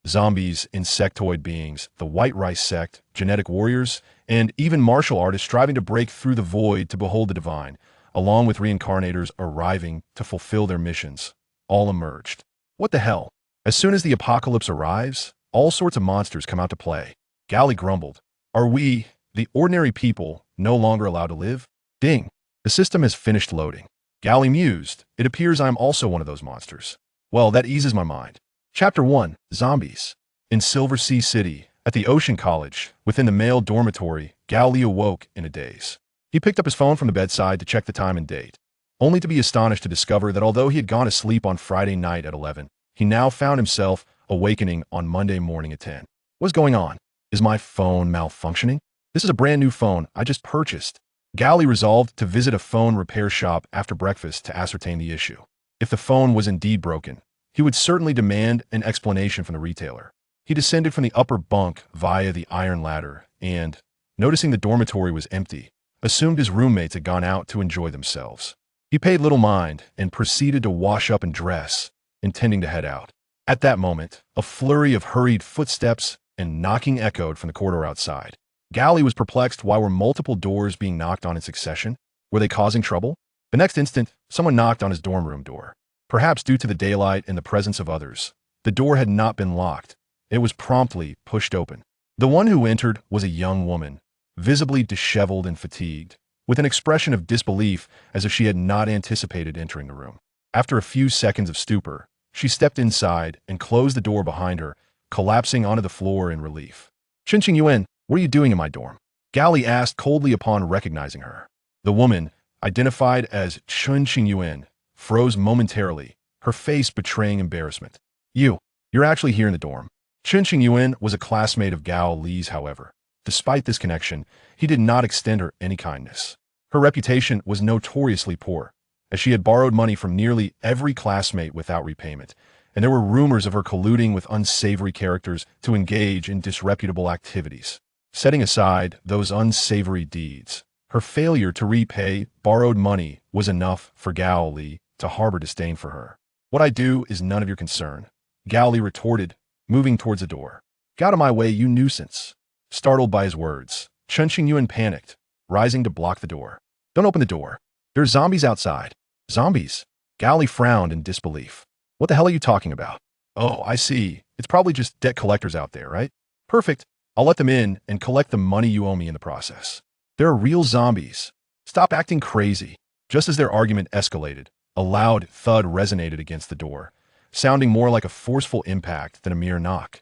Zombies, insectoid beings, the White Rice Sect, genetic warriors, and even martial artists striving to break through the void to behold the divine, along with reincarnators arriving to fulfill their missions, all emerged. What the hell? As soon as the apocalypse arrives, all sorts of monsters come out to play. Gao Li grumbled. Are we, the ordinary people, no longer allowed to live? Ding. The system has finished loading. Gao Li mused. It appears I am also one of those monsters. Well, that eases my mind. Chapter 1. Zombies. In Silver Sea City, at the Ocean College, within the male dormitory, Gao Li awoke in a daze. He picked up his phone from the bedside to check the time and date, only to be astonished to discover that although he had gone to sleep on Friday night at 11, he now found himself awakening on Monday morning at 10. What's going on? Is my phone malfunctioning? This is a brand new phone I just purchased. Gao Li resolved to visit a phone repair shop after breakfast to ascertain the issue. If the phone was indeed broken, he would certainly demand an explanation from the retailer. He descended from the upper bunk via the iron ladder and, noticing the dormitory was empty, assumed his roommates had gone out to enjoy themselves. He paid little mind and proceeded to wash up and dress, intending to head out. At that moment, a flurry of hurried footsteps and knocking echoed from the corridor outside. Gao Li was perplexed. Why were multiple doors being knocked on in succession? Were they causing trouble? The next instant, someone knocked on his dorm room door. Perhaps due to the daylight and the presence of others, the door had not been locked. It was promptly pushed open. The one who entered was a young woman, visibly disheveled and fatigued, with an expression of disbelief as if she had not anticipated entering the room. After a few seconds of stupor, she stepped inside and closed the door behind her, collapsing onto the floor in relief. Qinqing Yuan, what are you doing in my dorm? Gao Li asked coldly upon recognizing her. The woman, identified as Qinqing Yuan, froze momentarily, her face betraying embarrassment. You're actually here in the dorm. Qinqing Yuan was a classmate of Gao Li's, however. Despite this connection, he did not extend her any kindness. Her reputation was notoriously poor, as she had borrowed money from nearly every classmate without repayment, and there were rumors of her colluding with unsavory characters to engage in disreputable activities. Setting aside those unsavory deeds, her failure to repay borrowed money was enough for Gao Li to harbor disdain for her. What I do is none of your concern, Gao Li retorted, moving towards the door. Get out of my way, you nuisance. Startled by his words, Qinqing Yuan panicked, rising to block the door. Don't open the door. There's zombies outside. Zombies? Gao Li frowned in disbelief. What the hell are you talking about? Oh, I see. It's probably just debt collectors out there, right? Perfect. I'll let them in and collect the money you owe me in the process. They're real zombies. Stop acting crazy. Just as their argument escalated, a loud thud resonated against the door, sounding more like a forceful impact than a mere knock.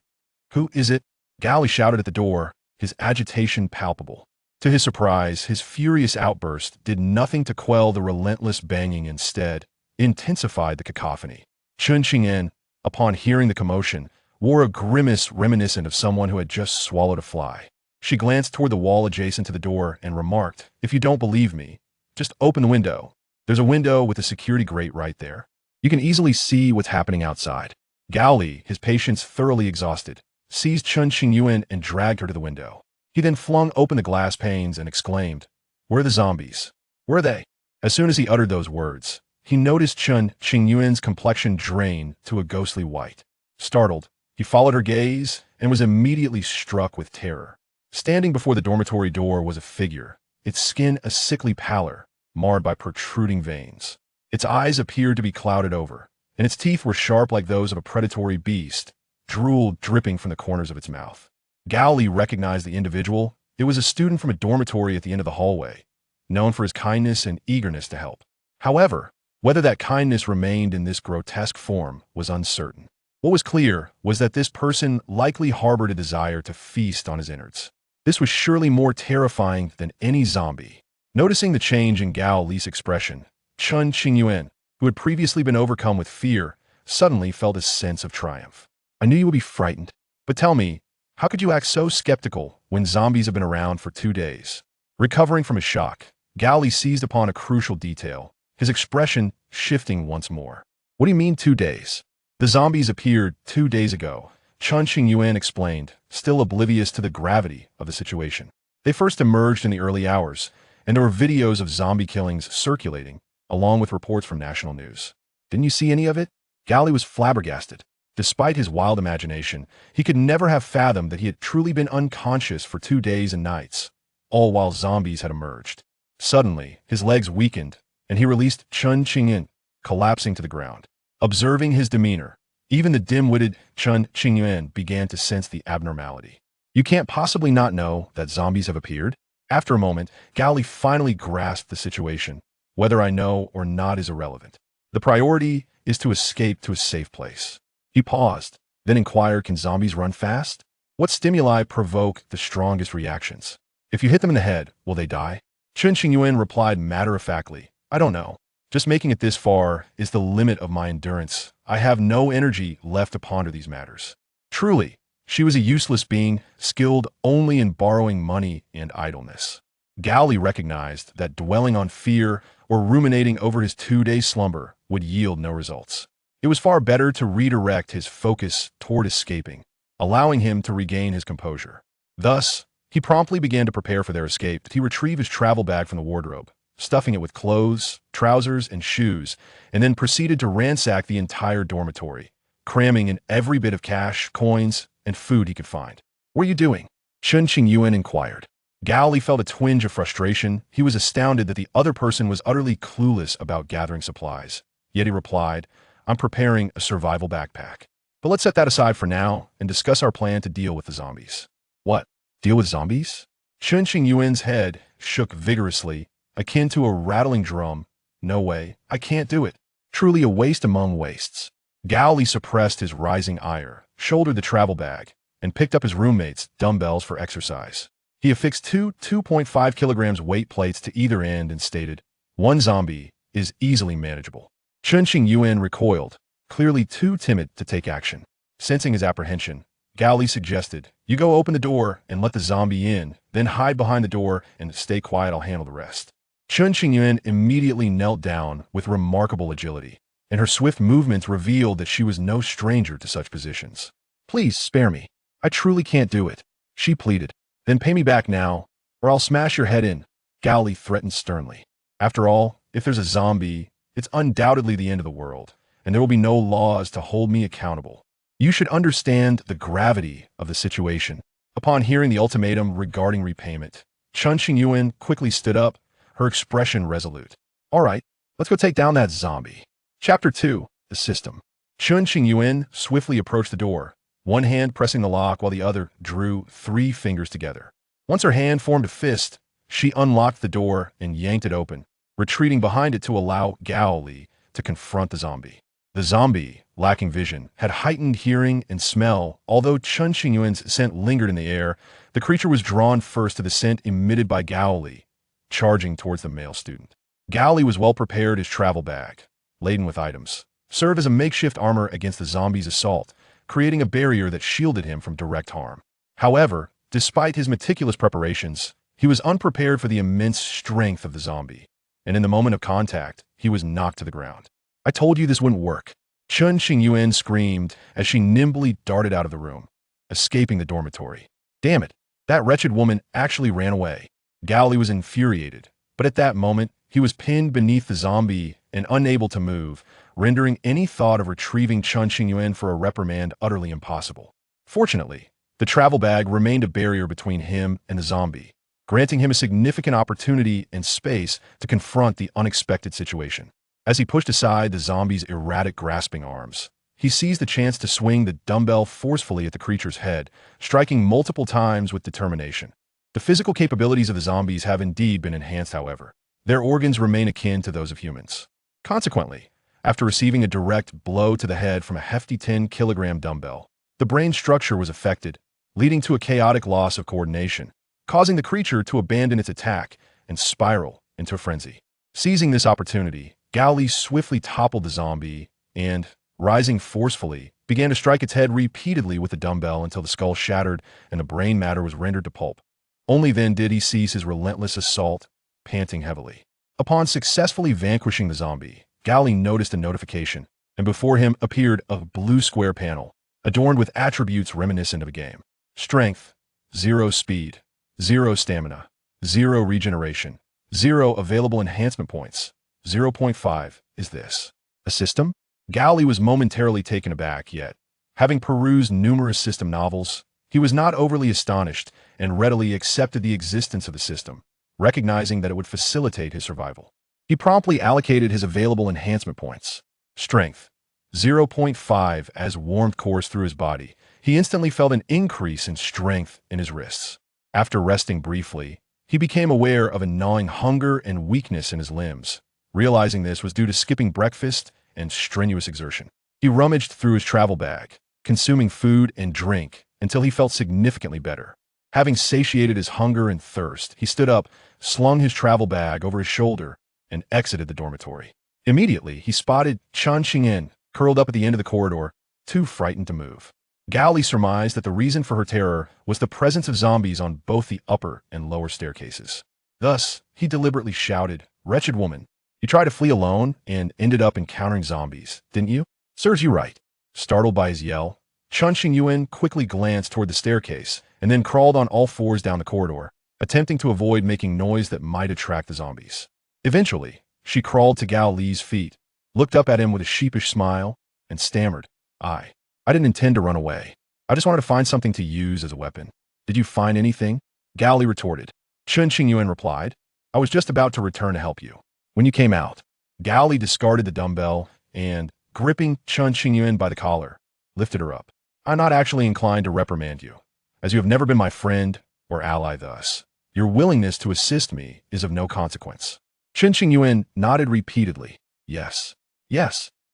Who is it? Gao Li shouted at the door, his agitation palpable. To his surprise, his furious outburst did nothing to quell the relentless banging. Instead, intensified the cacophony. Qinqing Yuan, upon hearing the commotion, wore a grimace reminiscent of someone who had just swallowed a fly. She glanced toward the wall adjacent to the door and remarked, "If you don't believe me, just open the window. There's a window with a security grate right there. You can easily see what's happening outside." Gao Li, his patience thoroughly exhausted, seized Qinqing Yuan and dragged her to the window. He then flung open the glass panes and exclaimed, "Where are the zombies? Where are they?" As soon as he uttered those words, he noticed Qinqing Yuan's complexion drain to a ghostly white. Startled, he followed her gaze and was immediately struck with terror. Standing before the dormitory door was a figure, its skin a sickly pallor, marred by protruding veins. Its eyes appeared to be clouded over, and its teeth were sharp like those of a predatory beast, drool dripping from the corners of its mouth. Gao Li recognized the individual. It was a student from a dormitory at the end of the hallway, known for his kindness and eagerness to help. However, whether that kindness remained in this grotesque form was uncertain. What was clear was that this person likely harbored a desire to feast on his innards. This was surely more terrifying than any zombie. Noticing the change in Gao Li's expression, Qinqing Yuan, who had previously been overcome with fear, suddenly felt a sense of triumph. I knew you would be frightened, but tell me, how could you act so skeptical when zombies have been around for 2 days? Recovering from his shock, Gao Li seized upon a crucial detail, his expression shifting once more. What do you mean 2 days? The zombies appeared 2 days ago, Qinqing Yuan explained, still oblivious to the gravity of the situation. They first emerged in the early hours, and there were videos of zombie killings circulating, along with reports from national news. Didn't you see any of it? Gao Li was flabbergasted. Despite his wild imagination, he could never have fathomed that he had truly been unconscious for 2 days and nights, all while zombies had emerged. Suddenly, his legs weakened, and he released Chun Qingyan, collapsing to the ground. Observing his demeanor, even the dim-witted Chun Qingyuan began to sense the abnormality. You can't possibly not know that zombies have appeared? After a moment, Gao Li finally grasped the situation. Whether I know or not is irrelevant. The priority is to escape to a safe place. He paused, then inquired, can zombies run fast? What stimuli provoke the strongest reactions? If you hit them in the head, will they die? Chun Qingyuan replied matter-of-factly, I don't know. Just making it this far is the limit of my endurance. I have no energy left to ponder these matters. Truly, she was a useless being, skilled only in borrowing money and idleness. Gao Li recognized that dwelling on fear or ruminating over his 2-day slumber would yield no results. It was far better to redirect his focus toward escaping, allowing him to regain his composure. Thus, he promptly began to prepare for their escape. He retrieved his travel bag from the wardrobe, stuffing it with clothes, trousers, and shoes, and then proceeded to ransack the entire dormitory, cramming in every bit of cash, coins, and food he could find. What are you doing? Chun Qingyuan inquired. Gao Li felt a twinge of frustration. He was astounded that the other person was utterly clueless about gathering supplies. Yet he replied, I'm preparing a survival backpack. But let's set that aside for now and discuss our plan to deal with the zombies. What? Deal with zombies? Chun Qingyuan's head shook vigorously, akin to a rattling drum. No way, I can't do it. Truly a waste among wastes. Gao Li suppressed his rising ire, shouldered the travel bag, and picked up his roommate's dumbbells for exercise. He affixed 2.5 kilograms weight plates to either end and stated, one zombie is easily manageable. Chun Qingyuan recoiled, clearly too timid to take action. Sensing his apprehension, Gao Li suggested, you go open the door and let the zombie in, then hide behind the door and stay quiet, I'll handle the rest. Chun Qingyuan immediately knelt down with remarkable agility, and her swift movements revealed that she was no stranger to such positions. Please spare me. I truly can't do it, she pleaded. Then pay me back now, or I'll smash your head in, Gao Li threatened sternly. After all, if there's a zombie, it's undoubtedly the end of the world, and there will be no laws to hold me accountable. You should understand the gravity of the situation. Upon hearing the ultimatum regarding repayment, Chun Qingyuan quickly stood up, her expression resolute. All right, let's go take down that zombie. Chapter 2, The System. Chun Qingyuan swiftly approached the door, one hand pressing the lock while the other drew 3 fingers together. Once her hand formed a fist, she unlocked the door and yanked it open, retreating behind it to allow Gao Li to confront the zombie. The zombie, lacking vision, had heightened hearing and smell. Although Chun Qingyuan's scent lingered in the air, the creature was drawn first to the scent emitted by Gao Li, charging towards the male student. Gao Li was well prepared. His travel bag, laden with items, served as a makeshift armor against the zombie's assault, creating a barrier that shielded him from direct harm. However, despite his meticulous preparations, he was unprepared for the immense strength of the zombie, and in the moment of contact, he was knocked to the ground. I told you this wouldn't work, Chun Qingyuan screamed as she nimbly darted out of the room, escaping the dormitory. Damn it, that wretched woman actually ran away. Gao Li was infuriated, but at that moment, he was pinned beneath the zombie and unable to move, rendering any thought of retrieving Chun Qingyuan for a reprimand utterly impossible. Fortunately, the travel bag remained a barrier between him and the zombie, granting him a significant opportunity and space to confront the unexpected situation. As he pushed aside the zombie's erratic grasping arms, he seized the chance to swing the dumbbell forcefully at the creature's head, striking multiple times with determination. The physical capabilities of the zombies have indeed been enhanced, however. Their organs remain akin to those of humans. Consequently, after receiving a direct blow to the head from a hefty 10-kilogram dumbbell, the brain structure was affected, leading to a chaotic loss of coordination, causing the creature to abandon its attack and spiral into a frenzy. Seizing this opportunity, Gao Li swiftly toppled the zombie and, rising forcefully, began to strike its head repeatedly with the dumbbell until the skull shattered and the brain matter was rendered to pulp. Only then did he cease his relentless assault, panting heavily. Upon successfully vanquishing the zombie, Gao Li noticed a notification, and before him appeared a blue square panel, adorned with attributes reminiscent of a game. Strength, 0 speed, 0 stamina, 0 regeneration, 0 available enhancement points, 0.5. Is this a system? Gao Li was momentarily taken aback, yet, Having perused numerous system novels, he was not overly astonished and readily accepted the existence of the system, recognizing that it would facilitate his survival. He promptly allocated his available enhancement points. Strength, 0.5. As warmth coursed through his body, he instantly felt an increase in strength in his wrists. After resting briefly, he became aware of a gnawing hunger and weakness in his limbs. Realizing this was due to skipping breakfast and strenuous exertion. He rummaged through his travel bag, consuming food and drink until he felt significantly better. Having satiated his hunger and thirst, he stood up, slung his travel bag over his shoulder, and exited the dormitory. Immediately, he spotted Chen Xingyan curled up at the end of the corridor, too frightened to move. Gao Li surmised that the reason for her terror was the presence of zombies on both the upper and lower staircases. Thus, he deliberately shouted, "Wretched woman, you tried to flee alone and ended up encountering zombies, didn't you?" "Serves you right." Startled by his yell, Chen Xingyan quickly glanced toward the staircase and then crawled on all fours down the corridor, attempting to avoid making noise that might attract the zombies. Eventually, she crawled to Gao Li's feet, looked up at him with a sheepish smile, and stammered, I didn't intend to run away. I just wanted to find something to use as a weapon." "Did you find anything?" Gao Li retorted. Chen Xingyan replied, "I was just about to return to help you when you came out." Gao Li discarded the dumbbell and, gripping Chen Xingyan by the collar, lifted her up. "I'm not actually inclined to reprimand you, as you have never been my friend or ally thus. Your willingness to assist me is of no consequence." Chen Xingyan nodded repeatedly. Yes.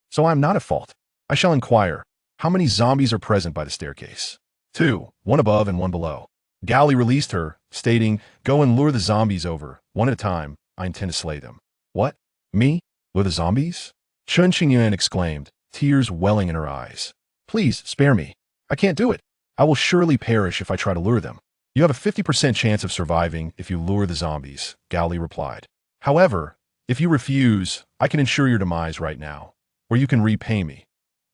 So I am not at fault. I shall inquire. How many zombies are present by the staircase?" "2, one above and one below." Gao Li released her, stating, "Go and lure the zombies over, one at a time. I intend to slay them." "What? Me? Lure the zombies?" Chen Xingyan exclaimed, tears welling in her eyes. "Please, spare me. I can't do it. I will surely perish if I try to lure them." "You have a 50% chance of surviving if you lure the zombies," Gao Li replied. "However, if you refuse, I can ensure your demise right now, or you can repay me."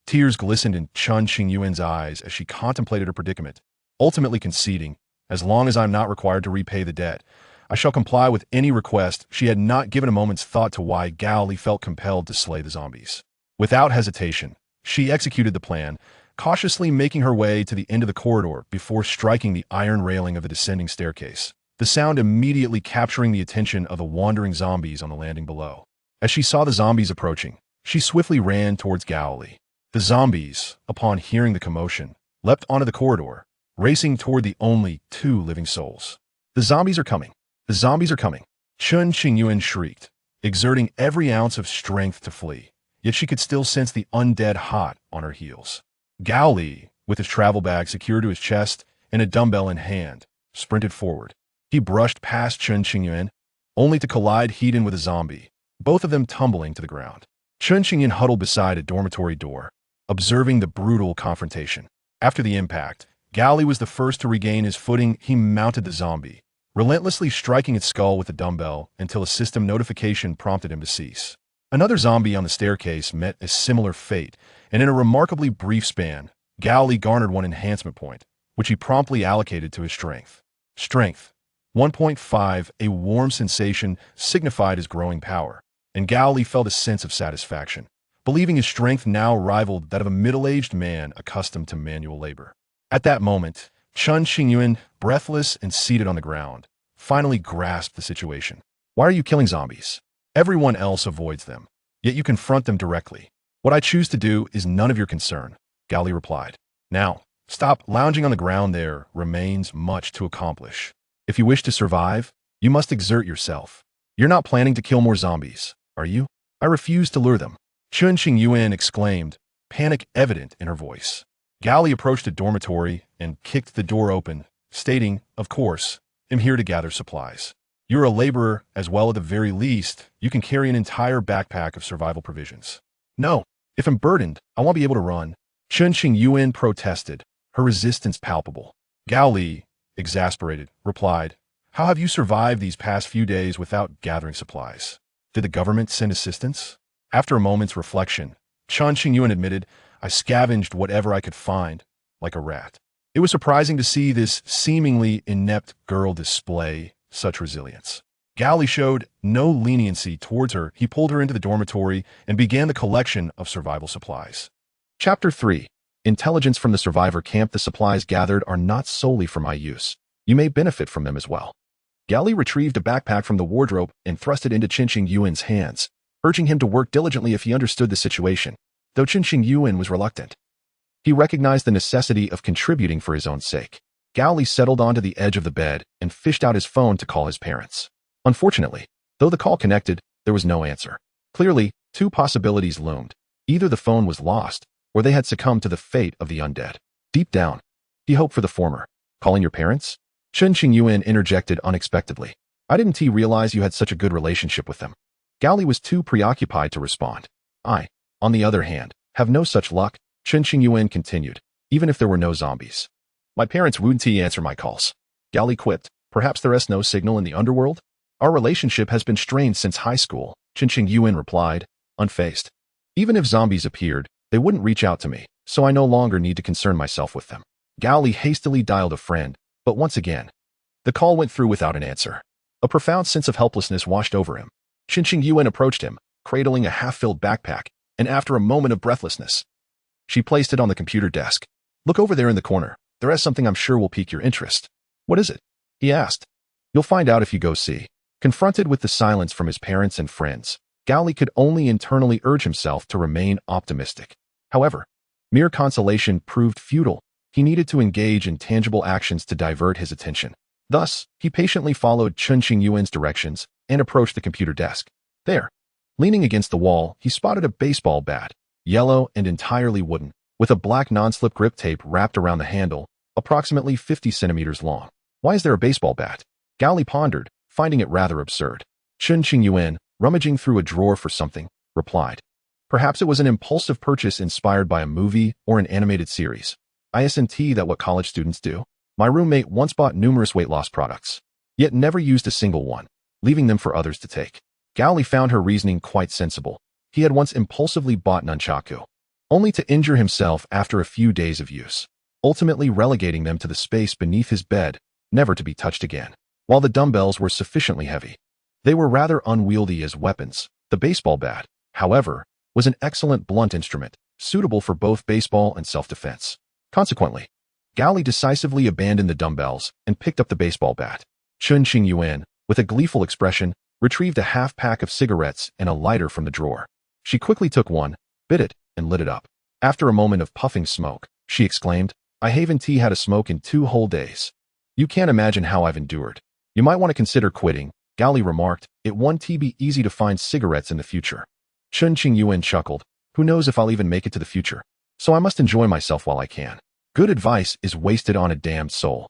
Tears glistened in Chen Xingyan's eyes as she contemplated her predicament, ultimately conceding, "As long as I am not required to repay the debt, I shall comply with any request." She had not given a moment's thought to why Gao Li felt compelled to slay the zombies. Without hesitation, she executed the plan, cautiously making her way to the end of the corridor before striking the iron railing of the descending staircase, the sound immediately capturing the attention of the wandering zombies on the landing below. As she saw the zombies approaching, she swiftly ran towards Gao Li. The zombies, upon hearing the commotion, leapt onto the corridor, racing toward the only 2 living souls. "The zombies are coming! The zombies are coming!" Chen Xingyan shrieked, exerting every ounce of strength to flee, yet she could still sense the undead hot on her heels. Gao Li, with his travel bag secured to his chest and a dumbbell in hand, sprinted forward. He brushed past Chen Xingyan, only to collide head-on with a zombie, both of them tumbling to the ground. Chen Xingyan huddled beside a dormitory door, observing the brutal confrontation. After the impact, Gao Li was the first to regain his footing. He mounted the zombie, relentlessly striking its skull with the dumbbell until a system notification prompted him to cease. Another zombie on the staircase met a similar fate, and in a remarkably brief span, Gao Li garnered 1 enhancement point, which he promptly allocated to his strength. Strength, 1.5, a warm sensation signified his growing power, and Gao Li felt a sense of satisfaction, believing his strength now rivaled that of a middle-aged man accustomed to manual labor. At that moment, Chen Xingyan, breathless and seated on the ground, finally grasped the situation. "Why are you killing zombies? Everyone else avoids them, yet you confront them directly." "What I choose to do is none of your concern," Gao Li replied. "Now, stop lounging on the ground. There remains much to accomplish. If you wish to survive, you must exert yourself. You're not planning to kill more zombies, are you?" "I refuse to lure them," Chen Xingyan exclaimed, panic evident in her voice. Gao Li approached the dormitory and kicked the door open, stating, "Of course, I'm here to gather supplies. You're a laborer as well. At the very least, you can carry an entire backpack of survival provisions." "No, if I'm burdened, I won't be able to run," Chen Xingyan protested, her resistance palpable. Gao Li, exasperated, replied, "How have you survived these past few days without gathering supplies? Did the government send assistance?" After a moment's reflection, Chen Xingyan admitted, "I scavenged whatever I could find, like a rat." It was surprising to see this seemingly inept girl display such resilience. Gao Li showed no leniency towards her. He pulled her into the dormitory and began the collection of survival supplies. Chapter 3. Intelligence from the survivor camp. The supplies gathered are not solely for my use. You may benefit from them as well. Gao Li retrieved a backpack from the wardrobe and thrust it into Qinqing Yuan's hands, urging him to work diligently if he understood the situation, though Qinqing Yuan was reluctant. He recognized the necessity of contributing for his own sake. Gao Li settled onto the edge of the bed and fished out his phone to call his parents. Unfortunately, though the call connected, there was no answer. Clearly, two possibilities loomed. Either the phone was lost, or they had succumbed to the fate of the undead. Deep down, he hoped for the former. Calling your parents? Qinqing Yuan interjected unexpectedly. I didn't realize you had such a good relationship with them. Gao Li was too preoccupied to respond. I, on the other hand, have no such luck, Qinqing Yuan continued, even if there were no zombies. My parents wouldn't answer my calls. Gao Li quipped. Perhaps there is no signal in the underworld? Our relationship has been strained since high school, Qinqing Yuan replied, unfazed. Even if zombies appeared, they wouldn't reach out to me, so I no longer need to concern myself with them. Gao Li hastily dialed a friend, but once again, the call went through without an answer. A profound sense of helplessness washed over him. Qinqing Yuan approached him, cradling a half-filled backpack, and after a moment of breathlessness, she placed it on the computer desk. Look over there in the corner. There is something I'm sure will pique your interest. What is it? He asked. You'll find out if you go see. Confronted with the silence from his parents and friends, Gao Li could only internally urge himself to remain optimistic. However, mere consolation proved futile. He needed to engage in tangible actions to divert his attention. Thus, he patiently followed Qinqing Yuan's directions and approached the computer desk. There, leaning against the wall, he spotted a baseball bat, yellow and entirely wooden, with a black non-slip grip tape wrapped around the handle, approximately 50 centimeters long. Why is there a baseball bat? Gao Li pondered, finding it rather absurd. Qinqing Yuan, rummaging through a drawer for something, replied. Perhaps it was an impulsive purchase inspired by a movie or an animated series. Isn't that what college students do? My roommate once bought numerous weight loss products, yet never used a single one, leaving them for others to take. Gao Li found her reasoning quite sensible. He had once impulsively bought nunchaku, only to injure himself after a few days of use, ultimately relegating them to the space beneath his bed, never to be touched again. While the dumbbells were sufficiently heavy, they were rather unwieldy as weapons. The baseball bat, however, was an excellent blunt instrument, suitable for both baseball and self-defense. Consequently, Gao Li decisively abandoned the dumbbells and picked up the baseball bat. Qinqing Yuan, with a gleeful expression, retrieved a half-pack of cigarettes and a lighter from the drawer. She quickly took one, bit it, and lit it up. After a moment of puffing smoke, she exclaimed, I haven't had a smoke in 2 whole days. You can't imagine how I've endured. You might want to consider quitting, Gao Li remarked. It won't be easy to find cigarettes in the future. Qinqing Yuan chuckled. Who knows if I'll even make it to the future? So I must enjoy myself while I can. Good advice is wasted on a damned soul.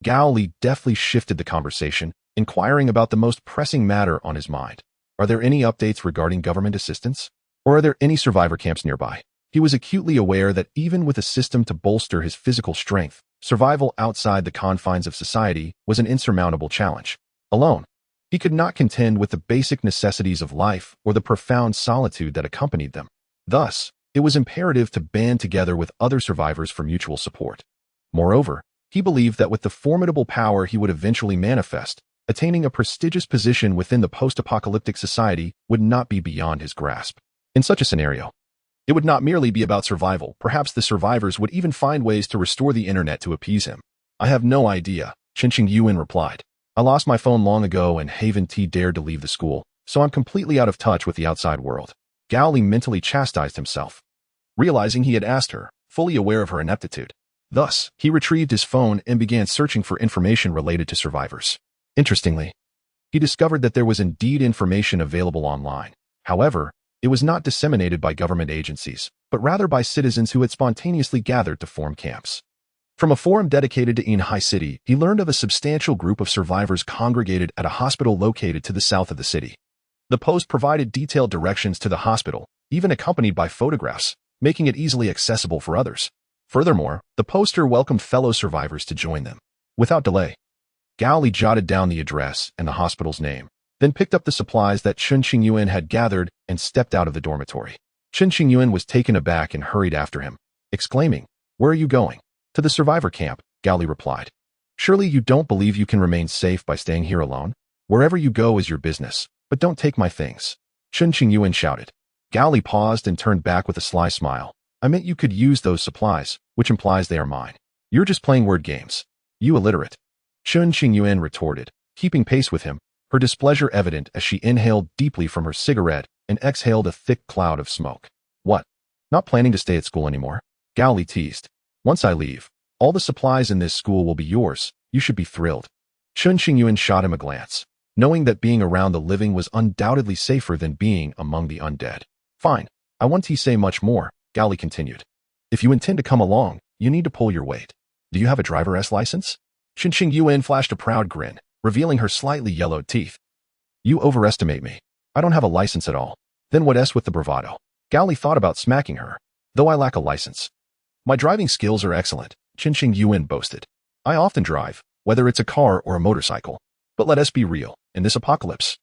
Gao Li deftly shifted the conversation, inquiring about the most pressing matter on his mind. Are there any updates regarding government assistance? Or are there any survivor camps nearby? He was acutely aware that even with a system to bolster his physical strength, survival outside the confines of society was an insurmountable challenge. Alone, he could not contend with the basic necessities of life or the profound solitude that accompanied them. Thus, it was imperative to band together with other survivors for mutual support. Moreover, he believed that with the formidable power he would eventually manifest, attaining a prestigious position within the post-apocalyptic society would not be beyond his grasp. In such a scenario, it would not merely be about survival. Perhaps the survivors would even find ways to restore the internet to appease him. I have no idea, Qinqing Yuan replied. I lost my phone long ago and haven't dared to leave the school, so I'm completely out of touch with the outside world. Gao Li mentally chastised himself, realizing he had asked her, fully aware of her ineptitude. Thus, he retrieved his phone and began searching for information related to survivors. Interestingly, he discovered that there was indeed information available online. However, it was not disseminated by government agencies, but rather by citizens who had spontaneously gathered to form camps. From a forum dedicated to Inhai City, he learned of a substantial group of survivors congregated at a hospital located to the south of the city. The post provided detailed directions to the hospital, even accompanied by photographs, making it easily accessible for others. Furthermore, the poster welcomed fellow survivors to join them. Without delay, Gao Li jotted down the address and the hospital's name, then picked up the supplies that Qinqing Yuan had gathered and stepped out of the dormitory. Qinqing Yuan was taken aback and hurried after him, exclaiming, Where are you going? To the survivor camp, Gao Li replied. Surely you don't believe you can remain safe by staying here alone? Wherever you go is your business, but don't take my things. Qinqing Yuan shouted. Gao Li paused and turned back with a sly smile. I meant you could use those supplies, which implies they are mine. You're just playing word games. You illiterate. Chun Qingyuan retorted, keeping pace with him, her displeasure evident as she inhaled deeply from her cigarette and exhaled a thick cloud of smoke. What? Not planning to stay at school anymore? Gao Li teased. Once I leave, all the supplies in this school will be yours. You should be thrilled. Chun Qingyuan shot him a glance, knowing that being around the living was undoubtedly safer than being among the undead. Fine. I won't say much more, Gao Li continued. If you intend to come along, you need to pull your weight. Do you have a driver's license? Chun Qingyuan flashed a proud grin, revealing her slightly yellowed teeth. You overestimate me. I don't have a license at all. Then what with the bravado? Gao Li thought about smacking her, though I lack a license. My driving skills are excellent, Chun Qingyuan boasted. I often drive, whether it's a car or a motorcycle. But let us be real, in this apocalypse.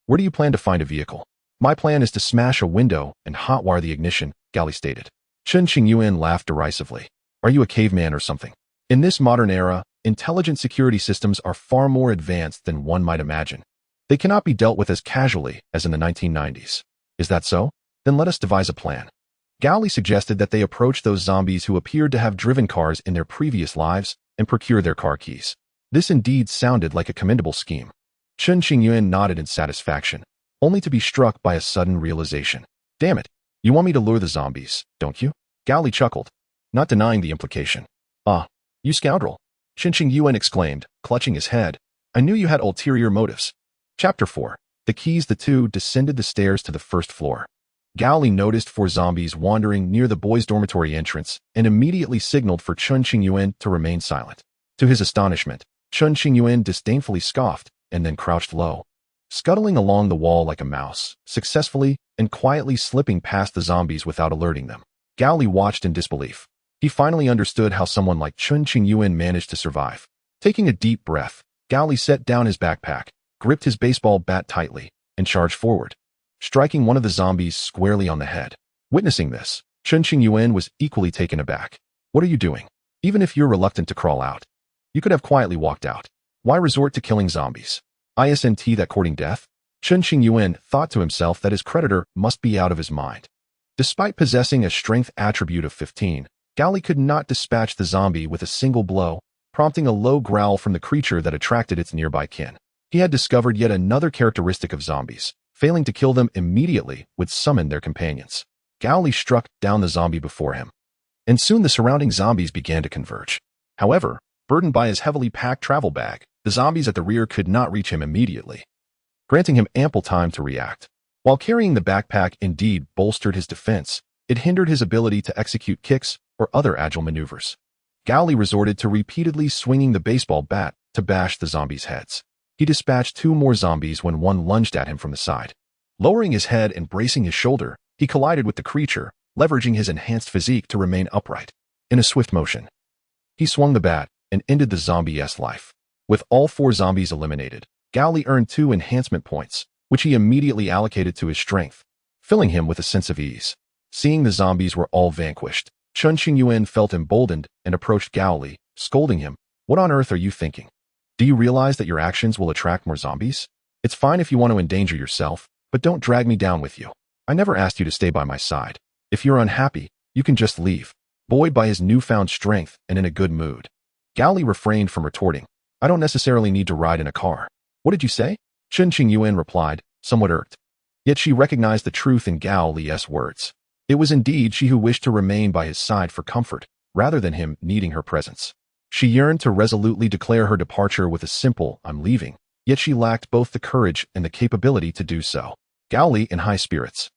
Where do you plan to find a vehicle? My plan is to smash a window and hotwire the ignition, Gao Li stated. Chun Qingyuan laughed derisively. Are you a caveman or something? In this modern era, intelligent security systems are far more advanced than one might imagine. They cannot be dealt with as casually as in the 1990s. Is that so? Then let us devise a plan. Gao Li suggested that they approach those zombies who appeared to have driven cars in their previous lives and procure their car keys. This indeed sounded like a commendable scheme. Chun Qingyuan nodded in satisfaction, only to be struck by a sudden realization. Damn it, you want me to lure the zombies, don't you? Gao Li chuckled, not denying the implication. Ah, you scoundrel, Chun Qingyuan exclaimed, clutching his head. I knew you had ulterior motives. Chapter 4. The keys. The two descended the stairs to the first floor. Gao Li noticed four zombies wandering near the boys' dormitory entrance and immediately signaled for Chun Qingyuan to remain silent. To his astonishment, Chun Qingyuan disdainfully scoffed and then crouched low, scuttling along the wall like a mouse, successfully and quietly slipping past the zombies without alerting them. Gao Li watched in disbelief. He finally understood how someone like Chun Qingyuan managed to survive. Taking a deep breath, Gao Li set down his backpack, gripped his baseball bat tightly, and charged forward, striking one of the zombies squarely on the head. Witnessing this, Chun Qingyuan was equally taken aback. What are you doing? Even if you're reluctant to crawl out, you could have quietly walked out. Why resort to killing zombies? Isn't that courting death? Chun Qingyuan thought to himself that his creditor must be out of his mind. Despite possessing a strength attribute of 15, Gao Li could not dispatch the zombie with a single blow, prompting a low growl from the creature that attracted its nearby kin. He had discovered yet another characteristic of zombies. Failing to kill them immediately would summon their companions. Gao Li struck down the zombie before him, and soon the surrounding zombies began to converge. However, burdened by his heavily packed travel bag, the zombies at the rear could not reach him immediately, granting him ample time to react. While carrying the backpack indeed bolstered his defense, it hindered his ability to execute kicks or other agile maneuvers. Gao Li resorted to repeatedly swinging the baseball bat to bash the zombies' heads. He dispatched two more zombies when one lunged at him from the side. Lowering his head and bracing his shoulder, he collided with the creature, leveraging his enhanced physique to remain upright. In a swift motion, he swung the bat and ended the zombie's life. With all four zombies eliminated, Gao Li earned 2 enhancement points, which he immediately allocated to his strength, filling him with a sense of ease. Seeing the zombies were all vanquished, Chun Qingyuan felt emboldened and approached Gao Li, scolding him. What on earth are you thinking? Do you realize that your actions will attract more zombies? It's fine if you want to endanger yourself, but don't drag me down with you. I never asked you to stay by my side. If you're unhappy, you can just leave. Buoyed by his newfound strength and in a good mood, Gao Li refrained from retorting. I don't necessarily need to ride in a car. What did you say? Chun Qingyuan replied, somewhat irked. Yet she recognized the truth in Gao Li's words. It was indeed she who wished to remain by his side for comfort, rather than him needing her presence. She yearned to resolutely declare her departure with a simple, I'm leaving, yet she lacked both the courage and the capability to do so. Gao Li, in high spirits,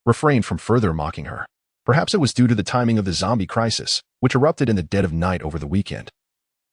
refrained from further mocking her. Perhaps it was due to the timing of the zombie crisis, which erupted in the dead of night over the weekend,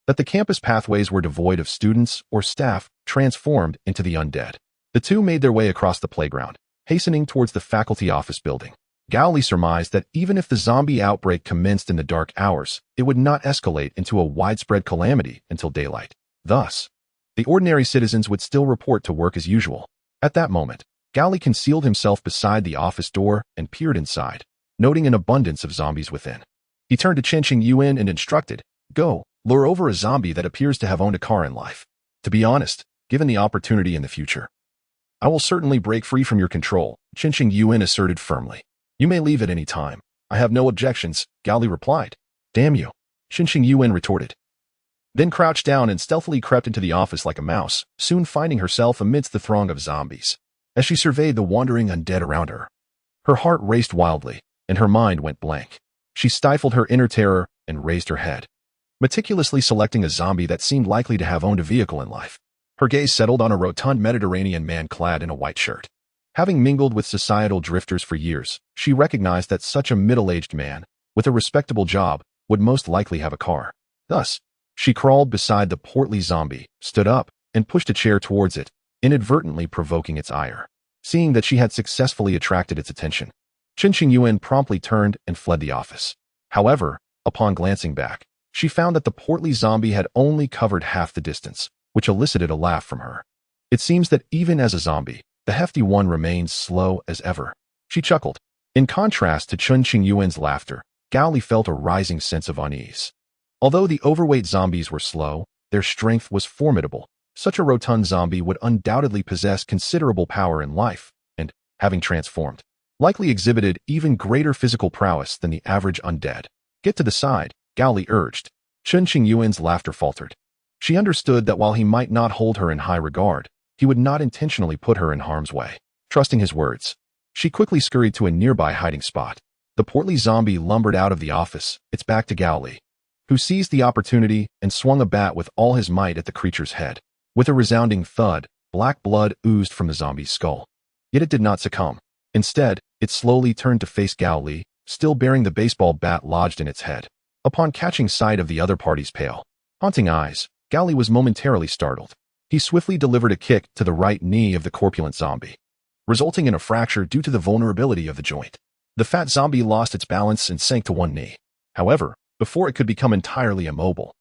that the campus pathways were devoid of students or staff transformed into the undead. The two made their way across the playground, hastening towards the faculty office building. Gao Li surmised that even if the zombie outbreak commenced in the dark hours, it would not escalate into a widespread calamity until daylight. Thus, the ordinary citizens would still report to work as usual. At that moment, Gao Li concealed himself beside the office door and peered inside, noting an abundance of zombies within. He turned to Chun Qingyuan and instructed, Go, lure over a zombie that appears to have owned a car in life. To be honest, given the opportunity in the future, I will certainly break free from your control, Chun Qingyuan asserted firmly. You may leave at any time, I have no objections, Gao Li replied. Damn you, Qinqing Yuan retorted. Then crouched down and stealthily crept into the office like a mouse, soon finding herself amidst the throng of zombies. As she surveyed the wandering undead around her, her heart raced wildly, and her mind went blank. She stifled her inner terror and raised her head, meticulously selecting a zombie that seemed likely to have owned a vehicle in life. Her gaze settled on a rotund Mediterranean man clad in a white shirt. Having mingled with societal drifters for years, she recognized that such a middle-aged man, with a respectable job, would most likely have a car. Thus, she crawled beside the portly zombie, stood up, and pushed a chair towards it, inadvertently provoking its ire. Seeing that she had successfully attracted its attention, Qinqing Yuan promptly turned and fled the office. However, upon glancing back, she found that the portly zombie had only covered half the distance, which elicited a laugh from her. It seems that even as a zombie, the hefty one remains slow as ever. She chuckled. In contrast to Qinqing Yuan's laughter, Gao Li felt a rising sense of unease. Although the overweight zombies were slow, their strength was formidable. Such a rotund zombie would undoubtedly possess considerable power in life, and, having transformed, likely exhibited even greater physical prowess than the average undead. Get to the side, Gao Li urged. Qinqing Yuan's laughter faltered. She understood that while he might not hold her in high regard, he would not intentionally put her in harm's way. Trusting his words, she quickly scurried to a nearby hiding spot. The portly zombie lumbered out of the office, its back to Gao Li, who seized the opportunity and swung a bat with all his might at the creature's head. With a resounding thud, black blood oozed from the zombie's skull. Yet it did not succumb. Instead, it slowly turned to face Gao Li, still bearing the baseball bat lodged in its head. Upon catching sight of the other party's pale, haunting eyes, Gao Li was momentarily startled. He swiftly delivered a kick to the right knee of the corpulent zombie, resulting in a fracture due to the vulnerability of the joint. The fat zombie lost its balance and sank to one knee. However, before it could become entirely immobile,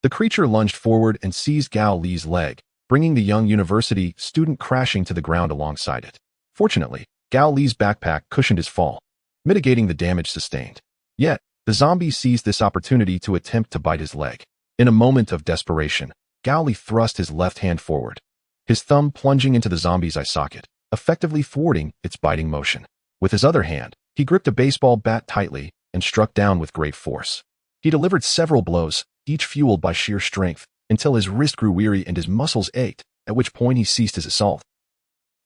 the creature lunged forward and seized Gao Li's leg, bringing the young university student crashing to the ground alongside it. Fortunately, Gao Li's backpack cushioned his fall, mitigating the damage sustained. Yet, the zombie seized this opportunity to attempt to bite his leg. In a moment of desperation, Gao Li thrust his left hand forward, his thumb plunging into the zombie's eye socket, effectively thwarting its biting motion. With his other hand, he gripped a baseball bat tightly and struck down with great force. He delivered several blows, each fueled by sheer strength, until his wrist grew weary and his muscles ached, at which point he ceased his assault,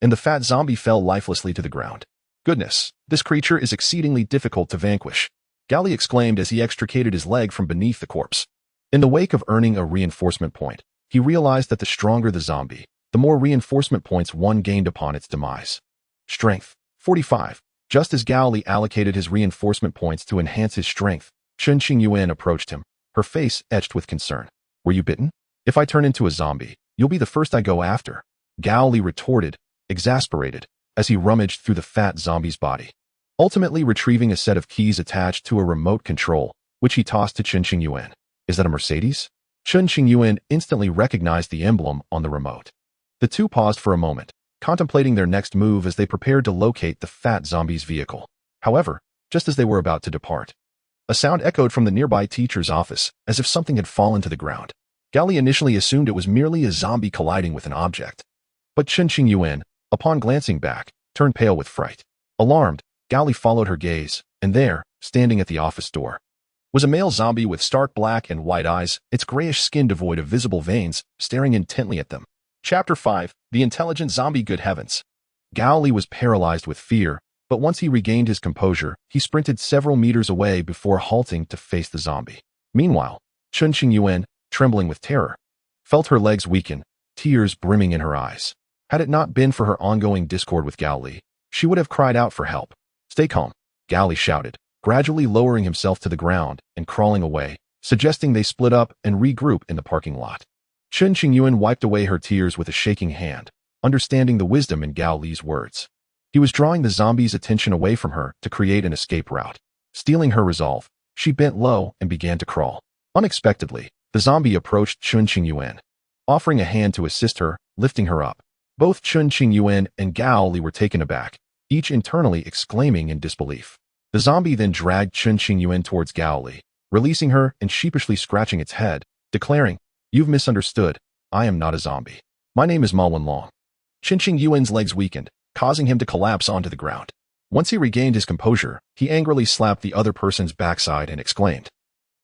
and the fat zombie fell lifelessly to the ground. Goodness, this creature is exceedingly difficult to vanquish, Gao Li exclaimed as he extricated his leg from beneath the corpse. In the wake of earning a reinforcement point, he realized that the stronger the zombie, the more reinforcement points one gained upon its demise. Strength, 45. Just as Gao Li allocated his reinforcement points to enhance his strength, Qinqing Yuan approached him, her face etched with concern. Were you bitten? If I turn into a zombie, you'll be the first I go after, Gao Li retorted, exasperated, as he rummaged through the fat zombie's body, ultimately retrieving a set of keys attached to a remote control, which he tossed to Qinqing Yuan. Is that a Mercedes? Qinqing Yuan instantly recognized the emblem on the remote. The two paused for a moment, contemplating their next move as they prepared to locate the fat zombie's vehicle. However, just as they were about to depart, a sound echoed from the nearby teacher's office, as if something had fallen to the ground. Gao Li initially assumed it was merely a zombie colliding with an object. But Qinqing Yuan, upon glancing back, turned pale with fright. Alarmed, Gao Li followed her gaze, and there, standing at the office door, was a male zombie with stark black and white eyes, its grayish skin devoid of visible veins, staring intently at them. Chapter 5, The Intelligent Zombie. Good heavens. Gao Li was paralyzed with fear, but once he regained his composure, he sprinted several meters away before halting to face the zombie. Meanwhile, Qinqing Yuan, trembling with terror, felt her legs weaken, tears brimming in her eyes. Had it not been for her ongoing discord with Gao Li, she would have cried out for help. Stay calm, Gao Li shouted, gradually lowering himself to the ground and crawling away, suggesting they split up and regroup in the parking lot. Qinqing Yuan wiped away her tears with a shaking hand, understanding the wisdom in Gao Li's words. He was drawing the zombie's attention away from her to create an escape route. Stealing her resolve, she bent low and began to crawl. Unexpectedly, the zombie approached Qinqing Yuan, offering a hand to assist her, lifting her up. Both Qinqing Yuan and Gao Li were taken aback, each internally exclaiming in disbelief. The zombie then dragged Qinqing Yuan towards Gao Li, releasing her and sheepishly scratching its head, declaring, "You've misunderstood. I am not a zombie. My name is Ma Wenlong." Qinqing Yuan's legs weakened, causing him to collapse onto the ground. Once he regained his composure, he angrily slapped the other person's backside and exclaimed,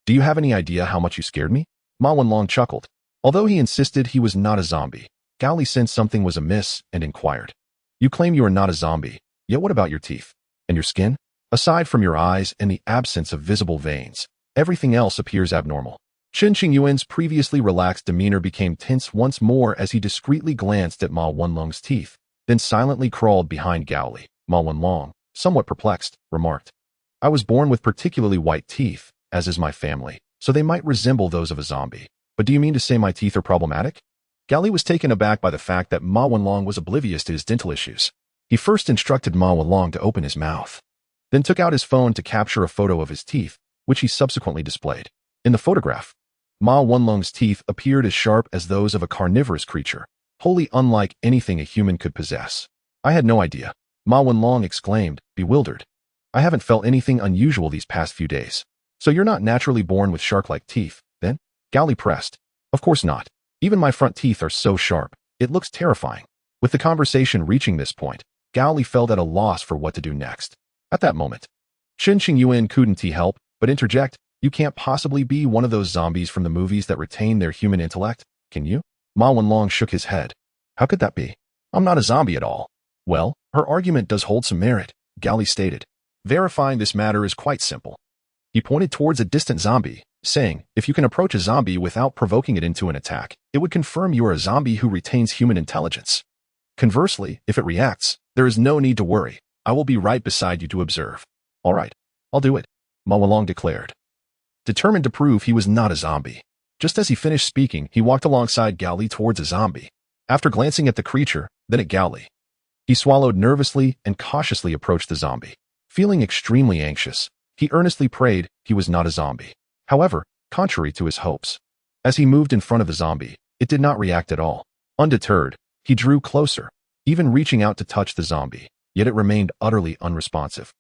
"Do you have any idea how much you scared me?" Ma Wenlong chuckled. Although he insisted he was not a zombie, Gao Li sensed something was amiss and inquired, "You claim you are not a zombie, yet what about your teeth? And your skin? Aside from your eyes and the absence of visible veins, everything else appears abnormal." Chen Qingyuan's previously relaxed demeanor became tense once more as he discreetly glanced at Ma Wenlong's teeth, then silently crawled behind Gao Li. Ma Wenlong, somewhat perplexed, remarked, "I was born with particularly white teeth, as is my family, so they might resemble those of a zombie. But do you mean to say my teeth are problematic?" Gao Li was taken aback by the fact that Ma Wenlong was oblivious to his dental issues. He first instructed Ma Wenlong to open his mouth, then took out his phone to capture a photo of his teeth, which he subsequently displayed. In the photograph, Ma Wenlong's teeth appeared as sharp as those of a carnivorous creature, wholly unlike anything a human could possess. "I had no idea," Ma Wenlong exclaimed, bewildered. "I haven't felt anything unusual these past few days." "So you're not naturally born with shark-like teeth, then?" Gao Li pressed. "Of course not. Even my front teeth are so sharp, it looks terrifying." With the conversation reaching this point, Gao Li felt at a loss for what to do next. At that moment, Chen Qingyuan couldn't help but interject, "You can't possibly be one of those zombies from the movies that retain their human intellect, can you?" Ma Wenlong shook his head. "How could that be? I'm not a zombie at all." "Well, her argument does hold some merit," Gao Li stated. "Verifying this matter is quite simple." He pointed towards a distant zombie, saying, "If you can approach a zombie without provoking it into an attack, it would confirm you are a zombie who retains human intelligence. Conversely, if it reacts, there is no need to worry. I will be right beside you to observe." "All right, I'll do it," Ma Wenlong declared, determined to prove he was not a zombie. Just as he finished speaking, he walked alongside Gao Li towards a zombie. After glancing at the creature, then at Gao Li, he swallowed nervously and cautiously approached the zombie. Feeling extremely anxious, he earnestly prayed he was not a zombie. However, contrary to his hopes, as he moved in front of the zombie, it did not react at all. Undeterred, he drew closer, even reaching out to touch the zombie, yet it remained utterly unresponsive.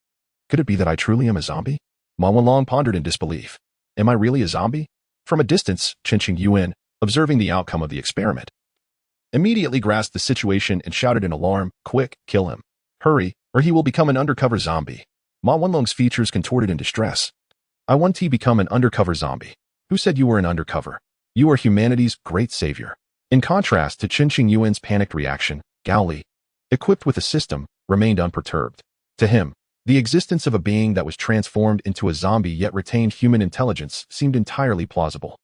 Could it be that I truly am a zombie? Ma Wenlong pondered in disbelief. Am I really a zombie? From a distance, Chen Qingyuan, observing the outcome of the experiment, immediately grasped the situation and shouted in alarm, "Quick, kill him. Hurry, or he will become an undercover zombie." Ma Wenlong's features contorted in distress. "I want to become an undercover zombie. Who said you were an undercover? You are humanity's great savior." In contrast to Chen Qingyuan's panicked reaction, Gao Li, equipped with a system, remained unperturbed. To him, the existence of a being that was transformed into a zombie yet retained human intelligence seemed entirely plausible,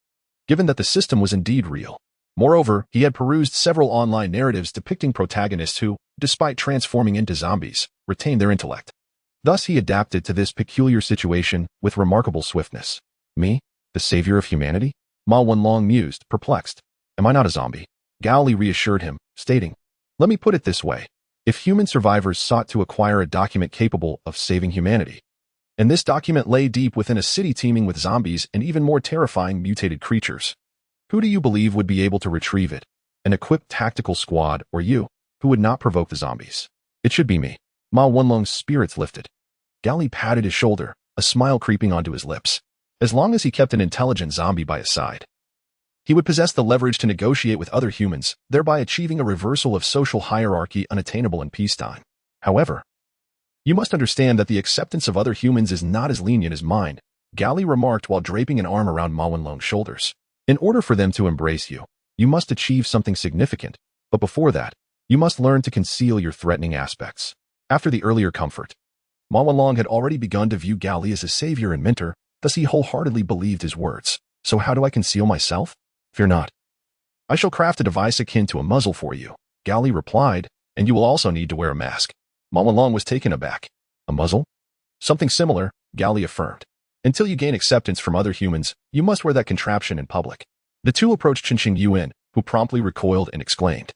given that the system was indeed real. Moreover, he had perused several online narratives depicting protagonists who, despite transforming into zombies, retained their intellect. Thus he adapted to this peculiar situation with remarkable swiftness. "Me? The savior of humanity?" Ma Wenlong mused, perplexed. "Am I not a zombie?" Gao Li reassured him, stating, "Let me put it this way. If human survivors sought to acquire a document capable of saving humanity, and this document lay deep within a city teeming with zombies and even more terrifying mutated creatures, who do you believe would be able to retrieve it? An equipped tactical squad or you, who would not provoke the zombies? It should be me." Ma Wenlong's spirits lifted. Gao Li patted his shoulder, a smile creeping onto his lips. As long as he kept an intelligent zombie by his side, he would possess the leverage to negotiate with other humans, thereby achieving a reversal of social hierarchy unattainable in peacetime. However, you must understand that the acceptance of other humans is not as lenient as mine, Gao Li remarked while draping an arm around Ma Wenlong's shoulders. "In order for them to embrace you, you must achieve something significant, but before that, you must learn to conceal your threatening aspects." After the earlier comfort, Ma Wenlong had already begun to view Gao Li as a savior and mentor, thus he wholeheartedly believed his words. "So how do I conceal myself?" "Fear not. I shall craft a device akin to a muzzle for you," Gao Li replied, "and you will also need to wear a mask." Ma Wenlong was taken aback. "A muzzle?" "Something similar," Gao Li affirmed. "Until you gain acceptance from other humans, you must wear that contraption in public." The two approached Chen Qingyuan, who promptly recoiled and exclaimed,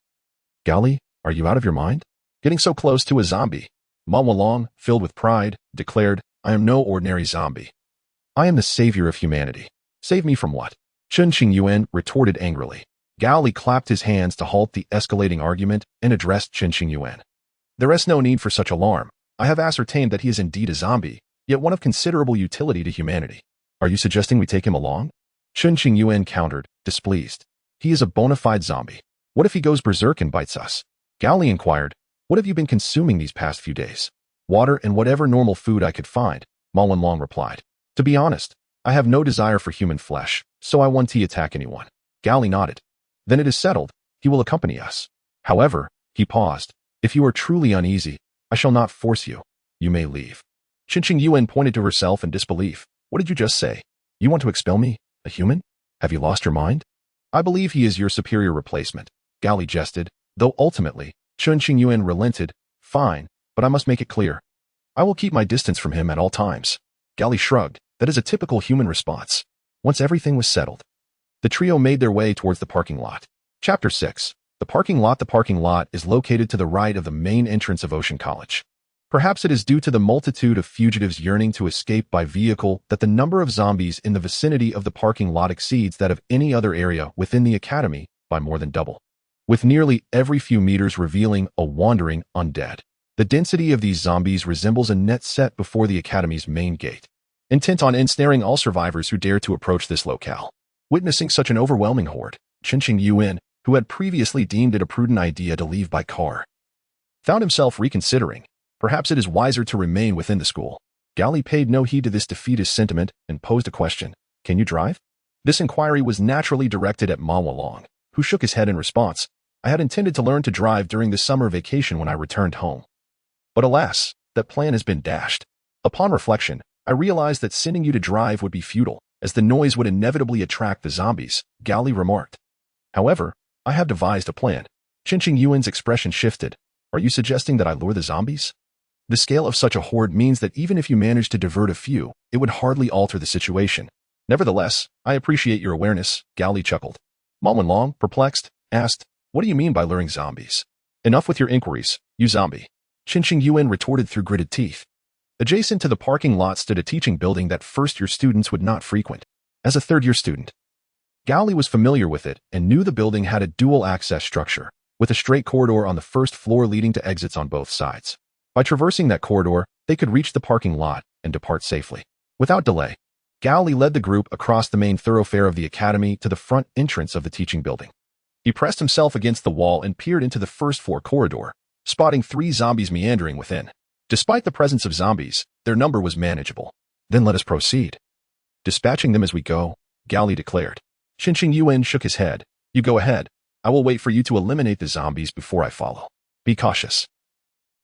"Gao Li, are you out of your mind? Getting so close to a zombie?" Ma Wenlong, filled with pride, declared, "I am no ordinary zombie. I am the savior of humanity." "Save me from what?" Chen Qingyuan retorted angrily. Gao Li clapped his hands to halt the escalating argument and addressed Chen Qingyuan. "There is no need for such alarm. I have ascertained that he is indeed a zombie, yet one of considerable utility to humanity. Are you suggesting we take him along?" Chen Qingyuan countered, displeased. "He is a bona fide zombie. What if he goes berserk and bites us?" Gao Li inquired, "What have you been consuming these past few days?" Water and whatever normal food I could find, Ma Wenlong replied. To be honest, I have no desire for human flesh, so I won't attack anyone. Gao Li nodded. Then it is settled. He will accompany us. However, he paused. If you are truly uneasy, I shall not force you. You may leave. Qinqing Yuan pointed to herself in disbelief. What did you just say? You want to expel me? A human? Have you lost your mind? I believe he is your superior replacement. Gao Li jested, though ultimately, Qinqing Yuan relented. Fine, but I must make it clear. I will keep my distance from him at all times. Gao Li shrugged. That is a typical human response. Once everything was settled, the trio made their way towards the parking lot. Chapter 6. The parking lot. The parking lot is located to the right of the main entrance of Ocean College. Perhaps it is due to the multitude of fugitives yearning to escape by vehicle that the number of zombies in the vicinity of the parking lot exceeds that of any other area within the academy by more than double, with nearly every few meters revealing a wandering undead. The density of these zombies resembles a net set before the academy's main gate, intent on ensnaring all survivors who dare to approach this locale. Witnessing such an overwhelming horde, Qinqing Yuan, who had previously deemed it a prudent idea to leave by car, found himself reconsidering. Perhaps it is wiser to remain within the school. Gao Li paid no heed to this defeatist sentiment and posed a question. Can you drive? This inquiry was naturally directed at Ma Wenlong, who shook his head in response. I had intended to learn to drive during the summer vacation when I returned home. But alas, that plan has been dashed. Upon reflection, I realized that sending you to drive would be futile, as the noise would inevitably attract the zombies, Gao Li remarked. However, I have devised a plan. Qinqing Yuan's expression shifted. Are you suggesting that I lure the zombies? The scale of such a horde means that even if you manage to divert a few, it would hardly alter the situation. Nevertheless, I appreciate your awareness, Gao Li chuckled. Ma Wenlong, perplexed, asked, what do you mean by luring zombies? Enough with your inquiries, you zombie. Qinqing Yuan retorted through gritted teeth. Adjacent to the parking lot stood a teaching building that first-year students would not frequent. As a third-year student, Gao Li was familiar with it and knew the building had a dual-access structure, with a straight corridor on the first floor leading to exits on both sides. By traversing that corridor, they could reach the parking lot and depart safely. Without delay, Gao Li led the group across the main thoroughfare of the academy to the front entrance of the teaching building. He pressed himself against the wall and peered into the first floor corridor, spotting 3 zombies meandering within. Despite the presence of zombies, their number was manageable. Then let us proceed. Dispatching them as we go, Gao Li declared. Qinqing Yuan shook his head. You go ahead. I will wait for you to eliminate the zombies before I follow. Be cautious.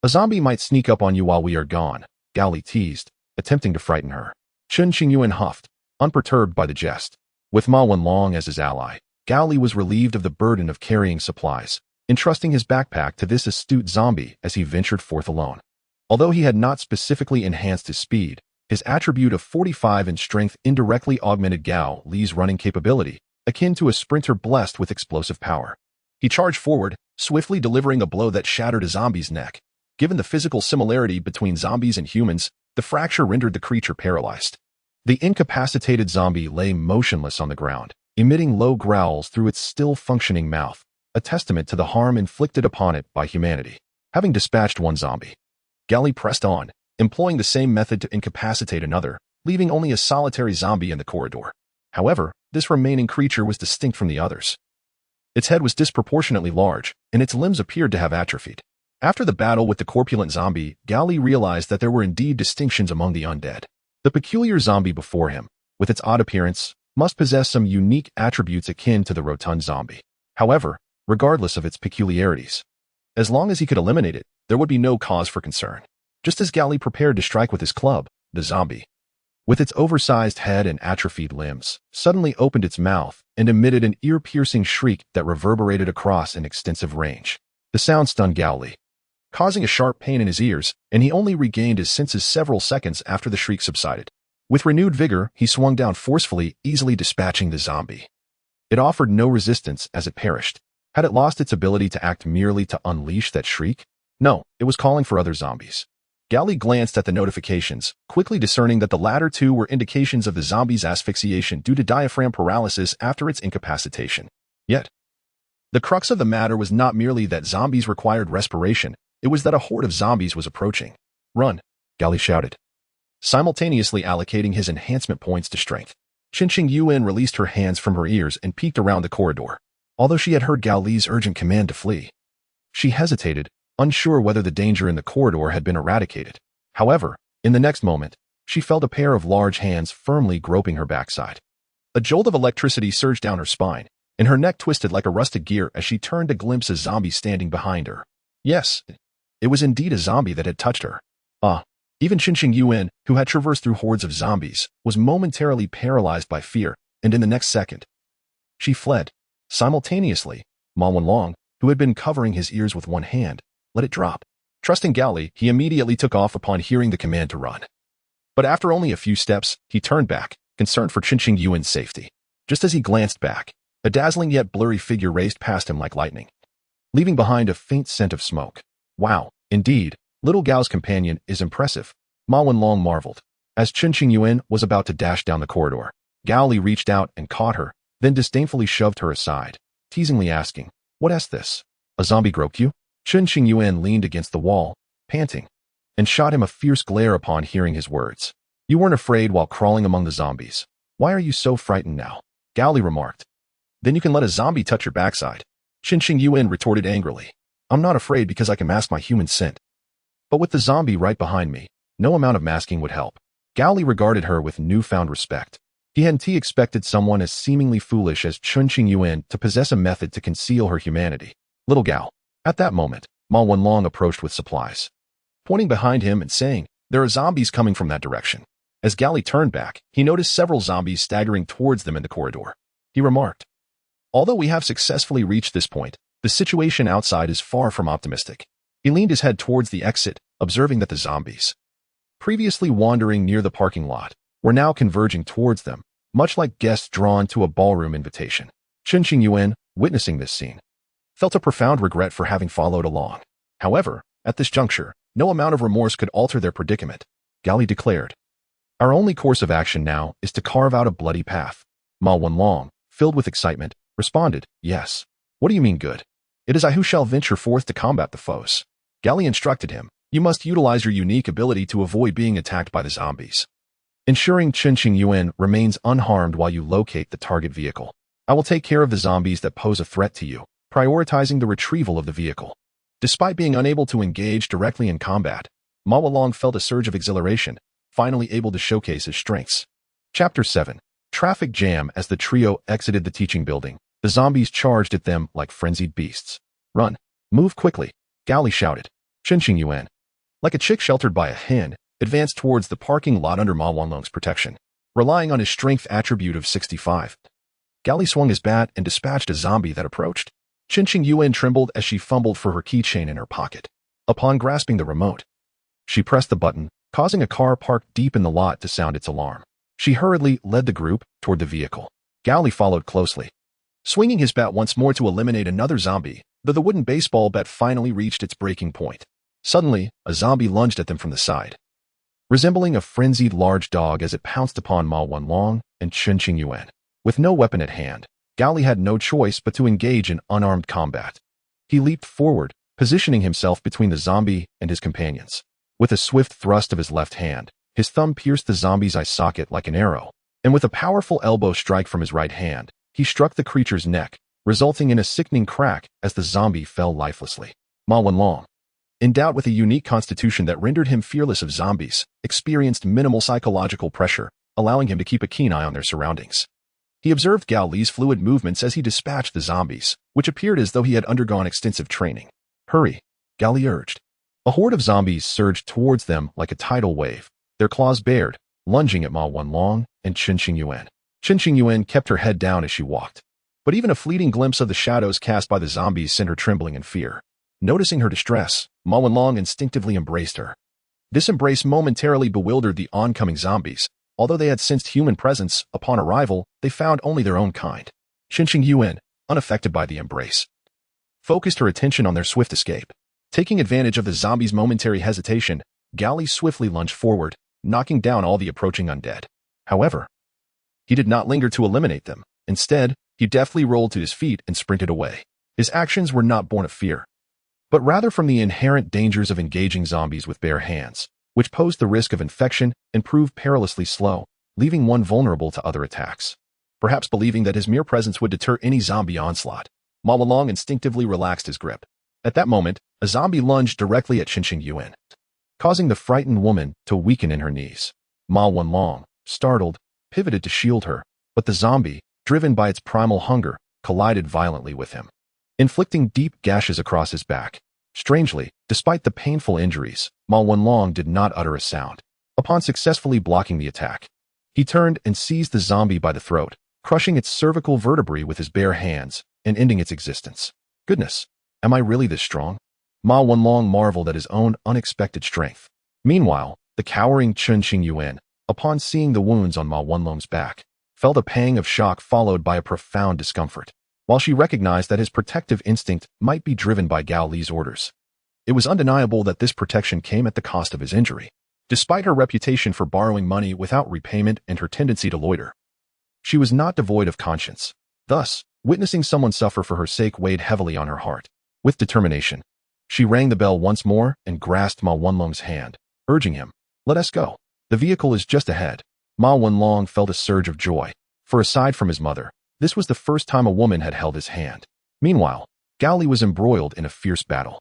A zombie might sneak up on you while we are gone, Gao Li teased, attempting to frighten her. Qinqing Yuan huffed, unperturbed by the jest. With Ma Wenlong as his ally, Gao Li was relieved of the burden of carrying supplies, entrusting his backpack to this astute zombie as he ventured forth alone. Although he had not specifically enhanced his speed, his attribute of 45 in strength indirectly augmented Gao Li's running capability, akin to a sprinter blessed with explosive power. He charged forward, swiftly delivering a blow that shattered a zombie's neck. Given the physical similarity between zombies and humans, the fracture rendered the creature paralyzed. The incapacitated zombie lay motionless on the ground, emitting low growls through its still-functioning mouth, a testament to the harm inflicted upon it by humanity. Having dispatched one zombie, Gao Li pressed on, employing the same method to incapacitate another, leaving only a solitary zombie in the corridor. However, this remaining creature was distinct from the others. Its head was disproportionately large, and its limbs appeared to have atrophied. After the battle with the corpulent zombie, Gao Li realized that there were indeed distinctions among the undead. The peculiar zombie before him, with its odd appearance, must possess some unique attributes akin to the rotund zombie. However, regardless of its peculiarities, as long as he could eliminate it, there would be no cause for concern. Just as Gao Li prepared to strike with his club, the zombie, with its oversized head and atrophied limbs, suddenly opened its mouth and emitted an ear-piercing shriek that reverberated across an extensive range. The sound stunned Gao Li, causing a sharp pain in his ears, and he only regained his senses several seconds after the shriek subsided. With renewed vigor, he swung down forcefully, easily dispatching the zombie. It offered no resistance as it perished. Had it lost its ability to act merely to unleash that shriek? No, it was calling for other zombies. Gao Li glanced at the notifications, quickly discerning that the latter 2 were indications of the zombie's asphyxiation due to diaphragm paralysis after its incapacitation. Yet, the crux of the matter was not merely that zombies required respiration, it was that a horde of zombies was approaching. Run, Gao Li shouted, simultaneously allocating his enhancement points to strength. Qinqing Yuan released her hands from her ears and peeked around the corridor. Although she had heard Gao Li's urgent command to flee, she hesitated, unsure whether the danger in the corridor had been eradicated. However, in the next moment, she felt a pair of large hands firmly groping her backside. A jolt of electricity surged down her spine, and her neck twisted like a rusted gear as she turned to glimpse a zombie standing behind her. Yes, it was indeed a zombie that had touched her. Even Qinqing Yuan, who had traversed through hordes of zombies, was momentarily paralyzed by fear, and in the next second, she fled. Simultaneously, Ma Wanlong, who had been covering his ears with one hand, let it drop. Trusting Gao Li, he immediately took off upon hearing the command to run. But after only a few steps, he turned back, concerned for Qinqing Yuan's safety. Just as he glanced back, a dazzling yet blurry figure raced past him like lightning, leaving behind a faint scent of smoke. Wow, indeed, little Gao's companion is impressive, Ma Wanlong marveled. As Qinqing Yuan was about to dash down the corridor, Gao Li reached out and caught her, then disdainfully shoved her aside, teasingly asking, "What is this? A zombie groped you?" Qinqing Yuan leaned against the wall, panting, and shot him a fierce glare upon hearing his words. "You weren't afraid while crawling among the zombies. Why are you so frightened now?" Gao Li remarked. "Then you can let a zombie touch your backside." Qinqing Yuan retorted angrily. "I'm not afraid because I can mask my human scent. But with the zombie right behind me, no amount of masking would help." Gao Li regarded her with newfound respect. He hadn't expected someone as seemingly foolish as Qinqing Yuan to possess a method to conceal her humanity. "Little Gao." At that moment, Ma Wanlong approached with supplies, pointing behind him and saying, "There are zombies coming from that direction." As Gao Li turned back, he noticed several zombies staggering towards them in the corridor. He remarked, "Although we have successfully reached this point, the situation outside is far from optimistic." He leaned his head towards the exit, observing that the zombies, previously wandering near the parking lot, were now converging towards them, much like guests drawn to a ballroom invitation. Qinqing Yuan, witnessing this scene, felt a profound regret for having followed along. However, at this juncture, no amount of remorse could alter their predicament. Gao Li declared, "Our only course of action now is to carve out a bloody path." Ma Wanlong, filled with excitement, responded, "Yes. What do you mean good? It is I who shall venture forth to combat the foes." Gao Li instructed him, "You must utilize your unique ability to avoid being attacked by the zombies, ensuring Qinqing Yuan remains unharmed while you locate the target vehicle. I will take care of the zombies that pose a threat to you, prioritizing the retrieval of the vehicle." Despite being unable to engage directly in combat, Ma Wanlong felt a surge of exhilaration, finally able to showcase his strengths. Chapter 7. Traffic jam. As the trio exited the teaching building, the zombies charged at them like frenzied beasts. "Run! Move quickly!" Gao Li shouted. Qinqing Yuan, like a chick sheltered by a hen, advanced towards the parking lot under Ma Wanlong's protection, relying on his strength attribute of 65. Gao Li swung his bat and dispatched a zombie that approached. Qinqing Yuan trembled as she fumbled for her keychain in her pocket. Upon grasping the remote, she pressed the button, causing a car parked deep in the lot to sound its alarm. She hurriedly led the group toward the vehicle. Gao Li followed closely, swinging his bat once more to eliminate another zombie, though the wooden baseball bat finally reached its breaking point. Suddenly, a zombie lunged at them from the side, resembling a frenzied large dog as it pounced upon Ma Wanlong and Qinqing Yuan. With no weapon at hand, Gao Li had no choice but to engage in unarmed combat. He leaped forward, positioning himself between the zombie and his companions. With a swift thrust of his left hand, his thumb pierced the zombie's eye socket like an arrow, and with a powerful elbow strike from his right hand, he struck the creature's neck, resulting in a sickening crack as the zombie fell lifelessly. Ma Wanlong, endowed with a unique constitution that rendered him fearless of zombies, experienced minimal psychological pressure, allowing him to keep a keen eye on their surroundings. He observed Gao Li's fluid movements as he dispatched the zombies, which appeared as though he had undergone extensive training. "Hurry," Gao Li urged. A horde of zombies surged towards them like a tidal wave, their claws bared, lunging at Ma Wanlong and Qinqing Yuan. Qinqing Yuan kept her head down as she walked, but even a fleeting glimpse of the shadows cast by the zombies sent her trembling in fear. Noticing her distress, Ma Wanlong instinctively embraced her. This embrace momentarily bewildered the oncoming zombies. Although they had sensed human presence, upon arrival, they found only their own kind. Qinqing Yuan, unaffected by the embrace, focused her attention on their swift escape. Taking advantage of the zombies' momentary hesitation, Gao Li swiftly lunged forward, knocking down all the approaching undead. However, he did not linger to eliminate them. Instead, he deftly rolled to his feet and sprinted away. His actions were not born of fear, but rather from the inherent dangers of engaging zombies with bare hands, which posed the risk of infection and proved perilously slow, leaving one vulnerable to other attacks. Perhaps believing that his mere presence would deter any zombie onslaught, Ma Wanlong instinctively relaxed his grip. At that moment, a zombie lunged directly at Qinqing Yuan. causing the frightened woman to weaken in her knees. Ma Wanlong, startled, pivoted to shield her, but the zombie, driven by its primal hunger, collided violently with him, inflicting deep gashes across his back. Strangely, despite the painful injuries, Ma Wanlong did not utter a sound. Upon successfully blocking the attack, he turned and seized the zombie by the throat, crushing its cervical vertebrae with his bare hands and ending its existence. Goodness, am I really this strong? Ma Wanlong marveled at his own unexpected strength. Meanwhile, the cowering Chen Qingyuan, upon seeing the wounds on Ma Wanlong's back, felt a pang of shock followed by a profound discomfort. While she recognized that his protective instinct might be driven by Gao Li's orders, it was undeniable that this protection came at the cost of his injury. Despite her reputation for borrowing money without repayment and her tendency to loiter, she was not devoid of conscience. Thus, witnessing someone suffer for her sake weighed heavily on her heart. With determination, she rang the bell once more and grasped Ma Wanlong's hand, urging him, "Let us go. The vehicle is just ahead." Ma Wanlong felt a surge of joy, for aside from his mother, this was the first time a woman had held his hand. Meanwhile, Gao Li was embroiled in a fierce battle.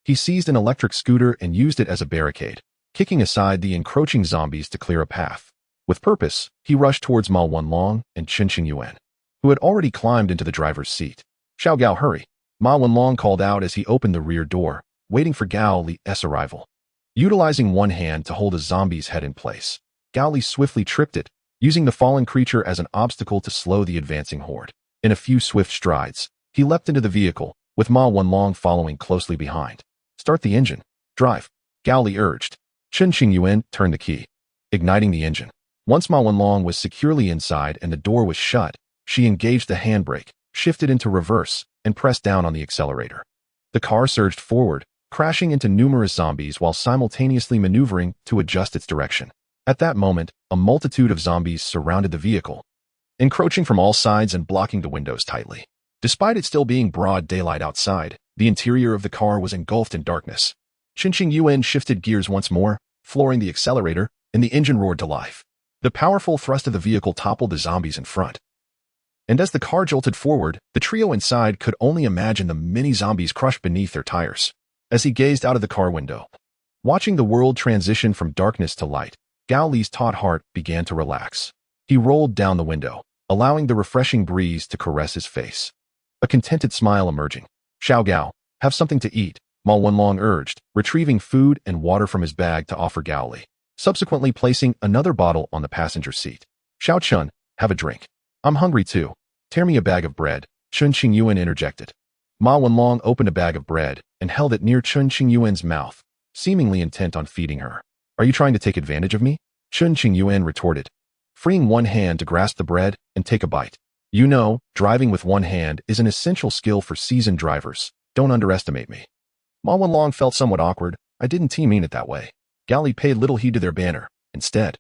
He seized an electric scooter and used it as a barricade, kicking aside the encroaching zombies to clear a path. With purpose, he rushed towards Ma Wanlong and Chen Qingyuan, who had already climbed into the driver's seat. "Xiao Gao, hurry!" Ma Wanlong called out as he opened the rear door, waiting for Gao Li's arrival. Utilizing one hand to hold a zombie's head in place, Gao Li swiftly tripped it, using the fallen creature as an obstacle to slow the advancing horde. In a few swift strides, he leapt into the vehicle, with Ma Wanlong following closely behind. "Start the engine. Drive," Gao Li urged. Chen Qingyuan turned the key, igniting the engine. Once Ma Wanlong was securely inside and the door was shut, she engaged the handbrake, shifted into reverse, and pressed down on the accelerator. The car surged forward, crashing into numerous zombies while simultaneously maneuvering to adjust its direction. At that moment, a multitude of zombies surrounded the vehicle, encroaching from all sides and blocking the windows tightly. Despite it still being broad daylight outside, the interior of the car was engulfed in darkness. Chen Qingyuan shifted gears once more, flooring the accelerator, and the engine roared to life. The powerful thrust of the vehicle toppled the zombies in front. And as the car jolted forward, the trio inside could only imagine the many zombies crushed beneath their tires. As he gazed out of the car window, watching the world transition from darkness to light, Gao Li's taut heart began to relax. He rolled down the window, allowing the refreshing breeze to caress his face, a contented smile emerging. "Xiao Gao, have something to eat," Ma Wanlong urged, retrieving food and water from his bag to offer Gao Li, subsequently placing another bottle on the passenger seat. "Xiao Chun, have a drink." "I'm hungry too. Tear me a bag of bread," Chen Qingyuan interjected. Ma Wanlong opened a bag of bread and held it near Chen Qingyuan's mouth, seemingly intent on feeding her. "Are you trying to take advantage of me?" Chen Qingyuan retorted, freeing one hand to grasp the bread and take a bite. "You know, driving with one hand is an essential skill for seasoned drivers. Don't underestimate me." Ma Wanlong felt somewhat awkward. "I didn't mean it that way." Gao Li paid little heed to their banter. Instead,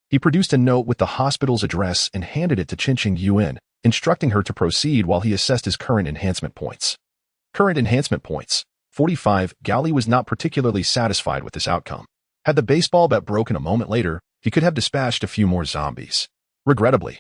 he produced a note with the hospital's address and handed it to Chen Qingyuan, instructing her to proceed while he assessed his current enhancement points. Current enhancement points, 45. Gao Li was not particularly satisfied with this outcome. Had the baseball bat broken a moment later, he could have dispatched a few more zombies. Regrettably,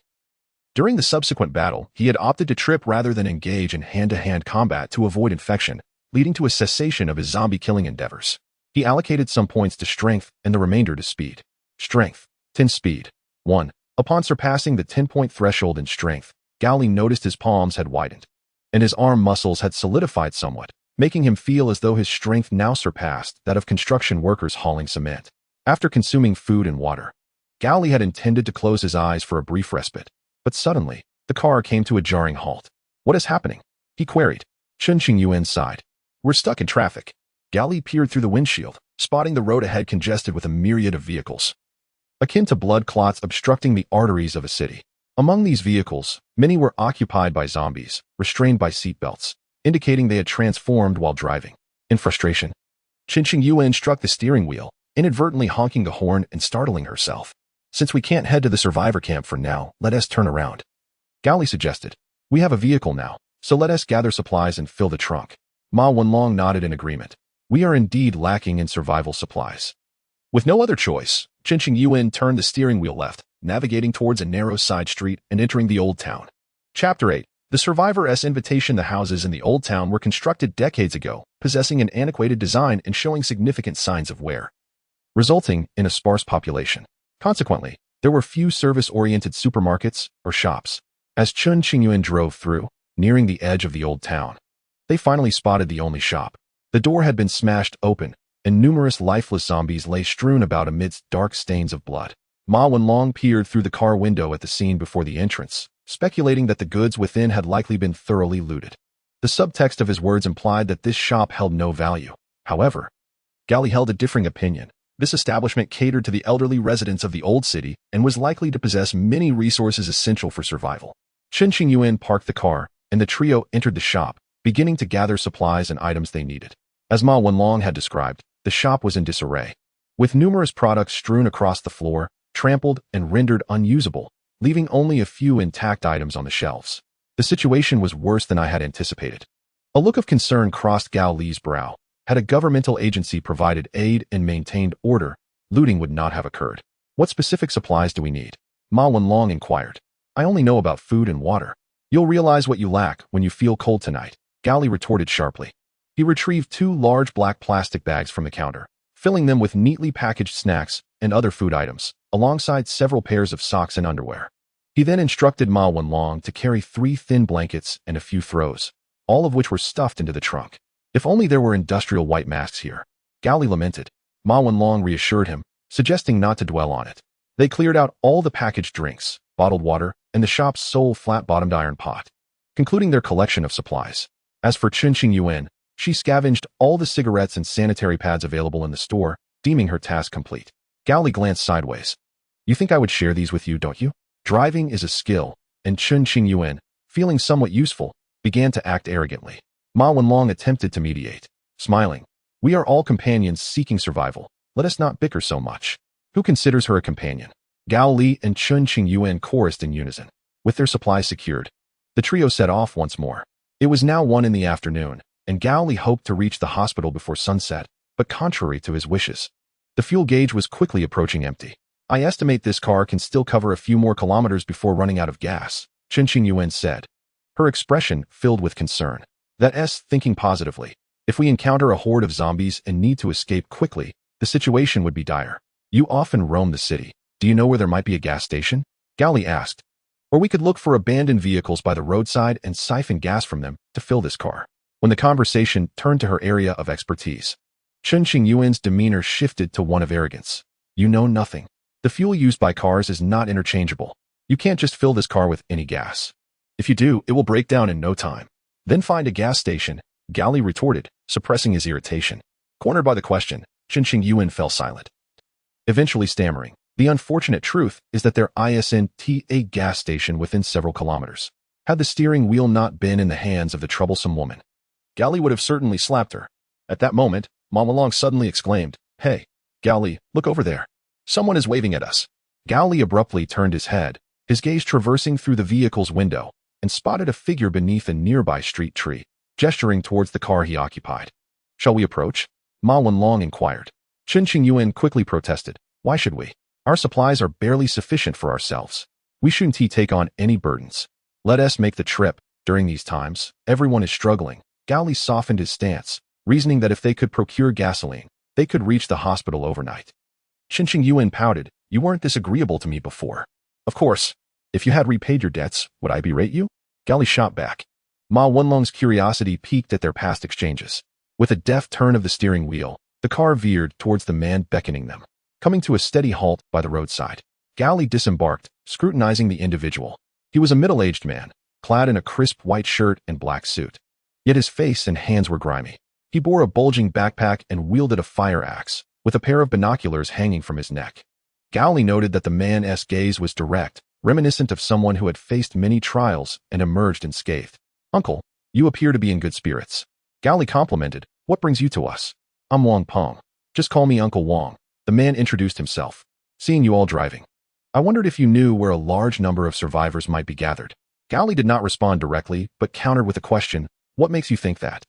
during the subsequent battle, he had opted to trip rather than engage in hand-to-hand combat to avoid infection, leading to a cessation of his zombie-killing endeavors. He allocated some points to strength and the remainder to speed. Strength, 10. Speed, 1. Upon surpassing the 10-point threshold in strength, Gao Li noticed his palms had widened, and his arm muscles had solidified somewhat, making him feel as though his strength now surpassed that of construction workers hauling cement. After consuming food and water, Gao Li had intended to close his eyes for a brief respite, but suddenly, the car came to a jarring halt. "What is happening?" he queried. Chen Qingyuan sighed. "We're stuck in traffic." Gao Li peered through the windshield, spotting the road ahead congested with a myriad of vehicles, akin to blood clots obstructing the arteries of a city. Among these vehicles, many were occupied by zombies, restrained by seatbelts, indicating they had transformed while driving. In frustration, Chen Qingyuan struck the steering wheel, inadvertently honking the horn and startling herself. "Since we can't head to the survivor camp for now, let us turn around," Gao Li suggested. "We have a vehicle now, so let us gather supplies and fill the trunk." Ma Wanlong nodded in agreement. "We are indeed lacking in survival supplies." With no other choice, Chen Qingyuan turned the steering wheel left, navigating towards a narrow side street and entering the Old Town. Chapter 8. The Survivor's Invitation. The houses in the Old Town were constructed decades ago, possessing an antiquated design and showing significant signs of wear. resulting in a sparse population. Consequently, there were few service-oriented supermarkets or shops. As Chun Qingyuan drove through, nearing the edge of the old town, they finally spotted the only shop. The door had been smashed open, and numerous lifeless zombies lay strewn about amidst dark stains of blood. Ma Wenlong peered through the car window at the scene before the entrance, speculating that the goods within had likely been thoroughly looted. The subtext of his words implied that this shop held no value. However, Gao Li held a differing opinion. This establishment catered to the elderly residents of the old city and was likely to possess many resources essential for survival. Chen Qingyuan parked the car, and the trio entered the shop, beginning to gather supplies and items they needed. As Ma Wenlong had described, the shop was in disarray, with numerous products strewn across the floor, trampled and rendered unusable, leaving only a few intact items on the shelves. The situation was worse than I had anticipated. A look of concern crossed Gao Li's brow. Had a governmental agency provided aid and maintained order, looting would not have occurred. What specific supplies do we need? Ma Wenlong inquired. I only know about food and water. You'll realize what you lack when you feel cold tonight, Gao Li retorted sharply. He retrieved 2 large black plastic bags from the counter, filling them with neatly packaged snacks and other food items, alongside several pairs of socks and underwear. He then instructed Ma Wenlong to carry 3 thin blankets and a few throws, all of which were stuffed into the trunk. If only there were industrial white masks here, Gao Li lamented. Ma Wenlong reassured him, suggesting not to dwell on it. They cleared out all the packaged drinks, bottled water, and the shop's sole flat-bottomed iron pot, concluding their collection of supplies. As for Chun Qingyuan, she scavenged all the cigarettes and sanitary pads available in the store, deeming her task complete. Gao Li glanced sideways. You think I would share these with you, don't you? Driving is a skill, and Chun Qingyuan, feeling somewhat useful, began to act arrogantly. Ma Wenlong attempted to mediate, smiling. We are all companions seeking survival. Let us not bicker so much. Who considers her a companion? Gao Li and Chun Qingyuan chorused in unison. With their supplies secured, the trio set off once more. It was now 1 in the afternoon, and Gao Li hoped to reach the hospital before sunset, but contrary to his wishes, the fuel gauge was quickly approaching empty. I estimate this car can still cover a few more kilometers before running out of gas, Chen Qingyuan said, her expression filled with concern. That's thinking positively. If we encounter a horde of zombies and need to escape quickly, the situation would be dire. You often roam the city. Do you know where there might be a gas station? Gao Li asked. Or we could look for abandoned vehicles by the roadside and siphon gas from them to fill this car. When the conversation turned to her area of expertise, Chen Qingyuan's demeanor shifted to one of arrogance. You know nothing. The fuel used by cars is not interchangeable. You can't just fill this car with any gas. If you do, it will break down in no time. Then find a gas station, Gao Li retorted, suppressing his irritation. Cornered by the question, Chen Qingyuan fell silent, eventually stammering. The unfortunate truth is that there isn't a gas station within several kilometers. Had the steering wheel not been in the hands of the troublesome woman, Gao Li would have certainly slapped her. At that moment, Ma Wenlong suddenly exclaimed, Hey, Gao Li, look over there. Someone is waving at us. Gao Li abruptly turned his head, his gaze traversing through the vehicle's window, and spotted a figure beneath a nearby street tree, gesturing towards the car he occupied. Shall we approach? Ma Wenlong inquired. Chen Qingyuan quickly protested. Why should we? Our supplies are barely sufficient for ourselves. We shouldn't take on any burdens. Let us make the trip. During these times, everyone is struggling. Gao Li softened his stance, reasoning that if they could procure gasoline, they could reach the hospital overnight. Chen Qingyuan pouted. You weren't this agreeable to me before. Of course. If you had repaid your debts, would I berate you? Gao Li shot back. Ma Wenlong's curiosity piqued at their past exchanges. With a deft turn of the steering wheel, the car veered towards the man beckoning them, coming to a steady halt by the roadside. Gao Li disembarked, scrutinizing the individual. He was a middle-aged man, clad in a crisp white shirt and black suit. Yet his face and hands were grimy. He bore a bulging backpack and wielded a fire axe, with a pair of binoculars hanging from his neck. Gao Li noted that the man's gaze was direct, reminiscent of someone who had faced many trials and emerged unscathed. Uncle, you appear to be in good spirits. Gao Li complimented. What brings you to us? I'm Wang Peng. Just call me Uncle Wang. The man introduced himself. Seeing you all driving, I wondered if you knew where a large number of survivors might be gathered. Gao Li did not respond directly, but countered with a question. What makes you think that?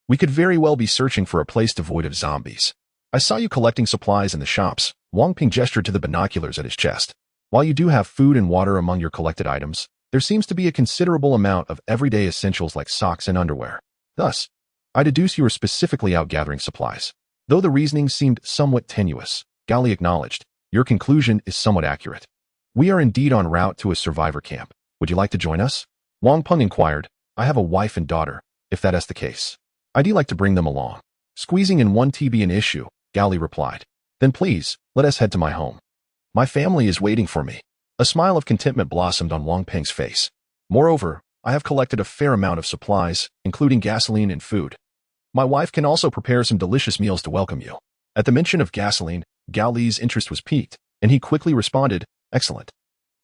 We could very well be searching for a place devoid of zombies. I saw you collecting supplies in the shops. Wang Ping gestured to the binoculars at his chest. While you do have food and water among your collected items, there seems to be a considerable amount of everyday essentials like socks and underwear. Thus, I deduce you are specifically out gathering supplies. Though the reasoning seemed somewhat tenuous, Gao Li acknowledged. Your conclusion is somewhat accurate. We are indeed en route to a survivor camp. Would you like to join us? Wang Peng inquired. I have a wife and daughter, if that is the case. I'd like to bring them along. Squeezing in one TB an issue, Gao Li replied. Then please, let us head to my home. My family is waiting for me. A smile of contentment blossomed on Wang Peng's face. Moreover, I have collected a fair amount of supplies, including gasoline and food. My wife can also prepare some delicious meals to welcome you. At the mention of gasoline, Gao Li's interest was piqued, and he quickly responded, Excellent.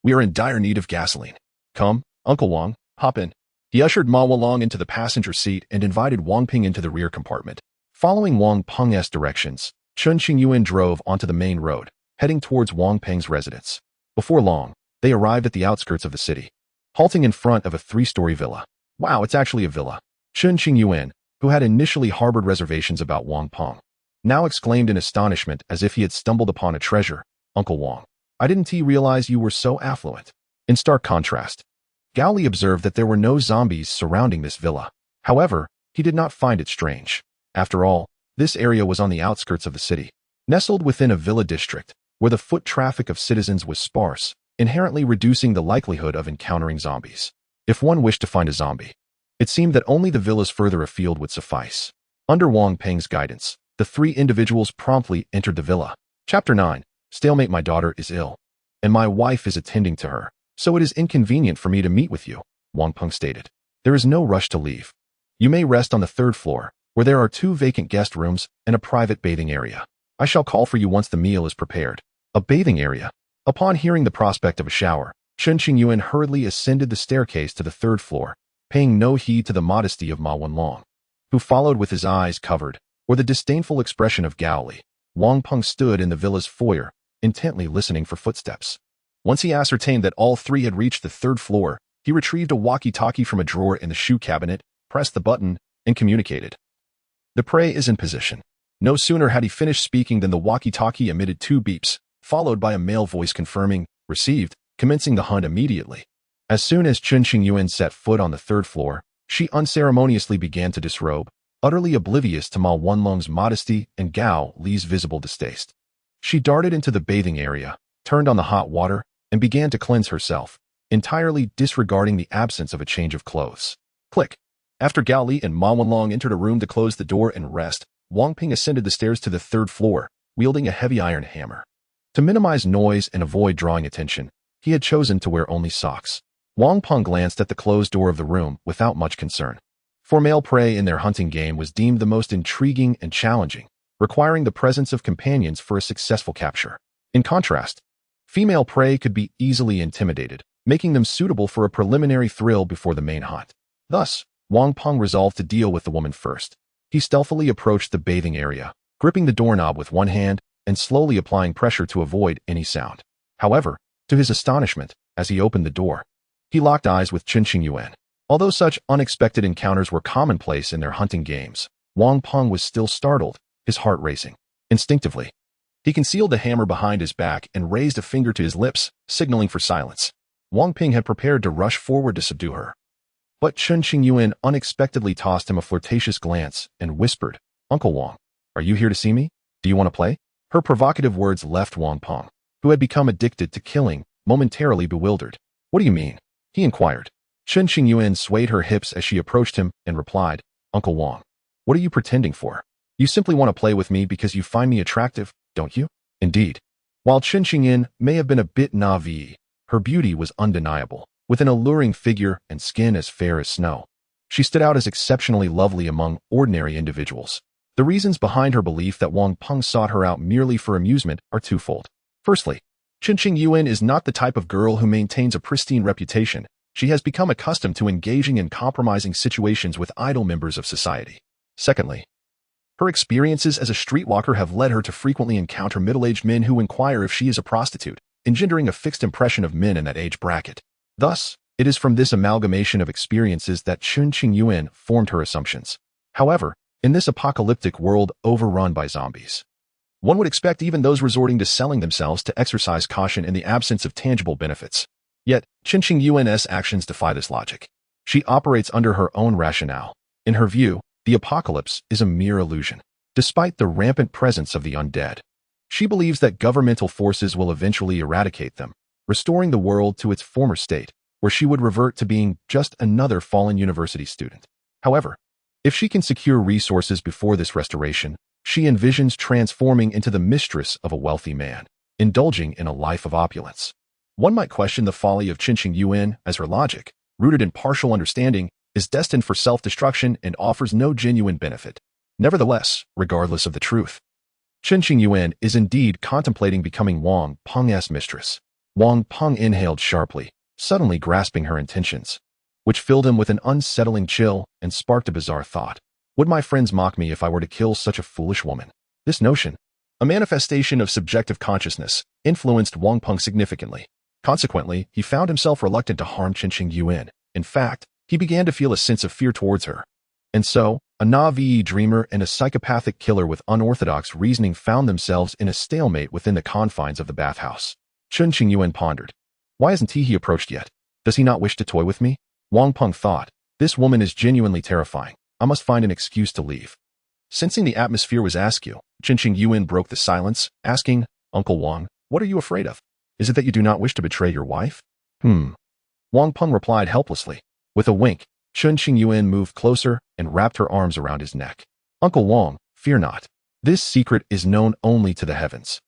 We are in dire need of gasoline. Come, Uncle Wang, hop in. He ushered Ma Wolong into the passenger seat and invited Wang Ping into the rear compartment. Following Wang Peng's directions, Chen Qingyuan drove onto the main road, heading towards Wang Peng's residence. Before long, they arrived at the outskirts of the city, halting in front of a 3-story villa. Wow, it's actually a villa. Chen Qingyuan, who had initially harbored reservations about Wang Peng, now exclaimed in astonishment as if he had stumbled upon a treasure. Uncle Wang, I didn't realize you were so affluent. In stark contrast, Gao Li observed that there were no zombies surrounding this villa. However, he did not find it strange. After all, this area was on the outskirts of the city, nestled within a villa district, where the foot traffic of citizens was sparse, inherently reducing the likelihood of encountering zombies. If one wished to find a zombie, it seemed that only the villas further afield would suffice. Under Wang Peng's guidance, the 3 individuals promptly entered the villa. Chapter 9. Stalemate. My daughter is ill, and my wife is attending to her, so it is inconvenient for me to meet with you, Wang Peng stated. There is no rush to leave. You may rest on the 3rd floor, where there are 2 vacant guest rooms and a private bathing area. I shall call for you once the meal is prepared. A bathing area. Upon hearing the prospect of a shower, Chen Qingyuan hurriedly ascended the staircase to the 3rd floor, paying no heed to the modesty of Ma Wenlong, who followed with his eyes covered, or the disdainful expression of Gao Li. Wang Peng stood in the villa's foyer, intently listening for footsteps. Once he ascertained that all 3 had reached the 3rd floor, he retrieved a walkie-talkie from a drawer in the shoe cabinet, pressed the button, and communicated. The prey is in position. No sooner had he finished speaking than the walkie-talkie emitted 2 beeps, followed by a male voice confirming, received, commencing the hunt immediately. As soon as Chen Qingyuan set foot on the 3rd floor, she unceremoniously began to disrobe, utterly oblivious to Ma Wenlong's modesty and Gao Li's visible distaste. She darted into the bathing area, turned on the hot water, and began to cleanse herself, entirely disregarding the absence of a change of clothes. Click. After Gao Li and Ma Wenlong entered a room to close the door and rest, Wang Ping ascended the stairs to the 3rd floor, wielding a heavy iron hammer. To minimize noise and avoid drawing attention, he had chosen to wear only socks. Wang Peng glanced at the closed door of the room without much concern. For male prey in their hunting game was deemed the most intriguing and challenging, requiring the presence of companions for a successful capture. In contrast, female prey could be easily intimidated, making them suitable for a preliminary thrill before the main hunt. Thus, Wang Peng resolved to deal with the woman first. He stealthily approached the bathing area, gripping the doorknob with one hand and slowly applying pressure to avoid any sound. However, to his astonishment, as he opened the door, he locked eyes with Chen Qingyuan. Although such unexpected encounters were commonplace in their hunting games, Wang Peng was still startled, his heart racing. Instinctively, he concealed the hammer behind his back and raised a finger to his lips, signaling for silence. Wang Ping had prepared to rush forward to subdue her. But Chen Qingyuan unexpectedly tossed him a flirtatious glance and whispered, Uncle Wang, are you here to see me? Do you want to play? Her provocative words left Wang Peng, who had become addicted to killing, momentarily bewildered. What do you mean? He inquired. Chen Qingyuan swayed her hips as she approached him and replied, Uncle Wang, what are you pretending for? You simply want to play with me because you find me attractive, don't you? Indeed. While Chen Qingyuan may have been a bit naive, her beauty was undeniable, with an alluring figure and skin as fair as snow. She stood out as exceptionally lovely among ordinary individuals. The reasons behind her belief that Wang Peng sought her out merely for amusement are twofold. Firstly, Chen Qingyuan is not the type of girl who maintains a pristine reputation. She has become accustomed to engaging in compromising situations with idle members of society. Secondly, her experiences as a streetwalker have led her to frequently encounter middle-aged men who inquire if she is a prostitute, engendering a fixed impression of men in that age bracket. Thus, it is from this amalgamation of experiences that Chen Qingyuan formed her assumptions. However, in this apocalyptic world overrun by zombies, one would expect even those resorting to selling themselves to exercise caution in the absence of tangible benefits. Yet, Chen Qingyuan's actions defy this logic. She operates under her own rationale. In her view, the apocalypse is a mere illusion. Despite the rampant presence of the undead, She believes that governmental forces will eventually eradicate them, restoring the world to its former state, where she would revert to being just another fallen university student. However, if she can secure resources before this restoration, she envisions transforming into the mistress of a wealthy man, indulging in a life of opulence. One might question the folly of Qinqing Yuan, as her logic, rooted in partial understanding, is destined for self-destruction and offers no genuine benefit. Nevertheless, regardless of the truth, Qinqing Yuan is indeed contemplating becoming Wang Peng's mistress. Wang Peng inhaled sharply, suddenly grasping her intentions, which filled him with an unsettling chill and sparked a bizarre thought. Would my friends mock me if I were to kill such a foolish woman? This notion, a manifestation of subjective consciousness, influenced Wang Peng significantly. Consequently, he found himself reluctant to harm Qinqing Yuan. In fact, he began to feel a sense of fear towards her. And so, a Na'vi dreamer and a psychopathic killer with unorthodox reasoning found themselves in a stalemate within the confines of the bathhouse. Qinqing Yuan pondered. Why hasn't he approached yet? Does he not wish to toy with me? Wang Peng thought, this woman is genuinely terrifying. I must find an excuse to leave. Sensing the atmosphere was askew, Qinqing Yuan broke the silence, asking, Uncle Wang, what are you afraid of? Is it that you do not wish to betray your wife? Wang Peng replied helplessly. With a wink, Qinqing Yuan moved closer and wrapped her arms around his neck. Uncle Wang, fear not. This secret is known only to the heavens.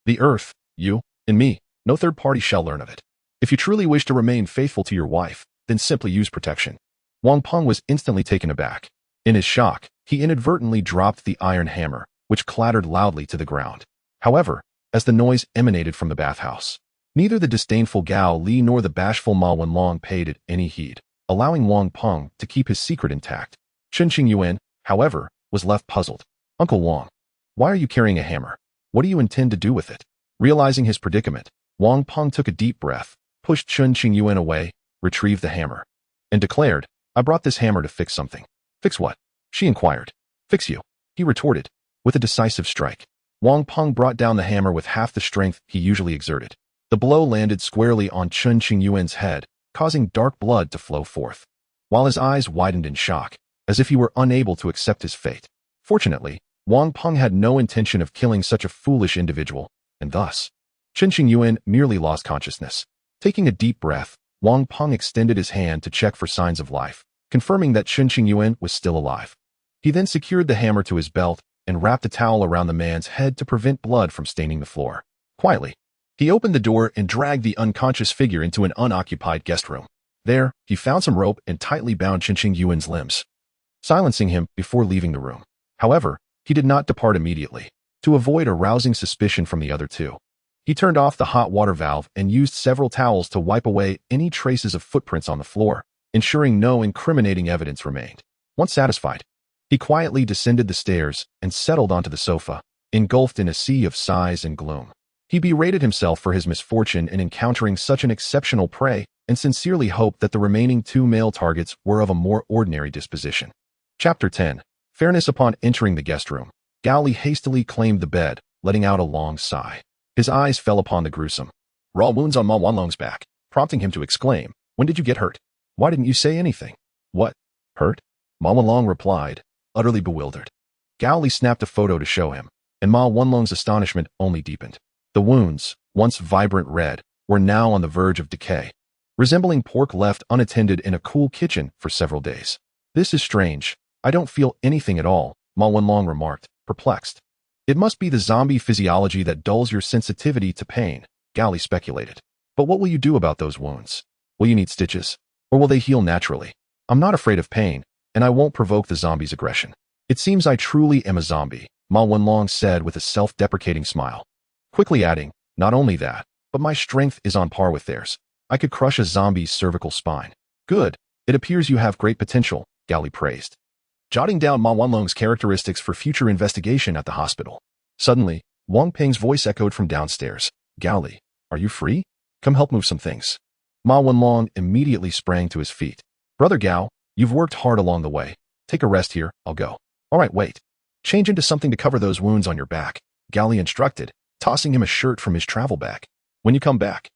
The earth, you, and me, no third party shall learn of it. If you truly wish to remain faithful to your wife, then simply use protection. Wang Peng was instantly taken aback. In his shock, he inadvertently dropped the iron hammer, which clattered loudly to the ground. However, as the noise emanated from the bathhouse, neither the disdainful Gao Li nor the bashful Ma Wenlong paid it any heed, allowing Wang Peng to keep his secret intact. Qinqing Yuan, however, was left puzzled. Uncle Wang, why are you carrying a hammer? What do you intend to do with it? Realizing his predicament, Wang Peng took a deep breath, pushed Qinqing Yuan away, retrieved the hammer, and declared, I brought this hammer to fix something. Fix what? She inquired. Fix you, he retorted, with a decisive strike. Wang Peng brought down the hammer with half the strength he usually exerted. The blow landed squarely on Qinqing Yuan's head, causing dark blood to flow forth, while his eyes widened in shock, as if he were unable to accept his fate. Fortunately, Wang Peng had no intention of killing such a foolish individual, and thus, Qinqing Yuan merely lost consciousness. Taking a deep breath, Wang Peng extended his hand to check for signs of life, confirming that Qinqing Yuan was still alive. He then secured the hammer to his belt and wrapped a towel around the man's head to prevent blood from staining the floor. Quietly, he opened the door and dragged the unconscious figure into an unoccupied guest room. There, he found some rope and tightly bound Qinqing Yuan's limbs, silencing him before leaving the room. However, he did not depart immediately. To avoid arousing suspicion from the other two, he turned off the hot water valve and used several towels to wipe away any traces of footprints on the floor, ensuring no incriminating evidence remained. Once satisfied, he quietly descended the stairs and settled onto the sofa, engulfed in a sea of sighs and gloom. He berated himself for his misfortune in encountering such an exceptional prey and sincerely hoped that the remaining two male targets were of a more ordinary disposition. Chapter 10. Fairness. Upon entering the guest room, Gao Li hastily claimed the bed, letting out a long sigh. His eyes fell upon the gruesome, raw wounds on Ma Wenlong's back, prompting him to exclaim, When did you get hurt? Why didn't you say anything? What? Hurt? Ma Wenlong replied, utterly bewildered. Gao Li snapped a photo to show him, and Ma Wenlong's astonishment only deepened. The wounds, once vibrant red, were now on the verge of decay, resembling pork left unattended in a cool kitchen for several days. This is strange. I don't feel anything at all, Ma Wenlong remarked, perplexed. It must be the zombie physiology that dulls your sensitivity to pain, Gao Li speculated. But what will you do about those wounds? Will you need stitches? Or will they heal naturally? I'm not afraid of pain, and I won't provoke the zombie's aggression. It seems I truly am a zombie, Ma Wenlong said with a self-deprecating smile, quickly adding, not only that, but my strength is on par with theirs. I could crush a zombie's cervical spine. Good. It appears you have great potential, Gao Li praised, jotting down Ma Wenlong's characteristics for future investigation at the hospital. Suddenly, Wang Peng's voice echoed from downstairs. Gao Li, are you free? Come help move some things. Ma Wenlong immediately sprang to his feet. Brother Gao, you've worked hard along the way. Take a rest here, I'll go. All right, wait. Change into something to cover those wounds on your back, Gao Li instructed, tossing him a shirt from his travel bag. When you come back,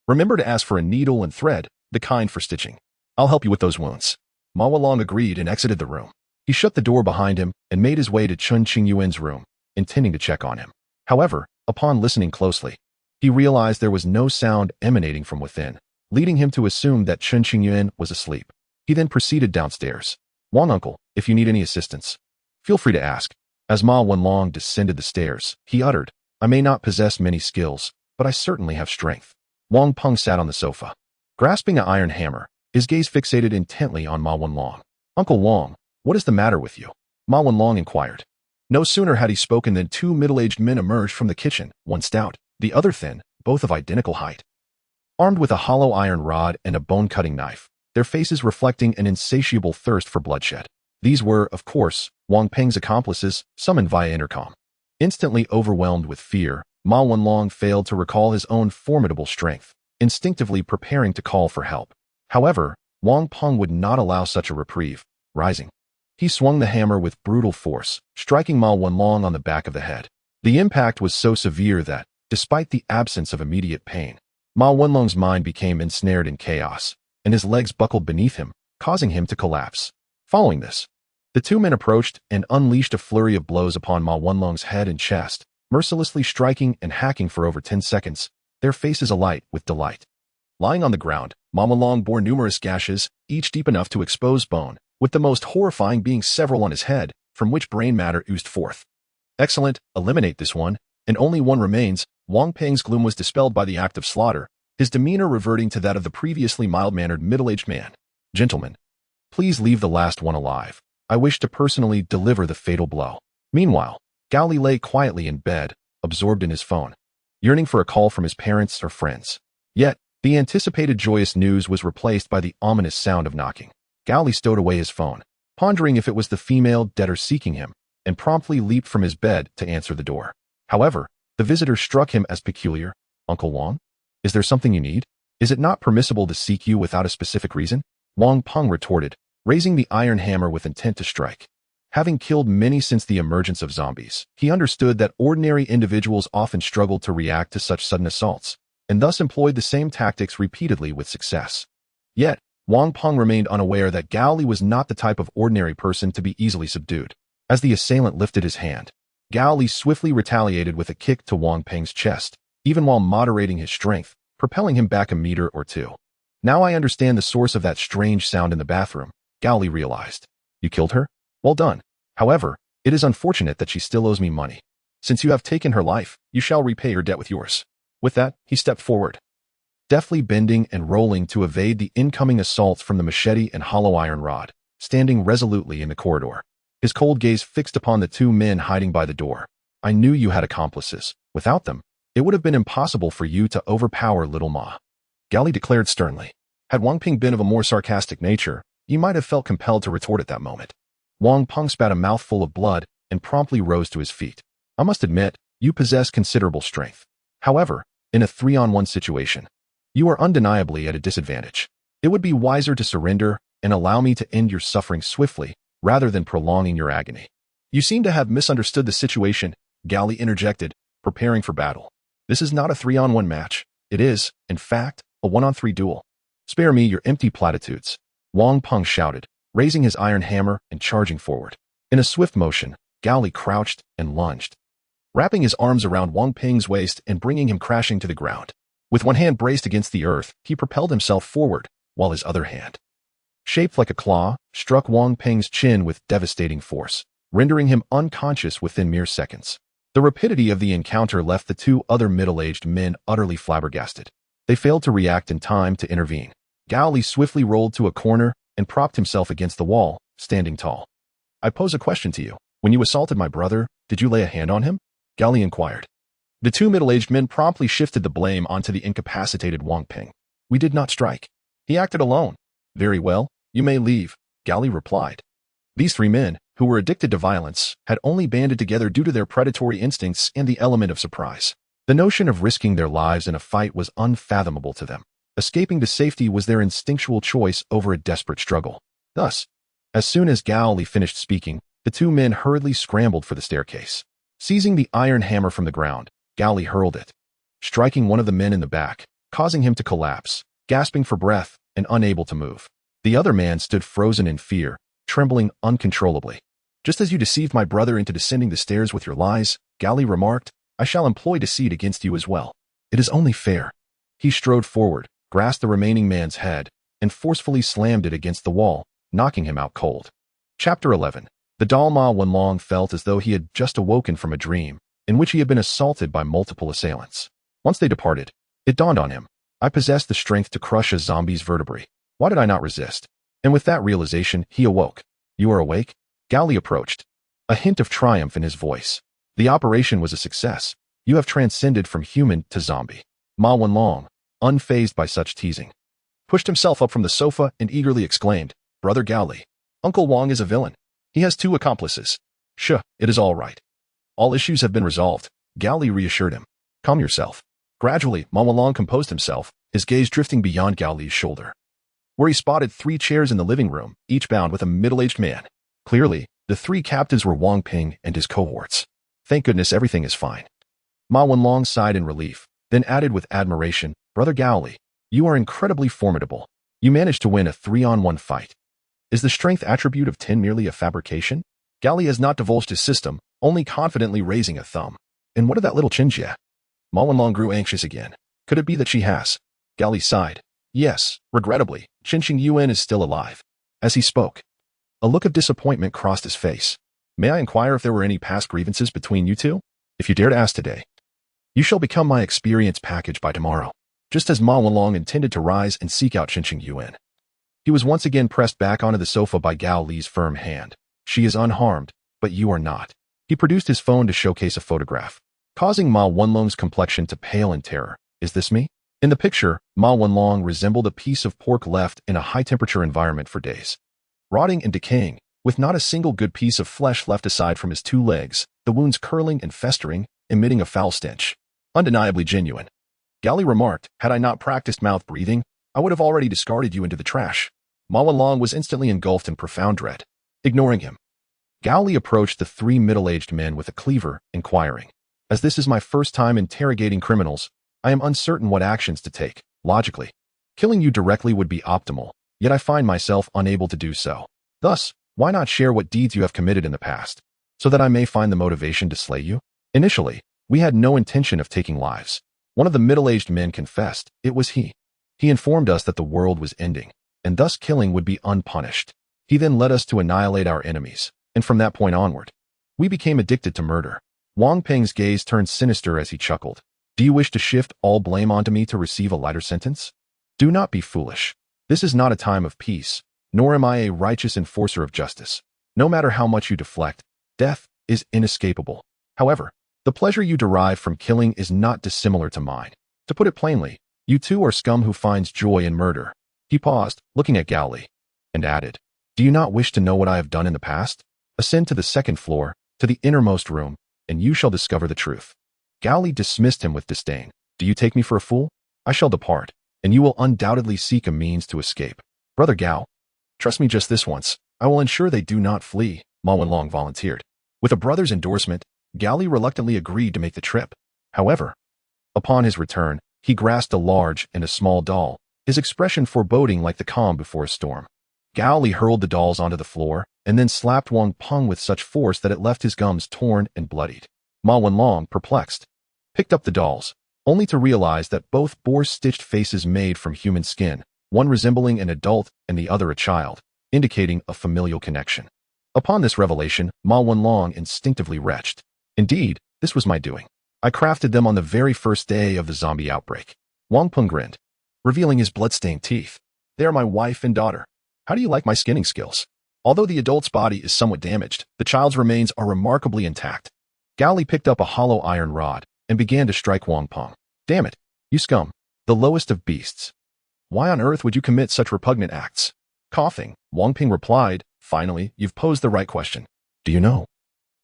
remember to ask for a needle and thread, the kind for stitching. I'll help you with those wounds. Ma Wenlong agreed and exited the room. He shut the door behind him and made his way to Qinqing Yuan's room, intending to check on him. However, upon listening closely, he realized there was no sound emanating from within, leading him to assume that Chen Qingyuan was asleep. He then proceeded downstairs. Wang uncle, if you need any assistance, feel free to ask. As Ma Wenlong descended the stairs, he uttered, I may not possess many skills, but I certainly have strength. Wang Peng sat on the sofa, grasping an iron hammer, his gaze fixated intently on Ma Wenlong. Uncle Wang, what is the matter with you? Ma Wenlong inquired. No sooner had he spoken than two middle-aged men emerged from the kitchen, one stout, the other thin, both of identical height. Armed with a hollow iron rod and a bone-cutting knife, their faces reflecting an insatiable thirst for bloodshed. These were, of course, Wang Peng's accomplices, summoned via intercom. Instantly overwhelmed with fear, Ma Wenlong failed to recall his own formidable strength, instinctively preparing to call for help. However, Wang Peng would not allow such a reprieve. Rising, he swung the hammer with brutal force, striking Ma Wenlong on the back of the head. The impact was so severe that, despite the absence of immediate pain, Ma Wenlong's mind became ensnared in chaos, and his legs buckled beneath him, causing him to collapse. Following this, the two men approached and unleashed a flurry of blows upon Ma Wenlong's head and chest, mercilessly striking and hacking for over 10 seconds, their faces alight with delight. Lying on the ground, Ma Wenlong bore numerous gashes, each deep enough to expose bone, with the most horrifying being several on his head, from which brain matter oozed forth. Excellent, eliminate this one, and only one remains. Wang Peng's gloom was dispelled by the act of slaughter, his demeanor reverting to that of the previously mild-mannered middle-aged man. Gentlemen, please leave the last one alive. I wish to personally deliver the fatal blow. Meanwhile, Gao Li lay quietly in bed, absorbed in his phone, yearning for a call from his parents or friends. Yet, the anticipated joyous news was replaced by the ominous sound of knocking. Gao Li stowed away his phone, pondering if it was the female debtor seeking him, and promptly leaped from his bed to answer the door. However, the visitor struck him as peculiar. Uncle Wang? Is there something you need? Is it not permissible to seek you without a specific reason? Wang Peng retorted, raising the iron hammer with intent to strike. Having killed many since the emergence of zombies, he understood that ordinary individuals often struggled to react to such sudden assaults, and thus employed the same tactics repeatedly with success. Yet, Wang Peng remained unaware that Gao Li was not the type of ordinary person to be easily subdued. As the assailant lifted his hand, Gao Li swiftly retaliated with a kick to Wang Peng's chest, even while moderating his strength, propelling him back a meter or two. Now I understand the source of that strange sound in the bathroom, Gao Li realized. You killed her? Well done. However, it is unfortunate that she still owes me money. Since you have taken her life, you shall repay her debt with yours. With that, he stepped forward, deftly bending and rolling to evade the incoming assaults from the machete and hollow iron rod, standing resolutely in the corridor, his cold gaze fixed upon the two men hiding by the door. I knew you had accomplices. Without them, it would have been impossible for you to overpower little Ma. Gao Li declared sternly. Had Wang Peng been of a more sarcastic nature, he might have felt compelled to retort at that moment. Wang Peng spat a mouthful of blood and promptly rose to his feet. I must admit, you possess considerable strength. However, in a 3-on-1 situation, you are undeniably at a disadvantage. It would be wiser to surrender and allow me to end your suffering swiftly, rather than prolonging your agony. You seem to have misunderstood the situation, Gao Li interjected, preparing for battle. This is not a 3-on-1 match. It is, in fact, a 1-on-3 duel. Spare me your empty platitudes, Wang Peng shouted, raising his iron hammer and charging forward. In a swift motion, Gao Li crouched and lunged, wrapping his arms around Wang Peng's waist and bringing him crashing to the ground. With one hand braced against the earth, he propelled himself forward, while his other hand, shaped like a claw, struck Wang Peng's chin with devastating force, rendering him unconscious within mere seconds. The rapidity of the encounter left the two other middle-aged men utterly flabbergasted. They failed to react in time to intervene. Gao Li swiftly rolled to a corner and propped himself against the wall, standing tall. I pose a question to you. When you assaulted my brother, did you lay a hand on him? Gao Li inquired. The two middle-aged men promptly shifted the blame onto the incapacitated Wang Peng. We did not strike. He acted alone. Very well, you may leave, Gao Li replied. These three men, who were addicted to violence, had only banded together due to their predatory instincts and the element of surprise. The notion of risking their lives in a fight was unfathomable to them. Escaping to safety was their instinctual choice over a desperate struggle. Thus, as soon as Gao Li finished speaking, the two men hurriedly scrambled for the staircase. Seizing the iron hammer from the ground, Gao Li hurled it, striking one of the men in the back, causing him to collapse, gasping for breath and unable to move. The other man stood frozen in fear, trembling uncontrollably. Just as you deceived my brother into descending the stairs with your lies, Gao Li remarked, I shall employ deceit against you as well. It is only fair. He strode forward, grasped the remaining man's head, and forcefully slammed it against the wall, knocking him out cold. Chapter 11. The Dalma Wenlong felt as though he had just awoken from a dream, in which he had been assaulted by multiple assailants. Once they departed, it dawned on him. I possessed the strength to crush a zombie's vertebrae. Why did I not resist? And with that realization, he awoke. You are awake? Gao Li approached, a hint of triumph in his voice. The operation was a success. You have transcended from human to zombie. Ma Wenlong, unfazed by such teasing, pushed himself up from the sofa and eagerly exclaimed, Brother Gao Li, Uncle Wong is a villain. He has 2 accomplices. Sure, it is all right. All issues have been resolved, Gao Li reassured him. Calm yourself. Gradually, Ma Wenlong composed himself, his gaze drifting beyond Gao Li's shoulder, where he spotted 3 chairs in the living room, each bound with a middle-aged man. Clearly, the 3 captives were Wang Ping and his cohorts. Thank goodness everything is fine. Ma Wenlong sighed in relief, then added with admiration, Brother Gao Li, you are incredibly formidable. You managed to win a 3-on-1 fight. Is the strength attribute of 10 merely a fabrication? Gao Li has not divulged his system, only confidently raising a thumb. And what of that little Chinjia? Ma Wenlong grew anxious again. Could it be that she has? Gao Li sighed. Yes, regrettably, Qinqing Yuan is still alive. As he spoke, a look of disappointment crossed his face. May I inquire if there were any past grievances between you two? If you dare to ask today, you shall become my experience package by tomorrow. Just as Ma Wenlong intended to rise and seek out Qinqing Yuan, he was once again pressed back onto the sofa by Gao Li's firm hand. She is unharmed, but you are not. He produced his phone to showcase a photograph, causing Ma Wenlong's complexion to pale in terror. Is this me? In the picture, Ma Wenlong resembled a piece of pork left in a high-temperature environment for days, rotting and decaying, with not a single good piece of flesh left aside from his 2 legs, the wounds curling and festering, emitting a foul stench. Undeniably genuine. Gao Li remarked, had I not practiced mouth breathing, I would have already discarded you into the trash. Ma Wenlong was instantly engulfed in profound dread. Ignoring him, Gao Li approached the 3 middle-aged men with a cleaver, inquiring, as this is my first time interrogating criminals, I am uncertain what actions to take. Logically, killing you directly would be optimal, yet I find myself unable to do so. Thus, why not share what deeds you have committed in the past, so that I may find the motivation to slay you? Initially, we had no intention of taking lives. One of the middle-aged men confessed, it was he. He informed us that the world was ending, and thus killing would be unpunished. He then led us to annihilate our enemies, and from that point onward, we became addicted to murder. Wang Ping's gaze turned sinister as he chuckled. Do you wish to shift all blame onto me to receive a lighter sentence? Do not be foolish. This is not a time of peace, nor am I a righteous enforcer of justice. No matter how much you deflect, death is inescapable. However, the pleasure you derive from killing is not dissimilar to mine. To put it plainly, you two are scum who finds joy in murder. He paused, looking at Gao Li, and added, do you not wish to know what I have done in the past? Ascend to the 2nd floor, to the innermost room, and you shall discover the truth. Gao Li dismissed him with disdain. Do you take me for a fool? I shall depart, and you will undoubtedly seek a means to escape. Brother Gao, trust me just this once. I will ensure they do not flee, Ma Wenlong volunteered. With a brother's endorsement, Gao Li reluctantly agreed to make the trip. However, upon his return, he grasped a large and a small doll, his expression foreboding like the calm before a storm. Gao Li hurled the dolls onto the floor, and then slapped Wang Ping with such force that it left his gums torn and bloodied. Ma Wenlong, perplexed, picked up the dolls, only to realize that both bore stitched faces made from human skin, one resembling an adult and the other a child, indicating a familial connection. Upon this revelation, Ma Wenlong instinctively retched. Indeed, this was my doing. I crafted them on the very first day of the zombie outbreak. Wang Ping grinned, revealing his blood-stained teeth. They are my wife and daughter. How do you like my skinning skills? Although the adult's body is somewhat damaged, the child's remains are remarkably intact. Gao Li picked up a hollow iron rod and began to strike Wang Ping. Damn it, you scum, the lowest of beasts. Why on earth would you commit such repugnant acts? Coughing, Wang Ping replied, finally, you've posed the right question. Do you know?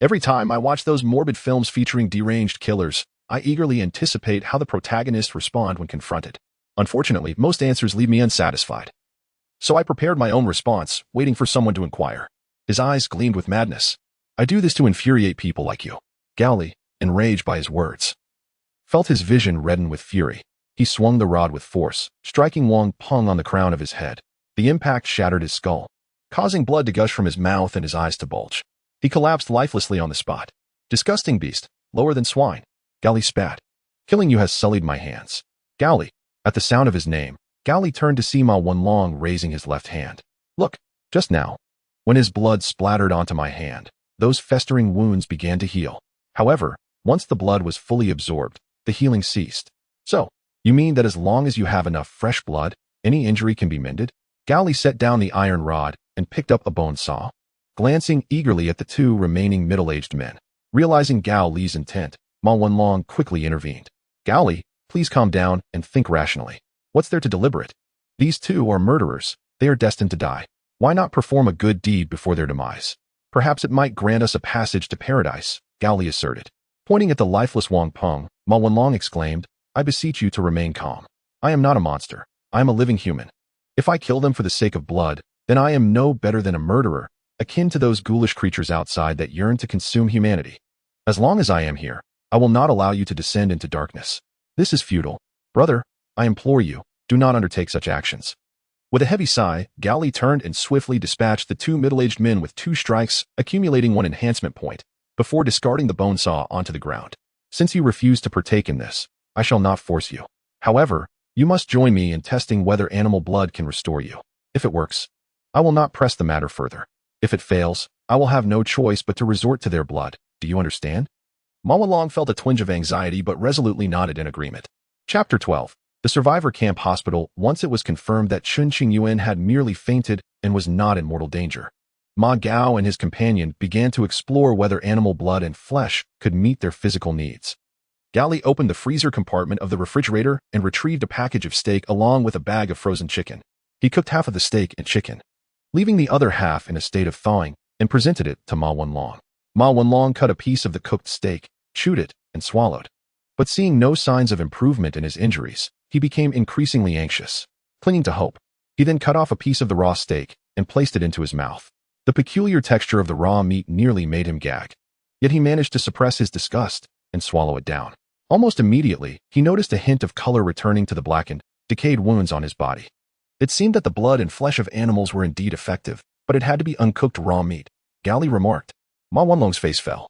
Every time I watch those morbid films featuring deranged killers, I eagerly anticipate how the protagonists respond when confronted. Unfortunately, most answers leave me unsatisfied. So I prepared my own response, waiting for someone to inquire. His eyes gleamed with madness. I do this to infuriate people like you. Gao Li, enraged by his words, felt his vision redden with fury. He swung the rod with force, striking Wang Ping on the crown of his head. The impact shattered his skull, causing blood to gush from his mouth and his eyes to bulge. He collapsed lifelessly on the spot. Disgusting beast, lower than swine. Gao Li spat. Killing you has sullied my hands. Gao Li. At the sound of his name, Gao Li turned to see Ma Wenlong raising his left hand. Look, just now, when his blood splattered onto my hand, those festering wounds began to heal. However, once the blood was fully absorbed, the healing ceased. So, you mean that as long as you have enough fresh blood, any injury can be mended? Gao Li set down the iron rod and picked up a bone saw. Glancing eagerly at the two remaining middle-aged men, realizing Gao Li's intent, Ma Wenlong quickly intervened. Gao Li, please calm down and think rationally. What's there to deliberate? These two are murderers. They are destined to die. Why not perform a good deed before their demise? Perhaps it might grant us a passage to paradise, Gao Li asserted. Pointing at the lifeless Wang Peng, Ma Wenlong exclaimed, I beseech you to remain calm. I am not a monster. I am a living human. If I kill them for the sake of blood, then I am no better than a murderer, akin to those ghoulish creatures outside that yearn to consume humanity. As long as I am here, I will not allow you to descend into darkness. This is futile. Brother, I implore you, do not undertake such actions. With a heavy sigh, Gao Li turned and swiftly dispatched the two middle-aged men with 2 strikes, accumulating 1 enhancement point, before discarding the bone saw onto the ground. Since you refuse to partake in this, I shall not force you. However, you must join me in testing whether animal blood can restore you. If it works, I will not press the matter further. If it fails, I will have no choice but to resort to their blood. Do you understand? Ma Wenlong felt a twinge of anxiety but resolutely nodded in agreement. Chapter 12. The Survivor Camp Hospital. Once it was confirmed that Chun Qingyuan had merely fainted and was not in mortal danger, Ma Gao and his companion began to explore whether animal blood and flesh could meet their physical needs. Gao Li opened the freezer compartment of the refrigerator and retrieved a package of steak along with a bag of frozen chicken. He cooked half of the steak and chicken, leaving the other half in a state of thawing, and presented it to Ma Wenlong. Ma Wenlong cut a piece of the cooked steak, chewed it, and swallowed. But seeing no signs of improvement in his injuries, he became increasingly anxious. Clinging to hope, he then cut off a piece of the raw steak and placed it into his mouth. The peculiar texture of the raw meat nearly made him gag. Yet he managed to suppress his disgust and swallow it down. Almost immediately, he noticed a hint of color returning to the blackened, decayed wounds on his body. It seemed that the blood and flesh of animals were indeed effective, but it had to be uncooked raw meat, Gao Li remarked. Ma Wenlong's face fell.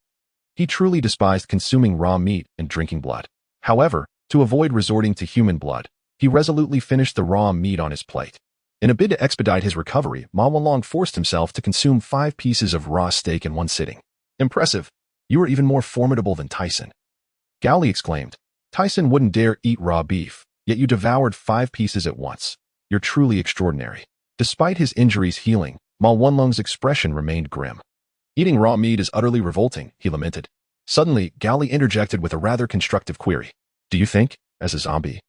He truly despised consuming raw meat and drinking blood. However, to avoid resorting to human blood, he resolutely finished the raw meat on his plate. In a bid to expedite his recovery, Ma Wenlong forced himself to consume 5 pieces of raw steak in one sitting. Impressive. You are even more formidable than Tyson, Gao Li exclaimed. Tyson wouldn't dare eat raw beef, yet you devoured 5 pieces at once. You're truly extraordinary. Despite his injuries healing, Ma Wenlong's expression remained grim. Eating raw meat is utterly revolting, he lamented. Suddenly, Gao Li interjected with a rather constructive query. Do you think, as a zombie,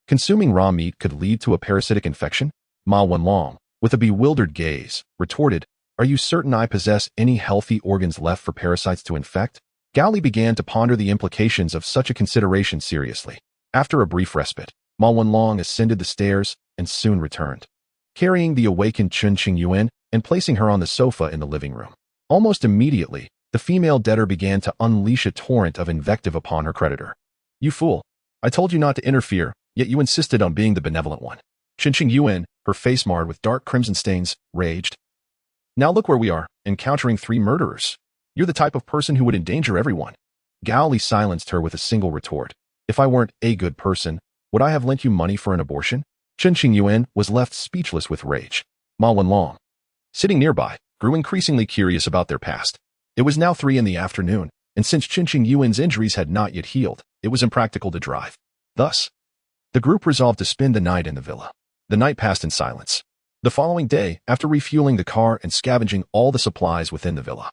consuming raw meat could lead to a parasitic infection? Ma Wenlong, with a bewildered gaze, retorted, Are you certain I possess any healthy organs left for parasites to infect? Gao Li began to ponder the implications of such a consideration seriously. After a brief respite, Ma Wenlong ascended the stairs and soon returned, carrying the awakened Chun Qingyuan and placing her on the sofa in the living room. Almost immediately, the female debtor began to unleash a torrent of invective upon her creditor. You fool! I told you not to interfere, yet you insisted on being the benevolent one. Chun Qingyuan, her face marred with dark crimson stains, raged. Now look where we are, encountering 3 murderers. You're the type of person who would endanger everyone. Gao Li silenced her with a single retort. If I weren't a good person, would I have lent you money for an abortion? Chun Qingyuan was left speechless with rage. Ma Wenlong, sitting nearby, grew increasingly curious about their past. It was now 3 in the afternoon, and since Chun Qingyuan's injuries had not yet healed, it was impractical to drive. Thus, the group resolved to spend the night in the villa. The night passed in silence. The following day, after refueling the car and scavenging all the supplies within the villa,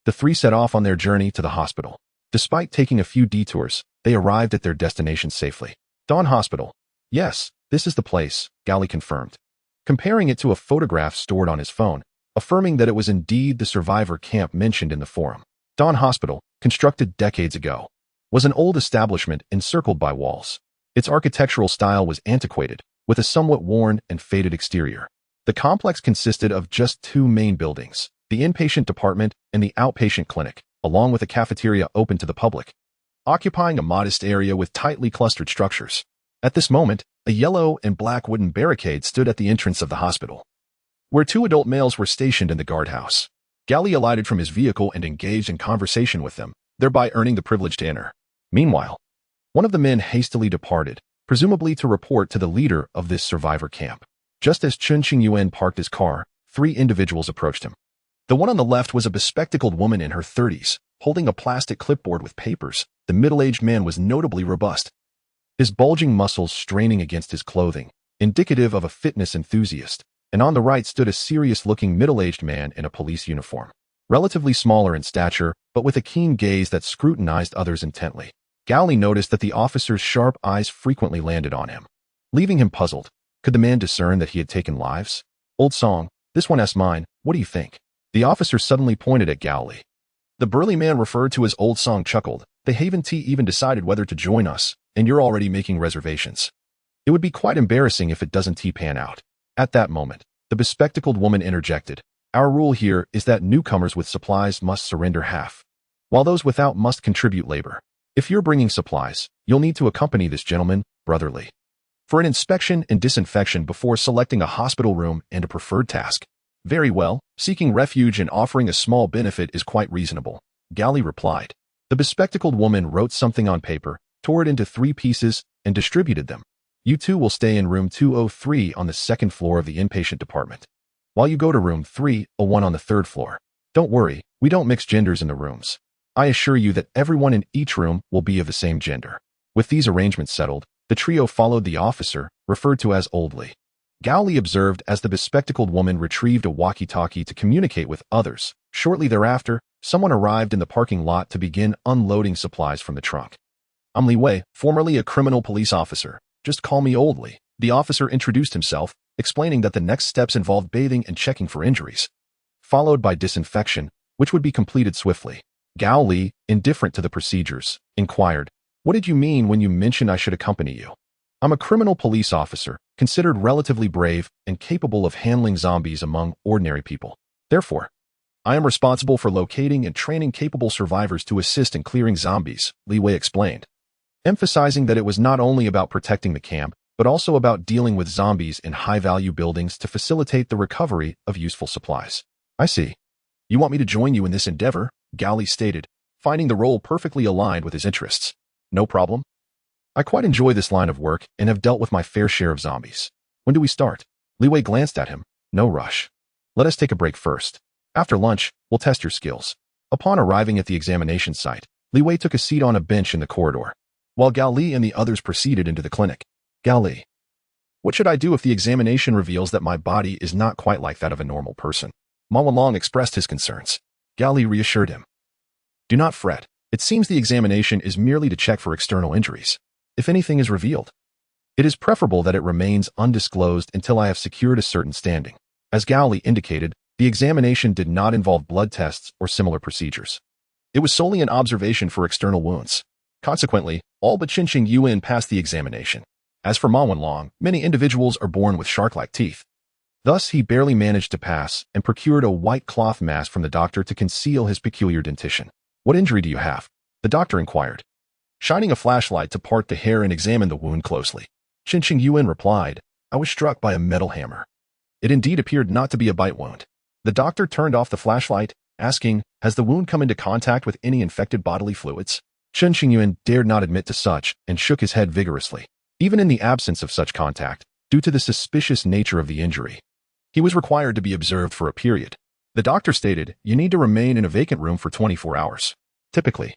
the 3 set off on their journey to the hospital. Despite taking a few detours, they arrived at their destination safely. Dawn Hospital. Yes, this is the place, Gao Li confirmed, comparing it to a photograph stored on his phone, affirming that it was indeed the survivor camp mentioned in the forum. Dawn Hospital, constructed decades ago, was an old establishment encircled by walls. Its architectural style was antiquated, with a somewhat worn and faded exterior. The complex consisted of just 2 main buildings, the inpatient department and the outpatient clinic, along with a cafeteria open to the public, occupying a modest area with tightly clustered structures. At this moment, a yellow and black wooden barricade stood at the entrance of the hospital, where 2 adult males were stationed in the guardhouse. Gao Li alighted from his vehicle and engaged in conversation with them, thereby earning the privilege to enter. Meanwhile, one of the men hastily departed, presumably to report to the leader of this survivor camp. Just as Chun Qingyuan parked his car, 3 individuals approached him. The one on the left was a bespectacled woman in her 30s, holding a plastic clipboard with papers. The middle-aged man was notably robust, his bulging muscles straining against his clothing, indicative of a fitness enthusiast, and on the right stood a serious-looking middle-aged man in a police uniform, relatively smaller in stature, but with a keen gaze that scrutinized others intently. Gao Li noticed that the officer's sharp eyes frequently landed on him, leaving him puzzled. Could the man discern that he had taken lives? Old song, this one asks mine, what do you think? The officer suddenly pointed at Gao Li. The burly man referred to as Old Song chuckled. The Haven Tea even decided whether to join us, and you're already making reservations. It would be quite embarrassing if it doesn't pan out. At that moment, the bespectacled woman interjected. Our rule here is that newcomers with supplies must surrender half, while those without must contribute labor. If you're bringing supplies, you'll need to accompany this gentleman, brotherly, for an inspection and disinfection before selecting a hospital room and a preferred task. Very well, seeking refuge and offering a small benefit is quite reasonable, Gao Li replied. The bespectacled woman wrote something on paper, tore it into 3 pieces, and distributed them. You 2 will stay in room 203 on the 2nd floor of the inpatient department, while you go to room 301 on the 3rd floor. Don't worry, we don't mix genders in the rooms. I assure you that everyone in each room will be of the same gender. With these arrangements settled, the trio followed the officer, referred to as Old Li. Gao Li observed as the bespectacled woman retrieved a walkie-talkie to communicate with others. Shortly thereafter, someone arrived in the parking lot to begin unloading supplies from the trunk. I'm Li Wei, formerly a criminal police officer. Just call me Old Li. The officer introduced himself, explaining that the next steps involved bathing and checking for injuries, followed by disinfection, which would be completed swiftly. Gao Li, indifferent to the procedures, inquired, what did you mean when you mentioned I should accompany you? I'm a criminal police officer, considered relatively brave and capable of handling zombies among ordinary people. Therefore, I am responsible for locating and training capable survivors to assist in clearing zombies, Li Wei explained, emphasizing that it was not only about protecting the camp, but also about dealing with zombies in high-value buildings to facilitate the recovery of useful supplies. I see. You want me to join you in this endeavor? Gao Li stated, finding the role perfectly aligned with his interests. No problem. I quite enjoy this line of work and have dealt with my fair share of zombies. When do we start? Li Wei glanced at him. No rush. Let us take a break first. After lunch, we'll test your skills. Upon arriving at the examination site, Li Wei took a seat on a bench in the corridor, while Gao Li and the others proceeded into the clinic. Gao Li, what should I do if the examination reveals that my body is not quite like that of a normal person? Ma Wanlong expressed his concerns. Gao Li reassured him. Do not fret. It seems the examination is merely to check for external injuries. If anything is revealed, it is preferable that it remains undisclosed until I have secured a certain standing. As Gao Li indicated, the examination did not involve blood tests or similar procedures. It was solely an observation for external wounds. Consequently, all but Qin Qingyuan passed the examination. As for Ma Wanlong, many individuals are born with shark-like teeth. Thus, he barely managed to pass and procured a white cloth mask from the doctor to conceal his peculiar dentition. What injury do you have? The doctor inquired, shining a flashlight to part the hair and examine the wound closely. Qin Qingyuan replied, I was struck by a metal hammer. It indeed appeared not to be a bite wound. The doctor turned off the flashlight, asking, has the wound come into contact with any infected bodily fluids? Qin Qingyuan dared not admit to such and shook his head vigorously. Even in the absence of such contact, due to the suspicious nature of the injury, he was required to be observed for a period. The doctor stated, you need to remain in a vacant room for 24 hours. Typically,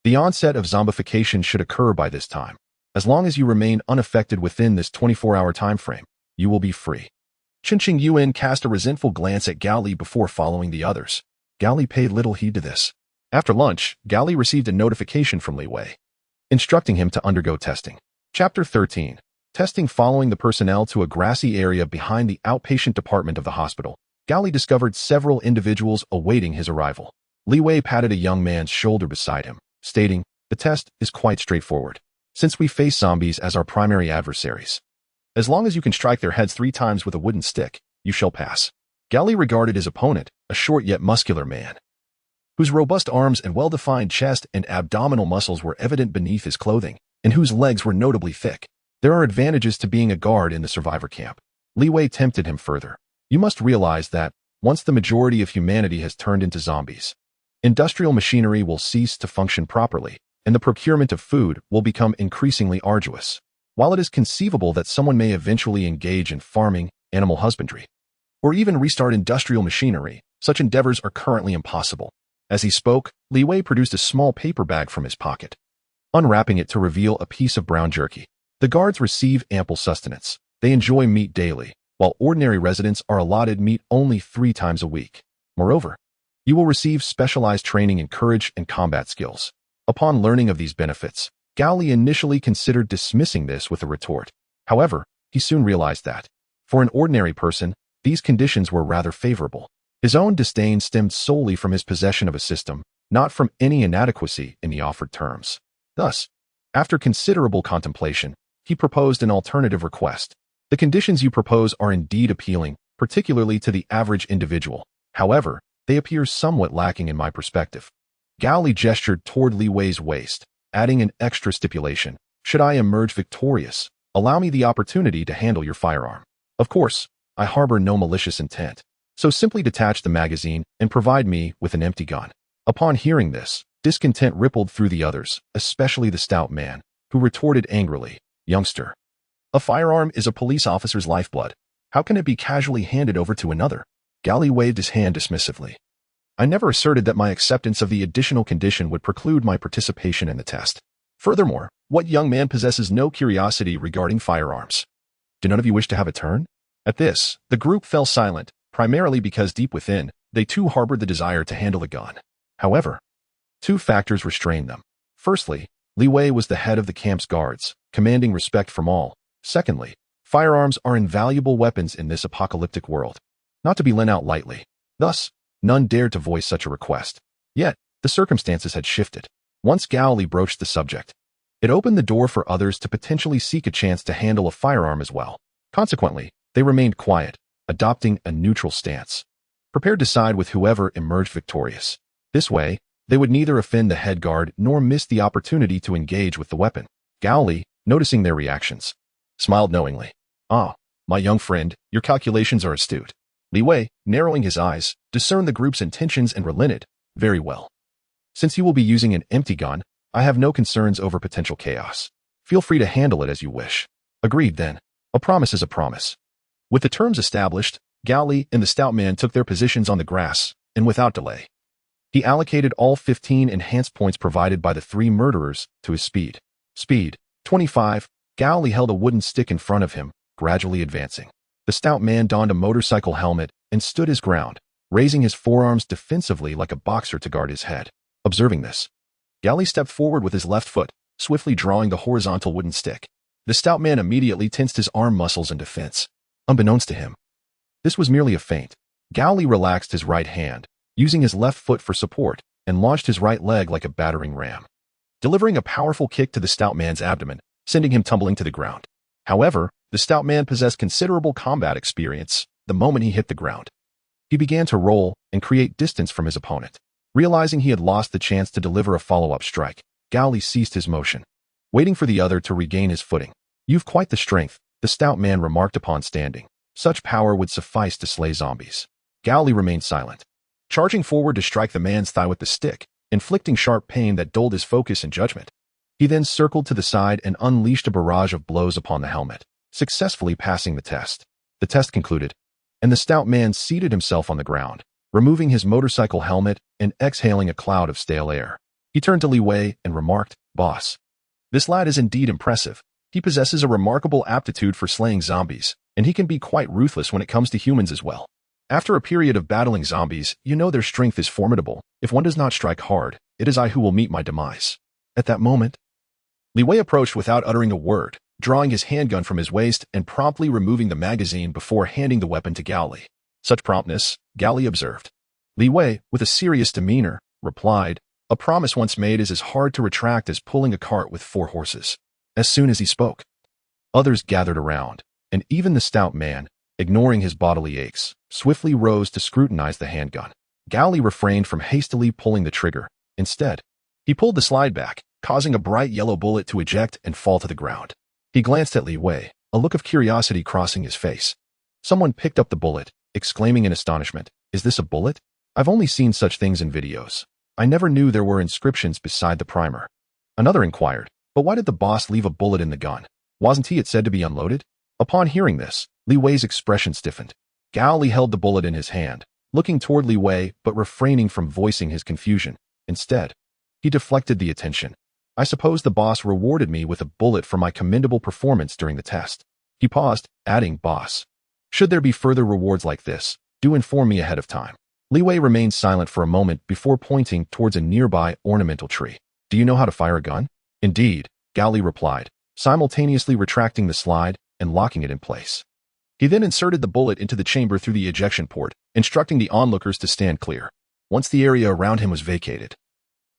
the onset of zombification should occur by this time. As long as you remain unaffected within this 24-hour time frame, you will be free. Qin Qingyuan cast a resentful glance at Gao Li before following the others. Gao Li paid little heed to this. After lunch, Gao Li received a notification from Li Wei, instructing him to undergo testing. Chapter 13. Testing. Following the personnel to a grassy area behind the outpatient department of the hospital, Gao Li discovered several individuals awaiting his arrival. Li Wei patted a young man's shoulder beside him, stating, the test is quite straightforward, since we face zombies as our primary adversaries. As long as you can strike their heads 3 times with a wooden stick, you shall pass. Gao Li regarded his opponent, a short yet muscular man, whose robust arms and well-defined chest and abdominal muscles were evident beneath his clothing, and whose legs were notably thick. There are advantages to being a guard in the survivor camp. Li Wei tempted him further. You must realize that, once the majority of humanity has turned into zombies, industrial machinery will cease to function properly. and the procurement of food will become increasingly arduous. While it is conceivable that someone may eventually engage in farming, animal husbandry, or even restart industrial machinery, such endeavors are currently impossible. As he spoke, Li Wei produced a small paper bag from his pocket, unwrapping it to reveal a piece of brown jerky. The guards receive ample sustenance. They enjoy meat daily, while ordinary residents are allotted meat only 3 times a week. Moreover, you will receive specialized training in courage and combat skills. Upon learning of these benefits, Gao Li initially considered dismissing this with a retort. However, he soon realized that, for an ordinary person, these conditions were rather favorable. His own disdain stemmed solely from his possession of a system, not from any inadequacy in the offered terms. Thus, after considerable contemplation, he proposed an alternative request. The conditions you propose are indeed appealing, particularly to the average individual. However, they appear somewhat lacking in my perspective. Gao Li gestured toward Li Wei's waist, adding an extra stipulation. Should I emerge victorious, allow me the opportunity to handle your firearm. Of course, I harbor no malicious intent, so simply detach the magazine and provide me with an empty gun. Upon hearing this, discontent rippled through the others, especially the stout man, who retorted angrily, "Youngster, a firearm is a police officer's lifeblood. How can it be casually handed over to another?" Gao Li waved his hand dismissively. "I never asserted that my acceptance of the additional condition would preclude my participation in the test. Furthermore, what young man possesses no curiosity regarding firearms? Do none of you wish to have a turn?" At this, the group fell silent, primarily because deep within, they too harbored the desire to handle a gun. However, 2 factors restrained them. Firstly, Li Wei was the head of the camp's guards, commanding respect from all. Secondly, firearms are invaluable weapons in this apocalyptic world, not to be lent out lightly. Thus, none dared to voice such a request. Yet, the circumstances had shifted. Once Gao Li broached the subject, it opened the door for others to potentially seek a chance to handle a firearm as well. Consequently, they remained quiet, adopting a neutral stance, prepared to side with whoever emerged victorious. This way, they would neither offend the head guard nor miss the opportunity to engage with the weapon. Gao Li, noticing their reactions, smiled knowingly. "Ah, my young friend, your calculations are astute." Li Wei, narrowing his eyes, discerned the group's intentions and relented. "Very well. Since you will be using an empty gun, I have no concerns over potential chaos. Feel free to handle it as you wish." "Agreed then. A promise is a promise." With the terms established, Gao Li and the stout man took their positions on the grass, and without delay, he allocated all 15 enhanced points provided by the 3 murderers to his speed. Speed, 25. Gao Li held a wooden stick in front of him, gradually advancing. The stout man donned a motorcycle helmet and stood his ground, raising his forearms defensively like a boxer to guard his head. Observing this, Gao Li stepped forward with his left foot, swiftly drawing the horizontal wooden stick. The stout man immediately tensed his arm muscles in defense. Unbeknownst to him, this was merely a feint. Gao Li relaxed his right hand, using his left foot for support, and launched his right leg like a battering ram, delivering a powerful kick to the stout man's abdomen, sending him tumbling to the ground. However, the stout man possessed considerable combat experience. The moment he hit the ground, he began to roll and create distance from his opponent. Realizing he had lost the chance to deliver a follow-up strike, Gao Li ceased his motion, waiting for the other to regain his footing. "You've quite the strength," the stout man remarked upon standing. "Such power would suffice to slay zombies." Gao Li remained silent, charging forward to strike the man's thigh with the stick, inflicting sharp pain that dulled his focus and judgment. He then circled to the side and unleashed a barrage of blows upon the helmet, successfully passing the test. The test concluded, and the stout man seated himself on the ground, removing his motorcycle helmet and exhaling a cloud of stale air. He turned to Li Wei and remarked, "Boss, this lad is indeed impressive. He possesses a remarkable aptitude for slaying zombies, and he can be quite ruthless when it comes to humans as well. After a period of battling zombies, you know their strength is formidable. If one does not strike hard, it is I who will meet my demise." At that moment, Li Wei approached without uttering a word, drawing his handgun from his waist and promptly removing the magazine before handing the weapon to Gao Li. Such promptness, Gao Li observed. Li Wei, with a serious demeanor, replied, "A promise once made is as hard to retract as pulling a cart with 4 horses." As soon as he spoke, others gathered around, and even the stout man, ignoring his bodily aches, swiftly rose to scrutinize the handgun. Gao Li refrained from hastily pulling the trigger. Instead, he pulled the slide back, causing a bright yellow bullet to eject and fall to the ground. He glanced at Li Wei, a look of curiosity crossing his face. Someone picked up the bullet, exclaiming in astonishment, "Is this a bullet? I've only seen such things in videos. I never knew there were inscriptions beside the primer." Another inquired, but why did the boss leave a bullet in the gun? Wasn't it said to be unloaded? Upon hearing this, Li Wei's expression stiffened. Gao Li held the bullet in his hand, looking toward Li Wei but refraining from voicing his confusion. Instead, he deflected the attention. I suppose the boss rewarded me with a bullet for my commendable performance during the test. He paused, adding, Boss, should there be further rewards like this, do inform me ahead of time. Li Wei remained silent for a moment before pointing towards a nearby ornamental tree. Do you know how to fire a gun? Indeed, Gao Li replied, simultaneously retracting the slide and locking it in place. He then inserted the bullet into the chamber through the ejection port, instructing the onlookers to stand clear. Once the area around him was vacated,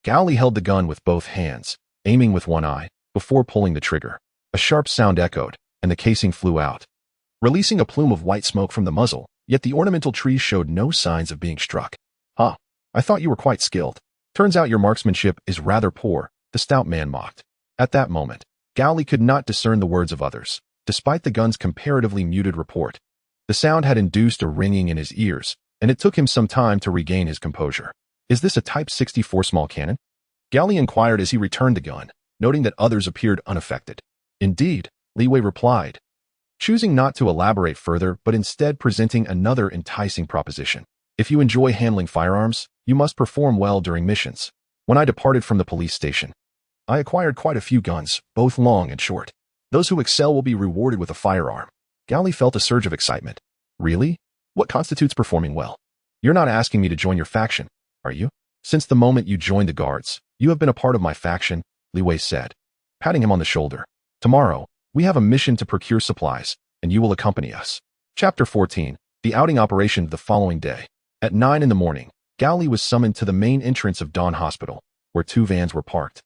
Gao Li held the gun with both hands, aiming with one eye, before pulling the trigger. A sharp sound echoed, and the casing flew out, releasing a plume of white smoke from the muzzle, yet the ornamental tree showed no signs of being struck. Huh, I thought you were quite skilled. Turns out your marksmanship is rather poor, the stout man mocked. At that moment, Gao Li could not discern the words of others, despite the gun's comparatively muted report. The sound had induced a ringing in his ears, and it took him some time to regain his composure. Is this a Type 64 small cannon? Gao Li inquired as he returned the gun, noting that others appeared unaffected. Indeed, Li Wei replied, choosing not to elaborate further but instead presenting another enticing proposition. If you enjoy handling firearms, you must perform well during missions. When I departed from the police station, I acquired quite a few guns, both long and short. Those who excel will be rewarded with a firearm. Gao Li felt a surge of excitement. Really? What constitutes performing well? You're not asking me to join your faction, are you? Since the moment you joined the guards, you have been a part of my faction, Li Wei said, patting him on the shoulder. Tomorrow, we have a mission to procure supplies, and you will accompany us. Chapter 14, the outing operation the following day. At 9 in the morning, Gao Li was summoned to the main entrance of Dawn Hospital, where 2 vans were parked,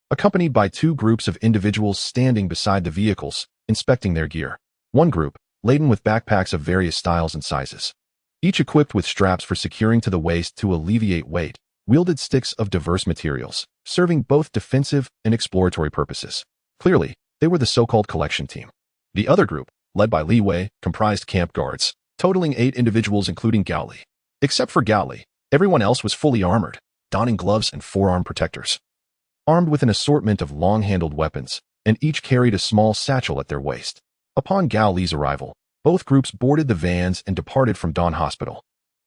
accompanied by 2 groups of individuals standing beside the vehicles, inspecting their gear. One group, laden with backpacks of various styles and sizes, each equipped with straps for securing to the waist to alleviate weight, wielded sticks of diverse materials, serving both defensive and exploratory purposes. Clearly, they were the so-called collection team. The other group, led by Li Wei, comprised camp guards, totaling 8 individuals including Gao Li. Except for Gao Li, everyone else was fully armored, donning gloves and forearm protectors, armed with an assortment of long-handled weapons, and each carried a small satchel at their waist. Upon Gao Li's arrival, both groups boarded the vans and departed from Dawn Hospital,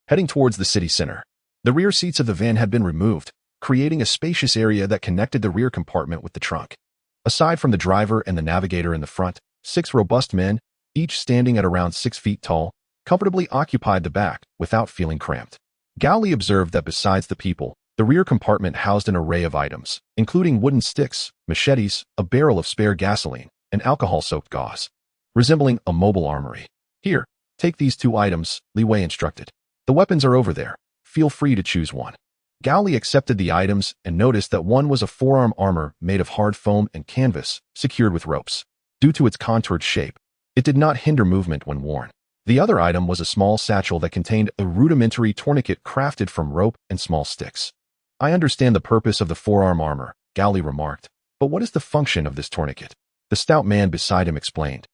heading towards the city center. The rear seats of the van had been removed, creating a spacious area that connected the rear compartment with the trunk. Aside from the driver and the navigator in the front, 6 robust men, each standing at around 6 feet tall, comfortably occupied the back without feeling cramped. Gao Li observed that besides the people, the rear compartment housed an array of items, including wooden sticks, machetes, a barrel of spare gasoline, and alcohol-soaked gauze, resembling a mobile armory. Here, take these 2 items, Li Wei instructed. The weapons are over there. Feel free to choose one. Gao Li accepted the items and noticed that one was a forearm armor made of hard foam and canvas, secured with ropes. Due to its contoured shape, it did not hinder movement when worn. The other item was a small satchel that contained a rudimentary tourniquet crafted from rope and small sticks. I understand the purpose of the forearm armor, Gao Li remarked, but what is the function of this tourniquet? The stout man beside him explained.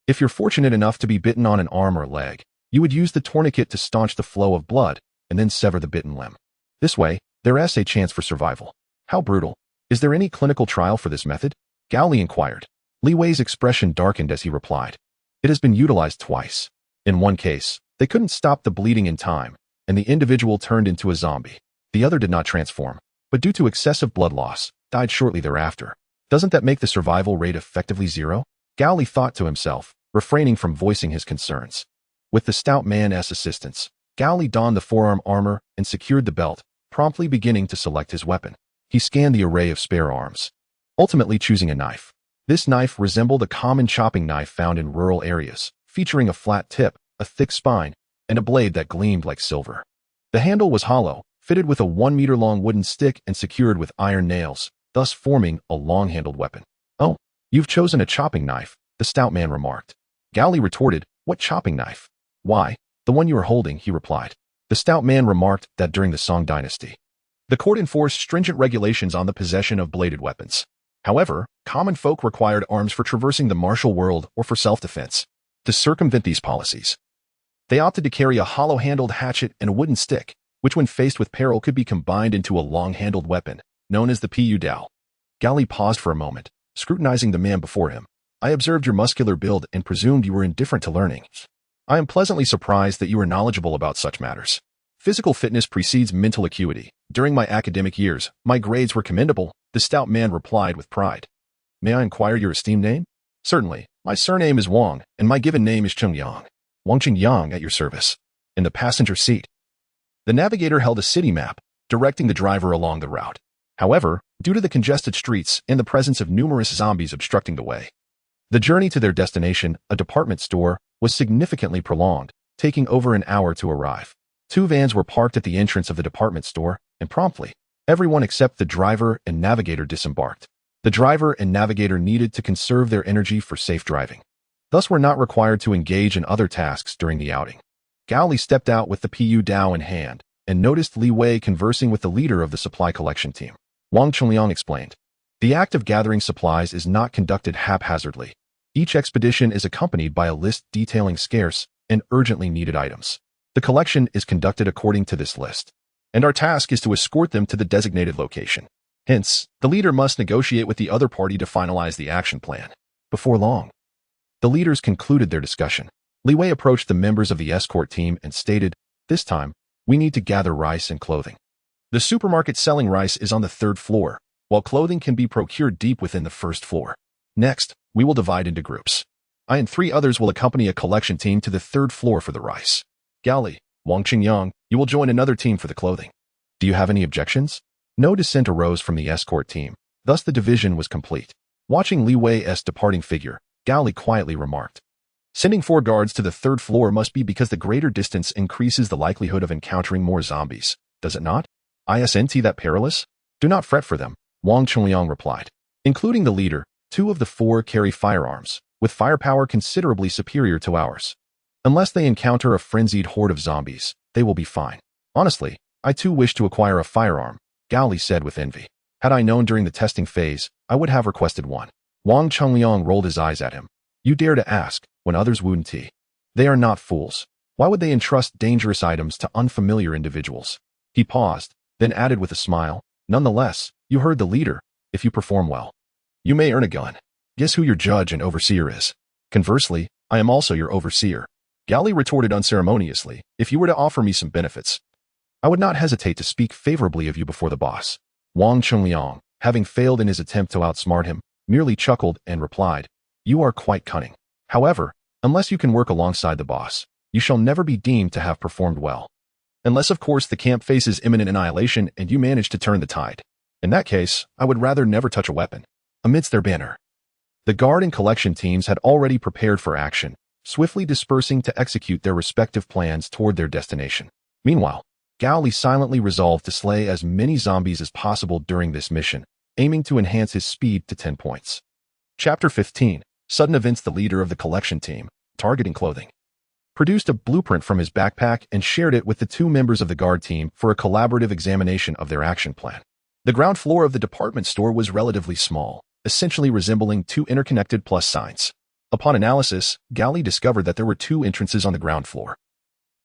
If you're fortunate enough to be bitten on an arm or leg, you would use the tourniquet to staunch the flow of blood and then sever the bitten limb. This way, there is a chance for survival. How brutal. Is there any clinical trial for this method? Gao Li inquired. Li Wei's expression darkened as he replied. It has been utilized twice. In one case, they couldn't stop the bleeding in time, and the individual turned into a zombie. The other did not transform, but due to excessive blood loss, died shortly thereafter. Doesn't that make the survival rate effectively 0? Gao Li thought to himself, refraining from voicing his concerns. With the stout man's assistance, Gao Li donned the forearm armor and secured the belt, promptly beginning to select his weapon. He scanned the array of spare arms, ultimately choosing a knife. This knife resembled a common chopping knife found in rural areas, featuring a flat tip, a thick spine, and a blade that gleamed like silver. The handle was hollow, fitted with a 1-meter-long wooden stick and secured with iron nails, thus forming a long-handled weapon. Oh, you've chosen a chopping knife, the stout man remarked. Gao Li retorted, what chopping knife? Why, the one you are holding, he replied. The stout man remarked that during the Song dynasty, the court enforced stringent regulations on the possession of bladed weapons. However, common folk required arms for traversing the martial world or for self-defense. To circumvent these policies, they opted to carry a hollow-handled hatchet and a wooden stick, which when faced with peril could be combined into a long-handled weapon, known as the Pu Dao. Gao Li paused for a moment, scrutinizing the man before him. I observed your muscular build and presumed you were indifferent to learning. I am pleasantly surprised that you are knowledgeable about such matters. Physical fitness precedes mental acuity. During my academic years, my grades were commendable, the stout man replied with pride. May I inquire your esteemed name? Certainly. My surname is Wang, and my given name is Cheng Yang. Wang Cheng Yang at your service. In the passenger seat. The navigator held a city map, directing the driver along the route. However, due to the congested streets and the presence of numerous zombies obstructing the way, the journey to their destination, a department store, was significantly prolonged, taking over an hour to arrive. 2 vans were parked at the entrance of the department store, and promptly, everyone except the driver and navigator disembarked. The driver and navigator needed to conserve their energy for safe driving. Thus were not required to engage in other tasks during the outing. Gao Li stepped out with the Pu Dao in hand, and noticed Li Wei conversing with the leader of the supply collection team. Wang Chenliang explained. The act of gathering supplies is not conducted haphazardly. Each expedition is accompanied by a list detailing scarce and urgently needed items. The collection is conducted according to this list, and our task is to escort them to the designated location. Hence, the leader must negotiate with the other party to finalize the action plan. Before long, the leaders concluded their discussion. Li Wei approached the members of the escort team and stated, this time, we need to gather rice and clothing. The supermarket selling rice is on the 3rd floor, while clothing can be procured deep within the 1st floor. Next, we will divide into groups. I and 3 others will accompany a collection team to the 3rd floor for the rice. Gao Li, Wang Qingyang, you will join another team for the clothing. Do you have any objections? No dissent arose from the escort team, thus the division was complete. Watching Li Wei's departing figure, Gao Li quietly remarked, sending 4 guards to the 3rd floor must be because the greater distance increases the likelihood of encountering more zombies, does it not? Isn't that perilous? Do not fret for them, Wang Chenliang replied. Including the leader, 2 of the 4 carry firearms, with firepower considerably superior to ours. Unless they encounter a frenzied horde of zombies, they will be fine. Honestly, I too wish to acquire a firearm, Gao Li said with envy. Had I known during the testing phase, I would have requested one. Wang Chenliang rolled his eyes at him. You dare to ask, when others wouldn't. They are not fools. Why would they entrust dangerous items to unfamiliar individuals? He paused, then added with a smile, nonetheless, you heard the leader. If you perform well, you may earn a gun. Guess who your judge and overseer is? Conversely, I am also your overseer. Gao Li retorted unceremoniously, if you were to offer me some benefits, I would not hesitate to speak favorably of you before the boss. Wang Chenliang, having failed in his attempt to outsmart him, merely chuckled and replied, you are quite cunning. However, unless you can work alongside the boss, you shall never be deemed to have performed well. Unless, of course, the camp faces imminent annihilation and you manage to turn the tide. In that case, I would rather never touch a weapon. Amidst their banner, the guard and collection teams had already prepared for action, swiftly dispersing to execute their respective plans toward their destination. Meanwhile, Gao Li silently resolved to slay as many zombies as possible during this mission, aiming to enhance his speed to 10 points. Chapter 15. Sudden Events. The leader of the collection team, targeting clothing, produced a blueprint from his backpack and shared it with the 2 members of the guard team for a collaborative examination of their action plan. The ground floor of the department store was relatively small, essentially resembling 2 interconnected plus signs. Upon analysis, Gao Li discovered that there were 2 entrances on the ground floor.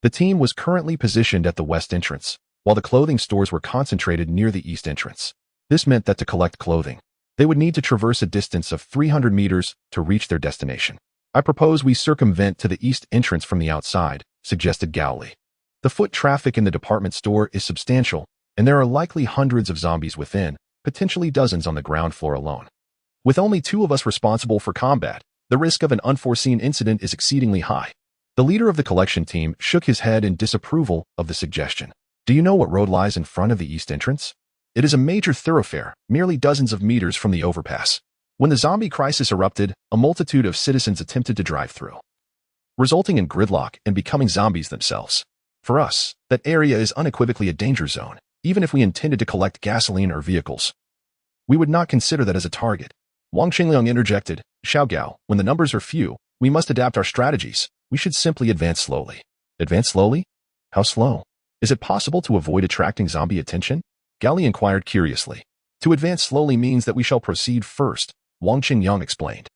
The team was currently positioned at the west entrance, while the clothing stores were concentrated near the east entrance. This meant that to collect clothing, they would need to traverse a distance of 300 meters to reach their destination. I propose we circumvent to the east entrance from the outside, suggested Gao Li. The foot traffic in the department store is substantial, and there are likely hundreds of zombies within, potentially dozens on the ground floor alone. With only 2 of us responsible for combat, the risk of an unforeseen incident is exceedingly high. The leader of the collection team shook his head in disapproval of the suggestion. Do you know what road lies in front of the east entrance? It is a major thoroughfare, merely dozens of meters from the overpass. When the zombie crisis erupted, a multitude of citizens attempted to drive through, resulting in gridlock and becoming zombies themselves. For us, that area is unequivocally a danger zone, even if we intended to collect gasoline or vehicles. We would not consider that as a target. Wang Qingliang interjected, Xiaogao, when the numbers are few, we must adapt our strategies. We should simply advance slowly. Advance slowly? How slow? Is it possible to avoid attracting zombie attention? Gao Li inquired curiously. To advance slowly means that we shall proceed first, Wang Qingyang explained.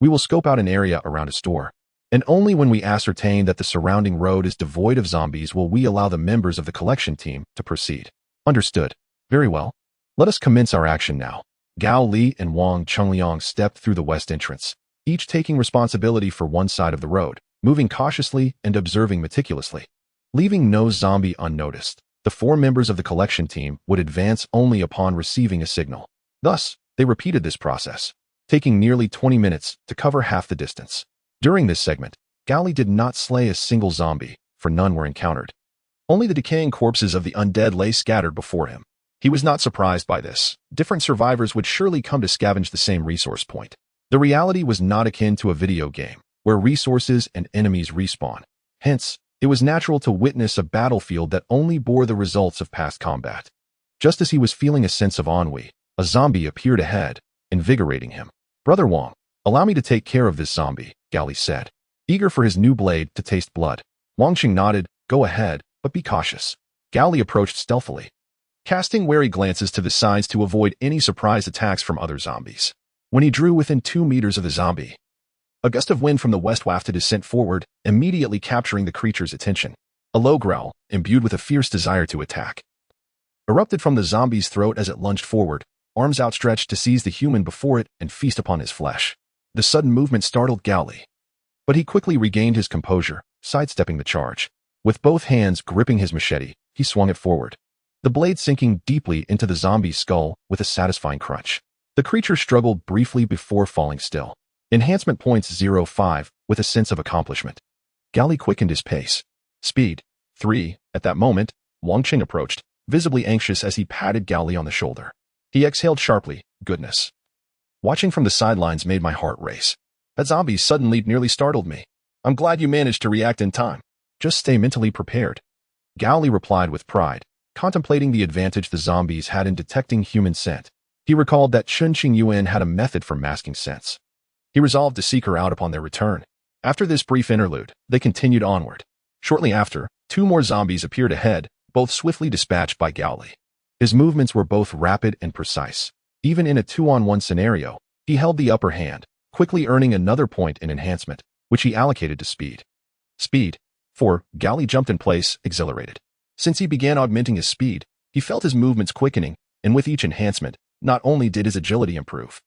We will scope out an area around a store, and only when we ascertain that the surrounding road is devoid of zombies will we allow the members of the collection team to proceed. Understood. Very well. Let us commence our action now. Gao Li and Wang Chungliang stepped through the west entrance, each taking responsibility for one side of the road, moving cautiously and observing meticulously. Leaving no zombie unnoticed, the 4 members of the collection team would advance only upon receiving a signal. Thus, they repeated this process, taking nearly 20 minutes to cover half the distance. During this segment, Gao Li did not slay a single zombie, for none were encountered. Only the decaying corpses of the undead lay scattered before him. He was not surprised by this. Different survivors would surely come to scavenge the same resource point. The reality was not akin to a video game, where resources and enemies respawn. Hence, it was natural to witness a battlefield that only bore the results of past combat. Just as he was feeling a sense of ennui, a zombie appeared ahead, invigorating him. "Brother Wang, allow me to take care of this zombie," Gao Li said, eager for his new blade to taste blood. Wang Qing nodded. "Go ahead, but be cautious." Gao Li approached stealthily, casting wary glances to the sides to avoid any surprise attacks from other zombies. When he drew within 2 meters of the zombie, a gust of wind from the west wafted his scent forward, immediately capturing the creature's attention. A low growl, imbued with a fierce desire to attack, erupted from the zombie's throat as it lunged forward, arms outstretched to seize the human before it and feast upon his flesh. The sudden movement startled Gao Li, but he quickly regained his composure, sidestepping the charge. With both hands gripping his machete, he swung it forward, the blade sinking deeply into the zombie's skull with a satisfying crunch. The creature struggled briefly before falling still. Enhancement points 0.5 with a sense of accomplishment. Gao Li quickened his pace. Speed 3. At that moment, Wang Qing approached, visibly anxious as he patted Gao Li on the shoulder. He exhaled sharply. "Goodness. Watching from the sidelines made my heart race. That zombie's sudden leap nearly startled me. I'm glad you managed to react in time. Just stay mentally prepared." Gao Li replied with pride, contemplating the advantage the zombies had in detecting human scent. He recalled that Chun Qing Yuan had a method for masking scents. He resolved to seek her out upon their return. After this brief interlude, they continued onward. Shortly after, 2 more zombies appeared ahead, both swiftly dispatched by Gao Li. His movements were both rapid and precise. Even in a 2-on-1 scenario, he held the upper hand, quickly earning another point in enhancement, which he allocated to speed. Speed 4. Gao Li jumped in place, exhilarated. Since he began augmenting his speed, he felt his movements quickening, and with each enhancement, not only did his agility improve,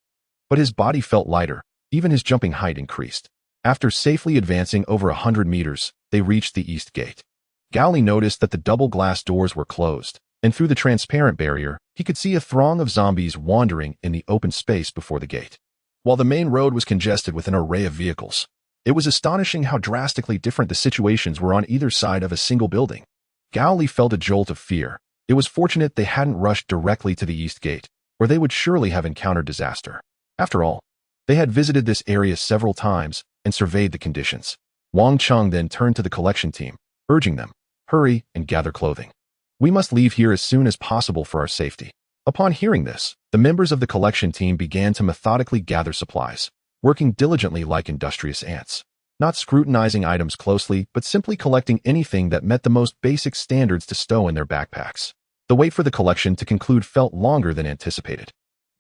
but his body felt lighter, even his jumping height increased. After safely advancing over 100 meters, they reached the east gate. Gao Li noticed that the double glass doors were closed, and through the transparent barrier, he could see a throng of zombies wandering in the open space before the gate. While the main road was congested with an array of vehicles, it was astonishing how drastically different the situations were on either side of a single building. Gao Li felt a jolt of fear. It was fortunate they hadn't rushed directly to the east gate, or they would surely have encountered disaster. After all, they had visited this area several times and surveyed the conditions. Wang Cheng then turned to the collection team, urging them, "Hurry and gather clothing. We must leave here as soon as possible for our safety." Upon hearing this, the members of the collection team began to methodically gather supplies, working diligently like industrious ants, not scrutinizing items closely, but simply collecting anything that met the most basic standards to stow in their backpacks. The wait for the collection to conclude felt longer than anticipated.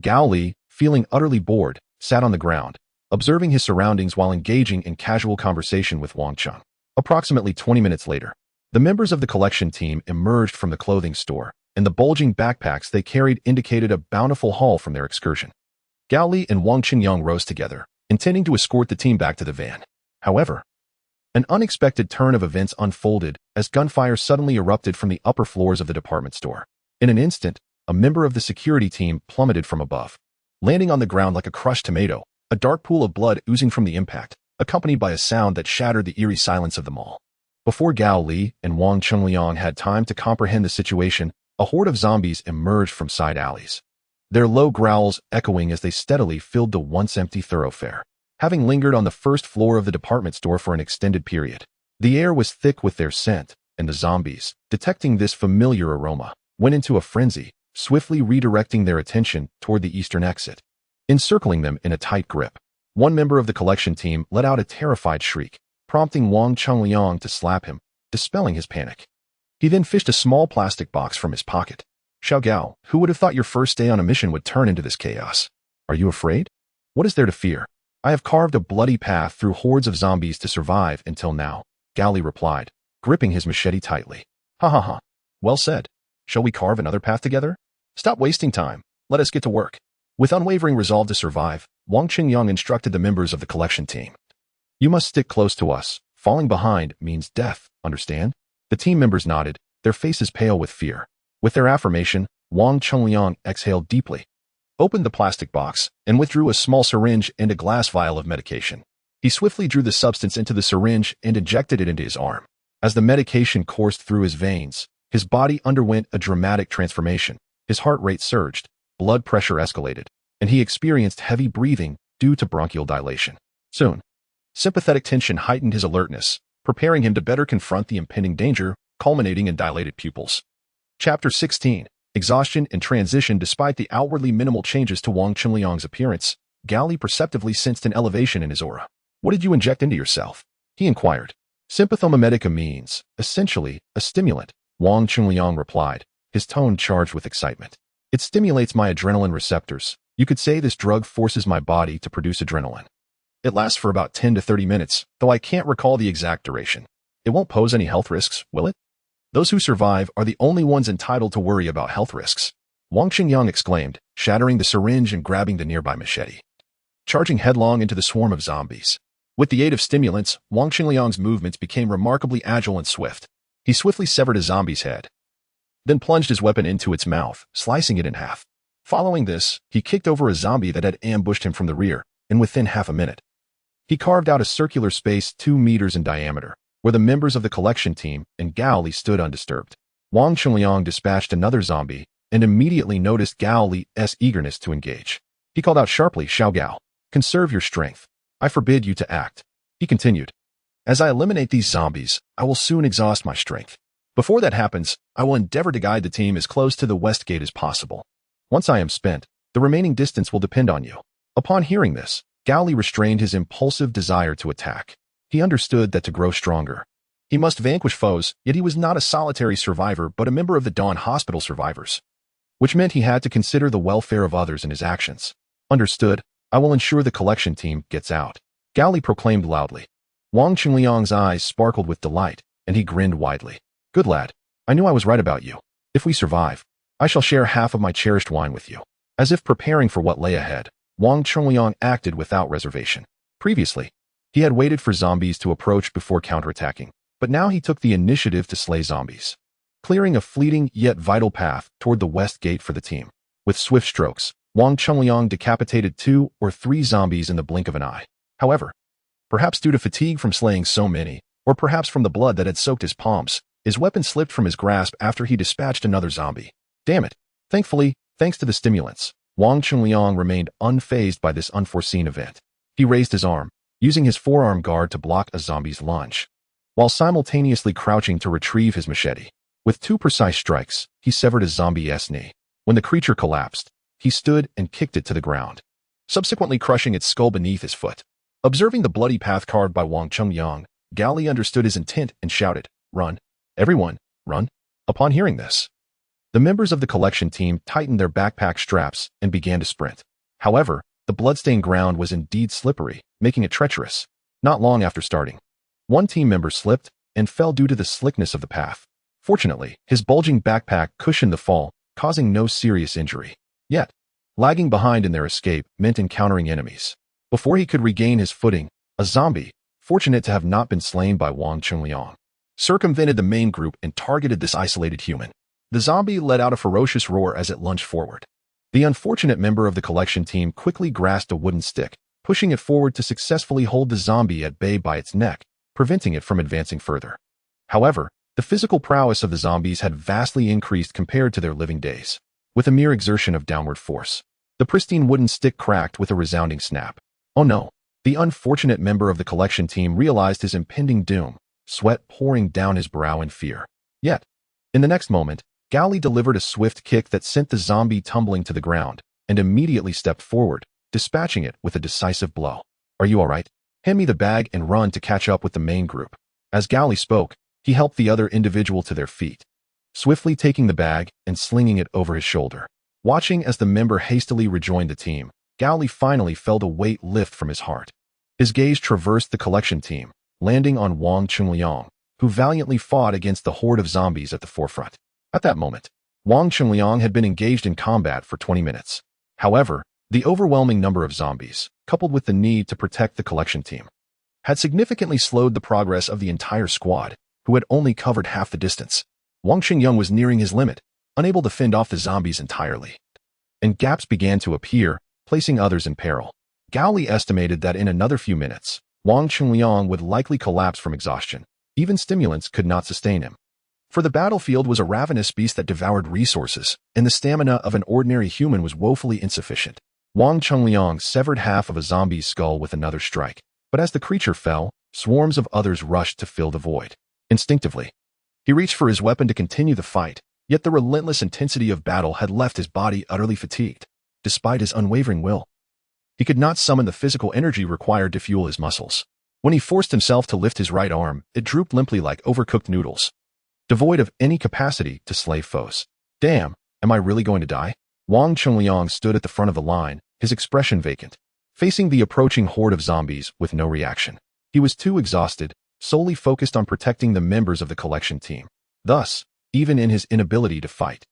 Gao Li, feeling utterly bored, sat on the ground, observing his surroundings while engaging in casual conversation with Wang Cheng. Approximately 20 minutes later, the members of the collection team emerged from the clothing store, and the bulging backpacks they carried indicated a bountiful haul from their excursion. Gao Li and Wang Qingyang rose together, intending to escort the team back to the van. However, an unexpected turn of events unfolded as gunfire suddenly erupted from the upper floors of the department store. In an instant, a member of the security team plummeted from above, landing on the ground like a crushed tomato, a dark pool of blood oozing from the impact, accompanied by a sound that shattered the eerie silence of the mall. Before Gao Li and Wang Chungliang had time to comprehend the situation, a horde of zombies emerged from side alleys, their low growls echoing as they steadily filled the once empty thoroughfare. Having lingered on the first floor of the department store for an extended period, the air was thick with their scent, and the zombies, detecting this familiar aroma, went into a frenzy, swiftly redirecting their attention toward the eastern exit. Encircling them in a tight grip, one member of the collection team let out a terrified shriek, prompting Wang Chungliang to slap him, dispelling his panic. He then fished a small plastic box from his pocket. "Xiao Gao, who would have thought your first day on a mission would turn into this chaos? Are you afraid? What is there to fear? I have carved a bloody path through hordes of zombies to survive until now," Gao Li replied, gripping his machete tightly. "Ha ha ha. Well said. Shall we carve another path together? Stop wasting time. Let us get to work." With unwavering resolve to survive, Wang Qingyang instructed the members of the collection team. You must stick close to us. Falling behind means death, understand? The team members nodded, their faces pale with fear. With their affirmation, Wang Qingyang exhaled deeply, opened the plastic box, and withdrew a small syringe and a glass vial of medication. He swiftly drew the substance into the syringe and injected it into his arm. As the medication coursed through his veins, his body underwent a dramatic transformation. His heart rate surged, blood pressure escalated, and he experienced heavy breathing due to bronchial dilation. Soon, sympathetic tension heightened his alertness, preparing him to better confront the impending danger, culminating in dilated pupils. Chapter 16. Exhaustion and Transition. Despite the outwardly minimal changes to Wang Qingyang's appearance, Gao Li perceptively sensed an elevation in his aura. What did you inject into yourself? He inquired. Sympathoma medica means, essentially, a stimulant, Wang Qingyang replied, his tone charged with excitement. It stimulates my adrenaline receptors. You could say this drug forces my body to produce adrenaline. It lasts for about 10 to 30 minutes, though I can't recall the exact duration. It won't pose any health risks, will it? Those who survive are the only ones entitled to worry about health risks. Wang Qingyang exclaimed, shattering the syringe and grabbing the nearby machete, charging headlong into the swarm of zombies. With the aid of stimulants, Wang Qingyang's movements became remarkably agile and swift. He swiftly severed a zombie's head, then plunged his weapon into its mouth, slicing it in half. Following this, he kicked over a zombie that had ambushed him from the rear, and within half a minute, he carved out a circular space 2 meters in diameter, where the members of the collection team and Gao Li stood undisturbed. Wang Qingyang dispatched another zombie and immediately noticed Gao Li's eagerness to engage. He called out sharply, Xiao Gao, conserve your strength. I forbid you to act. He continued. As I eliminate these zombies, I will soon exhaust my strength. Before that happens, I will endeavor to guide the team as close to the west gate as possible. Once I am spent, the remaining distance will depend on you. Upon hearing this, Gao Li restrained his impulsive desire to attack. He understood that to grow stronger, he must vanquish foes, yet he was not a solitary survivor but a member of the Dawn Hospital survivors, which meant he had to consider the welfare of others in his actions. Understood, I will ensure the collection team gets out, Gao Li proclaimed loudly. Wang Qingyang's eyes sparkled with delight, and he grinned widely. Good lad, I knew I was right about you. If we survive, I shall share half of my cherished wine with you. As if preparing for what lay ahead, Wang Qingyang acted without reservation. Previously, he had waited for zombies to approach before counterattacking, but now he took the initiative to slay zombies, clearing a fleeting yet vital path toward the west gate for the team. With swift strokes, Wang Qingyang decapitated 2 or 3 zombies in the blink of an eye. However, perhaps due to fatigue from slaying so many, or perhaps from the blood that had soaked his palms, his weapon slipped from his grasp after he dispatched another zombie. Damn it. Thankfully, thanks to the stimulants, Wang Qingyang remained unfazed by this unforeseen event. He raised his arm, using his forearm guard to block a zombie's lunge, while simultaneously crouching to retrieve his machete. With 2 precise strikes, he severed a zombie's knee. When the creature collapsed, he stood and kicked it to the ground, subsequently crushing its skull beneath his foot. Observing the bloody path carved by Wang Qingyang, Gao Li understood his intent and shouted, Run! Everyone, run! Upon hearing this, the members of the collection team tightened their backpack straps and began to sprint. However, the bloodstained ground was indeed slippery, making it treacherous. Not long after starting, one team member slipped and fell due to the slickness of the path. Fortunately, his bulging backpack cushioned the fall, causing no serious injury. Yet, lagging behind in their escape meant encountering enemies. Before he could regain his footing, a zombie, fortunate to have not been slain by Wang Qingyang, circumvented the main group and targeted this isolated human. The zombie let out a ferocious roar as it lunged forward. The unfortunate member of the collection team quickly grasped a wooden stick, pushing it forward to successfully hold the zombie at bay by its neck, preventing it from advancing further. However, the physical prowess of the zombies had vastly increased compared to their living days. With a mere exertion of downward force, the pristine wooden stick cracked with a resounding snap. Oh no! The unfortunate member of the collection team realized his impending doom, sweat pouring down his brow in fear. Yet, in the next moment, Gao Li delivered a swift kick that sent the zombie tumbling to the ground, and immediately stepped forward, dispatching it with a decisive blow. Are you all right? Hand me the bag and run to catch up with the main group. As Gao Li spoke, he helped the other individual to their feet, swiftly taking the bag and slinging it over his shoulder. Watching as the member hastily rejoined the team, Gao Li finally felt a weight lift from his heart. His gaze traversed the collection team, landing on Wang Qingyang, who valiantly fought against the horde of zombies at the forefront. At that moment, Wang Qingyang had been engaged in combat for 20 minutes. However, The overwhelming number of zombies, coupled with the need to protect the collection team, had significantly slowed the progress of the entire squad, who had only covered half the distance. Wang Qingyang was nearing his limit, unable to fend off the zombies entirely. And gaps began to appear, placing others in peril. Gao Li estimated that in another few minutes, Wang Qingyang would likely collapse from exhaustion. Even stimulants could not sustain him. For the battlefield was a ravenous beast that devoured resources, and the stamina of an ordinary human was woefully insufficient. Wang Qingyang severed half of a zombie's skull with another strike, but as the creature fell, swarms of others rushed to fill the void. Instinctively, he reached for his weapon to continue the fight, yet the relentless intensity of battle had left his body utterly fatigued. Despite his unwavering will, he could not summon the physical energy required to fuel his muscles. When he forced himself to lift his right arm, it drooped limply like overcooked noodles, devoid of any capacity to slay foes. Damn, am I really going to die? Wang Qingyang stood at the front of the line, his expression vacant, facing the approaching horde of zombies with no reaction. He was too exhausted, solely focused on protecting the members of the collection team. Thus, even in his inability to fight,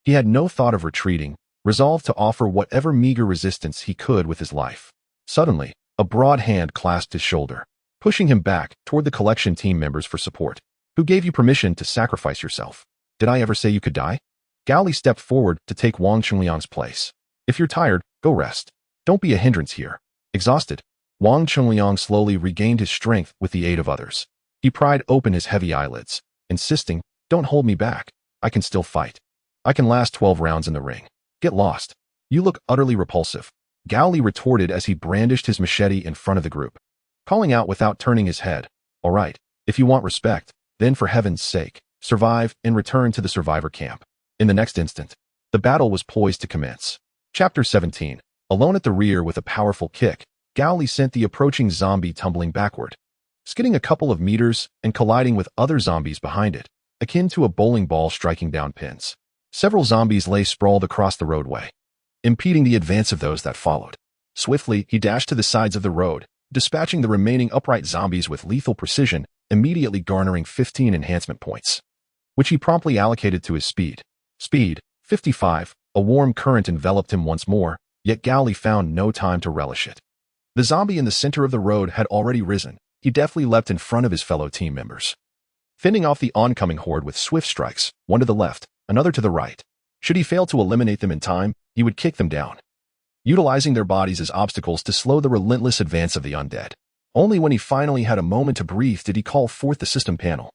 he had no thought of retreating, resolved to offer whatever meager resistance he could with his life. Suddenly, a broad hand clasped his shoulder, pushing him back toward the collection team members for support. Who gave you permission to sacrifice yourself? Did I ever say you could die? Gao Li stepped forward to take Wang Qingyang's place. If you're tired, go rest. Don't be a hindrance here. Exhausted, Wang Qingyang slowly regained his strength with the aid of others. He pried open his heavy eyelids, insisting, "Don't hold me back. I can still fight. I can last 12 rounds in the ring. Get lost. You look utterly repulsive," Gao Li retorted as he brandished his machete in front of the group, calling out without turning his head, "All right, if you want respect, then for heaven's sake, survive and return to the survivor camp." In the next instant, the battle was poised to commence. Chapter 17. Alone at the rear with a powerful kick, Gao Li sent the approaching zombie tumbling backward, skidding a couple of meters and colliding with other zombies behind it, akin to a bowling ball striking down pins. Several zombies lay sprawled across the roadway, impeding the advance of those that followed. Swiftly, he dashed to the sides of the road, dispatching the remaining upright zombies with lethal precision, immediately garnering 15 enhancement points, which he promptly allocated to his speed. Speed, 55, a warm current enveloped him once more, yet Gao Li found no time to relish it. The zombie in the center of the road had already risen. He deftly leapt in front of his fellow team members, fending off the oncoming horde with swift strikes, one to the left, another to the right. Should he fail to eliminate them in time, he would kick them down, utilizing their bodies as obstacles to slow the relentless advance of the undead. Only when he finally had a moment to breathe did he call forth the system panel,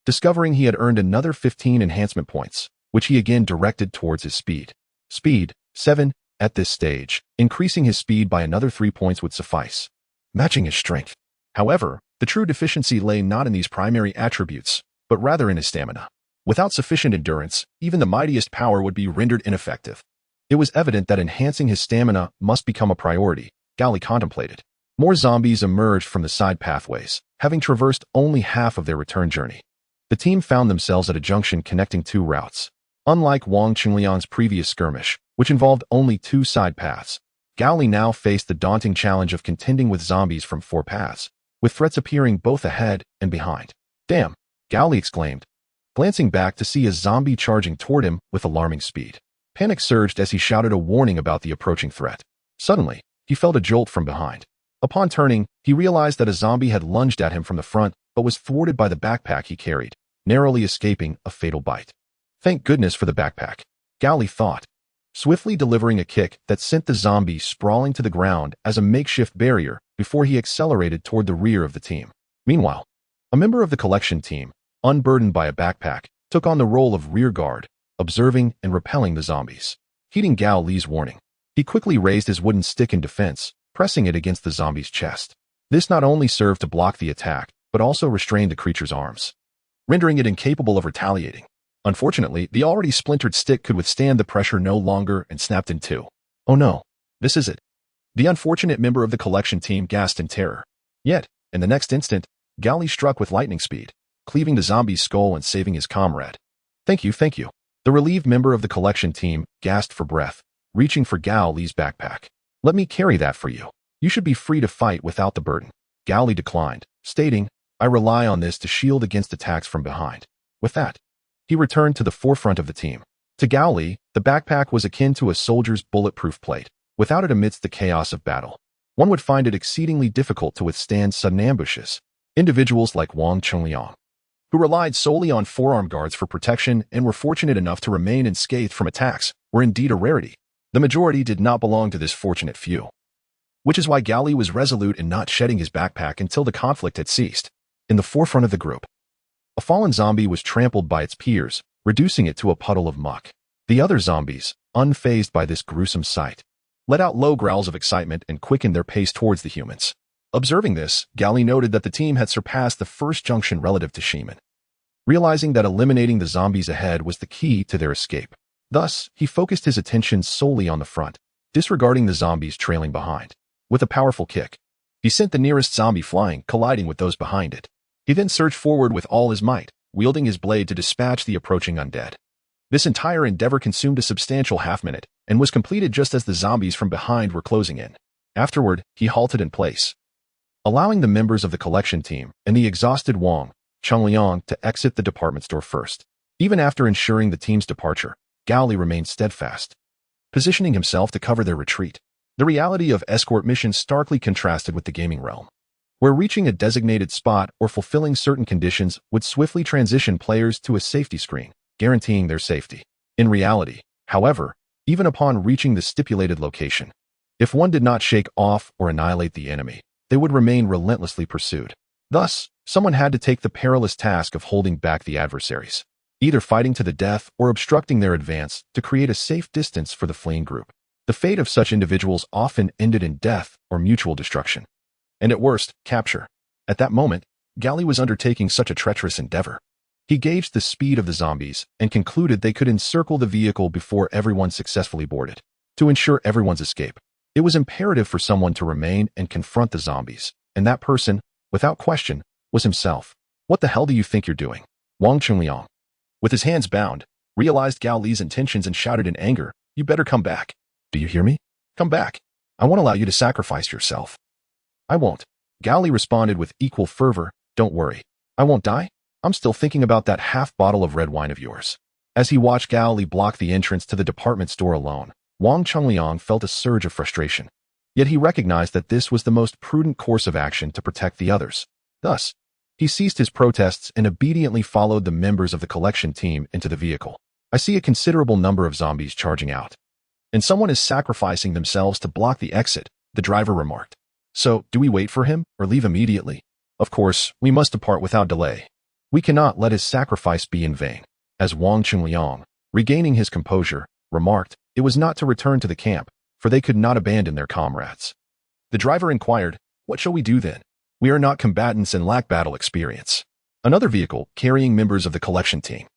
discovering he had earned another 15 enhancement points, which he again directed towards his speed. Speed, 7, at this stage, increasing his speed by another 3 points would suffice, matching his strength. However, the true deficiency lay not in these primary attributes, but rather in his stamina. Without sufficient endurance, even the mightiest power would be rendered ineffective. It was evident that enhancing his stamina must become a priority, Gao Li contemplated. More zombies emerged from the side pathways, having traversed only half of their return journey. The team found themselves at a junction connecting two routes. Unlike Wang Qingyang's previous skirmish, which involved only 2 side paths, Gao Li now faced the daunting challenge of contending with zombies from 4 paths, with threats appearing both ahead and behind. "Damn," Gao Li exclaimed, glancing back to see a zombie charging toward him with alarming speed. Panic surged as he shouted a warning about the approaching threat. Suddenly, he felt a jolt from behind. Upon turning, he realized that a zombie had lunged at him from the front, but was thwarted by the backpack he carried, narrowly escaping a fatal bite. Thank goodness for the backpack, Gao Li thought, swiftly delivering a kick that sent the zombie sprawling to the ground as a makeshift barrier before he accelerated toward the rear of the team. Meanwhile, a member of the collection team, unburdened by a backpack, took on the role of rear guard, observing and repelling the zombies. Heeding Gao Li's warning, he quickly raised his wooden stick in defense, pressing it against the zombie's chest. This not only served to block the attack, but also restrained the creature's arms, rendering it incapable of retaliating. Unfortunately, the already splintered stick could withstand the pressure no longer and snapped in two. "Oh no, this is it." The unfortunate member of the collection team gasped in terror. Yet, in the next instant, Gao Li struck with lightning speed, cleaving the zombie's skull and saving his comrade. Thank you. The relieved member of the collection team gasped for breath, reaching for Gao Li's backpack. "Let me carry that for you. You should be free to fight without the burden." Gao Li declined, stating, "I rely on this to shield against attacks from behind." With that, he returned to the forefront of the team. To Gao Li, the backpack was akin to a soldier's bulletproof plate, Without it amidst the chaos of battle, one would find it exceedingly difficult to withstand sudden ambushes. Individuals like Wang Chengliang, who relied solely on forearm guards for protection and were fortunate enough to remain unscathed from attacks, were indeed a rarity. The majority did not belong to this fortunate few, which is why Gao Li was resolute in not shedding his backpack until the conflict had ceased. In the forefront of the group, a fallen zombie was trampled by its peers, reducing it to a puddle of muck. The other zombies, unfazed by this gruesome sight, let out low growls of excitement and quickened their pace towards the humans. Observing this, Gao Li noted that the team had surpassed the first junction relative to Shiman, realizing that eliminating the zombies ahead was the key to their escape. Thus, he focused his attention solely on the front, disregarding the zombies trailing behind. With a powerful kick, he sent the nearest zombie flying, colliding with those behind it. He then surged forward with all his might, wielding his blade to dispatch the approaching undead. This entire endeavor consumed a substantial half-minute and was completed just as the zombies from behind were closing in. Afterward, he halted in place, allowing the members of the collection team and the exhausted Wang Chengliang to exit the department store first. Even after ensuring the team's departure, Gao Li remained steadfast, positioning himself to cover their retreat. The reality of escort missions starkly contrasted with the gaming realm, where reaching a designated spot or fulfilling certain conditions would swiftly transition players to a safety screen, guaranteeing their safety. In reality, however, even upon reaching the stipulated location, if one did not shake off or annihilate the enemy, they would remain relentlessly pursued. Thus, someone had to take the perilous task of holding back the adversaries, either fighting to the death or obstructing their advance to create a safe distance for the fleeing group. The fate of such individuals often ended in death or mutual destruction, and at worst, capture. At that moment, Gao Li was undertaking such a treacherous endeavor. He gauged the speed of the zombies and concluded they could encircle the vehicle before everyone successfully boarded. To ensure everyone's escape, it was imperative for someone to remain and confront the zombies, and that person, without question, was himself. "What the hell do you think you're doing?" Wang Chengliang, with his hands bound, realized Gao Li's intentions and shouted in anger, "You better come back. Do you hear me? Come back. I won't allow you to sacrifice yourself." "I won't." Gao Li responded with equal fervor, "Don't worry. I won't die. I'm still thinking about that half bottle of red wine of yours." As he watched Gao Li block the entrance to the department store alone, Wang Chengliang felt a surge of frustration. Yet he recognized that this was the most prudent course of action to protect the others. Thus, he ceased his protests and obediently followed the members of the collection team into the vehicle. "I see a considerable number of zombies charging out, and someone is sacrificing themselves to block the exit," the driver remarked. "So, do we wait for him or leave immediately?" "Of course, we must depart without delay. We cannot let his sacrifice be in vain." As Wang Chengliang, regaining his composure, remarked, it was not to return to the camp, for they could not abandon their comrades. The driver inquired, "What shall we do then? We are not combatants and lack battle experience." Another vehicle, carrying members of the collection team,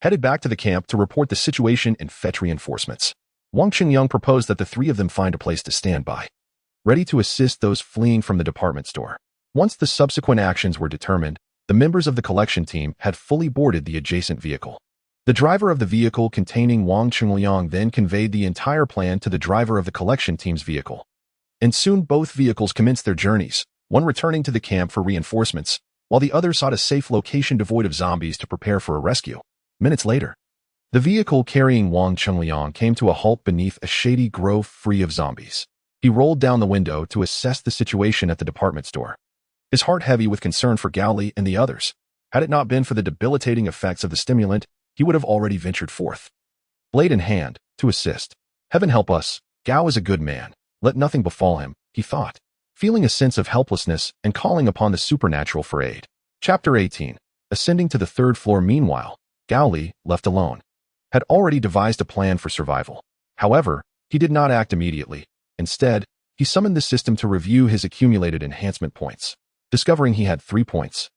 headed back to the camp to report the situation and fetch reinforcements. Wang Chengliang proposed that the three of them find a place to stand by, ready to assist those fleeing from the department store. Once the subsequent actions were determined, the members of the collection team had fully boarded the adjacent vehicle. The driver of the vehicle containing Wang Chengliang then conveyed the entire plan to the driver of the collection team's vehicle. And soon both vehicles commenced their journeys, one returning to the camp for reinforcements, while the other sought a safe location devoid of zombies to prepare for a rescue. Minutes later, the vehicle carrying Wang Chengliang came to a halt beneath a shady grove free of zombies. He rolled down the window to assess the situation at the department store, his heart heavy with concern for Gao Li and the others. Had it not been for the debilitating effects of the stimulant, he would have already ventured forth, blade in hand, to assist. Heaven help us, Gao is a good man. Let nothing befall him, he thought, feeling a sense of helplessness and calling upon the supernatural for aid. Chapter 18. Ascending to the third floor. Meanwhile, Gao Li, left alone, had already devised a plan for survival. However, he did not act immediately. Instead, he summoned the system to review his accumulated enhancement points. Discovering he had 3 points,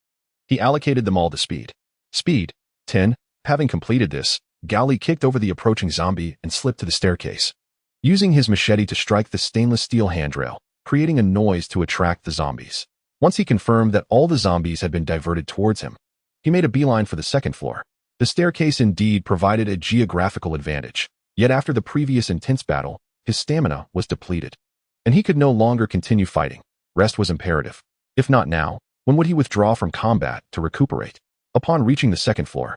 he allocated them all to speed. Speed, 10. Having completed this, Gao Li kicked over the approaching zombie and slipped to the staircase, using his machete to strike the stainless steel handrail, creating a noise to attract the zombies. Once he confirmed that all the zombies had been diverted towards him, he made a beeline for the second floor. The staircase indeed provided a geographical advantage, yet after the previous intense battle, his stamina was depleted, and he could no longer continue fighting. Rest was imperative. If not now, when would he withdraw from combat to recuperate? Upon reaching the second floor,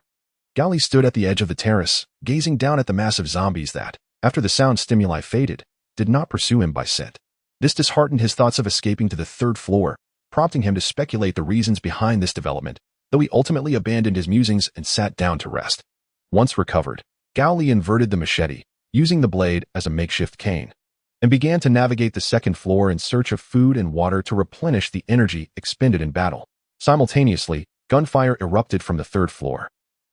Gao Li stood at the edge of the terrace, gazing down at the massive zombies that, after the sound stimuli faded, did not pursue him by scent. This disheartened his thoughts of escaping to the third floor, prompting him to speculate the reasons behind this development, though he ultimately abandoned his musings and sat down to rest. Once recovered, Gao Li inverted the machete, using the blade as a makeshift cane, and began to navigate the second floor in search of food and water to replenish the energy expended in battle. Simultaneously, gunfire erupted from the third floor.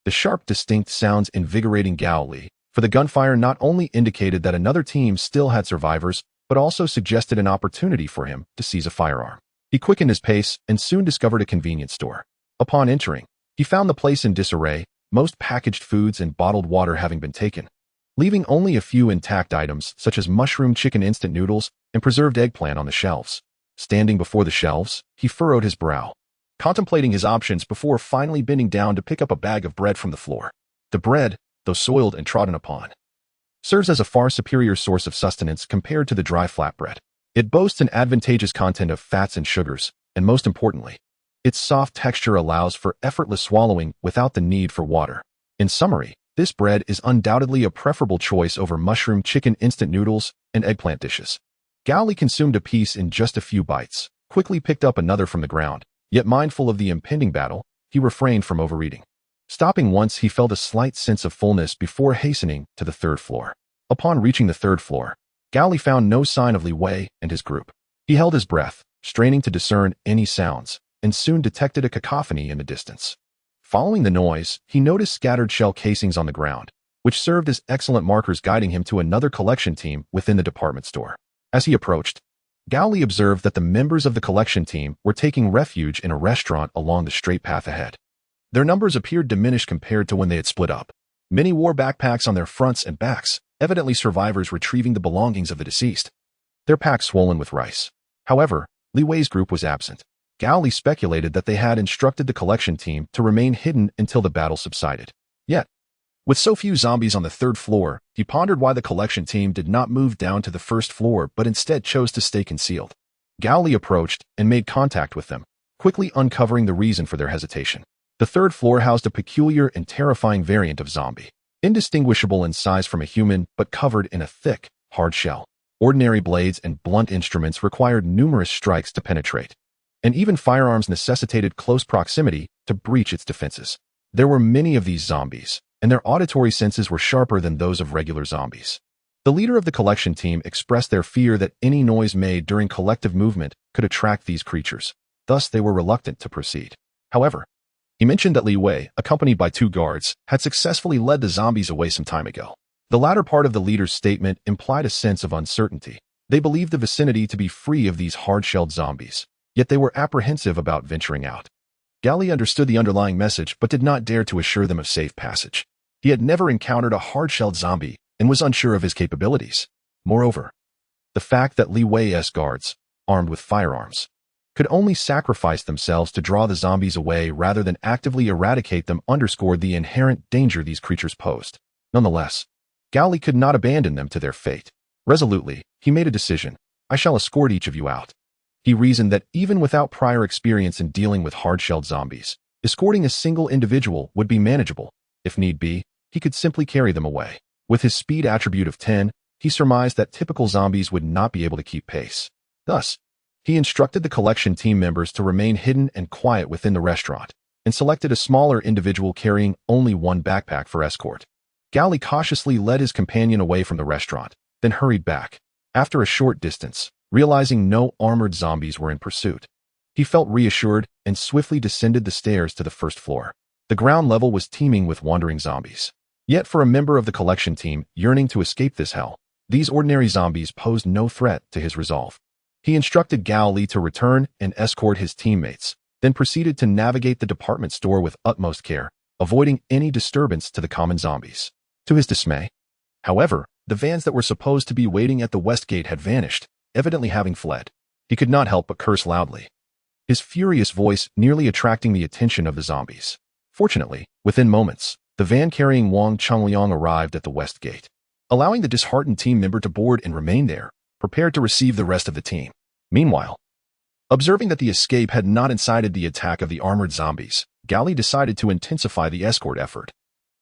The sharp, distinct sounds invigorating Gao Li, for the gunfire not only indicated that another team still had survivors, but also suggested an opportunity for him to seize a firearm. He quickened his pace and soon discovered a convenience store. Upon entering, he found the place in disarray, most packaged foods and bottled water having been taken, leaving only a few intact items such as mushroom chicken instant noodles and preserved eggplant on the shelves. Standing before the shelves, he furrowed his brow, contemplating his options before finally bending down to pick up a bag of bread from the floor. The bread, though soiled and trodden upon, serves as a far superior source of sustenance compared to the dry flatbread. It boasts an advantageous content of fats and sugars, and most importantly, its soft texture allows for effortless swallowing without the need for water. In summary, this bread is undoubtedly a preferable choice over mushroom chicken instant noodles and eggplant dishes. Gao Li consumed a piece in just a few bites, quickly picked up another from the ground, yet mindful of the impending battle, he refrained from overeating. Stopping once, he felt a slight sense of fullness before hastening to the third floor. Upon reaching the third floor, Gao Li found no sign of Li Wei and his group. He held his breath, straining to discern any sounds, and soon detected a cacophony in the distance. Following the noise, he noticed scattered shell casings on the ground, which served as excellent markers guiding him to another collection team within the department store. As he approached, Gao Li observed that the members of the collection team were taking refuge in a restaurant along the straight path ahead. Their numbers appeared diminished compared to when they had split up. Many wore backpacks on their fronts and backs, evidently survivors retrieving the belongings of the deceased, their packs swollen with rice. However, Li Wei's group was absent. Gao Li speculated that they had instructed the collection team to remain hidden until the battle subsided. Yet, with so few zombies on the third floor, he pondered why the collection team did not move down to the first floor but instead chose to stay concealed. Gao Li approached and made contact with them, quickly uncovering the reason for their hesitation. The third floor housed a peculiar and terrifying variant of zombie, indistinguishable in size from a human but covered in a thick, hard shell. Ordinary blades and blunt instruments required numerous strikes to penetrate, and even firearms necessitated close proximity to breach its defenses. There were many of these zombies, and their auditory senses were sharper than those of regular zombies. The leader of the collection team expressed their fear that any noise made during collective movement could attract these creatures, thus they were reluctant to proceed. However, he mentioned that Li Wei, accompanied by 2 guards, had successfully led the zombies away some time ago. The latter part of the leader's statement implied a sense of uncertainty. They believed the vicinity to be free of these hard-shelled zombies, yet they were apprehensive about venturing out. Gao Li understood the underlying message but did not dare to assure them of safe passage. He had never encountered a hard-shelled zombie and was unsure of his capabilities. Moreover, the fact that Li Wei's guards, armed with firearms, could only sacrifice themselves to draw the zombies away rather than actively eradicate them underscored the inherent danger these creatures posed. Nonetheless, Gao Li could not abandon them to their fate. Resolutely, he made a decision. I shall escort each of you out. He reasoned that even without prior experience in dealing with hard-shelled zombies, escorting a single individual would be manageable. If need be, he could simply carry them away. With his speed attribute of 10, he surmised that typical zombies would not be able to keep pace. Thus, he instructed the collection team members to remain hidden and quiet within the restaurant, and selected a smaller individual carrying only 1 backpack for escort. Gao Li cautiously led his companion away from the restaurant, then hurried back. After a short distance, realizing no armored zombies were in pursuit, he felt reassured and swiftly descended the stairs to the first floor. The ground level was teeming with wandering zombies. Yet for a member of the collection team yearning to escape this hell, these ordinary zombies posed no threat to his resolve. He instructed Gao Li to return and escort his teammates, then proceeded to navigate the department store with utmost care, avoiding any disturbance to the common zombies. To his dismay, however, the vans that were supposed to be waiting at the west gate had vanished, evidently having fled. He could not help but curse loudly, his furious voice nearly attracting the attention of the zombies. Fortunately, within moments, the van carrying Wang Chongliang arrived at the west gate, allowing the disheartened team member to board and remain there, prepared to receive the rest of the team. Meanwhile, observing that the escape had not incited the attack of the armored zombies, Gao Li decided to intensify the escort effort,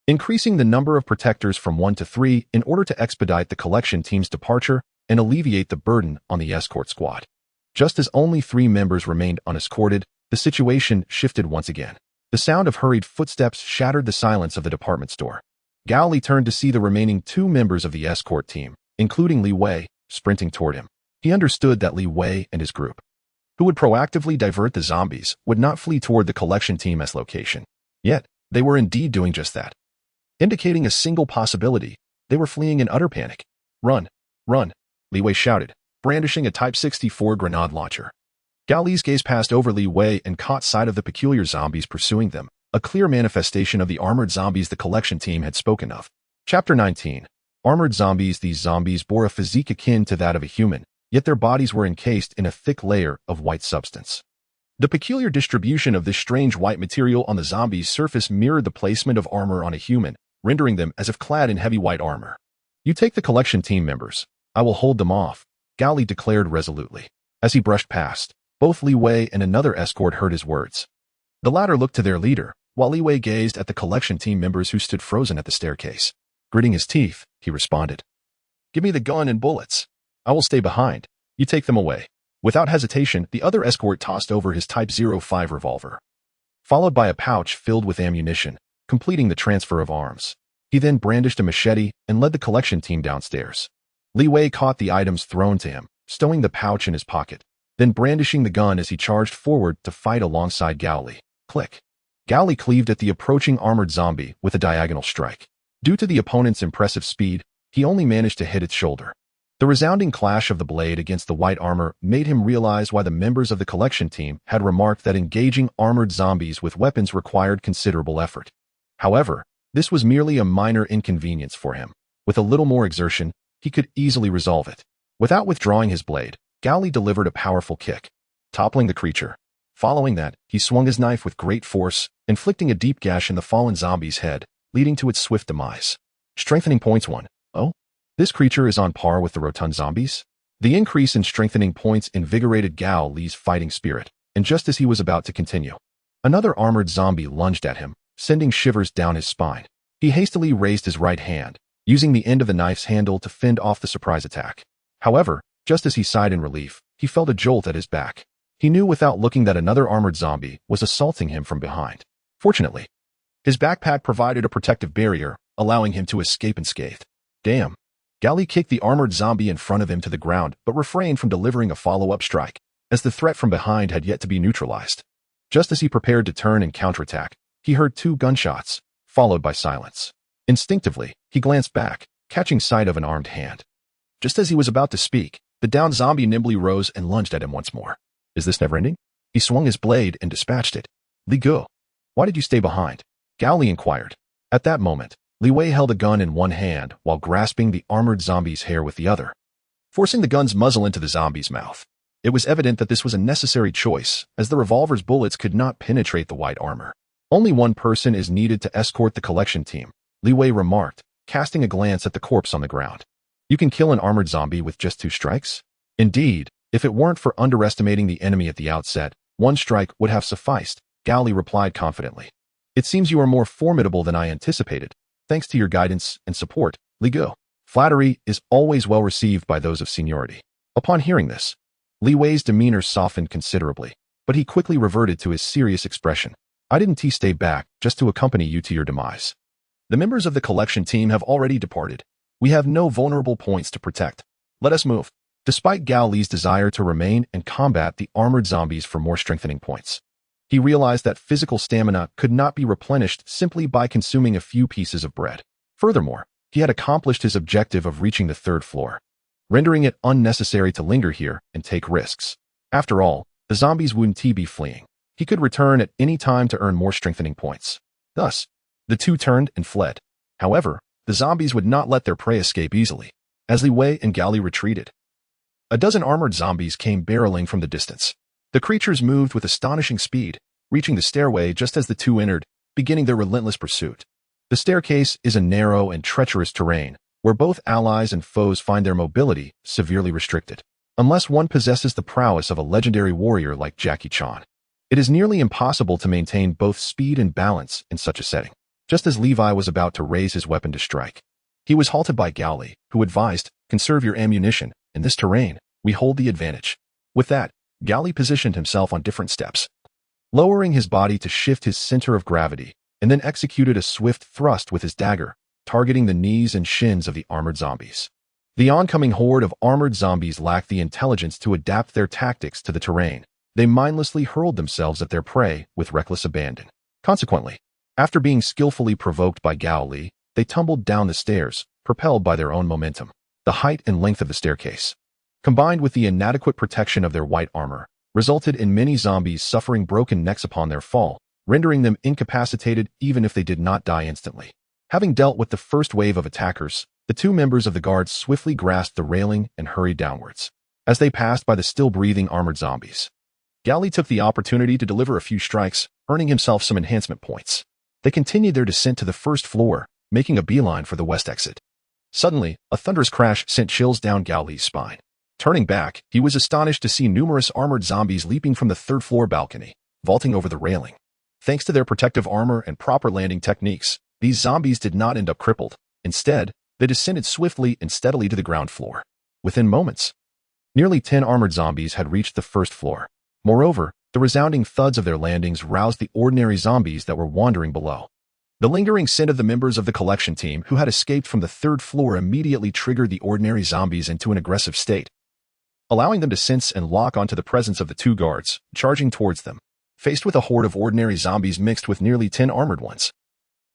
increasing the number of protectors from 1 to 3 in order to expedite the collection team's departure and alleviate the burden on the escort squad. Just as only 3 members remained unescorted, the situation shifted once again. The sound of hurried footsteps shattered the silence of the department store. Gao Li turned to see the remaining 2 members of the escort team, including Li Wei, sprinting toward him. He understood that Li Wei and his group, who would proactively divert the zombies, would not flee toward the collection team's location. Yet, they were indeed doing just that. Indicating a single possibility, they were fleeing in utter panic. Run! Run! Li Wei shouted, brandishing a Type 64 grenade launcher. Gao Li's gaze passed over Li Wei and caught sight of the peculiar zombies pursuing them, a clear manifestation of the armored zombies the collection team had spoken of. Chapter 19. Armored zombies. These zombies bore a physique akin to that of a human, yet their bodies were encased in a thick layer of white substance. The peculiar distribution of this strange white material on the zombie's surface mirrored the placement of armor on a human, rendering them as if clad in heavy white armor. You take the collection team members. I will hold them off, Gao Li declared resolutely. As he brushed past, both Li Wei and another escort heard his words. The latter looked to their leader, while Li Wei gazed at the collection team members who stood frozen at the staircase. Gritting his teeth, he responded, "Give me the gun and bullets. I will stay behind. You take them away." Without hesitation, the other escort tossed over his Type 05 revolver, followed by a pouch filled with ammunition, completing the transfer of arms. He then brandished a machete and led the collection team downstairs. Li Wei caught the items thrown to him, stowing the pouch in his pocket, then brandishing the gun as he charged forward to fight alongside Gao Li. Click. Gao Li cleaved at the approaching armored zombie with a diagonal strike. Due to the opponent's impressive speed, he only managed to hit its shoulder. The resounding clash of the blade against the white armor made him realize why the members of the collection team had remarked that engaging armored zombies with weapons required considerable effort. However, this was merely a minor inconvenience for him. With a little more exertion, he could easily resolve it. Without withdrawing his blade, Gao Li delivered a powerful kick, toppling the creature. Following that, he swung his knife with great force, inflicting a deep gash in the fallen zombie's head, leading to its swift demise. Strengthening points 1. Oh? This creature is on par with the rotund zombies? The increase in strengthening points invigorated Gao Li's fighting spirit, and just as he was about to continue, another armored zombie lunged at him, sending shivers down his spine. He hastily raised his right hand, using the end of the knife's handle to fend off the surprise attack. However, just as he sighed in relief, he felt a jolt at his back. He knew without looking that another armored zombie was assaulting him from behind. Fortunately, his backpack provided a protective barrier, allowing him to escape unscathed. Damn. Gao Li kicked the armored zombie in front of him to the ground, but refrained from delivering a follow-up strike, as the threat from behind had yet to be neutralized. Just as he prepared to turn and counterattack, he heard 2 gunshots, followed by silence. Instinctively, he glanced back, catching sight of an armed hand. Just as he was about to speak, the downed zombie nimbly rose and lunged at him once more. Is this never-ending? He swung his blade and dispatched it. Li Gu, why did you stay behind? Gao Li inquired. At that moment, Li Wei held a gun in one hand while grasping the armored zombie's hair with the other, forcing the gun's muzzle into the zombie's mouth. It was evident that this was a necessary choice, as the revolver's bullets could not penetrate the white armor. Only one person is needed to escort the collection team, Li Wei remarked, casting a glance at the corpse on the ground. You can kill an armored zombie with just 2 strikes? Indeed, if it weren't for underestimating the enemy at the outset, 1 strike would have sufficed, Gao Li replied confidently. It seems you are more formidable than I anticipated, thanks to your guidance and support, Li Gu. Flattery is always well received by those of seniority. Upon hearing this, Li Wei's demeanor softened considerably, but he quickly reverted to his serious expression. I didn't stay back just to accompany you to your demise. The members of the collection team have already departed. We have no vulnerable points to protect. Let us move. Despite Gao Li's desire to remain and combat the armored zombies for more strengthening points, he realized that physical stamina could not be replenished simply by consuming a few pieces of bread. Furthermore, he had accomplished his objective of reaching the 3rd floor, rendering it unnecessary to linger here and take risks. After all, the zombies wouldn't be fleeing. He could return at any time to earn more strengthening points. Thus, the 2 turned and fled. However, the zombies would not let their prey escape easily. As Li Wei and Gao Li retreated, a dozen armored zombies came barreling from the distance. The creatures moved with astonishing speed, reaching the stairway just as the 2 entered, beginning their relentless pursuit. The staircase is a narrow and treacherous terrain, where both allies and foes find their mobility severely restricted. Unless one possesses the prowess of a legendary warrior like Jackie Chan, it is nearly impossible to maintain both speed and balance in such a setting. Just as Levi was about to raise his weapon to strike, He was halted by Gao Li, who advised, "Conserve your ammunition. In this terrain, we hold the advantage." With that, Gao Li positioned himself on different steps, lowering his body to shift his center of gravity, and then executed a swift thrust with his dagger, targeting the knees and shins of the armored zombies. The oncoming horde of armored zombies lacked the intelligence to adapt their tactics to the terrain. They mindlessly hurled themselves at their prey with reckless abandon. Consequently, after being skillfully provoked by Gao Li, they tumbled down the stairs, propelled by their own momentum. The height and length of the staircase, combined with the inadequate protection of their white armor, resulted in many zombies suffering broken necks upon their fall, rendering them incapacitated even if they did not die instantly. Having dealt with the first wave of attackers, the two members of the guard swiftly grasped the railing and hurried downwards. As they passed by the still-breathing armored zombies, Gao Li took the opportunity to deliver a few strikes, earning himself some enhancement points. They continued their descent to the first floor, making a beeline for the west exit. Suddenly, a thunderous crash sent chills down Gao Li's spine. Turning back, he was astonished to see numerous armored zombies leaping from the third-floor balcony, vaulting over the railing. Thanks to their protective armor and proper landing techniques, these zombies did not end up crippled. Instead, they descended swiftly and steadily to the ground floor. Within moments, nearly 10 armored zombies had reached the first floor. Moreover, the resounding thuds of their landings roused the ordinary zombies that were wandering below. The lingering scent of the members of the collection team who had escaped from the third floor immediately triggered the ordinary zombies into an aggressive state, allowing them to sense and lock onto the presence of the two guards, charging towards them. Faced with a horde of ordinary zombies mixed with nearly 10 armored ones,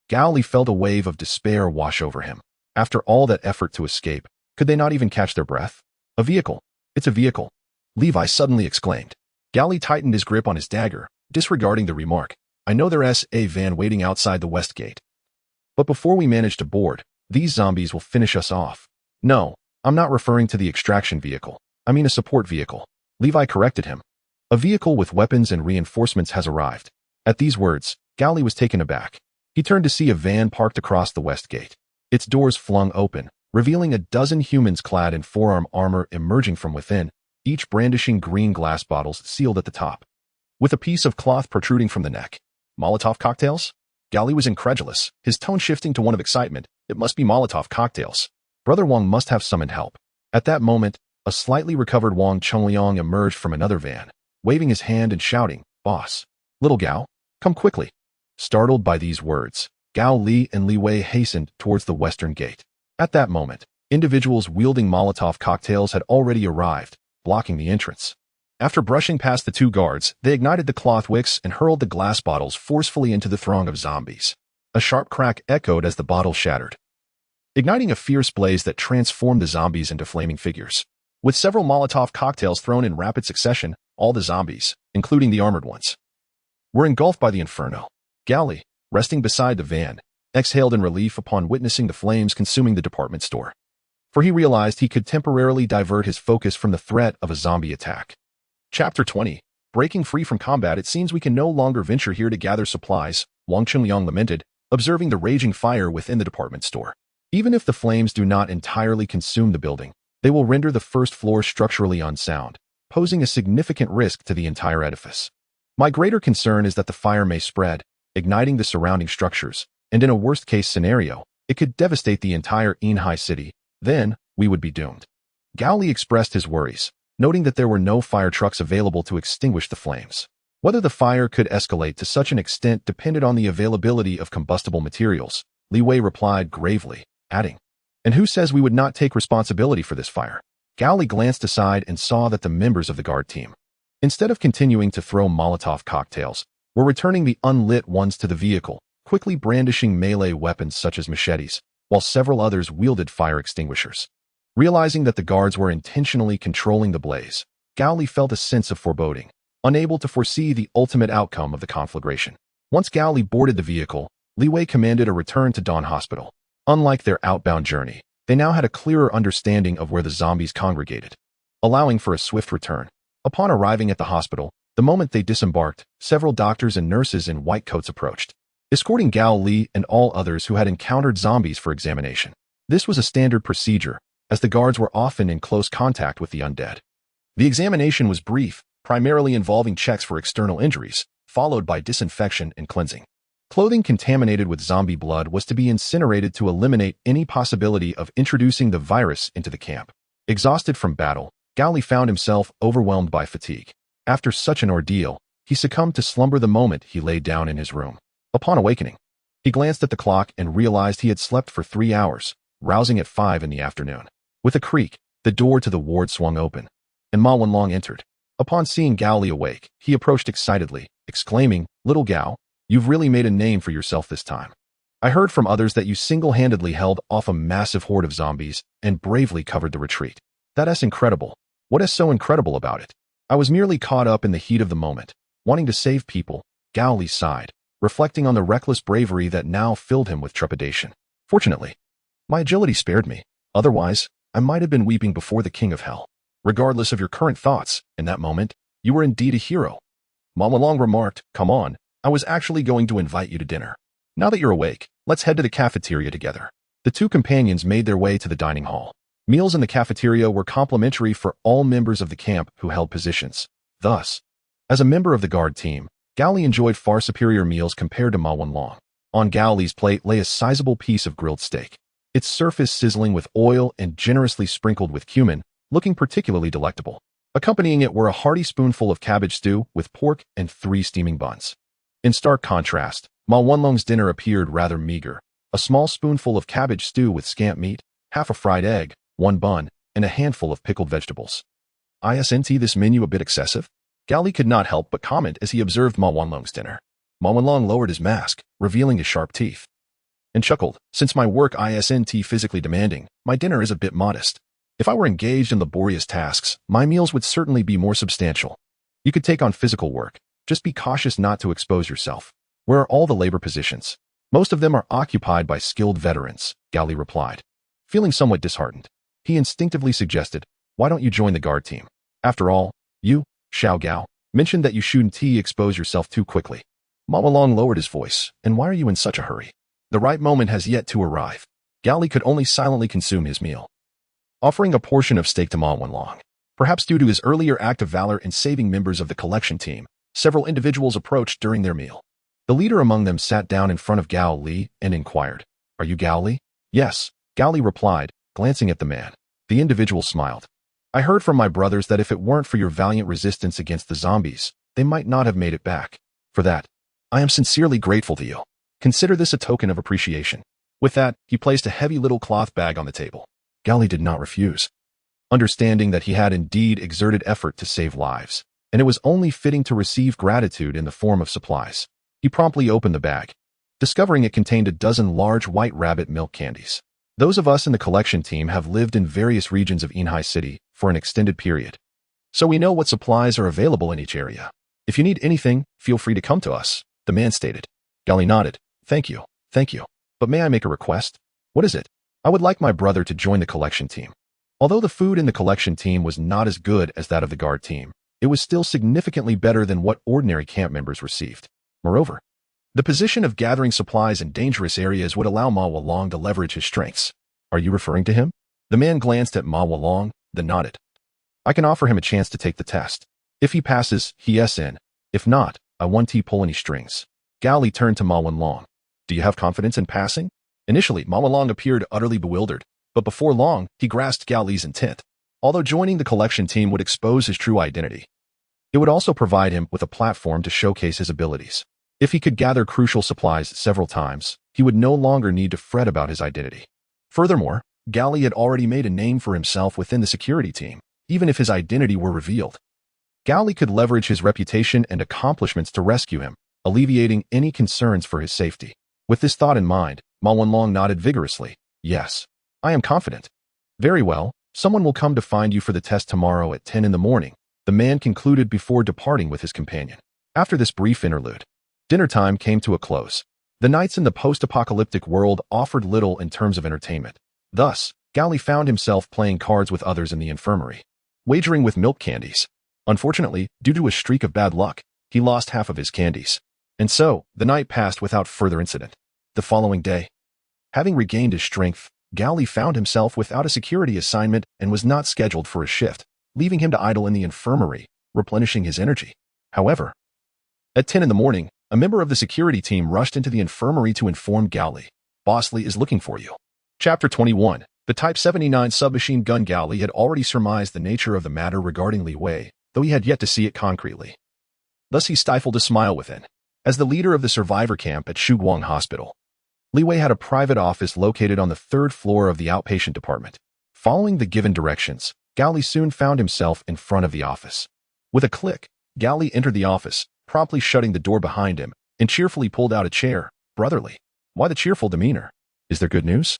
Gao Li felt a wave of despair wash over him. After all that effort to escape, could they not even catch their breath? A vehicle. It's a vehicle, Levi suddenly exclaimed. Gao Li tightened his grip on his dagger, disregarding the remark. I know there's a van waiting outside the west gate. But before we manage to board, these zombies will finish us off. No, I'm not referring to the extraction vehicle. I mean a support vehicle. Levi corrected him. A vehicle with weapons and reinforcements has arrived. At these words, Gao Li was taken aback. He turned to see a van parked across the west gate. Its doors flung open, revealing a dozen humans clad in forearm armor emerging from within, each brandishing green glass bottles sealed at the top, with a piece of cloth protruding from the neck. Molotov cocktails? Gao Li was incredulous, his tone shifting to one of excitement. It must be Molotov cocktails. Brother Wang must have summoned help. At that moment, a slightly recovered Wang Chongliang emerged from another van, waving his hand and shouting, Boss, little Gao, come quickly. Startled by these words, Gao Li and Li Wei hastened towards the western gate. At that moment, individuals wielding Molotov cocktails had already arrived, blocking the entrance. After brushing past the two guards, they ignited the cloth wicks and hurled the glass bottles forcefully into the throng of zombies. A sharp crack echoed as the bottles shattered, igniting a fierce blaze that transformed the zombies into flaming figures. With several Molotov cocktails thrown in rapid succession, all the zombies, including the armored ones, were engulfed by the inferno. Gao Li, resting beside the van, exhaled in relief upon witnessing the flames consuming the department store, for he realized he could temporarily divert his focus from the threat of a zombie attack. Chapter 20. Breaking free from combat. It seems we can no longer venture here to gather supplies, Wang Chunliang lamented, observing the raging fire within the department store. Even if the flames do not entirely consume the building, they will render the first floor structurally unsound, posing a significant risk to the entire edifice. My greater concern is that the fire may spread, igniting the surrounding structures, and in a worst-case scenario, it could devastate the entire Yinhai city. Then, we would be doomed. Gao Li expressed his worries, noting that there were no fire trucks available to extinguish the flames. Whether the fire could escalate to such an extent depended on the availability of combustible materials. Li Wei replied gravely, adding, And who says we would not take responsibility for this fire? Gao Li glanced aside and saw that the members of the guard team, instead of continuing to throw Molotov cocktails, were returning the unlit ones to the vehicle, quickly brandishing melee weapons such as machetes, while several others wielded fire extinguishers. Realizing that the guards were intentionally controlling the blaze, Gao Li felt a sense of foreboding, unable to foresee the ultimate outcome of the conflagration. Once Gao Li boarded the vehicle, Li Wei commanded a return to Dawn Hospital. Unlike their outbound journey, they now had a clearer understanding of where the zombies congregated, allowing for a swift return. Upon arriving at the hospital, the moment they disembarked, several doctors and nurses in white coats approached, escorting Gao Li and all others who had encountered zombies for examination. This was a standard procedure, as the guards were often in close contact with the undead. The examination was brief, primarily involving checks for external injuries, followed by disinfection and cleansing. Clothing contaminated with zombie blood was to be incinerated to eliminate any possibility of introducing the virus into the camp. Exhausted from battle, Gao Li found himself overwhelmed by fatigue. After such an ordeal, he succumbed to slumber the moment he lay down in his room. Upon awakening, he glanced at the clock and realized he had slept for 3 hours, rousing at 5 in the afternoon. With a creak, the door to the ward swung open, and Ma Wanlong entered. Upon seeing Gao Li awake, he approached excitedly, exclaiming, "Little Gao, you've really made a name for yourself this time. I heard from others that you single-handedly held off a massive horde of zombies and bravely covered the retreat. That's incredible. What is so incredible about it?" "I was merely caught up in the heat of the moment, wanting to save people," Gao Li sighed, reflecting on the reckless bravery that now filled him with trepidation. "Fortunately, my agility spared me. Otherwise, I might have been weeping before the King of Hell." "Regardless of your current thoughts, in that moment, you were indeed a hero," Ma Wanlong remarked. "Come on, I was actually going to invite you to dinner. Now that you're awake, let's head to the cafeteria together." The two companions made their way to the dining hall. Meals in the cafeteria were complimentary for all members of the camp who held positions. Thus, as a member of the guard team, Gao Li enjoyed far superior meals compared to Ma Wanlong. On Gao Li's plate lay a sizable piece of grilled steak, its surface sizzling with oil and generously sprinkled with cumin, looking particularly delectable. Accompanying it were a hearty spoonful of cabbage stew with pork and 3 steaming buns. In stark contrast, Ma Wanlong's dinner appeared rather meager. A small spoonful of cabbage stew with scant meat, half a fried egg, 1 bun, and a handful of pickled vegetables. "Isn't this menu a bit excessive?" Gao Li could not help but comment as he observed Ma Wanlong's dinner. Ma Wanlong lowered his mask, revealing his sharp teeth, and chuckled. "Since my work isn't physically demanding, my dinner is a bit modest. If I were engaged in laborious tasks, my meals would certainly be more substantial. You could take on physical work. Just be cautious not to expose yourself." "Where are all the labor positions?" "Most of them are occupied by skilled veterans," Gao Li replied. Feeling somewhat disheartened, he instinctively suggested, "Why don't you join the guard team? After all, you, Xiao Gao, mentioned that you shouldn't expose yourself too quickly." Ma Wanlong lowered his voice. "And why are you in such a hurry? The right moment has yet to arrive." Gao Li could only silently consume his meal, offering a portion of steak to Ma Wanlong. Perhaps due to his earlier act of valor in saving members of the collection team, several individuals approached during their meal. The leader among them sat down in front of Gao Li and inquired, "Are you Gao Li?" "Yes," Gao Li replied, glancing at the man. The individual smiled. "I heard from my brothers that if it weren't for your valiant resistance against the zombies, they might not have made it back. For that, I am sincerely grateful to you. Consider this a token of appreciation." With that, he placed a heavy little cloth bag on the table. Gao Li did not refuse, understanding that he had indeed exerted effort to save lives, and it was only fitting to receive gratitude in the form of supplies. He promptly opened the bag, discovering it contained a dozen large white rabbit milk candies. Those of us in the collection team have lived in various regions of Inhai City for an extended period, so we know what supplies are available in each area. "If you need anything, feel free to come to us," the man stated. Gao Li nodded. Thank you. But may I make a request?" "What is it?" "I would like my brother to join the collection team." Although the food in the collection team was not as good as that of the guard team, it was still significantly better than what ordinary camp members received. Moreover, the position of gathering supplies in dangerous areas would allow Ma Wanlong to leverage his strengths. "Are you referring to him?" The man glanced at Ma Wanlong, then nodded. "I can offer him a chance to take the test. If he passes, he's in. If not, I won't pull any strings." Gao Li turned to Ma Wanlong. "Do you have confidence in passing?" Initially, Ma Wanlong appeared utterly bewildered, but before long, he grasped Gao Li's intent. Although joining the collection team would expose his true identity, it would also provide him with a platform to showcase his abilities. If he could gather crucial supplies several times, he would no longer need to fret about his identity. Furthermore, Gao Li had already made a name for himself within the security team, even if his identity were revealed. Gao Li could leverage his reputation and accomplishments to rescue him, alleviating any concerns for his safety. With this thought in mind, Ma Wanlong nodded vigorously. "Yes, I am confident." "Very well, someone will come to find you for the test tomorrow at 10 in the morning, the man concluded before departing with his companion. After this brief interlude, dinner time came to a close. The nights in the post-apocalyptic world offered little in terms of entertainment. Thus, Gao Li found himself playing cards with others in the infirmary, wagering with milk candies. Unfortunately, due to a streak of bad luck, he lost half of his candies. And so, the night passed without further incident. The following day, having regained his strength, Gao Li found himself without a security assignment and was not scheduled for a shift, leaving him to idle in the infirmary, replenishing his energy. However, at 10 in the morning, A member of the security team rushed into the infirmary to inform Gao Li. Boss Li is looking for you. Chapter 21. The Type 79 submachine gun. Gao Li had already surmised the nature of the matter regarding Li Wei, though he had yet to see it concretely. Thus he stifled a smile within. As the leader of the survivor camp at Shuguang Hospital, Li Wei had a private office located on the third floor of the outpatient department. Following the given directions, Gao Li soon found himself in front of the office. With a click, Gao Li entered the office, promptly shutting the door behind him, and cheerfully pulled out a chair. Brotherly. Why the cheerful demeanor? Is there good news?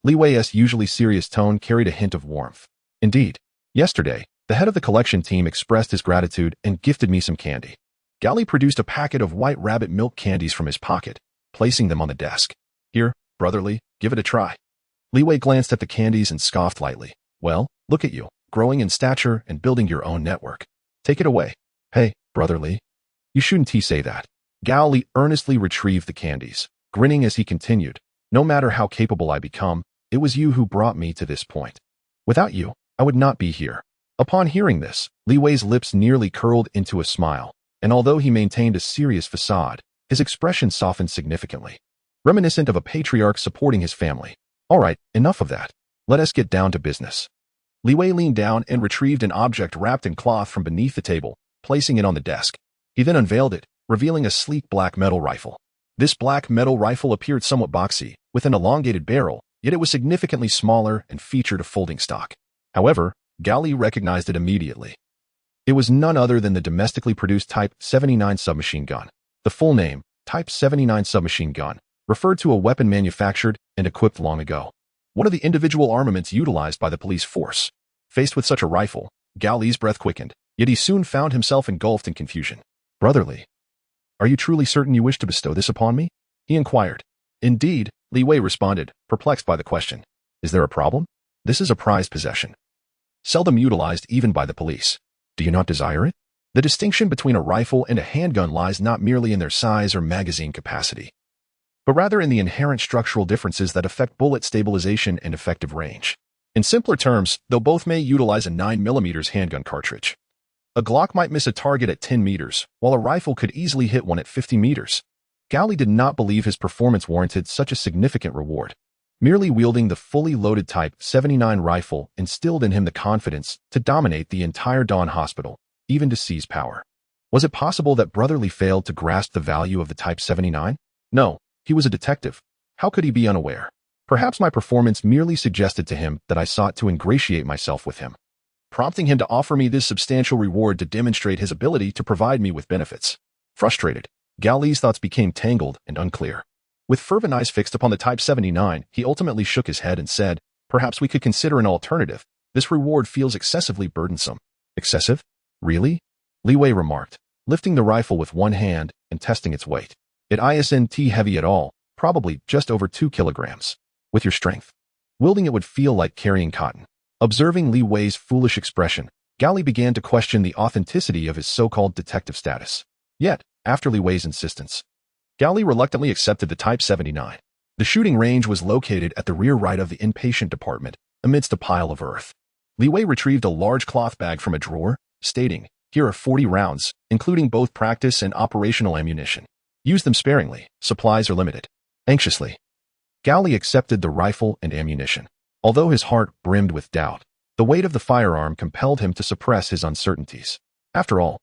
Li Wei's usually serious tone carried a hint of warmth. Indeed, yesterday, the head of the collection team expressed his gratitude and gifted me some candy. Gao Li produced a packet of white rabbit milk candies from his pocket, placing them on the desk. Here, brotherly, give it a try. Li Wei glanced at the candies and scoffed lightly. Well, look at you, growing in stature and building your own network. Take it away. Hey, brotherly. You shouldn't say that. Gao Li earnestly retrieved the candies, grinning as he continued. No matter how capable I become, it was you who brought me to this point. Without you, I would not be here. Upon hearing this, Li Wei's lips nearly curled into a smile, and although he maintained a serious facade, his expression softened significantly, reminiscent of a patriarch supporting his family. All right, enough of that. Let us get down to business. Li Wei leaned down and retrieved an object wrapped in cloth from beneath the table, placing it on the desk. He then unveiled it, revealing a sleek black metal rifle. This black metal rifle appeared somewhat boxy, with an elongated barrel, yet it was significantly smaller and featured a folding stock. However, Gao Li recognized it immediately. It was none other than the domestically produced Type 79 submachine gun. The full name, Type 79 submachine gun, referred to a weapon manufactured and equipped long ago. One of the individual armaments utilized by the police force. Faced with such a rifle, Gao Li's breath quickened, yet he soon found himself engulfed in confusion. Brotherly. Are you truly certain you wish to bestow this upon me? He inquired. Indeed, Li Wei responded, perplexed by the question. Is there a problem? This is a prized possession, seldom utilized even by the police. Do you not desire it? The distinction between a rifle and a handgun lies not merely in their size or magazine capacity, but rather in the inherent structural differences that affect bullet stabilization and effective range. In simpler terms, though both may utilize a 9mm handgun cartridge, a Glock might miss a target at 10 meters, while a rifle could easily hit one at 50 meters. Gao Li did not believe his performance warranted such a significant reward. Merely wielding the fully loaded Type 79 rifle instilled in him the confidence to dominate the entire Dawn Hospital, even to seize power. Was it possible that Brotherly failed to grasp the value of the Type 79? No, he was a detective. How could he be unaware? Perhaps my performance merely suggested to him that I sought to ingratiate myself with him, prompting him to offer me this substantial reward to demonstrate his ability to provide me with benefits. Frustrated, Gao Li's thoughts became tangled and unclear. With fervent eyes fixed upon the Type 79, he ultimately shook his head and said, perhaps we could consider an alternative. This reward feels excessively burdensome. Excessive? Really? Li Wei remarked, lifting the rifle with one hand and testing its weight. It isn't heavy at all, probably just over 2 kilograms. With your strength, wielding it would feel like carrying cotton. Observing Li Wei's foolish expression, Gao Li began to question the authenticity of his so-called detective status. Yet, after Li Wei's insistence, Gao Li reluctantly accepted the Type 79. The shooting range was located at the rear right of the inpatient department, amidst a pile of earth. Li Wei retrieved a large cloth bag from a drawer, stating, here are 40 rounds, including both practice and operational ammunition. Use them sparingly, supplies are limited. Anxiously, Gao Li accepted the rifle and ammunition. Although his heart brimmed with doubt, the weight of the firearm compelled him to suppress his uncertainties. After all,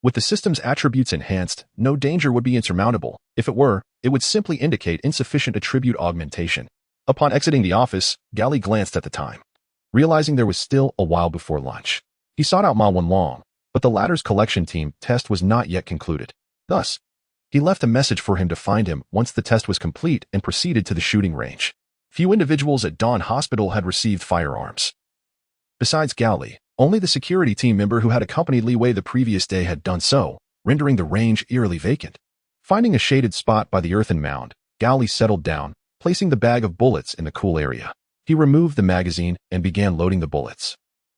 with the system's attributes enhanced, no danger would be insurmountable. If it were, it would simply indicate insufficient attribute augmentation. Upon exiting the office, Gao Li glanced at the time. Realizing there was still a while before lunch, he sought out Ma Wenlong, but the latter's collection team test was not yet concluded. Thus, he left a message for him to find him once the test was complete and proceeded to the shooting range. Few individuals at Dawn Hospital had received firearms. Besides Gao Li, only the security team member who had accompanied Li Wei the previous day had done so, rendering the range eerily vacant. Finding a shaded spot by the earthen mound, Gao Li settled down, placing the bag of bullets in the cool area. He removed the magazine and began loading the bullets.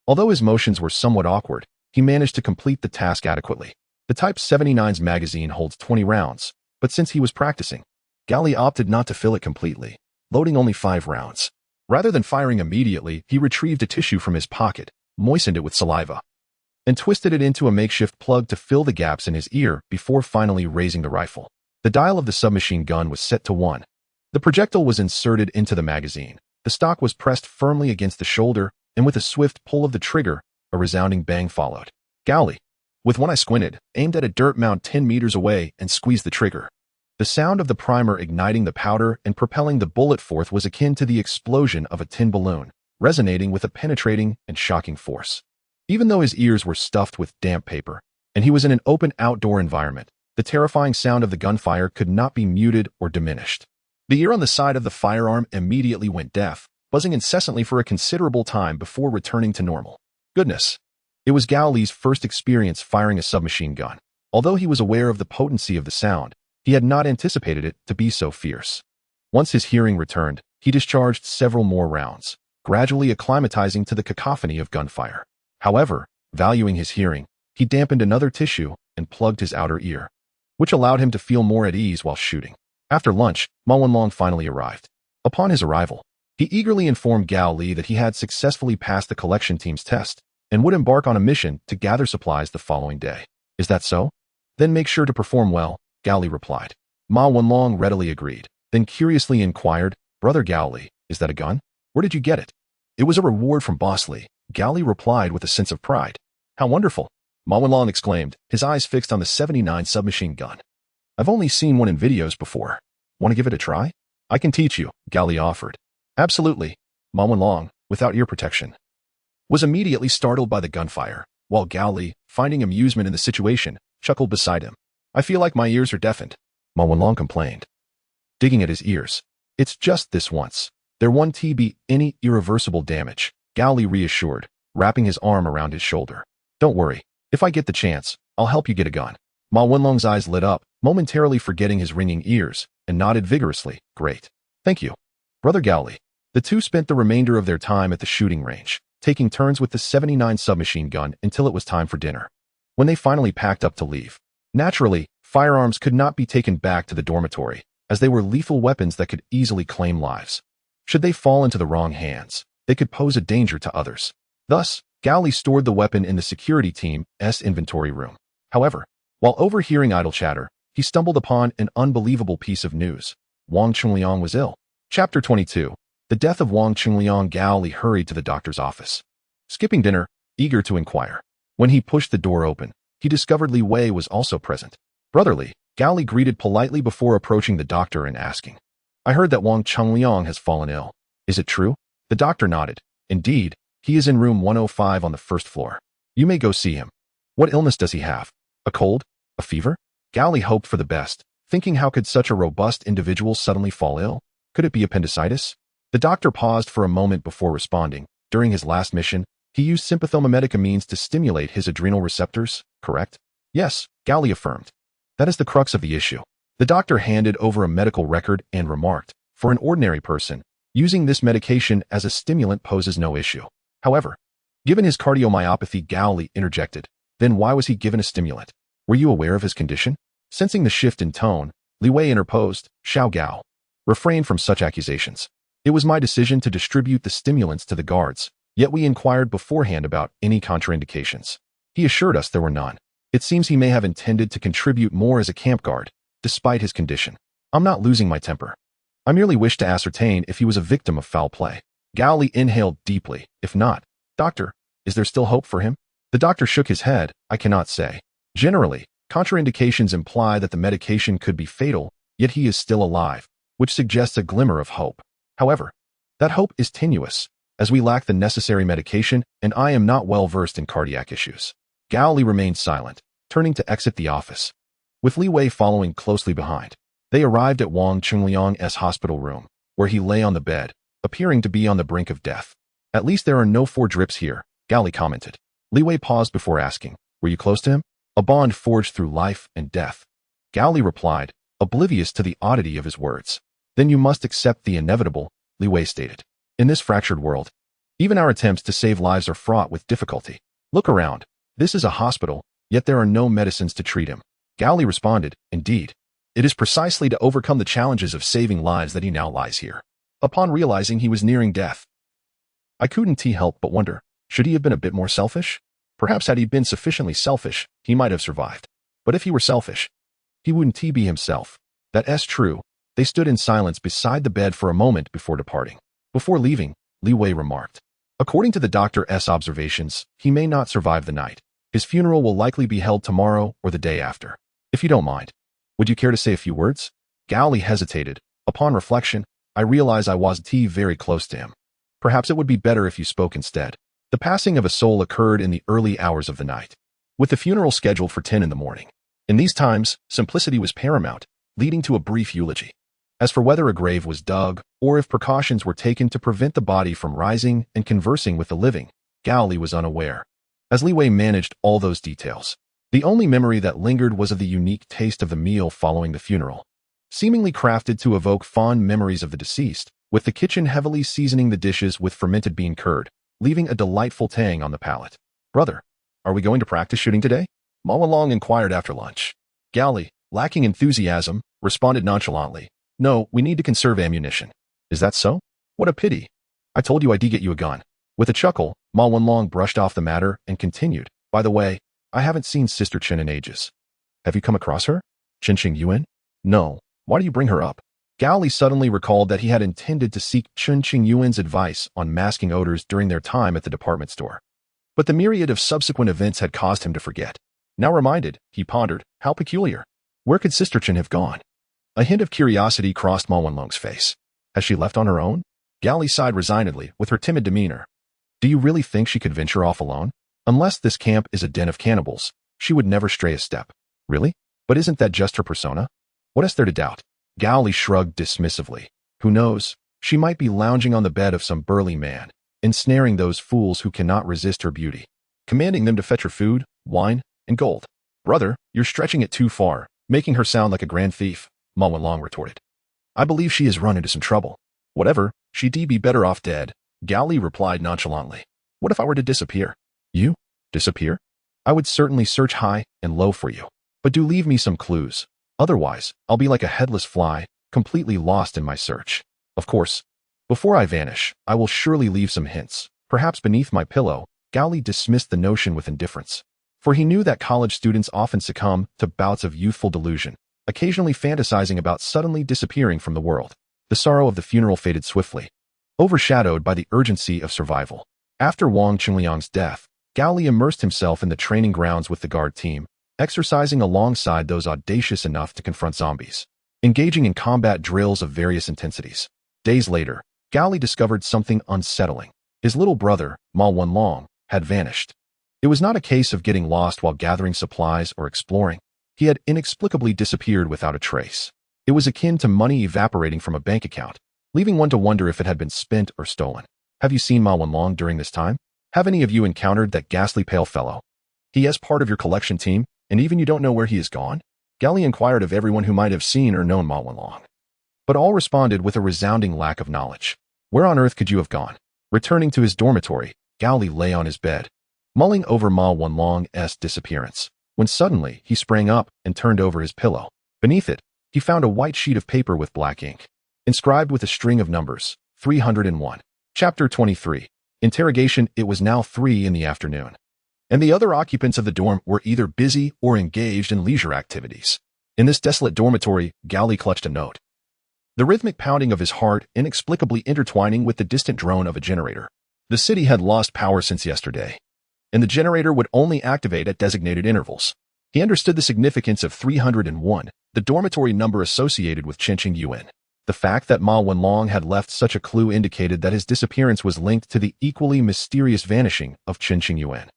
Although his motions were somewhat awkward, he managed to complete the task adequately. The Type 79's magazine holds 20 rounds, but since he was practicing, Gao Li opted not to fill it completely, loading only 5 rounds. Rather than firing immediately, he retrieved a tissue from his pocket, moistened it with saliva, and twisted it into a makeshift plug to fill the gaps in his ear before finally raising the rifle. The dial of the submachine gun was set to 1. The projectile was inserted into the magazine. The stock was pressed firmly against the shoulder, and with a swift pull of the trigger, a resounding bang followed. Gao Li, with one eye squinted, aimed at a dirt mound 10 meters away and squeezed the trigger. The sound of the primer igniting the powder and propelling the bullet forth was akin to the explosion of a tin balloon, resonating with a penetrating and shocking force. Even though his ears were stuffed with damp paper, and he was in an open outdoor environment, the terrifying sound of the gunfire could not be muted or diminished. The ear on the side of the firearm immediately went deaf, buzzing incessantly for a considerable time before returning to normal. Goodness! It was Gao Li's first experience firing a submachine gun. Although he was aware of the potency of the sound, he had not anticipated it to be so fierce. Once his hearing returned, he discharged several more rounds, gradually acclimatizing to the cacophony of gunfire. However, valuing his hearing, he dampened another tissue and plugged his outer ear, which allowed him to feel more at ease while shooting. After lunch, Ma Wenlong finally arrived. Upon his arrival, he eagerly informed Gao Li that he had successfully passed the collection team's test and would embark on a mission to gather supplies the following day. Is that so? Then make sure to perform well, Gao Li replied. Ma Wenlong readily agreed, then curiously inquired, Brother Gao Li, is that a gun? Where did you get it? It was a reward from Boss Li, Gao Li replied with a sense of pride. How wonderful! Ma Wenlong exclaimed, his eyes fixed on the 79 submachine gun. I've only seen one in videos before. Want to give it a try? I can teach you, Gao Li offered. Absolutely. Ma Wenlong, without ear protection, was immediately startled by the gunfire, while Gao Li, finding amusement in the situation, chuckled beside him. I feel like my ears are deafened, Ma Wenlong complained, digging at his ears. It's just this once. There won't be any irreversible damage, Gao Li reassured, wrapping his arm around his shoulder. Don't worry. If I get the chance, I'll help you get a gun. Ma Wenlong's eyes lit up, momentarily forgetting his ringing ears, and nodded vigorously. Great. Thank you, Brother Gao Li. The two spent the remainder of their time at the shooting range, taking turns with the 79 submachine gun until it was time for dinner. When they finally packed up to leave, naturally, firearms could not be taken back to the dormitory, as they were lethal weapons that could easily claim lives. Should they fall into the wrong hands, they could pose a danger to others. Thus, Gao Li stored the weapon in the security team's inventory room. However, while overhearing idle chatter, he stumbled upon an unbelievable piece of news. Wang Qingliang was ill. Chapter 22. The death of Wang Qingliang. Gao Li hurried to the doctor's office, skipping dinner, eager to inquire. When he pushed the door open, he discovered Li Wei was also present. Brother Li, Gao Li greeted politely before approaching the doctor and asking, I heard that Wang Qingliang has fallen ill. Is it true? The doctor nodded. Indeed, he is in room 105 on the first floor. You may go see him. What illness does he have? A cold? A fever? Gao Li hoped for the best, thinking how could such a robust individual suddenly fall ill? Could it be appendicitis? The doctor paused for a moment before responding. During his last mission, he used sympathomimeticameans to stimulate his adrenal receptors, correct? Yes, Gao Li affirmed. That is the crux of the issue. The doctor handed over a medical record and remarked, for an ordinary person, using this medication as a stimulant poses no issue. However, given his cardiomyopathy, Gao Li interjected, then why was he given a stimulant? Were you aware of his condition? Sensing the shift in tone, Li Wei interposed, Xiao Gao. Refrain from such accusations. It was my decision to distribute the stimulants to the guards, yet we inquired beforehand about any contraindications. He assured us there were none. It seems he may have intended to contribute more as a camp guard, despite his condition. I'm not losing my temper. I merely wish to ascertain if he was a victim of foul play. Gao Li inhaled deeply. If not, doctor, is there still hope for him? The doctor shook his head. I cannot say. Generally, contraindications imply that the medication could be fatal, yet he is still alive, which suggests a glimmer of hope. However, that hope is tenuous, as we lack the necessary medication and I am not well versed in cardiac issues. Gao Li remained silent, turning to exit the office, with Li Wei following closely behind. They arrived at Wang Qingliang's hospital room, where he lay on the bed, appearing to be on the brink of death. At least there are no 4 drips here, Gao Li commented. Li Wei paused before asking, were you close to him? A bond forged through life and death. Gao Li replied, oblivious to the oddity of his words. Then you must accept the inevitable, Li Wei stated. In this fractured world, even our attempts to save lives are fraught with difficulty. Look around. This is a hospital, yet there are no medicines to treat him. Gao Li responded, indeed. It is precisely to overcome the challenges of saving lives that he now lies here. Upon realizing he was nearing death, I couldn't help but wonder, should he have been a bit more selfish? Perhaps had he been sufficiently selfish, he might have survived. But if he were selfish, he wouldn't be himself. That's true. They stood in silence beside the bed for a moment before departing. Before leaving, Li Wei remarked, "According to the doctor's observations, he may not survive the night. His funeral will likely be held tomorrow or the day after. If you don't mind, would you care to say a few words?" Gao Li hesitated. Upon reflection, I realize I was very close to him. Perhaps it would be better if you spoke instead. The passing of a soul occurred in the early hours of the night, with the funeral scheduled for 10 in the morning. In these times, simplicity was paramount, leading to a brief eulogy. As for whether a grave was dug, or if precautions were taken to prevent the body from rising and conversing with the living, Gao Li was unaware, as Li Wei managed all those details. The only memory that lingered was of the unique taste of the meal following the funeral, seemingly crafted to evoke fond memories of the deceased, with the kitchen heavily seasoning the dishes with fermented bean curd, leaving a delightful tang on the palate. "Brother, are we going to practice shooting today?" Ma Wanlong inquired after lunch. Gao Li, lacking enthusiasm, responded nonchalantly, "No, we need to conserve ammunition." "Is that so? What a pity. I told you I'd get you a gun." With a chuckle, Ma Wanlong brushed off the matter and continued, "By the way, I haven't seen Sister Chen in ages. Have you come across her? Chen Yuan?" "No. Why do you bring her up?" Gao Li suddenly recalled that he had intended to seek Chen Yuan's advice on masking odors during their time at the department store. But the myriad of subsequent events had caused him to forget. Now reminded, he pondered, how peculiar. Where could Sister Chen have gone? A hint of curiosity crossed Ma Wanlong's face. Has she left on her own? Gao Li sighed resignedly with her timid demeanor. Do you really think she could venture off alone? Unless this camp is a den of cannibals, she would never stray a step. Really? But isn't that just her persona? What is there to doubt? Gao Li shrugged dismissively. Who knows? She might be lounging on the bed of some burly man, ensnaring those fools who cannot resist her beauty, commanding them to fetch her food, wine, and gold. Brother, you're stretching it too far, making her sound like a grand thief, Ma Wanlong retorted. I believe she has run into some trouble. Whatever, she'd be better off dead, Gao Li replied nonchalantly. What if I were to disappear? You? Disappear? I would certainly search high and low for you. But do leave me some clues. Otherwise, I'll be like a headless fly, completely lost in my search. Of course, before I vanish, I will surely leave some hints, perhaps beneath my pillow. Gao Li dismissed the notion with indifference, for he knew that college students often succumb to bouts of youthful delusion, occasionally fantasizing about suddenly disappearing from the world. The sorrow of the funeral faded swiftly, overshadowed by the urgency of survival. After Wang Qingliang's death, Gao Li immersed himself in the training grounds with the guard team, exercising alongside those audacious enough to confront zombies, engaging in combat drills of various intensities. Days later, Gao Li discovered something unsettling. His little brother, Ma Wanlong, had vanished. It was not a case of getting lost while gathering supplies or exploring. He had inexplicably disappeared without a trace. It was akin to money evaporating from a bank account, leaving one to wonder if it had been spent or stolen. Have you seen Ma Wanlong during this time? Have any of you encountered that ghastly pale fellow? He is part of your collection team, and even you don't know where he is gone? Gao Li inquired of everyone who might have seen or known Ma Wanlong. But all responded with a resounding lack of knowledge. Where on earth could you have gone? Returning to his dormitory, Gao Li lay on his bed, mulling over Ma Wanlong's disappearance, when suddenly he sprang up and turned over his pillow. Beneath it, he found a white sheet of paper with black ink, inscribed with a string of numbers, 301. Chapter 23. Interrogation. It was now 3 in the afternoon, and the other occupants of the dorm were either busy or engaged in leisure activities. In this desolate dormitory, Gao Li clutched a note, the rhythmic pounding of his heart inexplicably intertwining with the distant drone of a generator. The city had lost power since yesterday, and the generator would only activate at designated intervals. He understood the significance of 301, the dormitory number associated with Chen Yuan. The fact that Ma Wanlong had left such a clue indicated that his disappearance was linked to the equally mysterious vanishing of Chen Yuan.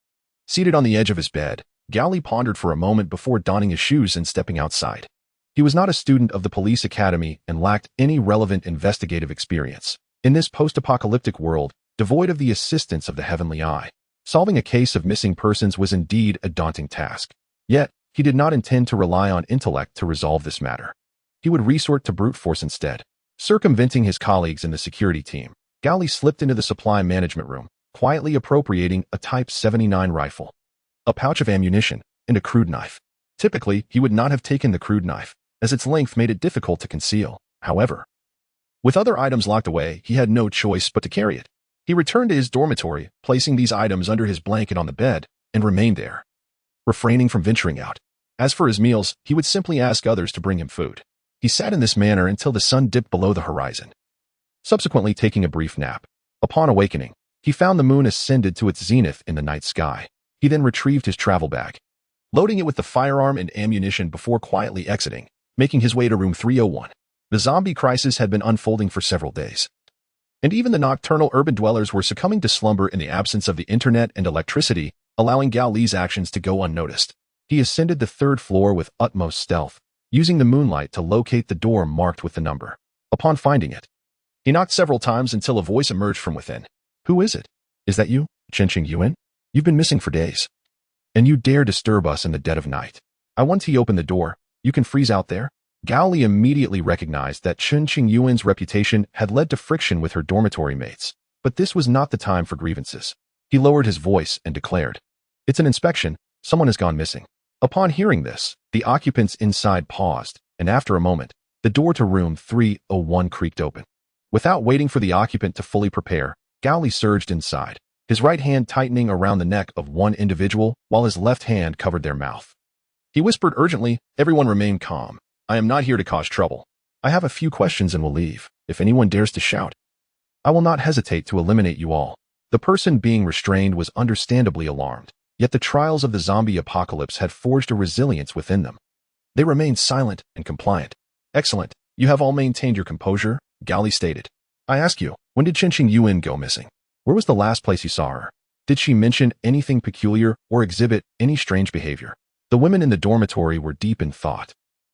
Seated on the edge of his bed, Gao Li pondered for a moment before donning his shoes and stepping outside. He was not a student of the police academy and lacked any relevant investigative experience. In this post-apocalyptic world, devoid of the assistance of the heavenly eye, solving a case of missing persons was indeed a daunting task. Yet, he did not intend to rely on intellect to resolve this matter. He would resort to brute force instead. Circumventing his colleagues in the security team, Gao Li slipped into the supply management room, quietly appropriating a Type 79 rifle, a pouch of ammunition, and a crude knife. Typically, he would not have taken the crude knife, as its length made it difficult to conceal. However, with other items locked away, he had no choice but to carry it. He returned to his dormitory, placing these items under his blanket on the bed, and remained there, refraining from venturing out. As for his meals, he would simply ask others to bring him food. He sat in this manner until the sun dipped below the horizon, subsequently taking a brief nap. Upon awakening, he found the moon ascended to its zenith in the night sky. He then retrieved his travel bag, loading it with the firearm and ammunition before quietly exiting, making his way to room 301. The zombie crisis had been unfolding for several days, and even the nocturnal urban dwellers were succumbing to slumber in the absence of the internet and electricity, allowing Gao Li's actions to go unnoticed. He ascended the third floor with utmost stealth, using the moonlight to locate the door marked with the number. Upon finding it, he knocked several times until a voice emerged from within. "Who is it? Is that you, Chenqing Yuan? You've been missing for days, and you dare disturb us in the dead of night. I want to open the door. You can freeze out there." Gao Li immediately recognized that Chenqing Yuan's reputation had led to friction with her dormitory mates, but this was not the time for grievances. He lowered his voice and declared, "It's an inspection. Someone has gone missing." Upon hearing this, the occupants inside paused, and after a moment, the door to room 301 creaked open. Without waiting for the occupant to fully prepare, Gao Li surged inside, his right hand tightening around the neck of one individual while his left hand covered their mouth. He whispered urgently, "Everyone remain calm. I am not here to cause trouble. I have a few questions and will leave. If anyone dares to shout, I will not hesitate to eliminate you all." The person being restrained was understandably alarmed, yet the trials of the zombie apocalypse had forged a resilience within them. They remained silent and compliant. "Excellent. You have all maintained your composure," Gao Li stated. "I ask you, when did Chenqing Yuan go missing? Where was the last place you saw her? Did she mention anything peculiar or exhibit any strange behavior?" The women in the dormitory were deep in thought,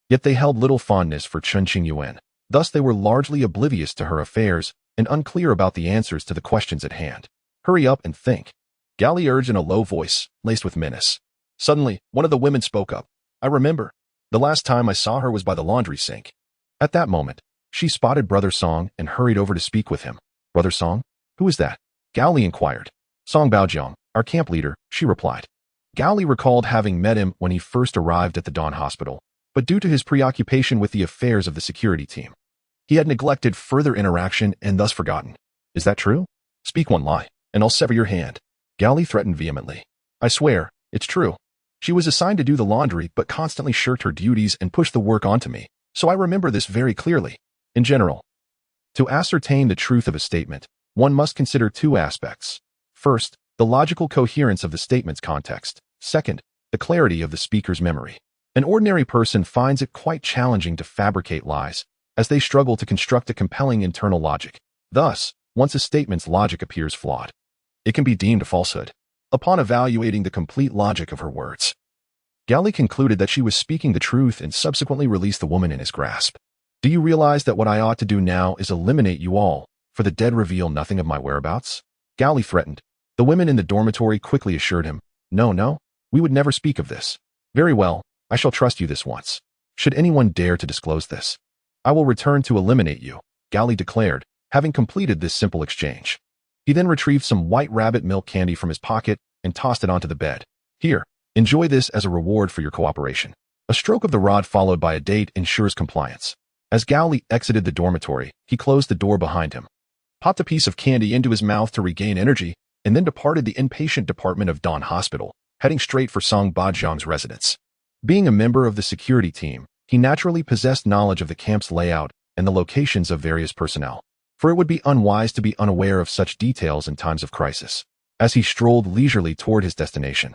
yet they held little fondness for Chenqing Yuan. Thus they were largely oblivious to her affairs and unclear about the answers to the questions at hand. "Hurry up and think," Gao Li urged in a low voice, laced with menace. Suddenly, one of the women spoke up. "I remember. The last time I saw her was by the laundry sink." At that moment, she spotted Brother Song and hurried over to speak with him. "Brother Song? Who is that?" Gao Li inquired. "Song Baojiang, our camp leader," she replied. Gao Li recalled having met him when he first arrived at the Dawn Hospital, but due to his preoccupation with the affairs of the security team, he had neglected further interaction and thus forgotten. "Is that true? Speak one lie, and I'll sever your hand," Gao Li threatened vehemently. "I swear, it's true. She was assigned to do the laundry but constantly shirked her duties and pushed the work onto me, so I remember this very clearly." In general, to ascertain the truth of a statement, one must consider two aspects. First, the logical coherence of the statement's context. Second, the clarity of the speaker's memory. An ordinary person finds it quite challenging to fabricate lies, as they struggle to construct a compelling internal logic. Thus, once a statement's logic appears flawed, it can be deemed a falsehood. Upon evaluating the complete logic of her words, Gao Li concluded that she was speaking the truth and subsequently released the woman in his grasp. "Do you realize that what I ought to do now is eliminate you all, for the dead reveal nothing of my whereabouts?" Gao Li threatened. The women in the dormitory quickly assured him, No, we would never speak of this." "Very well, I shall trust you this once. Should anyone dare to disclose this, I will return to eliminate you," Gao Li declared, having completed this simple exchange. He then retrieved some white rabbit milk candy from his pocket and tossed it onto the bed. "Here, enjoy this as a reward for your cooperation." A stroke of the rod followed by a date ensures compliance. As Gao Li exited the dormitory, he closed the door behind him, popped a piece of candy into his mouth to regain energy, and then departed the inpatient department of Dawn Hospital, heading straight for Song Bajiang's residence. Being a member of the security team, he naturally possessed knowledge of the camp's layout and the locations of various personnel, for it would be unwise to be unaware of such details in times of crisis. As he strolled leisurely toward his destination,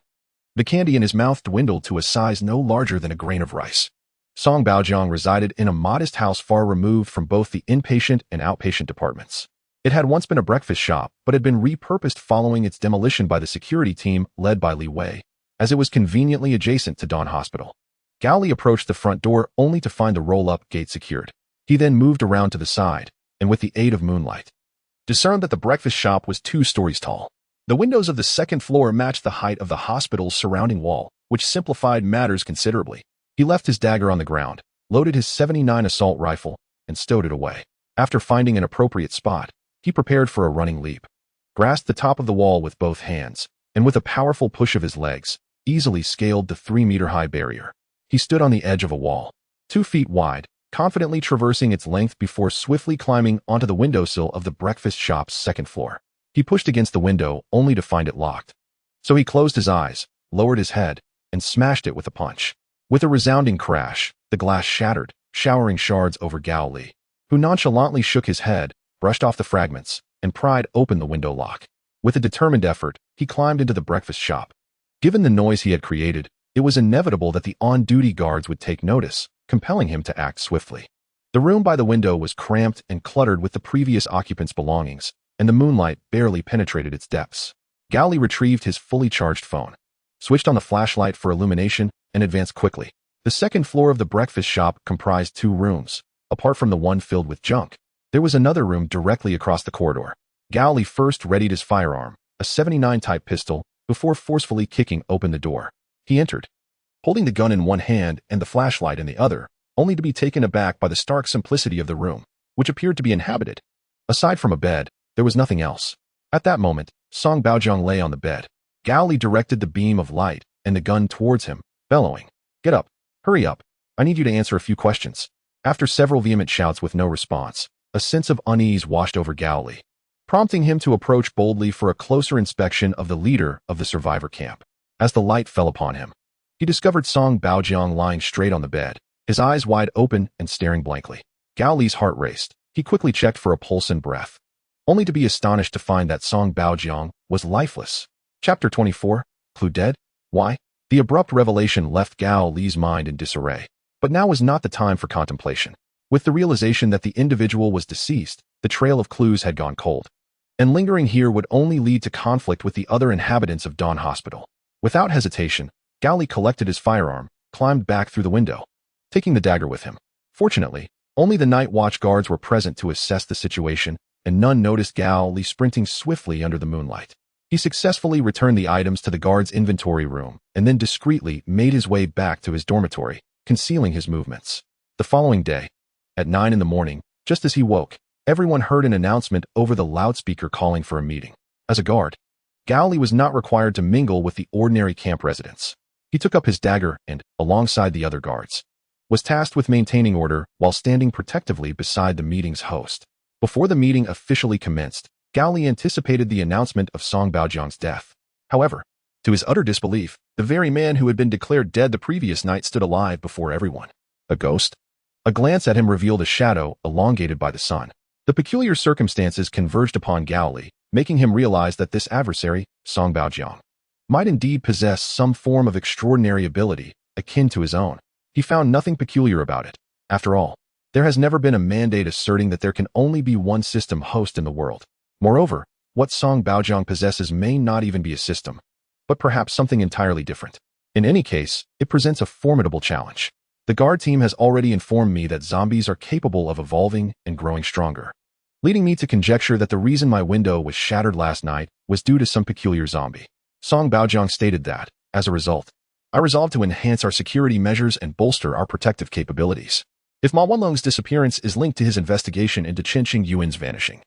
the candy in his mouth dwindled to a size no larger than a grain of rice. Song Baojiang resided in a modest house far removed from both the inpatient and outpatient departments. It had once been a breakfast shop, but had been repurposed following its demolition by the security team led by Li Wei, as it was conveniently adjacent to Dawn Hospital. Gao Li approached the front door only to find the roll-up gate secured. He then moved around to the side, and with the aid of moonlight, discerned that the breakfast shop was 2 stories tall. The windows of the second floor matched the height of the hospital's surrounding wall, which simplified matters considerably. He left his dagger on the ground, loaded his .79 assault rifle, and stowed it away. After finding an appropriate spot, he prepared for a running leap, grasped the top of the wall with both hands, and with a powerful push of his legs, easily scaled the 3-meter-high barrier. He stood on the edge of a wall, 2 feet wide, confidently traversing its length before swiftly climbing onto the windowsill of the breakfast shop's second floor. He pushed against the window only to find it locked. So he closed his eyes, lowered his head, and smashed it with a punch. With a resounding crash, the glass shattered, showering shards over Gao Li, who nonchalantly shook his head, brushed off the fragments, and pried open the window lock. With a determined effort, he climbed into the breakfast shop. Given the noise he had created, it was inevitable that the on-duty guards would take notice, compelling him to act swiftly. The room by the window was cramped and cluttered with the previous occupants' belongings, and the moonlight barely penetrated its depths. Gao Li retrieved his fully charged phone, switched on the flashlight for illumination, and advanced quickly. The second floor of the breakfast shop comprised 2 rooms. Apart from the one filled with junk, there was another room directly across the corridor. Gao Li first readied his firearm, a 79 type pistol, before forcefully kicking open the door. He entered, holding the gun in one hand and the flashlight in the other, only to be taken aback by the stark simplicity of the room, which appeared to be inhabited. Aside from a bed, there was nothing else. At that moment, Song Baojiang lay on the bed. Gao Li directed the beam of light and the gun towards him, bellowing, "Get up! Hurry up! I need you to answer a few questions." After several vehement shouts with no response, a sense of unease washed over Gao Li, prompting him to approach boldly for a closer inspection of the leader of the survivor camp. As the light fell upon him, he discovered Song Baojiang lying straight on the bed, his eyes wide open and staring blankly. Gao Li's heart raced. He quickly checked for a pulse and breath, only to be astonished to find that Song Baojiang was lifeless. Chapter 24, Clue Dead? Why? The abrupt revelation left Gao Li's mind in disarray. But now was not the time for contemplation. With the realization that the individual was deceased, the trail of clues had gone cold. And lingering here would only lead to conflict with the other inhabitants of Dawn Hospital. Without hesitation, Gao Li collected his firearm, climbed back through the window, taking the dagger with him. Fortunately, only the night watch guards were present to assess the situation, and none noticed Gao Li sprinting swiftly under the moonlight. He successfully returned the items to the guard's inventory room, and then discreetly made his way back to his dormitory, concealing his movements. The following day, at 9 in the morning, just as he woke, everyone heard an announcement over the loudspeaker calling for a meeting. As a guard, Gao Li was not required to mingle with the ordinary camp residents. He took up his dagger and, alongside the other guards, was tasked with maintaining order while standing protectively beside the meeting's host. Before the meeting officially commenced, Gao Li anticipated the announcement of Song Baojiang's death. However, to his utter disbelief, the very man who had been declared dead the previous night stood alive before everyone. A ghost? A glance at him revealed a shadow elongated by the sun. The peculiar circumstances converged upon Gao Li, making him realize that this adversary, Song Baojiang, might indeed possess some form of extraordinary ability, akin to his own. He found nothing peculiar about it. After all, there has never been a mandate asserting that there can only be one system host in the world. Moreover, what Song Baojiang possesses may not even be a system, but perhaps something entirely different. In any case, it presents a formidable challenge. The guard team has already informed me that zombies are capable of evolving and growing stronger, leading me to conjecture that the reason my window was shattered last night was due to some peculiar zombie. Song Baojiang stated that, as a result, I resolved to enhance our security measures and bolster our protective capabilities. If Ma Wanlong's disappearance is linked to his investigation into Chen Qingyuan's vanishing,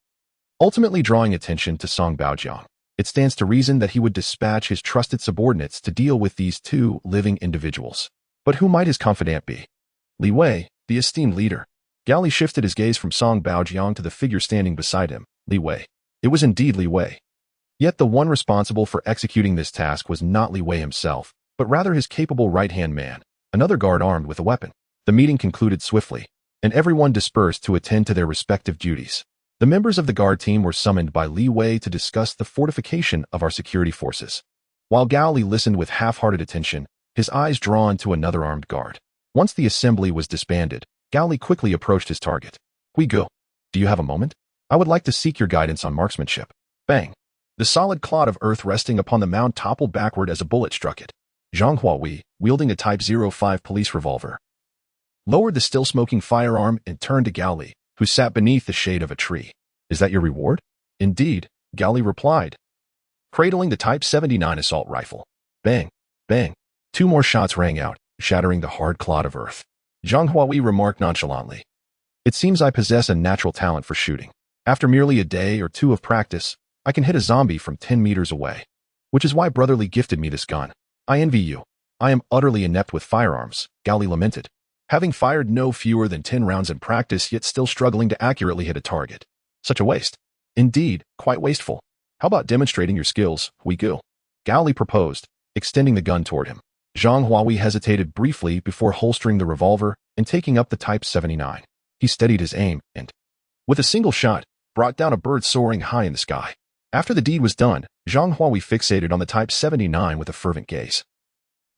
ultimately drawing attention to Song Baojiang, it stands to reason that he would dispatch his trusted subordinates to deal with these 2 living individuals. But who might his confidant be? Li Wei, the esteemed leader. Gao Li shifted his gaze from Song Baojiang to the figure standing beside him, Li Wei. It was indeed Li Wei. Yet the one responsible for executing this task was not Li Wei himself, but rather his capable right-hand man, another guard armed with a weapon. The meeting concluded swiftly, and everyone dispersed to attend to their respective duties. The members of the guard team were summoned by Li Wei to discuss the fortification of our security forces. While Gao Li listened with half-hearted attention, his eyes drawn to another armed guard. Once the assembly was disbanded, Gao Li quickly approached his target. "We go. Do you have a moment? I would like to seek your guidance on marksmanship." Bang! The solid clod of earth resting upon the mound toppled backward as a bullet struck it. Zhang Huawi, wielding a Type 05 police revolver, lowered the still-smoking firearm and turned to Gao Li, who sat beneath the shade of a tree. "Is that your reward?" "Indeed," Gao Li replied, cradling the Type 79 assault rifle. Bang! Bang! 2 more shots rang out, shattering the hard clod of earth. Zhang Huawi remarked nonchalantly, "It seems I possess a natural talent for shooting. After merely a day or 2 of practice, I can hit a zombie from 10 meters away. Which is why Brotherly gifted me this gun. I envy you. I am utterly inept with firearms," Gao Li lamented, having fired no fewer than 10 rounds in practice yet still struggling to accurately hit a target. "Such a waste." "Indeed, quite wasteful. How about demonstrating your skills, Gu?" Gao Li proposed, extending the gun toward him. Zhang Huawi hesitated briefly before holstering the revolver, and taking up the Type 79. He steadied his aim and, with a single shot, brought down a bird soaring high in the sky. After the deed was done, Zhang Huahui fixated on the Type 79 with a fervent gaze,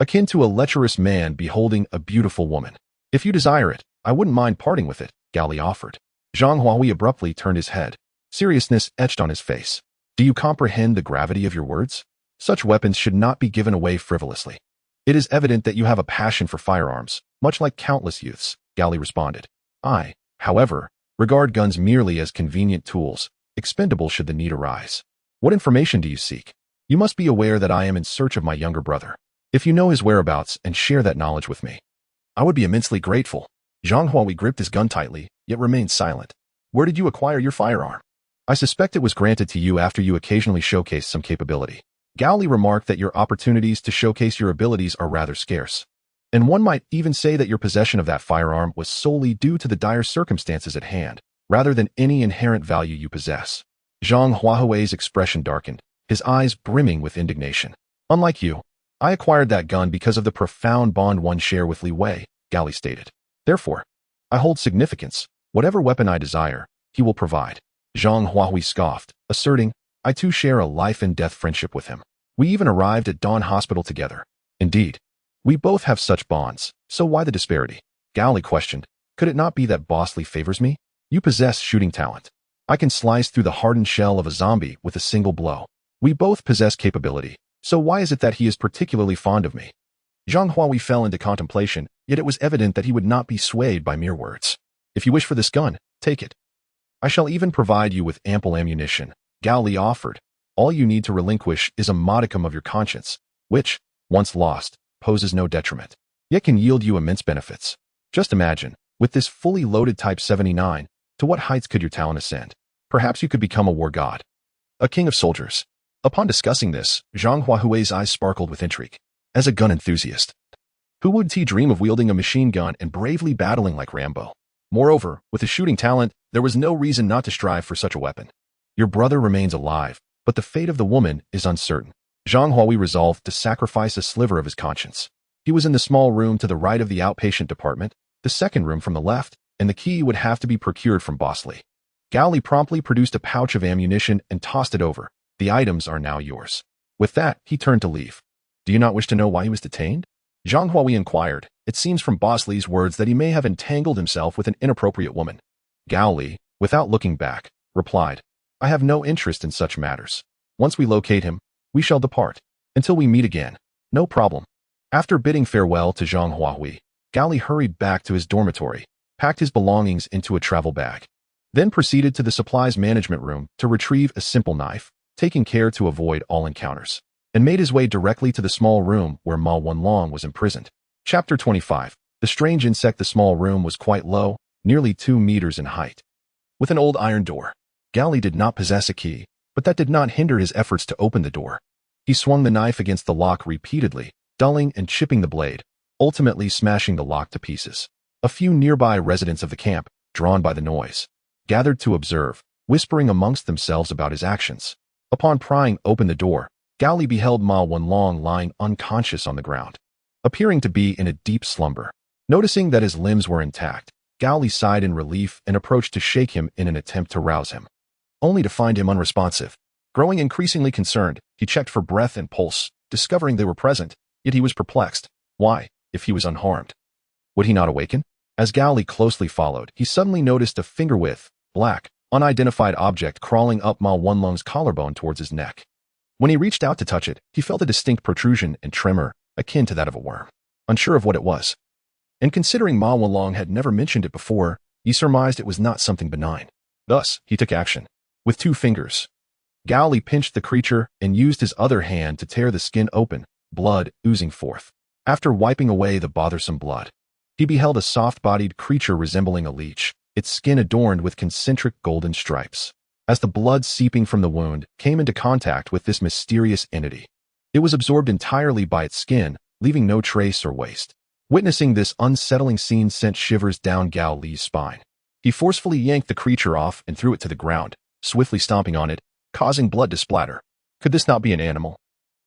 akin to a lecherous man beholding a beautiful woman. If you desire it, I wouldn't mind parting with it, Gao Li offered. Zhang Huahui abruptly turned his head. Seriousness etched on his face. Do you comprehend the gravity of your words? Such weapons should not be given away frivolously. It is evident that you have a passion for firearms, much like countless youths, Gao Li responded. I, however, regard guns merely as convenient tools, expendable should the need arise. What information do you seek? You must be aware that I am in search of my younger brother. If you know his whereabouts and share that knowledge with me, I would be immensely grateful. Zhang Huahui gripped his gun tightly, yet remained silent. Where did you acquire your firearm? I suspect it was granted to you after you occasionally showcased some capability. Gao Li remarked that your opportunities to showcase your abilities are rather scarce. And one might even say that your possession of that firearm was solely due to the dire circumstances at hand, rather than any inherent value you possess. Zhang Huahui's expression darkened, his eyes brimming with indignation. Unlike you, I acquired that gun because of the profound bond one share with Li Wei, Gao Li stated. Therefore, I hold significance. Whatever weapon I desire, he will provide. Zhang Huahui scoffed, asserting, I too share a life-and-death friendship with him. We even arrived at Dawn Hospital together. Indeed, we both have such bonds, so why the disparity? Gao Li questioned, could it not be that Boss Li favors me? You possess shooting talent. I can slice through the hardened shell of a zombie with a single blow. We both possess capability, so why is it that he is particularly fond of me? Zhang Huahui fell into contemplation, yet it was evident that he would not be swayed by mere words. If you wish for this gun, take it. I shall even provide you with ample ammunition, Gao Li offered. All you need to relinquish is a modicum of your conscience, which, once lost, poses no detriment, yet can yield you immense benefits. Just imagine, with this fully loaded Type 79, to what heights could your talent ascend? Perhaps you could become a war god, a king of soldiers. Upon discussing this, Zhang Huahui's eyes sparkled with intrigue. As a gun enthusiast, who would he dream of wielding a machine gun and bravely battling like Rambo? Moreover, with his shooting talent, there was no reason not to strive for such a weapon. Your brother remains alive, but the fate of the woman is uncertain. Zhang Huahui resolved to sacrifice a sliver of his conscience. He was in the small room to the right of the outpatient department, the second room from the left, and the key would have to be procured from Boss Li. Gao Li promptly produced a pouch of ammunition and tossed it over. The items are now yours. With that, he turned to leave. Do you not wish to know why he was detained? Zhang Huahui inquired. It seems from Boss Li's words that he may have entangled himself with an inappropriate woman. Gao Li, without looking back, replied, I have no interest in such matters. Once we locate him, we shall depart. Until we meet again, no problem. After bidding farewell to Zhang Huahui, Gao Li hurried back to his dormitory, packed his belongings into a travel bag, then proceeded to the supplies management room to retrieve a simple knife, taking care to avoid all encounters, and made his way directly to the small room where Ma Wenlong was imprisoned. Chapter 25. The strange insect. The small room was quite low, nearly 2 meters in height, with an old iron door. Gao Li did not possess a key, but that did not hinder his efforts to open the door. He swung the knife against the lock repeatedly, dulling and chipping the blade, ultimately smashing the lock to pieces. A few nearby residents of the camp, drawn by the noise, gathered to observe, whispering amongst themselves about his actions. Upon prying open the door, Gao Li beheld Ma Wenlong lying unconscious on the ground, appearing to be in a deep slumber. Noticing that his limbs were intact, Gao Li sighed in relief and approached to shake him in an attempt to rouse him, only to find him unresponsive. Growing increasingly concerned, he checked for breath and pulse, discovering they were present, yet he was perplexed. Why, if he was unharmed, would he not awaken? As Gao Li closely followed, he suddenly noticed a finger-width, black, unidentified object crawling up Ma Wenlong's collarbone towards his neck. When he reached out to touch it, he felt a distinct protrusion and tremor, akin to that of a worm. Unsure of what it was, and considering Ma Wenlong had never mentioned it before, he surmised it was not something benign. Thus, he took action. With 2 fingers, Gao Li pinched the creature and used his other hand to tear the skin open, blood oozing forth. After wiping away the bothersome blood, he beheld a soft-bodied creature resembling a leech, its skin adorned with concentric golden stripes. As the blood seeping from the wound came into contact with this mysterious entity, it was absorbed entirely by its skin, leaving no trace or waste. Witnessing this unsettling scene sent shivers down Gao Li's spine. He forcefully yanked the creature off and threw it to the ground, swiftly stomping on it, causing blood to splatter. Could this not be an animal,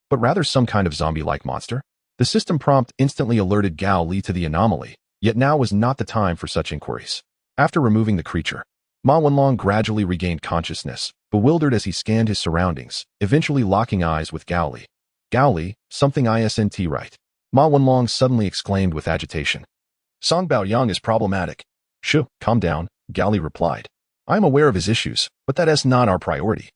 but rather some kind of zombie-like monster? The system prompt instantly alerted Gao Li to the anomaly, Yet now was not the time for such inquiries. After removing the creature, Ma Wenlong gradually regained consciousness, bewildered as he scanned his surroundings, eventually locking eyes with Gao Li. Gao Li, something isn't right. Ma Wenlong suddenly exclaimed with agitation. Song Baoyang is problematic. Shoo, calm down, Gao Li replied. I am aware of his issues, but that is not our priority.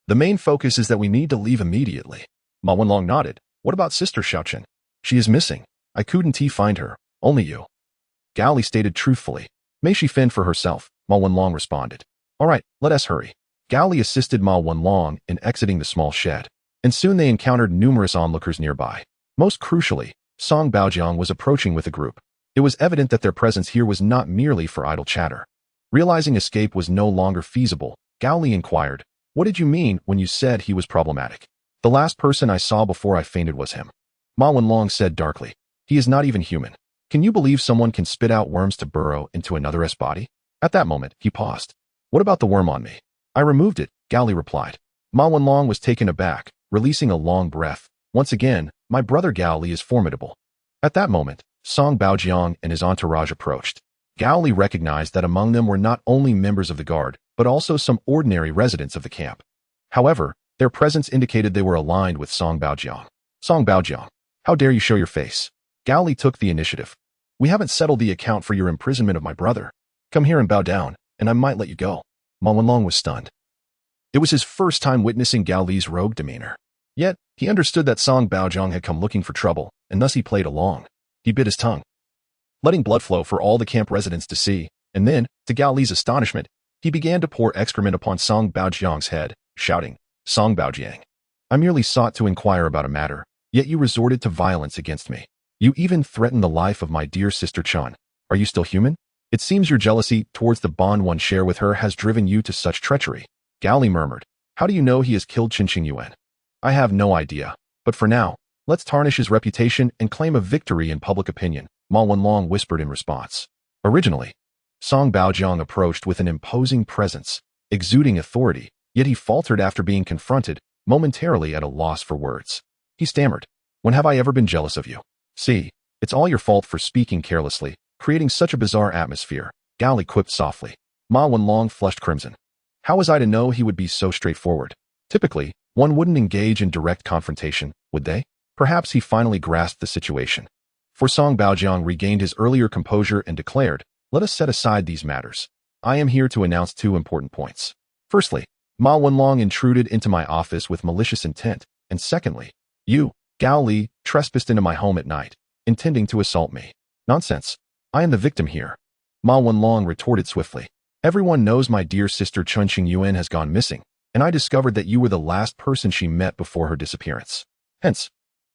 The main focus is that we need to leave immediately. Ma Wenlong nodded. What about Sister Xiaochen? She is missing. I couldn't find her. Only you. Gao Li stated truthfully. May she fend for herself, Ma Wenlong responded. All right, let us hurry. Gao Li assisted Ma Wenlong in exiting the small shed, and soon they encountered numerous onlookers nearby. Most crucially, Song Baojiang was approaching with a group. It was evident that their presence here was not merely for idle chatter. Realizing escape was no longer feasible, Gao Li inquired, what did you mean when you said he was problematic? The last person I saw before I fainted was him. Ma Wenlong said darkly. He is not even human. Can you believe someone can spit out worms to burrow into another's body? At that moment, he paused. What about the worm on me? I removed it, Gao Li replied. Ma Wenlong was taken aback, releasing a long breath. Once again, my brother Gao Li is formidable. At that moment, Song Baojiang and his entourage approached. Gao Li recognized that among them were not only members of the guard, but also some ordinary residents of the camp. However, their presence indicated they were aligned with Song Baojiang. Song Baojiang, how dare you show your face? Gao Li took the initiative. We haven't settled the account for your imprisonment of my brother. Come here and bow down, and I might let you go. Ma Wenlong was stunned. It was his first time witnessing Gao Li's rogue demeanor. Yet, he understood that Song Baojiang had come looking for trouble, and thus he played along. He bit his tongue, letting blood flow for all the camp residents to see, and then, to Gao Li's astonishment, he began to pour excrement upon Song Baojiang's head, shouting, Song Baojiang, I merely sought to inquire about a matter, yet you resorted to violence against me. You even threatened the life of my dear sister Chun. Are you still human? It seems your jealousy towards the bond one share with her has driven you to such treachery. Gao Li murmured. How do you know he has killed Qinqing Yuan? I have no idea, but for now, let's tarnish his reputation and claim a victory in public opinion, Ma Wenlong whispered in response. Originally, Song Baojiang approached with an imposing presence, exuding authority, yet he faltered after being confronted, momentarily at a loss for words. He stammered, when have I ever been jealous of you? See, it's all your fault for speaking carelessly, creating such a bizarre atmosphere, Gao Li quipped softly. Ma Wenlong flushed crimson. How was I to know he would be so straightforward? Typically, one wouldn't engage in direct confrontation, would they? Perhaps he finally grasped the situation. For Song Baojiang regained his earlier composure and declared, let us set aside these matters. I am here to announce two important points. Firstly, Ma Wenlong intruded into my office with malicious intent, and secondly, you, Gao Li, trespassed into my home at night, intending to assault me. Nonsense. I am the victim here. Ma Wenlong retorted swiftly. Everyone knows my dear sister Qinqing Yuan has gone missing, and I discovered that you were the last person she met before her disappearance. Hence,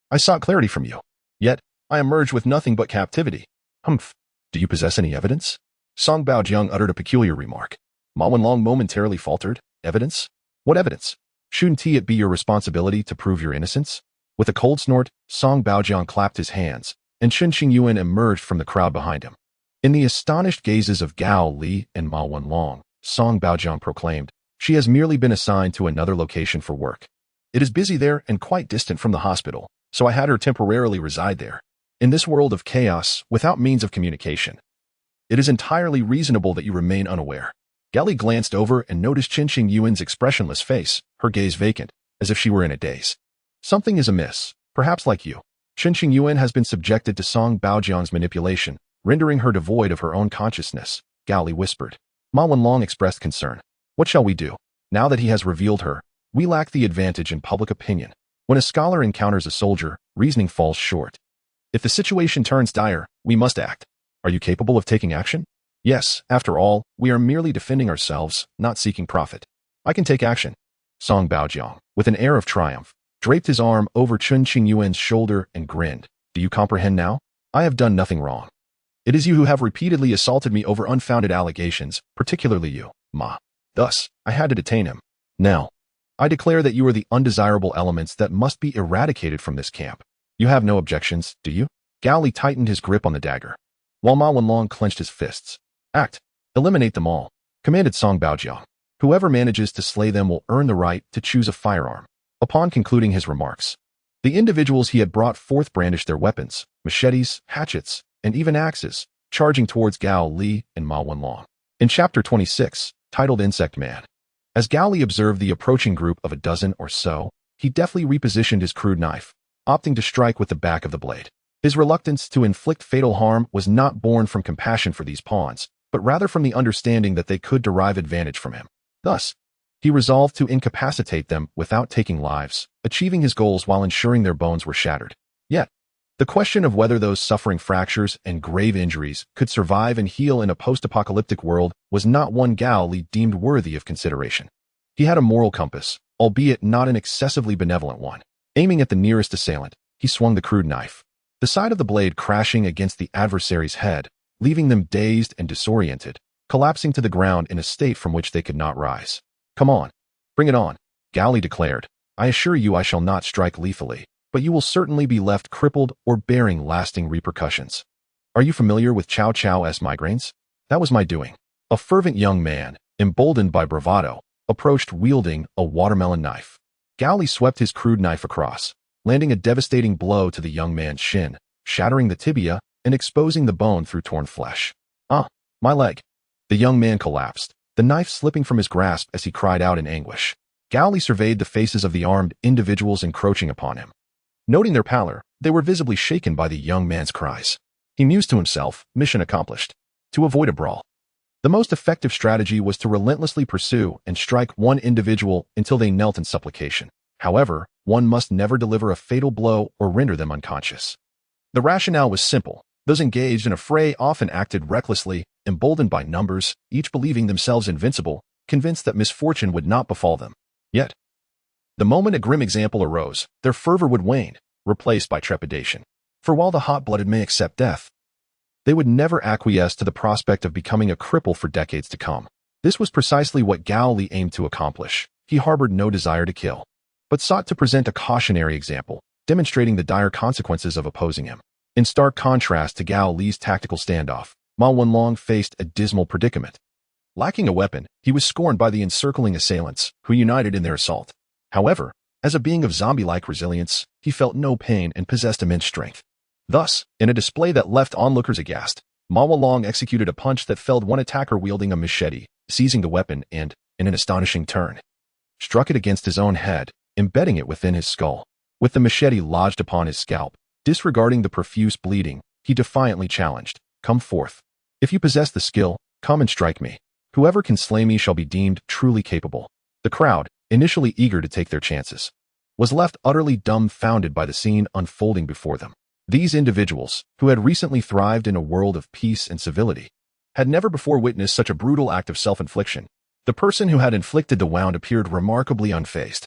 I sought clarity from you. Yet, I emerged with nothing but captivity. Humph. Do you possess any evidence? Song Baojiang uttered a peculiar remark. Ma Wenlong momentarily faltered. Evidence? What evidence? Shouldn't it be your responsibility to prove your innocence? With a cold snort, Song Baojiang clapped his hands, and Qinqing Yuan emerged from the crowd behind him. In the astonished gazes of Gao Li and Ma Wenlong, Song Baojiang proclaimed, she has merely been assigned to another location for work. It is busy there and quite distant from the hospital, so I had her temporarily reside there. In this world of chaos, without means of communication, it is entirely reasonable that you remain unaware. Gao Li glanced over and noticed Qinqing Yuan's expressionless face, her gaze vacant, as if she were in a daze. Something is amiss, perhaps like you. Qinqing Yuan has been subjected to Song Baojiang's manipulation, rendering her devoid of her own consciousness, Gao Li whispered. Ma Wenlong expressed concern. What shall we do? Now that he has revealed her, we lack the advantage in public opinion. When a scholar encounters a soldier, reasoning falls short. If the situation turns dire, we must act. Are you capable of taking action? Yes, after all, we are merely defending ourselves, not seeking profit. I can take action. Song Baojiang, with an air of triumph, draped his arm over Qinqing Yuan's shoulder and grinned. Do you comprehend now? I have done nothing wrong. It is you who have repeatedly assaulted me over unfounded allegations, particularly you, Ma. Thus, I had to detain him. Now, I declare that you are the undesirable elements that must be eradicated from this camp. You have no objections, do you? Gao Li tightened his grip on the dagger, while Ma Wenlong clenched his fists. Act. Eliminate them all, commanded Song Baojiang. Whoever manages to slay them will earn the right to choose a firearm. Upon concluding his remarks, the individuals he had brought forth brandished their weapons, machetes, hatchets, and even axes, charging towards Gao Li and Ma Wenlong. In Chapter 26, titled Insect Man, as Gao Li observed the approaching group of a dozen or so, he deftly repositioned his crude knife, opting to strike with the back of the blade. His reluctance to inflict fatal harm was not born from compassion for these pawns, but rather from the understanding that they could derive advantage from him. Thus, he resolved to incapacitate them without taking lives, achieving his goals while ensuring their bones were shattered. Yet, the question of whether those suffering fractures and grave injuries could survive and heal in a post-apocalyptic world was not one Gao Li deemed worthy of consideration. He had a moral compass, albeit not an excessively benevolent one. Aiming at the nearest assailant, he swung the crude knife, the side of the blade crashing against the adversary's head, leaving them dazed and disoriented, collapsing to the ground in a state from which they could not rise. "Come on, bring it on," Gao Li declared. "I assure you I shall not strike lethally, but you will certainly be left crippled or bearing lasting repercussions. Are you familiar with Chow Chow's migraines? That was my doing." A fervent young man, emboldened by bravado, approached wielding a watermelon knife. Gao Li swept his crude knife across, landing a devastating blow to the young man's shin, shattering the tibia and exposing the bone through torn flesh. "Ah, my leg." The young man collapsed, the knife slipping from his grasp as he cried out in anguish. Gao Li surveyed the faces of the armed individuals encroaching upon him. Noting their pallor, they were visibly shaken by the young man's cries. He mused to himself, mission accomplished. To avoid a brawl, the most effective strategy was to relentlessly pursue and strike one individual until they knelt in supplication. However, one must never deliver a fatal blow or render them unconscious. The rationale was simple. Those engaged in a fray often acted recklessly, emboldened by numbers, each believing themselves invincible, convinced that misfortune would not befall them. Yet, the moment a grim example arose, their fervor would wane, replaced by trepidation. For while the hot-blooded may accept death, they would never acquiesce to the prospect of becoming a cripple for decades to come. This was precisely what Gao Li aimed to accomplish. He harbored no desire to kill, but sought to present a cautionary example, demonstrating the dire consequences of opposing him. In stark contrast to Gao Li's tactical standoff, Ma Wenlong faced a dismal predicament. Lacking a weapon, he was scorned by the encircling assailants, who united in their assault. However, as a being of zombie-like resilience, he felt no pain and possessed immense strength. Thus, in a display that left onlookers aghast, Ma Wenlong executed a punch that felled one attacker wielding a machete, seizing the weapon and, in an astonishing turn, struck it against his own head, embedding it within his skull. With the machete lodged upon his scalp, disregarding the profuse bleeding, he defiantly challenged, "Come forth. If you possess the skill, come and strike me. Whoever can slay me shall be deemed truly capable." The crowd, initially eager to take their chances, was left utterly dumbfounded by the scene unfolding before them. These individuals, who had recently thrived in a world of peace and civility, had never before witnessed such a brutal act of self-infliction. The person who had inflicted the wound appeared remarkably unfazed.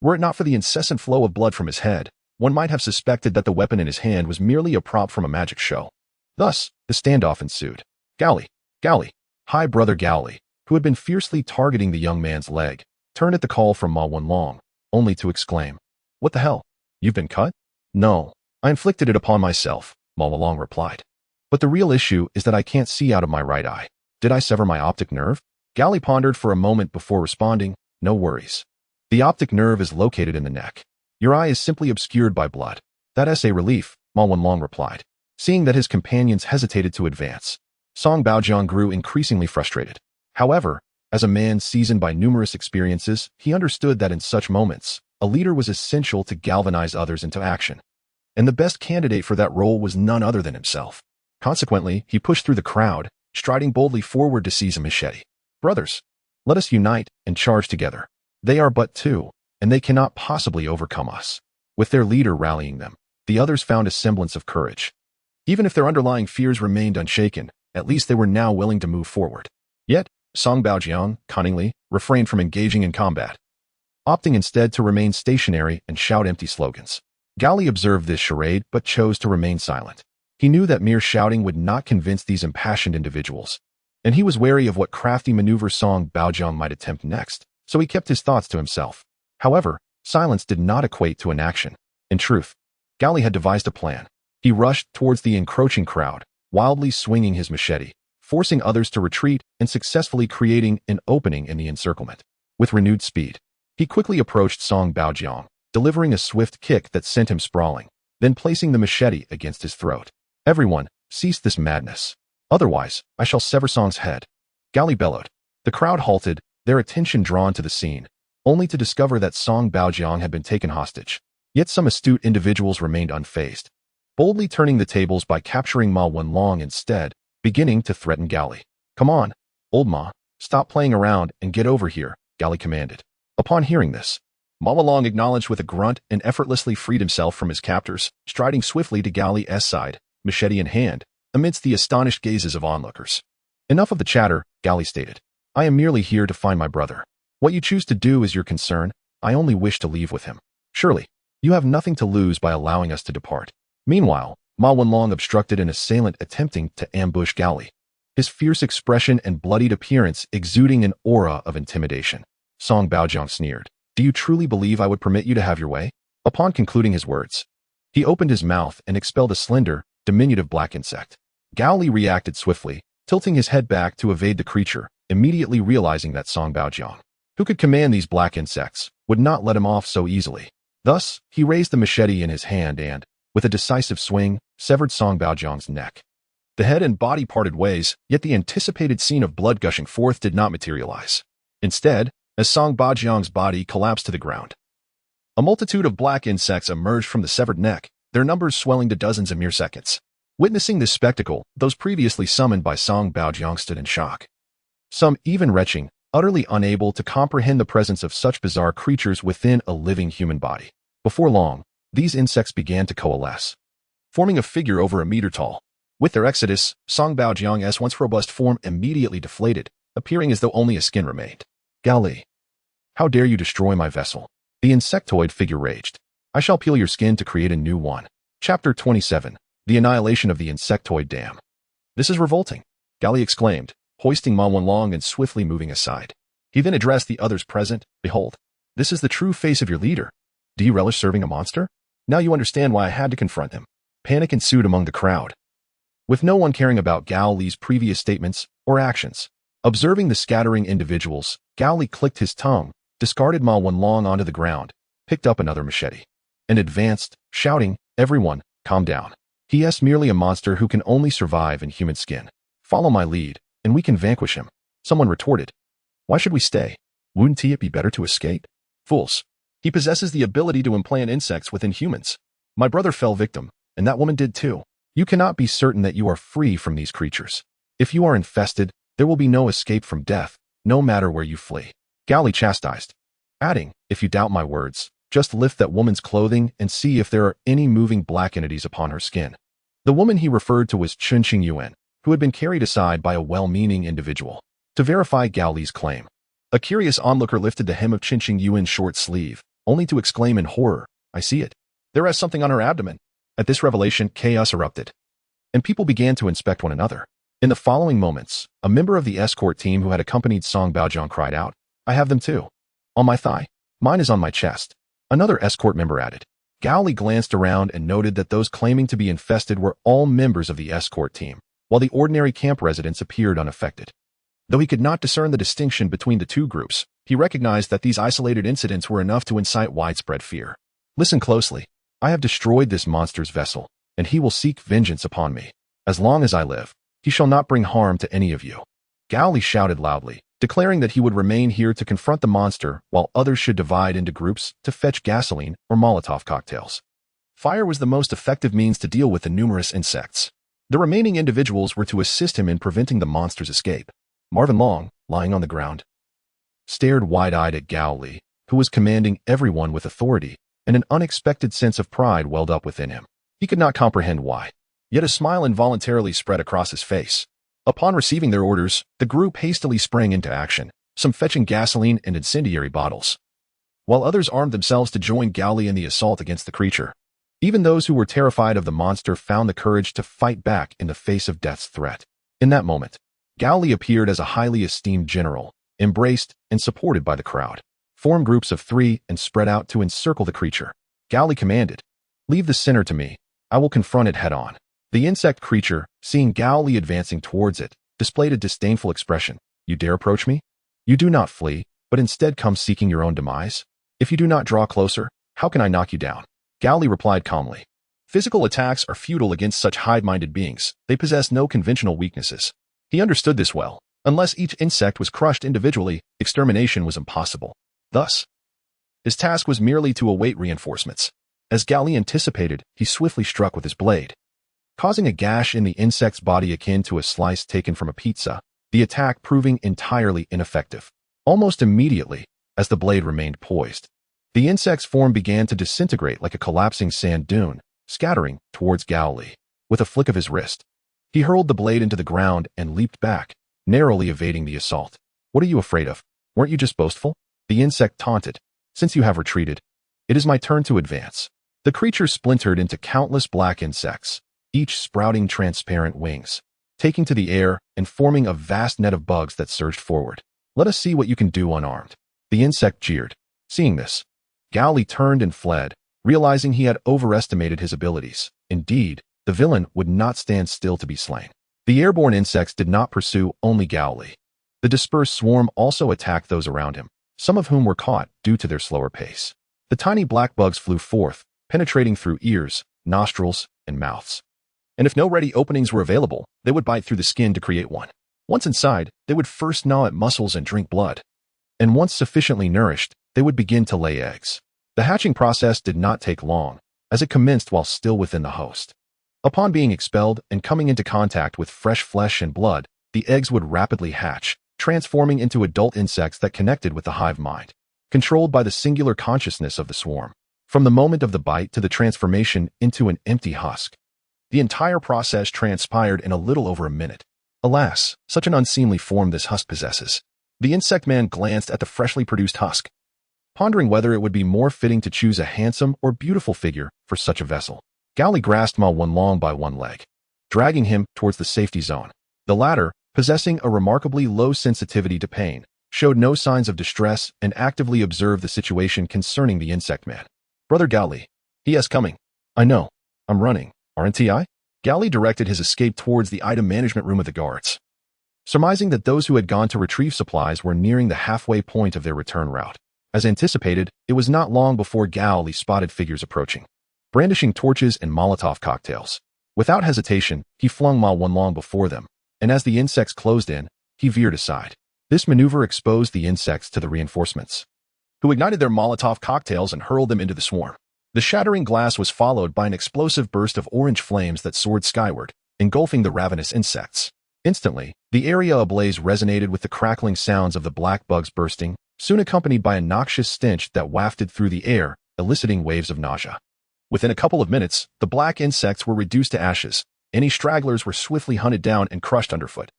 Were it not for the incessant flow of blood from his head, one might have suspected that the weapon in his hand was merely a prop from a magic show. Thus, the standoff ensued. Gao Li, High Brother Gao Li, who had been fiercely targeting the young man's leg, turned at the call from Ma Wenlong, only to exclaim, "What the hell? You've been cut?" "No, I inflicted it upon myself," Ma Wenlong replied. "But the real issue is that I can't see out of my right eye. Did I sever my optic nerve?" Gao Li pondered for a moment before responding, "No worries. The optic nerve is located in the neck. Your eye is simply obscured by blood." "That's a relief," Ma Wenlong replied. Seeing that his companions hesitated to advance, Song Baojiang grew increasingly frustrated. However, as a man seasoned by numerous experiences, he understood that in such moments, a leader was essential to galvanize others into action. And the best candidate for that role was none other than himself. Consequently, he pushed through the crowd, striding boldly forward to seize a machete. "Brothers, let us unite and charge together. They are but two, and they cannot possibly overcome us." With their leader rallying them, the others found a semblance of courage. Even if their underlying fears remained unshaken, at least they were now willing to move forward. Yet, Song Baojiang, cunningly, refrained from engaging in combat, opting instead to remain stationary and shout empty slogans. Gao Li observed this charade but chose to remain silent. He knew that mere shouting would not convince these impassioned individuals, and he was wary of what crafty maneuver Song Baojiang might attempt next, so he kept his thoughts to himself. However, silence did not equate to inaction. In truth, Gao Li had devised a plan. He rushed towards the encroaching crowd, wildly swinging his machete, forcing others to retreat and successfully creating an opening in the encirclement. With renewed speed, he quickly approached Song Baojiang, delivering a swift kick that sent him sprawling, then placing the machete against his throat. Everyone, cease this madness. Otherwise, I shall sever Song's head. Gao Li bellowed. The crowd halted, their attention drawn to the scene, only to discover that Song Baojiang had been taken hostage. Yet some astute individuals remained unfazed, boldly turning the tables by capturing Ma Wenlong instead, beginning to threaten Gao Li. Come on, old Ma, stop playing around and get over here, Gao Li commanded. Upon hearing this, Ma Wenlong acknowledged with a grunt and effortlessly freed himself from his captors, striding swiftly to Gao Li's side, machete in hand, amidst the astonished gazes of onlookers. Enough of the chatter, Gao Li stated. I am merely here to find my brother. What you choose to do is your concern. I only wish to leave with him. Surely, you have nothing to lose by allowing us to depart. Meanwhile, Ma Wenlong obstructed an assailant attempting to ambush Gao Li, his fierce expression and bloodied appearance exuding an aura of intimidation. Song Baojiang sneered. Do you truly believe I would permit you to have your way? Upon concluding his words, he opened his mouth and expelled a slender, diminutive black insect. Gao Li reacted swiftly, tilting his head back to evade the creature, immediately realizing that Song Baojiang, who could command these black insects, would not let him off so easily. Thus, he raised the machete in his hand and, with a decisive swing, severed Song Baojiang's neck. The head and body parted ways, yet the anticipated scene of blood gushing forth did not materialize. Instead, as Song Baojiang's body collapsed to the ground, a multitude of black insects emerged from the severed neck, their numbers swelling to dozens in mere seconds. Witnessing this spectacle, those previously summoned by Song Baojiang stood in shock. Some even retching, utterly unable to comprehend the presence of such bizarre creatures within a living human body. Before long, these insects began to coalesce, forming a figure over a meter tall. With their exodus, Song Baojiang's once robust form immediately deflated, appearing as though only a skin remained. Gao Li, how dare you destroy my vessel? The insectoid figure raged. I shall peel your skin to create a new one. Chapter 27. The Annihilation of the Insectoid Dam. This is revolting, Gao Li exclaimed, hoisting Ma Wenlong and swiftly moving aside. He then addressed the others present. Behold, this is the true face of your leader. Do you relish serving a monster? Now you understand why I had to confront him. Panic ensued among the crowd, with no one caring about Gao Li's previous statements or actions. Observing the scattering individuals, Gao Li clicked his tongue, discarded Ma Wenlong onto the ground, picked up another machete, and advanced, shouting, Everyone, calm down. He is merely a monster who can only survive in human skin. Follow my lead, and we can vanquish him. Someone retorted. Why should we stay? Wouldn't it be better to escape? Fools. He possesses the ability to implant insects within humans. My brother fell victim, and that woman did too. You cannot be certain that you are free from these creatures. If you are infested, there will be no escape from death, no matter where you flee. Gao Li chastised, adding, if you doubt my words, just lift that woman's clothing and see if there are any moving black entities upon her skin. The woman he referred to was Chun Qing Yuan, who had been carried aside by a well-meaning individual. To verify Gao Li's claim, a curious onlooker lifted the hem of Chun Qing Yuan's short sleeve, only to exclaim in horror, I see it. There is something on her abdomen. At this revelation, chaos erupted, and people began to inspect one another. In the following moments, a member of the escort team who had accompanied Song Baojiang cried out, I have them too. On my thigh. Mine is on my chest. Another escort member added. Gao Li glanced around and noted that those claiming to be infested were all members of the escort team, while the ordinary camp residents appeared unaffected. Though he could not discern the distinction between the two groups, he recognized that these isolated incidents were enough to incite widespread fear. Listen closely. I have destroyed this monster's vessel, and he will seek vengeance upon me. As long as I live, he shall not bring harm to any of you. Gao Li shouted loudly, declaring that he would remain here to confront the monster while others should divide into groups to fetch gasoline or Molotov cocktails. Fire was the most effective means to deal with the numerous insects. The remaining individuals were to assist him in preventing the monster's escape. Marvin Long, lying on the ground, stared wide-eyed at Gao Li, who was commanding everyone with authority, and an unexpected sense of pride welled up within him. He could not comprehend why. Yet a smile involuntarily spread across his face. Upon receiving their orders, the group hastily sprang into action, some fetching gasoline and incendiary bottles, while others armed themselves to join Gao Li in the assault against the creature. Even those who were terrified of the monster found the courage to fight back in the face of death's threat. In that moment, Gao Li appeared as a highly esteemed general, embraced and supported by the crowd. Form groups of 3 and spread out to encircle the creature. Gao Li commanded, Leave the center to me. I will confront it head-on. The insect creature, seeing Gao Li advancing towards it, displayed a disdainful expression. You dare approach me? You do not flee, but instead come seeking your own demise? If you do not draw closer, how can I knock you down? Gao Li replied calmly. Physical attacks are futile against such hive-minded beings. They possess no conventional weaknesses. He understood this well. Unless each insect was crushed individually, extermination was impossible. Thus, his task was merely to await reinforcements. As Gao Li anticipated, he swiftly struck with his blade, causing a gash in the insect's body akin to a slice taken from a pizza, the attack proving entirely ineffective. Almost immediately, as the blade remained poised, the insect's form began to disintegrate like a collapsing sand dune, scattering towards Gao Li. With a flick of his wrist, he hurled the blade into the ground and leaped back, narrowly evading the assault. "What are you afraid of? Weren't you just boastful?" The insect taunted. "Since you have retreated, it is my turn to advance." The creature splintered into countless black insects, each sprouting transparent wings, taking to the air and forming a vast net of bugs that surged forward. "Let us see what you can do unarmed." The insect jeered. Seeing this, Gao Li turned and fled, realizing he had overestimated his abilities. Indeed, the villain would not stand still to be slain. The airborne insects did not pursue only Gao Li. The dispersed swarm also attacked those around him, some of whom were caught due to their slower pace. The tiny black bugs flew forth, penetrating through ears, nostrils, and mouths. And if no ready openings were available, they would bite through the skin to create one. Once inside, they would first gnaw at muscles and drink blood. And once sufficiently nourished, they would begin to lay eggs. The hatching process did not take long, as it commenced while still within the host. Upon being expelled and coming into contact with fresh flesh and blood, the eggs would rapidly hatch, transforming into adult insects that connected with the hive mind, controlled by the singular consciousness of the swarm. From the moment of the bite to the transformation into an empty husk, the entire process transpired in a little over a minute. Alas, such an unseemly form this husk possesses. The insect man glanced at the freshly produced husk, pondering whether it would be more fitting to choose a handsome or beautiful figure for such a vessel. Gao Li grasped Ma Wenlong by one leg, dragging him towards the safety zone. The latter, possessing a remarkably low sensitivity to pain, showed no signs of distress and actively observed the situation concerning the insect man. "Brother Gao Li, he is coming." "I know. I'm running, aren't I?" Gao Li directed his escape towards the item management room of the guards, surmising that those who had gone to retrieve supplies were nearing the halfway point of their return route. As anticipated, it was not long before Gao Li spotted figures approaching, brandishing torches and Molotov cocktails. Without hesitation, he flung Ma Wenlong before them, and as the insects closed in, he veered aside. This maneuver exposed the insects to the reinforcements, who ignited their Molotov cocktails and hurled them into the swarm. The shattering glass was followed by an explosive burst of orange flames that soared skyward, engulfing the ravenous insects. Instantly, the area ablaze resonated with the crackling sounds of the black bugs bursting, soon accompanied by a noxious stench that wafted through the air, eliciting waves of nausea. Within a couple of minutes, the black insects were reduced to ashes. Any stragglers were swiftly hunted down and crushed underfoot,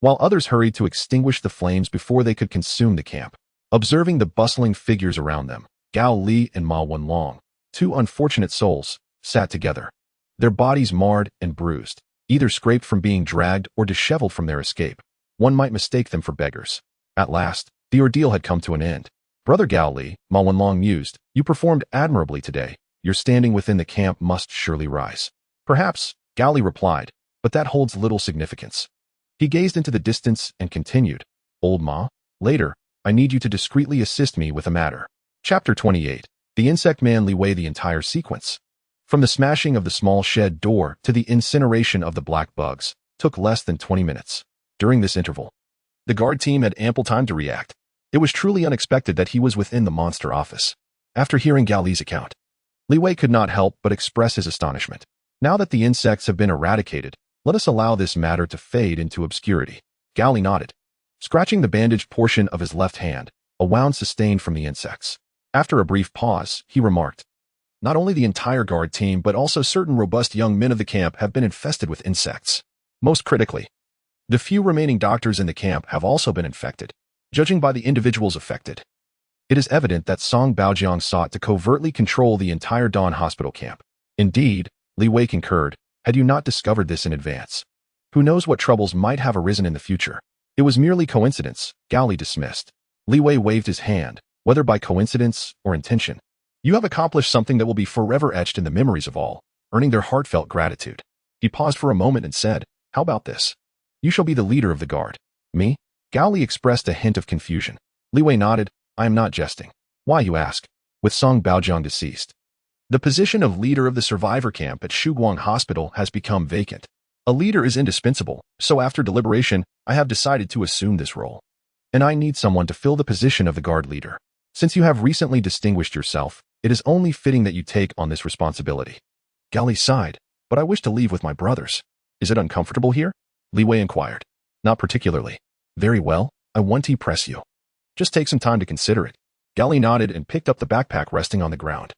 while others hurried to extinguish the flames before they could consume the camp. Observing the bustling figures around them, Gao Li and Ma Wenlong, two unfortunate souls, sat together, their bodies marred and bruised, either scraped from being dragged or disheveled from their escape. One might mistake them for beggars. At last, the ordeal had come to an end. "Brother Gao Li," Ma Wenlong mused, "you performed admirably today. Your standing within the camp must surely rise." "Perhaps," Gao Li replied, "but that holds little significance." He gazed into the distance and continued, "Old Ma, later, I need you to discreetly assist me with a matter." Chapter 28. The Insect Man Li Wei. The entire sequence, from the smashing of the small shed door to the incineration of the black bugs, took less than 20 minutes. During this interval, the guard team had ample time to react. It was truly unexpected that he was within the monster office. After hearing Gao Li's account, Li Wei could not help but express his astonishment. "Now that the insects have been eradicated, let us allow this matter to fade into obscurity." Gao Li nodded, scratching the bandaged portion of his left hand, a wound sustained from the insects. After a brief pause, he remarked, "Not only the entire guard team, but also certain robust young men of the camp have been infested with insects. Most critically, the few remaining doctors in the camp have also been infected. Judging by the individuals affected, it is evident that Song Baojiang sought to covertly control the entire Dawn Hospital camp." "Indeed," Li Wei concurred, "had you not discovered this in advance, who knows what troubles might have arisen in the future." "It was merely coincidence," Gao Li dismissed. Li Wei waved his hand, whether by coincidence or intention. "You have accomplished something that will be forever etched in the memories of all, earning their heartfelt gratitude." He paused for a moment and said, "How about this? You shall be the leader of the guard." "Me?" Gao Li expressed a hint of confusion. Li Wei nodded. "I am not jesting." "Why, you ask? With Song Baojiang deceased, The position of leader of the survivor camp at Shuguang Hospital has become vacant. A leader is indispensable, so after deliberation, I have decided to assume this role. And I need someone to fill the position of the guard leader. Since you have recently distinguished yourself, it is only fitting that you take on this responsibility. Gao Li sighed, but I wish to leave with my brothers. Is it uncomfortable here? Li Wei inquired. Not particularly. Very well, I want to press you. Just take some time to consider it. Gao Li nodded and picked up the backpack resting on the ground,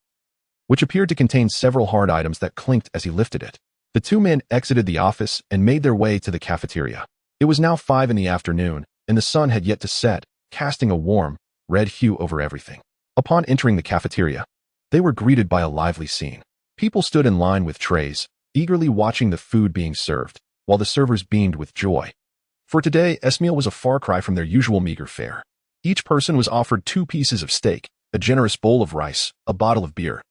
which appeared to contain several hard items that clinked as he lifted it. The two men exited the office and made their way to the cafeteria. It was now 5 in the afternoon, and the sun had yet to set, casting a warm, red hue over everything. Upon entering the cafeteria, they were greeted by a lively scene. People stood in line with trays, eagerly watching the food being served, while the servers beamed with joy. For today's meal was a far cry from their usual meager fare. Each person was offered 2 pieces of steak, a generous bowl of rice, a bottle of beer,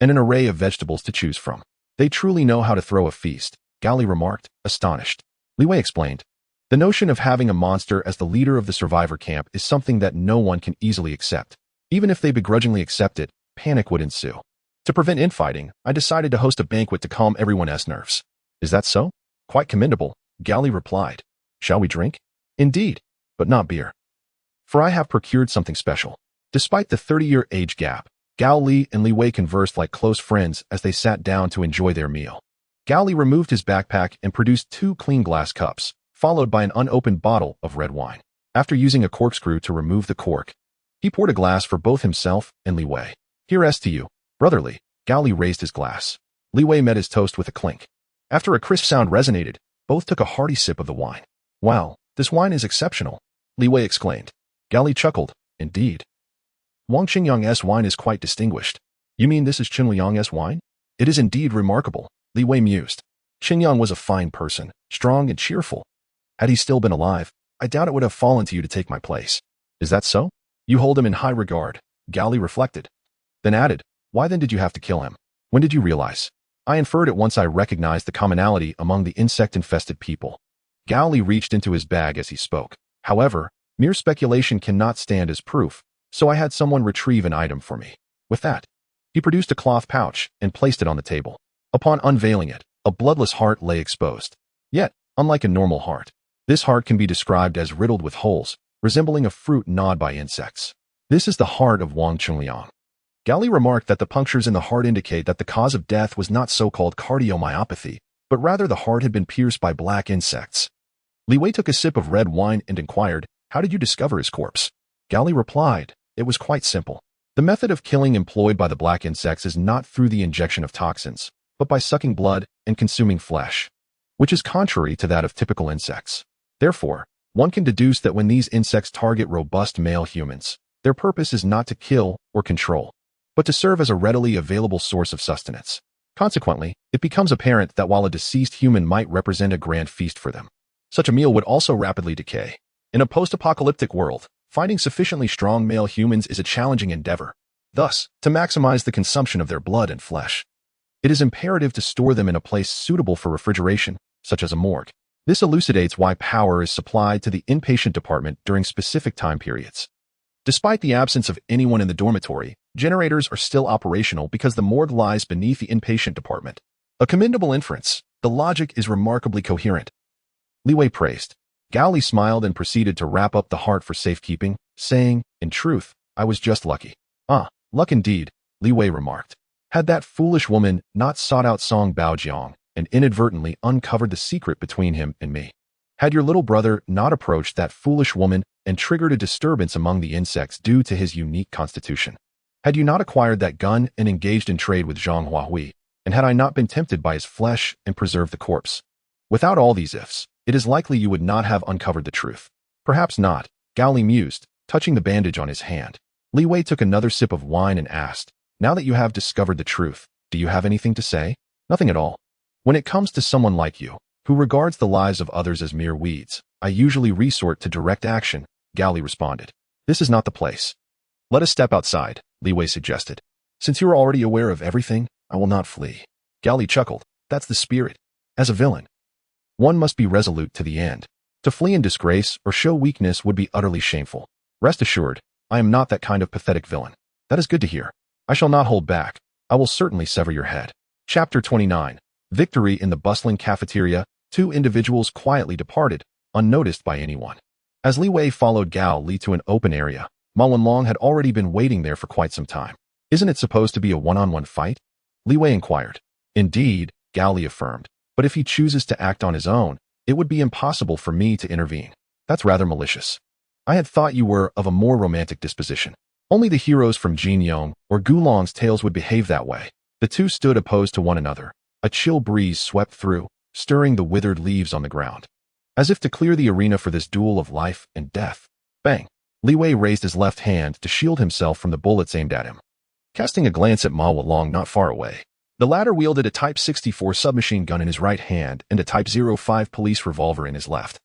and an array of vegetables to choose from. They truly know how to throw a feast, Gao Li remarked, astonished. Li Wei explained. The notion of having a monster as the leader of the survivor camp is something that no one can easily accept. Even if they begrudgingly accept it, panic would ensue. To prevent infighting, I decided to host a banquet to calm everyone's nerves. Is that so? Quite commendable, Gao Li replied. Shall we drink? Indeed, but not beer. For I have procured something special. Despite the 30-year age gap, Gao Li and Li Wei conversed like close friends as they sat down to enjoy their meal. Gao Li removed his backpack and produced 2 clean glass cups, followed by an unopened bottle of red wine. After using a corkscrew to remove the cork, he poured a glass for both himself and Li Wei. Here's to you, brotherly. Gao Li raised his glass. Li Wei met his toast with a clink. After a crisp sound resonated, both took a hearty sip of the wine. Wow, this wine is exceptional, Li Wei exclaimed. Gao Li chuckled. Indeed. Wang Qingyang's wine is quite distinguished. You mean this is Qinliang's wine? It is indeed remarkable, Li Wei mused. Qingyang was a fine person, strong and cheerful. Had he still been alive, I doubt it would have fallen to you to take my place. Is that so? You hold him in high regard, Gao Li reflected. Then added, why then did you have to kill him? When did you realize? I inferred it once I recognized the commonality among the insect-infested people. Gao Li reached into his bag as he spoke. However, mere speculation cannot stand as proof, so I had someone retrieve an item for me. With that, he produced a cloth pouch and placed it on the table. Upon unveiling it, a bloodless heart lay exposed. Yet, unlike a normal heart, this heart can be described as riddled with holes, resembling a fruit gnawed by insects. This is the heart of Wang Qingliang. Gao Li remarked that the punctures in the heart indicate that the cause of death was not so-called cardiomyopathy, but rather the heart had been pierced by black insects. Li Wei took a sip of red wine and inquired, how did you discover his corpse? Gao Li replied, it was quite simple. The method of killing employed by the black insects is not through the injection of toxins, but by sucking blood and consuming flesh, which is contrary to that of typical insects. Therefore, one can deduce that when these insects target robust male humans, their purpose is not to kill or control, but to serve as a readily available source of sustenance. Consequently, it becomes apparent that while a deceased human might represent a grand feast for them, such a meal would also rapidly decay. In a post-apocalyptic world, finding sufficiently strong male humans is a challenging endeavor. Thus, to maximize the consumption of their blood and flesh, it is imperative to store them in a place suitable for refrigeration, such as a morgue. This elucidates why power is supplied to the inpatient department during specific time periods. Despite the absence of anyone in the dormitory, generators are still operational because the morgue lies beneath the inpatient department. A commendable inference. The logic is remarkably coherent. Li Wei praised. Gao Li smiled and proceeded to wrap up the heart for safekeeping, saying, in truth, I was just lucky. Ah, luck indeed, Li Wei remarked. Had that foolish woman not sought out Song Baojiang and inadvertently uncovered the secret between him and me. Had your little brother not approached that foolish woman and triggered a disturbance among the insects due to his unique constitution. Had you not acquired that gun and engaged in trade with Zhang Huahui, and had I not been tempted by his flesh and preserved the corpse. Without all these ifs, it is likely you would not have uncovered the truth. Perhaps not, Gao Li mused, touching the bandage on his hand. Li Wei took another sip of wine and asked, now that you have discovered the truth, do you have anything to say? Nothing at all. When it comes to someone like you, who regards the lives of others as mere weeds, I usually resort to direct action, Gao Li responded. This is not the place. Let us step outside, Li Wei suggested. Since you are already aware of everything, I will not flee. Gao Li chuckled. That's the spirit. As a villain, one must be resolute to the end. To flee in disgrace or show weakness would be utterly shameful. Rest assured, I am not that kind of pathetic villain. That is good to hear. I shall not hold back. I will certainly sever your head. Chapter 29. Victory in the bustling cafeteria. Two individuals quietly departed, unnoticed by anyone. As Li Wei followed Gao Li to an open area, Ma Wenlong had already been waiting there for quite some time. Isn't it supposed to be a one-on-one fight? Li Wei inquired. Indeed, Gao Li affirmed, but if he chooses to act on his own, it would be impossible for me to intervene. That's rather malicious. I had thought you were of a more romantic disposition. Only the heroes from Jin Yong or Gulong's tales would behave that way. The two stood opposed to one another. A chill breeze swept through, stirring the withered leaves on the ground. As if to clear the arena for this duel of life and death. Bang! Li Wei raised his left hand to shield himself from the bullets aimed at him. Casting a glance at Ma Wenlong not far away, the latter wielded a Type 64 submachine gun in his right hand and a Type 05 police revolver in his left,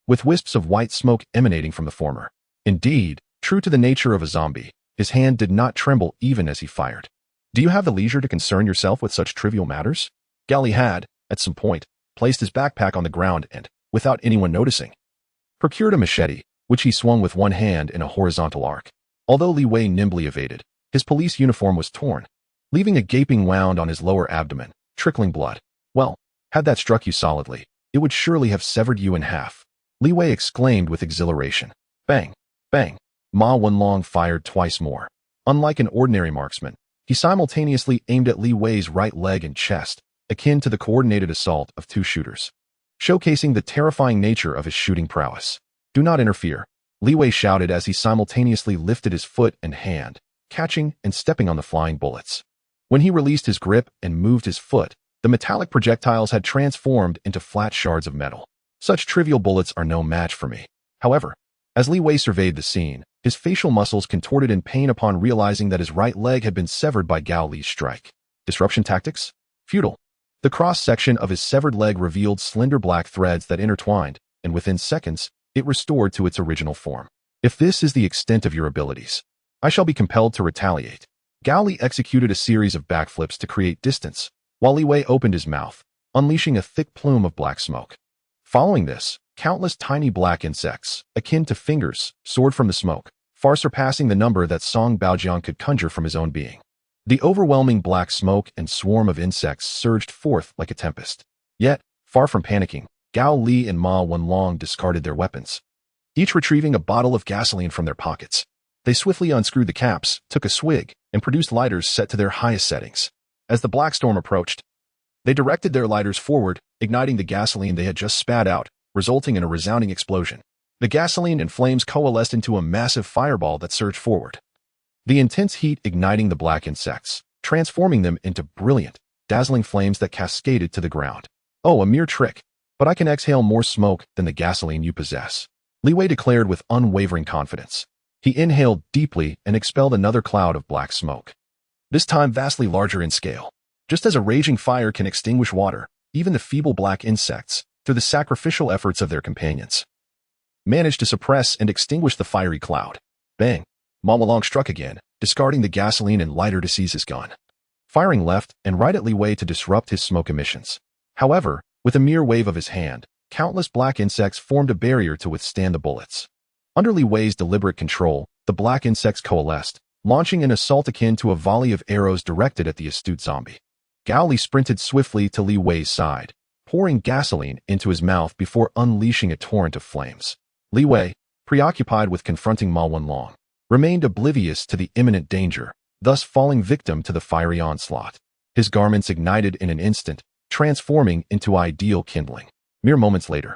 with wisps of white smoke emanating from the former. Indeed, true to the nature of a zombie, his hand did not tremble even as he fired. Do you have the leisure to concern yourself with such trivial matters? Gao Li had, at some point, placed his backpack on the ground and, without anyone noticing, procured a machete, which he swung with one hand in a horizontal arc. Although Li Wei nimbly evaded, his police uniform was torn, leaving a gaping wound on his lower abdomen, trickling blood. Well, had that struck you solidly, it would surely have severed you in half. Li Wei exclaimed with exhilaration. Bang! Bang! Ma Wenlong fired twice more. Unlike an ordinary marksman, he simultaneously aimed at Li Wei's right leg and chest, akin to the coordinated assault of two shooters, showcasing the terrifying nature of his shooting prowess. Do not interfere, Li Wei shouted as he simultaneously lifted his foot and hand, catching and stepping on the flying bullets. When he released his grip and moved his foot, the metallic projectiles had transformed into flat shards of metal. Such trivial bullets are no match for me. However, as Li Wei surveyed the scene, his facial muscles contorted in pain upon realizing that his right leg had been severed by Gao Li's strike. Disruption tactics? Futile. The cross-section of his severed leg revealed slender black threads that intertwined, and within seconds, it restored to its original form. If this is the extent of your abilities, I shall be compelled to retaliate. Gao Li executed a series of backflips to create distance, while Li Wei opened his mouth, unleashing a thick plume of black smoke. Following this, countless tiny black insects, akin to fingers, soared from the smoke, far surpassing the number that Song Baojiang could conjure from his own being. The overwhelming black smoke and swarm of insects surged forth like a tempest. Yet, far from panicking, Gao Li and Ma Wenlong discarded their weapons, each retrieving a bottle of gasoline from their pockets. They swiftly unscrewed the caps, took a swig, and produced lighters set to their highest settings. As the black storm approached, they directed their lighters forward, igniting the gasoline they had just spat out, resulting in a resounding explosion. The gasoline and flames coalesced into a massive fireball that surged forward, the intense heat igniting the black insects, transforming them into brilliant, dazzling flames that cascaded to the ground. Oh, a mere trick, but I can exhale more smoke than the gasoline you possess, Li Wei declared with unwavering confidence. He inhaled deeply and expelled another cloud of black smoke, this time vastly larger in scale. Just as a raging fire can extinguish water, even the feeble black insects, through the sacrificial efforts of their companions, managed to suppress and extinguish the fiery cloud. Bang! Ma Wenlong struck again, discarding the gasoline and lighter to seize his gun, firing left and right at Li Wei to disrupt his smoke emissions. However, with a mere wave of his hand, countless black insects formed a barrier to withstand the bullets. Under Li Wei's deliberate control, the black insects coalesced, launching an assault akin to a volley of arrows directed at the astute zombie. Gao Li sprinted swiftly to Li Wei's side, pouring gasoline into his mouth before unleashing a torrent of flames. Li Wei, preoccupied with confronting Ma Wenlong, remained oblivious to the imminent danger, thus falling victim to the fiery onslaught. His garments ignited in an instant, transforming into ideal kindling. Mere moments later,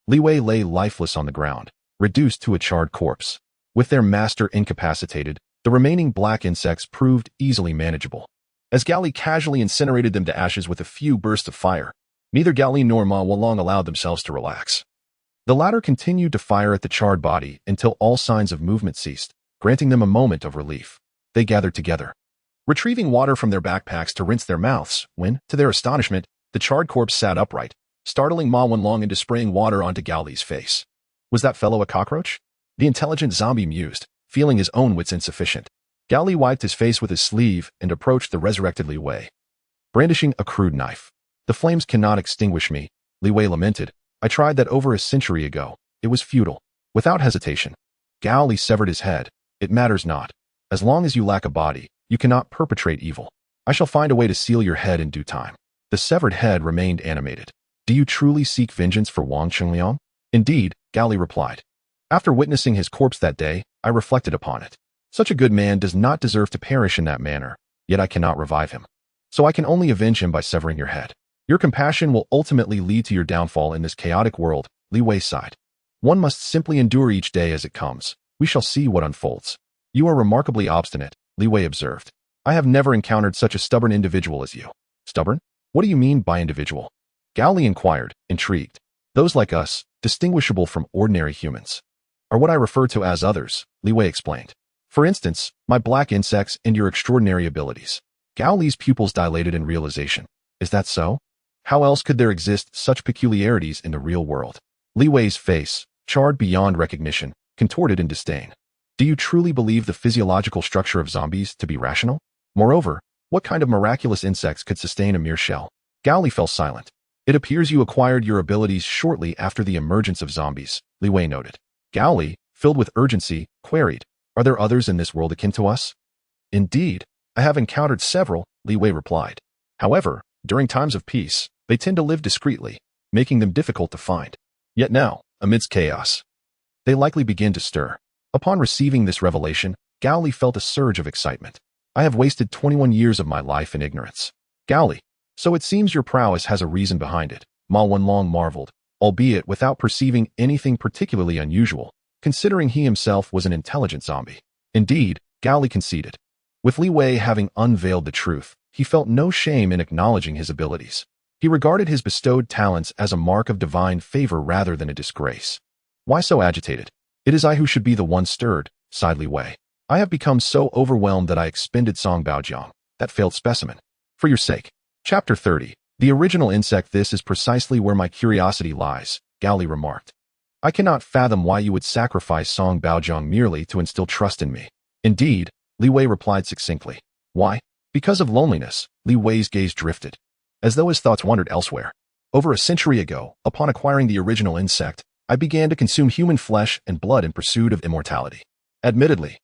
Li Wei lay lifeless on the ground, reduced to a charred corpse. With their master incapacitated, the remaining black insects proved easily manageable. As Gao Li casually incinerated them to ashes with a few bursts of fire, neither Gao Li nor Ma Wenlong allowed themselves to relax. The latter continued to fire at the charred body until all signs of movement ceased, granting them a moment of relief. They gathered together, retrieving water from their backpacks to rinse their mouths, when, to their astonishment, the charred corpse sat upright, startling Ma Wenlong into spraying water onto Gao Li's face. Was that fellow a cockroach? The intelligent zombie mused, feeling his own wits insufficient. Gao Li wiped his face with his sleeve and approached the resurrected Li Wei, brandishing a crude knife. The flames cannot extinguish me, Li Wei lamented. I tried that over a century ago. It was futile. Without hesitation, Gao Li severed his head. It matters not. As long as you lack a body, you cannot perpetrate evil. I shall find a way to seal your head in due time. The severed head remained animated. Do you truly seek vengeance for Wang Chengliang? Indeed, Gao Li replied. After witnessing his corpse that day, I reflected upon it. Such a good man does not deserve to perish in that manner, yet I cannot revive him. So I can only avenge him by severing your head. Your compassion will ultimately lead to your downfall in this chaotic world, Li Wei sighed. One must simply endure each day as it comes. We shall see what unfolds. You are remarkably obstinate, Li Wei observed. I have never encountered such a stubborn individual as you. Stubborn? What do you mean by individual? Gao Li inquired, intrigued. Those like us, distinguishable from ordinary humans, are what I refer to as others, Li Wei explained. For instance, my black insects and your extraordinary abilities. Gao Li's pupils dilated in realization. Is that so? How else could there exist such peculiarities in the real world? Li Wei's face, charred beyond recognition, contorted in disdain. Do you truly believe the physiological structure of zombies to be rational? Moreover, what kind of miraculous insects could sustain a mere shell? Gao Li fell silent. It appears you acquired your abilities shortly after the emergence of zombies, Li Wei noted. Gao Li, filled with urgency, queried, Are there others in this world akin to us? Indeed, I have encountered several, Li Wei replied. However, during times of peace, they tend to live discreetly, making them difficult to find. Yet now, amidst chaos, they likely begin to stir. Upon receiving this revelation, Gao Li felt a surge of excitement. I have wasted 21 years of my life in ignorance. Gao Li, so it seems your prowess has a reason behind it, Ma Wenlong marveled, albeit without perceiving anything particularly unusual, considering he himself was an intelligent zombie. Indeed, Gao Li conceded. With Li Wei having unveiled the truth, he felt no shame in acknowledging his abilities. He regarded his bestowed talents as a mark of divine favor rather than a disgrace. Why so agitated? It is I who should be the one stirred, sighed Li Wei. I have become so overwhelmed that I expended Song Baojiang, that failed specimen. For your sake. Chapter 30. The original insect. This is precisely where my curiosity lies, Gao Li remarked. I cannot fathom why you would sacrifice Song Baojiang merely to instill trust in me. Indeed, Li Wei replied succinctly. Why? Because of loneliness, Li Wei's gaze drifted, as though his thoughts wandered elsewhere. Over a century ago, upon acquiring the original insect, I began to consume human flesh and blood in pursuit of immortality. Admittedly,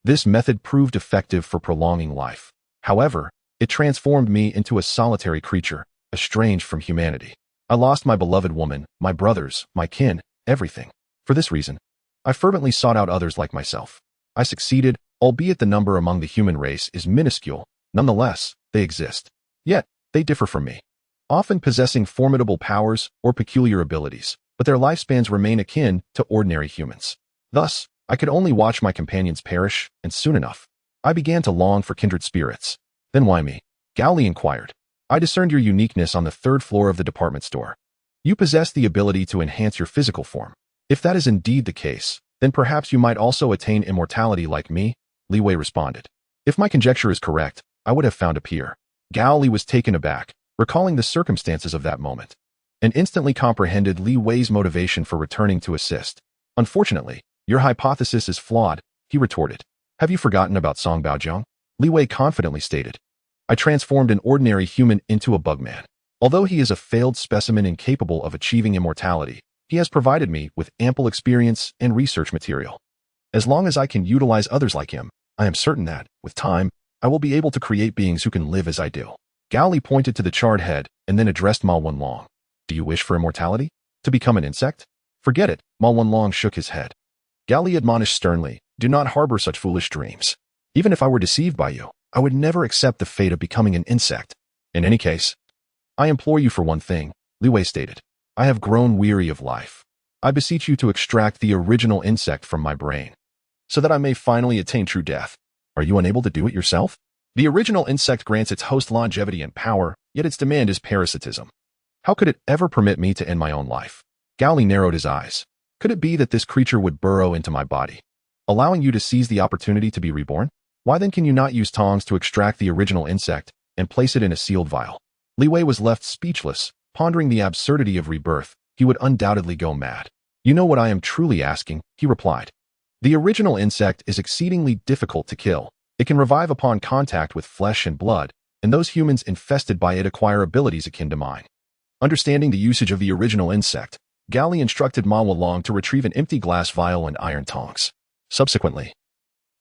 this method proved effective for prolonging life. However, it transformed me into a solitary creature, estranged from humanity. I lost my beloved woman, my brothers, my kin, everything. For this reason, I fervently sought out others like myself. I succeeded, albeit the number among the human race is minuscule. Nonetheless, they exist. Yet, they differ from me, often possessing formidable powers or peculiar abilities, but their lifespans remain akin to ordinary humans. Thus, I could only watch my companions perish, and soon enough, I began to long for kindred spirits. Then why me? Gao Li inquired. I discerned your uniqueness on the third floor of the department store. You possess the ability to enhance your physical form. If that is indeed the case, then perhaps you might also attain immortality like me, Li Wei responded. If my conjecture is correct, I would have found a peer. Gao Li was taken aback, recalling the circumstances of that moment, and instantly comprehended Li Wei's motivation for returning to assist. Unfortunately, your hypothesis is flawed, he retorted. Have you forgotten about Song Baojiang? Li Wei confidently stated. I transformed an ordinary human into a bugman. Although he is a failed specimen incapable of achieving immortality, he has provided me with ample experience and research material. As long as I can utilize others like him, I am certain that, with time, I will be able to create beings who can live as I do. Gao Li pointed to the charred head and then addressed Ma Wenlong. Do you wish for immortality? To become an insect? Forget it, Ma Wenlong shook his head. Gao Li admonished sternly, do not harbor such foolish dreams. Even if I were deceived by you, I would never accept the fate of becoming an insect. In any case, I implore you for one thing, Li Wei stated. I have grown weary of life. I beseech you to extract the original insect from my brain, so that I may finally attain true death. Are you unable to do it yourself? The original insect grants its host longevity and power, yet its demand is parasitism. How could it ever permit me to end my own life? Gao Li narrowed his eyes. Could it be that this creature would burrow into my body, allowing you to seize the opportunity to be reborn? Why then can you not use tongs to extract the original insect and place it in a sealed vial? Li Wei was left speechless, pondering the absurdity of rebirth. He would undoubtedly go mad. You know what I am truly asking, he replied. The original insect is exceedingly difficult to kill. It can revive upon contact with flesh and blood, and those humans infested by it acquire abilities akin to mine. Understanding the usage of the original insect, Gao Li instructed Ma Wenlong to retrieve an empty glass vial and iron tongs. Subsequently,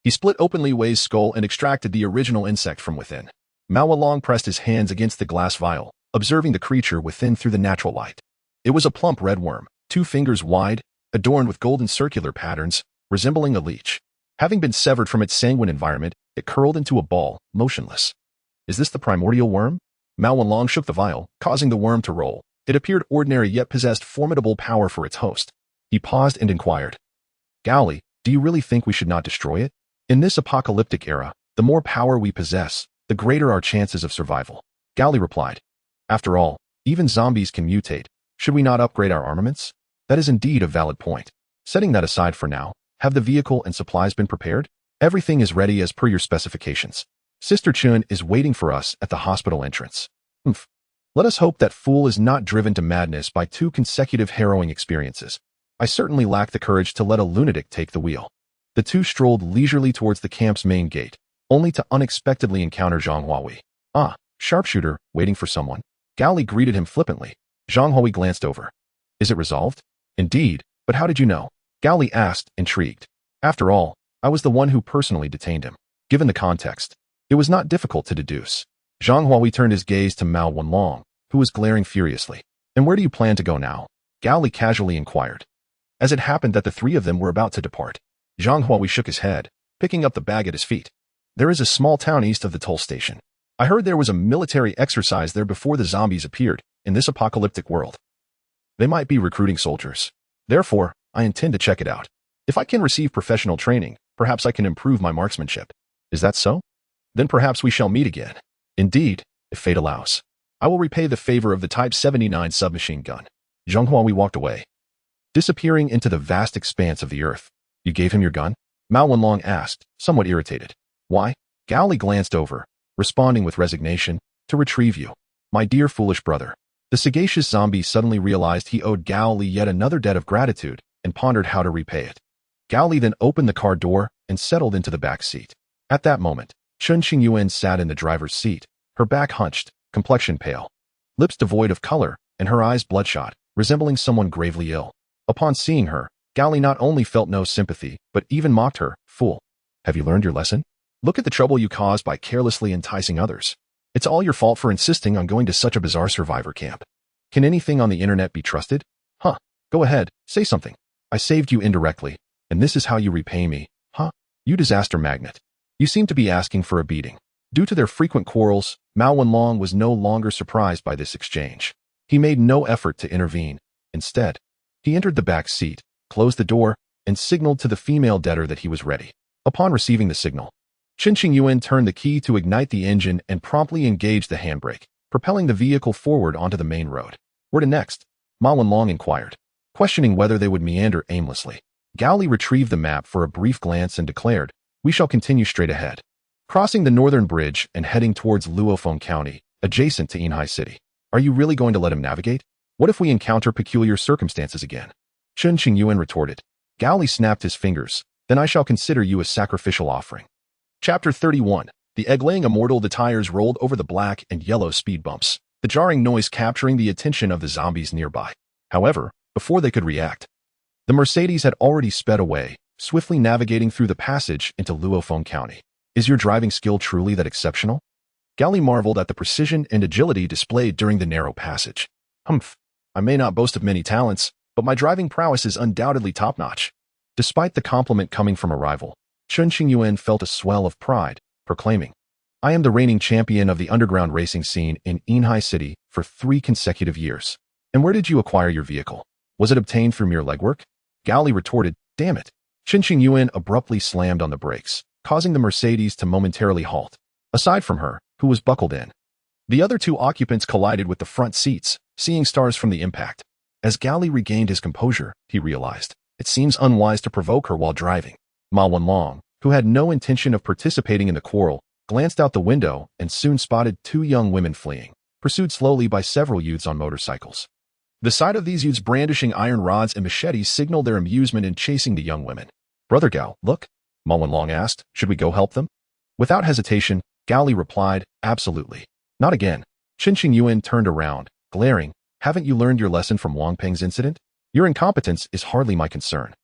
he split open Li Wei's skull and extracted the original insect from within. Mao Long pressed his hands against the glass vial, observing the creature within through the natural light. It was a plump red worm, 2 fingers wide, adorned with golden circular patterns, resembling a leech. Having been severed from its sanguine environment, it curled into a ball, motionless. Is this the primordial worm? Mao Long shook the vial, causing the worm to roll. It appeared ordinary yet possessed formidable power for its host. He paused and inquired, Gao Li, do you really think we should not destroy it? In this apocalyptic era, the more power we possess, the greater our chances of survival. Gao Li replied, after all, even zombies can mutate. Should we not upgrade our armaments? That is indeed a valid point. Setting that aside for now, have the vehicle and supplies been prepared? Everything is ready as per your specifications. Sister Chun is waiting for us at the hospital entrance. Let us hope that fool is not driven to madness by 2 consecutive harrowing experiences. I certainly lack the courage to let a lunatic take the wheel. The 2 strolled leisurely towards the camp's main gate, only to unexpectedly encounter Zhang Huawi. Ah, sharpshooter, waiting for someone. Gao Li greeted him flippantly. Zhang Huawi glanced over. Is it resolved? Indeed, but how did you know? Gao Li asked, intrigued. After all, I was the one who personally detained him. Given the context, it was not difficult to deduce. Zhang Huawi turned his gaze to Mao Long, who was glaring furiously. And where do you plan to go now? Gao Li casually inquired. As it happened that the 3 of them were about to depart, Zhang Huawi shook his head, picking up the bag at his feet. There is a small town east of the toll station. I heard there was a military exercise there before the zombies appeared in this apocalyptic world. They might be recruiting soldiers. Therefore, I intend to check it out. If I can receive professional training, perhaps I can improve my marksmanship. Is that so? Then perhaps we shall meet again. Indeed, if fate allows. I will repay the favor of the Type 79 submachine gun. Zhang Huawi walked away, disappearing into the vast expanse of the earth. You gave him your gun? Mao Long asked, somewhat irritated. Why? Gao Li glanced over, responding with resignation, to retrieve you. My dear foolish brother. The sagacious zombie suddenly realized he owed Gao Li yet another debt of gratitude and pondered how to repay it. Gao Li then opened the car door and settled into the back seat. At that moment, Chun Qingyuan sat in the driver's seat, her back hunched, complexion pale, lips devoid of color, and her eyes bloodshot, resembling someone gravely ill. Upon seeing her, Gao Li not only felt no sympathy, but even mocked her. Fool. Have you learned your lesson? Look at the trouble you caused by carelessly enticing others. It's all your fault for insisting on going to such a bizarre survivor camp. Can anything on the internet be trusted? Huh. Go ahead, say something. I saved you indirectly, and this is how you repay me, huh? You disaster magnet. You seem to be asking for a beating. Due to their frequent quarrels, Mao Long was no longer surprised by this exchange. He made no effort to intervene. Instead, he entered the back seat, closed the door, and signaled to the female debtor that he was ready. Upon receiving the signal, Chun Qingyuan turned the key to ignite the engine and promptly engaged the handbrake, propelling the vehicle forward onto the main road. Where to next? Mao Long inquired, questioning whether they would meander aimlessly. Gao Li retrieved the map for a brief glance and declared, we shall continue straight ahead, crossing the northern bridge and heading towards Luofen County, adjacent to Yinhai City. Are you really going to let him navigate? What if we encounter peculiar circumstances again? Chun Qingyuan retorted. Gao Li snapped his fingers. Then I shall consider you a sacrificial offering. Chapter 31. The egg-laying immortal. The tires rolled over the black and yellow speed bumps, the jarring noise capturing the attention of the zombies nearby. However, before they could react, the Mercedes had already sped away, swiftly navigating through the passage into Luofen County. Is your driving skill truly that exceptional? Gao Li marveled at the precision and agility displayed during the narrow passage. Humph. I may not boast of many talents, but my driving prowess is undoubtedly top-notch. Despite the compliment coming from a rival, Chun Qingyuan felt a swell of pride, proclaiming, I am the reigning champion of the underground racing scene in Yinhai City for 3 consecutive years. And where did you acquire your vehicle? Was it obtained through mere legwork? Gao Li retorted, damn it. Chun Qingyuan abruptly slammed on the brakes, causing the Mercedes to momentarily halt. Aside from her, who was buckled in, the other 2 occupants collided with the front seats, seeing stars from the impact. As Gao Li regained his composure, he realized, it seems unwise to provoke her while driving. Mao Long, who had no intention of participating in the quarrel, glanced out the window and soon spotted 2 young women fleeing, pursued slowly by several youths on motorcycles. The sight of these youths brandishing iron rods and machetes signaled their amusement in chasing the young women. Brother Gao, look, Mao Long asked, should we go help them? Without hesitation, Gao Li replied, absolutely. Not again. Chun Qingyuan turned around, glaring, haven't you learned your lesson from Wang Peng's incident? Your incompetence is hardly my concern.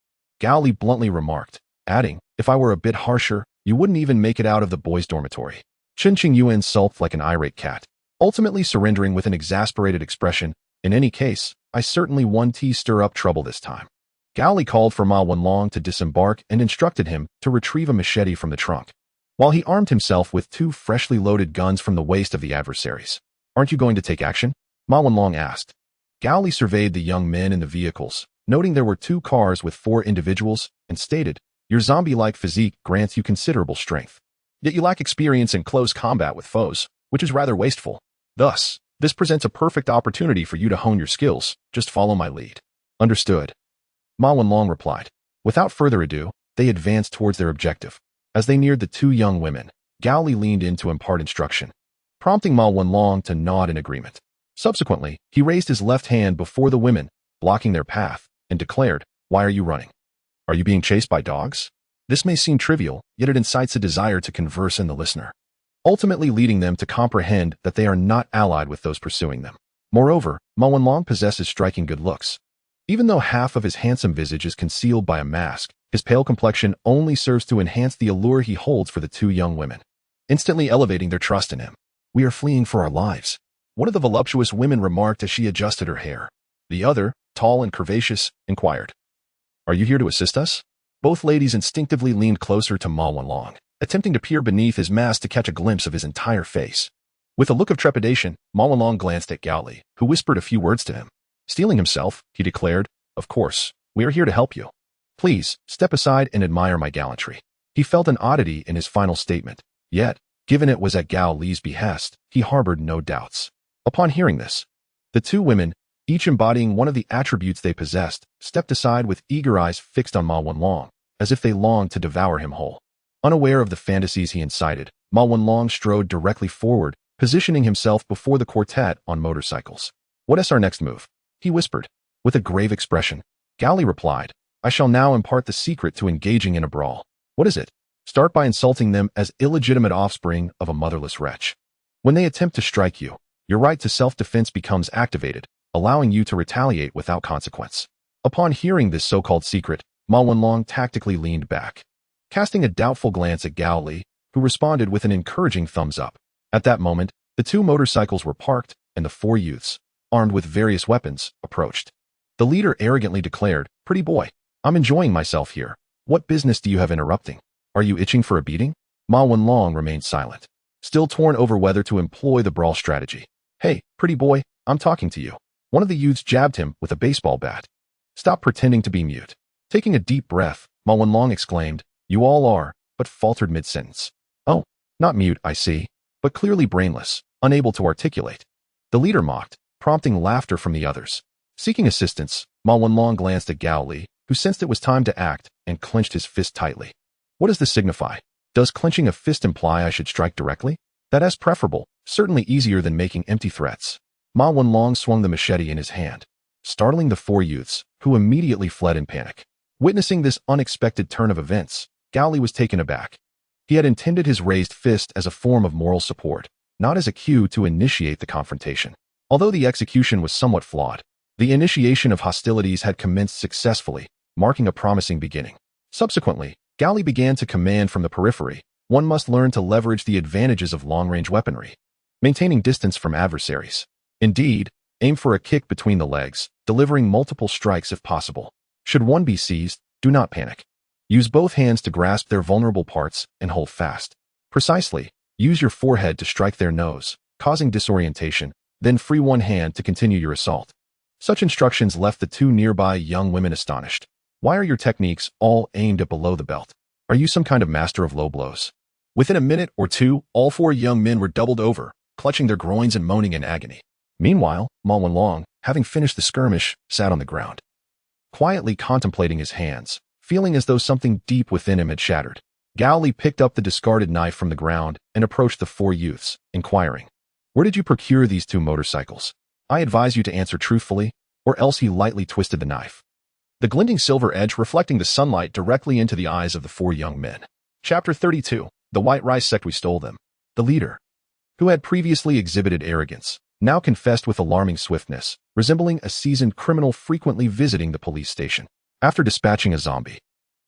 Gao Li bluntly remarked, adding, if I were a bit harsher, you wouldn't even make it out of the boys' dormitory. Chen Qingyuan sulked like an irate cat, ultimately surrendering with an exasperated expression. In any case, I certainly won to stir up trouble this time. Gao Li called for Ma Wenlong to disembark and instructed him to retrieve a machete from the trunk, while he armed himself with 2 freshly loaded guns from the waist of the adversaries. Aren't you going to take action? Ma Wenlong asked. Gao Li surveyed the young men in the vehicles, noting there were 2 cars with 4 individuals, and stated, your zombie-like physique grants you considerable strength. Yet you lack experience in close combat with foes, which is rather wasteful. Thus, this presents a perfect opportunity for you to hone your skills. Just follow my lead. Understood. Ma Wenlong replied. Without further ado, they advanced towards their objective. As they neared the 2 young women, Gao Li leaned in to impart instruction, prompting Ma Wenlong to nod in agreement. Subsequently, he raised his left hand before the women, blocking their path, and declared, why are you running? Are you being chased by dogs? This may seem trivial, yet it incites a desire to converse in the listener, ultimately leading them to comprehend that they are not allied with those pursuing them. Moreover, Ma Wenlong possesses striking good looks. Even though half of his handsome visage is concealed by a mask, his pale complexion only serves to enhance the allure he holds for the 2 young women, instantly elevating their trust in him. We are fleeing for our lives, one of the voluptuous women remarked as she adjusted her hair. The other, tall and curvaceous, inquired, are you here to assist us? Both ladies instinctively leaned closer to Ma Wenlong, attempting to peer beneath his mask to catch a glimpse of his entire face. With a look of trepidation, Ma Wenlong glanced at Gao Li, who whispered a few words to him. Steeling himself, he declared, of course, we are here to help you. Please, step aside and admire my gallantry. He felt an oddity in his final statement, yet, given it was at Gao Li's behest, he harbored no doubts. Upon hearing this, the 2 women, each embodying one of the attributes they possessed, stepped aside with eager eyes fixed on Ma Wenlong, as if they longed to devour him whole. Unaware of the fantasies he incited, Ma Wenlong strode directly forward, positioning himself before the quartet on motorcycles. What is our next move? He whispered. With a grave expression, Gao Li replied, I shall now impart the secret to engaging in a brawl. What is it? Start by insulting them as illegitimate offspring of a motherless wretch. When they attempt to strike you, your right to self-defense becomes activated, allowing you to retaliate without consequence. Upon hearing this so-called secret, Ma Wenlong tactically leaned back, casting a doubtful glance at Gao Li, who responded with an encouraging thumbs up. At that moment, the 2 motorcycles were parked, and the 4 youths, armed with various weapons, approached. The leader arrogantly declared, pretty boy, I'm enjoying myself here. What business do you have interrupting? Are you itching for a beating? Ma Wenlong remained silent, still torn over whether to employ the brawl strategy. Hey, pretty boy, I'm talking to you. One of the youths jabbed him with a baseball bat. Stop pretending to be mute. Taking a deep breath, Ma Wenlong exclaimed, you all are, but faltered mid-sentence. Oh, not mute, I see, but clearly brainless, unable to articulate. The leader mocked, prompting laughter from the others. Seeking assistance, Ma Wenlong glanced at Gao Li, who sensed it was time to act, and clenched his fist tightly. What does this signify? Does clenching a fist imply I should strike directly? That is preferable, certainly easier than making empty threats. Ma Wenlong swung the machete in his hand, startling the 4 youths, who immediately fled in panic. Witnessing this unexpected turn of events, Gao Li was taken aback. He had intended his raised fist as a form of moral support, not as a cue to initiate the confrontation. Although the execution was somewhat flawed, the initiation of hostilities had commenced successfully, marking a promising beginning. Subsequently, Gao Li began to command from the periphery. One must learn to leverage the advantages of long-range weaponry, maintaining distance from adversaries. Indeed, aim for a kick between the legs, delivering multiple strikes if possible. Should one be seized, do not panic. Use both hands to grasp their vulnerable parts and hold fast. Precisely, use your forehead to strike their nose, causing disorientation, then free one hand to continue your assault. Such instructions left the 2 nearby young women astonished. Why are your techniques all aimed at below the belt? Are you some kind of master of low blows? Within a minute or 2, all 4 young men were doubled over, clutching their groins and moaning in agony. Meanwhile, Ma Wenlong, having finished the skirmish, sat on the ground, quietly contemplating his hands, feeling as though something deep within him had shattered. Gao Li picked up the discarded knife from the ground and approached the 4 youths, inquiring, where did you procure these 2 motorcycles? I advise you to answer truthfully, or else he lightly twisted the knife, the glinting silver edge reflecting the sunlight directly into the eyes of the 4 young men. Chapter 32. The White Rice Sect. We stole them. The leader, who had previously exhibited arrogance, now confessed with alarming swiftness, resembling a seasoned criminal frequently visiting the police station. After dispatching a zombie,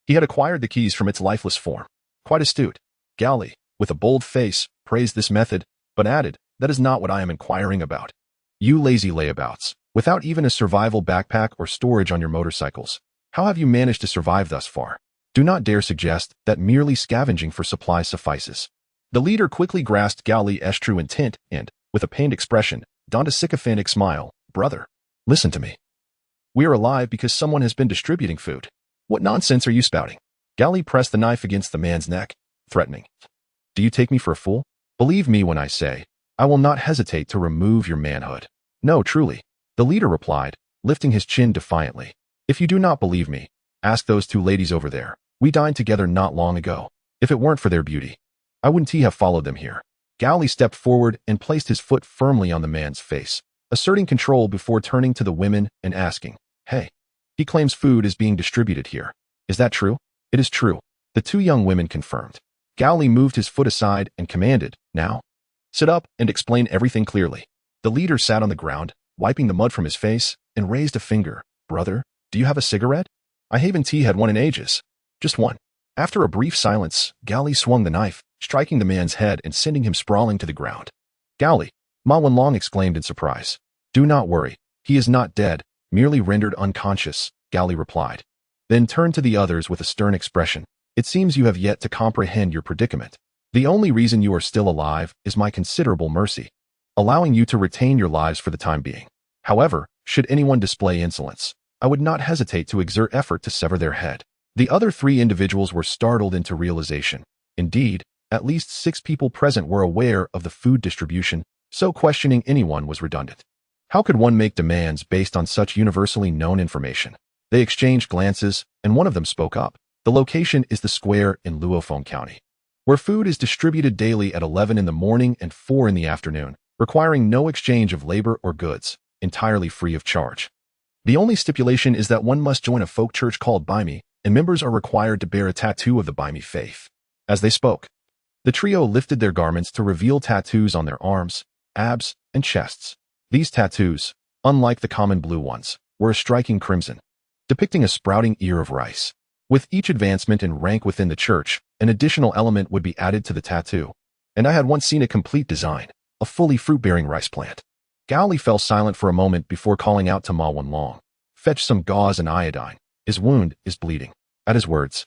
he had acquired the keys from its lifeless form. Quite astute. Gao Li, with a bold face, praised this method, but added, "That is not what I am inquiring about. You lazy layabouts, without even a survival backpack or storage on your motorcycles, how have you managed to survive thus far? Do not dare suggest that merely scavenging for supplies suffices." The leader quickly grasped Gao Li's true intent and, with a pained expression, donned a sycophantic smile. "Brother, listen to me. We are alive because someone has been distributing food. What nonsense are you spouting?" Gao Li pressed the knife against the man's neck, threatening. "Do you take me for a fool? Believe me when I say, I will not hesitate to remove your manhood." "No, truly," the leader replied, lifting his chin defiantly. "If you do not believe me, ask those two ladies over there. We dined together not long ago. If it weren't for their beauty, I wouldn't have followed them here." Gao Li stepped forward and placed his foot firmly on the man's face, asserting control before turning to the women and asking, "Hey, he claims food is being distributed here. Is that true?" "It is true," the two young women confirmed. Gao Li moved his foot aside and commanded, "Now, sit up and explain everything clearly." The leader sat on the ground, wiping the mud from his face, and raised a finger. "Brother, do you have a cigarette? I haven't had one in ages. Just one." After a brief silence, Gao Li swung the knife, striking the man's head and sending him sprawling to the ground. "Gao Li," Ma Wenlong exclaimed in surprise. "Do not worry. He is not dead, merely rendered unconscious," Gao Li replied. Then turned to the others with a stern expression. "It seems you have yet to comprehend your predicament. The only reason you are still alive is my considerable mercy, allowing you to retain your lives for the time being. However, should anyone display insolence, I would not hesitate to exert effort to sever their head." The other three individuals were startled into realization. Indeed, at least 6 people present were aware of the food distribution, so questioning anyone was redundant. How could one make demands based on such universally known information? They exchanged glances, and one of them spoke up. "The location is the square in Luofen County, where food is distributed daily at 11 in the morning and 4 in the afternoon, requiring no exchange of labor or goods, entirely free of charge. The only stipulation is that one must join a folk church called Baimi, and members are required to bear a tattoo of the Baimi faith." As they spoke, the trio lifted their garments to reveal tattoos on their arms, abs, and chests. These tattoos, unlike the common blue ones, were a striking crimson, depicting a sprouting ear of rice. With each advancement in rank within the church, an additional element would be added to the tattoo, and I had once seen a complete design, a fully fruit-bearing rice plant. Gao Li fell silent for a moment before calling out to Ma Wenlong, "Fetch some gauze and iodine. His wound is bleeding." At his words,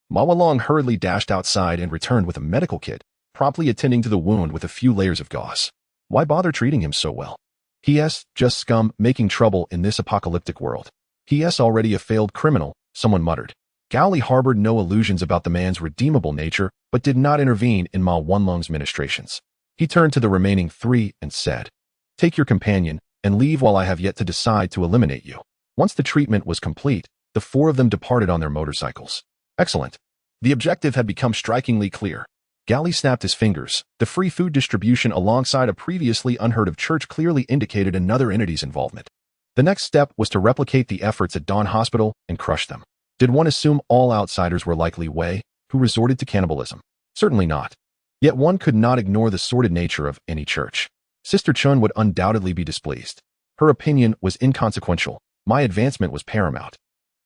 Ma Wenlong hurriedly dashed outside and returned with a medical kit, promptly attending to the wound with a few layers of gauze. Why bother treating him so well? P.S. Just scum making trouble in this apocalyptic world. P.S. Already a failed criminal, someone muttered. Gao Li harbored no illusions about the man's redeemable nature, but did not intervene in Ma Wenlong's ministrations. He turned to the remaining 3 and said, "Take your companion and leave while I have yet to decide to eliminate you." Once the treatment was complete, the 4 of them departed on their motorcycles. Excellent. The objective had become strikingly clear. Gao Li snapped his fingers. The free food distribution alongside a previously unheard of church clearly indicated another entity's involvement. The next step was to replicate the efforts at Dawn Hospital and crush them. Did one assume all outsiders were likely Wei, who resorted to cannibalism? Certainly not. Yet one could not ignore the sordid nature of any church. Sister Chun would undoubtedly be displeased. Her opinion was inconsequential. My advancement was paramount.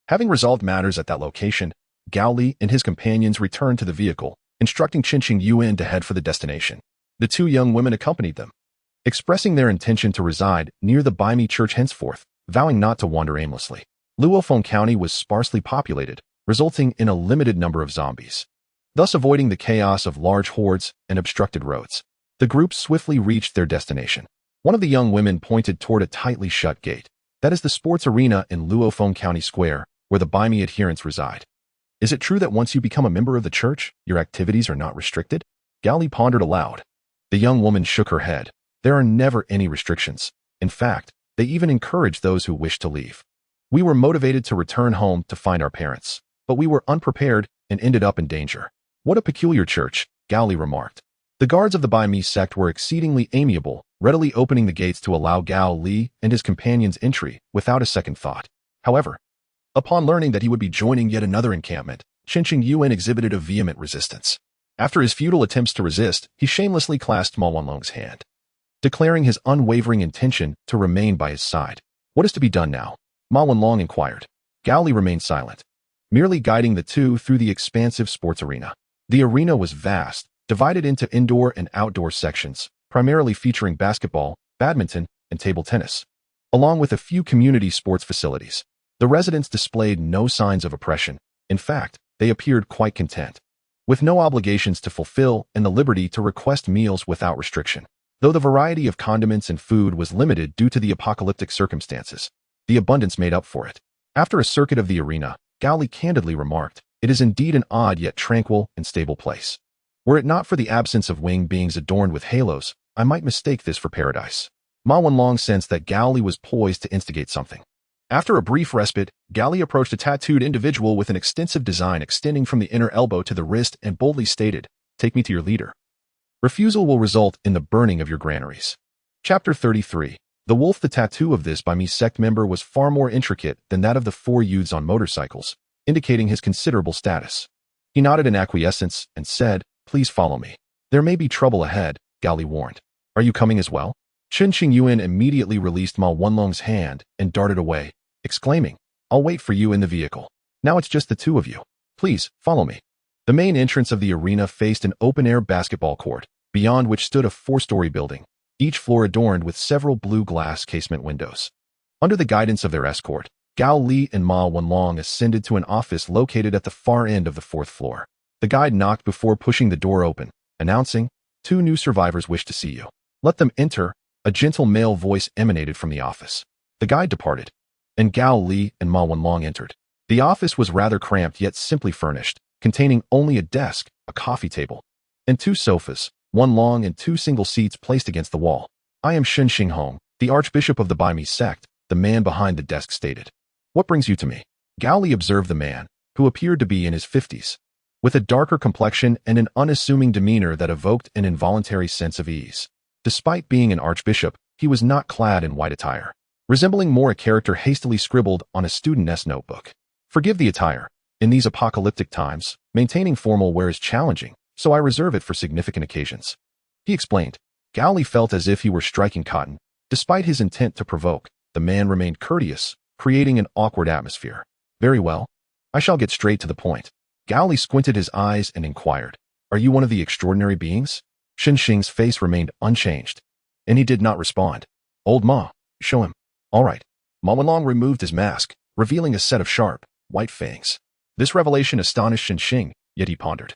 Having resolved matters at that location, Gao Li and his companions returned to the vehicle, instructing Qinqing Yuan to head for the destination. The 2 young women accompanied them, expressing their intention to reside near the Baimi church henceforth, vowing not to wander aimlessly. Luofen County was sparsely populated, resulting in a limited number of zombies, thus avoiding the chaos of large hordes and obstructed roads. The group swiftly reached their destination. One of the young women pointed toward a tightly shut gate. "That is the sports arena in Luofen County Square, where the Baimi adherents reside. Is it true that once you become a member of the church, your activities are not restricted?" Gao Li pondered aloud. The young woman shook her head. "There are never any restrictions. In fact, they even encourage those who wish to leave. We were motivated to return home to find our parents, but we were unprepared and ended up in danger." "What a peculiar church," Gao Li remarked. The guards of the Baimi sect were exceedingly amiable, readily opening the gates to allow Gao Li and his companions entry without a second thought. However, upon learning that he would be joining yet another encampment, Qinqing Yuan exhibited a vehement resistance. After his futile attempts to resist, he shamelessly clasped Ma Wenlong's hand, declaring his unwavering intention to remain by his side. "What is to be done now?" Ma Wenlong inquired. Gao Li remained silent, merely guiding the 2 through the expansive sports arena. The arena was vast, divided into indoor and outdoor sections, primarily featuring basketball, badminton, and table tennis, along with a few community sports facilities. The residents displayed no signs of oppression. In fact, they appeared quite content, with no obligations to fulfill and the liberty to request meals without restriction. Though the variety of condiments and food was limited due to the apocalyptic circumstances, the abundance made up for it. After a circuit of the arena, Gao Li candidly remarked, "It is indeed an odd yet tranquil and stable place. Were it not for the absence of winged beings adorned with halos, I might mistake this for paradise." Ma Wenlong sensed that Gao Li was poised to instigate something. After a brief respite, Gao Li approached a tattooed individual with an extensive design extending from the inner elbow to the wrist and boldly stated, "Take me to your leader. Refusal will result in the burning of your granaries." Chapter 33. The wolf. The tattoo of this by me sect member was far more intricate than that of the four youths on motorcycles, indicating his considerable status. He nodded in acquiescence and said, "Please follow me. There may be trouble ahead," Gao Li warned. "Are you coming as well?" Chen Xingyuan immediately released Ma Wenlong's hand and darted away, exclaiming, "I'll wait for you in the vehicle. Now it's just the two of you. Please, follow me." The main entrance of the arena faced an open-air basketball court, beyond which stood a four-story building, each floor adorned with several blue glass casement windows. Under the guidance of their escort, Gao Li and Ma Wenlong ascended to an office located at the far end of the fourth floor. The guide knocked before pushing the door open, announcing, "Two new survivors wish to see you. Let them enter." A gentle male voice emanated from the office. The guide departed, and Gao Li and Ma Wenlong entered. The office was rather cramped yet simply furnished, containing only a desk, a coffee table, and two sofas, one long and two single seats placed against the wall. "I am Shen Xinghong, the Archbishop of the Bai Me sect," the man behind the desk stated. "What brings you to me?" Gao Li observed the man, who appeared to be in his 50s, with a darker complexion and an unassuming demeanor that evoked an involuntary sense of ease. Despite being an archbishop, he was not clad in white attire, resembling more a character hastily scribbled on a student's notebook. "Forgive the attire. In these apocalyptic times, maintaining formal wear is challenging, so I reserve it for significant occasions," he explained. Gao Li felt as if he were striking cotton. Despite his intent to provoke, the man remained courteous, creating an awkward atmosphere. "Very well. I shall get straight to the point." Gao Li squinted his eyes and inquired, "Are you one of the extraordinary beings?" Shen Xing's face remained unchanged, and he did not respond. "Old Ma, show him." "All right." Ma Wenlong removed his mask, revealing a set of sharp, white fangs. This revelation astonished Shen Xing, yet he pondered.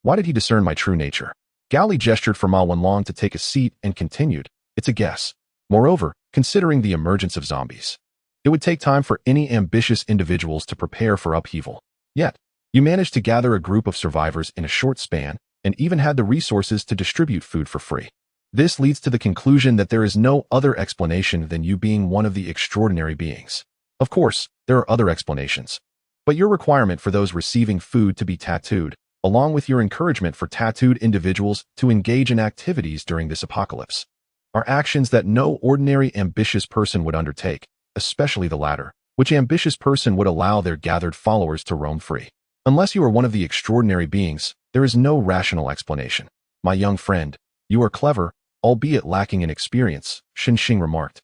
Why did he discern my true nature? Gao Li gestured for Ma Wenlong to take a seat and continued, "It's a guess. Moreover, considering the emergence of zombies, it would take time for any ambitious individuals to prepare for upheaval. Yet, you managed to gather a group of survivors in a short span, and even had the resources to distribute food for free. This leads to the conclusion that there is no other explanation than you being one of the extraordinary beings. Of course, there are other explanations, but your requirement for those receiving food to be tattooed, along with your encouragement for tattooed individuals to engage in activities during this apocalypse, are actions that no ordinary ambitious person would undertake, especially the latter, which ambitious person would allow their gathered followers to roam free. Unless you are one of the extraordinary beings, there is no rational explanation. My young friend, you are clever, albeit lacking in experience, Shen Xing remarked.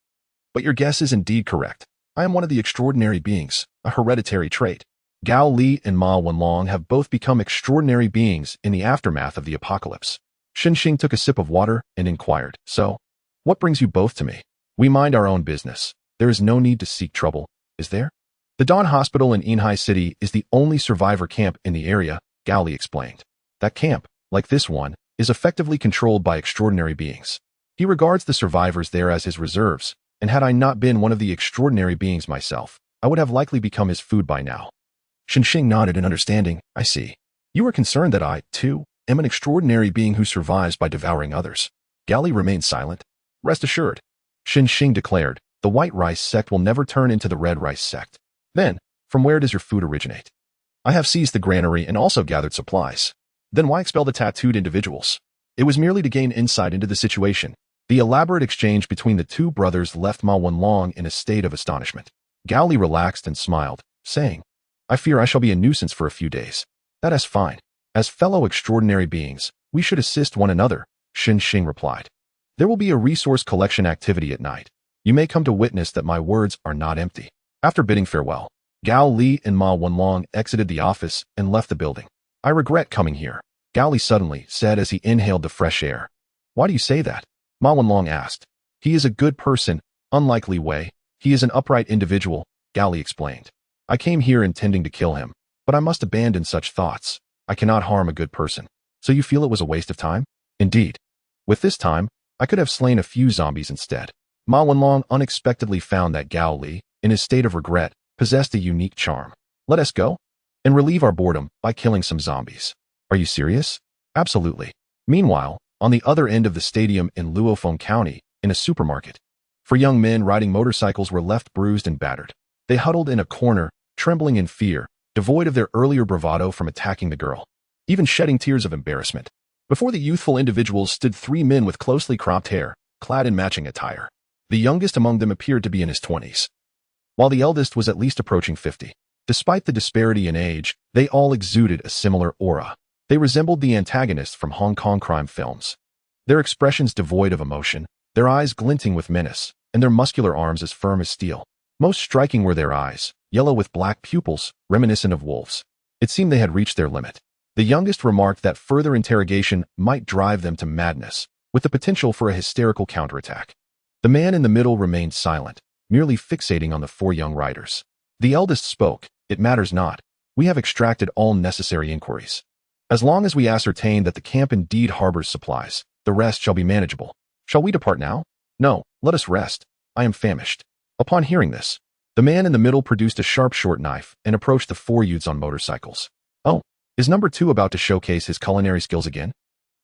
But your guess is indeed correct. I am one of the extraordinary beings, a hereditary trait. Gao Li and Ma Wenlong have both become extraordinary beings in the aftermath of the apocalypse. Shen Xing took a sip of water and inquired, "So, what brings you both to me?" "We mind our own business. There is no need to seek trouble, is there?" "The Dawn Hospital in Yinhai City is the only survivor camp in the area," Gao Li explained. That camp, like this one, is effectively controlled by extraordinary beings. He regards the survivors there as his reserves, and had I not been one of the extraordinary beings myself, I would have likely become his food by now. Shen Xing nodded in understanding. "I see. You are concerned that I, too, am an extraordinary being who survives by devouring others." Gao Li remained silent. "Rest assured," Shen Xing declared, "the White Rice Sect will never turn into the Red Rice Sect." "Then, from where does your food originate?" "I have seized the granary and also gathered supplies." "Then why expel the tattooed individuals?" "It was merely to gain insight into the situation." The elaborate exchange between the two brothers left Ma Wenlong in a state of astonishment. Gao Li relaxed and smiled, saying, "I fear I shall be a nuisance for a few days." "That is fine. As fellow extraordinary beings, we should assist one another," Shen Xing replied. "There will be a resource collection activity at night. You may come to witness that my words are not empty." After bidding farewell, Gao Li and Ma Wenlong exited the office and left the building. "I regret coming here," Gao Li suddenly said as he inhaled the fresh air. Why do you say that? Ma Wenlong asked. He is a good person, unlike Li Wei. He is an upright individual, Gao Li explained. I came here intending to kill him, but I must abandon such thoughts. I cannot harm a good person. So you feel it was a waste of time? Indeed. With this time, I could have slain a few zombies instead. Ma Wenlong unexpectedly found that Gao Li, in his state of regret, possessed a unique charm. Let us go and relieve our boredom by killing some zombies. Are you serious? Absolutely. Meanwhile, on the other end of the stadium in Luofeng County, in a supermarket, 4 young men riding motorcycles were left bruised and battered. They huddled in a corner, trembling in fear, devoid of their earlier bravado from attacking the girl, even shedding tears of embarrassment. Before the youthful individuals stood 3 men with closely cropped hair, clad in matching attire. The youngest among them appeared to be in his 20s, while the eldest was at least approaching 50. Despite the disparity in age, they all exuded a similar aura. They resembled the antagonists from Hong Kong crime films. Their expressions devoid of emotion, their eyes glinting with menace, and their muscular arms as firm as steel. Most striking were their eyes, yellow with black pupils, reminiscent of wolves. It seemed they had reached their limit. The youngest remarked that further interrogation might drive them to madness, with the potential for a hysterical counterattack. The man in the middle remained silent, merely fixating on the 4 young riders. The eldest spoke. It matters not. We have extracted all necessary inquiries. As long as we ascertain that the camp indeed harbors supplies, the rest shall be manageable. Shall we depart now? No, let us rest. I am famished. Upon hearing this, the man in the middle produced a sharp short knife and approached the 4 youths on motorcycles. Oh, is number 2 about to showcase his culinary skills again?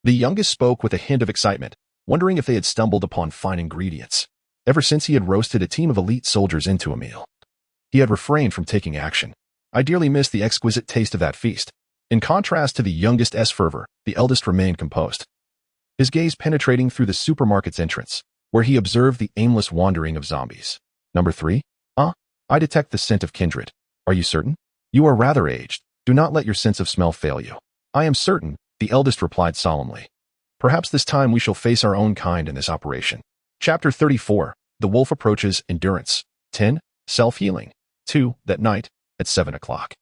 The youngest spoke with a hint of excitement, wondering if they had stumbled upon fine ingredients. Ever since he had roasted a team of elite soldiers into a meal, he had refrained from taking action. I dearly missed the exquisite taste of that feast. In contrast to the youngest's fervor, the eldest remained composed, his gaze penetrating through the supermarket's entrance, where he observed the aimless wandering of zombies. Number 3? I detect the scent of kindred. Are you certain? You are rather aged. Do not let your sense of smell fail you. I am certain, the eldest replied solemnly. Perhaps this time we shall face our own kind in this operation. Chapter 34. The Wolf Approaches Endurance. 10. Self-Healing. 2. That night, at 7 o'clock.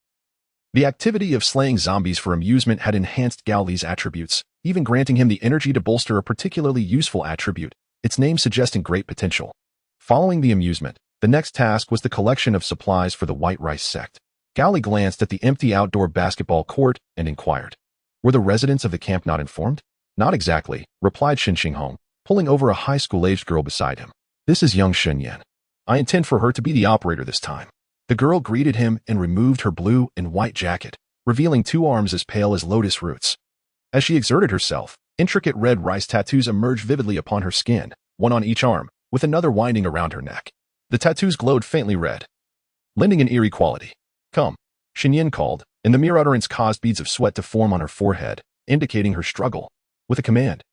The activity of slaying zombies for amusement had enhanced Gao Li's attributes, even granting him the energy to bolster a particularly useful attribute, its name suggesting great potential. Following the amusement, the next task was the collection of supplies for the White Rice Sect. Gao Li glanced at the empty outdoor basketball court and inquired. Were the residents of the camp not informed? Not exactly, replied Shen Xinghong, pulling over a high school-aged girl beside him. This is young Shen Yan. I intend for her to be the operator this time. The girl greeted him and removed her blue and white jacket, revealing 2 arms as pale as lotus roots. As she exerted herself, intricate red rice tattoos emerged vividly upon her skin, one on each arm, with another winding around her neck. The tattoos glowed faintly red, lending an eerie quality. Come, Shen Yan called, and the mere utterance caused beads of sweat to form on her forehead, indicating her struggle. With a command,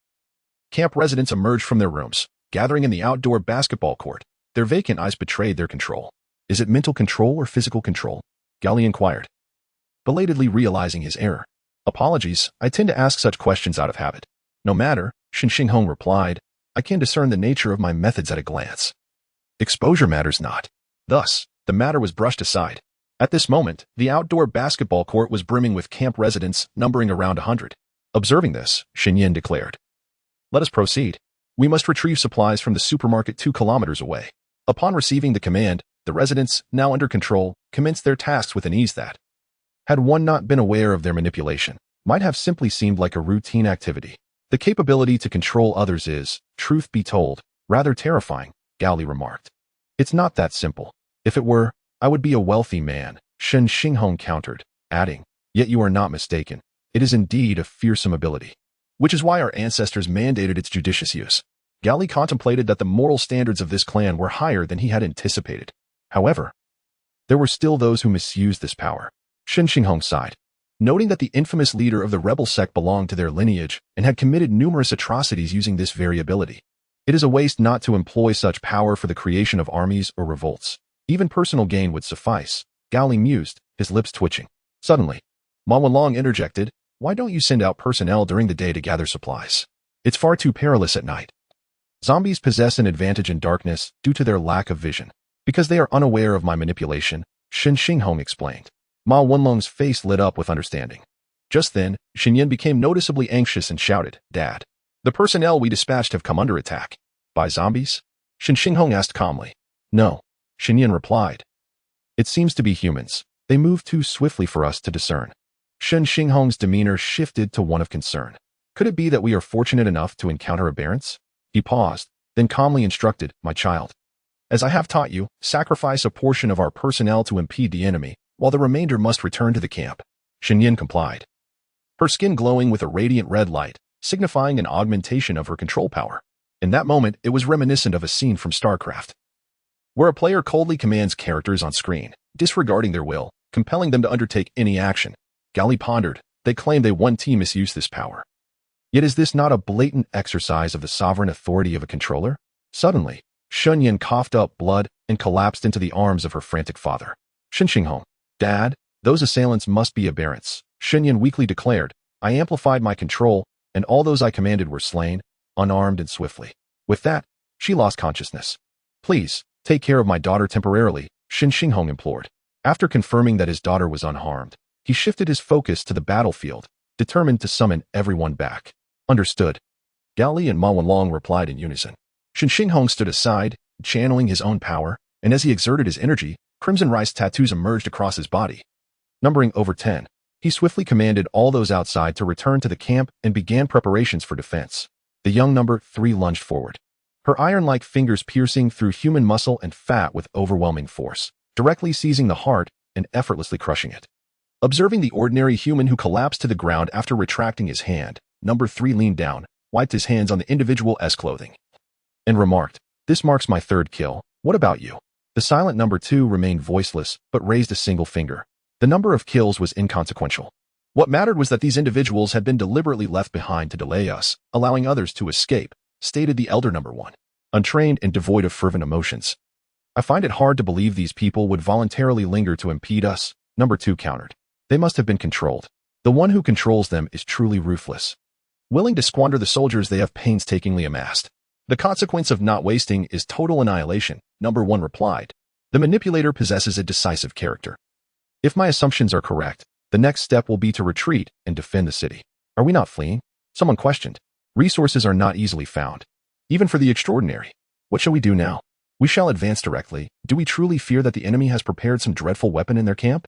camp residents emerged from their rooms, gathering in the outdoor basketball court. Their vacant eyes betrayed their control. Is it mental control or physical control? Gao Li inquired, belatedly realizing his error. Apologies, I tend to ask such questions out of habit. No matter, Shen Xinghong replied, I can discern the nature of my methods at a glance. Exposure matters not. Thus, the matter was brushed aside. At this moment, the outdoor basketball court was brimming with camp residents numbering around 100. Observing this, Shen Yan declared, let us proceed. We must retrieve supplies from the supermarket 2 kilometers away. Upon receiving the command, the residents, now under control, commenced their tasks with an ease that, had one not been aware of their manipulation, might have simply seemed like a routine activity. The capability to control others is, truth be told, rather terrifying, Gao Li remarked. It's not that simple. If it were, I would be a wealthy man, Shen Xinghong countered, adding, yet you are not mistaken. It is indeed a fearsome ability, which is why our ancestors mandated its judicious use. Gao Li contemplated that the moral standards of this clan were higher than he had anticipated. However, there were still those who misused this power. Shen Xinghong sighed, noting that the infamous leader of the rebel sect belonged to their lineage and had committed numerous atrocities using this very ability. It is a waste not to employ such power for the creation of armies or revolts. Even personal gain would suffice, Gao Li mused, his lips twitching. Suddenly, Ma Wenlong interjected, why don't you send out personnel during the day to gather supplies? It's far too perilous at night. Zombies possess an advantage in darkness due to their lack of vision. Because they are unaware of my manipulation, Shen Xinghong explained. Ma Wenlong's face lit up with understanding. Just then, Xinyan became noticeably anxious and shouted, "Dad, the personnel we dispatched have come under attack." "By zombies?" Shen Xinghong asked calmly. "No," Xinyan replied. "It seems to be humans. They move too swiftly for us to discern." Shen Xinghong's demeanor shifted to one of concern. "Could it be that we are fortunate enough to encounter aberrants?" He paused, then calmly instructed, "My child, as I have taught you, sacrifice a portion of our personnel to impede the enemy, while the remainder must return to the camp." Xinyan complied, her skin glowing with a radiant red light, signifying an augmentation of her control power. In that moment, it was reminiscent of a scene from StarCraft, where a player coldly commands characters on screen, disregarding their will, compelling them to undertake any action. Gao Li pondered. They claim they want to misuse this power. Yet is this not a blatant exercise of the sovereign authority of a controller? Suddenly, Shen Yan coughed up blood and collapsed into the arms of her frantic father. "Shen Xinghong, Dad, those assailants must be aberrants," Shen Yan weakly declared. "I amplified my control, and all those I commanded were slain, unarmed and swiftly." With that, she lost consciousness. "Please, take care of my daughter temporarily," Shen Xinghong implored. After confirming that his daughter was unharmed, he shifted his focus to the battlefield, determined to summon everyone back. "Understood." Gao Li and Ma Wenlong replied in unison. Shen Xinghong stood aside, channeling his own power, and as he exerted his energy, crimson rice tattoos emerged across his body. Numbering over 10, he swiftly commanded all those outside to return to the camp and began preparations for defense. The young number 3 lunged forward, her iron-like fingers piercing through human muscle and fat with overwhelming force, directly seizing the heart and effortlessly crushing it. Observing the ordinary human who collapsed to the ground after retracting his hand, number 3 leaned down, wiped his hands on the individual's clothing, and remarked, "This marks my 3rd kill. What about you?" The silent number 2 remained voiceless, but raised a single finger. The number of kills was inconsequential. What mattered was that these individuals had been deliberately left behind to delay us, allowing others to escape, stated the elder number 1, untrained and devoid of fervent emotions. "I find it hard to believe these people would voluntarily linger to impede us," number 2 countered. "They must have been controlled. The one who controls them is truly ruthless, willing to squander the soldiers they have painstakingly amassed. The consequence of not wasting is total annihilation," number 1 replied. "The manipulator possesses a decisive character. If my assumptions are correct, the next step will be to retreat and defend the city." "Are we not fleeing?" someone questioned. "Resources are not easily found, even for the extraordinary. What shall we do now?" "We shall advance directly. Do we truly fear that the enemy has prepared some dreadful weapon in their camp?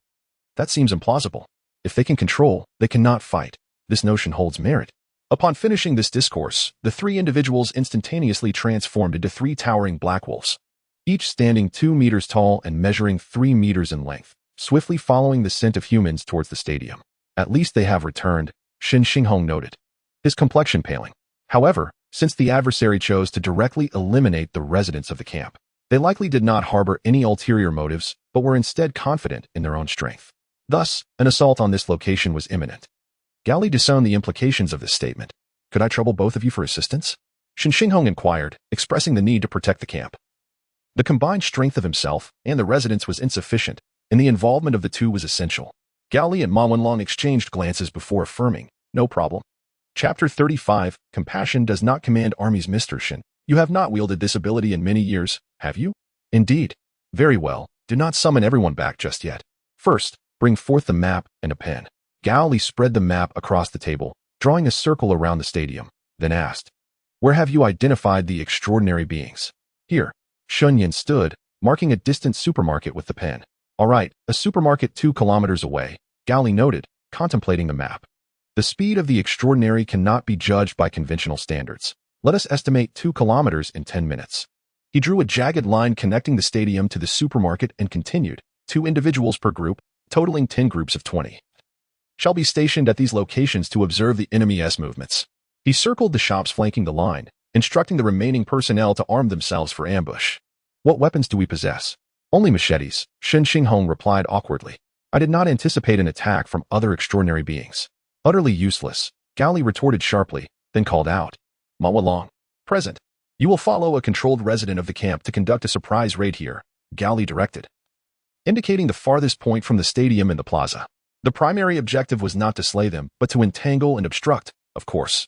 That seems implausible. If they can control, they cannot fight. This notion holds merit." Upon finishing this discourse, the 3 individuals instantaneously transformed into 3 towering black wolves, each standing 2 meters tall and measuring 3 meters in length, swiftly following the scent of humans towards the stadium. "At least they have returned," Shen Xinghong noted, his complexion paling. However, since the adversary chose to directly eliminate the residents of the camp, they likely did not harbor any ulterior motives, but were instead confident in their own strength. Thus, an assault on this location was imminent. Gao Li disowned the implications of this statement. "Could I trouble both of you for assistance?" Shen Xinghong inquired, expressing the need to protect the camp. The combined strength of himself and the residents was insufficient, and the involvement of the 2 was essential. Gao Li and Ma Wenlong exchanged glances before affirming, "No problem." Chapter 35, Compassion does not command armies. "Mr. Shen, you have not wielded this ability in many years, have you?" "Indeed." "Very well, do not summon everyone back just yet. First, bring forth the map and a pen." Gao Li spread the map across the table, drawing a circle around the stadium, then asked, "Where have you identified the extraordinary beings?" "Here." Shen Yan stood, marking a distant supermarket with the pen. "All right, a supermarket 2 kilometers away," Gao Li noted, contemplating the map. "The speed of the extraordinary cannot be judged by conventional standards. Let us estimate 2 kilometers in 10 minutes. He drew a jagged line connecting the stadium to the supermarket and continued, 2 individuals per group, totaling 10 groups of 20. Shall be stationed at these locations to observe the enemy's movements." He circled the shops flanking the line, instructing the remaining personnel to arm themselves for ambush. "What weapons do we possess?" "Only machetes," Shen Xinghong replied awkwardly. "I did not anticipate an attack from other extraordinary beings." "Utterly useless," Gao Li retorted sharply, then called out, "Ma Wenlong, present. You will follow a controlled resident of the camp to conduct a surprise raid here," Gao Li directed, indicating the farthest point from the stadium and the plaza. The primary objective was not to slay them, but to entangle and obstruct, of course.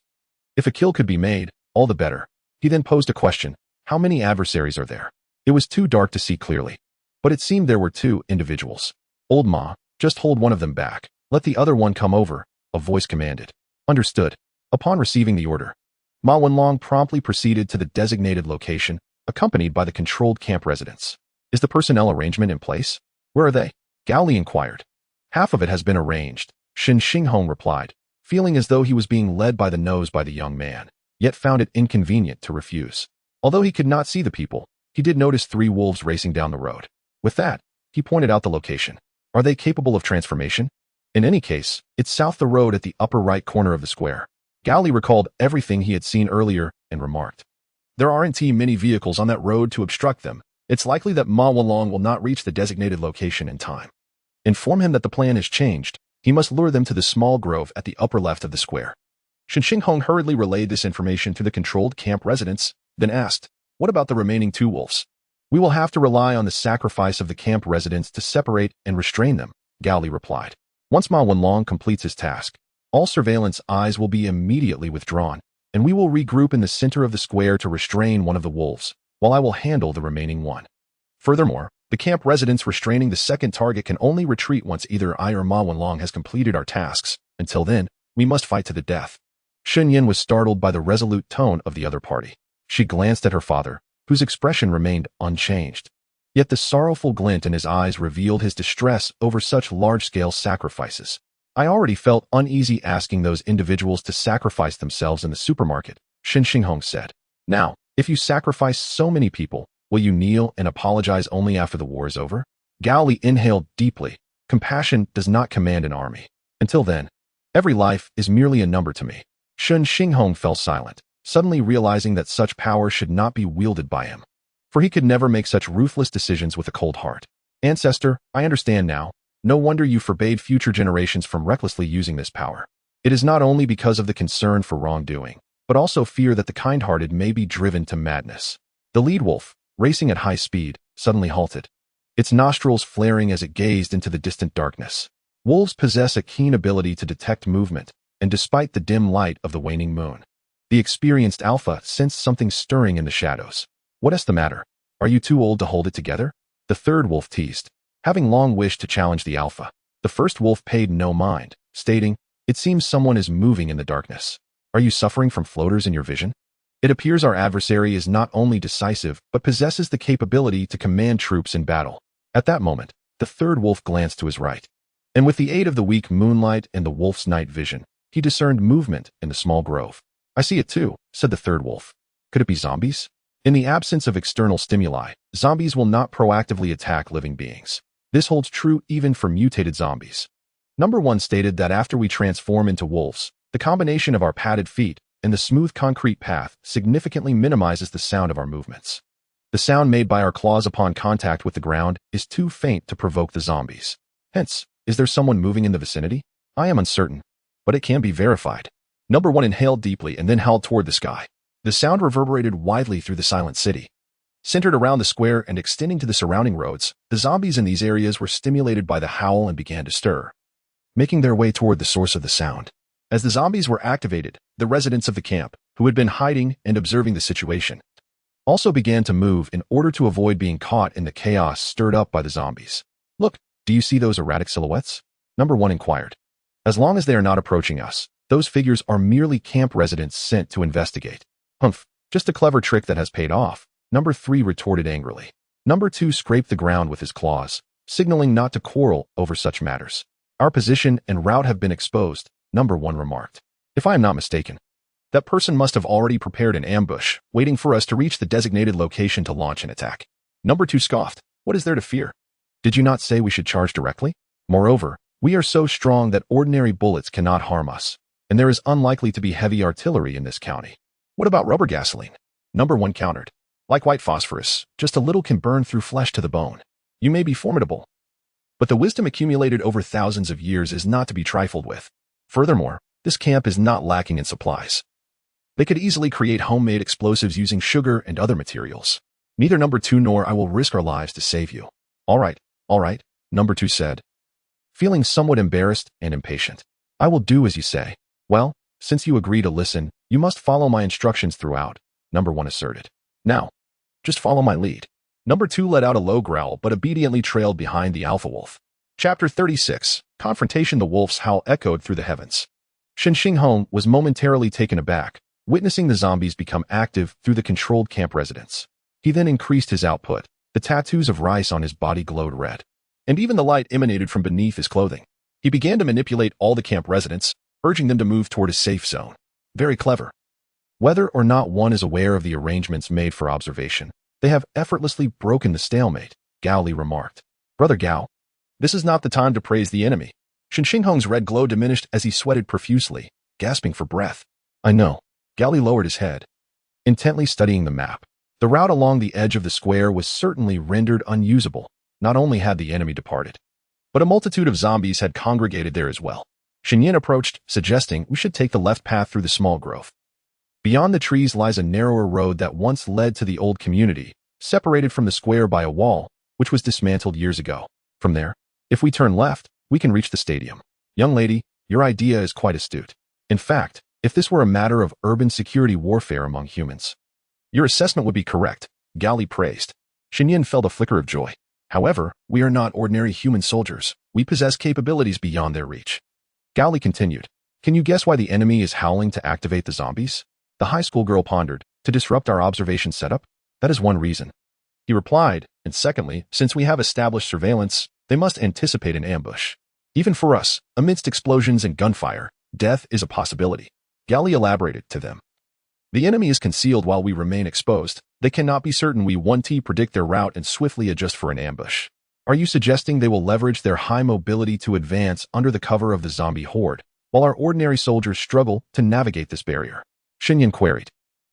If a kill could be made, all the better. He then posed a question, "How many adversaries are there?" It was too dark to see clearly, but it seemed there were 2 individuals. "Old Ma, just hold one of them back. Let the other one come over," a voice commanded. Understood. Upon receiving the order, Ma Wenlong promptly proceeded to the designated location, accompanied by the controlled camp residents. Is the personnel arrangement in place? Where are they? Gao Li inquired. Half of it has been arranged, Shen Xinghong replied, feeling as though he was being led by the nose by the young man, yet found it inconvenient to refuse. Although he could not see the people, he did notice 3 wolves racing down the road. With that, he pointed out the location. Are they capable of transformation? In any case, it's south the road at the upper right corner of the square. Gao Li recalled everything he had seen earlier and remarked. There aren't many vehicles on that road to obstruct them. It's likely that Ma Wenlong will not reach the designated location in time. Inform him that the plan has changed. He must lure them to the small grove at the upper left of the square. Shen Xinghong hurriedly relayed this information to the controlled camp residents, then asked, what about the remaining 2 wolves? We will have to rely on the sacrifice of the camp residents to separate and restrain them, Gao Li replied. Once Ma Wenlong completes his task, all surveillance eyes will be immediately withdrawn, and we will regroup in the center of the square to restrain one of the wolves, while I will handle the remaining one. Furthermore, the camp residents restraining the second target can only retreat once either I or Ma Wenlong has completed our tasks. Until then, we must fight to the death. Shen Yin was startled by the resolute tone of the other party. She glanced at her father, whose expression remained unchanged. Yet the sorrowful glint in his eyes revealed his distress over such large-scale sacrifices. I already felt uneasy asking those individuals to sacrifice themselves in the supermarket, Shen Xinghong said. Now, if you sacrifice so many people, will you kneel and apologize only after the war is over? Gao Li inhaled deeply. Compassion does not command an army. Until then, every life is merely a number to me. Shen Xinghong fell silent, suddenly realizing that such power should not be wielded by him. For he could never make such ruthless decisions with a cold heart. Ancestor, I understand now. No wonder you forbade future generations from recklessly using this power. It is not only because of the concern for wrongdoing, but also fear that the kind-hearted may be driven to madness. The lead wolf, racing at high speed, suddenly halted, its nostrils flaring as it gazed into the distant darkness. Wolves possess a keen ability to detect movement, and despite the dim light of the waning moon, the experienced alpha sensed something stirring in the shadows. What is the matter? Are you too old to hold it together? The third wolf teased. Having long wished to challenge the alpha, the first wolf paid no mind, stating, it seems someone is moving in the darkness. Are you suffering from floaters in your vision? It appears our adversary is not only decisive, but possesses the capability to command troops in battle. At that moment, the third wolf glanced to his right, and with the aid of the weak moonlight and the wolf's night vision, he discerned movement in the small grove. I see it too, said the third wolf. Could it be zombies? In the absence of external stimuli, zombies will not proactively attack living beings. This holds true even for mutated zombies. Number 1 stated that after we transform into wolves, the combination of our padded feet and the smooth concrete path significantly minimizes the sound of our movements. The sound made by our claws upon contact with the ground is too faint to provoke the zombies. Hence, is there someone moving in the vicinity? I am uncertain, but it can be verified. Number 1 inhaled deeply and then howled toward the sky. The sound reverberated widely through the silent city. Centered around the square and extending to the surrounding roads, the zombies in these areas were stimulated by the howl and began to stir, making their way toward the source of the sound. As the zombies were activated, the residents of the camp, who had been hiding and observing the situation, also began to move in order to avoid being caught in the chaos stirred up by the zombies. Look, do you see those erratic silhouettes? Number 1 inquired. As long as they are not approaching us, those figures are merely camp residents sent to investigate. Humph, just a clever trick that has paid off. Number 3 retorted angrily. Number 2 scraped the ground with his claws, signaling not to quarrel over such matters. Our position and route have been exposed, Number 1 remarked. If I am not mistaken, that person must have already prepared an ambush, waiting for us to reach the designated location to launch an attack. Number 2 scoffed. What is there to fear? Did you not say we should charge directly? Moreover, we are so strong that ordinary bullets cannot harm us, and there is unlikely to be heavy artillery in this county. What about rubber gasoline? Number 1 countered. Like white phosphorus, just a little can burn through flesh to the bone. You may be formidable, but the wisdom accumulated over thousands of years is not to be trifled with. Furthermore, this camp is not lacking in supplies. They could easily create homemade explosives using sugar and other materials. Neither Number 2 nor I will risk our lives to save you. All right, Number 2 said, feeling somewhat embarrassed and impatient. I will do as you say. Well, since you agree to listen, you must follow my instructions throughout, Number 1 asserted. Now, just follow my lead. Number 2 let out a low growl but obediently trailed behind the alpha wolf. Chapter 36, Confrontation. The wolf's howl echoed through the heavens. Shen Xinghong was momentarily taken aback, witnessing the zombies become active through the controlled camp residence. He then increased his output. The tattoos of rice on his body glowed red, and even the light emanated from beneath his clothing. He began to manipulate all the camp residents, urging them to move toward a safe zone. Very clever. Whether or not one is aware of the arrangements made for observation, they have effortlessly broken the stalemate, Gao Li remarked. Brother Gao, this is not the time to praise the enemy. Shen Xinghong's red glow diminished as he sweated profusely, gasping for breath. I know. Gao Li lowered his head, intently studying the map. The route along the edge of the square was certainly rendered unusable. Not only had the enemy departed, but a multitude of zombies had congregated there as well. Shen Yin approached, suggesting we should take the left path through the small grove. Beyond the trees lies a narrower road that once led to the old community, separated from the square by a wall, which was dismantled years ago. From there, if we turn left, we can reach the stadium. Young lady, your idea is quite astute. In fact, if this were a matter of urban security warfare among humans, your assessment would be correct, Gao Li praised. Shen Yin felt a flicker of joy. However, we are not ordinary human soldiers. We possess capabilities beyond their reach. Gao Li continued. Can you guess why the enemy is howling to activate the zombies? The high school girl pondered. To disrupt our observation setup? That is one reason. He replied, and secondly, since we have established surveillance, they must anticipate an ambush. Even for us, amidst explosions and gunfire, death is a possibility. Gao Li elaborated to them. The enemy is concealed while we remain exposed. They cannot be certain we 1T predict their route and swiftly adjust for an ambush. Are you suggesting they will leverage their high mobility to advance under the cover of the zombie horde, while our ordinary soldiers struggle to navigate this barrier? Shen Yin queried.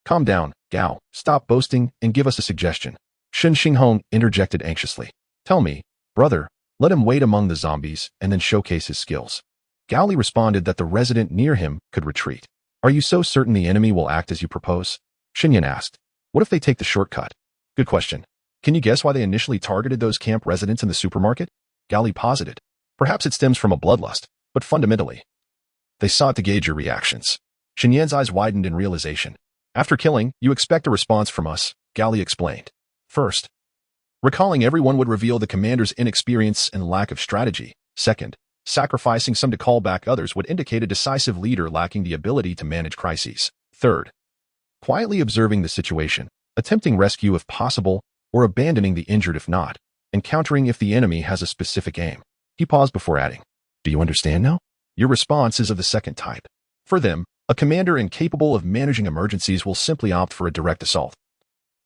Calm down, Gao. Stop boasting and give us a suggestion. Shen Xinghong interjected anxiously. Tell me, brother, let him wait among the zombies and then showcase his skills. Gao Li responded that the resident near him could retreat. Are you so certain the enemy will act as you propose? Shen Yin asked. What if they take the shortcut? Good question. Can you guess why they initially targeted those camp residents in the supermarket? Gao Li posited. Perhaps it stems from a bloodlust, but fundamentally, they sought to gauge your reactions. Shen Yin's eyes widened in realization. After killing, you expect a response from us, Gao Li explained. First, recalling everyone would reveal the commander's inexperience and lack of strategy. Second, sacrificing some to call back others would indicate a decisive leader lacking the ability to manage crises. Third, quietly observing the situation, attempting rescue if possible, or abandoning the injured if not, and countering if the enemy has a specific aim. He paused before adding, Do you understand now? Your response is of the second type. For them, a commander incapable of managing emergencies will simply opt for a direct assault,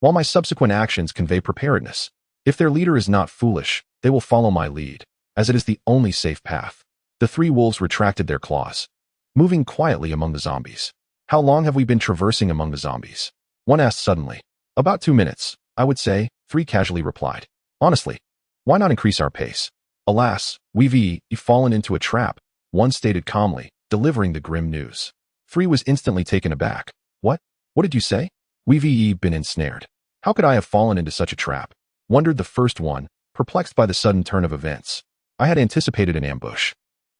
while my subsequent actions convey preparedness. If their leader is not foolish, they will follow my lead, as it is the only safe path. The three wolves retracted their claws, moving quietly among the zombies. How long have we been traversing among the zombies? One asked suddenly. About 2 minutes, I would say, three casually replied. Honestly, why not increase our pace? Alas, we've fallen into a trap, one stated calmly, delivering the grim news. Three was instantly taken aback. What? What did you say? We've been ensnared. How could I have fallen into such a trap? Wondered the first one, perplexed by the sudden turn of events. I had anticipated an ambush.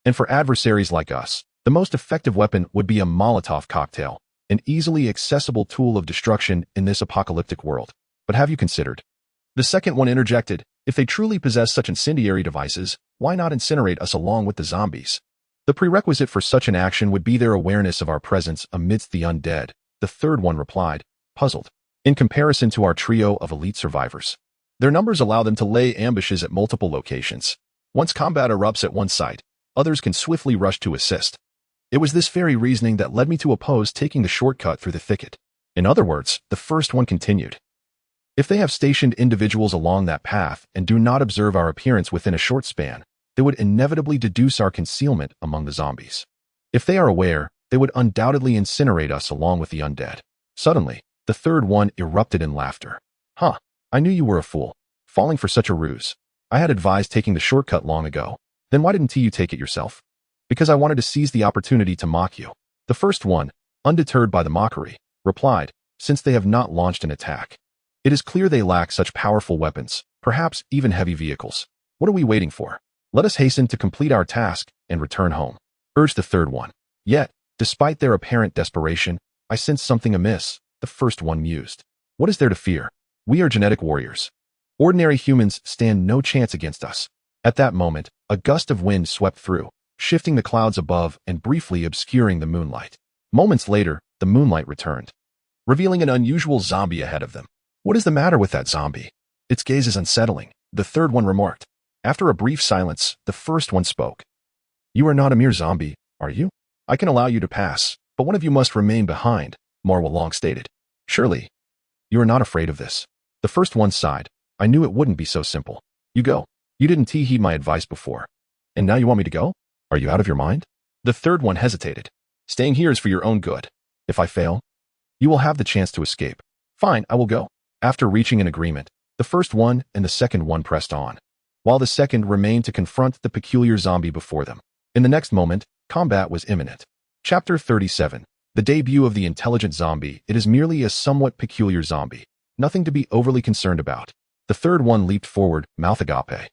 And for adversaries like us, the most effective weapon would be a Molotov cocktail, an easily accessible tool of destruction in this apocalyptic world. But have you considered? The second one interjected, if they truly possess such incendiary devices, why not incinerate us along with the zombies? The prerequisite for such an action would be their awareness of our presence amidst the undead, the third one replied, puzzled. In comparison to our trio of elite survivors, their numbers allow them to lay ambushes at multiple locations. Once combat erupts at one site, others can swiftly rush to assist. It was this very reasoning that led me to oppose taking the shortcut through the thicket. In other words, the first one continued. If they have stationed individuals along that path and do not observe our appearance within a short span, they would inevitably deduce our concealment among the zombies. If they are aware, they would undoubtedly incinerate us along with the undead. Suddenly, the third one erupted in laughter. Huh, I knew you were a fool, falling for such a ruse. I had advised taking the shortcut long ago. Then why didn't you take it yourself? Because I wanted to seize the opportunity to mock you. The first one, undeterred by the mockery, replied, since they have not launched an attack. It is clear they lack such powerful weapons, perhaps even heavy vehicles. What are we waiting for? Let us hasten to complete our task and return home, urged the third one. Yet, despite their apparent desperation, I sensed something amiss, the first one mused. What is there to fear? We are genetic warriors. Ordinary humans stand no chance against us. At that moment, a gust of wind swept through, shifting the clouds above and briefly obscuring the moonlight. Moments later, the moonlight returned, revealing an unusual zombie ahead of them. "What is the matter with that zombie? Its gaze is unsettling," the third one remarked. After a brief silence, the first one spoke. "You are not a mere zombie, are you? I can allow you to pass, but one of you must remain behind," Marwan Long stated. "Surely, you are not afraid of this." The first one sighed. "I knew it wouldn't be so simple. You go. You didn't heed my advice before. And now you want me to go? Are you out of your mind?" The third one hesitated. "Staying here is for your own good. If I fail, you will have the chance to escape." "Fine, I will go." After reaching an agreement, the first one and the second one pressed on, while the second remained to confront the peculiar zombie before them. In the next moment, combat was imminent. Chapter 37. The debut of the intelligent zombie. It is merely a somewhat peculiar zombie. Nothing to be overly concerned about. The third one leaped forward, mouth agape,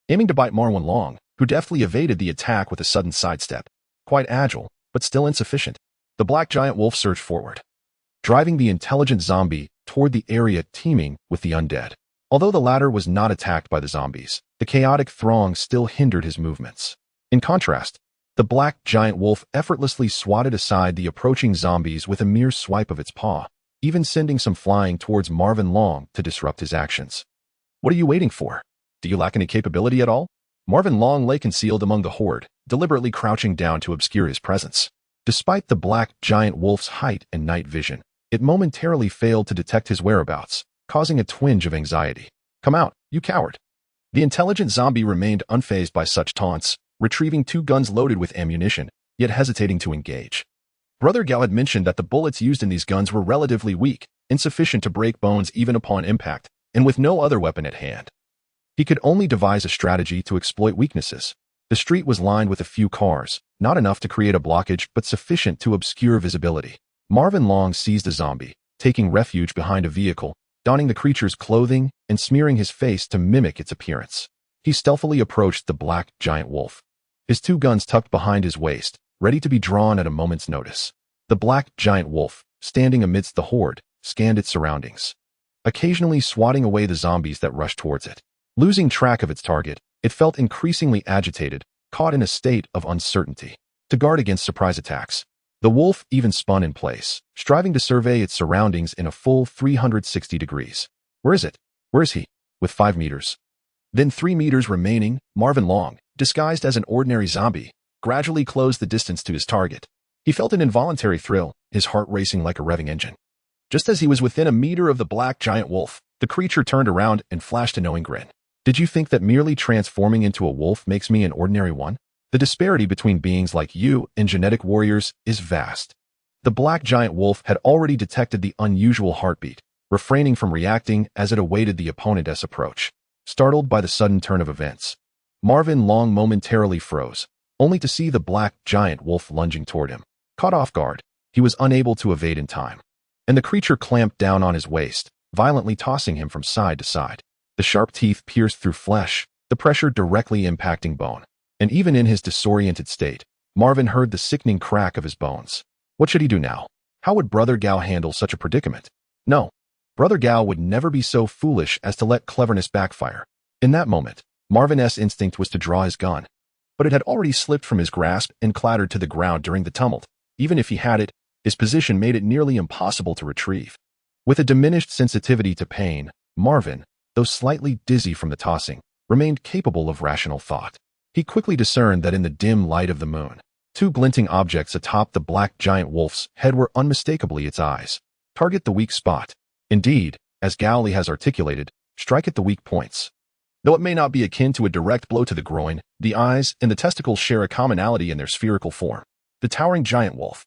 aiming to bite Marwan Long, who deftly evaded the attack with a sudden sidestep. Quite agile, but still insufficient. The black giant wolf surged forward, driving the intelligent zombie toward the area teeming with the undead. Although the latter was not attacked by the zombies, the chaotic throng still hindered his movements. In contrast, the black giant wolf effortlessly swatted aside the approaching zombies with a mere swipe of its paw, even sending some flying towards Marwan Long to disrupt his actions. "What are you waiting for? Do you lack any capability at all?" Marwan Long lay concealed among the horde, deliberately crouching down to obscure his presence. Despite the black giant wolf's height and night vision, it momentarily failed to detect his whereabouts, causing a twinge of anxiety. "Come out, you coward." The intelligent zombie remained unfazed by such taunts, retrieving two guns loaded with ammunition, yet hesitating to engage. Brother Gao had mentioned that the bullets used in these guns were relatively weak, insufficient to break bones even upon impact, and with no other weapon at hand, he could only devise a strategy to exploit weaknesses. The street was lined with a few cars, not enough to create a blockage but sufficient to obscure visibility. Marwan Long seized a zombie, taking refuge behind a vehicle, donning the creature's clothing and smearing his face to mimic its appearance. He stealthily approached the black giant wolf, his two guns tucked behind his waist, ready to be drawn at a moment's notice. The black giant wolf, standing amidst the horde, scanned its surroundings, occasionally swatting away the zombies that rushed towards it. Losing track of its target, it felt increasingly agitated, caught in a state of uncertainty. To guard against surprise attacks, the wolf even spun in place, striving to survey its surroundings in a full 360 degrees. "Where is it? Where is he?" With 5 meters, then 3 meters remaining, Marwan Long, disguised as an ordinary zombie, gradually closed the distance to his target. He felt an involuntary thrill, his heart racing like a revving engine. Just as he was within a meter of the black giant wolf, the creature turned around and flashed a knowing grin. "Did you think that merely transforming into a wolf makes me an ordinary one? The disparity between beings like you and genetic warriors is vast." The black giant wolf had already detected the unusual heartbeat, refraining from reacting as it awaited the opponent's approach. Startled by the sudden turn of events, Marwan Long momentarily froze, only to see the black giant wolf lunging toward him. Caught off guard, he was unable to evade in time, and the creature clamped down on his waist, violently tossing him from side to side. The sharp teeth pierced through flesh, the pressure directly impacting bone. And even in his disoriented state, Marwan heard the sickening crack of his bones. What should he do now? How would Brother Gao handle such a predicament? No, Brother Gao would never be so foolish as to let cleverness backfire. In that moment, Marwan's instinct was to draw his gun, but it had already slipped from his grasp and clattered to the ground during the tumult. Even if he had it, his position made it nearly impossible to retrieve. With a diminished sensitivity to pain, Marwan, though slightly dizzy from the tossing, remained capable of rational thought. He quickly discerned that in the dim light of the moon, two glinting objects atop the black giant wolf's head were unmistakably its eyes. Target the weak spot. Indeed, as Gao Li has articulated, strike at the weak points. Though it may not be akin to a direct blow to the groin, the eyes and the testicles share a commonality in their spherical form. The towering giant wolf,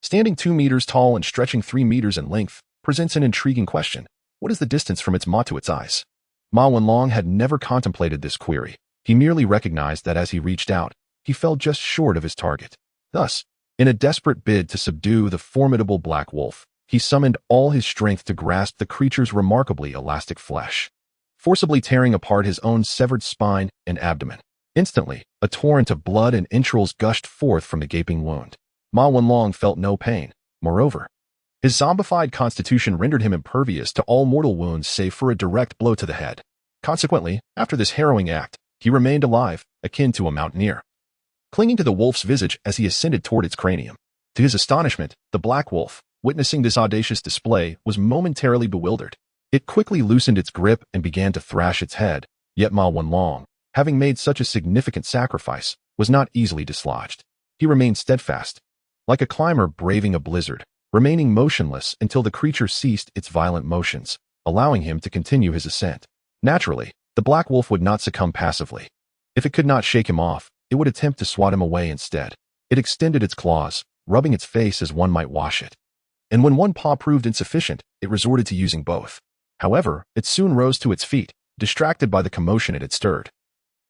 standing 2 meters tall and stretching 3 meters in length, presents an intriguing question. What is the distance from its maw to its eyes? Marwan Long had never contemplated this query. He merely recognized that as he reached out, he fell just short of his target. Thus, in a desperate bid to subdue the formidable black wolf, he summoned all his strength to grasp the creature's remarkably elastic flesh, forcibly tearing apart his own severed spine and abdomen. Instantly, a torrent of blood and entrails gushed forth from the gaping wound. Marwan Long felt no pain. Moreover, his zombified constitution rendered him impervious to all mortal wounds save for a direct blow to the head. Consequently, after this harrowing act, he remained alive, akin to a mountaineer. clinging to the wolf's visage as he ascended toward its cranium. To his astonishment, the black wolf, witnessing this audacious display, was momentarily bewildered. It quickly loosened its grip and began to thrash its head, yet Ma Wenlong, having made such a significant sacrifice, was not easily dislodged. He remained steadfast, like a climber braving a blizzard, remaining motionless until the creature ceased its violent motions, allowing him to continue his ascent. Naturally, the black wolf would not succumb passively. If it could not shake him off, it would attempt to swat him away instead. It extended its claws, rubbing its face as one might wash it. And when one paw proved insufficient, it resorted to using both. However, it soon rose to its feet, distracted by the commotion it had stirred,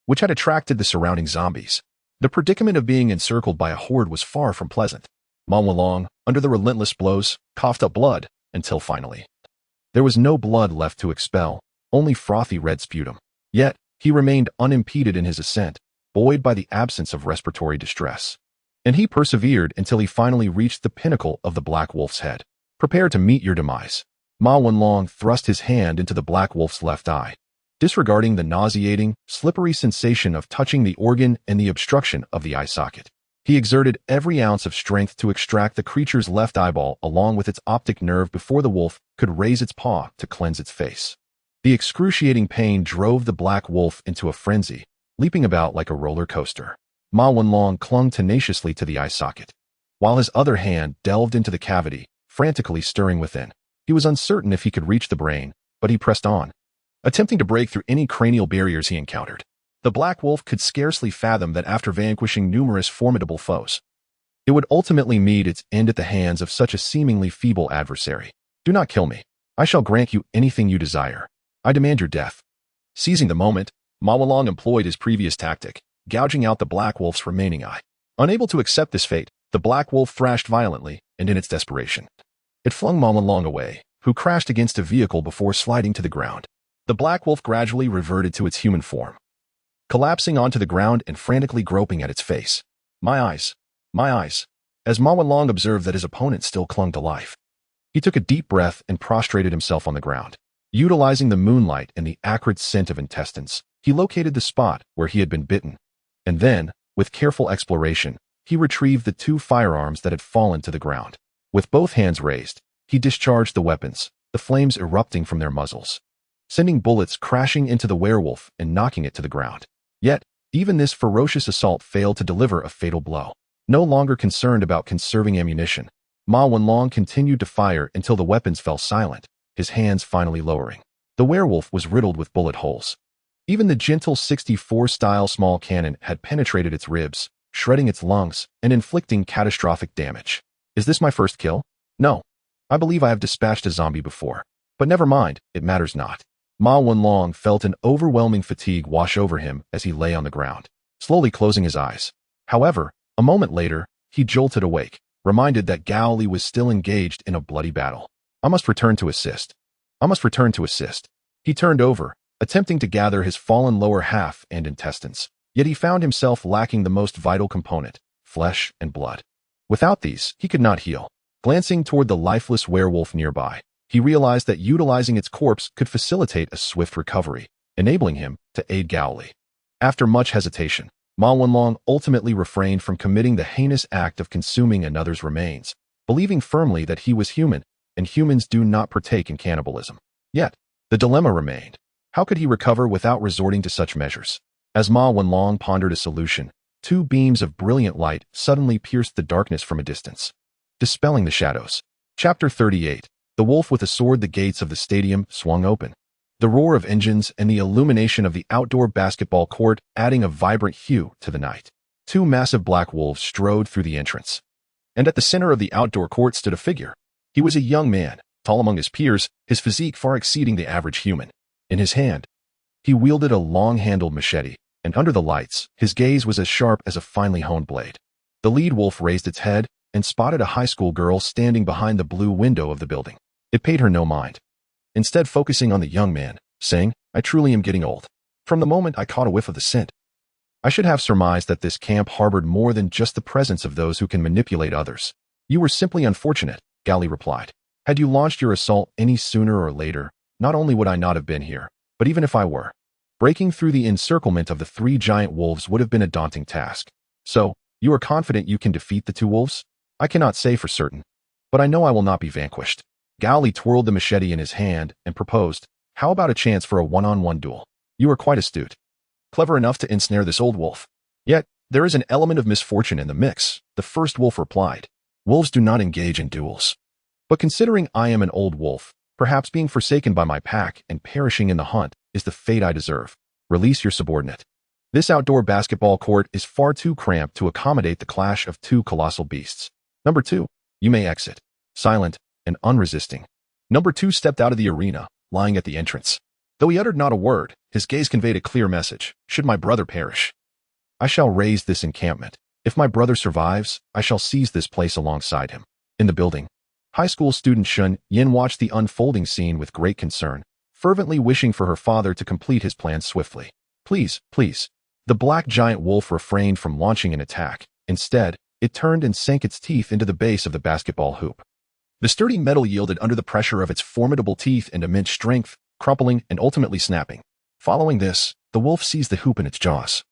which had attracted the surrounding zombies. The predicament of being encircled by a horde was far from pleasant. Ma Wenlong, under the relentless blows, coughed up blood, until finally there was no blood left to expel, only frothy red sputum. Yet, he remained unimpeded in his ascent, buoyed by the absence of respiratory distress. And he persevered until he finally reached the pinnacle of the black wolf's head. Prepare to meet your demise. Ma Wenlong thrust his hand into the black wolf's left eye, disregarding the nauseating, slippery sensation of touching the organ and the obstruction of the eye socket. He exerted every ounce of strength to extract the creature's left eyeball along with its optic nerve before the wolf could raise its paw to cleanse its face. The excruciating pain drove the black wolf into a frenzy, leaping about like a roller coaster. Ma Wenlong clung tenaciously to the eye socket, while his other hand delved into the cavity, frantically stirring within. He was uncertain if he could reach the brain, but he pressed on, attempting to break through any cranial barriers he encountered. The black wolf could scarcely fathom that after vanquishing numerous formidable foes, it would ultimately meet its end at the hands of such a seemingly feeble adversary. Do not kill me. I shall grant you anything you desire. I demand your death. Seizing the moment, Ma Wenlong employed his previous tactic, gouging out the black wolf's remaining eye. Unable to accept this fate, the black wolf thrashed violently, and in its desperation, it flung Ma Wenlong away, who crashed against a vehicle before sliding to the ground. The black wolf gradually reverted to its human form, collapsing onto the ground and frantically groping at its face. My eyes. My eyes. As Ma Wenlong observed that his opponent still clung to life, he took a deep breath and prostrated himself on the ground. Utilizing the moonlight and the acrid scent of intestines, he located the spot where he had been bitten. And then, with careful exploration, he retrieved the two firearms that had fallen to the ground. With both hands raised, he discharged the weapons, the flames erupting from their muzzles, sending bullets crashing into the werewolf and knocking it to the ground. Yet, even this ferocious assault failed to deliver a fatal blow. No longer concerned about conserving ammunition, Ma Wenlong continued to fire until the weapons fell silent, his hands finally lowering. The werewolf was riddled with bullet holes. Even the gentle 64-style small cannon had penetrated its ribs, shredding its lungs and inflicting catastrophic damage. Is this my first kill? No. I believe I have dispatched a zombie before. But never mind, it matters not. Ma Wenlong felt an overwhelming fatigue wash over him as he lay on the ground, slowly closing his eyes. However, a moment later, he jolted awake, reminded that Gao Li was still engaged in a bloody battle. I must return to assist. I must return to assist. He turned over, attempting to gather his fallen lower half and intestines. Yet he found himself lacking the most vital component, flesh and blood. Without these, he could not heal. Glancing toward the lifeless werewolf nearby, he realized that utilizing its corpse could facilitate a swift recovery, enabling him to aid Gao Li. After much hesitation, Ma Wenlong ultimately refrained from committing the heinous act of consuming another's remains, believing firmly that he was human, and humans do not partake in cannibalism. Yet, the dilemma remained. How could he recover without resorting to such measures? As Ma Wenlong pondered a solution, two beams of brilliant light suddenly pierced the darkness from a distance, dispelling the shadows. Chapter 38. The wolf with a sword. The gates of the stadium swung open, the roar of engines and the illumination of the outdoor basketball court adding a vibrant hue to the night. Two massive black wolves strode through the entrance, and at the center of the outdoor court stood a figure. He was a young man, tall among his peers, his physique far exceeding the average human. In his hand, he wielded a long-handled machete, and under the lights, his gaze was as sharp as a finely honed blade. The lead wolf raised its head and spotted a high school girl standing behind the blue window of the building. It paid her no mind, instead focusing on the young man, saying, I truly am getting old. From the moment I caught a whiff of the scent, I should have surmised that this camp harbored more than just the presence of those who can manipulate others. You were simply unfortunate, Gao Li replied. Had you launched your assault any sooner or later, not only would I not have been here, but even if I were, breaking through the encirclement of the three giant wolves would have been a daunting task. So, you are confident you can defeat the two wolves? I cannot say for certain, but I know I will not be vanquished. Gao Li twirled the machete in his hand and proposed, how about a chance for a one-on-one duel? You are quite astute. Clever enough to ensnare this old wolf. Yet, there is an element of misfortune in the mix, the first wolf replied. Wolves do not engage in duels. But considering I am an old wolf, perhaps being forsaken by my pack and perishing in the hunt is the fate I deserve. Release your subordinate. This outdoor basketball court is far too cramped to accommodate the clash of two colossal beasts. Number 2, you may exit. Silent and unresisting. Number 2 stepped out of the arena, lying at the entrance. Though he uttered not a word, his gaze conveyed a clear message. Should my brother perish, I shall raise this encampment. If my brother survives, I shall seize this place alongside him. In the building, high school student Shun Yin watched the unfolding scene with great concern, fervently wishing for her father to complete his plans swiftly. Please, please. The black giant wolf refrained from launching an attack. Instead, it turned and sank its teeth into the base of the basketball hoop. The sturdy metal yielded under the pressure of its formidable teeth and immense strength, crumpling and ultimately snapping. Following this, the wolf seized the hoop in its jaws,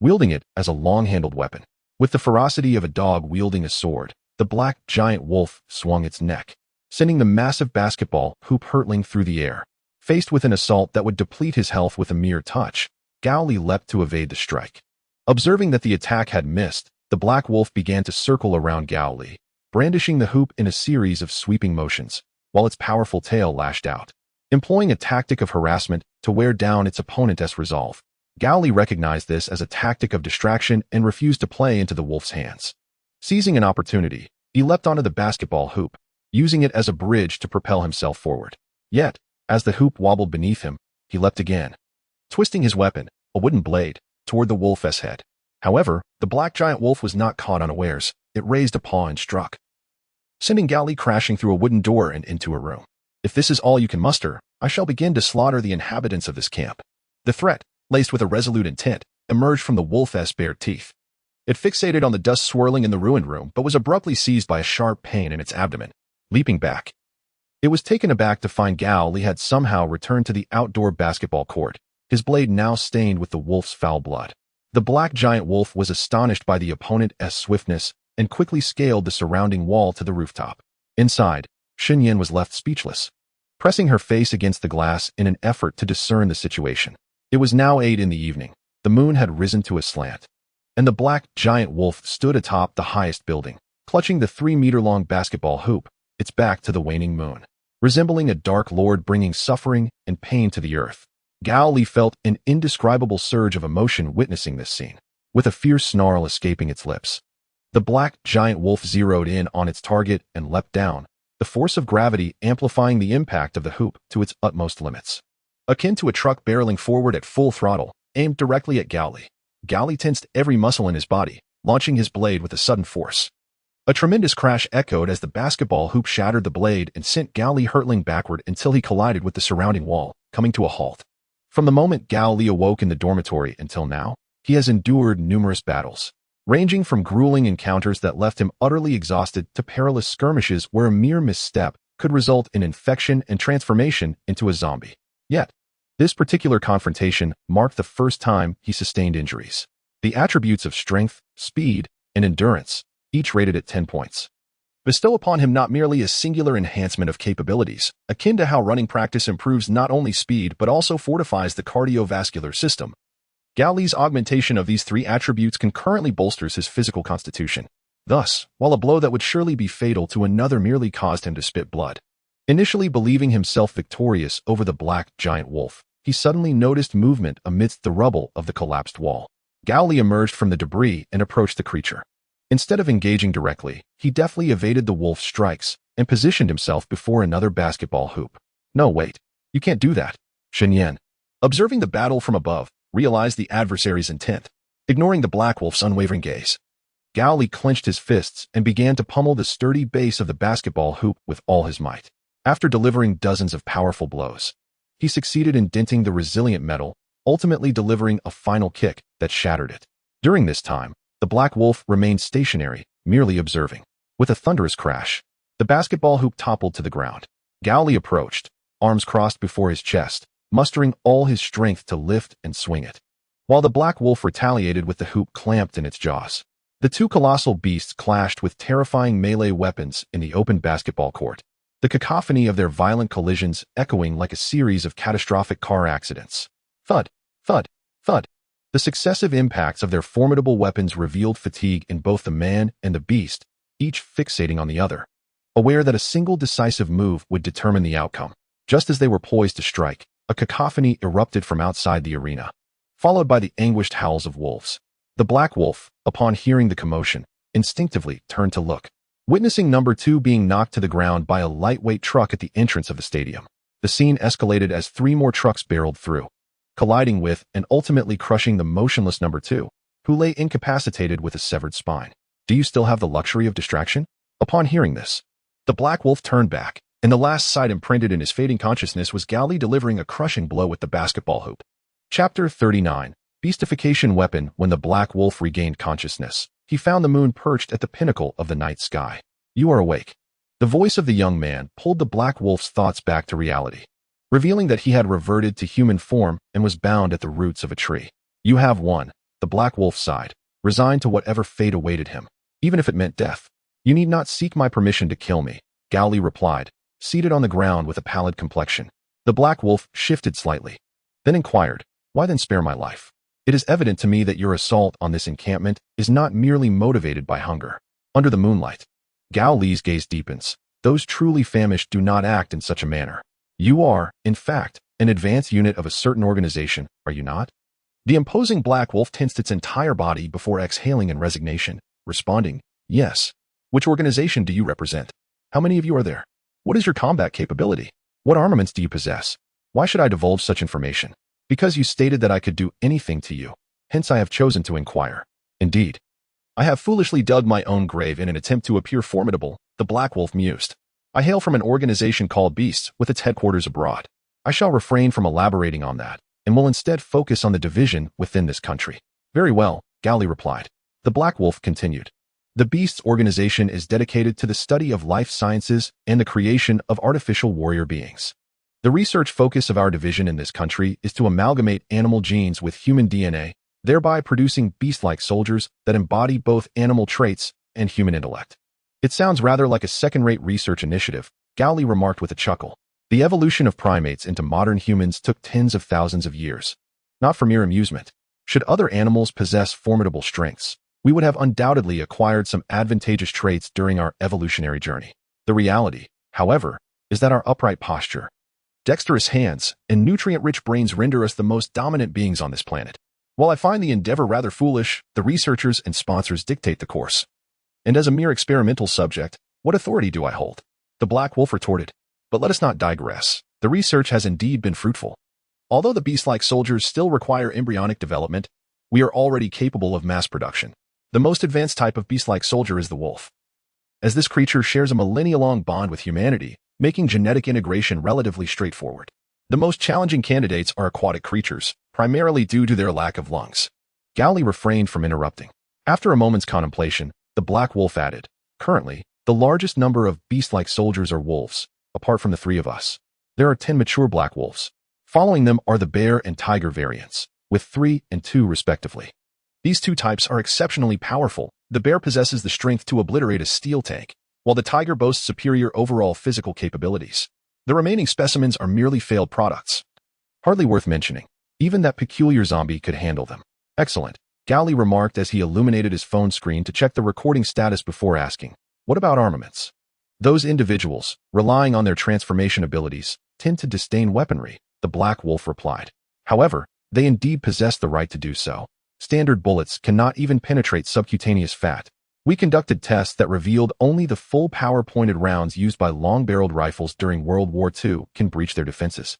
wielding it as a long-handled weapon. With the ferocity of a dog wielding a sword, the black giant wolf swung its neck, sending the massive basketball hoop hurtling through the air. Faced with an assault that would deplete his health with a mere touch, Gao Li leapt to evade the strike. Observing that the attack had missed, the black wolf began to circle around Gao Li, brandishing the hoop in a series of sweeping motions, while its powerful tail lashed out. Employing a tactic of harassment to wear down its opponent's resolve, Gao Li recognized this as a tactic of distraction and refused to play into the wolf's hands. Seizing an opportunity, he leapt onto the basketball hoop, using it as a bridge to propel himself forward. Yet, as the hoop wobbled beneath him, he leapt again, twisting his weapon, a wooden blade, toward the wolf's head. However, the black giant wolf was not caught unawares. It raised a paw and struck, sending Gao Li crashing through a wooden door and into a room. If this is all you can muster, I shall begin to slaughter the inhabitants of this camp. The threat, laced with a resolute intent, emerged from the wolf's bared teeth. It fixated on the dust swirling in the ruined room, but was abruptly seized by a sharp pain in its abdomen. Leaping back, it was taken aback to find Gao Li had somehow returned to the outdoor basketball court, his blade now stained with the wolf's foul blood. The black giant wolf was astonished by the opponent's swiftness and quickly scaled the surrounding wall to the rooftop. Inside, Shun Yin was left speechless, pressing her face against the glass in an effort to discern the situation. It was now 8 in the evening. The moon had risen to a slant, and the black giant wolf stood atop the highest building, clutching the 3-meter-long basketball hoop, its back to the waning moon, resembling a dark lord bringing suffering and pain to the earth. Gao Li felt an indescribable surge of emotion witnessing this scene, with a fierce snarl escaping its lips. The black giant wolf zeroed in on its target and leapt down, the force of gravity amplifying the impact of the hoop to its utmost limits. Akin to a truck barreling forward at full throttle, aimed directly at Gao Li. Gao Li tensed every muscle in his body, launching his blade with a sudden force. A tremendous crash echoed as the basketball hoop shattered the blade and sent Gao Li hurtling backward until he collided with the surrounding wall, coming to a halt. From the moment Gao Li awoke in the dormitory until now, he has endured numerous battles, ranging from grueling encounters that left him utterly exhausted to perilous skirmishes where a mere misstep could result in infection and transformation into a zombie. Yet, this particular confrontation marked the first time he sustained injuries. The attributes of strength, speed, and endurance, each rated at 10 points, bestow upon him not merely a singular enhancement of capabilities, akin to how running practice improves not only speed but also fortifies the cardiovascular system. Gao Li's augmentation of these 3 attributes concurrently bolsters his physical constitution. Thus, while a blow that would surely be fatal to another merely caused him to spit blood. Initially believing himself victorious over the black giant wolf, he suddenly noticed movement amidst the rubble of the collapsed wall. Gao Li emerged from the debris and approached the creature. Instead of engaging directly, he deftly evaded the wolf's strikes and positioned himself before another basketball hoop. No, wait. You can't do that. Shun Yin, observing the battle from above, realized the adversary's intent. Ignoring the black wolf's unwavering gaze, Gao Li clenched his fists and began to pummel the sturdy base of the basketball hoop with all his might. After delivering dozens of powerful blows, he succeeded in denting the resilient metal, ultimately delivering a final kick that shattered it. During this time, the black wolf remained stationary, merely observing. With a thunderous crash, the basketball hoop toppled to the ground. Gao Li approached, arms crossed before his chest, mustering all his strength to lift and swing it. while the black wolf retaliated with the hoop clamped in its jaws. The two colossal beasts clashed with terrifying melee weapons in the open basketball court, the cacophony of their violent collisions echoing like a series of catastrophic car accidents. Thud, thud, thud. The successive impacts of their formidable weapons revealed fatigue in both the man and the beast, each fixating on the other, aware that a single decisive move would determine the outcome. Just as they were poised to strike, a cacophony erupted from outside the arena, followed by the anguished howls of wolves. The black wolf, upon hearing the commotion, instinctively turned to look, witnessing number 2 being knocked to the ground by a lightweight truck at the entrance of the stadium. The scene escalated as 3 more trucks barreled through, colliding with and ultimately crushing the motionless number 2, who lay incapacitated with a severed spine. Do you still have the luxury of distraction? Upon hearing this, the black wolf turned back, and the last sight imprinted in his fading consciousness was Gao Li delivering a crushing blow with the basketball hoop. Chapter 39. Beastification Weapon. When the black wolf regained consciousness, he found the moon perched at the pinnacle of the night sky. You are awake. The voice of the young man pulled the black wolf's thoughts back to reality, revealing that he had reverted to human form and was bound at the roots of a tree. You have won, the black wolf sighed, resigned to whatever fate awaited him, even if it meant death. You need not seek my permission to kill me, Gao Li replied, seated on the ground with a pallid complexion. The black wolf shifted slightly, then inquired, why then spare my life? It is evident to me that your assault on this encampment is not merely motivated by hunger. Under the moonlight, Gao Li's gaze deepens. Those truly famished do not act in such a manner. You are, in fact, an advanced unit of a certain organization, are you not? The imposing black wolf tensed its entire body before exhaling in resignation, responding, yes. Which organization do you represent? How many of you are there? What is your combat capability? What armaments do you possess? Why should I divulge such information? Because you stated that I could do anything to you. Hence I have chosen to inquire. Indeed, I have foolishly dug my own grave in an attempt to appear formidable, the black wolf mused. I hail from an organization called Beasts with its headquarters abroad. I shall refrain from elaborating on that, and will instead focus on the division within this country. Very well, Gao Li replied. The black wolf continued. The Beasts organization is dedicated to the study of life sciences and the creation of artificial warrior beings. The research focus of our division in this country is to amalgamate animal genes with human DNA, thereby producing beast-like soldiers that embody both animal traits and human intellect. It sounds rather like a second-rate research initiative, Gao Li remarked with a chuckle. The evolution of primates into modern humans took tens of thousands of years, not for mere amusement. Should other animals possess formidable strengths, we would have undoubtedly acquired some advantageous traits during our evolutionary journey. The reality, however, is that our upright posture, dexterous hands, and nutrient-rich brains render us the most dominant beings on this planet. While I find the endeavor rather foolish, the researchers and sponsors dictate the course. And as a mere experimental subject, what authority do I hold? The black wolf retorted. But let us not digress. The research has indeed been fruitful. Although the beast-like soldiers still require embryonic development, we are already capable of mass production. The most advanced type of beast-like soldier is the wolf, as this creature shares a millennia-long bond with humanity, making genetic integration relatively straightforward. The most challenging candidates are aquatic creatures, primarily due to their lack of lungs. Gao Li refrained from interrupting. After a moment's contemplation, the black wolf added, currently, the largest number of beast-like soldiers are wolves, apart from the 3 of us. There are 10 mature black wolves. Following them are the bear and tiger variants, with 3 and 2 respectively. These 2 types are exceptionally powerful. The bear possesses the strength to obliterate a steel tank, while the tiger boasts superior overall physical capabilities. The remaining specimens are merely failed products. Hardly worth mentioning. Even that peculiar zombie could handle them. Excellent, Gao Li remarked as he illuminated his phone screen to check the recording status before asking, what about armaments? Those individuals, relying on their transformation abilities, tend to disdain weaponry, the black wolf replied. However, they indeed possess the right to do so. Standard bullets cannot even penetrate subcutaneous fat. We conducted tests that revealed only the full power-pointed rounds used by long-barreled rifles during World War II can breach their defenses.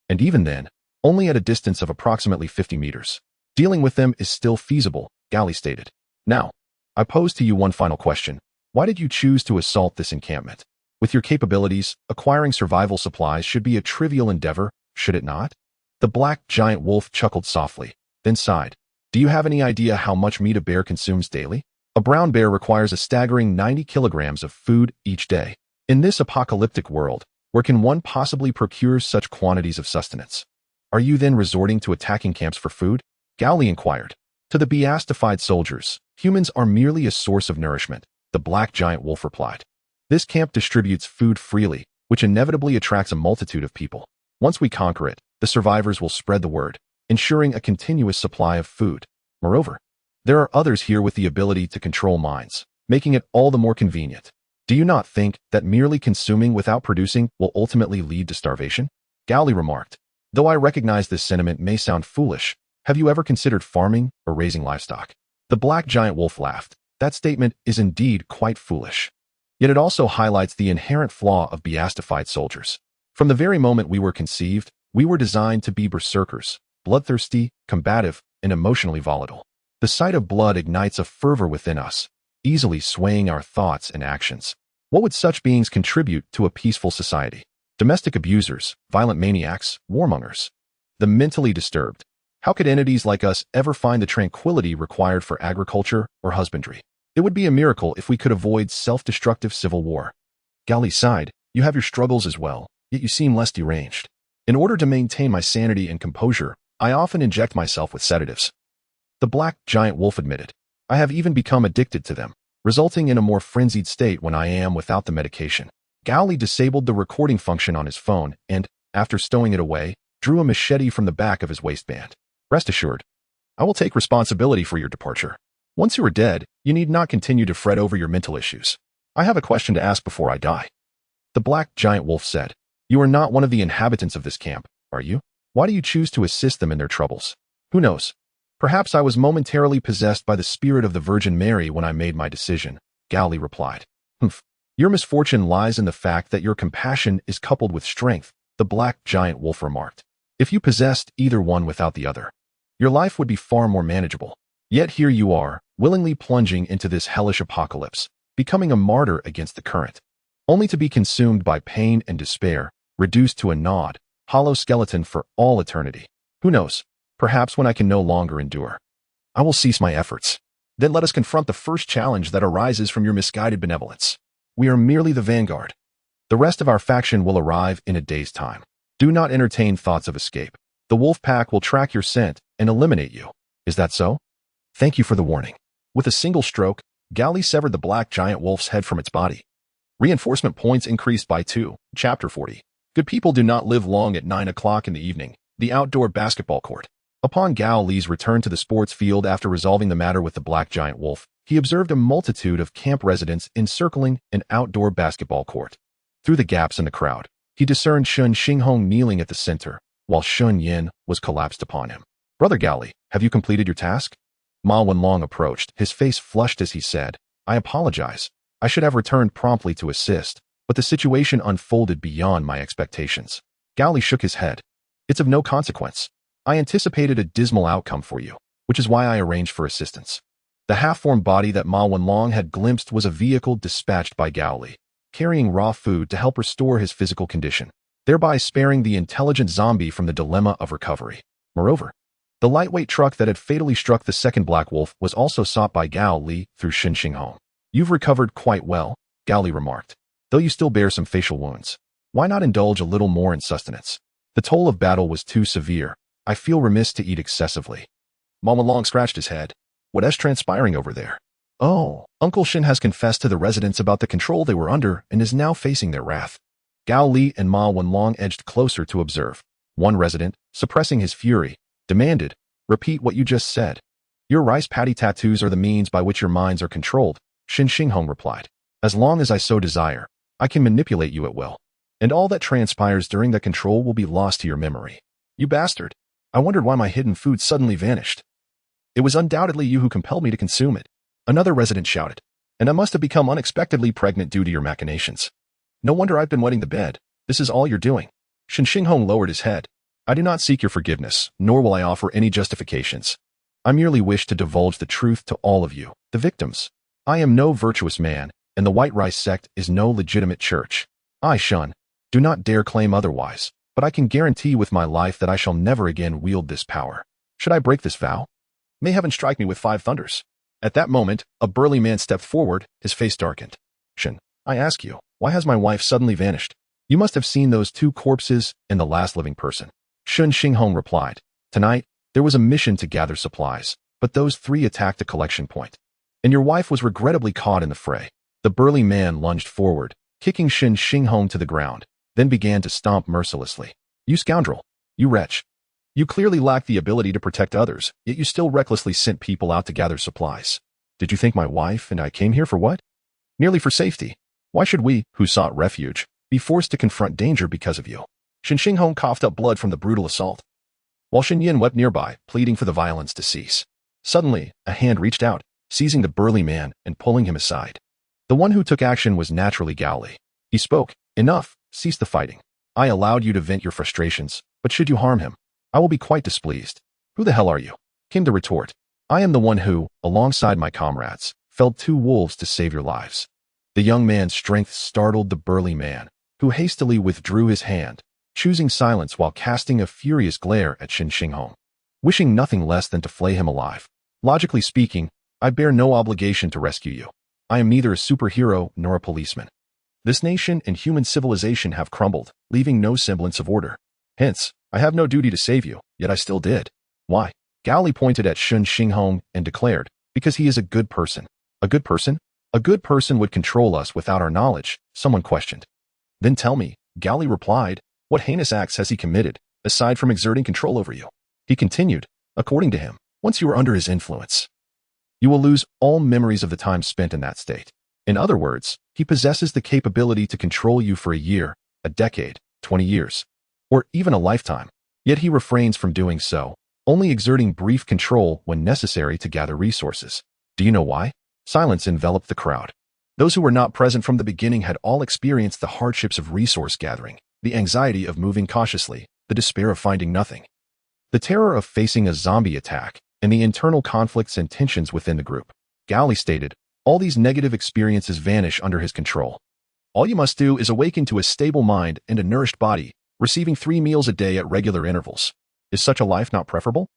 And even then, only at a distance of approximately 50 meters. Dealing with them is still feasible, Gao Li stated. Now, I pose to you one final question. Why did you choose to assault this encampment? With your capabilities, acquiring survival supplies should be a trivial endeavor, should it not? The black giant wolf chuckled softly, then sighed. Do you have any idea how much meat a bear consumes daily? A brown bear requires a staggering 90 kilograms of food each day. In this apocalyptic world, where can one possibly procure such quantities of sustenance? Are you then resorting to attacking camps for food? Gao Li inquired. To the beastified soldiers, humans are merely a source of nourishment, the black giant wolf replied. This camp distributes food freely, which inevitably attracts a multitude of people. Once we conquer it, the survivors will spread the word, ensuring a continuous supply of food. Moreover, there are others here with the ability to control minds, making it all the more convenient. Do you not think that merely consuming without producing will ultimately lead to starvation? Gao Li remarked. Though I recognize this sentiment may sound foolish, have you ever considered farming or raising livestock? The black giant wolf laughed. That statement is indeed quite foolish. Yet it also highlights the inherent flaw of beastified soldiers. From the very moment we were conceived, we were designed to be berserkers, bloodthirsty, combative, and emotionally volatile. The sight of blood ignites a fervor within us, easily swaying our thoughts and actions. What would such beings contribute to a peaceful society? Domestic abusers, violent maniacs, warmongers. The mentally disturbed. How could entities like us ever find the tranquility required for agriculture or husbandry? It would be a miracle if we could avoid self-destructive civil war. Gao Li sighed. You have your struggles as well, yet you seem less deranged. In order to maintain my sanity and composure, I often inject myself with sedatives. The black giant wolf admitted. I have even become addicted to them, resulting in a more frenzied state when I am without the medication. Gao Li disabled the recording function on his phone and, after stowing it away, drew a machete from the back of his waistband. Rest assured, I will take responsibility for your departure. Once you are dead, you need not continue to fret over your mental issues. I have a question to ask before I die. The black giant wolf said, You are not one of the inhabitants of this camp, are you? Why do you choose to assist them in their troubles? Who knows? Perhaps I was momentarily possessed by the spirit of the Virgin Mary when I made my decision, Gao Li replied. Humph. Your misfortune lies in the fact that your compassion is coupled with strength, the black giant wolf remarked. If you possessed either one without the other, your life would be far more manageable. Yet here you are, willingly plunging into this hellish apocalypse, becoming a martyr against the current, only to be consumed by pain and despair, reduced to a gnawed, hollow skeleton for all eternity. Who knows? Perhaps when I can no longer endure, I will cease my efforts. Then let us confront the first challenge that arises from your misguided benevolence. We are merely the vanguard. The rest of our faction will arrive in a day's time. Do not entertain thoughts of escape. The wolf pack will track your scent and eliminate you. Is that so? Thank you for the warning. With a single stroke, Gao Li severed the black giant wolf's head from its body. Reinforcement points increased by 2. Chapter 40. Good people do not live long at 9 o'clock in the evening. The outdoor basketball court. Upon Gao Li's return to the sports field after resolving the matter with the black giant wolf, he observed a multitude of camp residents encircling an outdoor basketball court. Through the gaps in the crowd, he discerned Shun Xinghong kneeling at the center, while Shun Yin was collapsed upon him. Brother Gao Li, have you completed your task? Ma Wenlong approached, his face flushed as he said, I apologize. I should have returned promptly to assist, but the situation unfolded beyond my expectations. Gao Li shook his head. It's of no consequence. I anticipated a dismal outcome for you, which is why I arranged for assistance. The half-formed body that Ma Wenlong had glimpsed was a vehicle dispatched by Gao Li, carrying raw food to help restore his physical condition, thereby sparing the intelligent zombie from the dilemma of recovery. Moreover, the lightweight truck that had fatally struck the second black wolf was also sought by Gao Li through Shin Xinghong. You've recovered quite well, Gao Li remarked, though you still bear some facial wounds. Why not indulge a little more in sustenance? The toll of battle was too severe. I feel remiss to eat excessively. Ma Wenlong scratched his head. What is transpiring over there? Oh, Uncle Shin has confessed to the residents about the control they were under and is now facing their wrath. Gao Li and Ma Wenlong edged closer to observe. One resident, suppressing his fury, demanded, Repeat what you just said. Your rice paddy tattoos are the means by which your minds are controlled, Shin Xinghong replied. As long as I so desire, I can manipulate you at will. And all that transpires during that control will be lost to your memory. You bastard. I wondered why my hidden food suddenly vanished. It was undoubtedly you who compelled me to consume it. Another resident shouted. And I must have become unexpectedly pregnant due to your machinations. No wonder I've been wetting the bed. This is all you're doing. Shin Xinghong lowered his head. I do not seek your forgiveness, nor will I offer any justifications. I merely wish to divulge the truth to all of you, the victims. I am no virtuous man, and the White Rice Sect is no legitimate church. I, Shun, do not dare claim otherwise, but I can guarantee with my life that I shall never again wield this power. Should I break this vow? May heaven strike me with 5 thunders. At that moment, a burly man stepped forward, his face darkened. Shun, I ask you, why has my wife suddenly vanished? You must have seen those 2 corpses and the last living person. Shun Xinghong replied. Tonight, There was a mission to gather supplies, but those three attacked a collection point. And your wife was regrettably caught in the fray. The burly man lunged forward, kicking Shen Xinghong to the ground, then began to stomp mercilessly. You scoundrel! You wretch! You clearly lack the ability to protect others, yet you still recklessly sent people out to gather supplies. Did you think my wife and I came here for what? Merely for safety. Why should we, who sought refuge, be forced to confront danger because of you? Shen Xinghong coughed up blood from the brutal assault, while Shen Yin wept nearby, pleading for the violence to cease. Suddenly, a hand reached out, seizing the burly man and pulling him aside. The one who took action was naturally Gao Li. He spoke. Enough, cease the fighting. I allowed you to vent your frustrations, but should you harm him, I will be quite displeased. Who the hell are you? Came the retort. I am the one who, alongside my comrades, felled 2 wolves to save your lives. The young man's strength startled the burly man, who hastily withdrew his hand, choosing silence while casting a furious glare at Shen Xinghong, wishing nothing less than to flay him alive. Logically speaking, I bear no obligation to rescue you. I am neither a superhero nor a policeman. This nation and human civilization have crumbled, leaving no semblance of order. Hence, I have no duty to save you, yet I still did. Why? Gao Li pointed at Shen Xinghong and declared, because he is a good person. A good person? A good person would control us without our knowledge, someone questioned. Then tell me, Gao Li replied, what heinous acts has he committed, aside from exerting control over you? He continued, according to him, once you are under his influence, you will lose all memories of the time spent in that state. In other words, he possesses the capability to control you for a year, a decade, 20 years, or even a lifetime. Yet he refrains from doing so, only exerting brief control when necessary to gather resources. Do you know why? Silence enveloped the crowd. Those who were not present from the beginning had all experienced the hardships of resource gathering, the anxiety of moving cautiously, the despair of finding nothing, the terror of facing a zombie attack, and the internal conflicts and tensions within the group. Gao Li stated, all these negative experiences vanish under his control. All you must do is awaken to a stable mind and a nourished body, receiving 3 meals a day at regular intervals. Is such a life not preferable?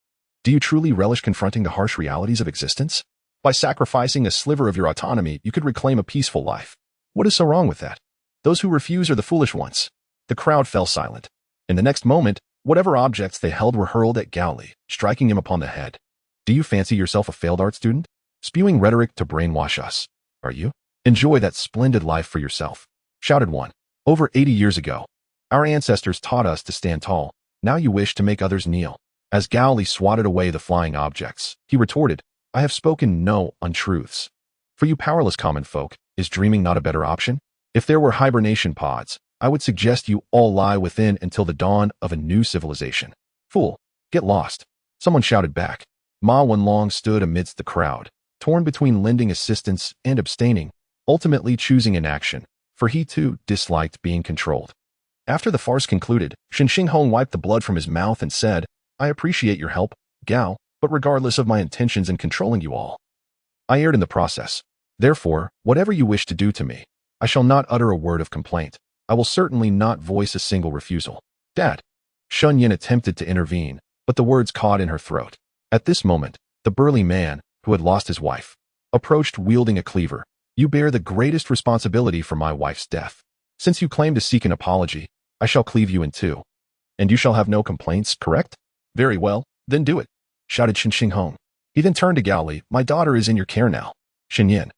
Do you truly relish confronting the harsh realities of existence? By sacrificing a sliver of your autonomy, you could reclaim a peaceful life. What is so wrong with that? Those who refuse are the foolish ones. The crowd fell silent. In the next moment, whatever objects they held were hurled at Gao Li, striking him upon the head. Do you fancy yourself a failed art student? Spewing rhetoric to brainwash us. Are you? Enjoy that splendid life for yourself, shouted one. Over 80 years ago, our ancestors taught us to stand tall. Now you wish to make others kneel. As Gao Li swatted away the flying objects, he retorted, I have spoken no untruths. For you powerless common folk, is dreaming not a better option? If there were hibernation pods, I would suggest you all lie within until the dawn of a new civilization. Fool, get lost. Someone shouted back. Ma Wenlong stood amidst the crowd, torn between lending assistance and abstaining, ultimately choosing inaction, for he too disliked being controlled. After the farce concluded, Shen Xinghong wiped the blood from his mouth and said, I appreciate your help, Gao, but regardless of my intentions in controlling you all, I erred in the process. Therefore, whatever you wish to do to me, I shall not utter a word of complaint. I will certainly not voice a single refusal. Dad. Shun Yin attempted to intervene, but the words caught in her throat. At this moment, the burly man, who had lost his wife, approached wielding a cleaver. You bear the greatest responsibility for my wife's death. Since you claim to seek an apology, I shall cleave you in 2. And you shall have no complaints, correct? Very well, then do it, shouted Shen Xinghong. He then turned to Gao Li. My daughter is in your care now. Shen Yin,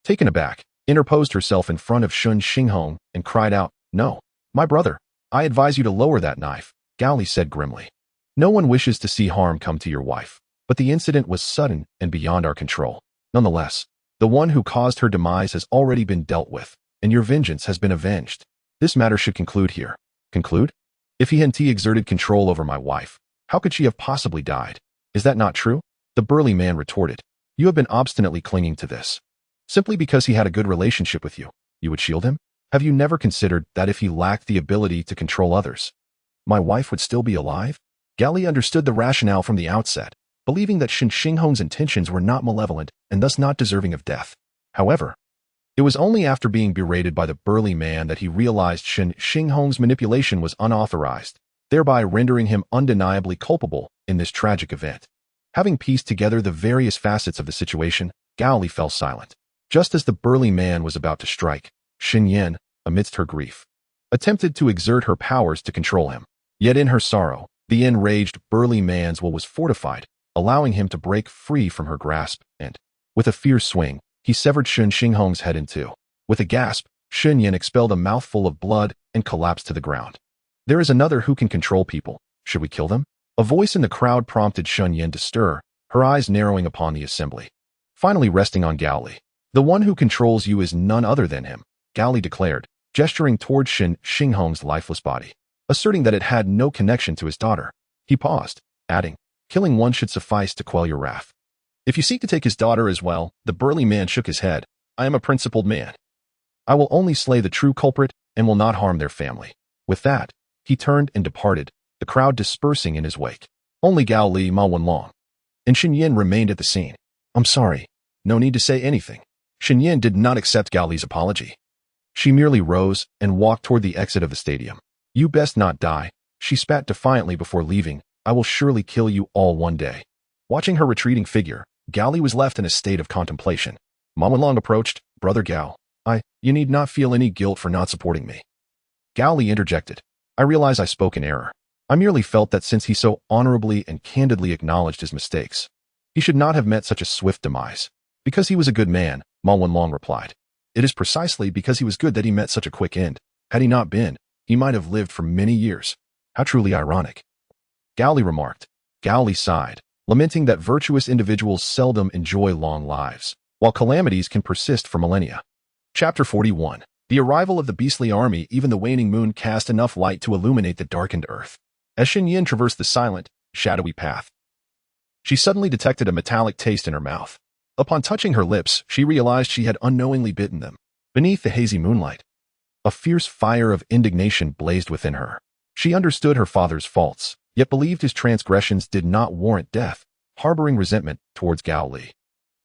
taken aback, interposed herself in front of Shen Xinghong and cried out, No, my brother, I advise you to lower that knife, Gao Li said grimly. No one wishes to see harm come to your wife, but the incident was sudden and beyond our control. Nonetheless, the one who caused her demise has already been dealt with, and your vengeance has been avenged. This matter should conclude here. Conclude? If he hadn't exerted control over my wife, how could she have possibly died? Is that not true? The burly man retorted. You have been obstinately clinging to this. Simply because he had a good relationship with you, you would shield him? Have you never considered that if he lacked the ability to control others, my wife would still be alive? Gao Li understood the rationale from the outset, believing that Shen Xinghong's intentions were not malevolent and thus not deserving of death. However, it was only after being berated by the burly man that he realized Shen Xinghong's manipulation was unauthorized, thereby rendering him undeniably culpable in this tragic event. Having pieced together the various facets of the situation, Gao Li fell silent. Just as the burly man was about to strike, Shen Yin, amidst her grief, attempted to exert her powers to control him. Yet in her sorrow, The enraged, burly man's will was fortified, allowing him to break free from her grasp, and, with a fierce swing, he severed Shun Xinghong's head in two. With a gasp, Shun Yin expelled a mouthful of blood and collapsed to the ground. There is another who can control people. Should we kill them? A voice in the crowd prompted Shun Yin to stir, her eyes narrowing upon the assembly. Finally resting on Gao Li. The one who controls you is none other than him, Gao Li declared, gesturing toward Shun Xinghong's lifeless body, asserting that it had no connection to his daughter. He paused, adding, killing one should suffice to quell your wrath. If you seek to take his daughter as well, the burly man shook his head. I am a principled man. I will only slay the true culprit and will not harm their family. With that, he turned and departed, the crowd dispersing in his wake. Only Gao Li, Ma Wenlong, and Shen Yin remained at the scene. I'm sorry. No need to say anything. Shen Yin did not accept Gao Li's apology. She merely rose and walked toward the exit of the stadium. You best not die, she spat defiantly before leaving. I will surely kill you all one day. Watching her retreating figure, Gao Li was left in a state of contemplation. Ma Wenlong approached. Brother Gao, you need not feel any guilt for not supporting me. Gao Li interjected. I realize I spoke in error. I merely felt that since he so honorably and candidly acknowledged his mistakes, he should not have met such a swift demise. Because he was a good man, Ma Wenlong replied. It is precisely because he was good that he met such a quick end. Had he not been, he might have lived for many years. How truly ironic. Gao Li remarked. Gao Li sighed, lamenting that virtuous individuals seldom enjoy long lives, while calamities can persist for millennia. Chapter 41. The arrival of the beastly army. Even the waning moon cast enough light to illuminate the darkened earth. As Shen Yin traversed the silent, shadowy path, she suddenly detected a metallic taste in her mouth. Upon touching her lips, she realized she had unknowingly bitten them. Beneath the hazy moonlight, a fierce fire of indignation blazed within her. She understood her father's faults, yet believed his transgressions did not warrant death, harboring resentment towards Gao Li,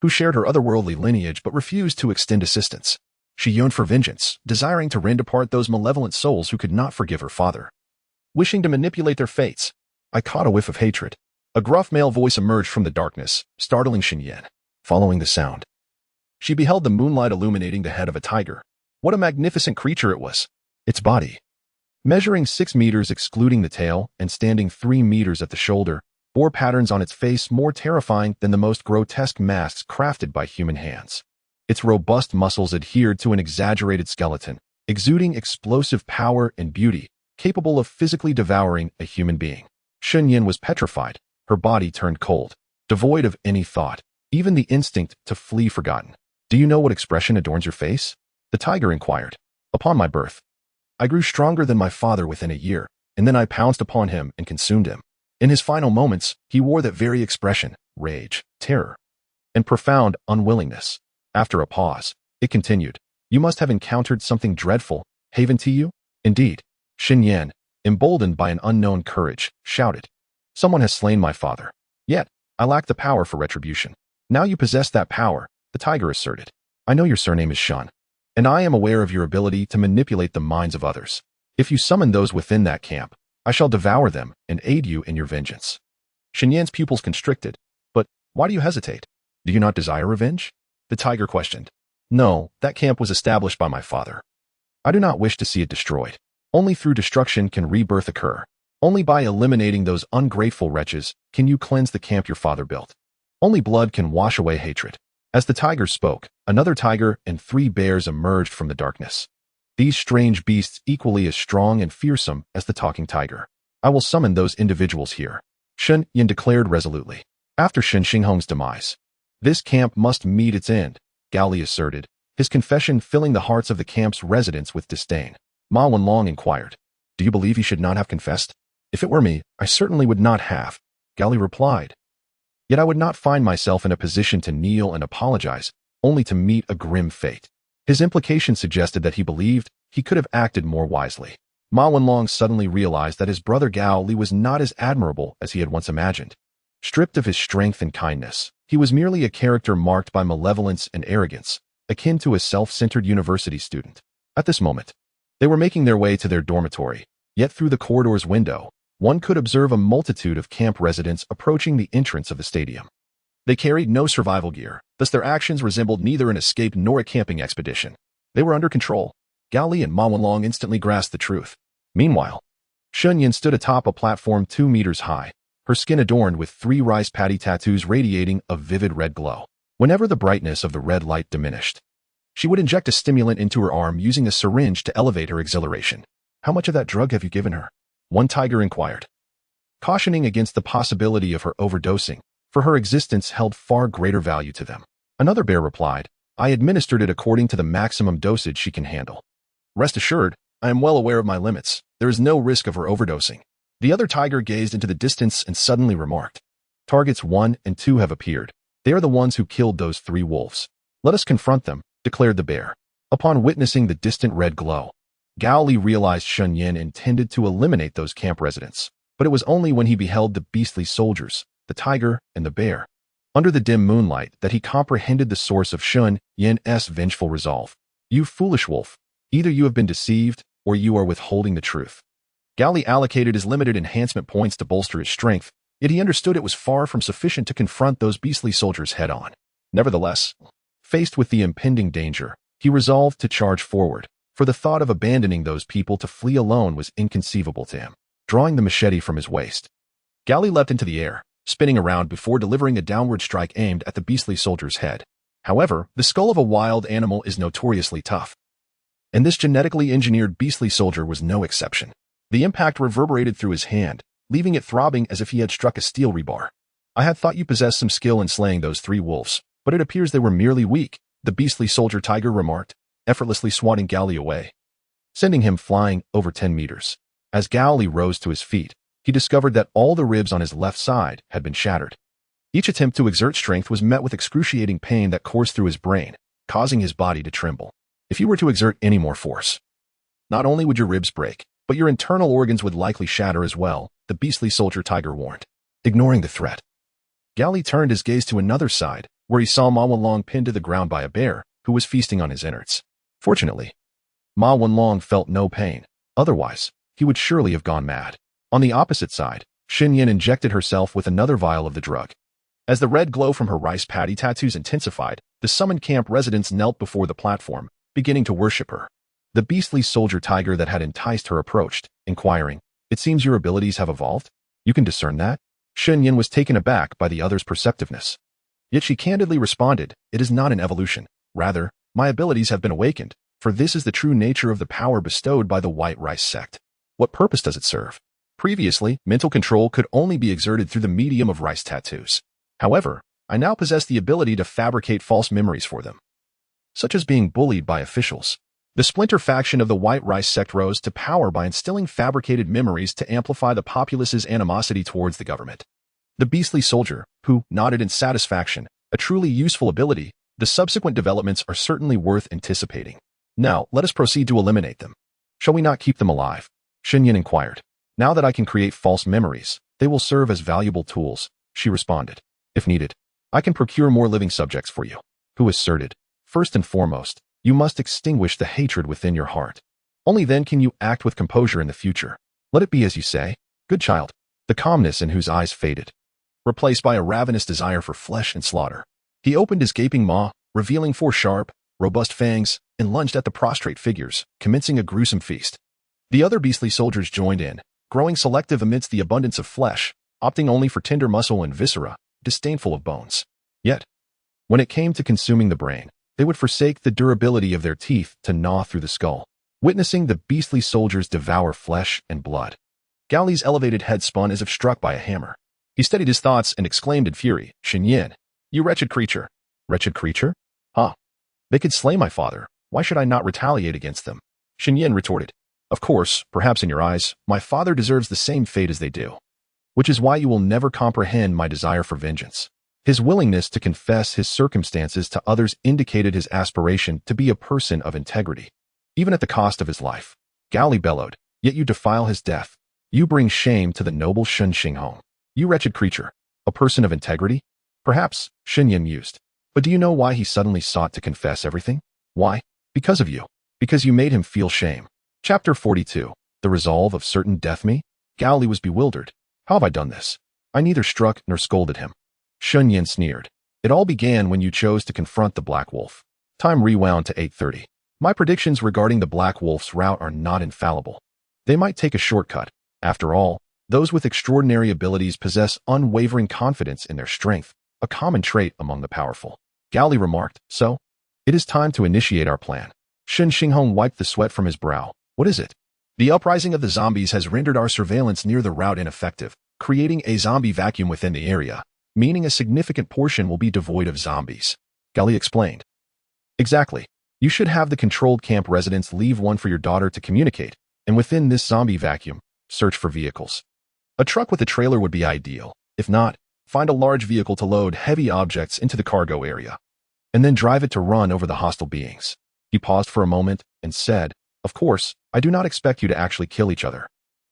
who shared her otherworldly lineage but refused to extend assistance. She yearned for vengeance, desiring to rend apart those malevolent souls who could not forgive her father, wishing to manipulate their fates. I caught a whiff of hatred. A gruff male voice emerged from the darkness, startling Shen Yin. Following the sound, she beheld the moonlight illuminating the head of a tiger. What a magnificent creature it was! Its body, measuring 6 meters excluding the tail and standing 3 meters at the shoulder, bore patterns on its face more terrifying than the most grotesque masks crafted by human hands. Its robust muscles adhered to an exaggerated skeleton, exuding explosive power and beauty, capable of physically devouring a human being. Shen Yin was petrified, her body turned cold, devoid of any thought, even the instinct to flee forgotten. Do you know what expression adorns your face? The tiger inquired. Upon my birth, I grew stronger than my father within a year, and then I pounced upon him and consumed him. In his final moments, he wore that very expression, rage, terror, and profound unwillingness. After a pause, it continued. You must have encountered something dreadful, haven't you? Indeed. Shen Yin, emboldened by an unknown courage, shouted. Someone has slain my father. Yet, I lack the power for retribution. Now you possess that power, the tiger asserted. I know your surname is Shun, and I am aware of your ability to manipulate the minds of others. If you summon those within that camp, I shall devour them and aid you in your vengeance. Shen Yin's pupils constricted. But why do you hesitate? Do you not desire revenge? The tiger questioned. No, that camp was established by my father. I do not wish to see it destroyed. Only through destruction can rebirth occur. Only by eliminating those ungrateful wretches can you cleanse the camp your father built. Only blood can wash away hatred. As the tiger spoke, another tiger and 3 bears emerged from the darkness. These strange beasts equally as strong and fearsome as the talking tiger. I will summon those individuals here, Shen Yin declared resolutely. After Shen Xinghong's demise, this camp must meet its end, Gao Li asserted, his confession filling the hearts of the camp's residents with disdain. Ma Wenlong inquired. Do you believe he should not have confessed? If it were me, I certainly would not have, Gao Li replied. Yet I would not find myself in a position to kneel and apologize, only to meet a grim fate. His implication suggested that he believed he could have acted more wisely. Ma Wenlong suddenly realized that his brother Gao Li was not as admirable as he had once imagined. Stripped of his strength and kindness, he was merely a character marked by malevolence and arrogance, akin to a self-centered university student. At this moment, they were making their way to their dormitory, yet through the corridor's window, one could observe a multitude of camp residents approaching the entrance of the stadium. They carried no survival gear, thus their actions resembled neither an escape nor a camping expedition. They were under control. Gao Li and Ma Wenlong instantly grasped the truth. Meanwhile, Shun Yin stood atop a platform 2 meters high, her skin adorned with 3 rice paddy tattoos radiating a vivid red glow. Whenever the brightness of the red light diminished, she would inject a stimulant into her arm using a syringe to elevate her exhilaration. "How much of that drug have you given her?" one tiger inquired, cautioning against the possibility of her overdosing, for her existence held far greater value to them. Another bear replied, "I administered it according to the maximum dosage she can handle. Rest assured, I am well aware of my limits. There is no risk of her overdosing." The other tiger gazed into the distance and suddenly remarked, "Targets 1 and 2 have appeared. They are the ones who killed those 3 wolves. Let us confront them," declared the bear. Upon witnessing the distant red glow, Gao Li realized Shun Yin intended to eliminate those camp residents, but it was only when he beheld the beastly soldiers, the tiger and the bear, under the dim moonlight, that he comprehended the source of Shun Yin's vengeful resolve. "You foolish wolf, either you have been deceived or you are withholding the truth." Gao Li allocated his limited enhancement points to bolster his strength, yet he understood it was far from sufficient to confront those beastly soldiers head-on. Nevertheless, faced with the impending danger, he resolved to charge forward, for the thought of abandoning those people to flee alone was inconceivable to him. Drawing the machete from his waist, Gao Li leapt into the air, spinning around before delivering a downward strike aimed at the beastly soldier's head. However, the skull of a wild animal is notoriously tough, and this genetically engineered beastly soldier was no exception. The impact reverberated through his hand, leaving it throbbing as if he had struck a steel rebar. "I had thought you possessed some skill in slaying those 3 wolves, but it appears they were merely weak," the beastly soldier tiger remarked, effortlessly swatting Gao Li away, sending him flying over 10 meters. As Gao Li rose to his feet, he discovered that all the ribs on his left side had been shattered. Each attempt to exert strength was met with excruciating pain that coursed through his brain, causing his body to tremble. "If you were to exert any more force, not only would your ribs break, but your internal organs would likely shatter as well," the beastly soldier tiger warned. Ignoring the threat, Gao Li turned his gaze to another side, where he saw Ma Wanlong pinned to the ground by a bear, who was feasting on his innards. Fortunately, Ma Wanlong felt no pain. Otherwise, he would surely have gone mad. On the opposite side, Shun Yin injected herself with another vial of the drug. As the red glow from her rice paddy tattoos intensified, the summoned camp residents knelt before the platform, beginning to worship her. The beastly soldier tiger that had enticed her approached, inquiring, "It seems your abilities have evolved? You can discern that?" Shun Yin was taken aback by the other's perceptiveness. Yet she candidly responded, "It is not an evolution. Rather, my abilities have been awakened, for this is the true nature of the power bestowed by the White Rice Sect. What purpose does it serve?" Previously, mental control could only be exerted through the medium of rice tattoos. However, I now possess the ability to fabricate false memories for them, such as being bullied by officials. The splinter faction of the White Rice Sect rose to power by instilling fabricated memories to amplify the populace's animosity towards the government. The beastly soldier, who nodded in satisfaction, a truly useful ability, the subsequent developments are certainly worth anticipating. Now, let us proceed to eliminate them. Shall we not keep them alive? Shun Yin inquired. Now that I can create false memories, they will serve as valuable tools, she responded. If needed, I can procure more living subjects for you. Who asserted, first and foremost, you must extinguish the hatred within your heart. Only then can you act with composure in the future. Let it be as you say, good child. The calmness in whose eyes faded, replaced by a ravenous desire for flesh and slaughter. He opened his gaping maw, revealing 4 sharp, robust fangs, and lunged at the prostrate figures, commencing a gruesome feast. The other beastly soldiers joined in, growing selective amidst the abundance of flesh, opting only for tender muscle and viscera, disdainful of bones. Yet, when it came to consuming the brain, they would forsake the durability of their teeth to gnaw through the skull. Witnessing the beastly soldiers devour flesh and blood, Gao Li's elevated head spun as if struck by a hammer. He steadied his thoughts and exclaimed in fury, Shun Yin, you wretched creature. Wretched creature? Huh. They could slay my father. Why should I not retaliate against them? Shun Yin retorted. Of course, perhaps in your eyes, my father deserves the same fate as they do, which is why you will never comprehend my desire for vengeance. His willingness to confess his circumstances to others indicated his aspiration to be a person of integrity, even at the cost of his life. Gao Li bellowed, yet you defile his death. You bring shame to the noble Shun Xinghong. You wretched creature, a person of integrity? Perhaps, Shun Yin mused. But do you know why he suddenly sought to confess everything? Why? Because of you. Because you made him feel shame. Chapter 42. The Resolve of Certain Death Me? Gao Li was bewildered. How have I done this? I neither struck nor scolded him. Shun Yin sneered. It all began when you chose to confront the Black Wolf. Time rewound to 8:30. My predictions regarding the Black Wolf's route are not infallible. They might take a shortcut, After all, those with extraordinary abilities possess unwavering confidence in their strength, a common trait among the powerful. Gao Li remarked, "So, it is time to initiate our plan." Shen Xinghong wiped the sweat from his brow. "What is it?" "The uprising of the zombies has rendered our surveillance near the route ineffective, creating a zombie vacuum within the area, meaning a significant portion will be devoid of zombies," Gao Li explained. "Exactly. You should have the controlled camp residents leave one for your daughter to communicate, and within this zombie vacuum, search for vehicles. A truck with a trailer would be ideal. If not, find a large vehicle to load heavy objects into the cargo area, and then drive it to run over the hostile beings." He paused for a moment and said, "Of course, I do not expect you to actually kill each other,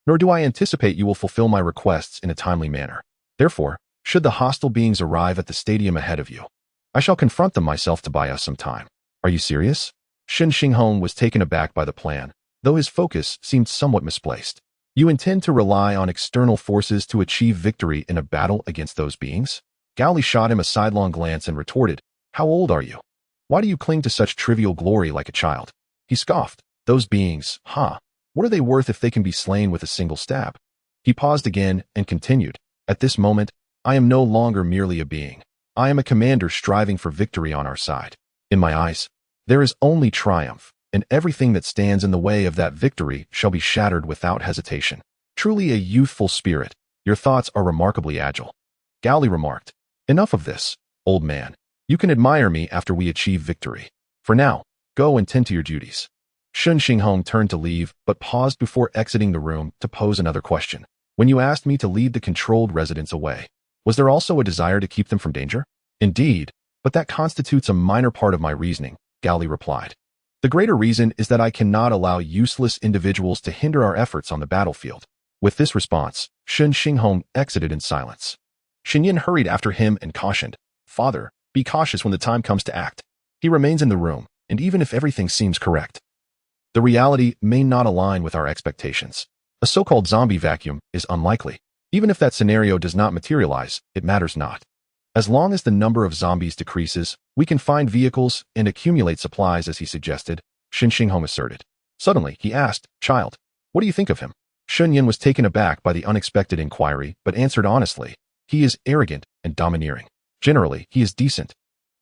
nor do I anticipate you will fulfill my requests in a timely manner. Therefore, should the hostile beings arrive at the stadium ahead of you, I shall confront them myself to buy us some time." "Are you serious?" Shen Xinghong was taken aback by the plan, though his focus seemed somewhat misplaced. "You intend to rely on external forces to achieve victory in a battle against those beings?" Gao Li shot him a sidelong glance and retorted, "How old are you? Why do you cling to such trivial glory like a child?" He scoffed, "Those beings, huh? What are they worth if they can be slain with a single stab?" He paused again and continued, "At this moment, I am no longer merely a being. I am a commander striving for victory on our side. In my eyes, there is only triumph, and everything that stands in the way of that victory shall be shattered without hesitation. Truly a youthful spirit. Your thoughts are remarkably agile." Gao Li remarked, "Enough of this, old man. You can admire me after we achieve victory. For now, go and tend to your duties." Shen Xinghong turned to leave, but paused before exiting the room to pose another question. "When you asked me to lead the controlled residents away, was there also a desire to keep them from danger?" "Indeed, but that constitutes a minor part of my reasoning," Gao Li replied. "The greater reason is that I cannot allow useless individuals to hinder our efforts on the battlefield." With this response, Shen Xinghong exited in silence. Shen Yin hurried after him and cautioned, "Father, be cautious when the time comes to act." He remains in the room, and even if everything seems correct, the reality may not align with our expectations. A so-called zombie vacuum is unlikely. Even if that scenario does not materialize, it matters not. As long as the number of zombies decreases, we can find vehicles and accumulate supplies as he suggested, Shen Xinghong asserted. Suddenly, he asked, "Child, what do you think of him?" Shen Yin was taken aback by the unexpected inquiry, but answered honestly, "He is arrogant and domineering. Generally, he is decent.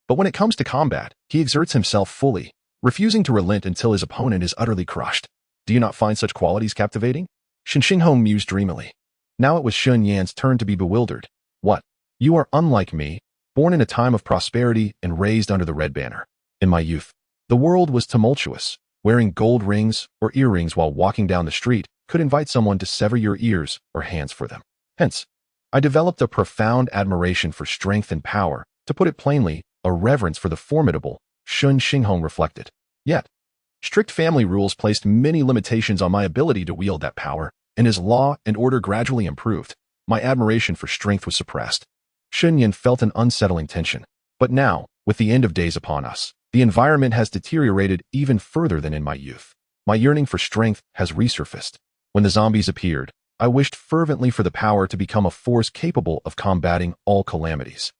But when it comes to combat, he exerts himself fully, refusing to relent until his opponent is utterly crushed. Do you not find such qualities captivating?" Shen Xinghong mused dreamily. Now it was Shen Yan's turn to be bewildered. "What? You are unlike me, born in a time of prosperity and raised under the red banner. In my youth, the world was tumultuous. Wearing gold rings or earrings while walking down the street could invite someone to sever your ears or hands for them. Hence, I developed a profound admiration for strength and power, to put it plainly, a reverence for the formidable," Shen Xinghong reflected. "Yet, strict family rules placed many limitations on my ability to wield that power, and as law and order gradually improved, my admiration for strength was suppressed." Shen Yin felt an unsettling tension. But now, with the end of days upon us, the environment has deteriorated even further than in my youth. My yearning for strength has resurfaced. When the zombies appeared, I wished fervently for the power to become a force capable of combating all calamities.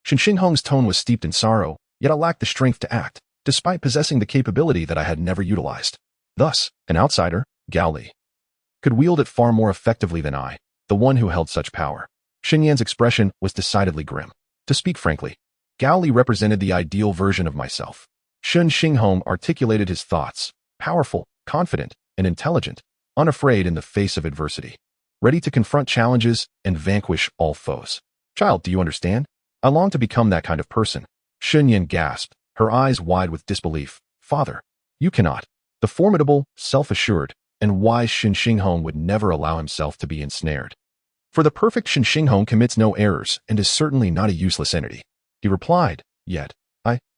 Shen Xinghong's tone was steeped in sorrow, yet I lacked the strength to act, despite possessing the capability that I had never utilized. Thus, an outsider, Gao Li, could wield it far more effectively than I, the one who held such power. Shen Yan's expression was decidedly grim. To speak frankly, Gao Li represented the ideal version of myself. Shen Xinghong articulated his thoughts, powerful, confident, and intelligent, unafraid in the face of adversity, ready to confront challenges and vanquish all foes. "Child, do you understand? I long to become that kind of person." Shen Yin gasped, her eyes wide with disbelief. "Father, you cannot." The formidable, self-assured, and wise Shen Xinghong would never allow himself to be ensnared. "For the perfect Shen Xinghong commits no errors and is certainly not a useless entity," he replied. "Yet,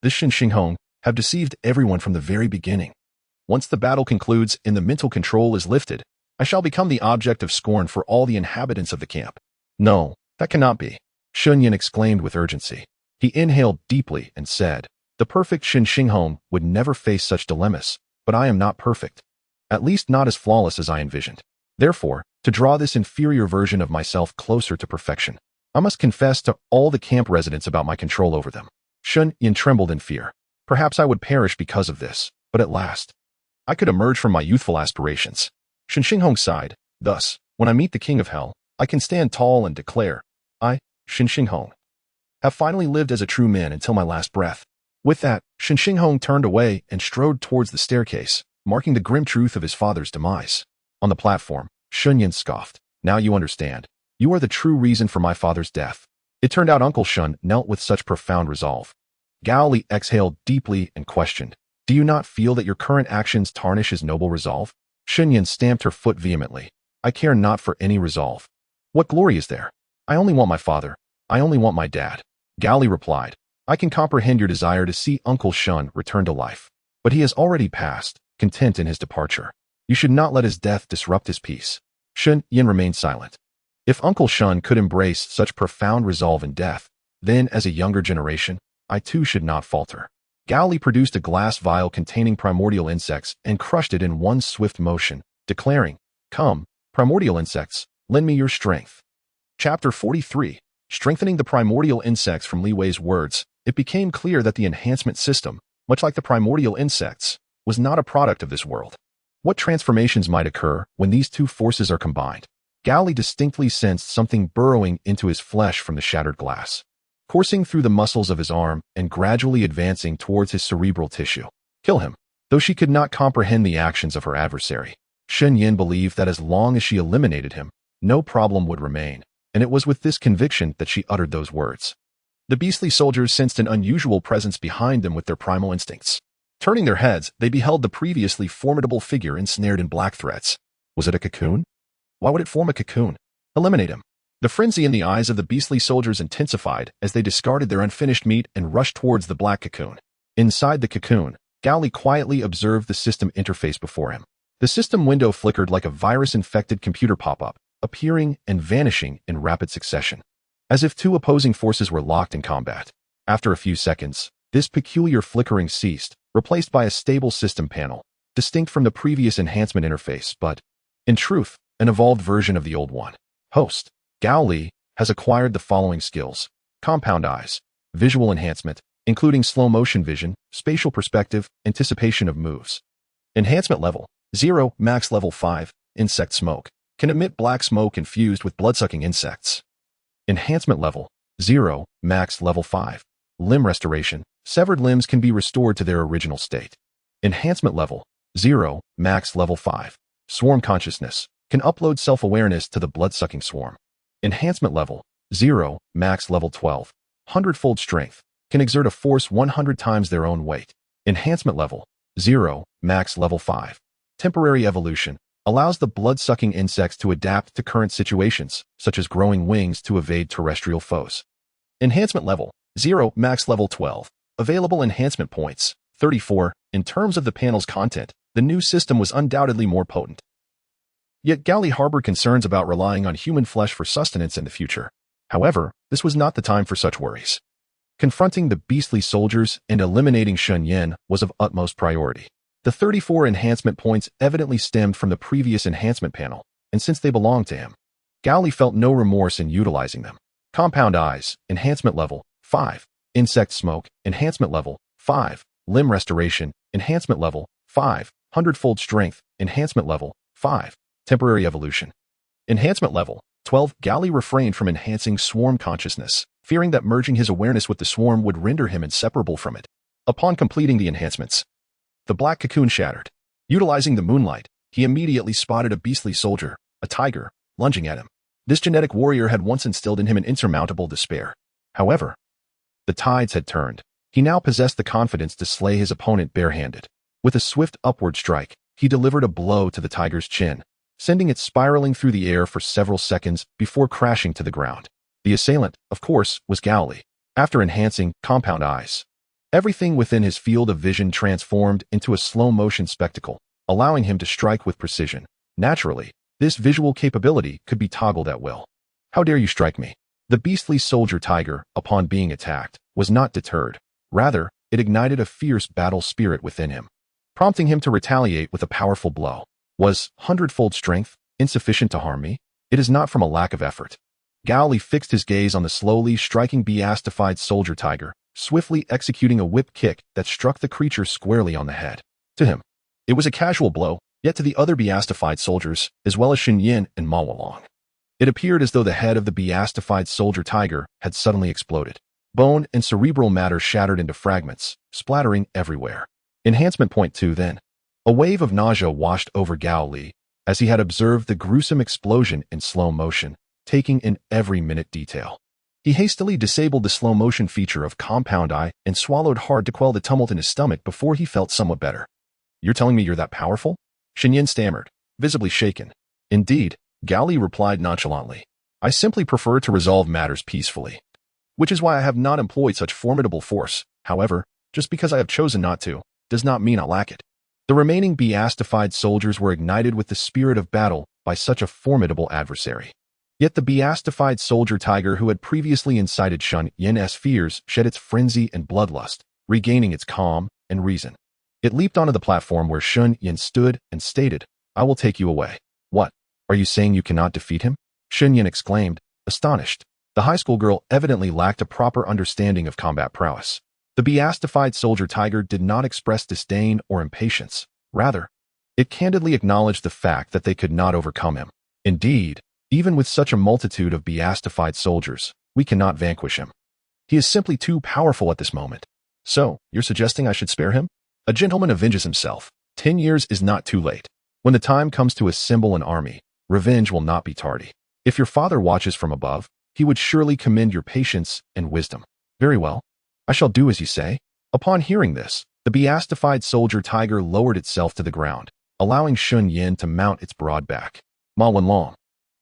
this Shen Xinghong, have deceived everyone from the very beginning. Once the battle concludes and the mental control is lifted, I shall become the object of scorn for all the inhabitants of the camp." "No, that cannot be," Shen Yin exclaimed with urgency. He inhaled deeply and said, "The perfect Shen Xinghong would never face such dilemmas, but I am not perfect. At least not as flawless as I envisioned. Therefore, to draw this inferior version of myself closer to perfection, I must confess to all the camp residents about my control over them." Shen Yin trembled in fear. Perhaps I would perish because of this, but at last, I could emerge from my youthful aspirations. Shen Xinghong sighed. "Thus, When I meet the king of hell, I can stand tall and declare, I, Shin Hong, have finally lived as a true man until my last breath. With that, Shin Hong turned away and strode towards the staircase, marking the grim truth of his father's demise. On the platform, Shun Yin scoffed. Now you understand. You are the true reason for my father's death. It turned out Uncle Shun knelt with such profound resolve. Gao Li exhaled deeply and questioned, do you not feel that your current actions tarnish his noble resolve? Shun Yin stamped her foot vehemently. I care not for any resolve. What glory is there? I only want my father. I only want my dad. Gao Li replied, I can comprehend your desire to see Uncle Shun return to life. But he has already passed, content in his departure. You should not let his death disrupt his peace. Shun Yin remained silent. If Uncle Shun could embrace such profound resolve in death, then as a younger generation, I too should not falter. Gao Li produced a glass vial containing primordial insects and crushed it in one swift motion, declaring, Come, primordial insects, lend me your strength. Chapter 43. Strengthening the primordial insects. From Li Wei's words, it became clear that the enhancement system, much like the primordial insects, was not a product of this world. What transformations might occur when these two forces are combined? Gao Li distinctly sensed something burrowing into his flesh from the shattered glass, coursing through the muscles of his arm and gradually advancing towards his cerebral tissue. Kill him. Though she could not comprehend the actions of her adversary, Shen Yin believed that as long as she eliminated him, no problem would remain, and it was with this conviction that she uttered those words. The beastly soldiers sensed an unusual presence behind them with their primal instincts. Turning their heads, they beheld the previously formidable figure ensnared in black threads. Was it a cocoon? Why would it form a cocoon? Eliminate him. The frenzy in the eyes of the beastly soldiers intensified as they discarded their unfinished meat and rushed towards the black cocoon. Inside the cocoon, Gao Li quietly observed the system interface before him. The system window flickered like a virus-infected computer pop-up, appearing and vanishing in rapid succession, as if two opposing forces were locked in combat. After a few seconds, this peculiar flickering ceased, replaced by a stable system panel, distinct from the previous enhancement interface, but, in truth, an evolved version of the old one. Host, Gao Li, has acquired the following skills: compound eyes, visual enhancement, including slow-motion vision, spatial perspective, anticipation of moves. Enhancement level 0, max level 5, insect smoke, can emit black smoke infused with blood-sucking insects. Enhancement level 0, max level 5, limb restoration, severed limbs can be restored to their original state. Enhancement level 0, max level 5, swarm consciousness, can upload self-awareness to the blood-sucking swarm. Enhancement level 0, max level 12, 100-fold strength, can exert a force 100 times their own weight. Enhancement level 0, max level 5, temporary evolution, allows the blood-sucking insects to adapt to current situations, such as growing wings to evade terrestrial foes. Enhancement level 0, max level 12, available enhancement points 34. In terms of the panel's content, the new system was undoubtedly more potent. Yet Gao Li harbored concerns about relying on human flesh for sustenance in the future. However, this was not the time for such worries. Confronting the beastly soldiers and eliminating Shun Yin was of utmost priority. The 34 enhancement points evidently stemmed from the previous enhancement panel, and since they belonged to him, Gao Li felt no remorse in utilizing them. Compound eyes, enhancement level 5, insect smoke, enhancement level 5, limb restoration, enhancement level 5, 100-fold strength, enhancement level 5, temporary evolution. Enhancement level 12. Gao Li refrained from enhancing swarm consciousness, fearing that merging his awareness with the swarm would render him inseparable from it. Upon completing the enhancements, the black cocoon shattered. Utilizing the moonlight, he immediately spotted a beastly soldier, a tiger, lunging at him. This genetic warrior had once instilled in him an insurmountable despair. However, the tides had turned. He now possessed the confidence to slay his opponent barehanded. With a swift upward strike, he delivered a blow to the tiger's chin, sending it spiraling through the air for several seconds before crashing to the ground. The assailant, of course, was Gao Li. After enhancing compound eyes, everything within his field of vision transformed into a slow-motion spectacle, allowing him to strike with precision. Naturally, this visual capability could be toggled at will. How dare you strike me? The beastly soldier tiger, upon being attacked, was not deterred. Rather, it ignited a fierce battle spirit within him, prompting him to retaliate with a powerful blow. Was 100-fold strength insufficient to harm me? It is not from a lack of effort. Gao Li fixed his gaze on the slowly striking beastified soldier tiger, swiftly executing a whip kick that struck the creature squarely on the head. To him, it was a casual blow, Yet to the other beastified soldiers, as well as Xun Yin and Ma Wolong, it appeared as though the head of the beastified soldier tiger had suddenly exploded. Bone and cerebral matter shattered into fragments, splattering everywhere. Enhancement point 2 then. A wave of nausea washed over Gao Li, as he had observed the gruesome explosion in slow motion, taking in every minute detail. He hastily disabled the slow motion feature of Compound Eye and swallowed hard to quell the tumult in his stomach before he felt somewhat better. You're telling me you're that powerful? Xinyan stammered, visibly shaken. Indeed, Gao Li replied nonchalantly. I simply prefer to resolve matters peacefully. Which is why I have not employed such formidable force. However, just because I have chosen not to, does not mean I lack it. The remaining beastified soldiers were ignited with the spirit of battle by such a formidable adversary. Yet the beastified soldier tiger who had previously incited Xun Yin's fears shed its frenzy and bloodlust, regaining its calm and reason. It leaped onto the platform where Xun Yin stood and stated, I will take you away. What? Are you saying you cannot defeat him? Xun Yin exclaimed, astonished. The high school girl evidently lacked a proper understanding of combat prowess. The beastified soldier tiger did not express disdain or impatience. Rather, it candidly acknowledged the fact that they could not overcome him. Indeed, even with such a multitude of beastified soldiers, we cannot vanquish him. He is simply too powerful at this moment. So, you're suggesting I should spare him? A gentleman avenges himself. 10 years is not too late. When the time comes to assemble an army, revenge will not be tardy. If your father watches from above, he would surely commend your patience and wisdom. Very well. I shall do as you say. Upon hearing this, the beastified soldier tiger lowered itself to the ground, allowing Xun Yin to mount its broad back. Ma Wenlong,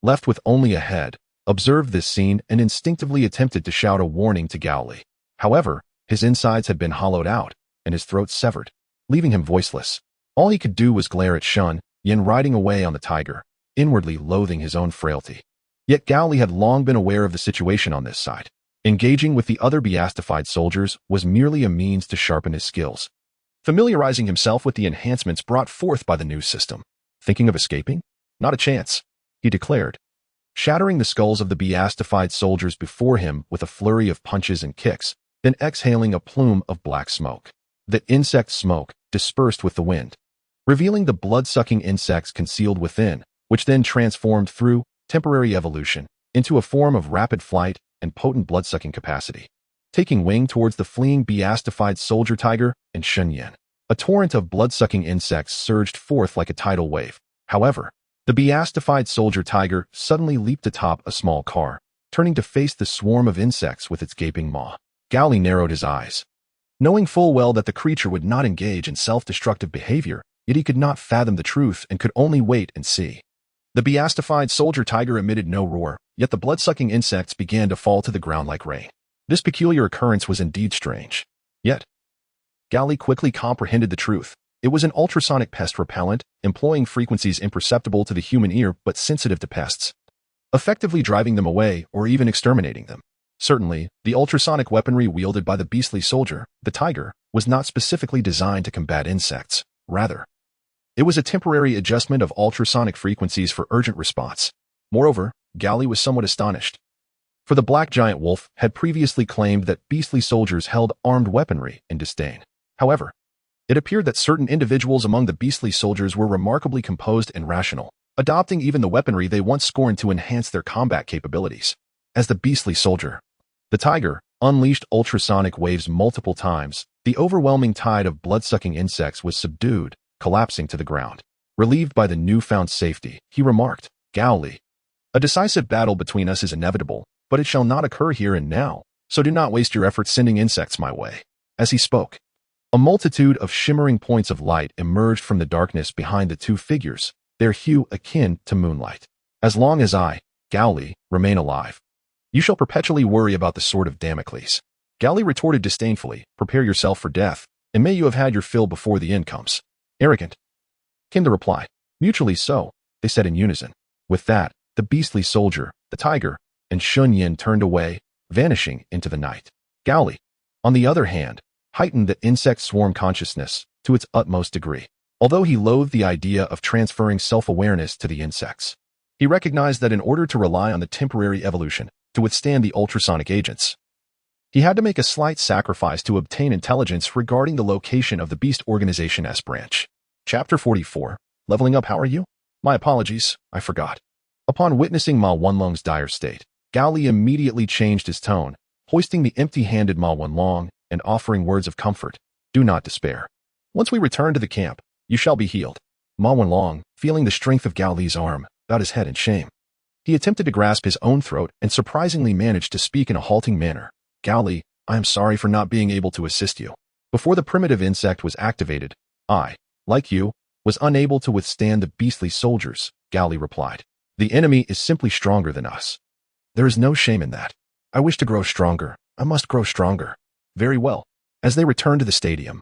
left with only a head, observed this scene and instinctively attempted to shout a warning to Gao Li. However, his insides had been hollowed out and his throat severed, leaving him voiceless. All he could do was glare at Xun Yin riding away on the tiger, inwardly loathing his own frailty. Yet Gao Li had long been aware of the situation on this side. Engaging with the other beastified soldiers was merely a means to sharpen his skills, familiarizing himself with the enhancements brought forth by the new system. Thinking of escaping? Not a chance, he declared, shattering the skulls of the beastified soldiers before him with a flurry of punches and kicks, then exhaling a plume of black smoke. The insect smoke dispersed with the wind, revealing the blood-sucking insects concealed within, which then transformed through temporary evolution into a form of rapid flight and potent blood-sucking capacity. Taking wing towards the fleeing beastified soldier tiger and Xun Yin, a torrent of blood-sucking insects surged forth like a tidal wave. However, the beastified soldier tiger suddenly leaped atop a small car, turning to face the swarm of insects with its gaping maw. Gao Li narrowed his eyes. Knowing full well that the creature would not engage in self-destructive behavior, yet he could not fathom the truth and could only wait and see. The beastified soldier tiger emitted no roar, yet the blood-sucking insects began to fall to the ground like rain. This peculiar occurrence was indeed strange. Yet, Gao Li quickly comprehended the truth. It was an ultrasonic pest repellent, employing frequencies imperceptible to the human ear but sensitive to pests, effectively driving them away or even exterminating them. Certainly, the ultrasonic weaponry wielded by the beastly soldier, the tiger, was not specifically designed to combat insects. Rather, it was a temporary adjustment of ultrasonic frequencies for urgent response. Moreover, Gao Li was somewhat astonished, for the black giant wolf had previously claimed that beastly soldiers held armed weaponry in disdain. However, it appeared that certain individuals among the beastly soldiers were remarkably composed and rational, adopting even the weaponry they once scorned to enhance their combat capabilities. As the beastly soldier, the tiger, unleashed ultrasonic waves multiple times, the overwhelming tide of blood-sucking insects was subdued, collapsing to the ground. Relieved by the newfound safety, he remarked, Gao Li, a decisive battle between us is inevitable, but it shall not occur here and now, so do not waste your efforts sending insects my way. As he spoke, a multitude of shimmering points of light emerged from the darkness behind the two figures, their hue akin to moonlight. As long as I, Gao Li, remain alive, you shall perpetually worry about the sword of Damocles. Gao Li retorted disdainfully, prepare yourself for death, and may you have had your fill before the end comes. Arrogant, came the reply. Mutually so, they said in unison. With that, the beastly soldier, the tiger, and Xun Yin turned away, vanishing into the night. Gao Li, on the other hand, heightened the insect swarm consciousness to its utmost degree. Although he loathed the idea of transferring self-awareness to the insects, he recognized that in order to rely on the temporary evolution to withstand the ultrasonic agents, he had to make a slight sacrifice to obtain intelligence regarding the location of the Beast Organization S branch. Chapter 44. Leveling up, how are you? My apologies, I forgot. Upon witnessing Ma Wenlong's dire state, Gao Li immediately changed his tone, hoisting the empty-handed Ma Wenlong and offering words of comfort. Do not despair. Once we return to the camp, you shall be healed. Ma Wenlong, feeling the strength of Gao Li's arm, bowed his head in shame. He attempted to grasp his own throat and surprisingly managed to speak in a halting manner. Gao Li, I am sorry for not being able to assist you. Before the primitive insect was activated, I, like you, was unable to withstand the beastly soldiers, Gao Li replied. The enemy is simply stronger than us. There is no shame in that. I wish to grow stronger. I must grow stronger. Very well. As they returned to the stadium,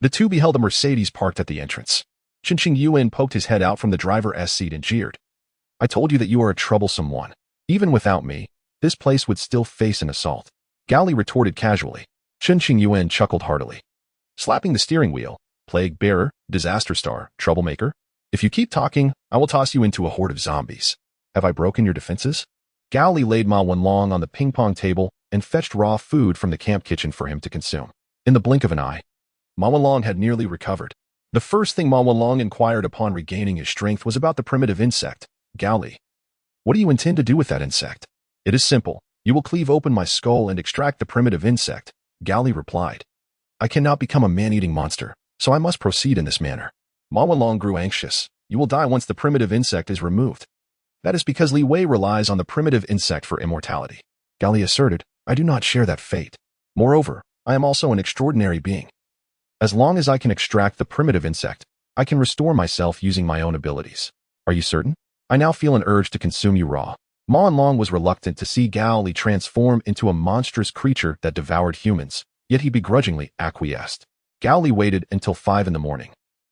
the two beheld a Mercedes parked at the entrance. Qinqing Yuan poked his head out from the driver's seat and jeered. I told you that you are a troublesome one. Even without me, this place would still face an assault. Gao Li retorted casually. Qinqing Yuan chuckled heartily. Slapping the steering wheel, plague bearer, disaster star, troublemaker. If you keep talking, I will toss you into a horde of zombies. Have I broken your defenses? Gao Li laid Ma Wenlong on the ping-pong table and fetched raw food from the camp kitchen for him to consume. In the blink of an eye, Ma Wenlong had nearly recovered. The first thing Ma Wenlong inquired upon regaining his strength was about the primitive insect. Gao Li, what do you intend to do with that insect? It is simple. You will cleave open my skull and extract the primitive insect, Gao Li replied. I cannot become a man-eating monster, so I must proceed in this manner. Ma Wenlong grew anxious. You will die once the primitive insect is removed. That is because Li Wei relies on the primitive insect for immortality. Gao Li asserted, I do not share that fate. Moreover, I am also an extraordinary being. As long as I can extract the primitive insect, I can restore myself using my own abilities. Are you certain? I now feel an urge to consume you raw. Ma Wenlong was reluctant to see Gao Li transform into a monstrous creature that devoured humans, yet he begrudgingly acquiesced. Gao Li waited until 5 in the morning.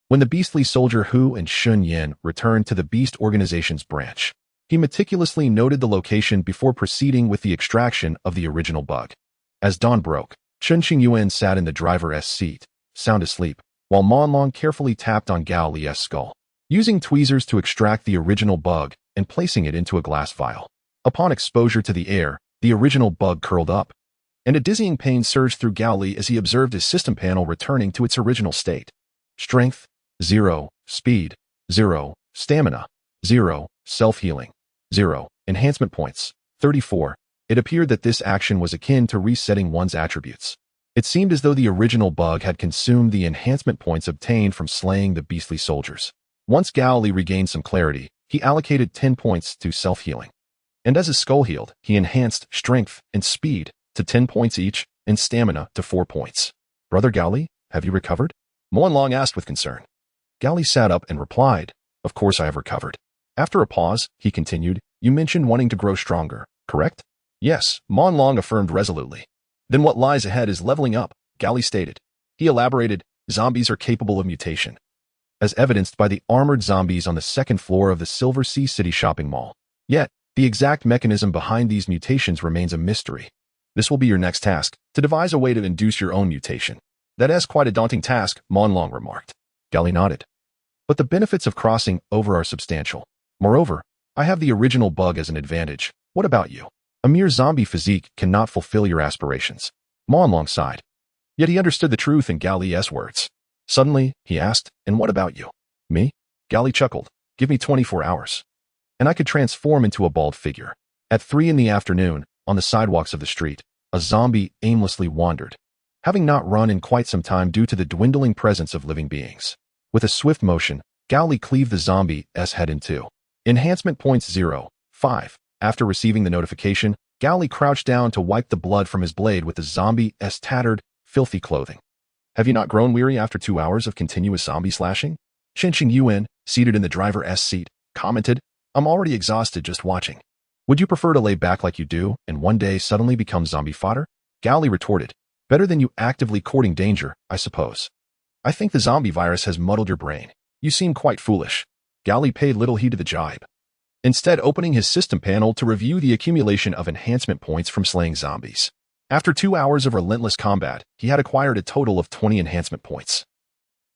When the beastly soldier Hu and Shun Yin returned to the Beast Organization's branch, he meticulously noted the location before proceeding with the extraction of the original bug. As dawn broke, Qinqing Yuan sat in the driver's seat, sound asleep, while Ma Wenlong carefully tapped on Gao Li's skull, using tweezers to extract the original bug and placing it into a glass vial. Upon exposure to the air, the original bug curled up, and a dizzying pain surged through Gao Li as he observed his system panel returning to its original state. Strength, 0, speed, 0, stamina, 0, self-healing, 0, enhancement points, 34. It appeared that this action was akin to resetting one's attributes. It seemed as though the original bug had consumed the enhancement points obtained from slaying the beastly soldiers. Once Gao Li regained some clarity, he allocated 10 points to self-healing. And as his skull healed, he enhanced strength and speed to 10 points each and stamina to 4 points. Brother Gao Li, have you recovered? Ma Wenlong asked with concern. Gao Li sat up and replied, Of course I have recovered. After a pause, he continued, You mentioned wanting to grow stronger, correct? Yes, Ma Wenlong affirmed resolutely. Then what lies ahead is leveling up, Gao Li stated. He elaborated, Zombies are capable of mutation, as evidenced by the armored zombies on the second floor of the Silver Sea City shopping mall. Yet, the exact mechanism behind these mutations remains a mystery. This will be your next task, to devise a way to induce your own mutation. That is quite a daunting task, Ma Wenlong remarked. Gao Li nodded. But the benefits of crossing over are substantial. Moreover, I have the original bug as an advantage. What about you? A mere zombie physique cannot fulfill your aspirations. Ma Wenlong sighed. Yet he understood the truth in Gao Li's words. Suddenly, he asked, And what about you? Me? Gao Li chuckled. Give me 24 hours. And I could transform into a bald figure. At 3 in the afternoon, on the sidewalks of the street, a zombie aimlessly wandered, having not run in quite some time due to the dwindling presence of living beings. With a swift motion, Gao Li cleaved the zombie's head in two. Enhancement points 0, 5. After receiving the notification, Gao Li crouched down to wipe the blood from his blade with the zombie's tattered, filthy clothing. Have you not grown weary after 2 hours of continuous zombie slashing? Qinqing Yuan, seated in the driver's seat, commented, I'm already exhausted just watching. Would you prefer to lay back like you do and one day suddenly become zombie fodder? Gao Li retorted, Better than you actively courting danger, I suppose. I think the zombie virus has muddled your brain. You seem quite foolish. Gao Li paid little heed to the jibe, instead opening his system panel to review the accumulation of enhancement points from slaying zombies. After 2 hours of relentless combat, he had acquired a total of 20 enhancement points.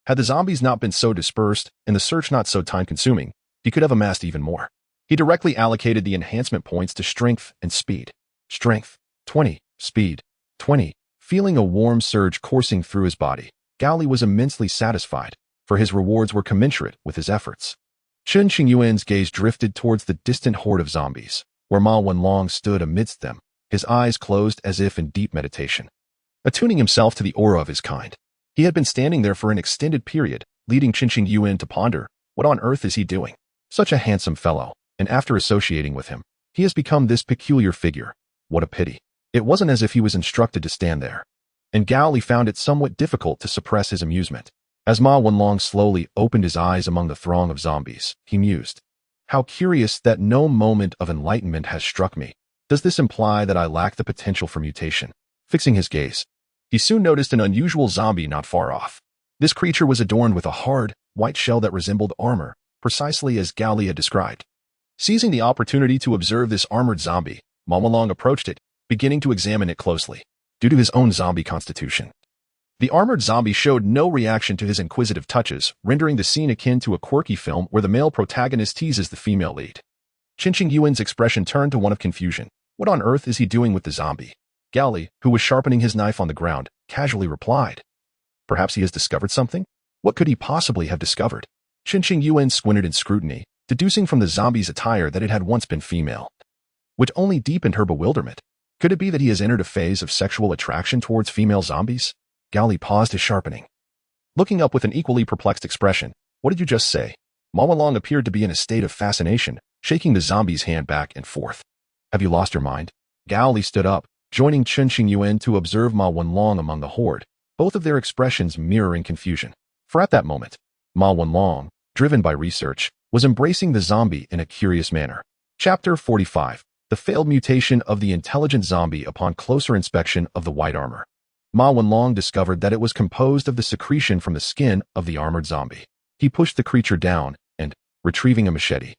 Had the zombies not been so dispersed and the search not so time-consuming, he could have amassed even more. He directly allocated the enhancement points to strength and speed. Strength, 20. Speed, 20. Feeling a warm surge coursing through his body, Gao Li was immensely satisfied. for his rewards were commensurate with his efforts. Chen Qingyuan's gaze drifted towards the distant horde of zombies, where Ma Wenlong stood amidst them, his eyes closed as if in deep meditation. Attuning himself to the aura of his kind, he had been standing there for an extended period, leading Chen Qingyuan to ponder, what on earth is he doing? Such a handsome fellow, and after associating with him, he has become this peculiar figure. What a pity. It wasn't as if he was instructed to stand there. And Gao Li found it somewhat difficult to suppress his amusement. As Ma Wenlong slowly opened his eyes among the throng of zombies, he mused. How curious that no moment of enlightenment has struck me. Does this imply that I lack the potential for mutation? Fixing his gaze, he soon noticed an unusual zombie not far off. This creature was adorned with a hard, white shell that resembled armor, precisely as Gao Li had described. Seizing the opportunity to observe this armored zombie, Ma Wenlong approached it, beginning to examine it closely. Due to his own zombie constitution, the armored zombie showed no reaction to his inquisitive touches, rendering the scene akin to a quirky film where the male protagonist teases the female lead. Chen Qingyuan's expression turned to one of confusion. What on earth is he doing with the zombie? Gao Li, who was sharpening his knife on the ground, casually replied. Perhaps he has discovered something? What could he possibly have discovered? Chen Qingyuan squinted in scrutiny, deducing from the zombie's attire that it had once been female, which only deepened her bewilderment. Could it be that he has entered a phase of sexual attraction towards female zombies? Gao Li paused his sharpening, looking up with an equally perplexed expression. What did you just say? Ma Wenlong appeared to be in a state of fascination, shaking the zombie's hand back and forth. Have you lost your mind? Gao Li stood up, joining Chen Qingyuan to observe Ma Wenlong among the horde, both of their expressions mirroring confusion. For at that moment, Ma Wenlong, driven by research, was embracing the zombie in a curious manner. Chapter 45. The failed mutation of the intelligent zombie upon closer inspection of the white armor. Ma Wenlong discovered that it was composed of the secretion from the skin of the armored zombie. He pushed the creature down and, retrieving a machete,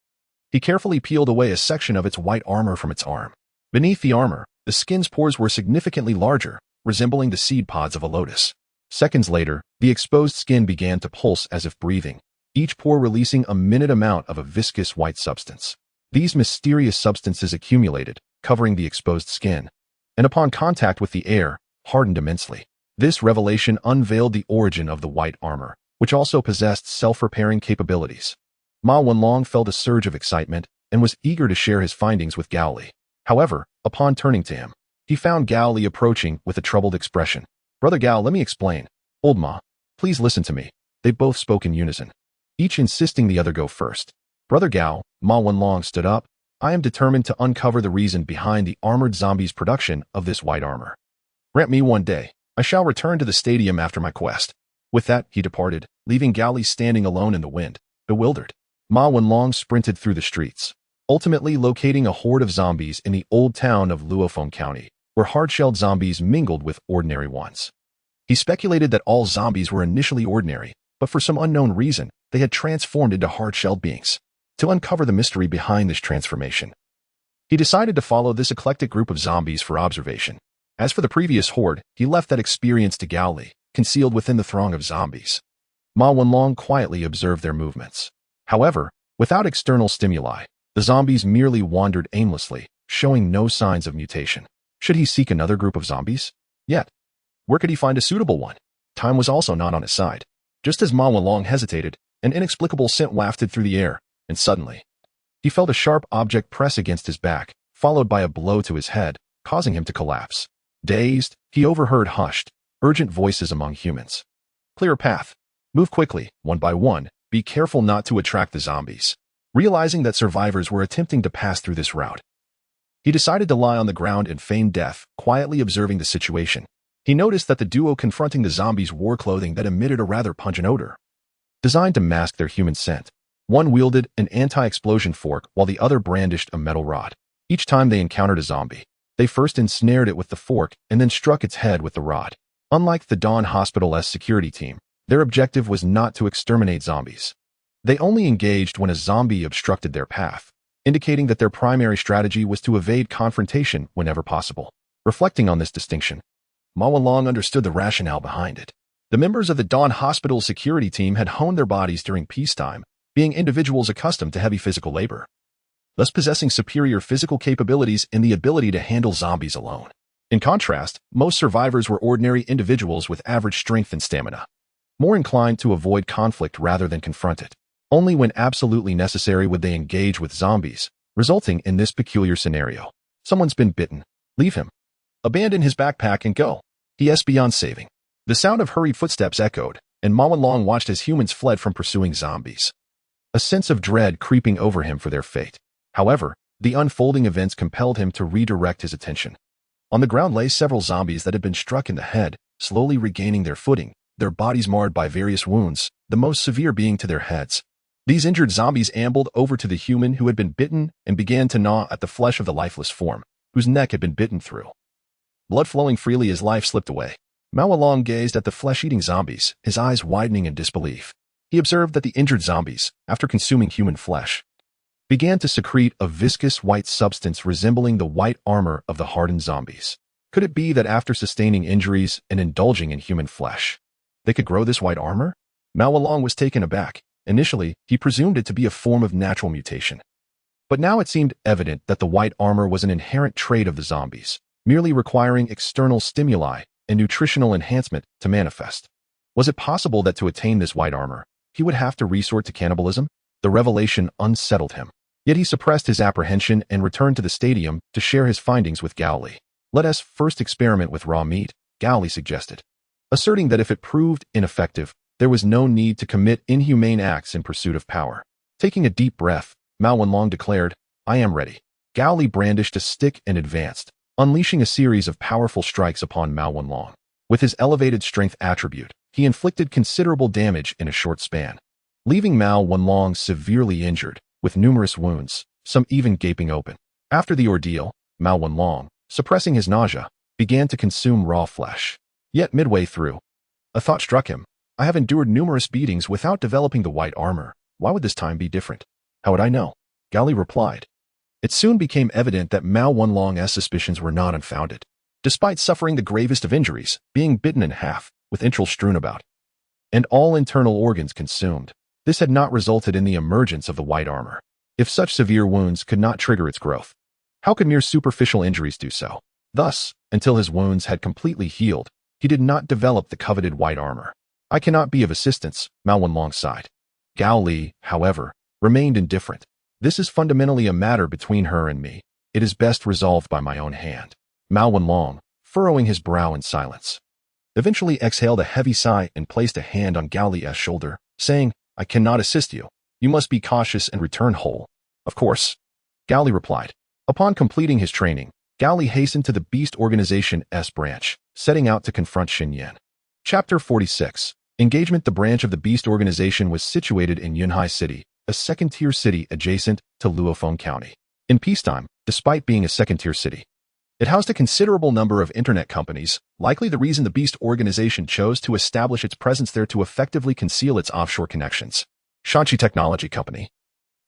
he carefully peeled away a section of its white armor from its arm. Beneath the armor, the skin's pores were significantly larger, resembling the seed pods of a lotus. Seconds later, the exposed skin began to pulse as if breathing, each pore releasing a minute amount of a viscous white substance. These mysterious substances accumulated, covering the exposed skin, and upon contact with the air, hardened immensely. This revelation unveiled the origin of the white armor, which also possessed self-repairing capabilities. Ma Wenlong felt a surge of excitement and was eager to share his findings with Gao Li. However, upon turning to him, he found Gao Li approaching with a troubled expression. Brother Gao, let me explain. Old Ma, please listen to me. They both spoke in unison, each insisting the other go first. Brother Gao, Ma Wenlong stood up. I am determined to uncover the reason behind the armored zombie's production of this white armor. Grant me one day. I shall return to the stadium after my quest. With that, he departed, leaving Gao Li standing alone in the wind, bewildered. Ma Wenlong sprinted through the streets, ultimately locating a horde of zombies in the old town of Luofeng County, where hard-shelled zombies mingled with ordinary ones. He speculated that all zombies were initially ordinary, but for some unknown reason, they had transformed into hard-shelled beings. To uncover the mystery behind this transformation, he decided to follow this eclectic group of zombies for observation. As for the previous horde, he left that experience to Gao Li, concealed within the throng of zombies. Ma Wenlong quietly observed their movements. However, without external stimuli, the zombies merely wandered aimlessly, showing no signs of mutation. Should he seek another group of zombies? Yet, where could he find a suitable one? Time was also not on his side. Just as Ma Wenlong hesitated, an inexplicable scent wafted through the air, and suddenly, he felt a sharp object press against his back, followed by a blow to his head, causing him to collapse. Dazed, he overheard hushed, urgent voices among humans. Clear a path. Move quickly, one by one. Be careful not to attract the zombies. Realizing that survivors were attempting to pass through this route, he decided to lie on the ground and feign death, quietly observing the situation. He noticed that the duo confronting the zombies wore clothing that emitted a rather pungent odor, designed to mask their human scent. One wielded an anti-explosion fork while the other brandished a metal rod. Each time they encountered a zombie, they first ensnared it with the fork and then struck its head with the rod. Unlike the Dawn Hospital's security team, their objective was not to exterminate zombies. They only engaged when a zombie obstructed their path, indicating that their primary strategy was to evade confrontation whenever possible. Reflecting on this distinction, Ma Wenlong understood the rationale behind it. The members of the Dawn Hospital security team had honed their bodies during peacetime, being individuals accustomed to heavy physical labor, thus possessing superior physical capabilities and the ability to handle zombies alone. In contrast, most survivors were ordinary individuals with average strength and stamina. more inclined to avoid conflict rather than confront it. Only when absolutely necessary would they engage with zombies, resulting in this peculiar scenario. Someone's been bitten. Leave him. Abandon his backpack and go. He is beyond saving. The sound of hurried footsteps echoed, and Ma Wanlong watched as humans fled from pursuing zombies. A sense of dread creeping over him for their fate. However, the unfolding events compelled him to redirect his attention. On the ground lay several zombies that had been struck in the head, slowly regaining their footing, their bodies marred by various wounds, the most severe being to their heads. These injured zombies ambled over to the human who had been bitten and began to gnaw at the flesh of the lifeless form, whose neck had been bitten through. Blood flowing freely as life slipped away. Ma Wanlong gazed at the flesh-eating zombies, his eyes widening in disbelief. He observed that the injured zombies, after consuming human flesh, began to secrete a viscous white substance resembling the white armor of the hardened zombies. Could it be that after sustaining injuries and indulging in human flesh, they could grow this white armor? Ma Wanlong was taken aback. Initially, he presumed it to be a form of natural mutation. But now it seemed evident that the white armor was an inherent trait of the zombies, merely requiring external stimuli and nutritional enhancement to manifest. Was it possible that to attain this white armor, he would have to resort to cannibalism? The revelation unsettled him. Yet he suppressed his apprehension and returned to the stadium to share his findings with Gao Li. Let us first experiment with raw meat, Gao Li suggested, asserting that if it proved ineffective, there was no need to commit inhumane acts in pursuit of power. Taking a deep breath, Ma Wanlong declared, "I am ready." Gao Li brandished a stick and advanced, unleashing a series of powerful strikes upon Ma Wanlong. With his elevated strength attribute, he inflicted considerable damage in a short span, leaving Ma Wanlong severely injured, with numerous wounds, some even gaping open. After the ordeal, Ma Wanlong, suppressing his nausea, began to consume raw flesh. Yet midway through, a thought struck him. I have endured numerous beatings without developing the white armor. Why would this time be different? How would I know? Gao Li replied. It soon became evident that Ma Wanlong's suspicions were not unfounded. Despite suffering the gravest of injuries, being bitten in half, with entrails strewn about, and all internal organs consumed, this had not resulted in the emergence of the white armor. If such severe wounds could not trigger its growth, how could mere superficial injuries do so? Thus, until his wounds had completely healed, he did not develop the coveted white armor. I cannot be of assistance, Ma Wanlong sighed. Gao Li, however, remained indifferent. This is fundamentally a matter between her and me. It is best resolved by my own hand. Ma Wanlong, furrowing his brow in silence, eventually exhaled a heavy sigh and placed a hand on Gao Li's shoulder, saying, I cannot assist you. You must be cautious and return whole. Of course, Gao Li replied. Upon completing his training, Gao Li hastened to the Beast Organization's branch, setting out to confront Xin Yan. Chapter 46. Engagement. The branch of the Beast Organization was situated in Yunhai City, a second-tier city adjacent to Luofeng County. In peacetime, despite being a second-tier city, it housed a considerable number of internet companies, likely the reason the Beast Organization chose to establish its presence there to effectively conceal its offshore connections. Shanxi Technology Company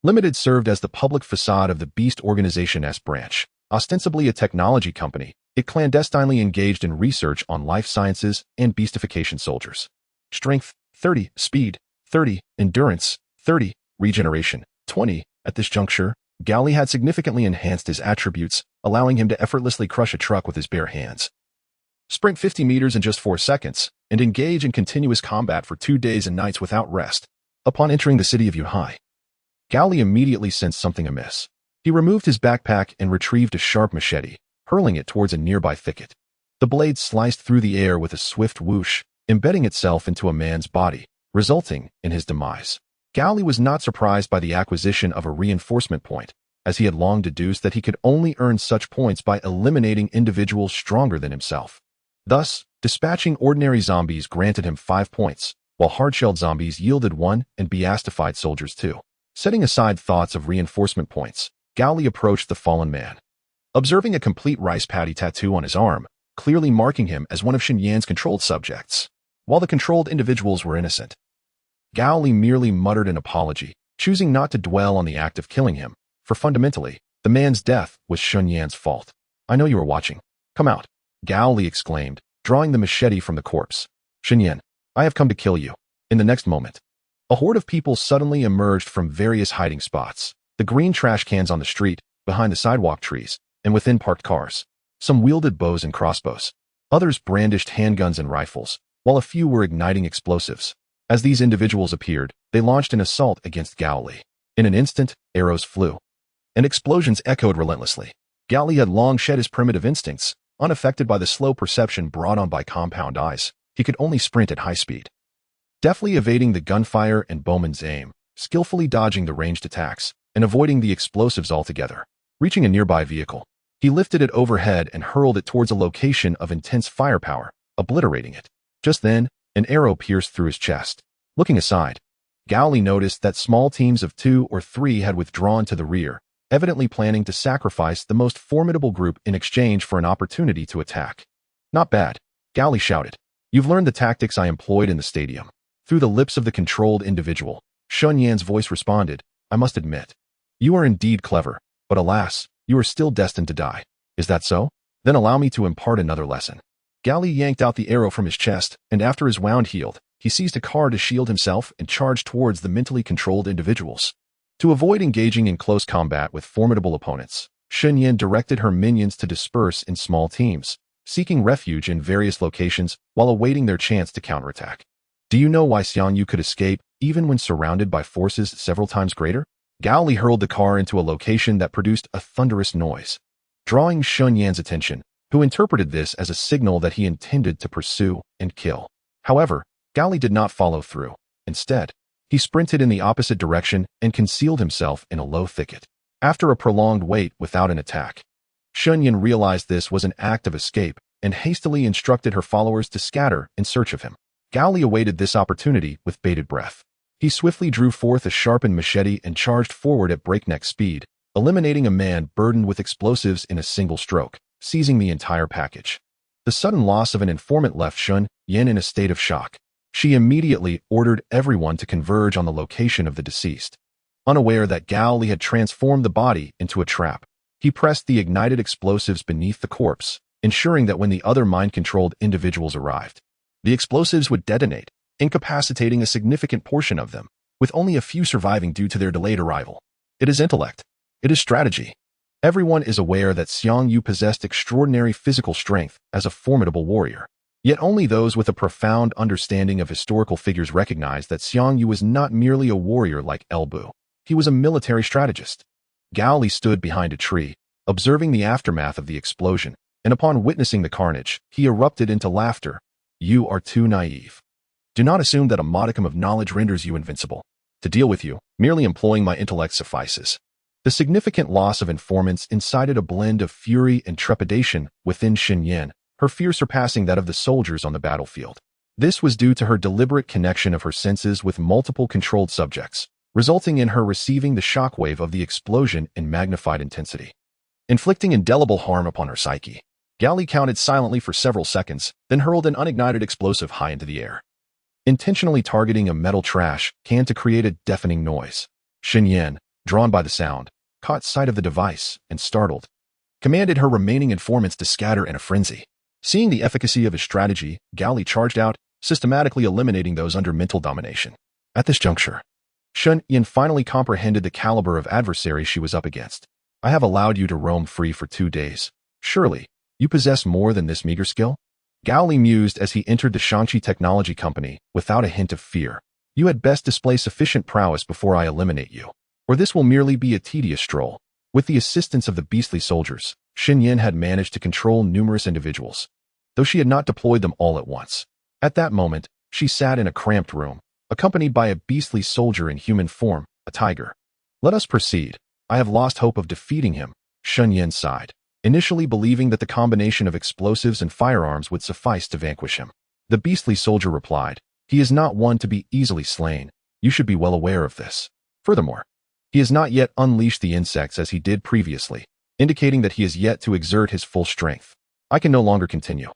Limited served as the public facade of the Beast Organization's branch. Ostensibly a technology company, it clandestinely engaged in research on life sciences and beastification soldiers. Strength, 30, speed, 30, endurance, 30, regeneration, 20. At this juncture, Gao Li had significantly enhanced his attributes, allowing him to effortlessly crush a truck with his bare hands, sprint 50 meters in just 4 seconds, and engage in continuous combat for 2 days and nights without rest. Upon entering the city of Yunhai, Gao Li immediately sensed something amiss. He removed his backpack and retrieved a sharp machete, hurling it towards a nearby thicket. The blade sliced through the air with a swift whoosh, embedding itself into a man's body, resulting in his demise. Gao Li was not surprised by the acquisition of a reinforcement point, as he had long deduced that he could only earn such points by eliminating individuals stronger than himself. Thus, dispatching ordinary zombies granted him 5 points, while hard-shelled zombies yielded 1 and beastified soldiers 2. Setting aside thoughts of reinforcement points, Gao Li approached the fallen man. Observing a complete rice paddy tattoo on his arm, clearly marking him as one of Xin Yan's controlled subjects, while the controlled individuals were innocent, Gao Li merely muttered an apology, choosing not to dwell on the act of killing him, for fundamentally, the man's death was Xin Yan's fault. I know you are watching. Come out, Gao Li exclaimed, drawing the machete from the corpse. Xin Yan, I have come to kill you. In the next moment, a horde of people suddenly emerged from various hiding spots, the green trash cans on the street, behind the sidewalk trees, and within parked cars. Some wielded bows and crossbows. Others brandished handguns and rifles, while a few were igniting explosives. As these individuals appeared, they launched an assault against Gao Li. In an instant, arrows flew, and explosions echoed relentlessly. Gao Li had long shed his primitive instincts, unaffected by the slow perception brought on by compound eyes. He could only sprint at high speed, deftly evading the gunfire and bowman's aim, skillfully dodging the ranged attacks, and avoiding the explosives altogether. Reaching a nearby vehicle, he lifted it overhead and hurled it towards a location of intense firepower, obliterating it. Just then, an arrow pierced through his chest. Looking aside, Gao Li noticed that small teams of 2 or 3 had withdrawn to the rear, evidently planning to sacrifice the most formidable group in exchange for an opportunity to attack. Not bad, Gao Li shouted. You've learned the tactics I employed in the stadium. Through the lips of the controlled individual, Shun Yan's voice responded, I must admit, you are indeed clever, but alas, you are still destined to die. Is that so? Then allow me to impart another lesson. Gao Li yanked out the arrow from his chest, and after his wound healed, he seized a car to shield himself and charged towards the mentally controlled individuals. To avoid engaging in close combat with formidable opponents, Shun Yan directed her minions to disperse in small teams, seeking refuge in various locations while awaiting their chance to counterattack. Do you know why Xiangyu could escape even when surrounded by forces several times greater? Gao Li hurled the car into a location that produced a thunderous noise, drawing Shun Yan's attention, who interpreted this as a signal that he intended to pursue and kill. However, Gao Li did not follow through. Instead, he sprinted in the opposite direction and concealed himself in a low thicket. After a prolonged wait without an attack, Shun Yan realized this was an act of escape and hastily instructed her followers to scatter in search of him. Gao Li awaited this opportunity with bated breath. He swiftly drew forth a sharpened machete and charged forward at breakneck speed, eliminating a man burdened with explosives in a single stroke, seizing the entire package. The sudden loss of an informant left Shun Yan in a state of shock. She immediately ordered everyone to converge on the location of the deceased. Unaware that Gao Li had transformed the body into a trap, he pressed the ignited explosives beneath the corpse, ensuring that when the other mind-controlled individuals arrived, the explosives would detonate, incapacitating a significant portion of them, with only a few surviving due to their delayed arrival. It is intellect. It is strategy. Everyone is aware that Xiangyu possessed extraordinary physical strength as a formidable warrior. Yet only those with a profound understanding of historical figures recognize that Xiangyu was not merely a warrior like Elbu. He was a military strategist. Gao Li stood behind a tree, observing the aftermath of the explosion, and upon witnessing the carnage, he erupted into laughter. You are too naive. Do not assume that a modicum of knowledge renders you invincible. To deal with you, merely employing my intellect suffices. The significant loss of informants incited a blend of fury and trepidation within Shun Yan, her fear surpassing that of the soldiers on the battlefield. This was due to her deliberate connection of her senses with multiple controlled subjects, resulting in her receiving the shockwave of the explosion in magnified intensity, inflicting indelible harm upon her psyche. Gao Li counted silently for several seconds, then hurled an unignited explosive high into the air, intentionally targeting a metal trash can to create a deafening noise. Shun Yan, drawn by the sound, caught sight of the device and, startled, commanded her remaining informants to scatter in a frenzy. Seeing the efficacy of his strategy, Gao Li charged out, systematically eliminating those under mental domination. At this juncture, Shun Yan finally comprehended the caliber of adversary she was up against. I have allowed you to roam free for 2 days. Surely, you possess more than this meager skill? Gao Li mused as he entered the Shangqi Technology Company without a hint of fear. You had best display sufficient prowess before I eliminate you, or this will merely be a tedious stroll. With the assistance of the beastly soldiers, Shun Yan had managed to control numerous individuals, though she had not deployed them all at once. At that moment, she sat in a cramped room, accompanied by a beastly soldier in human form, a tiger. Let us proceed. I have lost hope of defeating him, Shun Yan sighed, initially believing that the combination of explosives and firearms would suffice to vanquish him. The beastly soldier replied, he is not one to be easily slain. You should be well aware of this. Furthermore, he has not yet unleashed the insects as he did previously, indicating that he is yet to exert his full strength. I can no longer continue.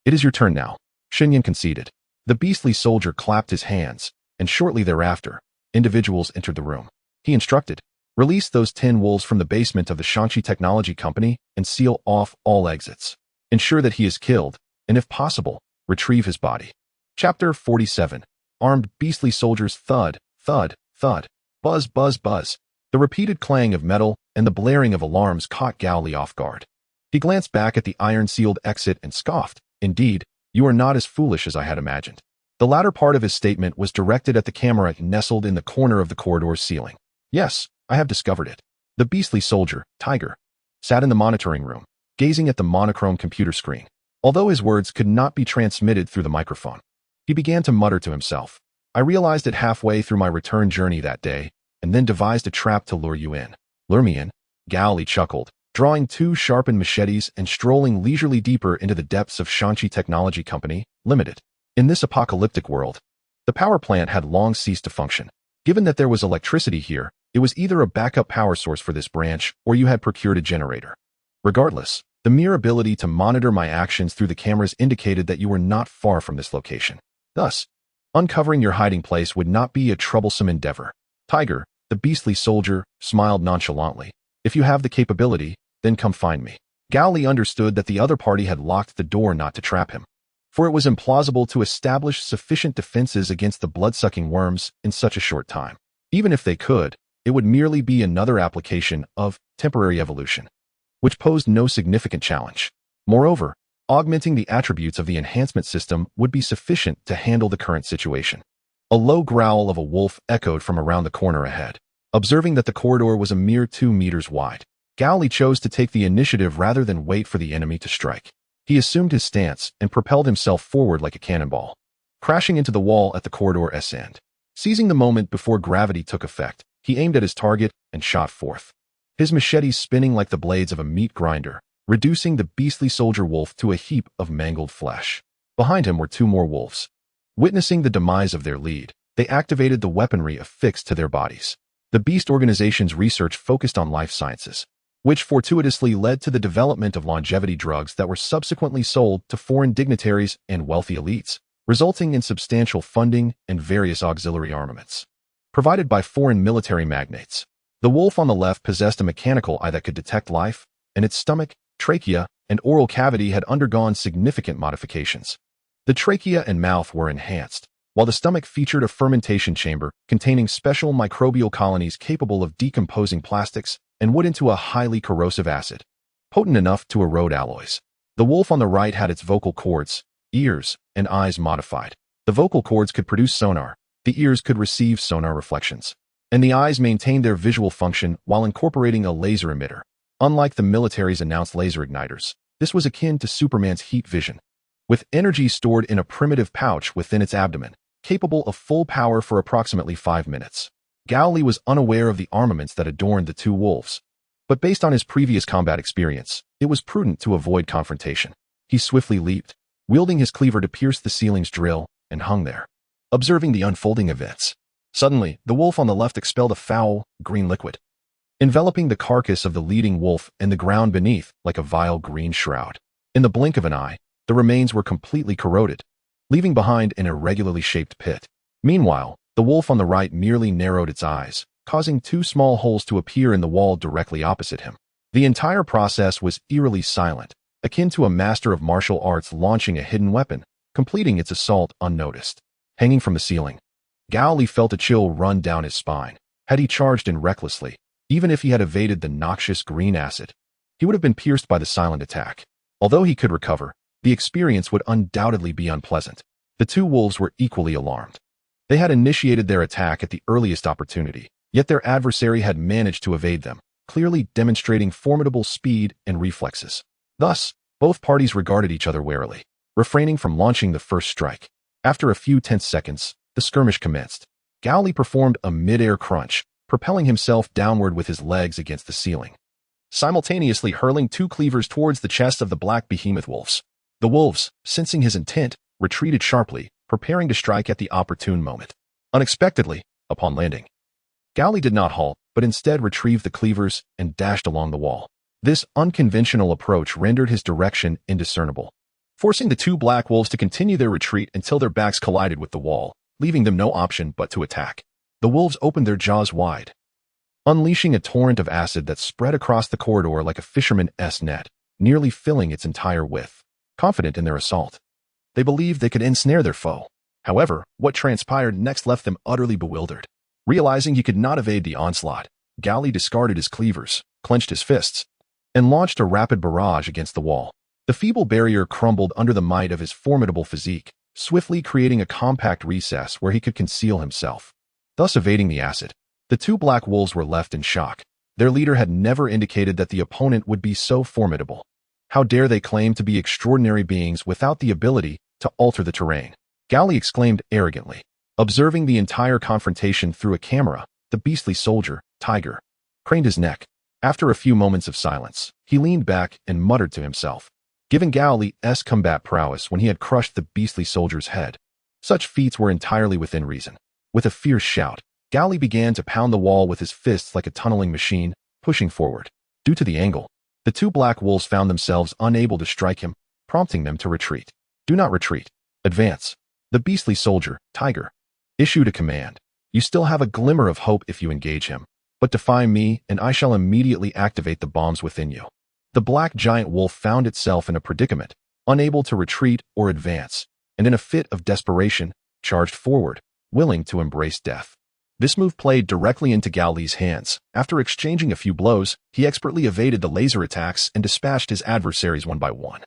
It is your turn now, Shun Yan conceded. The beastly soldier clapped his hands, and shortly thereafter, individuals entered the room. He instructed, release those 10 wolves from the basement of the Shangqi Technology Company and seal off all exits. Ensure that he is killed, and if possible, retrieve his body. Chapter 47. Armed beastly soldiers thud, thud, thud, buzz, buzz, buzz. The repeated clang of metal and the blaring of alarms caught Gao Li off guard. He glanced back at the iron-sealed exit and scoffed. Indeed, You are not as foolish as I had imagined. The latter part of his statement was directed at the camera nestled in the corner of the corridor's ceiling. Yes, I have discovered it. The beastly soldier, Tiger, sat in the monitoring room, gazing at the monochrome computer screen. Although his words could not be transmitted through the microphone, he began to mutter to himself. I realized it halfway through my return journey that day, and then devised a trap to lure you in. Lure me in? Gao Li chuckled, drawing two sharpened machetes and strolling leisurely deeper into the depths of Shanxi Technology Company, Limited. In this apocalyptic world, the power plant had long ceased to function. Given that there was electricity here, it was either a backup power source for this branch or you had procured a generator. Regardless, the mere ability to monitor my actions through the cameras indicated that you were not far from this location. Thus, uncovering your hiding place would not be a troublesome endeavor. Tiger, the beastly soldier, smiled nonchalantly. If you have the capability, then come find me. Gao Li understood that the other party had locked the door not to trap him, for it was implausible to establish sufficient defenses against the blood-sucking worms in such a short time. Even if they could, it would merely be another application of temporary evolution, which posed no significant challenge. Moreover, augmenting the attributes of the enhancement system would be sufficient to handle the current situation. A low growl of a wolf echoed from around the corner ahead. Observing that the corridor was a mere 2 meters wide, Gao Li chose to take the initiative rather than wait for the enemy to strike. He assumed his stance and propelled himself forward like a cannonball, crashing into the wall at the corridor's end. Seizing the moment before gravity took effect, he aimed at his target and shot forth, his machete spinning like the blades of a meat grinder, reducing the beastly soldier wolf to a heap of mangled flesh. Behind him were 2 more wolves. Witnessing the demise of their lead, they activated the weaponry affixed to their bodies. The Beast Organization's research focused on life sciences, which fortuitously led to the development of longevity drugs that were subsequently sold to foreign dignitaries and wealthy elites, resulting in substantial funding and various auxiliary armaments provided by foreign military magnates. The wolf on the left possessed a mechanical eye that could detect life, and its stomach, trachea, and oral cavity had undergone significant modifications. The trachea and mouth were enhanced, while the stomach featured a fermentation chamber containing special microbial colonies capable of decomposing plastics and wood into a highly corrosive acid, potent enough to erode alloys. The wolf on the right had its vocal cords, ears, and eyes modified. The vocal cords could produce sonar, the ears could receive sonar reflections, and the eyes maintained their visual function while incorporating a laser emitter. Unlike the military's announced laser igniters, this was akin to Superman's heat vision, with energy stored in a primitive pouch within its abdomen, capable of full power for approximately 5 minutes. Gao Li was unaware of the armaments that adorned the 2 wolves, but based on his previous combat experience, it was prudent to avoid confrontation. He swiftly leaped, wielding his cleaver to pierce the ceiling's drill, and hung there, observing the unfolding events. Suddenly, the wolf on the left expelled a foul, green liquid, enveloping the carcass of the leading wolf and the ground beneath like a vile green shroud. In the blink of an eye, the remains were completely corroded, leaving behind an irregularly shaped pit. Meanwhile, the wolf on the right merely narrowed its eyes, causing 2 small holes to appear in the wall directly opposite him. The entire process was eerily silent, akin to a master of martial arts launching a hidden weapon, completing its assault unnoticed. Hanging from the ceiling, Gao Li felt a chill run down his spine. Had he charged in recklessly, even if he had evaded the noxious green acid, he would have been pierced by the silent attack. Although he could recover, the experience would undoubtedly be unpleasant. The 2 wolves were equally alarmed. They had initiated their attack at the earliest opportunity, yet their adversary had managed to evade them, clearly demonstrating formidable speed and reflexes. Thus, both parties regarded each other warily, refraining from launching the first strike. After a few tense seconds, the skirmish commenced. Gao Li performed a mid-air crunch, propelling himself downward with his legs against the ceiling, simultaneously hurling 2 cleavers towards the chest of the black behemoth wolves. The wolves, sensing his intent, retreated sharply, preparing to strike at the opportune moment. Unexpectedly, upon landing, Gao Li did not halt, but instead retrieved the cleavers and dashed along the wall. This unconventional approach rendered his direction indiscernible, forcing the 2 black wolves to continue their retreat until their backs collided with the wall, leaving them no option but to attack. The wolves opened their jaws wide, unleashing a torrent of acid that spread across the corridor like a fisherman's net, nearly filling its entire width. Confident in their assault, they believed they could ensnare their foe. However, what transpired next left them utterly bewildered. Realizing he could not evade the onslaught, Gao Li discarded his cleavers, clenched his fists, and launched a rapid barrage against the wall. The feeble barrier crumbled under the might of his formidable physique, swiftly creating a compact recess where he could conceal himself, thus evading the acid. The two black wolves were left in shock. Their leader had never indicated that the opponent would be so formidable. How dare they claim to be extraordinary beings without the ability to alter the terrain? Gao Li exclaimed arrogantly. Observing the entire confrontation through a camera, the beastly soldier, Tiger, craned his neck. After a few moments of silence, he leaned back and muttered to himself, giving Gao Li's combat prowess when he had crushed the beastly soldier's head. Such feats were entirely within reason. With a fierce shout, Gao Li began to pound the wall with his fists like a tunneling machine, pushing forward. Due to the angle, the two black wolves found themselves unable to strike him, prompting them to retreat. Do not retreat. Advance. The beastly soldier, Tiger, issued a command. You still have a glimmer of hope if you engage him, but defy me and I shall immediately activate the bombs within you. The black giant wolf found itself in a predicament, unable to retreat or advance, and in a fit of desperation, charged forward, willing to embrace death. This move played directly into Gao Li's hands. After exchanging a few blows, he expertly evaded the laser attacks and dispatched his adversaries one by one.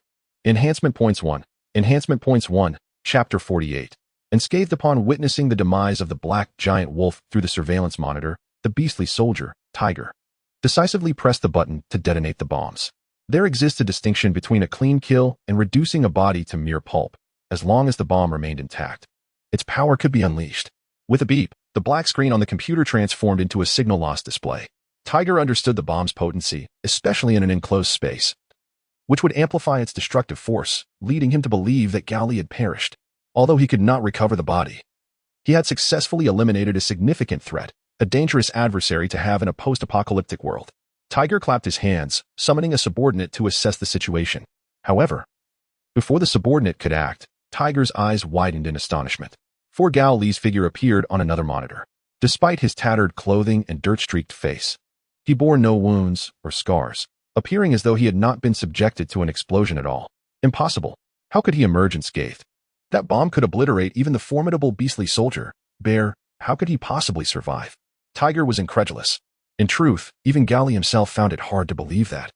Enhancement Points 1. Enhancement Points 1, Chapter 48. Unscathed upon witnessing the demise of the black giant wolf through the surveillance monitor, the beastly soldier, Tiger, decisively pressed the button to detonate the bombs. There exists a distinction between a clean kill and reducing a body to mere pulp, as long as the bomb remained intact. Its power could be unleashed. With a beep, the black screen on the computer transformed into a signal loss display. Tiger understood the bomb's potency, especially in an enclosed space, which would amplify its destructive force, leading him to believe that Gao Li had perished. Although he could not recover the body, he had successfully eliminated a significant threat, a dangerous adversary to have in a post-apocalyptic world. Tiger clapped his hands, summoning a subordinate to assess the situation. However, before the subordinate could act, Tiger's eyes widened in astonishment. For Gao Li's figure appeared on another monitor. Despite his tattered clothing and dirt-streaked face, he bore no wounds or scars, appearing as though he had not been subjected to an explosion at all. Impossible. How could he emerge unscathed? That bomb could obliterate even the formidable beastly soldier. Bear, how could he possibly survive? Tiger was incredulous. In truth, even Gao Li himself found it hard to believe that.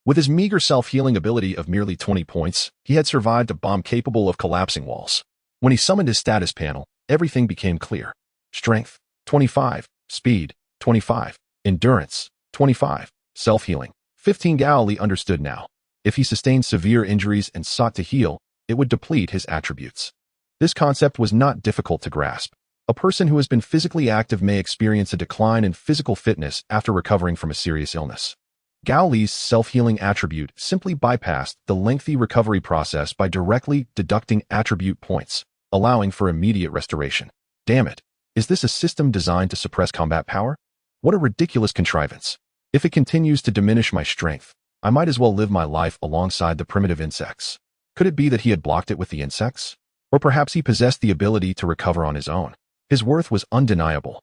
With his meager self-healing ability of merely 20 points, he had survived a bomb capable of collapsing walls. When he summoned his status panel, everything became clear. Strength, 25. Speed, 25. Endurance, 25. Self-healing, 15. Gao Li understood now. If he sustained severe injuries and sought to heal, it would deplete his attributes. This concept was not difficult to grasp. A person who has been physically active may experience a decline in physical fitness after recovering from a serious illness. Gao Li's self-healing attribute simply bypassed the lengthy recovery process by directly deducting attribute points, allowing for immediate restoration. Damn it! Is this a system designed to suppress combat power? What a ridiculous contrivance. If it continues to diminish my strength, I might as well live my life alongside the primitive insects. Could it be that he had blocked it with the insects? Or perhaps he possessed the ability to recover on his own. His worth was undeniable.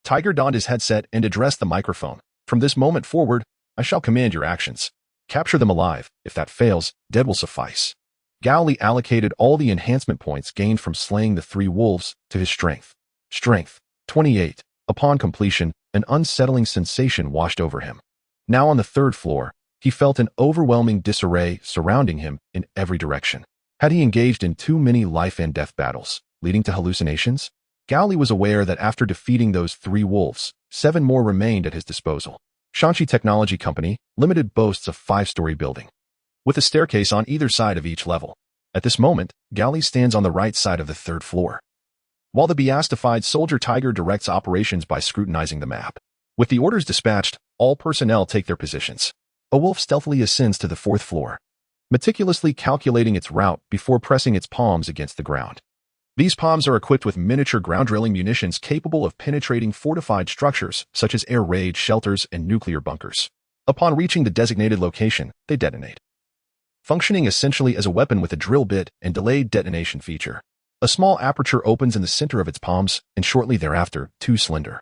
Tiger donned his headset and addressed the microphone. From this moment forward, I shall command your actions. Capture them alive. If that fails, dead will suffice. Gao Li allocated all the enhancement points gained from slaying the 3 wolves to his strength. Strength, 28. Upon completion, an unsettling sensation washed over him. Now on the 3rd floor, he felt an overwhelming disarray surrounding him in every direction. Had he engaged in too many life and death battles, leading to hallucinations? Gao Li was aware that after defeating those 3 wolves, 7 more remained at his disposal. Shanxi Technology Company Limited boasts a 5-story building, with a staircase on either side of each level. At this moment, Gao Li stands on the right side of the 3rd floor, while the beastified soldier Tiger directs operations by scrutinizing the map. With the orders dispatched, all personnel take their positions. A wolf stealthily ascends to the 4th floor, meticulously calculating its route before pressing its palms against the ground. These palms are equipped with miniature ground-drilling munitions capable of penetrating fortified structures such as air raid shelters and nuclear bunkers. Upon reaching the designated location, they detonate, functioning essentially as a weapon with a drill bit and delayed detonation feature. A small aperture opens in the center of its palms, and shortly thereafter, 2 slender,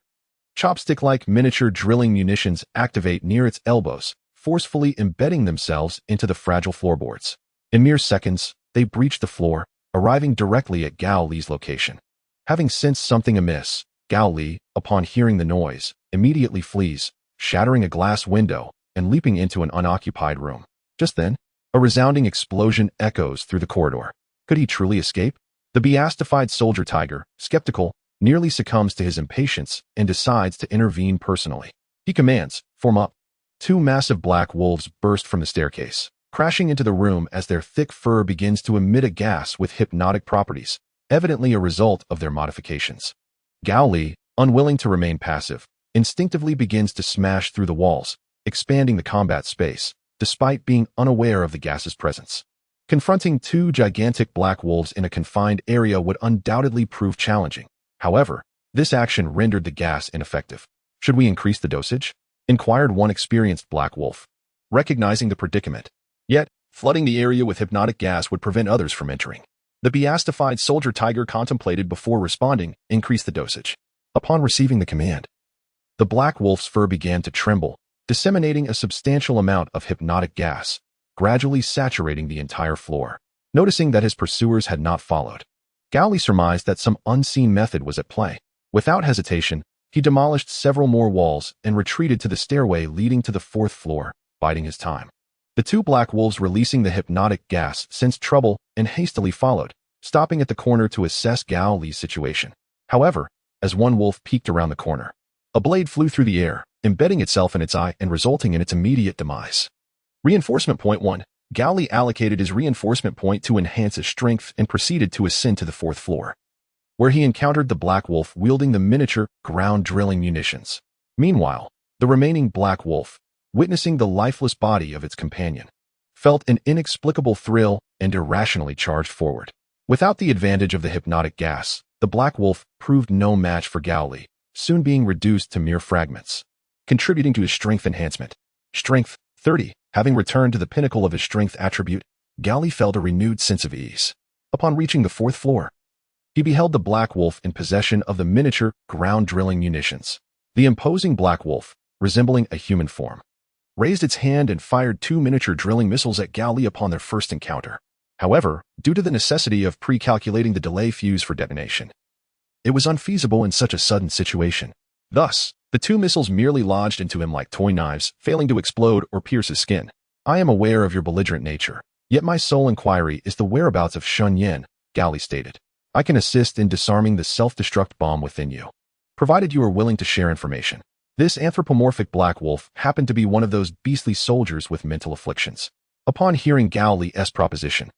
chopstick-like miniature drilling munitions activate near its elbows, forcefully embedding themselves into the fragile floorboards. In mere seconds, they breach the floor, arriving directly at Gao Li's location. Having sensed something amiss, Gao Li, upon hearing the noise, immediately flees, shattering a glass window and leaping into an unoccupied room. Just then, A resounding explosion echoes through the corridor. Could he truly escape? The beastified soldier tiger, skeptical, nearly succumbs to his impatience and decides to intervene personally. He commands, "Form up." Two massive black wolves burst from the staircase, crashing into the room as their thick fur begins to emit a gas with hypnotic properties, evidently a result of their modifications. Gao Li, unwilling to remain passive, instinctively begins to smash through the walls, expanding the combat space, despite being unaware of the gas's presence. Confronting two gigantic black wolves in a confined area would undoubtedly prove challenging. However, this action rendered the gas ineffective. "Should we increase the dosage?" inquired one experienced black wolf, recognizing the predicament. Yet, flooding the area with hypnotic gas would prevent others from entering. The beastified soldier tiger contemplated before responding, "Increase the dosage." Upon receiving the command, the black wolf's fur began to tremble, disseminating a substantial amount of hypnotic gas, gradually saturating the entire floor. Noticing that his pursuers had not followed, Gao Li surmised that some unseen method was at play. Without hesitation, he demolished several more walls and retreated to the stairway leading to the fourth floor, biding his time. The two black wolves releasing the hypnotic gas sensed trouble and hastily followed, stopping at the corner to assess Gao Li's situation. However, as one wolf peeked around the corner, a blade flew through the air, embedding itself in its eye and resulting in its immediate demise. Reinforcement Point 1. Gao Li allocated his reinforcement point to enhance his strength and proceeded to ascend to the fourth floor, where he encountered the black wolf wielding the miniature ground-drilling munitions. Meanwhile, the remaining black wolf, witnessing the lifeless body of its companion, felt an inexplicable thrill and irrationally charged forward. Without the advantage of the hypnotic gas, the black wolf proved no match for Gao Li, soon being reduced to mere fragments, contributing to his strength enhancement. Strength 30. Having returned to the pinnacle of his strength attribute, Gao Li felt a renewed sense of ease. Upon reaching the fourth floor, he beheld the black wolf in possession of the miniature ground-drilling munitions. The imposing black wolf, resembling a human form, raised its hand and fired two miniature drilling missiles at Gao Li upon their first encounter. However, due to the necessity of pre-calculating the delay fuse for detonation, it was unfeasible in such a sudden situation. Thus, the two missiles merely lodged into him like toy knives, failing to explode or pierce his skin. "I am aware of your belligerent nature, yet my sole inquiry is the whereabouts of Shun Yin," Gao Li stated. "I can assist in disarming the self-destruct bomb within you, provided you are willing to share information." This anthropomorphic black wolf happened to be one of those beastly soldiers with mental afflictions. Upon hearing Gao Li's proposition,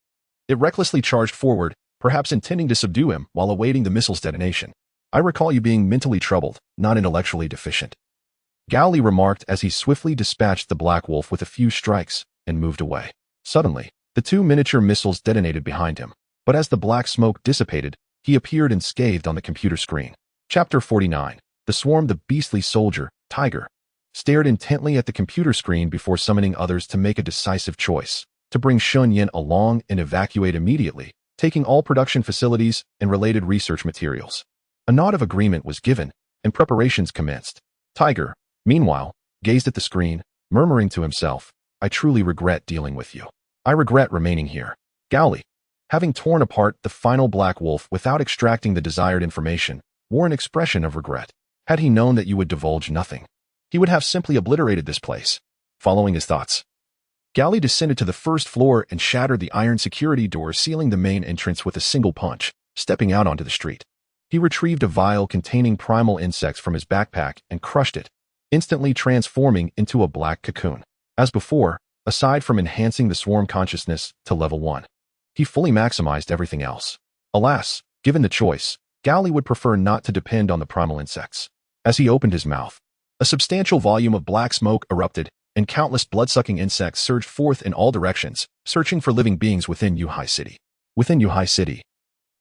it recklessly charged forward, perhaps intending to subdue him while awaiting the missile's detonation. "I recall you being mentally troubled, not intellectually deficient," Gao Li remarked as he swiftly dispatched the black wolf with a few strikes and moved away. Suddenly, the two miniature missiles detonated behind him, but as the black smoke dissipated, he appeared unscathed on the computer screen. Chapter 49. The swarm. The beastly soldier, tiger, stared intently at the computer screen before summoning others to make a decisive choice, to bring Shun Yin along and evacuate immediately, taking all production facilities and related research materials. A nod of agreement was given, and preparations commenced. Tiger, meanwhile, gazed at the screen, murmuring to himself, "I truly regret dealing with you. I regret remaining here." Gao Li, having torn apart the final black wolf without extracting the desired information, wore an expression of regret. Had he known that you would divulge nothing, he would have simply obliterated this place. Following his thoughts, Gao Li descended to the first floor and shattered the iron security door sealing the main entrance with a single punch, stepping out onto the street. He retrieved a vial containing primal insects from his backpack and crushed it, instantly transforming into a black cocoon. As before, aside from enhancing the swarm consciousness to level 1, he fully maximized everything else. Alas, given the choice, Gao Li would prefer not to depend on the primal insects. As he opened his mouth, a substantial volume of black smoke erupted, and countless blood-sucking insects surged forth in all directions, searching for living beings within Yuhai City. Within Yuhai City,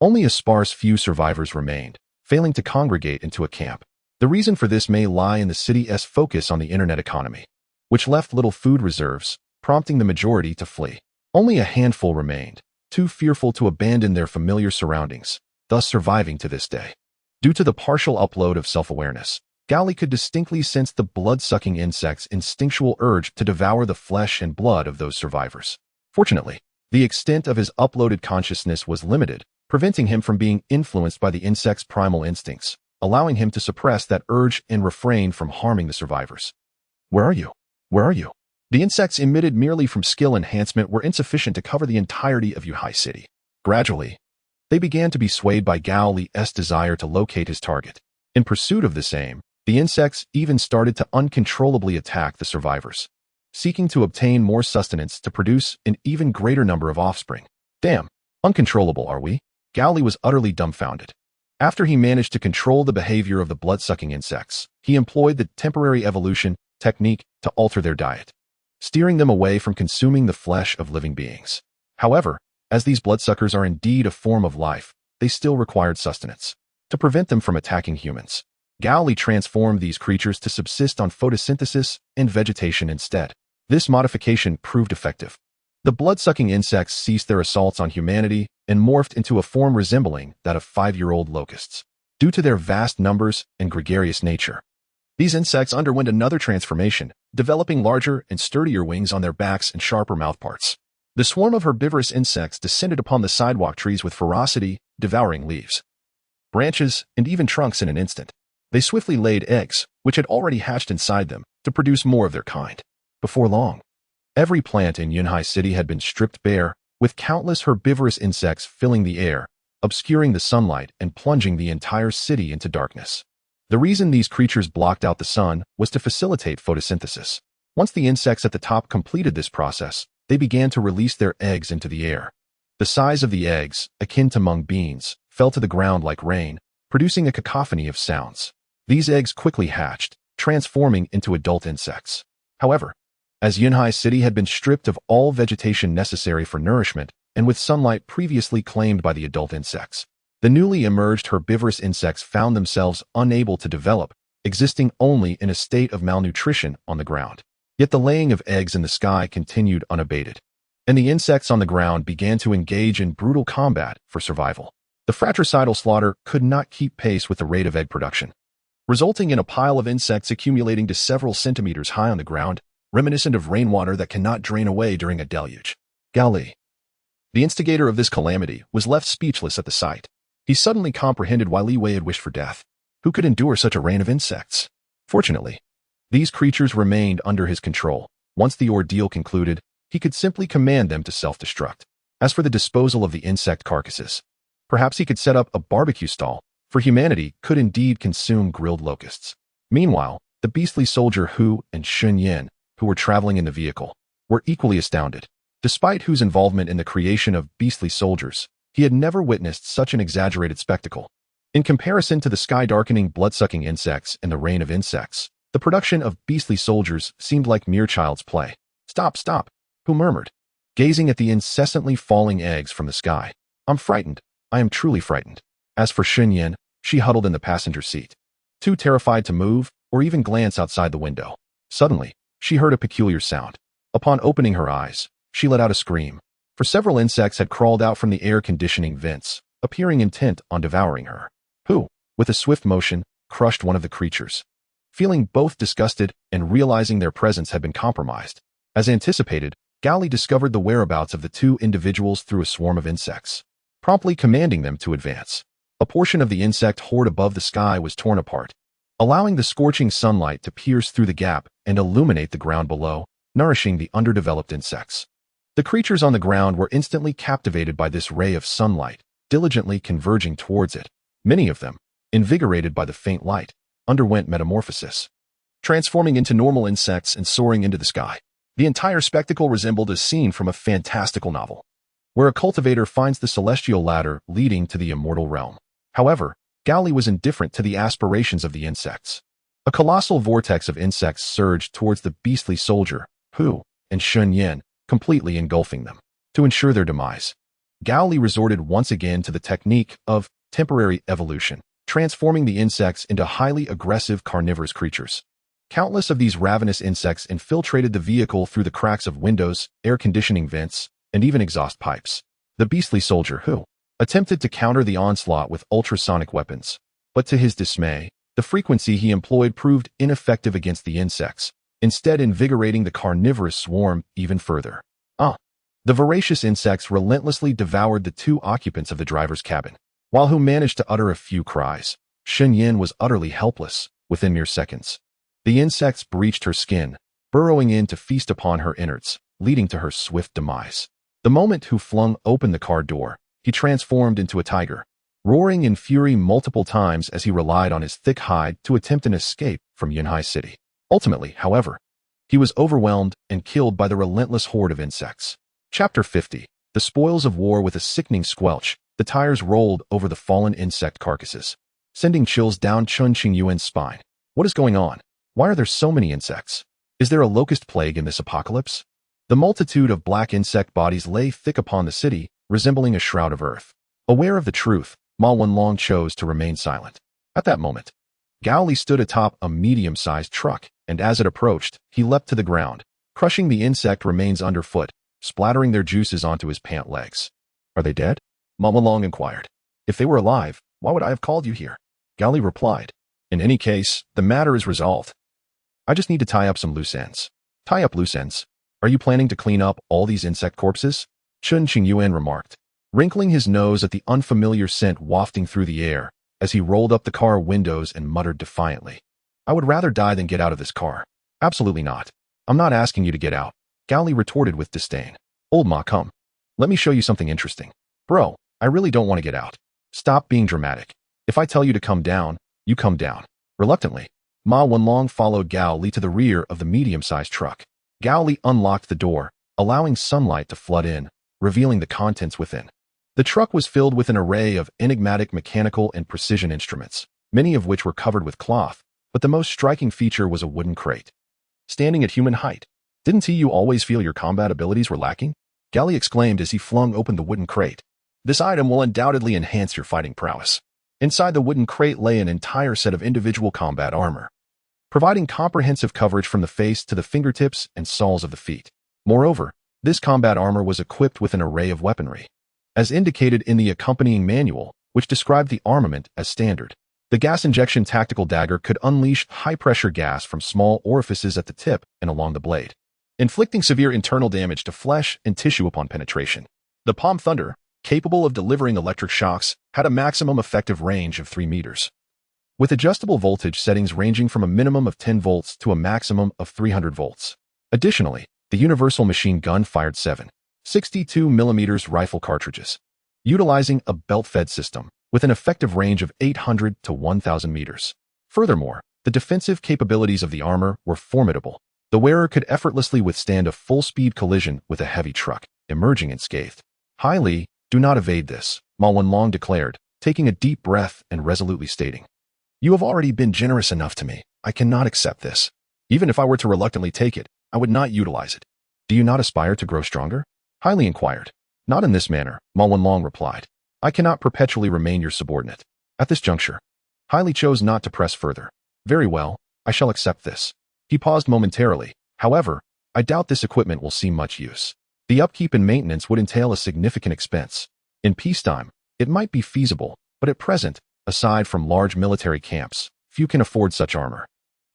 only a sparse few survivors remained, failing to congregate into a camp. The reason for this may lie in the city's focus on the internet economy, which left little food reserves, prompting the majority to flee. Only a handful remained, too fearful to abandon their familiar surroundings, thus surviving to this day. Due to the partial upload of self-awareness, Gao Li could distinctly sense the blood-sucking insects' instinctual urge to devour the flesh and blood of those survivors. Fortunately, the extent of his uploaded consciousness was limited, preventing him from being influenced by the insect's primal instincts, allowing him to suppress that urge and refrain from harming the survivors. "Where are you? Where are you?" The insects emitted merely from skill enhancement were insufficient to cover the entirety of Yuhai City. Gradually, they began to be swayed by Gao Li's desire to locate his target. In pursuit of this aim, the insects even started to uncontrollably attack the survivors, seeking to obtain more sustenance to produce an even greater number of offspring. Damn, uncontrollable are we? Gao Li was utterly dumbfounded. After he managed to control the behavior of the blood-sucking insects, he employed the temporary evolution technique to alter their diet, steering them away from consuming the flesh of living beings. However, as these bloodsuckers are indeed a form of life, they still required sustenance. To prevent them from attacking humans, Gao Li transformed these creatures to subsist on photosynthesis and vegetation instead. This modification proved effective. The blood-sucking insects ceased their assaults on humanity and morphed into a form resembling that of 5-year-old locusts. Due to their vast numbers and gregarious nature, these insects underwent another transformation, developing larger and sturdier wings on their backs and sharper mouthparts. The swarm of herbivorous insects descended upon the sidewalk trees with ferocity, devouring leaves, branches, and even trunks in an instant. They swiftly laid eggs, which had already hatched inside them, to produce more of their kind. Before long, every plant in Yunhai City had been stripped bare, with countless herbivorous insects filling the air, obscuring the sunlight and plunging the entire city into darkness. The reason these creatures blocked out the sun was to facilitate photosynthesis. Once the insects at the top completed this process, they began to release their eggs into the air. The size of the eggs, akin to mung beans, fell to the ground like rain, producing a cacophony of sounds. These eggs quickly hatched, transforming into adult insects. However, as Yunhai City had been stripped of all vegetation necessary for nourishment, and with sunlight previously claimed by the adult insects, the newly emerged herbivorous insects found themselves unable to develop, existing only in a state of malnutrition on the ground. Yet the laying of eggs in the sky continued unabated, and the insects on the ground began to engage in brutal combat for survival. The fratricidal slaughter could not keep pace with the rate of egg production, resulting in a pile of insects accumulating to several centimeters high on the ground, reminiscent of rainwater that cannot drain away during a deluge. Gao Li, the instigator of this calamity, was left speechless at the sight. He suddenly comprehended why Li Wei had wished for death. Who could endure such a rain of insects? Fortunately, these creatures remained under his control. Once the ordeal concluded, he could simply command them to self-destruct. As for the disposal of the insect carcasses, perhaps he could set up a barbecue stall, for humanity could indeed consume grilled locusts. Meanwhile, the beastly soldier Hu and Shun Yan, who were traveling in the vehicle, were equally astounded. Despite Hu's involvement in the creation of beastly soldiers, he had never witnessed such an exaggerated spectacle. In comparison to the sky-darkening blood-sucking insects and the rain of insects, the production of beastly soldiers seemed like mere child's play. Stop, stop, Hu murmured, gazing at the incessantly falling eggs from the sky. I'm frightened. I am truly frightened. As for Shun Yan, she huddled in the passenger seat, too terrified to move or even glance outside the window. Suddenly, she heard a peculiar sound. Upon opening her eyes, she let out a scream, for several insects had crawled out from the air conditioning vents, appearing intent on devouring her. Hu, with a swift motion, crushed one of the creatures. Feeling both disgusted and realizing their presence had been compromised, as anticipated, Gao Li discovered the whereabouts of the two individuals through a swarm of insects, promptly commanding them to advance. A portion of the insect horde above the sky was torn apart, allowing the scorching sunlight to pierce through the gap and illuminate the ground below, nourishing the underdeveloped insects. The creatures on the ground were instantly captivated by this ray of sunlight, diligently converging towards it. Many of them, invigorated by the faint light, underwent metamorphosis, transforming into normal insects and soaring into the sky. The entire spectacle resembled a scene from a fantastical novel, where a cultivator finds the celestial ladder leading to the immortal realm. However, Gao Li was indifferent to the aspirations of the insects. A colossal vortex of insects surged towards the beastly soldier, Hu, and Shun Yan, completely engulfing them. To ensure their demise, Gao Li resorted once again to the technique of temporary evolution, transforming the insects into highly aggressive carnivorous creatures. Countless of these ravenous insects infiltrated the vehicle through the cracks of windows, air conditioning vents, and even exhaust pipes. The beastly soldier Hu attempted to counter the onslaught with ultrasonic weapons, but to his dismay, the frequency he employed proved ineffective against the insects, instead invigorating the carnivorous swarm even further. The voracious insects relentlessly devoured the two occupants of the driver's cabin. While Hu managed to utter a few cries, Shun Yan was utterly helpless within mere seconds. The insects breached her skin, burrowing in to feast upon her innards, leading to her swift demise. The moment Hu flung open the car door, he transformed into a tiger, roaring in fury multiple times as he relied on his thick hide to attempt an escape from Yunhai City. Ultimately, however, he was overwhelmed and killed by the relentless horde of insects. Chapter 50. The spoils of war. With a sickening squelch, the tires rolled over the fallen insect carcasses, sending chills down Chun Qingyuan's spine. What is going on? Why are there so many insects? Is there a locust plague in this apocalypse? The multitude of black insect bodies lay thick upon the city, resembling a shroud of earth. Aware of the truth, Ma Wenlong chose to remain silent. At that moment, Gao Li stood atop a medium-sized truck, and as it approached, he leapt to the ground, crushing the insect remains underfoot, splattering their juices onto his pant legs. Are they dead? Ma Wenlong inquired. If they were alive, why would I have called you here? Gao Li replied. In any case, the matter is resolved. I just need to tie up some loose ends. Tie up loose ends? Are you planning to clean up all these insect corpses? Chun Qingyuan remarked, wrinkling his nose at the unfamiliar scent wafting through the air as he rolled up the car windows and muttered defiantly. I would rather die than get out of this car. Absolutely not. I'm not asking you to get out, Gao Li retorted with disdain. Old Ma, come. Let me show you something interesting. Bro, I really don't want to get out. Stop being dramatic. If I tell you to come down, you come down. Reluctantly, Ma Wenlong followed Gao Li to the rear of the medium-sized truck. Gao Li unlocked the door, allowing sunlight to flood in, revealing the contents within. The truck was filled with an array of enigmatic mechanical and precision instruments, many of which were covered with cloth, but the most striking feature was a wooden crate. Standing at human height. Didn't you always feel your combat abilities were lacking? Gao Li exclaimed as he flung open the wooden crate. This item will undoubtedly enhance your fighting prowess. Inside the wooden crate lay an entire set of individual combat armor, providing comprehensive coverage from the face to the fingertips and soles of the feet. Moreover, this combat armor was equipped with an array of weaponry, as indicated in the accompanying manual, which described the armament as standard. The gas injection tactical dagger could unleash high-pressure gas from small orifices at the tip and along the blade, inflicting severe internal damage to flesh and tissue upon penetration. The Palm Thunder, capable of delivering electric shocks, had a maximum effective range of 3 meters, with adjustable voltage settings ranging from a minimum of 10 volts to a maximum of 300 volts. Additionally, the universal machine gun fired 7.62mm rifle cartridges, utilizing a belt-fed system with an effective range of 800 to 1,000 meters. Furthermore, the defensive capabilities of the armor were formidable. The wearer could effortlessly withstand a full-speed collision with a heavy truck, emerging unscathed. Hai Li, do not evade this, Ma Wenlong declared, taking a deep breath and resolutely stating. You have already been generous enough to me. I cannot accept this. Even if I were to reluctantly take it, I would not utilize it. Do you not aspire to grow stronger? Hai Li inquired. Not in this manner, Ma Wenlong replied. I cannot perpetually remain your subordinate. At this juncture, Hai Li chose not to press further. Very well, I shall accept this. He paused momentarily. However, I doubt this equipment will see much use. The upkeep and maintenance would entail a significant expense. In peacetime, it might be feasible, but at present, aside from large military camps, few can afford such armor.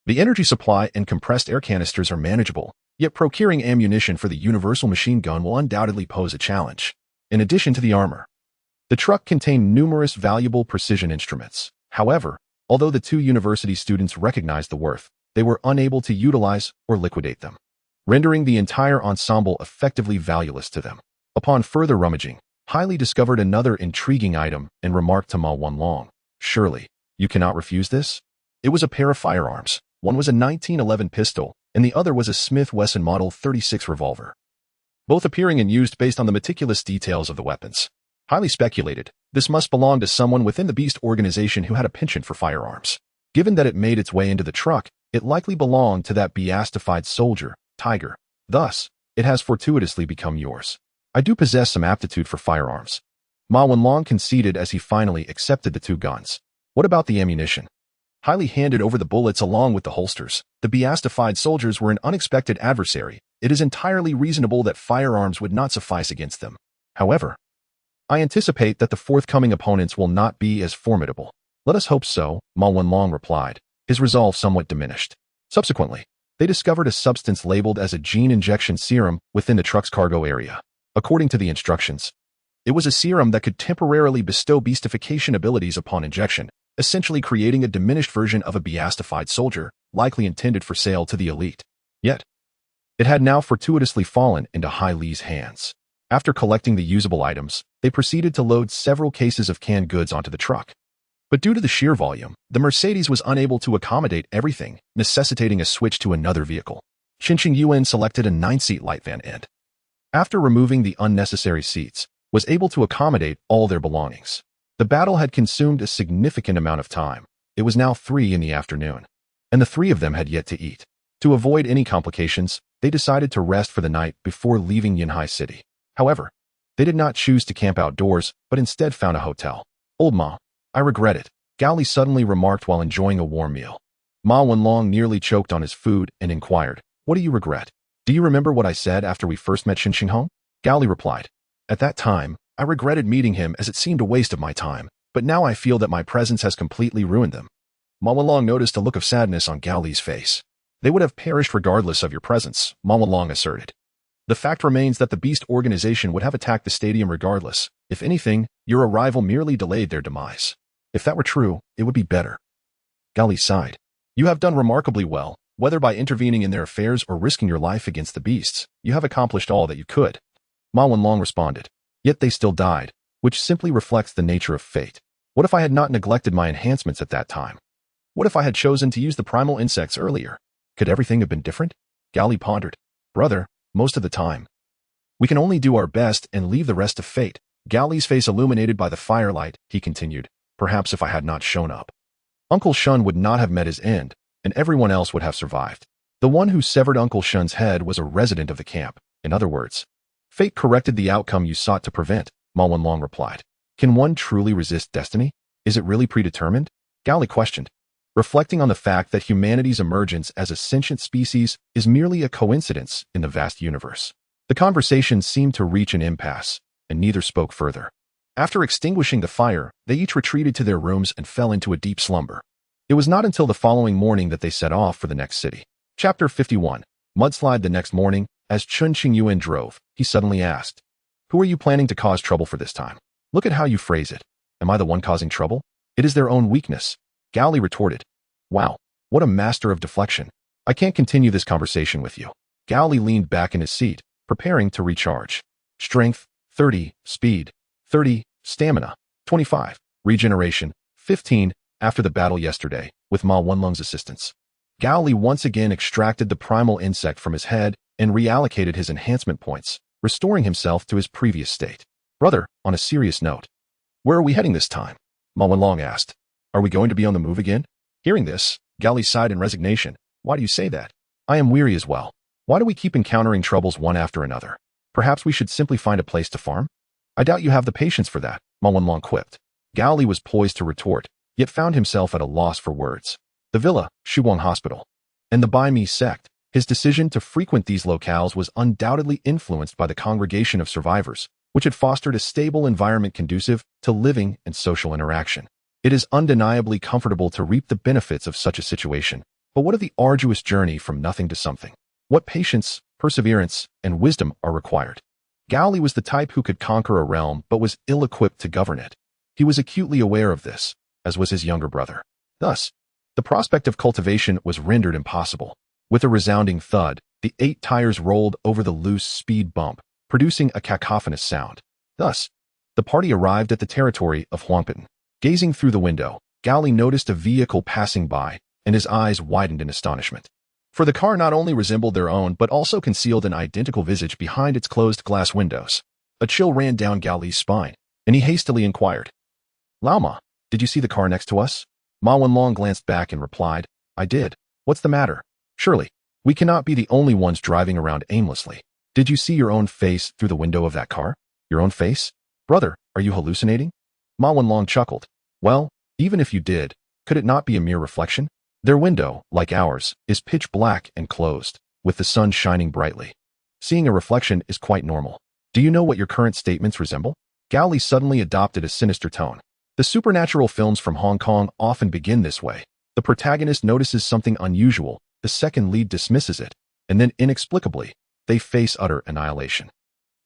The energy supply and compressed air canisters are manageable, yet procuring ammunition for the universal machine gun will undoubtedly pose a challenge. In addition to the armor, the truck contained numerous valuable precision instruments. However, although the 2 university students recognized the worth, they were unable to utilize or liquidate them, rendering the entire ensemble effectively valueless to them. Upon further rummaging, Hai Li discovered another intriguing item and remarked to Ma Wenlong, surely, you cannot refuse this? It was a pair of firearms. One was a 1911 pistol, and the other was a Smith Wesson Model 36 revolver, both appearing and used based on the meticulous details of the weapons. Hai Li speculated, this must belong to someone within the Beast organization who had a penchant for firearms. Given that it made its way into the truck, it likely belonged to that beastified soldier, Tiger. Thus, it has fortuitously become yours. I do possess some aptitude for firearms. Ma Wenlong conceded as he finally accepted the 2 guns. What about the ammunition? Hai Li handed over the bullets along with the holsters. The beastified soldiers were an unexpected adversary. It is entirely reasonable that firearms would not suffice against them. However, I anticipate that the forthcoming opponents will not be as formidable. Let us hope so, Ma Wenlong replied, his resolve somewhat diminished. Subsequently, they discovered a substance labeled as a gene injection serum within the truck's cargo area. According to the instructions, it was a serum that could temporarily bestow beastification abilities upon injection, essentially creating a diminished version of a beastified soldier, likely intended for sale to the elite. Yet, It had now fortuitously fallen into Hai Li's hands. After collecting the usable items, they proceeded to load several cases of canned goods onto the truck. But due to the sheer volume, the Mercedes was unable to accommodate everything, necessitating a switch to another vehicle. Qinqing Yuan selected a 9-seat light van and, after removing the unnecessary seats, was able to accommodate all their belongings. The battle had consumed a significant amount of time. It was now 3 in the afternoon, and the 3 of them had yet to eat. To avoid any complications, they decided to rest for the night before leaving Yinhai City. However, they did not choose to camp outdoors, but instead found a hotel. "Old Ma, I regret it," Gao Li suddenly remarked while enjoying a warm meal. Ma Wenlong nearly choked on his food and inquired, "What do you regret? Do you remember what I said after we first met Qinqing Hong?" Gao Li replied, "At that time, I regretted meeting him as it seemed a waste of my time, but now I feel that my presence has completely ruined them." Ma Wenlong noticed a look of sadness on Gao Li's face. "They would have perished regardless of your presence," Ma Wenlong asserted. "The fact remains that the Beast organization would have attacked the stadium regardless. If anything, your arrival merely delayed their demise. If that were true, it would be better." Gao Li sighed. "You have done remarkably well. Whether by intervening in their affairs or risking your life against the beasts, you have accomplished all that you could." Ma Wenlong responded. "Yet they still died, which simply reflects the nature of fate. What if I had not neglected my enhancements at that time? What if I had chosen to use the primal insects earlier? Could everything have been different?" Gao Li pondered. "Brother, most of the time, we can only do our best and leave the rest to fate." Gao Li's face illuminated by the firelight, he continued, "Perhaps if I had not shown up, Uncle Shun would not have met his end, and everyone else would have survived. The one who severed Uncle Shun's head was a resident of the camp. In other words, fate corrected the outcome you sought to prevent," Ma Wenlong replied. "Can one truly resist destiny? Is it really predetermined?" Gao Li questioned, reflecting on the fact that humanity's emergence as a sentient species is merely a coincidence in the vast universe. The conversation seemed to reach an impasse, and neither spoke further. After extinguishing the fire, they each retreated to their rooms and fell into a deep slumber. It was not until the following morning that they set off for the next city. Chapter 51. Mudslide. The next morning, as Qinqing Yuan drove, he suddenly asked, "Who are you planning to cause trouble for this time? Look at how you phrase it. Am I the one causing trouble? It is their own weakness." Gao Li retorted, "Wow, what a master of deflection. I can't continue this conversation with you." Gao Li leaned back in his seat, preparing to recharge. Strength, 30, speed, 30, stamina, 25, regeneration, 15, after the battle yesterday, with Ma Wenlong's assistance. Gao Li once again extracted the primal insect from his head and reallocated his enhancement points, restoring himself to his previous state. "Brother, on a serious note, where are we heading this time?" Ma Wenlong asked. "Are we going to be on the move again?" Hearing this, Gao Li sighed in resignation. "Why do you say that? I am weary as well. Why do we keep encountering troubles one after another? Perhaps we should simply find a place to farm?" "I doubt you have the patience for that," Ma Wenlong quipped. Gao Li was poised to retort, yet found himself at a loss for words. The villa, Shuwang Hospital, and the Bai Mi sect. His decision to frequent these locales was undoubtedly influenced by the congregation of survivors, which had fostered a stable environment conducive to living and social interaction. It is undeniably comfortable to reap the benefits of such a situation, but what of the arduous journey from nothing to something? What patience, perseverance, and wisdom are required? Gao Li was the type who could conquer a realm but was ill-equipped to govern it. He was acutely aware of this, as was his younger brother. Thus, the prospect of cultivation was rendered impossible. With a resounding thud, the 8 tires rolled over the loose speed bump, producing a cacophonous sound. Thus, the party arrived at the territory of Huangpin. Gazing through the window, Gao Li noticed a vehicle passing by, and his eyes widened in astonishment. For the car not only resembled their own but also concealed an identical visage behind its closed glass windows. A chill ran down Gao Li's spine, and he hastily inquired, "Lao Ma, did you see the car next to us?" Ma Wenlong glanced back and replied, "I did. What's the matter? Surely, we cannot be the only ones driving around aimlessly. Did you see your own face through the window of that car? Your own face? Brother, are you hallucinating?" Ma Wenlong chuckled. "Well, even if you did, could it not be a mere reflection? Their window, like ours, is pitch black and closed, with the sun shining brightly. Seeing a reflection is quite normal. Do you know what your current statements resemble?" Gao Li suddenly adopted a sinister tone. The supernatural films from Hong Kong often begin this way. The protagonist notices something unusual, the second lead dismisses it, and then inexplicably, they face utter annihilation.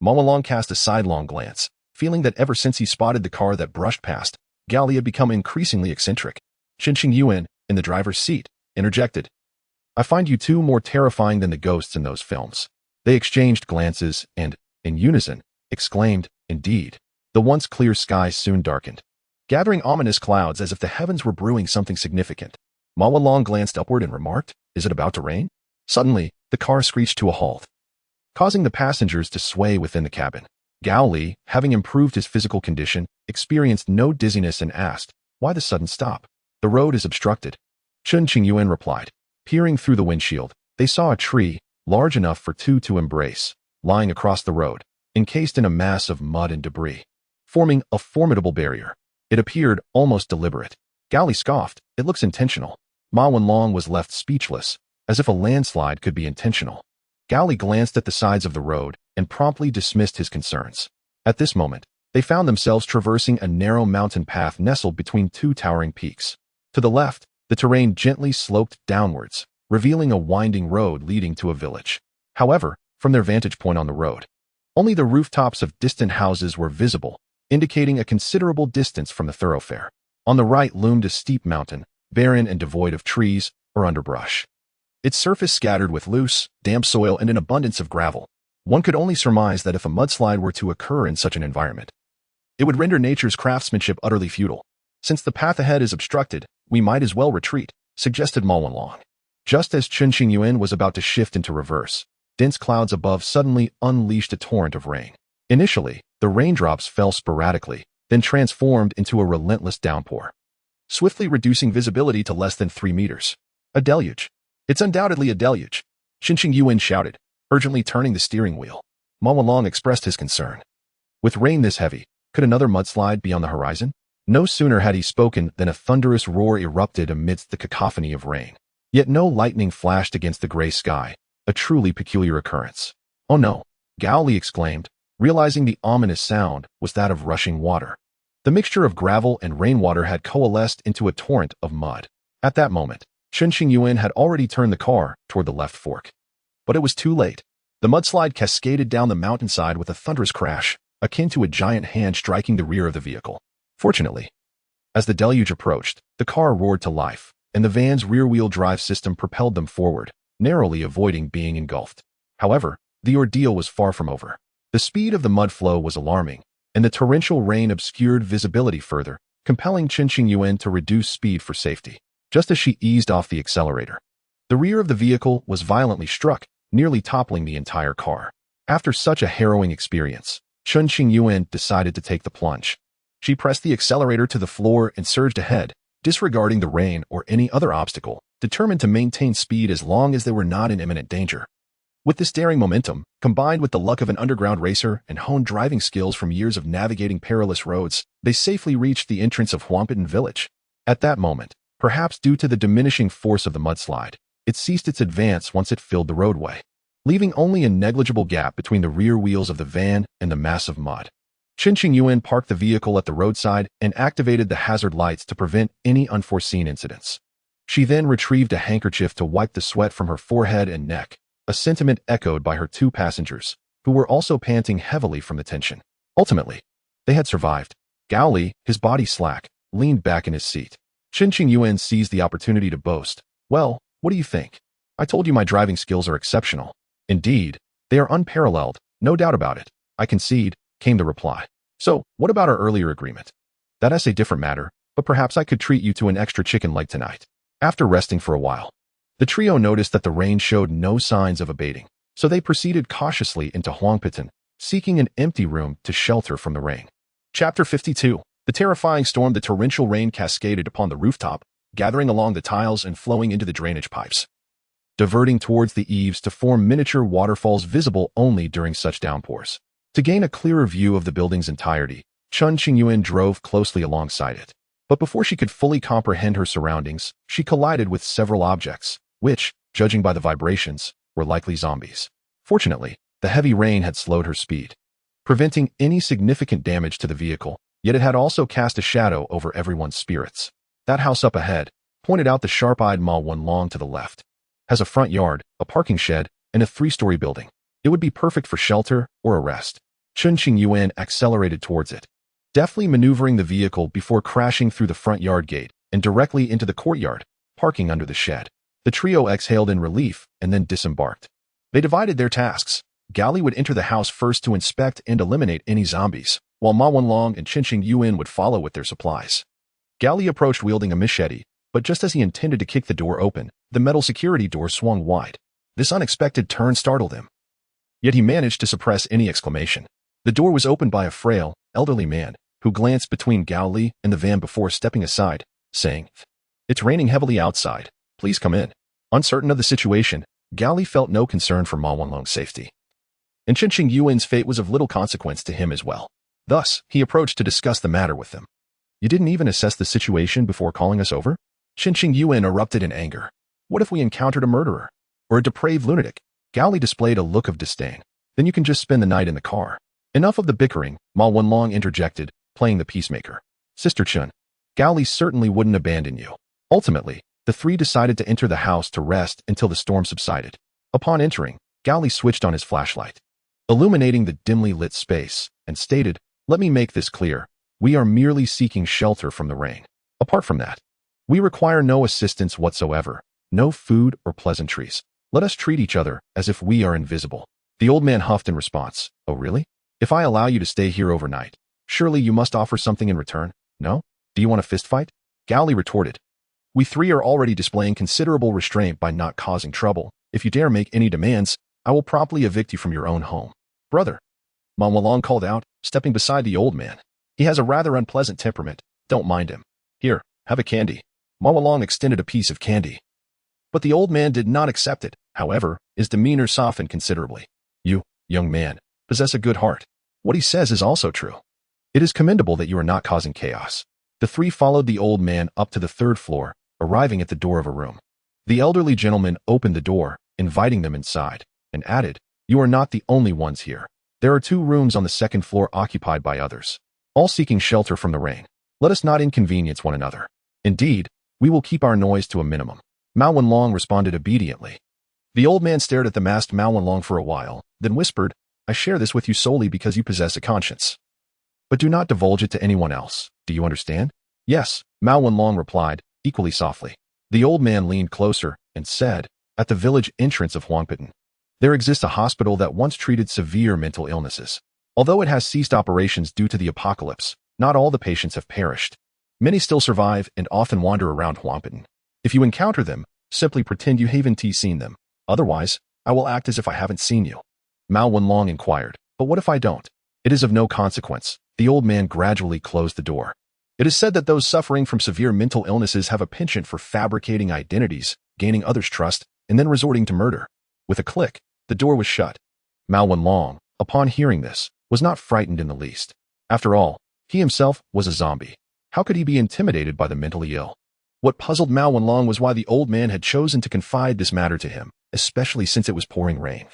Ma Wenlong cast a sidelong glance, feeling that ever since he spotted the car that brushed past, Gao Li had become increasingly eccentric. Qinqing Yuan, in the driver's seat, interjected, I find you two more terrifying than the ghosts in those films. They exchanged glances and, in unison, exclaimed, indeed. The once clear sky soon darkened, gathering ominous clouds as if the heavens were brewing something significant. Ma Long glanced upward and remarked, is it about to rain? Suddenly, the car screeched to a halt, causing the passengers to sway within the cabin. Gao Li, having improved his physical condition, experienced no dizziness and asked, why the sudden stop? The road is obstructed. Chun Qingyuan replied. Peering through the windshield, they saw a tree, large enough for two to embrace, lying across the road, encased in a mass of mud and debris, forming a formidable barrier. It appeared almost deliberate. Gao Li scoffed, it looks intentional. Ma Wenlong was left speechless, as if a landslide could be intentional. Gao Li glanced at the sides of the road and promptly dismissed his concerns. At this moment, they found themselves traversing a narrow mountain path nestled between two towering peaks. To the left, the terrain gently sloped downwards, revealing a winding road leading to a village. However, from their vantage point on the road, only the rooftops of distant houses were visible, indicating a considerable distance from the thoroughfare. On the right loomed a steep mountain, barren and devoid of trees or underbrush. Its surface scattered with loose, damp soil and an abundance of gravel. One could only surmise that if a mudslide were to occur in such an environment, it would render nature's craftsmanship utterly futile. Since the path ahead is obstructed, we might as well retreat, suggested Ma Wenlong. Just as Chun Qingyuan was about to shift into reverse, dense clouds above suddenly unleashed a torrent of rain. Initially, the raindrops fell sporadically, then transformed into a relentless downpour, swiftly reducing visibility to less than 3 meters. A deluge. It's undoubtedly a deluge, Chun Qingyuan shouted, urgently turning the steering wheel. Ma Wenlong expressed his concern. With rain this heavy, could another mudslide be on the horizon? No sooner had he spoken than a thunderous roar erupted amidst the cacophony of rain. Yet no lightning flashed against the gray sky, a truly peculiar occurrence. Oh no, Gao Li exclaimed, realizing the ominous sound was that of rushing water. The mixture of gravel and rainwater had coalesced into a torrent of mud. At that moment, Chun Qingyuan had already turned the car toward the left fork. But it was too late. The mudslide cascaded down the mountainside with a thunderous crash, akin to a giant hand striking the rear of the vehicle. Fortunately, as the deluge approached, the car roared to life, and the van's rear-wheel drive system propelled them forward, narrowly avoiding being engulfed. However, the ordeal was far from over. The speed of the mud flow was alarming, and the torrential rain obscured visibility further, compelling Chun Qingyuan to reduce speed for safety. Just as she eased off the accelerator, the rear of the vehicle was violently struck, nearly toppling the entire car. After such a harrowing experience, Chun Qingyuan decided to take the plunge. She pressed the accelerator to the floor and surged ahead, disregarding the rain or any other obstacle, determined to maintain speed as long as they were not in imminent danger. With this daring momentum, combined with the luck of an underground racer and honed driving skills from years of navigating perilous roads, they safely reached the entrance of Huangpitan village. At that moment, perhaps due to the diminishing force of the mudslide, it ceased its advance once it filled the roadway, leaving only a negligible gap between the rear wheels of the van and the mass of mud. Chun Qingyuan parked the vehicle at the roadside and activated the hazard lights to prevent any unforeseen incidents. She then retrieved a handkerchief to wipe the sweat from her forehead and neck, a sentiment echoed by her two passengers, who were also panting heavily from the tension. Ultimately, they had survived. Gao Li, his body slack, leaned back in his seat. Chun Qingyuan seized the opportunity to boast. Well, what do you think? I told you my driving skills are exceptional. Indeed, they are unparalleled, no doubt about it. I concede, came the reply. So, what about our earlier agreement? That's a different matter, but perhaps I could treat you to an extra chicken leg tonight. After resting for a while, the trio noticed that the rain showed no signs of abating, so they proceeded cautiously into Huangpitan, seeking an empty room to shelter from the rain. Chapter 52. The terrifying storm. The torrential rain cascaded upon the rooftop, gathering along the tiles and flowing into the drainage pipes, diverting towards the eaves to form miniature waterfalls visible only during such downpours. To gain a clearer view of the building's entirety, Chun Qingyuan drove closely alongside it. But before she could fully comprehend her surroundings, she collided with several objects, which, judging by the vibrations, were likely zombies. Fortunately, the heavy rain had slowed her speed, preventing any significant damage to the vehicle, yet it had also cast a shadow over everyone's spirits. That house up ahead, pointed out the sharp-eyed Ma Wenlong to the left, has a front yard, a parking shed, and a 3-story building. It would be perfect for shelter or a rest. Chun Qingyuan accelerated towards it, deftly maneuvering the vehicle before crashing through the front yard gate and directly into the courtyard, parking under the shed. The trio exhaled in relief and then disembarked. They divided their tasks. Gao Li would enter the house first to inspect and eliminate any zombies, while Ma Wenlong and Qinqing Yuan would follow with their supplies. Gao Li approached wielding a machete, but just as he intended to kick the door open, the metal security door swung wide. This unexpected turn startled him. Yet he managed to suppress any exclamation. The door was opened by a frail, elderly man, who glanced between Gao Li and the van before stepping aside, saying, "It's raining heavily outside. Please come in." Uncertain of the situation, Gao Li felt no concern for Ma Wenlong's safety. And Qinqing Yuan's fate was of little consequence to him as well. Thus, he approached to discuss the matter with them. "You didn't even assess the situation before calling us over?" Qinqing Yuan erupted in anger. "What if we encountered a murderer? Or a depraved lunatic?" Gao Li displayed a look of disdain. "Then you can just spend the night in the car." Enough of the bickering, Ma Wenlong interjected, playing the peacemaker. "Sister Chun, Gao Li certainly wouldn't abandon you." Ultimately, the three decided to enter the house to rest until the storm subsided. Upon entering, Gao Li switched on his flashlight, illuminating the dimly lit space, and stated, "Let me make this clear. We are merely seeking shelter from the rain. Apart from that, we require no assistance whatsoever, no food or pleasantries. Let us treat each other as if we are invisible." The old man huffed in response. "Oh really? If I allow you to stay here overnight, surely you must offer something in return, no? Do you want a fist fight?" Gao Li retorted. "We three are already displaying considerable restraint by not causing trouble. If you dare make any demands, I will promptly evict you from your own home." "Brother," Ma Wenlong called out, stepping beside the old man. "He has a rather unpleasant temperament. Don't mind him. Here, have a candy." Ma Wenlong extended a piece of candy. But the old man did not accept it. However, his demeanor softened considerably. "You, young man, possess a good heart. What he says is also true. It is commendable that you are not causing chaos." The three followed the old man up to the third floor, arriving at the door of a room. The elderly gentleman opened the door, inviting them inside, and added, "You are not the only ones here. There are 2 rooms on the second floor occupied by others, all seeking shelter from the rain. Let us not inconvenience one another. Indeed, we will keep our noise to a minimum." Ma Wenlong responded obediently. The old man stared at the masked Ma Wenlong for a while, then whispered, "I share this with you solely because you possess a conscience. But do not divulge it to anyone else. Do you understand?" "Yes," Ma Wenlong replied, equally softly. The old man leaned closer and said, "At the village entrance of Huangpitan, there exists a hospital that once treated severe mental illnesses. Although it has ceased operations due to the apocalypse, not all the patients have perished. Many still survive and often wander around Huangpitan. If you encounter them, simply pretend you haven't seen them. Otherwise, I will act as if I haven't seen you." Ma Wenlong inquired, "But what if I don't?" "It is of no consequence." The old man gradually closed the door. "It is said that those suffering from severe mental illnesses have a penchant for fabricating identities, gaining others' trust, and then resorting to murder." With a click, the door was shut. Ma Wenlong, upon hearing this, was not frightened in the least. After all, he himself was a zombie. How could he be intimidated by the mentally ill? What puzzled Ma Wenlong was why the old man had chosen to confide this matter to him, especially since it was pouring rain,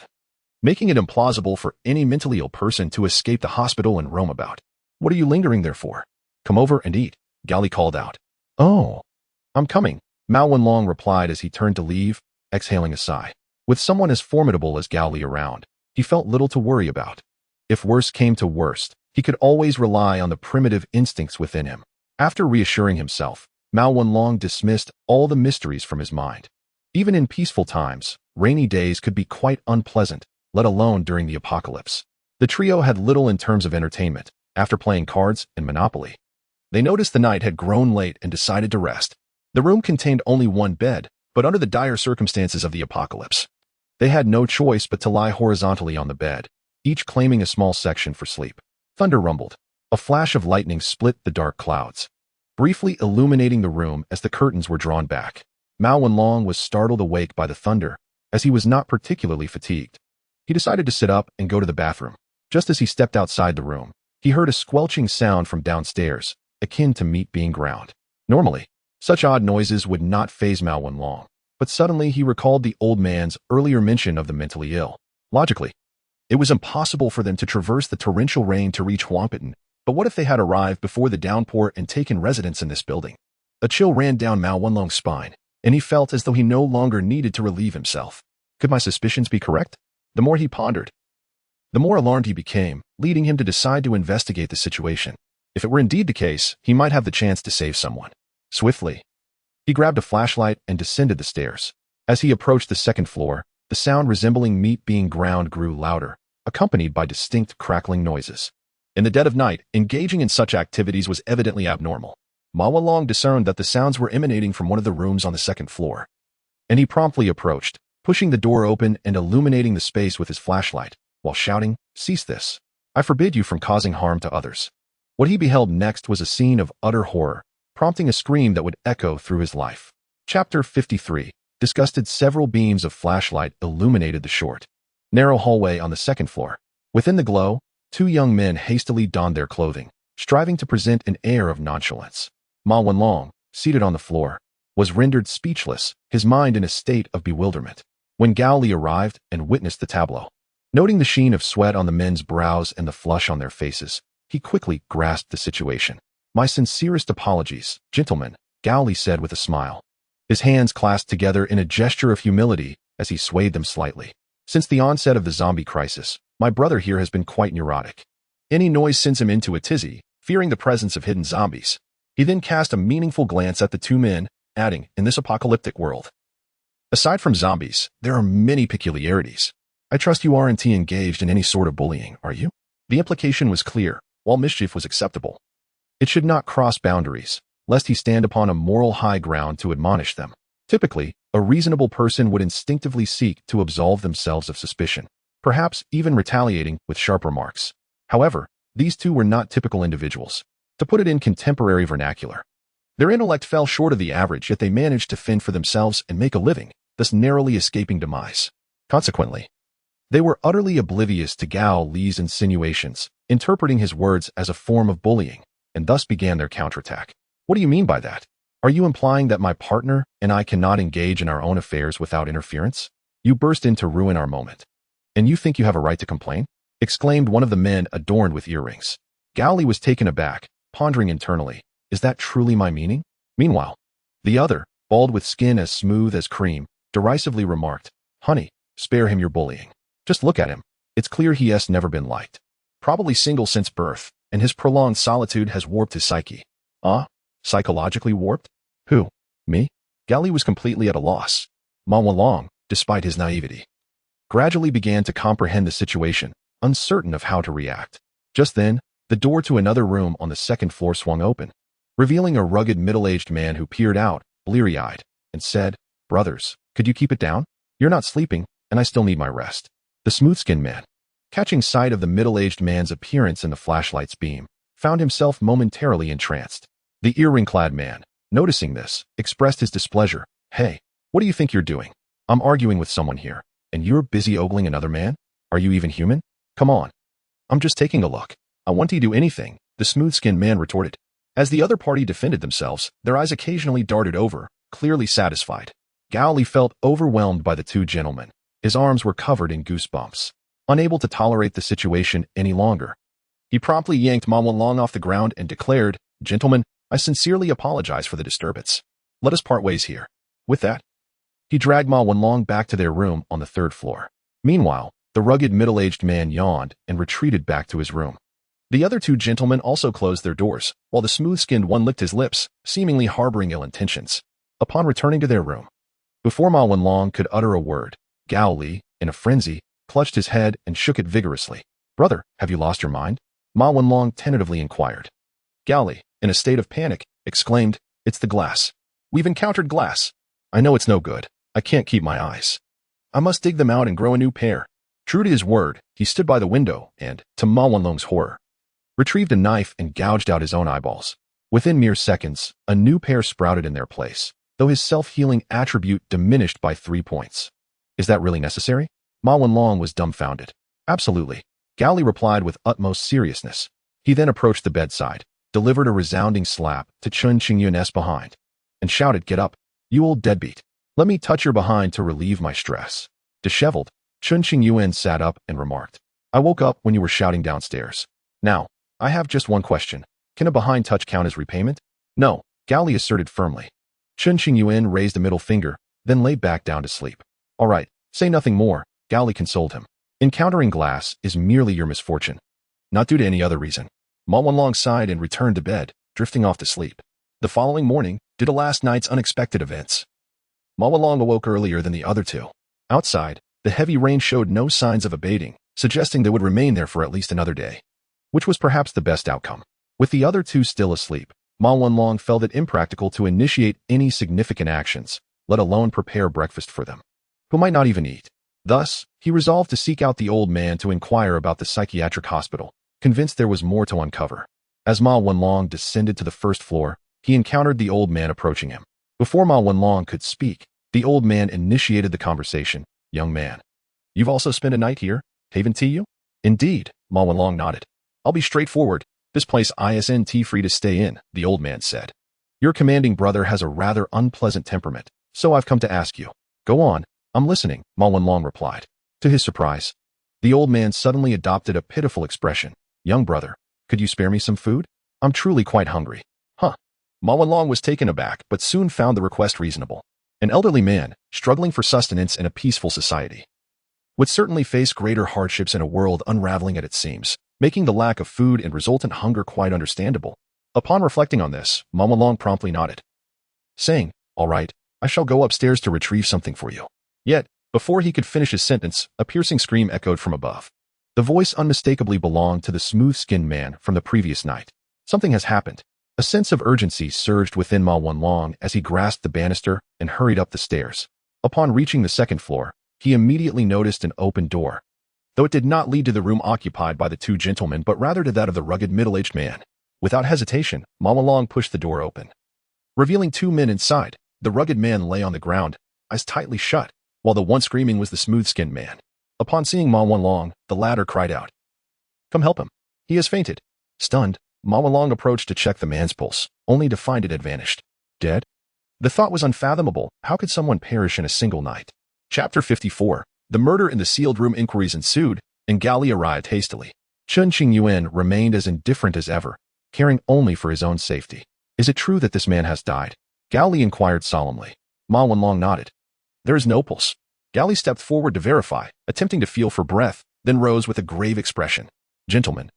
making it implausible for any mentally ill person to escape the hospital and roam about. "What are you lingering there for? Come over and eat," Gao Li called out. "Oh, I'm coming," Ma Wenlong replied as he turned to leave, exhaling a sigh. With someone as formidable as Gao Li around, he felt little to worry about. If worst came to worst, he could always rely on the primitive instincts within him. After reassuring himself, Ma Wenlong dismissed all the mysteries from his mind. Even in peaceful times, rainy days could be quite unpleasant, let alone during the apocalypse. The trio had little in terms of entertainment. After playing cards and Monopoly, they noticed the night had grown late and decided to rest. The room contained only one bed, but under the dire circumstances of the apocalypse, they had no choice but to lie horizontally on the bed, each claiming a small section for sleep. Thunder rumbled. A flash of lightning split the dark clouds, briefly illuminating the room as the curtains were drawn back. Ma Wenlong was startled awake by the thunder, as he was not particularly fatigued. He decided to sit up and go to the bathroom. Just as he stepped outside the room, he heard a squelching sound from downstairs, akin to meat being ground. Normally, such odd noises would not faze Ma Wenlong, but suddenly he recalled the old man's earlier mention of the mentally ill. Logically, it was impossible for them to traverse the torrential rain to reach Huangpitan, but what if they had arrived before the downpour and taken residence in this building? A chill ran down Ma Wenlong's spine, and he felt as though he no longer needed to relieve himself. Could my suspicions be correct? The more he pondered, the more alarmed he became, leading him to decide to investigate the situation. If it were indeed the case, he might have the chance to save someone. Swiftly, he grabbed a flashlight and descended the stairs. As he approached the second floor, the sound resembling meat being ground grew louder, accompanied by distinct crackling noises. In the dead of night, engaging in such activities was evidently abnormal. Ma Wanlong discerned that the sounds were emanating from one of the rooms on the second floor, and he promptly approached, pushing the door open and illuminating the space with his flashlight, while shouting, "Cease this! I forbid you from causing harm to others." What he beheld next was a scene of utter horror, prompting a scream that would echo through his life. Chapter 53. Disgusted. Several beams of flashlight illuminated the short, narrow hallway on the second floor. Within the glow, two young men hastily donned their clothing, striving to present an air of nonchalance. Ma Wanlong, seated on the floor, was rendered speechless, his mind in a state of bewilderment. When Gao Li arrived and witnessed the tableau, noting the sheen of sweat on the men's brows and the flush on their faces, he quickly grasped the situation. "My sincerest apologies, gentlemen," Gao Li said with a smile, his hands clasped together in a gesture of humility as he swayed them slightly. "Since the onset of the zombie crisis, my brother here has been quite neurotic. Any noise sends him into a tizzy, fearing the presence of hidden zombies." He then cast a meaningful glance at the two men, adding, "In this apocalyptic world, aside from zombies, there are many peculiarities. I trust you aren't engaged in any sort of bullying, are you?" The implication was clear. While mischief was acceptable, it should not cross boundaries, lest he stand upon a moral high ground to admonish them. Typically, a reasonable person would instinctively seek to absolve themselves of suspicion, perhaps even retaliating with sharp remarks. However, these two were not typical individuals. To put it in contemporary vernacular, their intellect fell short of the average, yet they managed to fend for themselves and make a living, thus narrowly escaping demise. Consequently, they were utterly oblivious to Gao Li's insinuations, interpreting his words as a form of bullying, and thus began their counterattack. "What do you mean by that? Are you implying that my partner and I cannot engage in our own affairs without interference? You burst in to ruin our moment, and you think you have a right to complain?" exclaimed one of the men adorned with earrings. Gao Li was taken aback, pondering internally, "Is that truly my meaning?" Meanwhile, the other, bald with skin as smooth as cream, derisively remarked, "Honey, spare him your bullying. Just look at him. It's clear he has never been liked. Probably single since birth, and his prolonged solitude has warped his psyche." "Ah? Psychologically warped? Who? Me?" Gao Li was completely at a loss. Ma Wanlong, despite his naivety, gradually began to comprehend the situation, uncertain of how to react. Just then, the door to another room on the second floor swung open, revealing a rugged middle-aged man who peered out, bleary-eyed, and said, "Brothers, could you keep it down? You're not sleeping, and I still need my rest." The smooth-skinned man, catching sight of the middle-aged man's appearance in the flashlight's beam, found himself momentarily entranced. The earring-clad man, noticing this, expressed his displeasure. "Hey, what do you think you're doing? I'm arguing with someone here, and you're busy ogling another man? Are you even human? Come on. I'm just taking a look. I want you to do anything," the smooth-skinned man retorted. As the other party defended themselves, their eyes occasionally darted over, clearly satisfied. Gao Li felt overwhelmed by the two gentlemen. His arms were covered in goosebumps. Unable to tolerate the situation any longer, he promptly yanked Ma Wanlong off the ground and declared, "Gentlemen, I sincerely apologize for the disturbance. Let us part ways here." With that, he dragged Ma Wanlong back to their room on the third floor. Meanwhile, the rugged middle-aged man yawned and retreated back to his room. The other two gentlemen also closed their doors, while the smooth-skinned one licked his lips, seemingly harboring ill intentions. Upon returning to their room, before Ma Wanlong could utter a word, Gao Li, in a frenzy, clutched his head and shook it vigorously. "Brother, have you lost your mind?" Ma Wanlong tentatively inquired. Gao Li, in a state of panic, exclaimed, "It's the glass. We've encountered glass. I know it's no good. I can't keep my eyes. I must dig them out and grow a new pair." True to his word, he stood by the window and, to Ma Wanlong's horror, retrieved a knife and gouged out his own eyeballs. Within mere seconds, a new pair sprouted in their place, though his self-healing attribute diminished by 3 points. "Is that really necessary?" Ma Wanlong was dumbfounded. "Absolutely," Gao Li replied with utmost seriousness. He then approached the bedside, delivered a resounding slap to Chun Qingyun's behind, and shouted, "Get up, you old deadbeat. Let me touch your behind to relieve my stress." Disheveled, Chun Qingyun sat up and remarked, "I woke up when you were shouting downstairs. Now, I have just one question. Can a behind touch count as repayment?" "No," Gao Li asserted firmly. Chun Qingyun raised a middle finger, then lay back down to sleep. "All right, say nothing more," Gao Li consoled him. "Encountering glass is merely your misfortune, not due to any other reason." Ma Wanlong sighed and returned to bed, drifting off to sleep. The following morning, due to last night's unexpected events, Ma Wanlong awoke earlier than the other two. Outside, the heavy rain showed no signs of abating, suggesting they would remain there for at least another day, which was perhaps the best outcome. With the other two still asleep, Ma Wanlong felt it impractical to initiate any significant actions, let alone prepare breakfast for them, who might not even eat. Thus, he resolved to seek out the old man to inquire about the psychiatric hospital, convinced there was more to uncover. As Ma Wanlong descended to the first floor, he encountered the old man approaching him. Before Ma Wanlong could speak, the old man initiated the conversation. Young man, you've also spent a night here? Haven tea you? Indeed, Ma Wanlong nodded. I'll be straightforward. This place isn't free to stay in, the old man said. Your commanding brother has a rather unpleasant temperament, so I've come to ask you. Go on, I'm listening, Ma Wanlong replied. To his surprise, the old man suddenly adopted a pitiful expression. Young brother, could you spare me some food? I'm truly quite hungry. Huh. Ma Wanlong was taken aback, but soon found the request reasonable. An elderly man, struggling for sustenance in a peaceful society, would certainly face greater hardships in a world unraveling at its seams, making the lack of food and resultant hunger quite understandable. Upon reflecting on this, Ma Wanlong promptly nodded, saying, all right, I shall go upstairs to retrieve something for you. Yet, before he could finish his sentence, a piercing scream echoed from above. The voice unmistakably belonged to the smooth-skinned man from the previous night. Something has happened. A sense of urgency surged within Ma Wanlong as he grasped the banister and hurried up the stairs. Upon reaching the second floor, he immediately noticed an open door, though it did not lead to the room occupied by the two gentlemen but rather to that of the rugged middle-aged man. Without hesitation, Ma Wanlong pushed the door open, revealing two men inside. The rugged man lay on the ground, eyes tightly shut, while the one screaming was the smooth-skinned man. Upon seeing Ma Wanlong, the latter cried out, come help him. He has fainted. Stunned, Ma Wanlong approached to check the man's pulse, only to find it had vanished. Dead? The thought was unfathomable. How could someone perish in a single night? Chapter 54. The murder in the sealed room. Inquiries ensued, and Gao Li arrived hastily. Chen Qingyuan remained as indifferent as ever, caring only for his own safety. Is it true that this man has died? Gao Li inquired solemnly. Ma Wanlong nodded. There is no pulse. Gao Li stepped forward to verify, attempting to feel for breath, then rose with a grave expression. Gentlemen,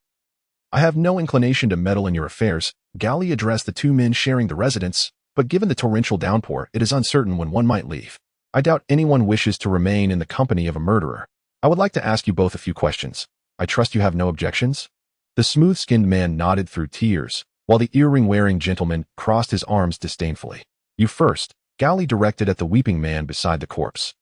I have no inclination to meddle in your affairs. Gao Li addressed the two men sharing the residence, but given the torrential downpour, it is uncertain when one might leave. I doubt anyone wishes to remain in the company of a murderer. I would like to ask you both a few questions. I trust you have no objections? The smooth-skinned man nodded through tears, while the earring-wearing gentleman crossed his arms disdainfully. You first, Gao Li directed at the weeping man beside the corpse.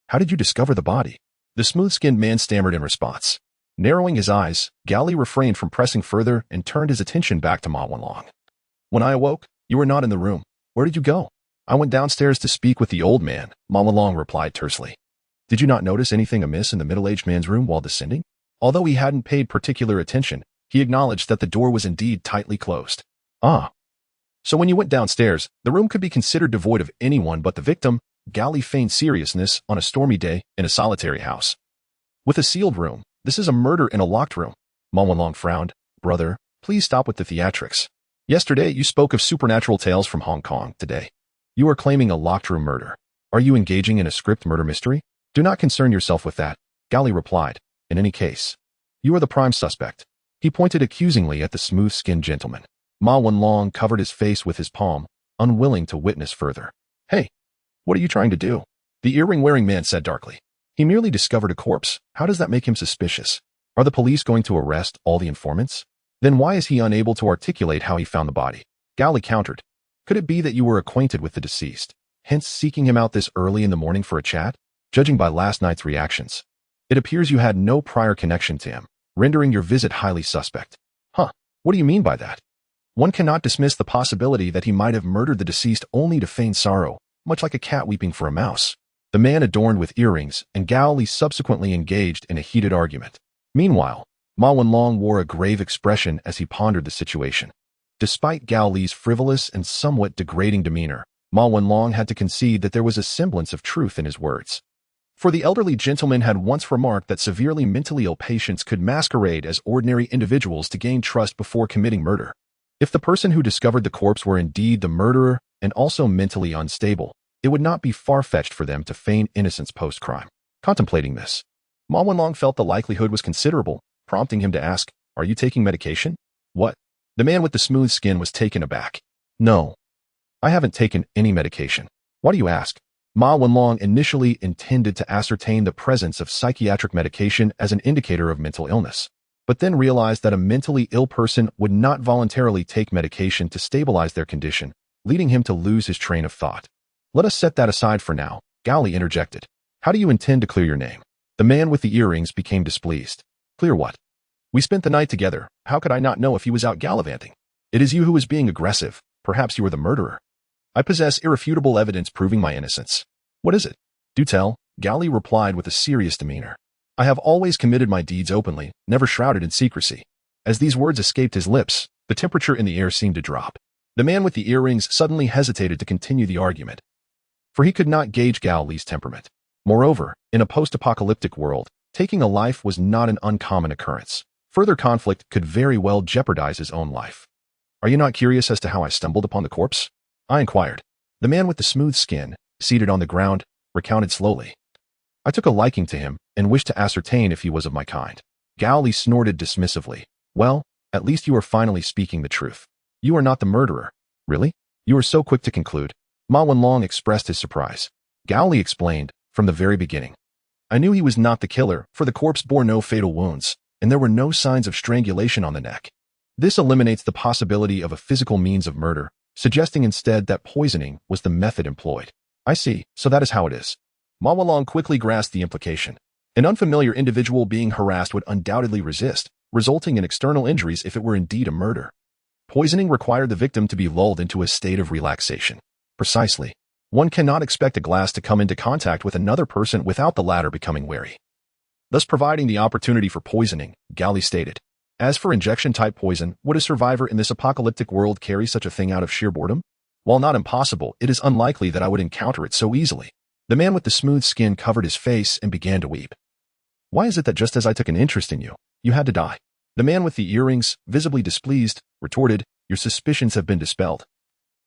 How did you discover the body? The smooth-skinned man stammered in response. Narrowing his eyes, Gao Li refrained from pressing further and turned his attention back to Ma Wanlong. When I awoke, you were not in the room. Where did you go? I went downstairs to speak with the old man, Ma Wanlong replied tersely. Did you not notice anything amiss in the middle-aged man's room while descending? Although he hadn't paid particular attention, he acknowledged that the door was indeed tightly closed. Ah. So when you went downstairs, the room could be considered devoid of anyone but the victim. Gao Li feigned seriousness on a stormy day in a solitary house. With a sealed room, this is a murder in a locked room. Ma Wanlong frowned. Brother, please stop with the theatrics. Yesterday, you spoke of supernatural tales from Hong Kong. Today, you are claiming a locked room murder. Are you engaging in a script murder mystery? Do not concern yourself with that, Gao Li replied. In any case, you are the prime suspect. He pointed accusingly at the smooth-skinned gentleman. Ma Wanlong covered his face with his palm, unwilling to witness further. Hey, what are you trying to do? The earring-wearing man said darkly. He merely discovered a corpse. How does that make him suspicious? Are the police going to arrest all the informants? Then why is he unable to articulate how he found the body? Gao Li countered. Could it be that you were acquainted with the deceased, hence seeking him out this early in the morning for a chat? Judging by last night's reactions, it appears you had no prior connection to him, rendering your visit highly suspect. Huh, what do you mean by that? One cannot dismiss the possibility that he might have murdered the deceased only to feign sorrow, much like a cat weeping for a mouse. The man adorned with earrings, and Gao Li subsequently engaged in a heated argument. Meanwhile, Ma Wanlong wore a grave expression as he pondered the situation. Despite Gao Li's frivolous and somewhat degrading demeanor, Ma Wanlong had to concede that there was a semblance of truth in his words. For the elderly gentleman had once remarked that severely mentally ill patients could masquerade as ordinary individuals to gain trust before committing murder. If the person who discovered the corpse were indeed the murderer and also mentally unstable, it would not be far-fetched for them to feign innocence post-crime. Contemplating this, Ma Wanlong felt the likelihood was considerable, prompting him to ask, "Are you taking medication?" "What?" The man with the smooth skin was taken aback. "No, I haven't taken any medication." "Why do you ask?" Ma Wenlong initially intended to ascertain the presence of psychiatric medication as an indicator of mental illness, but then realized that a mentally ill person would not voluntarily take medication to stabilize their condition, leading him to lose his train of thought. Let us set that aside for now, Gao Li interjected. How do you intend to clear your name? The man with the earrings became displeased. Clear what? We spent the night together. How could I not know if he was out gallivanting? It is you who is being aggressive. Perhaps you are the murderer. I possess irrefutable evidence proving my innocence. What is it? Do tell, Gao Li replied with a serious demeanor. I have always committed my deeds openly, never shrouded in secrecy. As these words escaped his lips, the temperature in the air seemed to drop. The man with the earrings suddenly hesitated to continue the argument, for he could not gauge Gao Li's temperament. Moreover, in a post-apocalyptic world, taking a life was not an uncommon occurrence. Further conflict could very well jeopardize his own life. Are you not curious as to how I stumbled upon the corpse? I inquired. The man with the smooth skin, seated on the ground, recounted slowly. I took a liking to him and wished to ascertain if he was of my kind. Gao Li snorted dismissively. Well, at least you are finally speaking the truth. You are not the murderer. Really? You are so quick to conclude. Ma Wenlong expressed his surprise. Gao Li explained, from the very beginning. I knew he was not the killer, for the corpse bore no fatal wounds, and there were no signs of strangulation on the neck. This eliminates the possibility of a physical means of murder, suggesting instead that poisoning was the method employed. I see, so that is how it is. Ma Wenlong quickly grasped the implication. An unfamiliar individual being harassed would undoubtedly resist, resulting in external injuries if it were indeed a murder. Poisoning required the victim to be lulled into a state of relaxation. Precisely. One cannot expect a glass to come into contact with another person without the latter becoming wary, thus providing the opportunity for poisoning, Gao Li stated. As for injection-type poison, would a survivor in this apocalyptic world carry such a thing out of sheer boredom? While not impossible, it is unlikely that I would encounter it so easily. The man with the smooth skin covered his face and began to weep. Why is it that just as I took an interest in you, you had to die? The man with the earrings, visibly displeased, retorted, Your suspicions have been dispelled.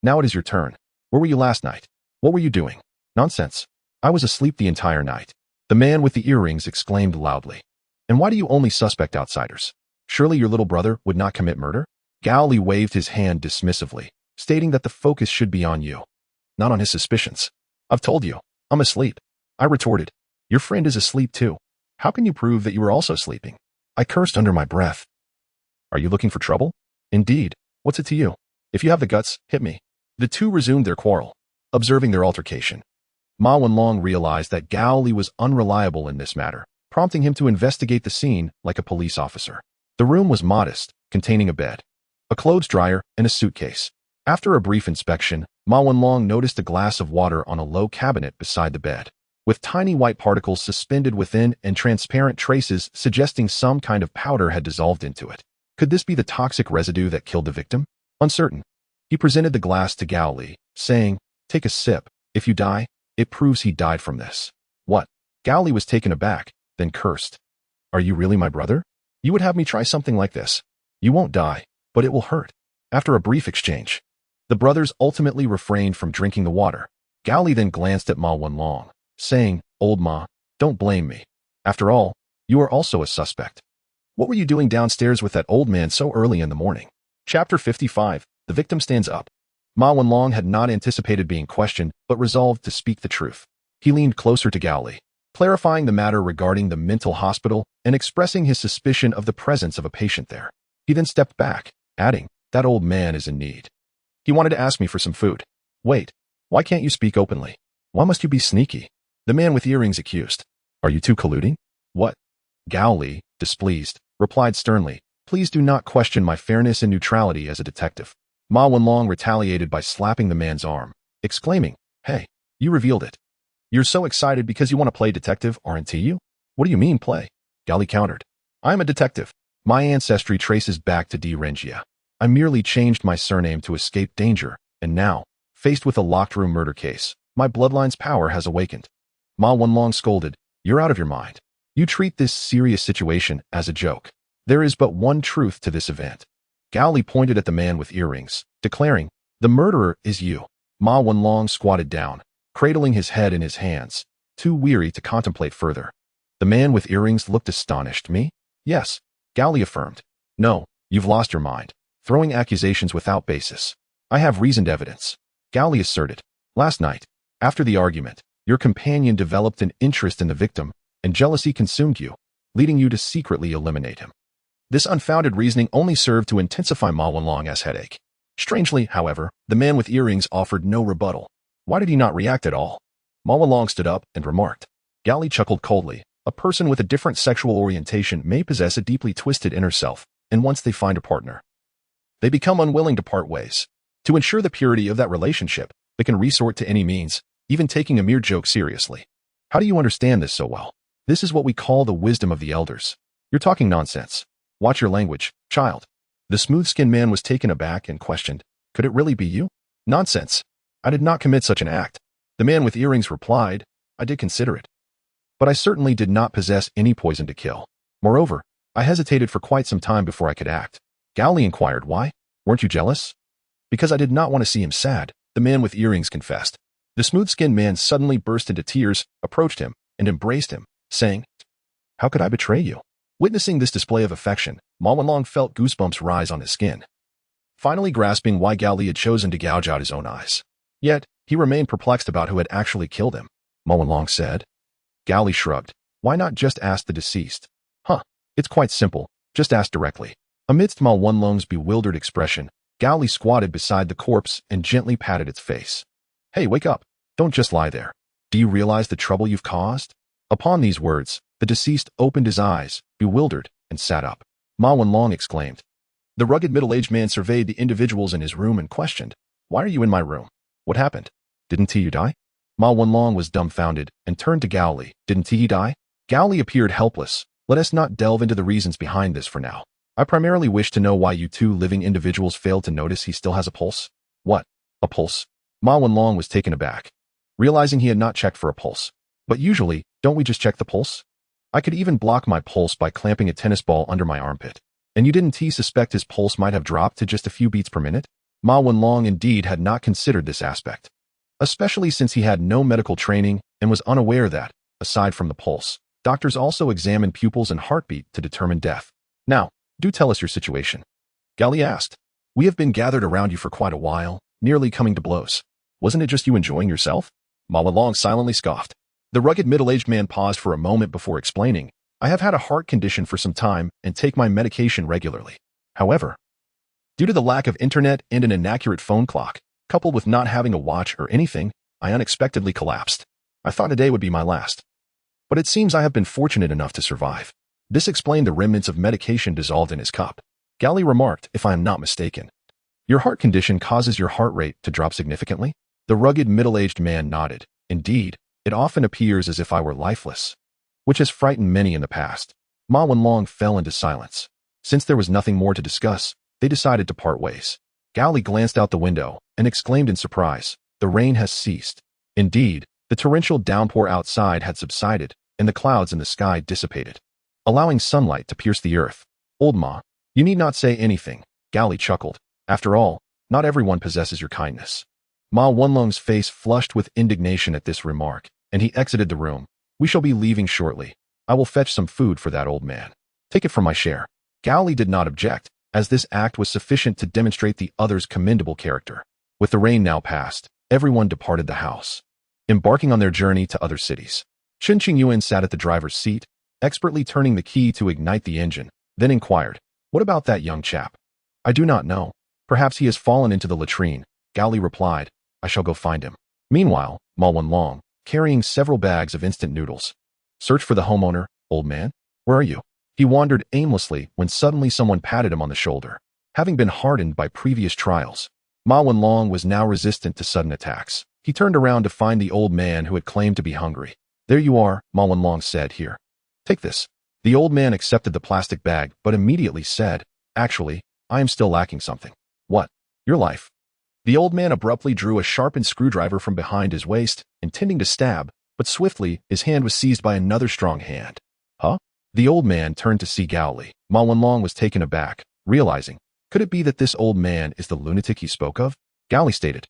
Now it is your turn. Where were you last night? What were you doing? Nonsense. I was asleep the entire night. The man with the earrings exclaimed loudly. And why do you only suspect outsiders? Surely your little brother would not commit murder? Gao Li waved his hand dismissively, stating that the focus should be on you, not on his suspicions. I've told you, I'm asleep. I retorted. Your friend is asleep too. How can you prove that you were also sleeping? I cursed under my breath. Are you looking for trouble? Indeed. What's it to you? If you have the guts, hit me. The two resumed their quarrel, observing their altercation. Ma Wenlong realized that Gao Li was unreliable in this matter, prompting him to investigate the scene like a police officer. The room was modest, containing a bed, a clothes dryer, and a suitcase. After a brief inspection, Ma Wenlong noticed a glass of water on a low cabinet beside the bed, with tiny white particles suspended within and transparent traces suggesting some kind of powder had dissolved into it. Could this be the toxic residue that killed the victim? Uncertain. He presented the glass to Gao Li, saying, Take a sip. If you die, it proves he died from this. What? Gao Li was taken aback, then cursed. Are you really my brother? You would have me try something like this. You won't die, but it will hurt. After a brief exchange, the brothers ultimately refrained from drinking the water. Gao Li then glanced at Ma Wenlong, saying, Old Ma, don't blame me. After all, you are also a suspect. What were you doing downstairs with that old man so early in the morning? Chapter 55. The victim stands up. Ma Wenlong had not anticipated being questioned, but resolved to speak the truth. He leaned closer to Gao Li, clarifying the matter regarding the mental hospital and expressing his suspicion of the presence of a patient there. He then stepped back, adding, That old man is in need. He wanted to ask me for some food. Wait, why can't you speak openly? Why must you be sneaky? The man with earrings accused. Are you two colluding? What? Gao Li, displeased, replied sternly, Please do not question my fairness and neutrality as a detective. Ma Wenlong retaliated by slapping the man's arm, exclaiming, Hey, you revealed it. You're so excited because you want to play detective, aren't you? What do you mean play? Gao Li countered. I'm a detective. My ancestry traces back to Rengia. I merely changed my surname to escape danger, and now, faced with a locked room murder case, my bloodline's power has awakened. Ma Wenlong scolded, You're out of your mind. You treat this serious situation as a joke. There is but one truth to this event. Gao Li pointed at the man with earrings, declaring, The murderer is you. Ma Wenlong squatted down, cradling his head in his hands, too weary to contemplate further. The man with earrings looked astonished. Me? Yes, Gao Li affirmed. No, you've lost your mind, throwing accusations without basis. I have reasoned evidence, Gao Li asserted. Last night, after the argument, Your companion developed an interest in the victim, and jealousy consumed you, leading you to secretly eliminate him. This unfounded reasoning only served to intensify Ma Wenlong's headache. Strangely, however, the man with earrings offered no rebuttal. Why did he not react at all? Ma Wenlong stood up and remarked. Gao Li chuckled coldly. A person with a different sexual orientation may possess a deeply twisted inner self, and once they find a partner, they become unwilling to part ways. To ensure the purity of that relationship, they can resort to any means, even taking a mere joke seriously. How do you understand this so well? This is what we call the wisdom of the elders. You're talking nonsense. Watch your language, child. The smooth-skinned man was taken aback and questioned, could it really be you? Nonsense. I did not commit such an act. The man with earrings replied, I did consider it. But I certainly did not possess any poison to kill. Moreover, I hesitated for quite some time before I could act. Gao Li inquired, why? Weren't you jealous? Because I did not want to see him sad, the man with earrings confessed. The smooth-skinned man suddenly burst into tears, approached him, and embraced him, saying, how could I betray you? Witnessing this display of affection, Ma Wenlong felt goosebumps rise on his skin, finally grasping why Gao Li had chosen to gouge out his own eyes. Yet, he remained perplexed about who had actually killed him. Ma Wenlong said. Gao Li shrugged. Why not just ask the deceased? It's quite simple. Just ask directly. Amidst Ma Wenlong's bewildered expression, Gao Li squatted beside the corpse and gently patted its face. Hey, wake up. Don't just lie there. Do you realize the trouble you've caused? Upon these words, the deceased opened his eyes, bewildered, and sat up. Ma Wenlong exclaimed. The rugged middle-aged man surveyed the individuals in his room and questioned, why are you in my room? What happened? Didn't Tiyu die? Ma Wenlong was dumbfounded and turned to Gao Li. Didn't Tiyu die? Gao Li appeared helpless. Let us not delve into the reasons behind this for now. I primarily wish to know why you two living individuals failed to notice he still has a pulse. What? A pulse? Ma Wenlong was taken aback, realizing he had not checked for a pulse. But usually, don't we just check the pulse? I could even block my pulse by clamping a tennis ball under my armpit. And you didn't suspect his pulse might have dropped to just a few beats per minute? Ma Wenlong indeed had not considered this aspect, especially since he had no medical training and was unaware that, aside from the pulse, doctors also examine pupils and heartbeat to determine death. Now, do tell us your situation. Gao Li asked. We have been gathered around you for quite a while, nearly coming to blows. Wasn't it just you enjoying yourself? Ma Wenlong silently scoffed. The rugged middle-aged man paused for a moment before explaining, I have had a heart condition for some time and take my medication regularly. However, due to the lack of internet and an inaccurate phone clock, coupled with not having a watch or anything, I unexpectedly collapsed. I thought today would be my last. But it seems I have been fortunate enough to survive. This explained the remnants of medication dissolved in his cup. Gao Li remarked, if I am not mistaken. Your heart condition causes your heart rate to drop significantly? The rugged middle-aged man nodded. Indeed, it often appears as if I were lifeless, which has frightened many in the past. Ma Wenlong fell into silence. Since there was nothing more to discuss, they decided to part ways. Gao Li glanced out the window and exclaimed in surprise, the rain has ceased. Indeed, the torrential downpour outside had subsided, and the clouds in the sky dissipated, allowing sunlight to pierce the earth. Old Ma, you need not say anything, Gao Li chuckled. After all, not everyone possesses your kindness. Ma Wenlong's face flushed with indignation at this remark, and he exited the room. We shall be leaving shortly. I will fetch some food for that old man. Take it from my share. Gao Li did not object, as this act was sufficient to demonstrate the other's commendable character. With the rain now past, everyone departed the house, embarking on their journey to other cities. Chen Qingyuan sat at the driver's seat, expertly turning the key to ignite the engine, then inquired, what about that young chap? I do not know. Perhaps he has fallen into the latrine. Gao Li replied, I shall go find him. Meanwhile, Ma Wenlong, carrying several bags of instant noodles. Search for the homeowner, old man. Where are you? He wandered aimlessly when suddenly someone patted him on the shoulder. Having been hardened by previous trials, Ma Wenlong was now resistant to sudden attacks. He turned around to find the old man who had claimed to be hungry. There you are, Ma Wenlong said. Here. Take this. The old man accepted the plastic bag, but immediately said, actually, I am still lacking something. What? Your life. The old man abruptly drew a sharpened screwdriver from behind his waist, intending to stab, but swiftly his hand was seized by another strong hand. Huh? The old man turned to see Gao Li. Ma Wenlong was taken aback, realizing, could it be that this old man is the lunatic he spoke of? Gao Li stated,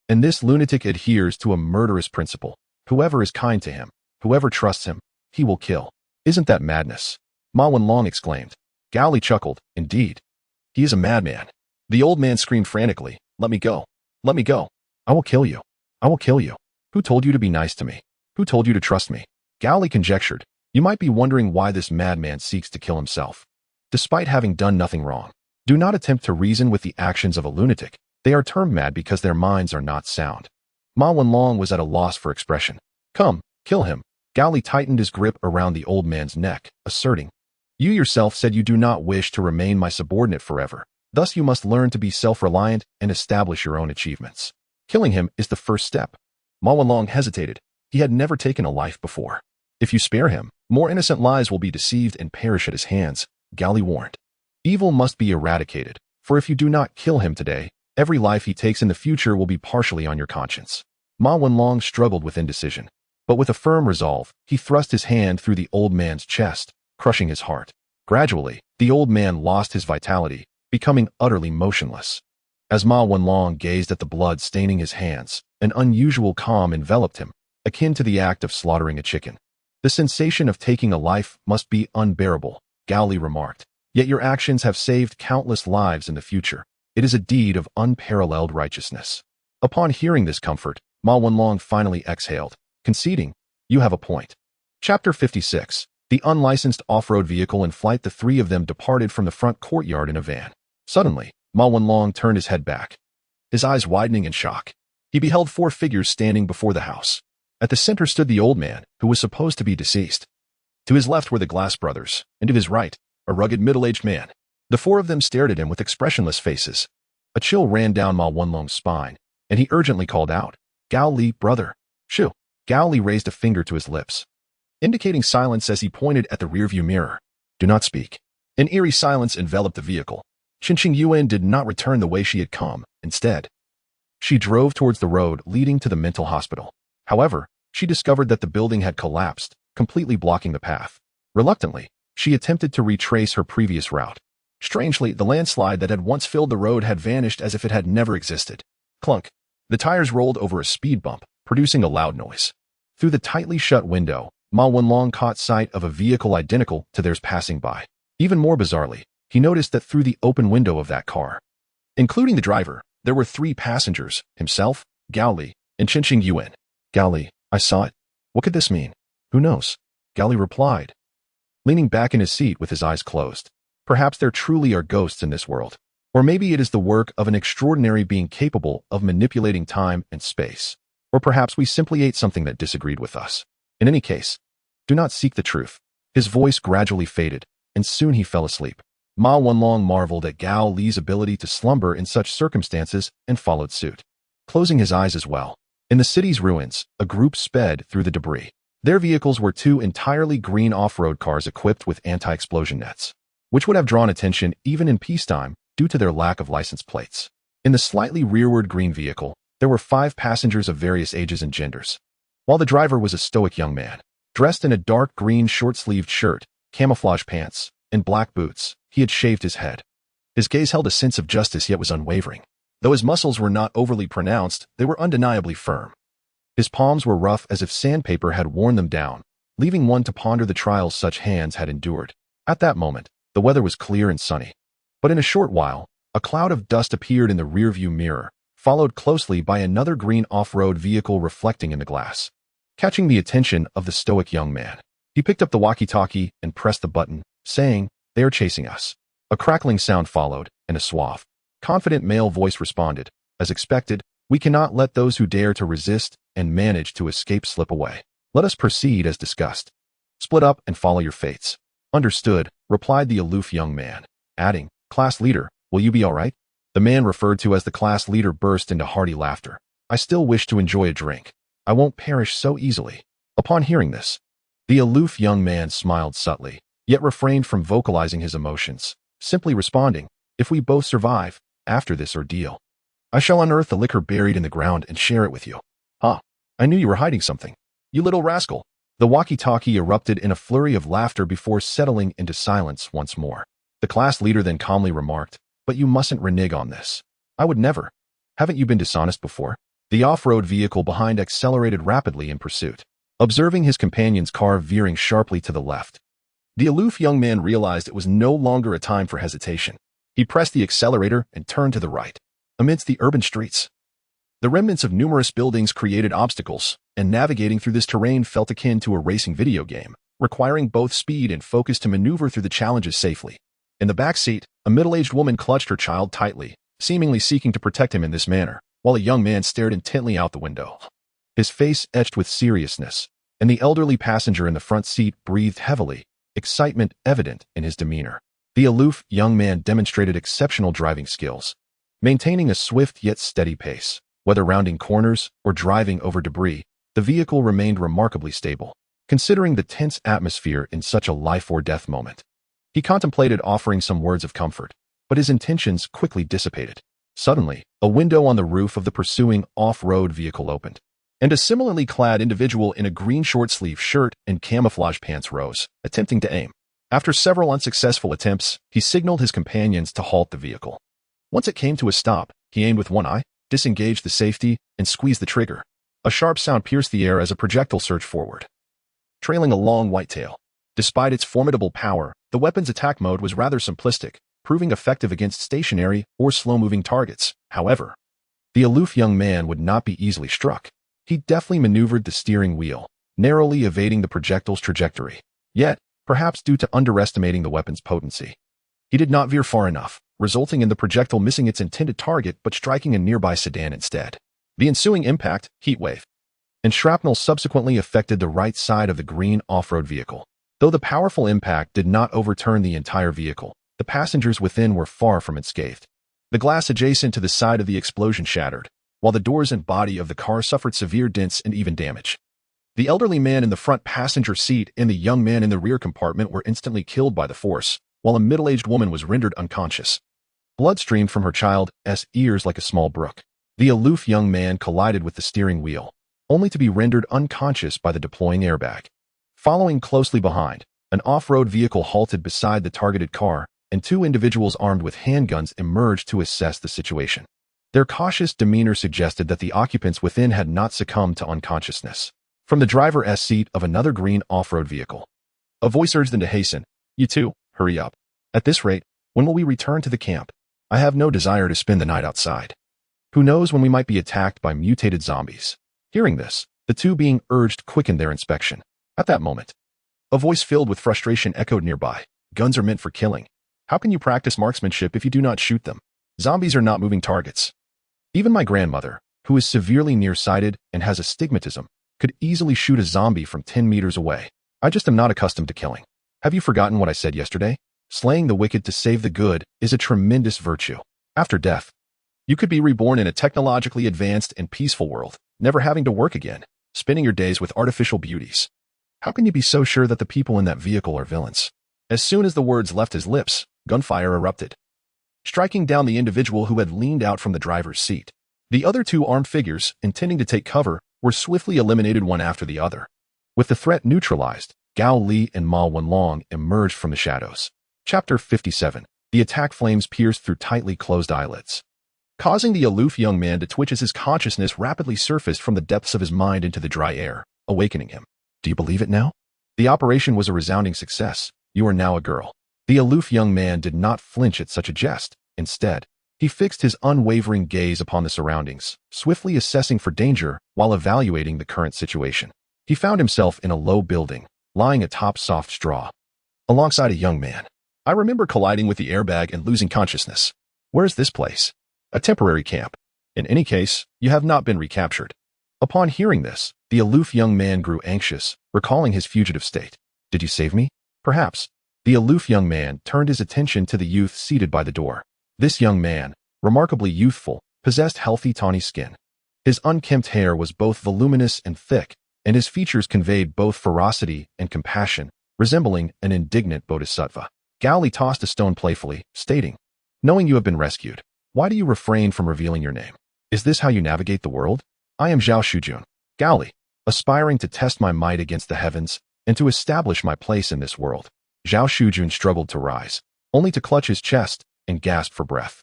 and this lunatic adheres to a murderous principle. Whoever is kind to him, whoever trusts him, he will kill. Isn't that madness? Ma Wenlong exclaimed. Gao Li chuckled, indeed. He is a madman. The old man screamed frantically, let me go. Let me go. I will kill you. I will kill you. Who told you to be nice to me? Who told you to trust me? Gao Li conjectured. You might be wondering why this madman seeks to kill himself, despite having done nothing wrong. Do not attempt to reason with the actions of a lunatic. They are termed mad because their minds are not sound. Ma Wenlong was at a loss for expression. Come, kill him. Gao Li tightened his grip around the old man's neck, asserting, You yourself said you do not wish to remain my subordinate forever. Thus you must learn to be self-reliant and establish your own achievements. Killing him is the first step. Ma Wenlong hesitated. He had never taken a life before. If you spare him, more innocent lives will be deceived and perish at his hands, Gao Li warned. Evil must be eradicated, for if you do not kill him today, every life he takes in the future will be partially on your conscience. Ma Wenlong struggled with indecision, but with a firm resolve, he thrust his hand through the old man's chest, crushing his heart. Gradually, the old man lost his vitality, becoming utterly motionless. As Ma Wenlong gazed at the blood staining his hands, an unusual calm enveloped him, akin to the act of slaughtering a chicken. The sensation of taking a life must be unbearable, Gao Li remarked. Yet your actions have saved countless lives in the future. It is a deed of unparalleled righteousness. Upon hearing this comfort, Ma Wenlong finally exhaled, conceding, You have a point. Chapter 56. The unlicensed off-road vehicle in flight. The three of them departed from the front courtyard in a van. Suddenly, Ma Wenlong turned his head back, his eyes widening in shock. He beheld four figures standing before the house. At the center stood the old man, who was supposed to be deceased. To his left were the Glass brothers, and to his right, a rugged middle-aged man. The four of them stared at him with expressionless faces. A chill ran down Ma Wenlong's spine, and he urgently called out, Gao Li, brother. Shoo. Gao Li raised a finger to his lips, indicating silence as he pointed at the rearview mirror. Do not speak. An eerie silence enveloped the vehicle. Qinqing Yuan did not return the way she had come. Instead, she drove towards the road leading to the mental hospital. However, she discovered that the building had collapsed, completely blocking the path. Reluctantly, she attempted to retrace her previous route. Strangely, the landslide that had once filled the road had vanished as if it had never existed. Clunk. The tires rolled over a speed bump, producing a loud noise. Through the tightly shut window, Ma Wenlong caught sight of a vehicle identical to theirs passing by. Even more bizarrely, he noticed that through the open window of that car, including the driver, there were three passengers, himself, Gao Li, and Qinqing Yuan. Gao Li, I saw it. What could this mean? Who knows? Gao Li replied, leaning back in his seat with his eyes closed. Perhaps there truly are ghosts in this world. Or maybe it is the work of an extraordinary being capable of manipulating time and space. Or perhaps we simply ate something that disagreed with us. In any case, do not seek the truth. His voice gradually faded, and soon he fell asleep. Ma Wenlong marveled at Gao Li's ability to slumber in such circumstances and followed suit, closing his eyes as well. In the city's ruins, a group sped through the debris. Their vehicles were two entirely green off-road cars equipped with anti-explosion nets, which would have drawn attention even in peacetime due to their lack of license plates. In the slightly rearward green vehicle, there were 5 passengers of various ages and genders, while the driver was a stoic young man. Dressed in a dark green short-sleeved shirt, camouflage pants, and black boots, he had shaved his head. His gaze held a sense of justice yet was unwavering. Though his muscles were not overly pronounced, they were undeniably firm. His palms were rough as if sandpaper had worn them down, leaving one to ponder the trials such hands had endured. At that moment, the weather was clear and sunny. But in a short while, a cloud of dust appeared in the rearview mirror, followed closely by another green off-road vehicle reflecting in the glass. Catching the attention of the stoic young man, he picked up the walkie-talkie and pressed the button, saying, They are chasing us. A crackling sound followed, and a suave, confident male voice responded, As expected, we cannot let those who dare to resist and manage to escape slip away. Let us proceed as discussed. Split up and follow your fates. Understood, replied the aloof young man, adding, Class leader, will you be all right? The man referred to as the class leader burst into hearty laughter. I still wish to enjoy a drink. I won't perish so easily. Upon hearing this, the aloof young man smiled subtly, yet refrained from vocalizing his emotions, simply responding, If we both survive, after this ordeal, I shall unearth the liquor buried in the ground and share it with you. Ha! I knew you were hiding something. You little rascal. The walkie-talkie erupted in a flurry of laughter before settling into silence once more. The class leader then calmly remarked, But you mustn't renege on this. I would never. Haven't you been dishonest before? The off-road vehicle behind accelerated rapidly in pursuit. Observing his companion's car veering sharply to the left, the aloof young man realized it was no longer a time for hesitation. He pressed the accelerator and turned to the right. Amidst the urban streets, The remnants of numerous buildings created obstacles, and navigating through this terrain felt akin to a racing video game, requiring both speed and focus to maneuver through the challenges safely. In the back seat, a middle-aged woman clutched her child tightly, seemingly seeking to protect him in this manner, while a young man stared intently out the window. His face etched with seriousness, and the elderly passenger in the front seat breathed heavily, excitement evident in his demeanor. The aloof young man demonstrated exceptional driving skills, maintaining a swift yet steady pace. Whether rounding corners or driving over debris, the vehicle remained remarkably stable, considering the tense atmosphere in such a life-or-death moment. He contemplated offering some words of comfort, but his intentions quickly dissipated. Suddenly, a window on the roof of the pursuing off-road vehicle opened, and a similarly clad individual in a green short-sleeve shirt and camouflage pants rose, attempting to aim. After several unsuccessful attempts, he signaled his companions to halt the vehicle. Once it came to a stop, he aimed with one eye, disengaged the safety, and squeezed the trigger. A sharp sound pierced the air as a projectile surged forward, trailing a long white tail. Despite its formidable power, the weapon's attack mode was rather simplistic, proving effective against stationary or slow-moving targets. However, the aloof young man would not be easily struck. He deftly maneuvered the steering wheel, narrowly evading the projectile's trajectory. Yet, perhaps due to underestimating the weapon's potency, he did not veer far enough, resulting in the projectile missing its intended target but striking a nearby sedan instead. The ensuing impact, heat wave, and shrapnel subsequently affected the right side of the green off-road vehicle. Though the powerful impact did not overturn the entire vehicle, the passengers within were far from unscathed. The glass adjacent to the side of the explosion shattered, while the doors and body of the car suffered severe dents and even damage. The elderly man in the front passenger seat and the young man in the rear compartment were instantly killed by the force, while a middle-aged woman was rendered unconscious. Blood streamed from her child's ears like a small brook. The aloof young man collided with the steering wheel, only to be rendered unconscious by the deploying airbag. Following closely behind, an off-road vehicle halted beside the targeted car, and two individuals armed with handguns emerged to assess the situation. Their cautious demeanor suggested that the occupants within had not succumbed to unconsciousness. From the driver's seat of another green off-road vehicle, a voice urged them to hasten. "You two, hurry up. At this rate, when will we return to the camp? I have no desire to spend the night outside. Who knows when we might be attacked by mutated zombies." Hearing this, the two being urged quickened their inspection. At that moment, a voice filled with frustration echoed nearby. "Guns are meant for killing. How can you practice marksmanship if you do not shoot them? Zombies are not moving targets. Even my grandmother, who is severely nearsighted and has astigmatism, could easily shoot a zombie from 10 meters away. I just am not accustomed to killing. Have you forgotten what I said yesterday? Slaying the wicked to save the good is a tremendous virtue. After death, you could be reborn in a technologically advanced and peaceful world, never having to work again, spending your days with artificial beauties. How can you be so sure that the people in that vehicle are villains?" As soon as the words left his lips, gunfire erupted, striking down the individual who had leaned out from the driver's seat. The other two armed figures, intending to take cover, were swiftly eliminated one after the other. With the threat neutralized, Gao Li and Ma Wenlong emerged from the shadows. Chapter 57. The attack flames pierced through tightly closed eyelids, causing the aloof young man to twitch as his consciousness rapidly surfaced from the depths of his mind into the dry air, awakening him. "Do you believe it now? The operation was a resounding success. You are now a girl." The aloof young man did not flinch at such a jest. Instead, he fixed his unwavering gaze upon the surroundings, swiftly assessing for danger while evaluating the current situation. He found himself in a low building, lying atop soft straw, alongside a young man. "I remember colliding with the airbag and losing consciousness. Where is this place?" "A temporary camp. In any case, you have not been recaptured." Upon hearing this, the aloof young man grew anxious, recalling his fugitive state. "Did you save me?" "Perhaps." The aloof young man turned his attention to the youth seated by the door. This young man, remarkably youthful, possessed healthy tawny skin. His unkempt hair was both voluminous and thick, and his features conveyed both ferocity and compassion, resembling an indignant bodhisattva. Gao Li tossed a stone playfully, stating, "Knowing you have been rescued, why do you refrain from revealing your name? Is this how you navigate the world?" "I am Zhao Shujun, Gao Li, aspiring to test my might against the heavens and to establish my place in this world." Zhao Shujun struggled to rise, only to clutch his chest and gasp for breath.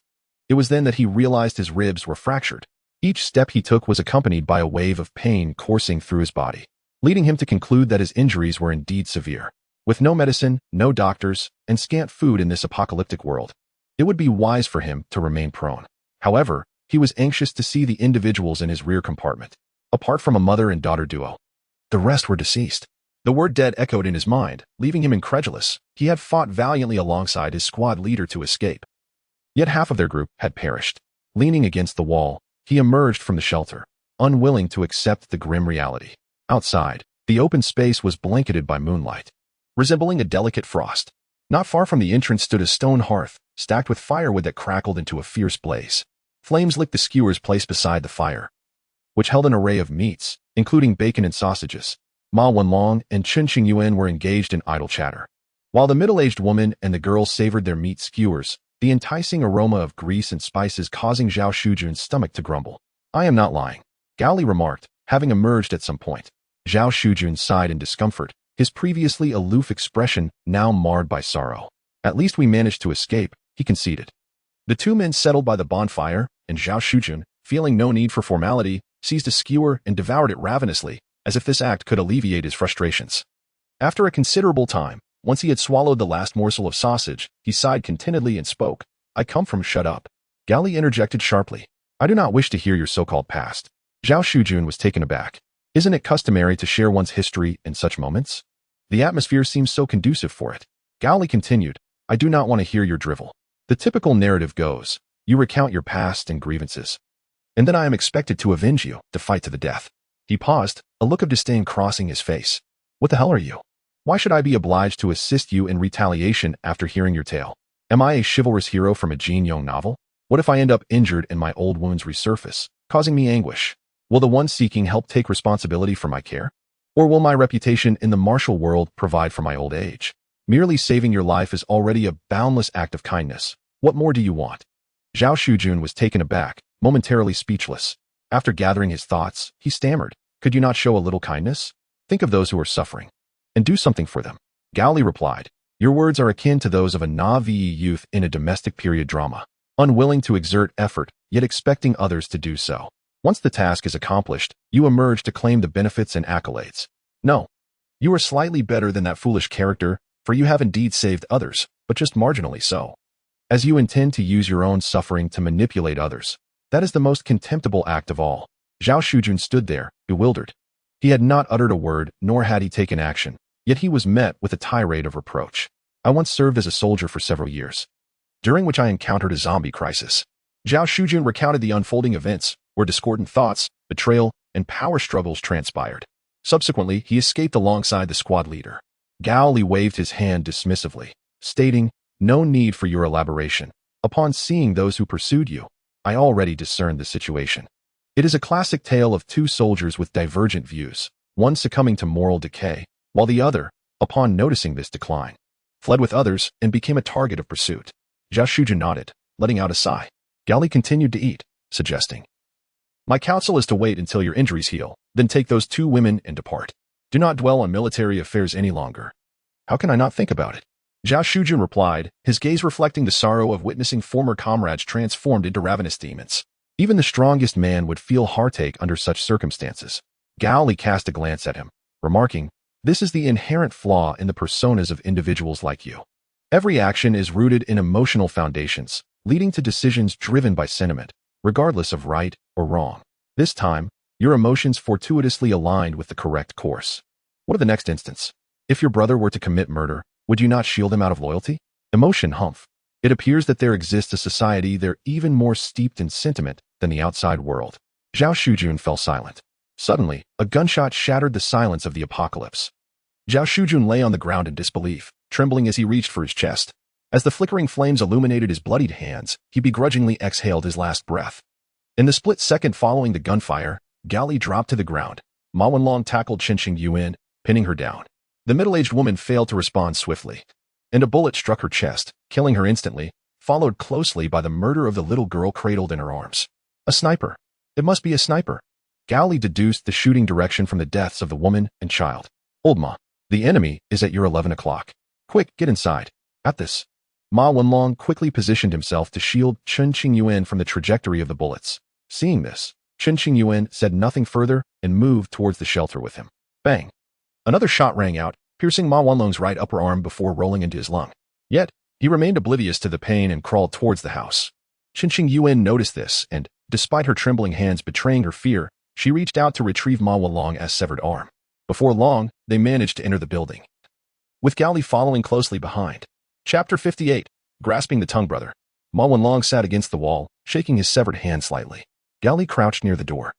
It was then that he realized his ribs were fractured. Each step he took was accompanied by a wave of pain coursing through his body, leading him to conclude that his injuries were indeed severe. With no medicine, no doctors, and scant food in this apocalyptic world, it would be wise for him to remain prone. However, He was anxious to see the individuals in his rear compartment. Apart from a mother and daughter duo, the rest were deceased. The word dead echoed in his mind, leaving him incredulous. He had fought valiantly alongside his squad leader to escape. Yet half of their group had perished. Leaning against the wall, he emerged from the shelter, unwilling to accept the grim reality. Outside, the open space was blanketed by moonlight, resembling a delicate frost. Not far from the entrance stood a stone hearth, stacked with firewood that crackled into a fierce blaze. Flames licked the skewers placed beside the fire, which held an array of meats, including bacon and sausages. Ma Wenlong and Chen Qingyuan were engaged in idle chatter, while the middle-aged woman and the girl savored their meat skewers, the enticing aroma of grease and spices causing Zhao Shujun's stomach to grumble. I am not lying, Gao Li remarked, having emerged at some point. Zhao Shujun sighed in discomfort, his previously aloof expression now marred by sorrow. At least we managed to escape, he conceded. The two men settled by the bonfire, and Zhao Shujun, feeling no need for formality, seized a skewer and devoured it ravenously, as if this act could alleviate his frustrations. After a considerable time, once he had swallowed the last morsel of sausage, he sighed contentedly and spoke. I come from shut up. Gao Li interjected sharply. I do not wish to hear your so-called past. Zhao Shujun was taken aback. Isn't it customary to share one's history in such moments? The atmosphere seems so conducive for it. Gao Li continued. I do not want to hear your drivel. The typical narrative goes, you recount your past and grievances, and then I am expected to avenge you, to fight to the death. He paused, a look of disdain crossing his face. What the hell are you? Why should I be obliged to assist you in retaliation after hearing your tale? Am I a chivalrous hero from a Jin Yong novel? What if I end up injured and my old wounds resurface, causing me anguish? Will the one seeking help take responsibility for my care? Or will my reputation in the martial world provide for my old age? Merely saving your life is already a boundless act of kindness. What more do you want? Zhao Shujun was taken aback, momentarily speechless. After gathering his thoughts, he stammered. Could you not show a little kindness? Think of those who are suffering, and do something for them. Gao Li replied, your words are akin to those of a naive youth in a domestic period drama, unwilling to exert effort, yet expecting others to do so. Once the task is accomplished, you emerge to claim the benefits and accolades. No, you are slightly better than that foolish character, for you have indeed saved others, but just marginally so. As you intend to use your own suffering to manipulate others, that is the most contemptible act of all. Zhao Shujun stood there, bewildered. He had not uttered a word, nor had he taken action, yet he was met with a tirade of reproach. I once served as a soldier for several years, during which I encountered a zombie crisis. Zhao Shujun recounted the unfolding events, where discordant thoughts, betrayal, and power struggles transpired. Subsequently, he escaped alongside the squad leader. Gao Li waved his hand dismissively, stating, no need for your elaboration. Upon seeing those who pursued you, I already discerned the situation. It is a classic tale of two soldiers with divergent views, one succumbing to moral decay, while the other, upon noticing this decline, fled with others and became a target of pursuit. Zhao Shujun nodded, letting out a sigh. Gao Li continued to eat, suggesting, my counsel is to wait until your injuries heal, then take those two women and depart. Do not dwell on military affairs any longer. How can I not think about it? Zhao Shujun replied, his gaze reflecting the sorrow of witnessing former comrades transformed into ravenous demons. Even the strongest man would feel heartache under such circumstances. Gao Li cast a glance at him, remarking, this is the inherent flaw in the personas of individuals like you. Every action is rooted in emotional foundations, leading to decisions driven by sentiment, regardless of right or wrong. This time, your emotions fortuitously aligned with the correct course. What of the next instance? If your brother were to commit murder, would you not shield him out of loyalty? Emotion, humph. It appears that there exists a society there even more steeped in sentiment than the outside world. Zhao Shujun fell silent. Suddenly, a gunshot shattered the silence of the apocalypse. Zhao Shujun lay on the ground in disbelief, trembling as he reached for his chest. As the flickering flames illuminated his bloodied hands, he begrudgingly exhaled his last breath. In the split second following the gunfire, Gao Li dropped to the ground. Ma Wenlong tackled Chen Qingyuan, pinning her down. The middle-aged woman failed to respond swiftly, and a bullet struck her chest, killing her instantly, followed closely by the murder of the little girl cradled in her arms. A sniper. It must be a sniper. Gao Li deduced the shooting direction from the deaths of the woman and child. Old Ma, the enemy is at your 11 o'clock. Quick, get inside. At this, Ma Wenlong quickly positioned himself to shield Chen Qingyuan from the trajectory of the bullets. Seeing this, Chen Qingyuan said nothing further and moved towards the shelter with him. Bang! Another shot rang out, piercing Ma Wenlong's right upper arm before rolling into his lung. Yet, he remained oblivious to the pain and crawled towards the house. Chen Qingyuan noticed this and, Despite her trembling hands betraying her fear, she reached out to retrieve Ma Wanlong's severed arm. Before long, they managed to enter the building, with Gao Li following closely behind. Chapter 58. Grasping the tongue brother. Ma Wanlong sat against the wall, shaking his severed hand slightly. Gao Li crouched near the door,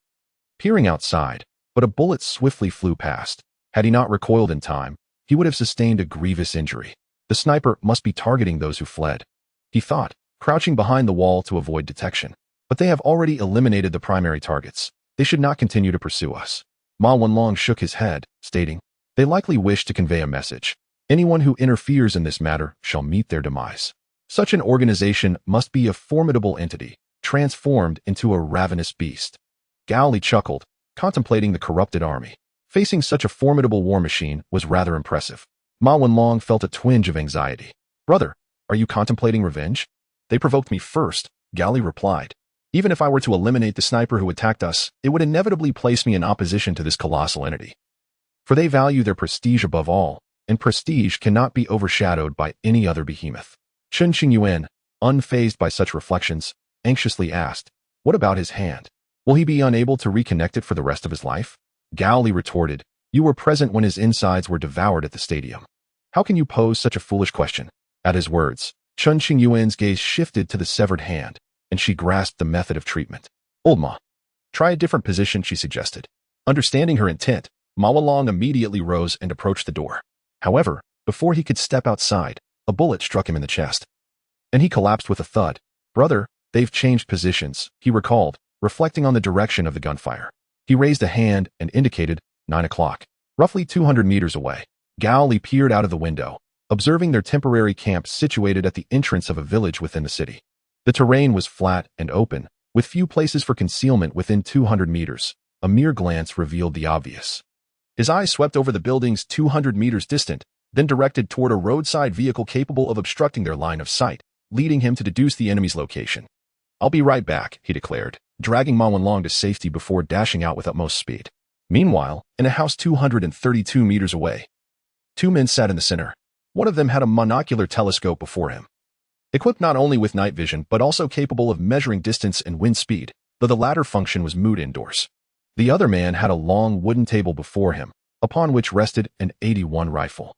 peering outside, but a bullet swiftly flew past. Had he not recoiled in time, he would have sustained a grievous injury. The sniper must be targeting those who fled, he thought, crouching behind the wall to avoid detection. But they have already eliminated the primary targets. They should not continue to pursue us. Ma Wanlong shook his head, stating, they likely wish to convey a message. Anyone who interferes in this matter shall meet their demise. Such an organization must be a formidable entity, transformed into a ravenous beast. Gao Li chuckled, contemplating the corrupted army. Facing such a formidable war machine was rather impressive. Ma Wanlong felt a twinge of anxiety. Brother, are you contemplating revenge? They provoked me first, Gao Li replied. Even if I were to eliminate the sniper who attacked us, it would inevitably place me in opposition to this colossal entity. For they value their prestige above all, and prestige cannot be overshadowed by any other behemoth. Chen Qingyuan, unfazed by such reflections, anxiously asked, what about his hand? Will he be unable to reconnect it for the rest of his life? Gao Li retorted, you were present when his insides were devoured at the stadium. How can you pose such a foolish question? At his words, Chen Qingyuan's gaze shifted to the severed hand, and she grasped the method of treatment. Old Ma, try a different position, she suggested. Understanding her intent, Ma Wanlong immediately rose and approached the door. However, before he could step outside, a bullet struck him in the chest, and he collapsed with a thud. Brother, they've changed positions, he recalled, reflecting on the direction of the gunfire. He raised a hand and indicated 9 o'clock, roughly 200 meters away. Gao Li peered out of the window, observing their temporary camp situated at the entrance of a village within the city. The terrain was flat and open, with few places for concealment within 200 meters. A mere glance revealed the obvious. His eyes swept over the buildings 200 meters distant, then directed toward a roadside vehicle capable of obstructing their line of sight, leading him to deduce the enemy's location. I'll be right back, he declared, dragging Ma Wanlong to safety before dashing out with utmost speed. Meanwhile, in a house 232 meters away, two men sat in the center. One of them had a monocular telescope before him, equipped not only with night vision but also capable of measuring distance and wind speed, though the latter function was moot indoors. The other man had a long wooden table before him, upon which rested an 81 rifle.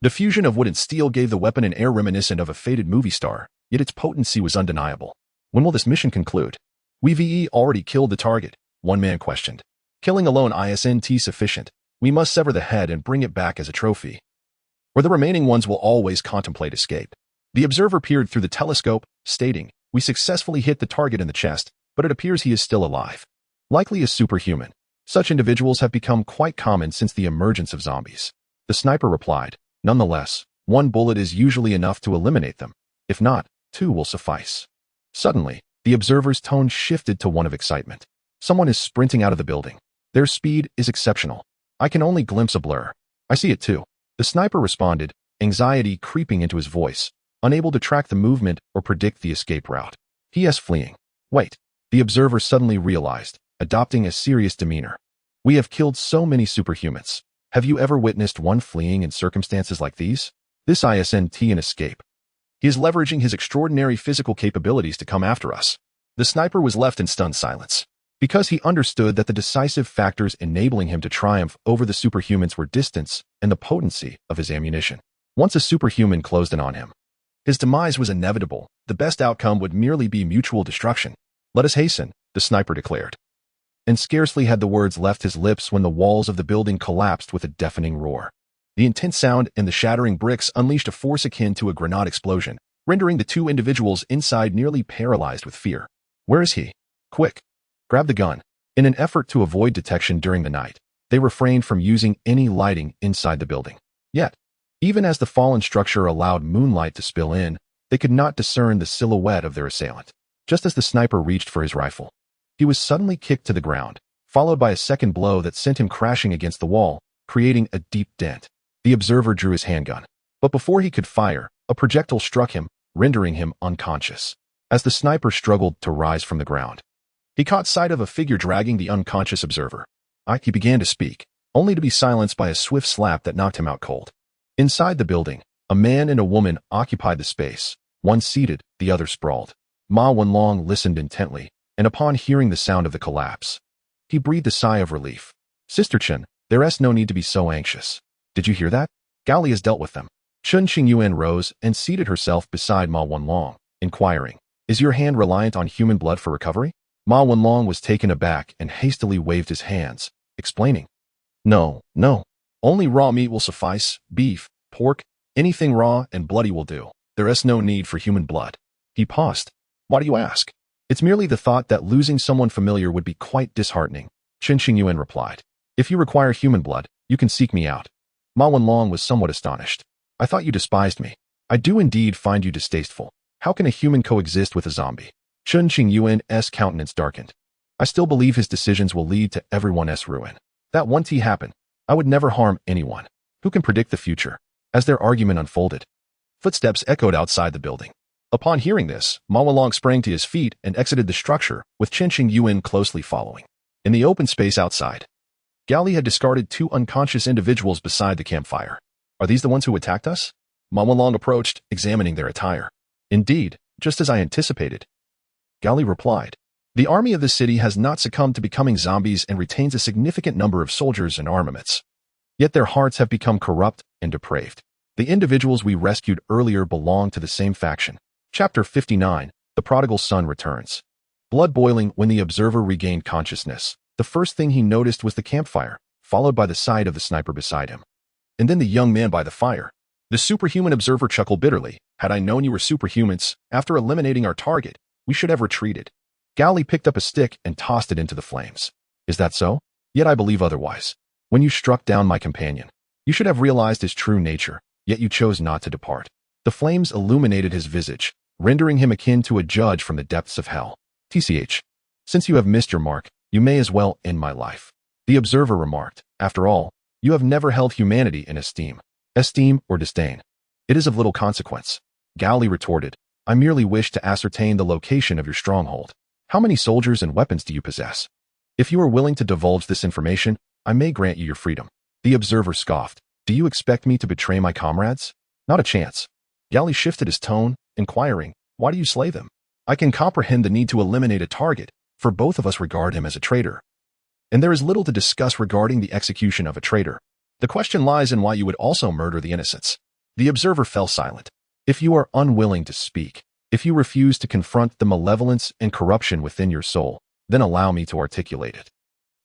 The fusion of wood and steel gave the weapon an air reminiscent of a faded movie star, yet its potency was undeniable. When will this mission conclude? We've already killed the target, one man questioned. Killing alone isn't sufficient. We must sever the head and bring it back as a trophy, or the remaining ones will always contemplate escape. The observer peered through the telescope, stating, we successfully hit the target in the chest, but it appears he is still alive. Likely a superhuman. Such individuals have become quite common since the emergence of zombies. The sniper replied, nonetheless, one bullet is usually enough to eliminate them. If not, two will suffice. Suddenly, the observer's tone shifted to one of excitement. Someone is sprinting out of the building. Their speed is exceptional. I can only glimpse a blur. I see it too. The sniper responded, anxiety creeping into his voice, unable to track the movement or predict the escape route. He is fleeing. Wait. The observer suddenly realized, adopting a serious demeanor. We have killed so many superhumans. Have you ever witnessed one fleeing in circumstances like these? This isn't an escape. He is leveraging his extraordinary physical capabilities to come after us. The sniper was left in stunned silence, because he understood that the decisive factors enabling him to triumph over the superhumans were distance and the potency of his ammunition. Once a superhuman closed in on him, his demise was inevitable. The best outcome would merely be mutual destruction. Let us hasten, the sniper declared. And scarcely had the words left his lips when the walls of the building collapsed with a deafening roar. The intense sound and the shattering bricks unleashed a force akin to a grenade explosion, rendering the two individuals inside nearly paralyzed with fear. Where is he? Quick! Grab the gun. In an effort to avoid detection during the night, they refrained from using any lighting inside the building. Yet, even as the fallen structure allowed moonlight to spill in, they could not discern the silhouette of their assailant. Just as the sniper reached for his rifle, he was suddenly kicked to the ground, followed by a second blow that sent him crashing against the wall, creating a deep dent. The observer drew his handgun, but before he could fire, a projectile struck him, rendering him unconscious. As the sniper struggled to rise from the ground, he caught sight of a figure dragging the unconscious observer. He began to speak, only to be silenced by a swift slap that knocked him out cold. Inside the building, a man and a woman occupied the space, one seated, the other sprawled. Ma Wanlong listened intently, and upon hearing the sound of the collapse, he breathed a sigh of relief. Sister Chen, there's no need to be so anxious. Did you hear that? Gao Li has dealt with them. Chen Qingyuan rose and seated herself beside Ma Wenlong, inquiring, is your hand reliant on human blood for recovery? Ma Wenlong was taken aback and hastily waved his hands, explaining, No. Only raw meat will suffice, beef, pork, anything raw and bloody will do. There is no need for human blood. He paused. Why do you ask? It's merely the thought that losing someone familiar would be quite disheartening, Chen Qingyuan replied. If you require human blood, you can seek me out. Ma Wenlong was somewhat astonished. I thought you despised me. I do indeed find you distasteful. How can a human coexist with a zombie? Chen Qingyuan's countenance darkened. I still believe his decisions will lead to everyone's ruin. That once he happened, I would never harm anyone. Who can predict the future? As their argument unfolded, footsteps echoed outside the building. Upon hearing this, Ma Wenlong sprang to his feet and exited the structure, with Chen Qingyuan closely following. In the open space outside, Gao Li had discarded 2 unconscious individuals beside the campfire. Are these the ones who attacked us? Ma Wenlong approached, examining their attire. Indeed, just as I anticipated, Gao Li replied. The army of the city has not succumbed to becoming zombies and retains a significant number of soldiers and armaments. Yet their hearts have become corrupt and depraved. The individuals we rescued earlier belong to the same faction. Chapter 59, The Prodigal Son Returns. Blood boiling when the observer regained consciousness. The first thing he noticed was the campfire, followed by the sight of the sniper beside him. And then the young man by the fire. The superhuman observer chuckled bitterly. Had I known you were superhumans, after eliminating our target, we should have retreated. Gao Li picked up a stick and tossed it into the flames. Is that so? Yet I believe otherwise. When you struck down my companion, you should have realized his true nature, yet you chose not to depart. The flames illuminated his visage, rendering him akin to a judge from the depths of hell. TCH. Since you have missed your mark, you may as well end my life. The observer remarked. After all, you have never held humanity in esteem. Esteem or disdain. It is of little consequence. Gao Li retorted. I merely wish to ascertain the location of your stronghold. How many soldiers and weapons do you possess? If you are willing to divulge this information, I may grant you your freedom. The observer scoffed. Do you expect me to betray my comrades? Not a chance. Gao Li shifted his tone, inquiring, why do you slay them? I can comprehend the need to eliminate a target, for both of us regard him as a traitor. And there is little to discuss regarding the execution of a traitor. The question lies in why you would also murder the innocents. The observer fell silent. If you are unwilling to speak, if you refuse to confront the malevolence and corruption within your soul, then allow me to articulate it.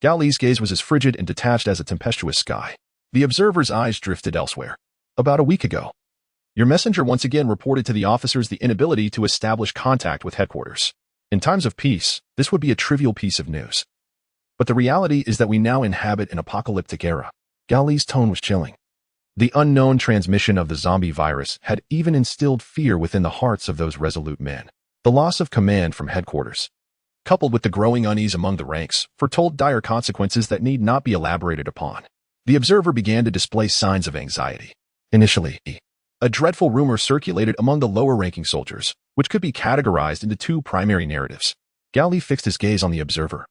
Gao Li's gaze was as frigid and detached as a tempestuous sky. The observer's eyes drifted elsewhere. About a week ago, your messenger once again reported to the officers the inability to establish contact with headquarters. In times of peace, this would be a trivial piece of news. But the reality is that we now inhabit an apocalyptic era. Gao Li's tone was chilling. The unknown transmission of the zombie virus had even instilled fear within the hearts of those resolute men. The loss of command from headquarters, coupled with the growing unease among the ranks, foretold dire consequences that need not be elaborated upon. The observer began to display signs of anxiety. Initially, a dreadful rumor circulated among the lower-ranking soldiers, which could be categorized into 2 primary narratives. Gao Li fixed his gaze on the observer.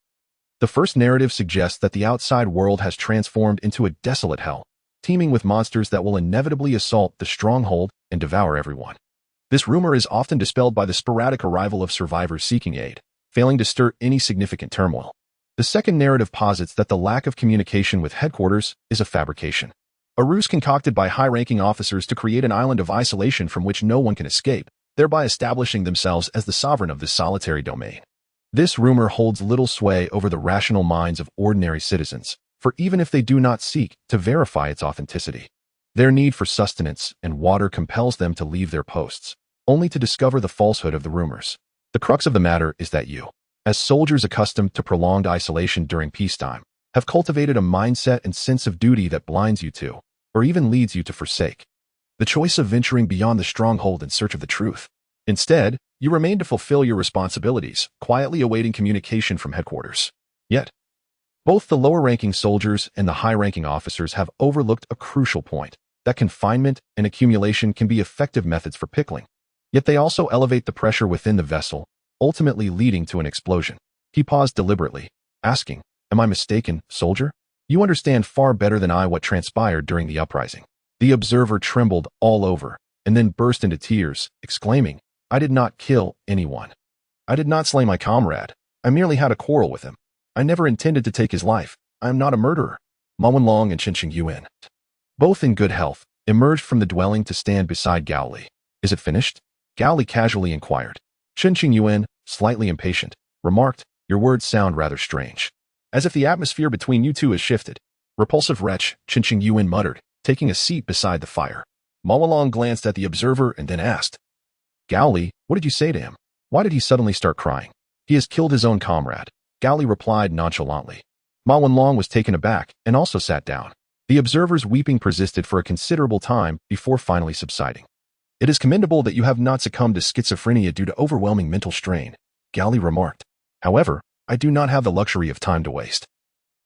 The first narrative suggests that the outside world has transformed into a desolate hell, teeming with monsters that will inevitably assault the stronghold and devour everyone. This rumor is often dispelled by the sporadic arrival of survivors seeking aid, failing to stir any significant turmoil. The second narrative posits that the lack of communication with headquarters is a fabrication, a ruse concocted by high-ranking officers to create an island of isolation from which no one can escape, thereby establishing themselves as the sovereign of this solitary domain. This rumor holds little sway over the rational minds of ordinary citizens, for even if they do not seek to verify its authenticity, their need for sustenance and water compels them to leave their posts, only to discover the falsehood of the rumors. The crux of the matter is that you, as soldiers accustomed to prolonged isolation during peacetime, have cultivated a mindset and sense of duty that blinds you to, or even leads you to forsake, the choice of venturing beyond the stronghold in search of the truth. Instead, you remain to fulfill your responsibilities, quietly awaiting communication from headquarters. Yet, both the lower-ranking soldiers and the high-ranking officers have overlooked a crucial point, that confinement and accumulation can be effective methods for pickling. Yet they also elevate the pressure within the vessel, ultimately leading to an explosion. He paused deliberately, asking, Am I mistaken, soldier? You understand far better than I what transpired during the uprising. The observer trembled all over, and then burst into tears, exclaiming, I did not kill anyone. I did not slay my comrade. I merely had a quarrel with him. I never intended to take his life. I am not a murderer. Ma Wenlong and Qinsheng Yuan, both in good health, emerged from the dwelling to stand beside Gao Li. Is it finished? Gao Li casually inquired. Qinsheng Yuan, slightly impatient, remarked, your words sound rather strange. As if the atmosphere between you two has shifted. Repulsive wretch, Qinsheng Yuan muttered, taking a seat beside the fire. Ma Wenlong glanced at the observer and then asked, Gao Li, what did you say to him? Why did he suddenly start crying? He has killed his own comrade. Gao Li replied nonchalantly. Ma Wenlong was taken aback and also sat down. The observer's weeping persisted for a considerable time before finally subsiding. It is commendable that you have not succumbed to schizophrenia due to overwhelming mental strain, Gao Li remarked. However, I do not have the luxury of time to waste.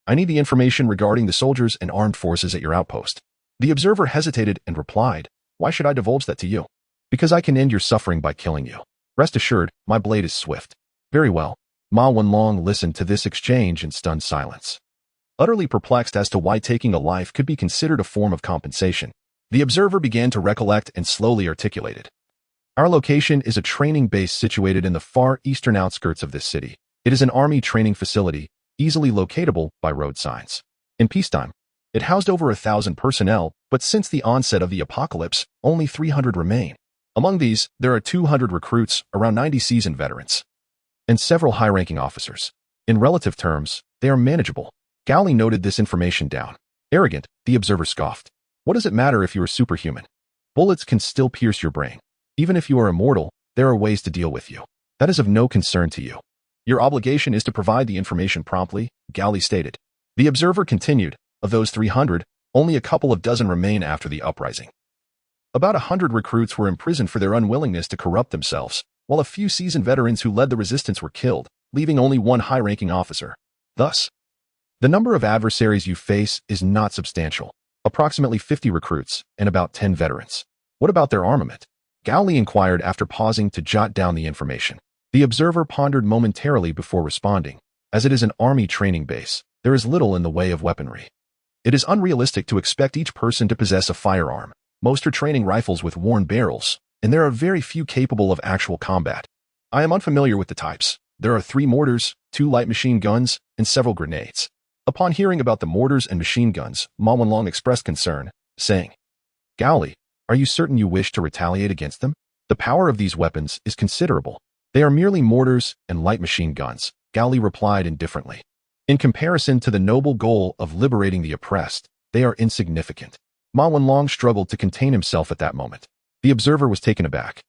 I need the information regarding the soldiers and armed forces at your outpost. The observer hesitated and replied, why should I divulge that to you? Because I can end your suffering by killing you. Rest assured, my blade is swift. Very well. Ma Wenlong listened to this exchange in stunned silence. Utterly perplexed as to why taking a life could be considered a form of compensation, the observer began to recollect and slowly articulated. Our location is a training base situated in the far eastern outskirts of this city. It is an army training facility, easily locatable by road signs. In peacetime, it housed over 1,000 personnel, but since the onset of the apocalypse, only 300 remain. Among these, there are 200 recruits, around 90 seasoned veterans, and several high-ranking officers. In relative terms, they are manageable. Gao Li noted this information down. Arrogant, the observer scoffed. What does it matter if you are superhuman? Bullets can still pierce your brain. Even if you are immortal, there are ways to deal with you. That is of no concern to you. Your obligation is to provide the information promptly, Gao Li stated. The observer continued, of those 300, only a couple of dozen remain after the uprising. About 100 recruits were imprisoned for their unwillingness to corrupt themselves, while a few seasoned veterans who led the resistance were killed, leaving only one high-ranking officer. Thus, the number of adversaries you face is not substantial. Approximately 50 recruits and about 10 veterans. What about their armament? Gao Li inquired after pausing to jot down the information. The observer pondered momentarily before responding. As it is an army training base, there is little in the way of weaponry. It is unrealistic to expect each person to possess a firearm. Most are training rifles with worn barrels, and there are very few capable of actual combat. I am unfamiliar with the types. There are 3 mortars, 2 light machine guns, and several grenades. Upon hearing about the mortars and machine guns, Ma Wenlong expressed concern, saying, Gao Li, are you certain you wish to retaliate against them? The power of these weapons is considerable. They are merely mortars and light machine guns, Gao Li replied indifferently. In comparison to the noble goal of liberating the oppressed, they are insignificant. Ma Wenlong struggled to contain himself at that moment. The observer was taken aback.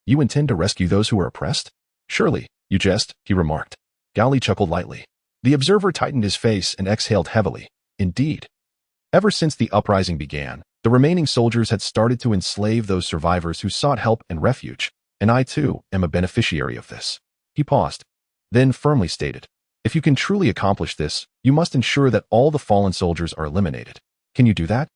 You intend to rescue those who are oppressed? Surely, you jest, he remarked. Gao Li chuckled lightly. The observer tightened his face and exhaled heavily. Indeed. Ever since the uprising began, the remaining soldiers had started to enslave those survivors who sought help and refuge, and I too am a beneficiary of this. He paused, then firmly stated, if you can truly accomplish this, you must ensure that all the fallen soldiers are eliminated. Can you do that?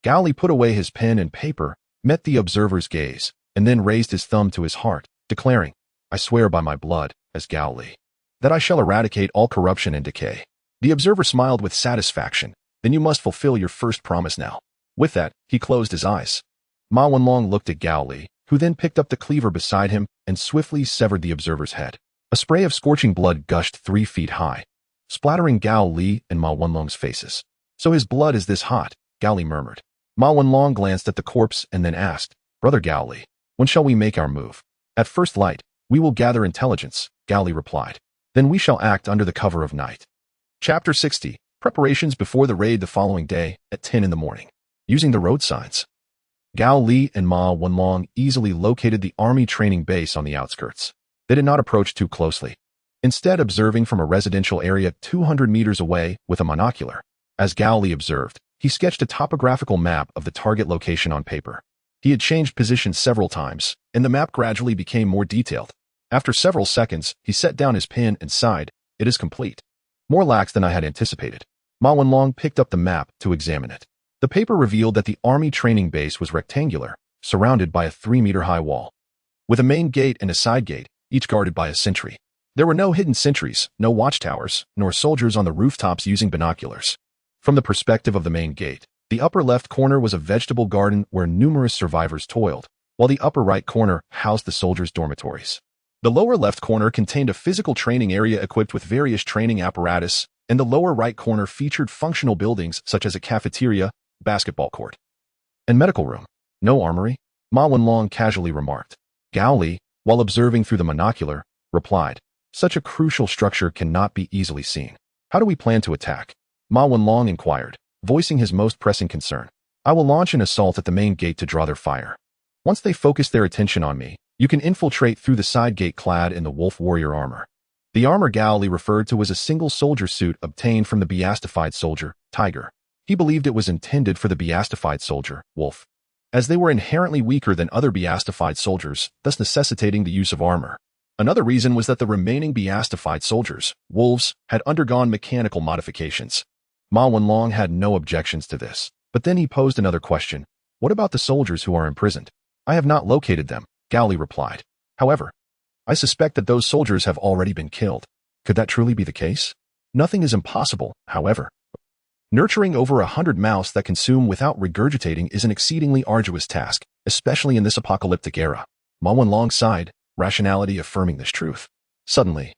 Gao Li put away his pen and paper, met the observer's gaze, and then raised his thumb to his heart, declaring, I swear by my blood, as Gao Li, that I shall eradicate all corruption and decay. The observer smiled with satisfaction. Then you must fulfill your first promise now. With that, he closed his eyes. Ma Wenlong looked at Gao Li, who then picked up the cleaver beside him and swiftly severed the observer's head. A spray of scorching blood gushed 3 feet high, splattering Gao Li and Ma Wenlong's faces. So his blood is this hot, Gao Li murmured. Ma Wenlong glanced at the corpse and then asked, Brother Gao Li, when shall we make our move? At first light, we will gather intelligence, Gao Li replied. Then we shall act under the cover of night. Chapter 60. Preparations before the raid the following day at 10 in the morning. Using the road signs. Gao Li and Ma Wenlong easily located the army training base on the outskirts. They did not approach too closely, instead observing from a residential area 200 meters away with a monocular. As Gao Li observed, he sketched a topographical map of the target location on paper. He had changed position several times, and the map gradually became more detailed. After several seconds, he set down his pen and sighed, it is complete. More lax than I had anticipated. Ma Wenlong picked up the map to examine it. The paper revealed that the army training base was rectangular, surrounded by a 3-meter-high wall, with a main gate and a side gate, each guarded by a sentry. There were no hidden sentries, no watchtowers, nor soldiers on the rooftops using binoculars. From the perspective of the main gate, the upper left corner was a vegetable garden where numerous survivors toiled, while the upper right corner housed the soldiers' dormitories. The lower left corner contained a physical training area equipped with various training apparatus, and the lower right corner featured functional buildings such as a cafeteria, basketball court, and medical room. No armory? Ma Wenlong casually remarked. Gao Li, while observing through the monocular, replied, such a crucial structure cannot be easily seen. How do we plan to attack? Ma Wenlong inquired, voicing his most pressing concern. I will launch an assault at the main gate to draw their fire. Once they focus their attention on me, you can infiltrate through the side gate clad in the wolf warrior armor. The armor Gao Li referred to was a single soldier suit obtained from the beastified soldier, Tiger. He believed it was intended for the beastified soldier, Wolf, as they were inherently weaker than other beastified soldiers, thus necessitating the use of armor. Another reason was that the remaining beastified soldiers, wolves, had undergone mechanical modifications. Ma Wenlong had no objections to this, but then he posed another question. What about the soldiers who are imprisoned? I have not located them, Gao Li replied. However, I suspect that those soldiers have already been killed. Could that truly be the case? Nothing is impossible, however. Nurturing over 100 mouths that consume without regurgitating is an exceedingly arduous task, especially in this apocalyptic era. Ma Wenlong sighed, rationality affirming this truth. Suddenly,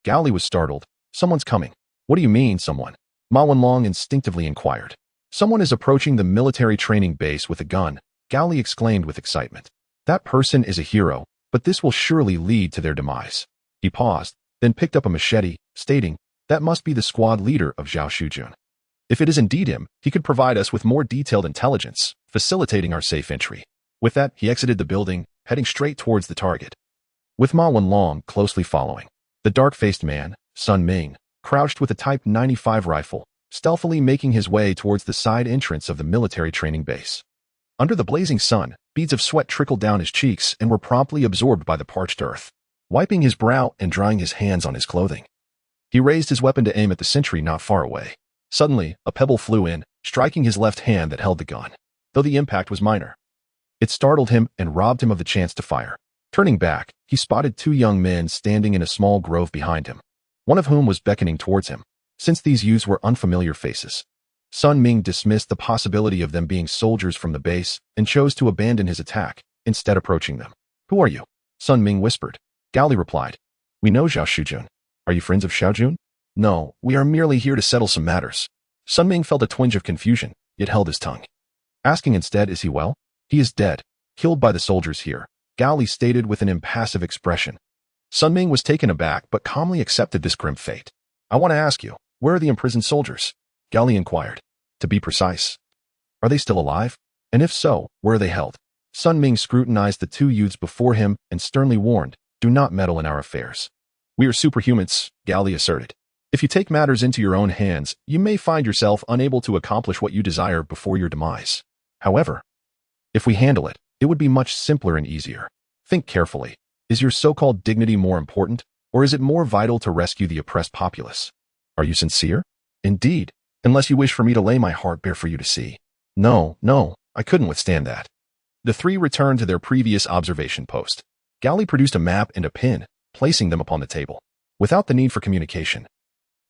Gao Li was startled. Someone's coming. What do you mean, someone? Ma Wenlong instinctively inquired. Someone is approaching the military training base with a gun, Gao Li exclaimed with excitement. That person is a hero, but this will surely lead to their demise. He paused, then picked up a machete, stating, that must be the squad leader of Zhao Shujun. If it is indeed him, he could provide us with more detailed intelligence, facilitating our safe entry. With that, he exited the building, heading straight towards the target, with Ma Wenlong closely following. The dark-faced man, Sun Ming, crouched with a Type 95 rifle, stealthily making his way towards the side entrance of the military training base. Under the blazing sun, beads of sweat trickled down his cheeks and were promptly absorbed by the parched earth. Wiping his brow and drying his hands on his clothing, he raised his weapon to aim at the sentry not far away. Suddenly, a pebble flew in, striking his left hand that held the gun. Though the impact was minor, it startled him and robbed him of the chance to fire. Turning back, he spotted two young men standing in a small grove behind him, one of whom was beckoning towards him. Since these youths were unfamiliar faces, Sun Ming dismissed the possibility of them being soldiers from the base and chose to abandon his attack, instead approaching them. Who are you? Sun Ming whispered. Gao Li replied. We know Zhao Shujun. Are you friends of Xiaojun? No, we are merely here to settle some matters. Sun Ming felt a twinge of confusion, yet held his tongue. Asking instead, is he well? He is dead, killed by the soldiers here, Gao Li stated with an impassive expression. Sun Ming was taken aback but calmly accepted this grim fate. I want to ask you, where are the imprisoned soldiers? Gao Li inquired. To be precise, are they still alive? And if so, where are they held? Sun Ming scrutinized the two youths before him and sternly warned, do not meddle in our affairs. We are superhumans, Gao Li asserted. If you take matters into your own hands, you may find yourself unable to accomplish what you desire before your demise. However, if we handle it, it would be much simpler and easier. Think carefully. Is your so-called dignity more important, or is it more vital to rescue the oppressed populace? Are you sincere? Indeed, unless you wish for me to lay my heart bare for you to see. No, I couldn't withstand that. The three returned to their previous observation post. Gao Li produced a map and a pin, placing them upon the table. Without the need for communication,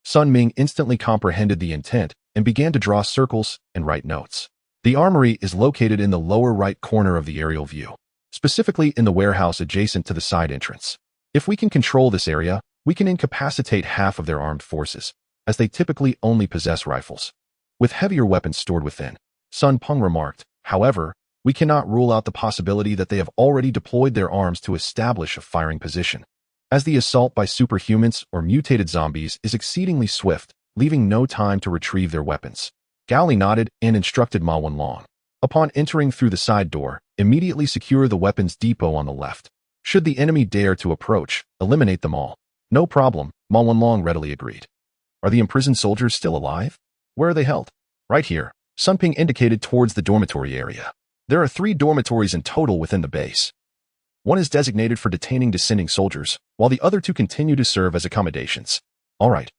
Sun Ming instantly comprehended the intent and began to draw circles and write notes. The armory is located in the lower right corner of the aerial view, specifically in the warehouse adjacent to the side entrance. If we can control this area, we can incapacitate half of their armed forces, as they typically only possess rifles, with heavier weapons stored within. Sun Peng remarked, however, we cannot rule out the possibility that they have already deployed their arms to establish a firing position, as the assault by superhumans or mutated zombies is exceedingly swift, leaving no time to retrieve their weapons. Gao Li nodded and instructed Ma Wenlong. Upon entering through the side door, immediately secure the weapons depot on the left. Should the enemy dare to approach, eliminate them all. No problem, Ma Wenlong readily agreed. Are the imprisoned soldiers still alive? Where are they held? Right here, Sun Ping indicated towards the dormitory area. There are 3 dormitories in total within the base. One is designated for detaining descending soldiers, while the other 2 continue to serve as accommodations. All right.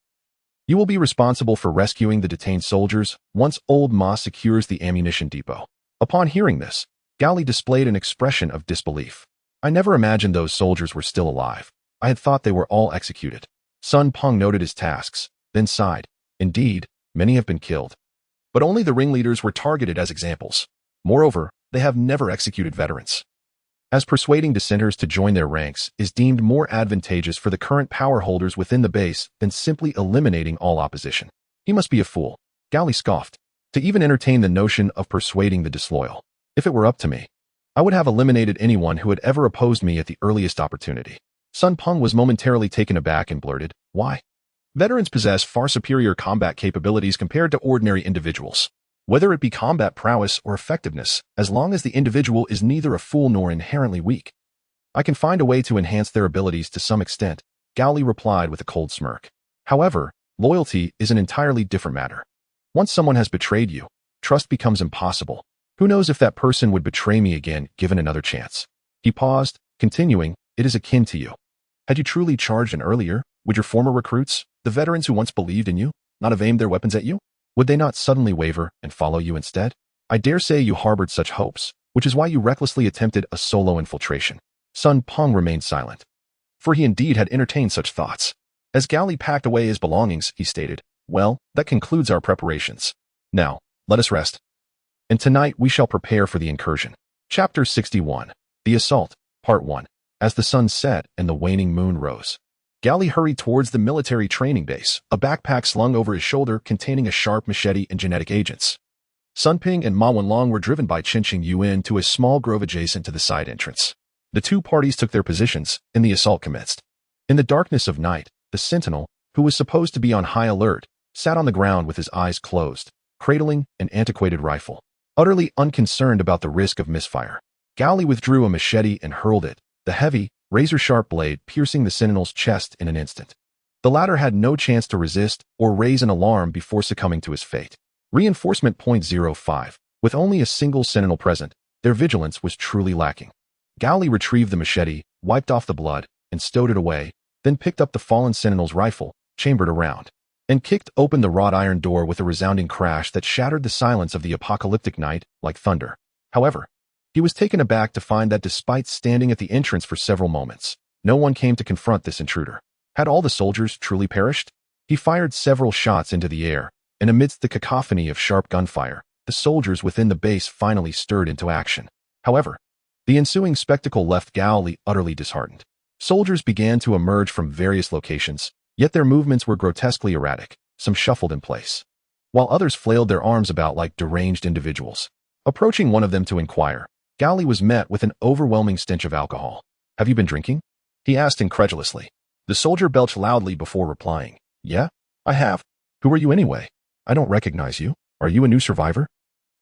You will be responsible for rescuing the detained soldiers once Old Ma secures the ammunition depot. Upon hearing this, Gao Li displayed an expression of disbelief. I never imagined those soldiers were still alive. I had thought they were all executed. Sun Peng noted his tasks, then sighed. Indeed, many have been killed. But only the ringleaders were targeted as examples. Moreover, they have never executed veterans. as persuading dissenters to join their ranks is deemed more advantageous for the current power holders within the base than simply eliminating all opposition. He must be a fool, Gao Li scoffed, to even entertain the notion of persuading the disloyal. If it were up to me, I would have eliminated anyone who had ever opposed me at the earliest opportunity. Sun Peng was momentarily taken aback and blurted, "Why?" Veterans possess far superior combat capabilities compared to ordinary individuals. Whether it be combat prowess or effectiveness, as long as the individual is neither a fool nor inherently weak. I can find a way to enhance their abilities to some extent, Gao Li replied with a cold smirk. However, loyalty is an entirely different matter. Once someone has betrayed you, trust becomes impossible. Who knows if that person would betray me again given another chance? He paused, continuing, "It is akin to you. Had you truly charged in earlier, would your former recruits, the veterans who once believed in you, not have aimed their weapons at you? Would they not suddenly waver and follow you instead? I dare say you harbored such hopes, which is why you recklessly attempted a solo infiltration." Sun Peng remained silent, for he indeed had entertained such thoughts. As Gao Li packed away his belongings, he stated, "Well, that concludes our preparations. Now, let us rest. And tonight we shall prepare for the incursion." Chapter 61. The Assault, Part 1. As the sun set and the waning moon rose, Gao Li hurried towards the military training base, a backpack slung over his shoulder containing a sharp machete and genetic agents. Sun Ping and Ma Wenlong were driven by Qinqing Yuan to a small grove adjacent to the side entrance. The two parties took their positions, and the assault commenced. In the darkness of night, the sentinel, who was supposed to be on high alert, sat on the ground with his eyes closed, cradling an antiquated rifle. Utterly unconcerned about the risk of misfire, Gao Li withdrew a machete and hurled it, the heavy, razor-sharp blade piercing the sentinel's chest in an instant. The latter had no chance to resist or raise an alarm before succumbing to his fate. Reinforcement .05. With only a single sentinel present, their vigilance was truly lacking. Gao Li retrieved the machete, wiped off the blood, and stowed it away, then picked up the fallen sentinel's rifle, chambered around, and kicked open the wrought iron door with a resounding crash that shattered the silence of the apocalyptic night like thunder. However, he was taken aback to find that despite standing at the entrance for several moments, no one came to confront this intruder. Had all the soldiers truly perished? He fired several shots into the air, and amidst the cacophony of sharp gunfire, the soldiers within the base finally stirred into action. However, the ensuing spectacle left Gao Li utterly disheartened. Soldiers began to emerge from various locations, yet their movements were grotesquely erratic. Some shuffled in place, while others flailed their arms about like deranged individuals. Approaching one of them to inquire, Gao Li was met with an overwhelming stench of alcohol. "Have you been drinking?" he asked incredulously. The soldier belched loudly before replying, "Yeah, I have." "Who are you anyway? I don't recognize you. Are you a new survivor?"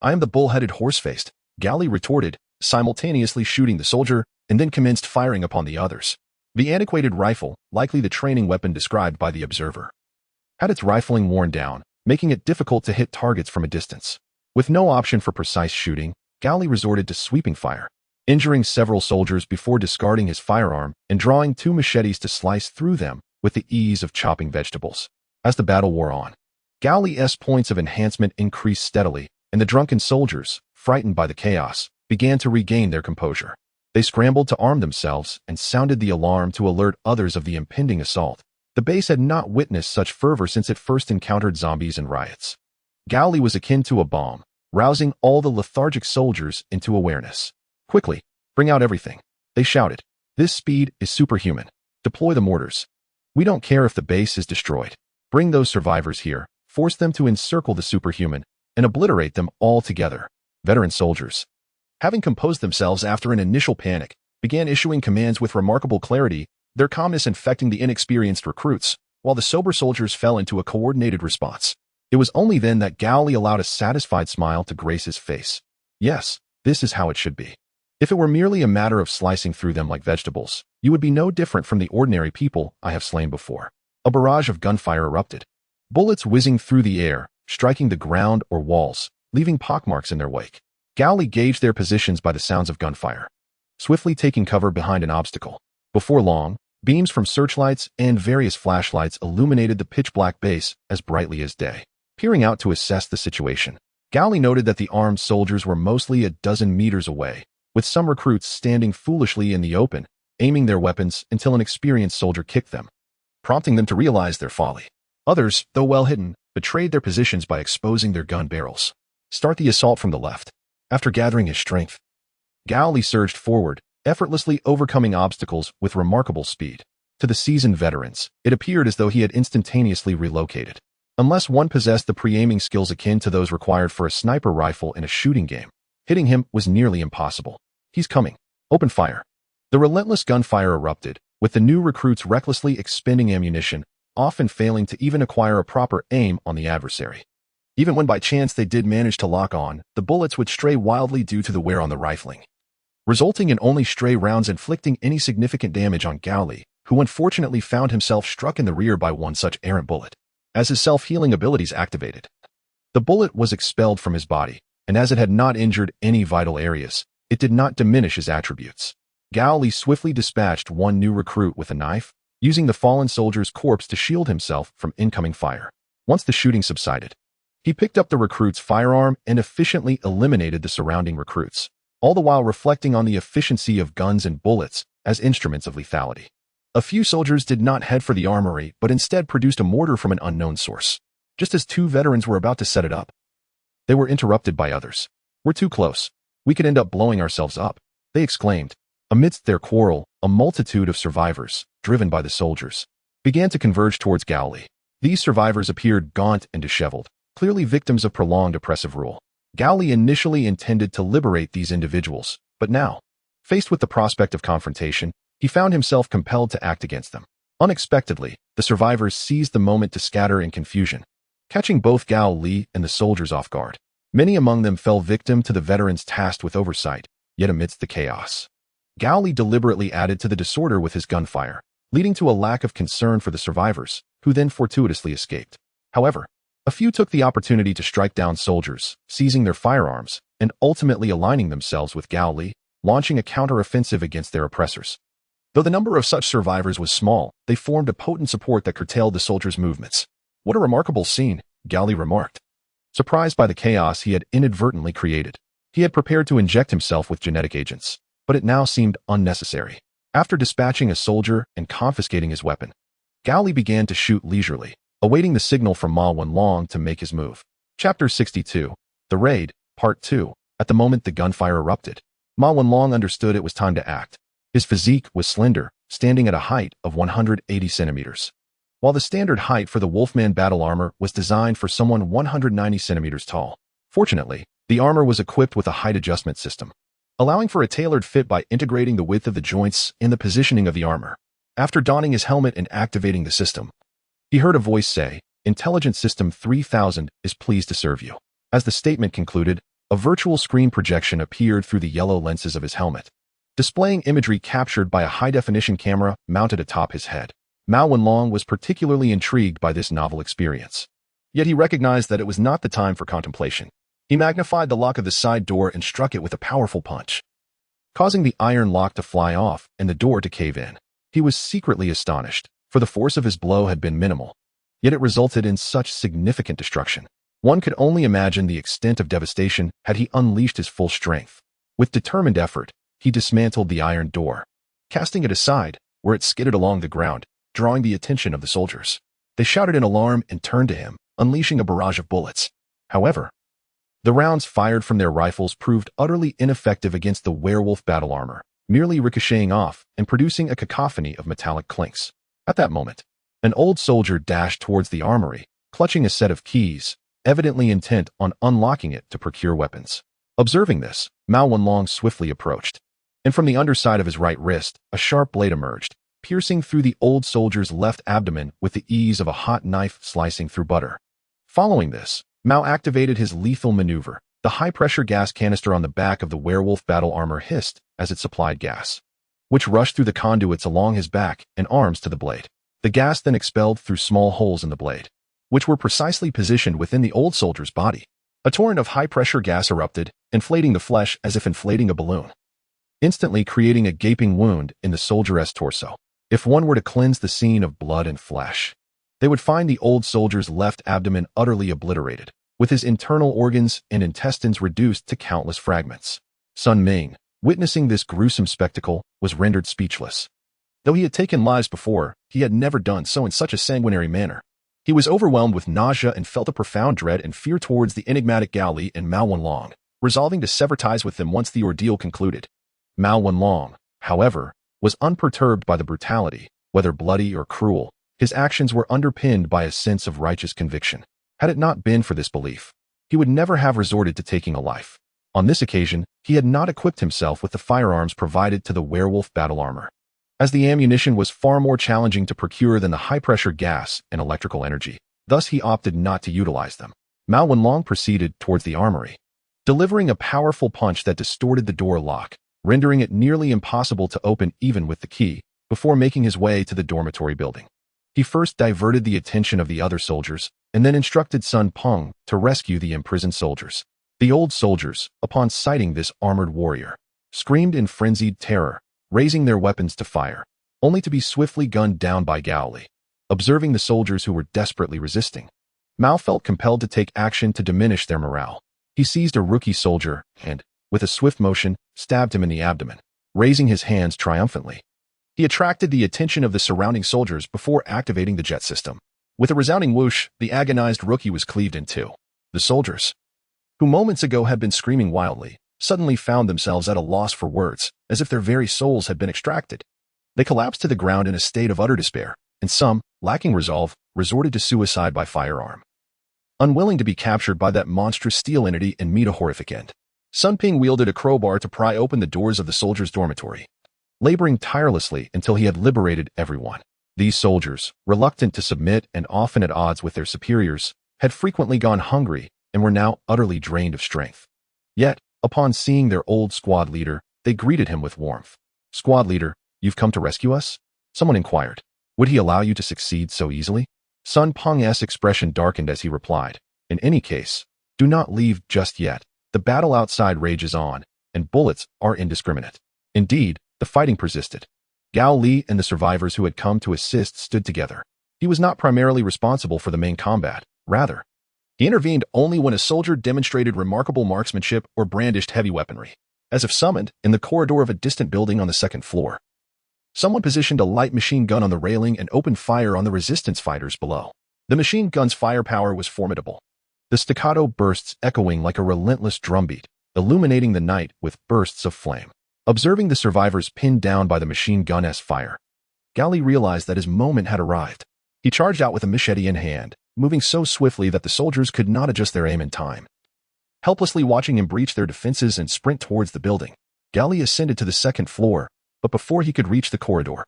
"I am the bull-headed horse-faced," Gao Li retorted, simultaneously shooting the soldier, and then commenced firing upon the others. The antiquated rifle, likely the training weapon described by the observer, had its rifling worn down, making it difficult to hit targets from a distance. With no option for precise shooting, Gao Li resorted to sweeping fire, injuring several soldiers before discarding his firearm and drawing two machetes to slice through them with the ease of chopping vegetables. As the battle wore on, Gao Li's points of enhancement increased steadily, and the drunken soldiers, frightened by the chaos, began to regain their composure. They scrambled to arm themselves and sounded the alarm to alert others of the impending assault. The base had not witnessed such fervor since it first encountered zombies and riots. Gao Li was akin to a bomb, rousing all the lethargic soldiers into awareness. "Quickly, bring out everything," they shouted. "This speed is superhuman. Deploy the mortars. We don't care if the base is destroyed. Bring those survivors here, force them to encircle the superhuman, and obliterate them all together." Veteran soldiers, having composed themselves after an initial panic, began issuing commands with remarkable clarity, their calmness infecting the inexperienced recruits, while the sober soldiers fell into a coordinated response. It was only then that Gao Li allowed a satisfied smile to grace his face. Yes, this is how it should be. If it were merely a matter of slicing through them like vegetables, you would be no different from the ordinary people I have slain before. A barrage of gunfire erupted, bullets whizzing through the air, striking the ground or walls, leaving pockmarks in their wake. Gao Li gauged their positions by the sounds of gunfire, swiftly taking cover behind an obstacle. Before long, beams from searchlights and various flashlights illuminated the pitch-black base as brightly as day. Peering out to assess the situation, Gao Li noted that the armed soldiers were mostly a dozen meters away, with some recruits standing foolishly in the open, aiming their weapons until an experienced soldier kicked them, prompting them to realize their folly. Others, though well hidden, betrayed their positions by exposing their gun barrels. "Start the assault from the left." After gathering his strength, Gao Li surged forward, effortlessly overcoming obstacles with remarkable speed. To the seasoned veterans, it appeared as though he had instantaneously relocated. Unless one possessed the pre-aiming skills akin to those required for a sniper rifle in a shooting game, hitting him was nearly impossible. He's coming. Open fire. The relentless gunfire erupted, with the new recruits recklessly expending ammunition, often failing to even acquire a proper aim on the adversary. Even when by chance they did manage to lock on, the bullets would stray wildly due to the wear on the rifling, resulting in only stray rounds inflicting any significant damage on Gao Li, who unfortunately found himself struck in the rear by one such errant bullet. As his self-healing abilities activated, the bullet was expelled from his body, and as it had not injured any vital areas, it did not diminish his attributes. Gao Li swiftly dispatched one new recruit with a knife, using the fallen soldier's corpse to shield himself from incoming fire. Once the shooting subsided, he picked up the recruit's firearm and efficiently eliminated the surrounding recruits, all the while reflecting on the efficiency of guns and bullets as instruments of lethality. A few soldiers did not head for the armory, but instead produced a mortar from an unknown source. Just as two veterans were about to set it up, they were interrupted by others. "We're too close. We could end up blowing ourselves up," they exclaimed. Amidst their quarrel, a multitude of survivors, driven by the soldiers, began to converge towards Gao Li. These survivors appeared gaunt and disheveled, clearly victims of prolonged oppressive rule. Gao Li initially intended to liberate these individuals, but now, faced with the prospect of confrontation, he found himself compelled to act against them. Unexpectedly, the survivors seized the moment to scatter in confusion, catching both Gao Li and the soldiers off guard. Many among them fell victim to the veterans tasked with oversight, yet amidst the chaos, Gao Li deliberately added to the disorder with his gunfire, leading to a lack of concern for the survivors, who then fortuitously escaped. However, a few took the opportunity to strike down soldiers, seizing their firearms, and ultimately aligning themselves with Gao Li, launching a counter-offensive against their oppressors. Though the number of such survivors was small, they formed a potent support that curtailed the soldiers' movements. "What a remarkable scene," Gao Li remarked, surprised by the chaos he had inadvertently created. He had prepared to inject himself with genetic agents, but it now seemed unnecessary. After dispatching a soldier and confiscating his weapon, Gao Li began to shoot leisurely, awaiting the signal from Ma Wenlong to make his move. Chapter 62, The Raid, Part 2. At the moment the gunfire erupted, Ma Wenlong understood it was time to act. His physique was slender, standing at a height of 180 centimeters. While the standard height for the Wolfman battle armor was designed for someone 190 centimeters tall. Fortunately, the armor was equipped with a height adjustment system, allowing for a tailored fit by integrating the width of the joints and the positioning of the armor. After donning his helmet and activating the system, he heard a voice say, "Intelligence System 3000 is pleased to serve you." As the statement concluded, a virtual screen projection appeared through the yellow lenses of his helmet, displaying imagery captured by a high-definition camera mounted atop his head. Ma Wenlong was particularly intrigued by this novel experience. Yet he recognized that it was not the time for contemplation. He magnified the lock of the side door and struck it with a powerful punch, causing the iron lock to fly off and the door to cave in. He was secretly astonished, for the force of his blow had been minimal, yet it resulted in such significant destruction. One could only imagine the extent of devastation had he unleashed his full strength. With determined effort, he dismantled the iron door, casting it aside, where it skidded along the ground, drawing the attention of the soldiers. They shouted in alarm and turned to him, unleashing a barrage of bullets. However, the rounds fired from their rifles proved utterly ineffective against the werewolf battle armor, merely ricocheting off and producing a cacophony of metallic clinks. At that moment, an old soldier dashed towards the armory, clutching a set of keys, evidently intent on unlocking it to procure weapons. Observing this, Ma Wenlong swiftly approached, and from the underside of his right wrist, a sharp blade emerged, piercing through the old soldier's left abdomen with the ease of a hot knife slicing through butter. Following this, Mao activated his lethal maneuver. The high-pressure gas canister on the back of the werewolf battle armor hissed as it supplied gas, which rushed through the conduits along his back and arms to the blade. The gas then expelled through small holes in the blade, which were precisely positioned within the old soldier's body. A torrent of high-pressure gas erupted, inflating the flesh as if inflating a balloon, instantly creating a gaping wound in the soldier's torso. If one were to cleanse the scene of blood and flesh, they would find the old soldier's left abdomen utterly obliterated, with his internal organs and intestines reduced to countless fragments. Sun Ming, witnessing this gruesome spectacle, was rendered speechless. Though he had taken lives before, he had never done so in such a sanguinary manner. He was overwhelmed with nausea and felt a profound dread and fear towards the enigmatic Gao Li and Ma Wenlong, resolving to sever ties with them once the ordeal concluded. Ma Wenlong, however, was unperturbed by the brutality, whether bloody or cruel. His actions were underpinned by a sense of righteous conviction. Had it not been for this belief, he would never have resorted to taking a life. On this occasion, he had not equipped himself with the firearms provided to the werewolf battle armor, as the ammunition was far more challenging to procure than the high-pressure gas and electrical energy. Thus, he opted not to utilize them. Mao Wenlong proceeded towards the armory, delivering a powerful punch that distorted the door lock, rendering it nearly impossible to open even with the key, before making his way to the dormitory building. He first diverted the attention of the other soldiers, and then instructed Sun Peng to rescue the imprisoned soldiers. The old soldiers, upon sighting this armored warrior, screamed in frenzied terror, raising their weapons to fire, only to be swiftly gunned down by Gao Li. Observing the soldiers who were desperately resisting, Mao felt compelled to take action to diminish their morale. He seized a rookie soldier and, with a swift motion, stabbed him in the abdomen, raising his hands triumphantly. He attracted the attention of the surrounding soldiers before activating the jet system. With a resounding whoosh, the agonized rookie was cleaved in two. The soldiers, who moments ago had been screaming wildly, suddenly found themselves at a loss for words, as if their very souls had been extracted. They collapsed to the ground in a state of utter despair, and some, lacking resolve, resorted to suicide by firearm. Unwilling to be captured by that monstrous steel entity and meet a horrific end, Sun Ping wielded a crowbar to pry open the doors of the soldiers' dormitory, laboring tirelessly until he had liberated everyone. These soldiers, reluctant to submit and often at odds with their superiors, had frequently gone hungry and were now utterly drained of strength. Yet, upon seeing their old squad leader, they greeted him with warmth. "Squad leader, you've come to rescue us?" Someone inquired. Would he allow you to succeed so easily? Sun Peng's expression darkened as he replied, "In any case, do not leave just yet. The battle outside rages on, and bullets are indiscriminate." Indeed, the fighting persisted. Gao Li and the survivors who had come to assist stood together. He was not primarily responsible for the main combat. Rather, he intervened only when a soldier demonstrated remarkable marksmanship or brandished heavy weaponry. As if summoned, in the corridor of a distant building on the second floor, someone positioned a light machine gun on the railing and opened fire on the resistance fighters below. The machine gun's firepower was formidable, the staccato bursts echoing like a relentless drumbeat, illuminating the night with bursts of flame. Observing the survivors pinned down by the machine gun's fire, Gao Li realized that his moment had arrived. He charged out with a machete in hand, moving so swiftly that the soldiers could not adjust their aim in time. Helplessly watching him breach their defenses and sprint towards the building, Gao Li ascended to the second floor, but before he could reach the corridor,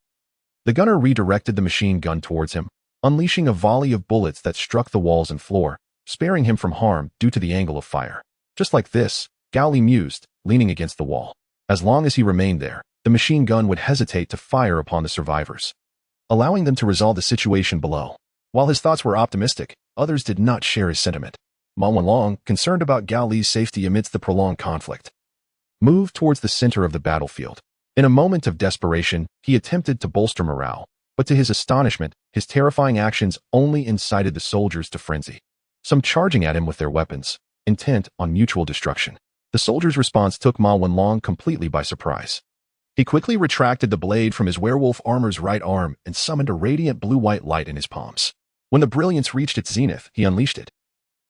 the gunner redirected the machine gun towards him, unleashing a volley of bullets that struck the walls and floor, sparing him from harm due to the angle of fire. Just like this, Gao Li mused, leaning against the wall. As long as he remained there, the machine gun would hesitate to fire upon the survivors, allowing them to resolve the situation below. While his thoughts were optimistic, others did not share his sentiment. Mao Wenlong, concerned about Gao Li's safety amidst the prolonged conflict, moved towards the center of the battlefield. In a moment of desperation, he attempted to bolster morale, but to his astonishment, his terrifying actions only incited the soldiers to frenzy, some charging at him with their weapons, intent on mutual destruction. The soldiers' response took Mao Wenlong completely by surprise. He quickly retracted the blade from his werewolf armor's right arm and summoned a radiant blue-white light in his palms. When the brilliance reached its zenith, he unleashed it,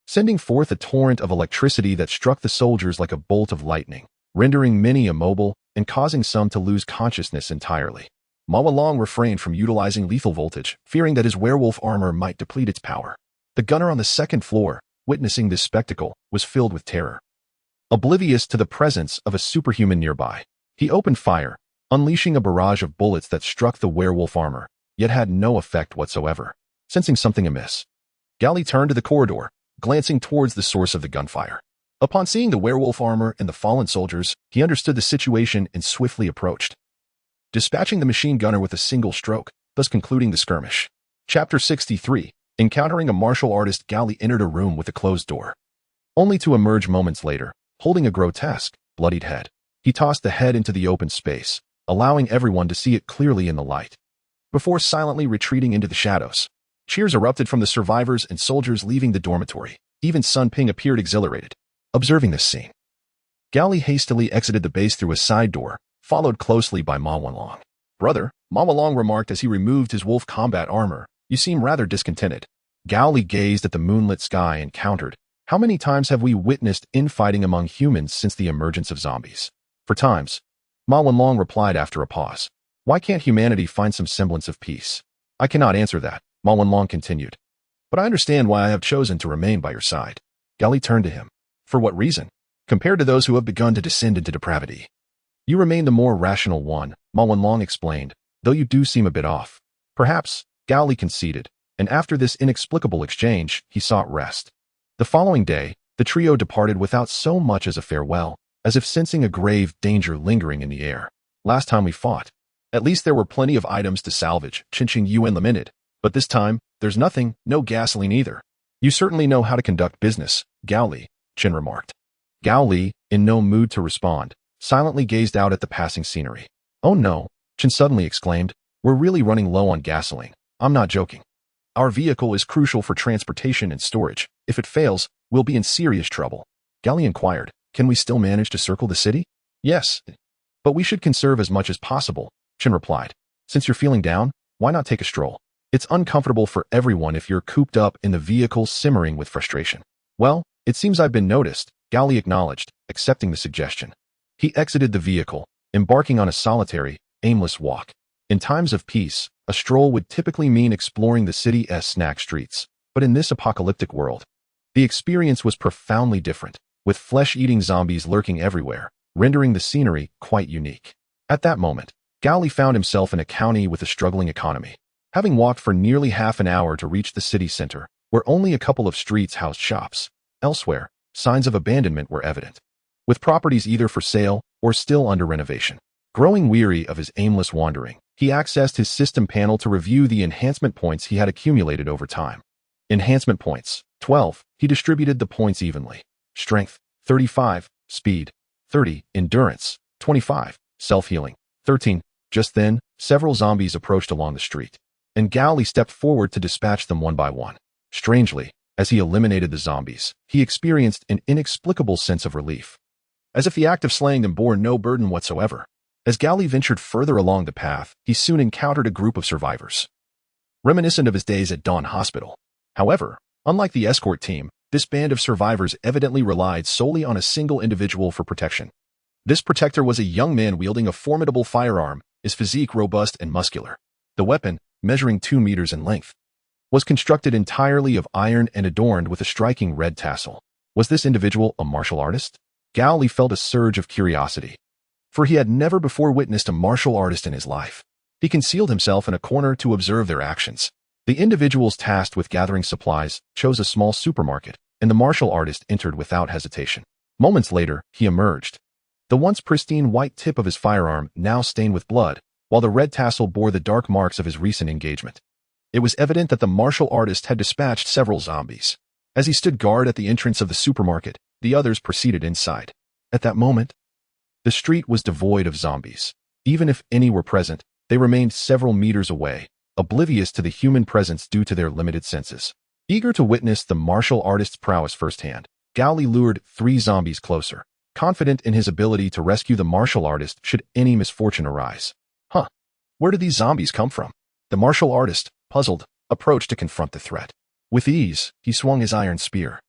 sending forth a torrent of electricity that struck the soldiers like a bolt of lightning, rendering many immobile and causing some to lose consciousness entirely. Mao Wenlong refrained from utilizing lethal voltage, fearing that his werewolf armor might deplete its power. The gunner on the second floor, witnessing this spectacle, was filled with terror. Oblivious to the presence of a superhuman nearby, he opened fire, unleashing a barrage of bullets that struck the werewolf armor, yet had no effect whatsoever. Sensing something amiss, Gao Li turned to the corridor, glancing towards the source of the gunfire. Upon seeing the werewolf armor and the fallen soldiers, he understood the situation and swiftly approached, dispatching the machine gunner with a single stroke, thus concluding the skirmish. Chapter 63. Encountering a martial artist, Gao Li entered a room with a closed door, only to emerge moments later, holding a grotesque, bloodied head. He tossed the head into the open space, allowing everyone to see it clearly in the light, before silently retreating into the shadows. Cheers erupted from the survivors and soldiers leaving the dormitory. Even Sun Ping appeared exhilarated. Observing this scene, Gao Li hastily exited the base through a side door, followed closely by Mao Wenlong. "Brother," Mao Wenlong remarked as he removed his wolf combat armor, "you seem rather discontented." Gao Li gazed at the moonlit sky and countered, "How many times have we witnessed infighting among humans since the emergence of zombies? For times, Ma Wenlong replied after a pause. Why can't humanity find some semblance of peace? I cannot answer that, Ma Wenlong continued. But I understand why I have chosen to remain by your side. Gao Li turned to him. For what reason? Compared to those who have begun to descend into depravity. You remain the more rational one, Ma Wenlong explained, though you do seem a bit off. Perhaps, Gao Li conceded, and after this inexplicable exchange, he sought rest. The following day, the trio departed without so much as a farewell, as if sensing a grave danger lingering in the air. Last time we fought. At least there were plenty of items to salvage, Qinqing Yuan lamented. But this time, there's nothing, no gasoline either. You certainly know how to conduct business, Gao Li, Qin remarked. Gao Li, in no mood to respond, silently gazed out at the passing scenery. Oh no, Qin suddenly exclaimed, we're really running low on gasoline. I'm not joking. Our vehicle is crucial for transportation and storage. If it fails, we'll be in serious trouble. Gao Li inquired, can we still manage to circle the city? Yes. But we should conserve as much as possible, Qin replied. Since you're feeling down, why not take a stroll? It's uncomfortable for everyone if you're cooped up in the vehicle simmering with frustration. Well, it seems I've been noticed, Gao Li acknowledged, accepting the suggestion. He exited the vehicle, embarking on a solitary, aimless walk. In times of peace, a stroll would typically mean exploring the city's snack streets. But in this apocalyptic world, the experience was profoundly different, with flesh-eating zombies lurking everywhere, rendering the scenery quite unique. At that moment, Gao Li found himself in a county with a struggling economy. Having walked for nearly half an hour to reach the city center, where only a couple of streets housed shops, elsewhere, signs of abandonment were evident, with properties either for sale or still under renovation. Growing weary of his aimless wandering, he accessed his system panel to review the enhancement points he had accumulated over time. Enhancement points, 12. He distributed the points evenly. Strength, 35. Speed, 30. Endurance, 25. Self-healing, 13. Just then, several zombies approached along the street, and Gao Li stepped forward to dispatch them one by one. Strangely, as he eliminated the zombies, he experienced an inexplicable sense of relief, as if the act of slaying them bore no burden whatsoever. As Gao Li ventured further along the path, he soon encountered a group of survivors, reminiscent of his days at Dawn Hospital. However, unlike the escort team, this band of survivors evidently relied solely on a single individual for protection. This protector was a young man wielding a formidable firearm, his physique robust and muscular. The weapon, measuring 2 meters in length, was constructed entirely of iron and adorned with a striking red tassel. Was this individual a martial artist? Gao Li felt a surge of curiosity, for he had never before witnessed a martial artist in his life. He concealed himself in a corner to observe their actions. The individuals tasked with gathering supplies chose a small supermarket, and the martial artist entered without hesitation. Moments later, he emerged, the once pristine white tip of his firearm now stained with blood, while the red tassel bore the dark marks of his recent engagement. It was evident that the martial artist had dispatched several zombies. As he stood guard at the entrance of the supermarket, the others proceeded inside. At that moment, the street was devoid of zombies. Even if any were present, they remained several meters away, oblivious to the human presence due to their limited senses. Eager to witness the martial artist's prowess firsthand, Gao Li lured 3 zombies closer, confident in his ability to rescue the martial artist should any misfortune arise. Where did these zombies come from? The martial artist, puzzled, approached to confront the threat. With ease, he swung his iron spear,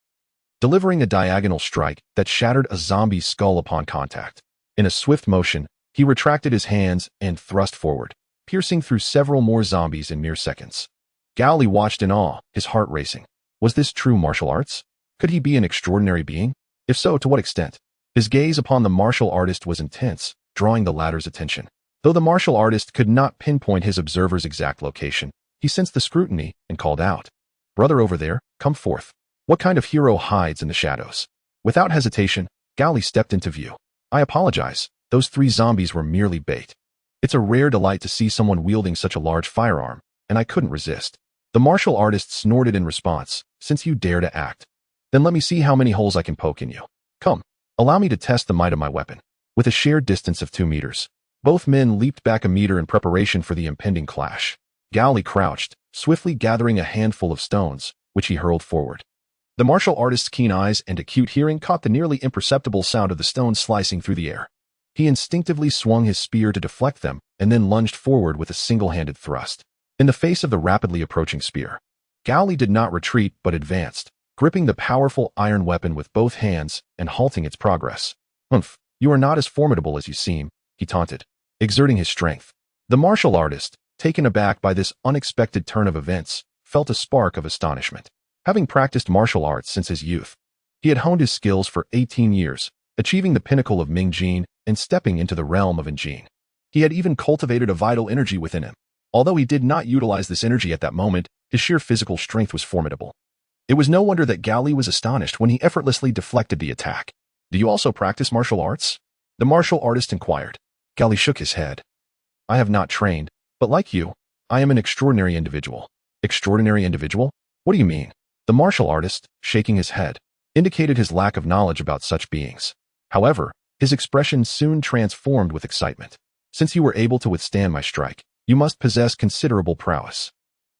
delivering a diagonal strike that shattered a zombie's skull upon contact. In a swift motion, he retracted his hands and thrust forward, piercing through several more zombies in mere seconds. Gao Li watched in awe, his heart racing. Was this true martial arts? Could he be an extraordinary being? If so, to what extent? His gaze upon the martial artist was intense, drawing the latter's attention. Though the martial artist could not pinpoint his observer's exact location, he sensed the scrutiny and called out, "Brother over there, come forth. What kind of hero hides in the shadows?" Without hesitation, Gao Li stepped into view. "I apologize, those 3 zombies were merely bait. It's a rare delight to see someone wielding such a large firearm, and I couldn't resist." The martial artist snorted in response, "Since you dare to act, then let me see how many holes I can poke in you. Come, allow me to test the might of my weapon." With a shared distance of 2 meters, both men leaped back a meter in preparation for the impending clash. Gao Li crouched, swiftly gathering a handful of stones, which he hurled forward. The martial artist's keen eyes and acute hearing caught the nearly imperceptible sound of the stones slicing through the air. He instinctively swung his spear to deflect them and then lunged forward with a single-handed thrust. In the face of the rapidly approaching spear, Gao Li did not retreat but advanced, gripping the powerful iron weapon with both hands and halting its progress. "You are not as formidable as you seem," he taunted, exerting his strength. The martial artist, taken aback by this unexpected turn of events, felt a spark of astonishment. Having practiced martial arts since his youth, he had honed his skills for 18 years, achieving the pinnacle of Mingjin and stepping into the realm of Enjin. He had even cultivated a vital energy within him. Although he did not utilize this energy at that moment, his sheer physical strength was formidable. It was no wonder that Gao Li was astonished when he effortlessly deflected the attack. Do you also practice martial arts? The martial artist inquired. Gao Li shook his head. I have not trained, but like you, I am an extraordinary individual. Extraordinary individual? What do you mean? The martial artist, shaking his head, indicated his lack of knowledge about such beings. However, his expression soon transformed with excitement. Since you were able to withstand my strike, you must possess considerable prowess.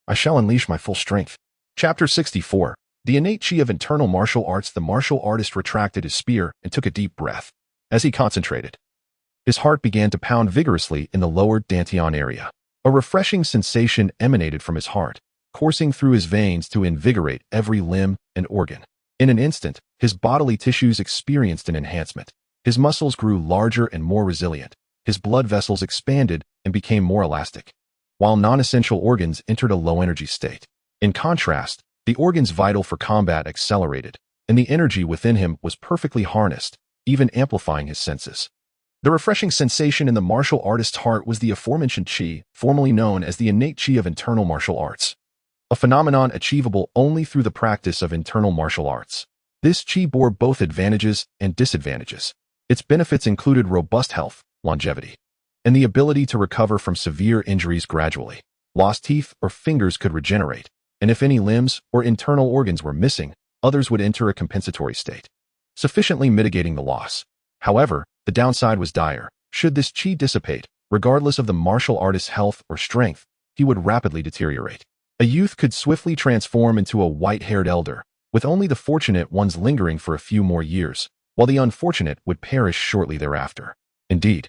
I shall unleash my full strength. Chapter 64. The innate chi of internal martial arts. The martial artist retracted his spear and took a deep breath. As he concentrated, his heart began to pound vigorously in the lower dantian area. A refreshing sensation emanated from his heart, coursing through his veins to invigorate every limb and organ. In an instant, his bodily tissues experienced an enhancement. His muscles grew larger and more resilient. His blood vessels expanded and became more elastic, while non-essential organs entered a low-energy state. In contrast, the organs vital for combat accelerated, and the energy within him was perfectly harnessed, even amplifying his senses. The refreshing sensation in the martial artist's heart was the aforementioned chi, formerly known as the innate chi of internal martial arts, a phenomenon achievable only through the practice of internal martial arts. This chi bore both advantages and disadvantages. Its benefits included robust health, longevity, and the ability to recover from severe injuries gradually. Lost teeth or fingers could regenerate, and if any limbs or internal organs were missing, others would enter a compensatory state, sufficiently mitigating the loss. However, the downside was dire. Should this chi dissipate, regardless of the martial artist's health or strength, he would rapidly deteriorate. A youth could swiftly transform into a white-haired elder, with only the fortunate ones lingering for a few more years, while the unfortunate would perish shortly thereafter. Indeed,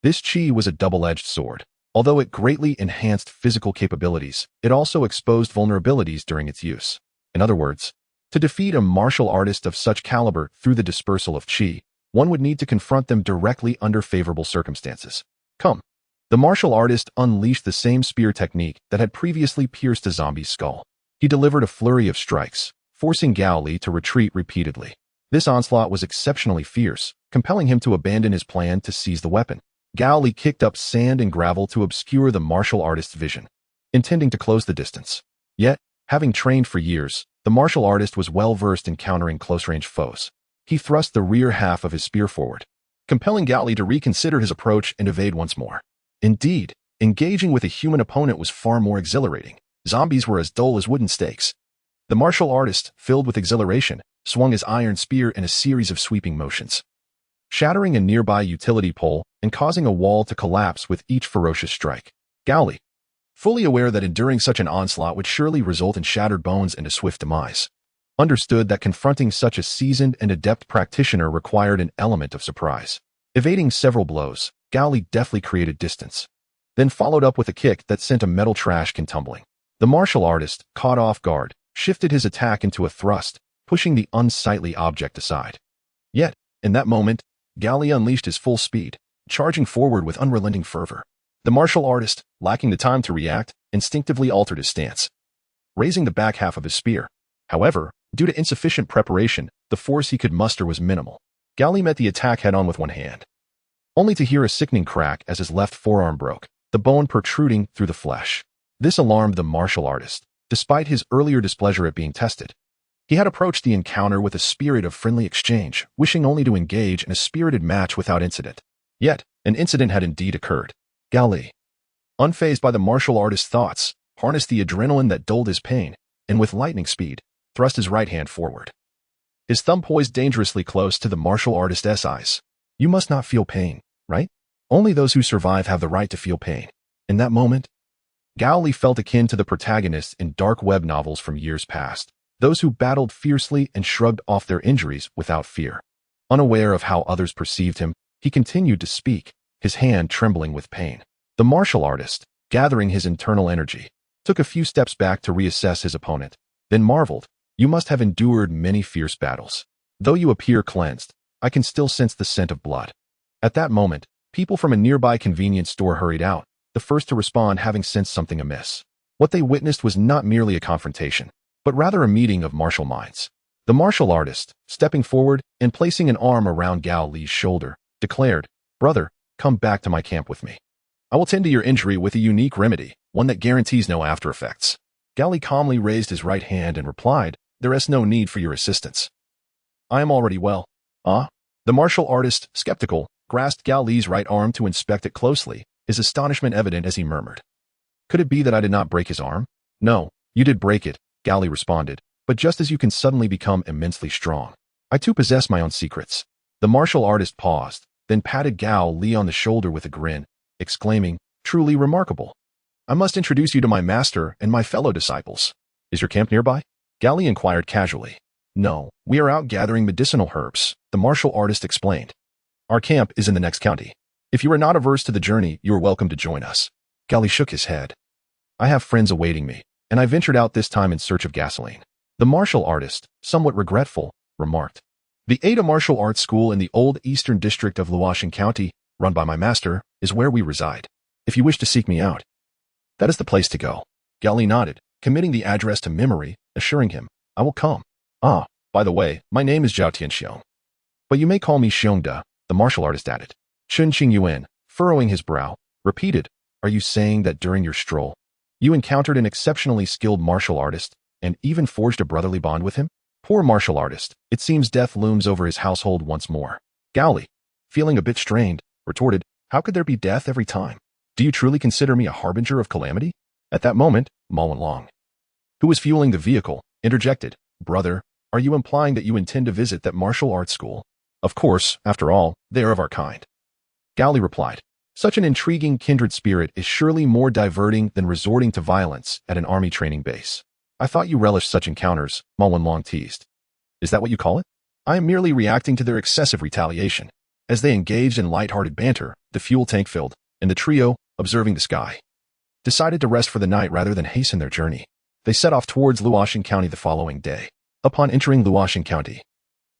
this chi was a double-edged sword. Although it greatly enhanced physical capabilities, it also exposed vulnerabilities during its use. In other words, to defeat a martial artist of such caliber through the dispersal of chi, one would need to confront them directly under favorable circumstances. Come. The martial artist unleashed the same spear technique that had previously pierced a zombie's skull. He delivered a flurry of strikes, forcing Gao Li to retreat repeatedly. This onslaught was exceptionally fierce, compelling him to abandon his plan to seize the weapon. Gao Li kicked up sand and gravel to obscure the martial artist's vision, intending to close the distance. Yet, having trained for years, the martial artist was well versed in countering close-range foes. He thrust the rear half of his spear forward, compelling Gao Li to reconsider his approach and evade once more. Indeed, engaging with a human opponent was far more exhilarating. Zombies were as dull as wooden stakes. The martial artist, filled with exhilaration, swung his iron spear in a series of sweeping motions, shattering a nearby utility pole and causing a wall to collapse with each ferocious strike. Gao Li, fully aware that enduring such an onslaught would surely result in shattered bones and a swift demise, understood that confronting such a seasoned and adept practitioner required an element of surprise. Evading several blows, Gao Li deftly created distance, then followed up with a kick that sent a metal trash can tumbling. The martial artist, caught off guard, shifted his attack into a thrust, pushing the unsightly object aside. Yet, in that moment, Gao Li unleashed his full speed, charging forward with unrelenting fervor. The martial artist, lacking the time to react, instinctively altered his stance, raising the back half of his spear. However, due to insufficient preparation, the force he could muster was minimal. Gao Li met the attack head-on with one hand, only to hear a sickening crack as his left forearm broke, the bone protruding through the flesh. This alarmed the martial artist, despite his earlier displeasure at being tested. He had approached the encounter with a spirit of friendly exchange, wishing only to engage in a spirited match without incident. Yet, an incident had indeed occurred. Gao Li, unfazed by the martial artist's thoughts, harnessed the adrenaline that dulled his pain, and with lightning speed, thrust his right hand forward, his thumb poised dangerously close to the martial artist's eyes. You must not feel pain, right? Only those who survive have the right to feel pain. In that moment, Gao Li felt akin to the protagonists in dark web novels from years past, those who battled fiercely and shrugged off their injuries without fear. Unaware of how others perceived him, he continued to speak, his hand trembling with pain. The martial artist, gathering his internal energy, took a few steps back to reassess his opponent, then marveled, "You must have endured many fierce battles. Though you appear cleansed, I can still sense the scent of blood." At that moment, People from a nearby convenience store hurried out, the first to respond having sensed something amiss. What they witnessed was not merely a confrontation, but rather a meeting of martial minds. The martial artist, stepping forward and placing an arm around Gao Li's shoulder, declared, "Brother, come back to my camp with me. I will tend to your injury with a unique remedy, one that guarantees no after effects." Gao Li calmly raised his right hand and replied, "There is no need for your assistance. I am already well." Ah? The martial artist, skeptical, grasped Gao Li's right arm to inspect it closely, his astonishment evident as he murmured, "Could it be that I did not break his arm?" "No, you did break it," Gao Li responded, "but just as you can suddenly become immensely strong. I too possess my own secrets." The martial artist paused, then patted Gao Li on the shoulder with a grin, exclaiming, "Truly remarkable. I must introduce you to my master and my fellow disciples. Is your camp nearby?" Gao Li inquired casually. "No, we are out gathering medicinal herbs," the martial artist explained. "Our camp is in the next county. If you are not averse to the journey, you are welcome to join us." Gao Li shook his head. "I have friends awaiting me, and I ventured out this time in search of gasoline." The martial artist, somewhat regretful, remarked, "The Ada Martial Arts School in the old eastern district of Luoxin County, run by my master, is where we reside. If you wish to seek me out, that is the place to go." Gao Li nodded, committing the address to memory, assuring him, "I will come. Ah, by the way, my name is Zhao Tianxiong. But you may call me Xiongda," the martial artist added. Chun Qing Yuan, furrowing his brow, repeated, "Are you saying that during your stroll, you encountered an exceptionally skilled martial artist and even forged a brotherly bond with him?" Poor martial artist, it seems death looms over his household once more. Gao Li, feeling a bit strained, retorted, "How could there be death every time? Do you truly consider me a harbinger of calamity?" At that moment, Ma Wenlong, who was fueling the vehicle, interjected, "Brother, are you implying that you intend to visit that martial arts school?" "Of course, after all, they are of our kind." Gao Li replied, "Such an intriguing kindred spirit is surely more diverting than resorting to violence at an army training base." "I thought you relished such encounters," Ma Wenlong teased. "Is that what you call it?" "I am merely reacting to their excessive retaliation." As they engaged in light-hearted banter, the fuel tank filled, and the trio, observing the sky, decided to rest for the night rather than hasten their journey. They set off towards Luoxin County the following day. Upon entering Luoxin County,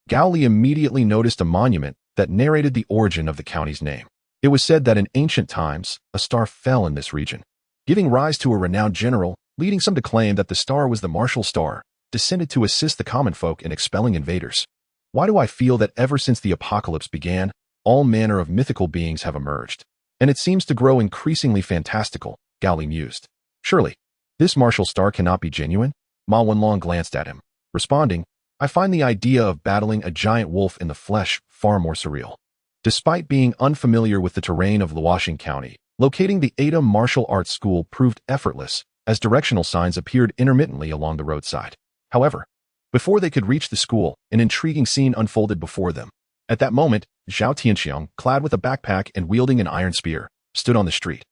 Gao Li immediately noticed a monument that narrated the origin of the county's name. It was said that in ancient times, a star fell in this region, giving rise to a renowned general, leading some to claim that the star was the martial star, descended to assist the common folk in expelling invaders. Why do I feel that ever since the apocalypse began, all manner of mythical beings have emerged? And it seems to grow increasingly fantastical, Gao Li mused. Surely, this martial star cannot be genuine? Ma Wenlong glanced at him, responding, "I find the idea of battling a giant wolf in the flesh far more surreal." Despite being unfamiliar with the terrain of Luoxin County, locating the Ada Martial Arts School proved effortless, as directional signs appeared intermittently along the roadside. However, before they could reach the school, an intriguing scene unfolded before them. At that moment, Zhao Tianxiong, clad with a backpack and wielding an iron spear, stood on the street,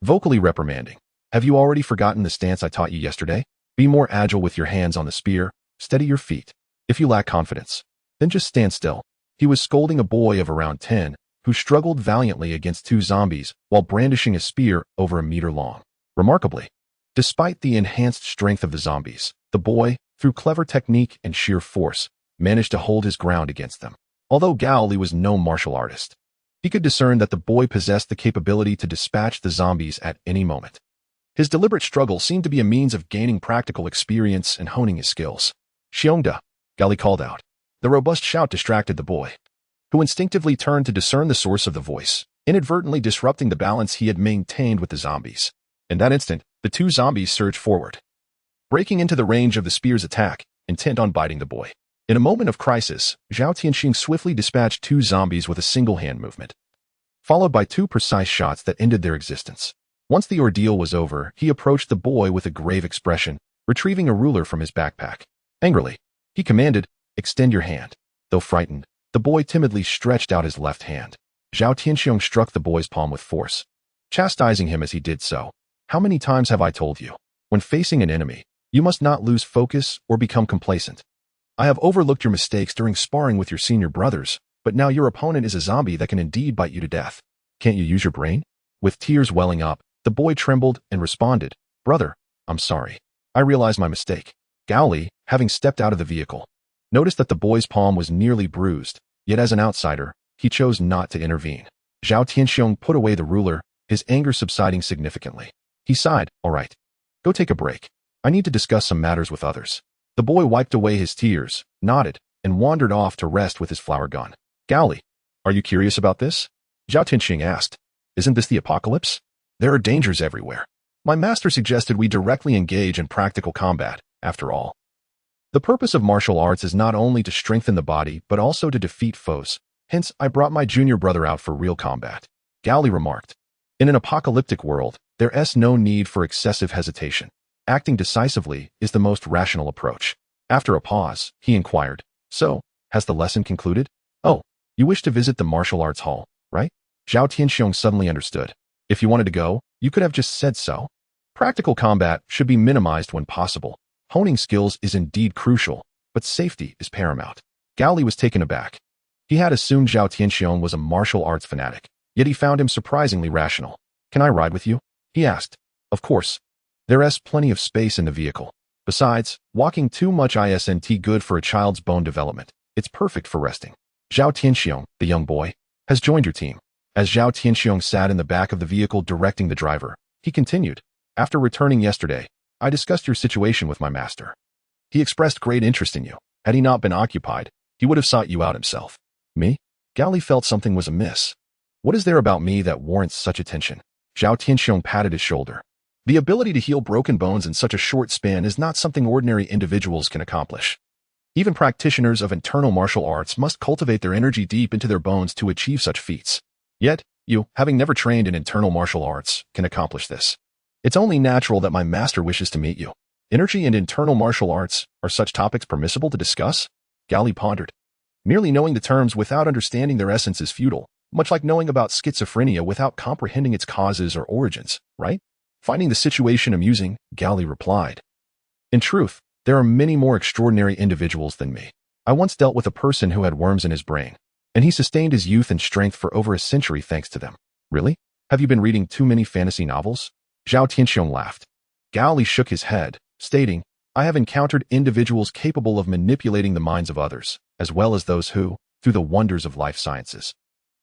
vocally reprimanding, "Have you already forgotten the stance I taught you yesterday? Be more agile with your hands on the spear, steady your feet. If you lack confidence, then just stand still." He was scolding a boy of around 10, who struggled valiantly against two zombies while brandishing a spear over a meter long. Remarkably, despite the enhanced strength of the zombies, the boy, through clever technique and sheer force, managed to hold his ground against them. Although Gao Li was no martial artist, he could discern that the boy possessed the capability to dispatch the zombies at any moment. His deliberate struggle seemed to be a means of gaining practical experience and honing his skills. "Xiongda," Gao Li called out. The robust shout distracted the boy, who instinctively turned to discern the source of the voice, inadvertently disrupting the balance he had maintained with the zombies. In that instant, the two zombies surged forward, breaking into the range of the spear's attack, intent on biting the boy. In a moment of crisis, Zhao Tianxing swiftly dispatched two zombies with a single hand movement, followed by two precise shots that ended their existence. Once the ordeal was over, he approached the boy with a grave expression, retrieving a ruler from his backpack. Angrily, he commanded, "Extend your hand." Though frightened, the boy timidly stretched out his left hand. Zhao Tianxiong struck the boy's palm with force, chastising him as he did so. "How many times have I told you? When facing an enemy, you must not lose focus or become complacent. I have overlooked your mistakes during sparring with your senior brothers, but now your opponent is a zombie that can indeed bite you to death. Can't you use your brain?" With tears welling up, the boy trembled and responded, "Brother, I'm sorry. I realize my mistake." Gao Li, having stepped out of the vehicle, noticed that the boy's palm was nearly bruised, yet as an outsider, he chose not to intervene. Zhao Tianxiong put away the ruler, his anger subsiding significantly. He sighed, "All right. Go take a break. I need to discuss some matters with others." The boy wiped away his tears, nodded, and wandered off to rest with his flower gun. "Gao Li, are you curious about this?" Zhao Tianxing asked. "Isn't this the apocalypse? There are dangers everywhere. My master suggested we directly engage in practical combat, after all. The purpose of martial arts is not only to strengthen the body, but also to defeat foes. Hence, I brought my junior brother out for real combat," Gao Li remarked. "In an apocalyptic world, there is no need for excessive hesitation. Acting decisively is the most rational approach." After a pause, he inquired, "So, has the lesson concluded? Oh, you wish to visit the martial arts hall, right?" Zhao Tianxiong suddenly understood. If you wanted to go, you could have just said so. Practical combat should be minimized when possible. Honing skills is indeed crucial, but safety is paramount. Gao Li was taken aback. He had assumed Zhao Tianxiong was a martial arts fanatic, yet he found him surprisingly rational. "Can I ride with you?" he asked. "Of course. There is plenty of space in the vehicle. Besides, walking too much isn't good for a child's bone development. It's perfect for resting." Zhao Tianxiong, the young boy, has joined your team. As Zhao Tianxiong sat in the back of the vehicle directing the driver, he continued, "After returning yesterday, I discussed your situation with my master. He expressed great interest in you. Had he not been occupied, he would have sought you out himself." "Me?" Gao Li felt something was amiss. "What is there about me that warrants such attention?" Zhao Tianxiong patted his shoulder. "The ability to heal broken bones in such a short span is not something ordinary individuals can accomplish. Even practitioners of internal martial arts must cultivate their energy deep into their bones to achieve such feats. Yet, you, having never trained in internal martial arts, can accomplish this. It's only natural that my master wishes to meet you. Energy and internal martial arts, are such topics permissible to discuss?" Gao Li pondered. Merely knowing the terms without understanding their essence is futile, much like knowing about schizophrenia without comprehending its causes or origins, right? Finding the situation amusing, Gao Li replied, "In truth, there are many more extraordinary individuals than me. I once dealt with a person who had worms in his brain, and he sustained his youth and strength for over a century thanks to them." "Really? Have you been reading too many fantasy novels?" Zhao Tianxiong laughed. Gao Li shook his head, stating, "I have encountered individuals capable of manipulating the minds of others, as well as those who, through the wonders of life sciences,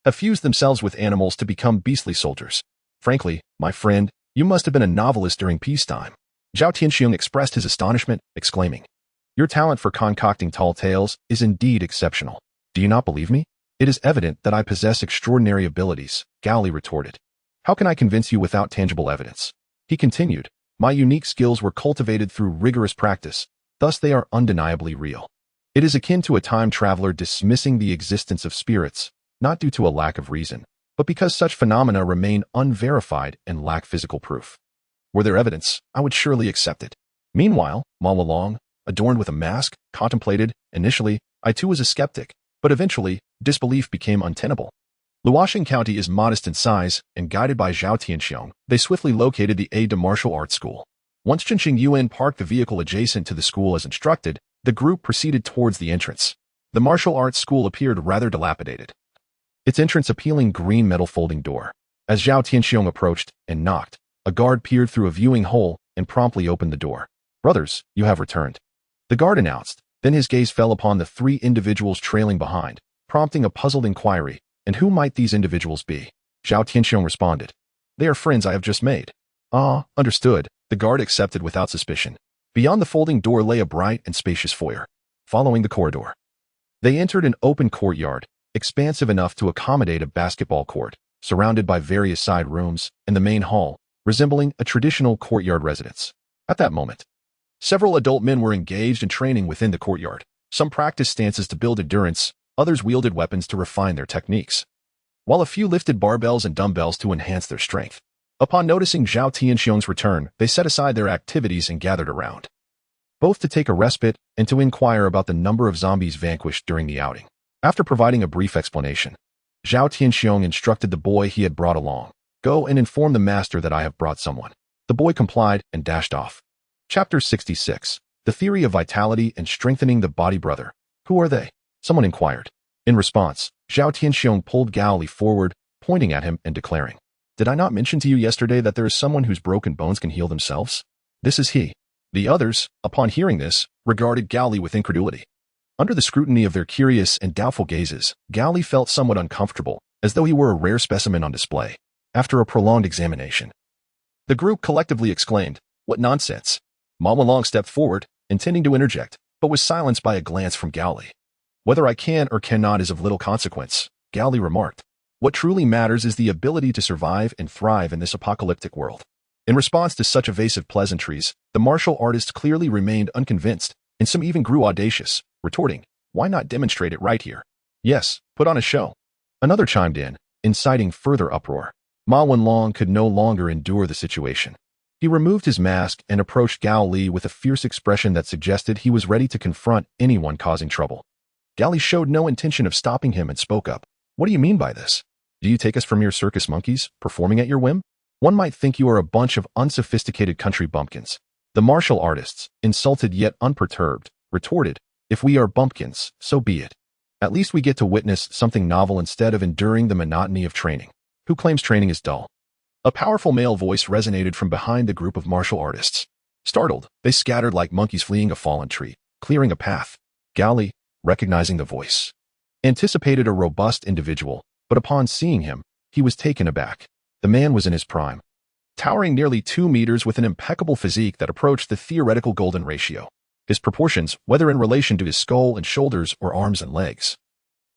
have fused themselves with animals to become beastly soldiers. Frankly, my friend, you must have been a novelist during peacetime." Zhao Tianxiong expressed his astonishment, exclaiming, "Your talent for concocting tall tales is indeed exceptional. Do you not believe me?" "It is evident that I possess extraordinary abilities," Gao Li retorted. "How can I convince you without tangible evidence?" He continued, "My unique skills were cultivated through rigorous practice, thus they are undeniably real. It is akin to a time traveler dismissing the existence of spirits, not due to a lack of reason, but because such phenomena remain unverified and lack physical proof. Were there evidence, I would surely accept it." Meanwhile, Mao Long, adorned with a mask, contemplated. Initially, I too was a skeptic, but eventually, disbelief became untenable. Luoxing County is modest in size, and guided by Zhao Tianxiong, they swiftly located the aide de martial arts school. Once Chenxing Yuan parked the vehicle adjacent to the school as instructed, the group proceeded towards the entrance. The martial arts school appeared rather dilapidated, its entrance a peeling green metal folding door. As Zhao Tianxiong approached and knocked, a guard peered through a viewing hole and promptly opened the door. "Brothers, you have returned," the guard announced. Then his gaze fell upon the three individuals trailing behind, prompting a puzzled inquiry. "And who might these individuals be?" Zhao Tianxiong responded, "They are friends I have just made." "Ah, understood," the guard accepted without suspicion. Beyond the folding door lay a bright and spacious foyer. Following the corridor, they entered an open courtyard, expansive enough to accommodate a basketball court, surrounded by various side rooms, and the main hall, resembling a traditional courtyard residence. At that moment, several adult men were engaged in training within the courtyard. Some practiced stances to build endurance, others wielded weapons to refine their techniques, while a few lifted barbells and dumbbells to enhance their strength. Upon noticing Zhao Tianxiong's return, they set aside their activities and gathered around, both to take a respite and to inquire about the number of zombies vanquished during the outing. After providing a brief explanation, Zhao Tianxiong instructed the boy he had brought along, "Go and inform the master that I have brought someone." The boy complied and dashed off. Chapter 66. The Theory of Vitality and Strengthening the Body. "Brother, who are they?" someone inquired. In response, Zhao Tianxiong pulled Gao Li forward, pointing at him and declaring, "Did I not mention to you yesterday that there is someone whose broken bones can heal themselves? This is he." The others, upon hearing this, regarded Gao Li with incredulity. Under the scrutiny of their curious and doubtful gazes, Gao Li felt somewhat uncomfortable, as though he were a rare specimen on display. After a prolonged examination, the group collectively exclaimed, "What nonsense!" Ma Wenlong stepped forward, intending to interject, but was silenced by a glance from Gao Li. "Whether I can or cannot is of little consequence," Gao Li remarked. "What truly matters is the ability to survive and thrive in this apocalyptic world." In response to such evasive pleasantries, the martial artists clearly remained unconvinced, and some even grew audacious, retorting, "Why not demonstrate it right here? Yes, put on a show." Another chimed in, inciting further uproar. Ma Wenlong could no longer endure the situation. He removed his mask and approached Gao Li with a fierce expression that suggested he was ready to confront anyone causing trouble. Gao Li showed no intention of stopping him and spoke up. "What do you mean by this? Do you take us for mere circus monkeys, performing at your whim? One might think you are a bunch of unsophisticated country bumpkins." The martial artists, insulted yet unperturbed, retorted, "If we are bumpkins, so be it. At least we get to witness something novel instead of enduring the monotony of training. Who claims training is dull?" A powerful male voice resonated from behind the group of martial artists. Startled, they scattered like monkeys fleeing a fallen tree, clearing a path. Gao Li, recognizing the voice, anticipated a robust individual, but upon seeing him, he was taken aback. The man was in his prime, towering nearly 2 meters with an impeccable physique that approached the theoretical golden ratio. His proportions, whether in relation to his skull and shoulders or arms and legs,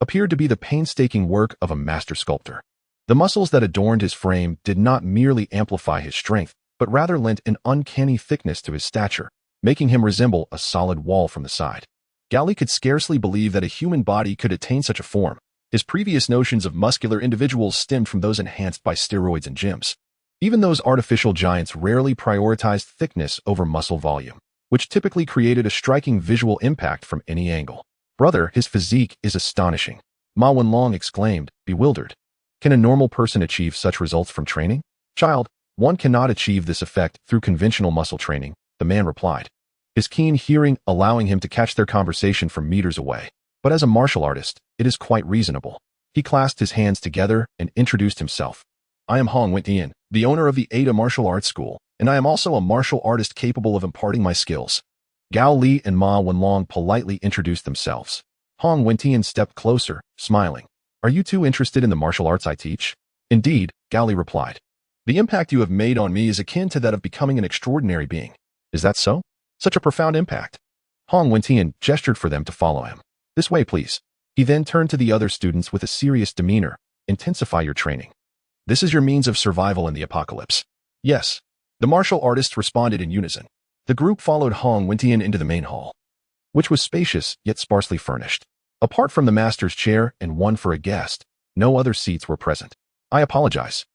appeared to be the painstaking work of a master sculptor. The muscles that adorned his frame did not merely amplify his strength, but rather lent an uncanny thickness to his stature, making him resemble a solid wall from the side. Gao Li could scarcely believe that a human body could attain such a form. His previous notions of muscular individuals stemmed from those enhanced by steroids and gyms. Even those artificial giants rarely prioritized thickness over muscle volume, which typically created a striking visual impact from any angle. "Brother, his physique is astonishing," Ma Wenlong exclaimed, bewildered. "Can a normal person achieve such results from training?" "Child, one cannot achieve this effect through conventional muscle training," the man replied, his keen hearing allowing him to catch their conversation from meters away. "But as a martial artist, it is quite reasonable." He clasped his hands together and introduced himself. "I am Hong Wentian, the owner of the Ada Martial Arts School, and I am also a martial artist capable of imparting my skills." Gao Li and Ma Wenlong politely introduced themselves. Hong Wentian stepped closer, smiling. "Are you two interested in the martial arts I teach?" "Indeed," Gao Li replied. "The impact you have made on me is akin to that of becoming an extraordinary being." "Is that so? Such a profound impact." Hong Wentian gestured for them to follow him. "This way, please." He then turned to the other students with a serious demeanor. "Intensify your training. This is your means of survival in the apocalypse." "Yes." The martial artists responded in unison. The group followed Hong Wentian into the main hall, which was spacious yet sparsely furnished. Apart from the master's chair and one for a guest, no other seats were present. "I apologize.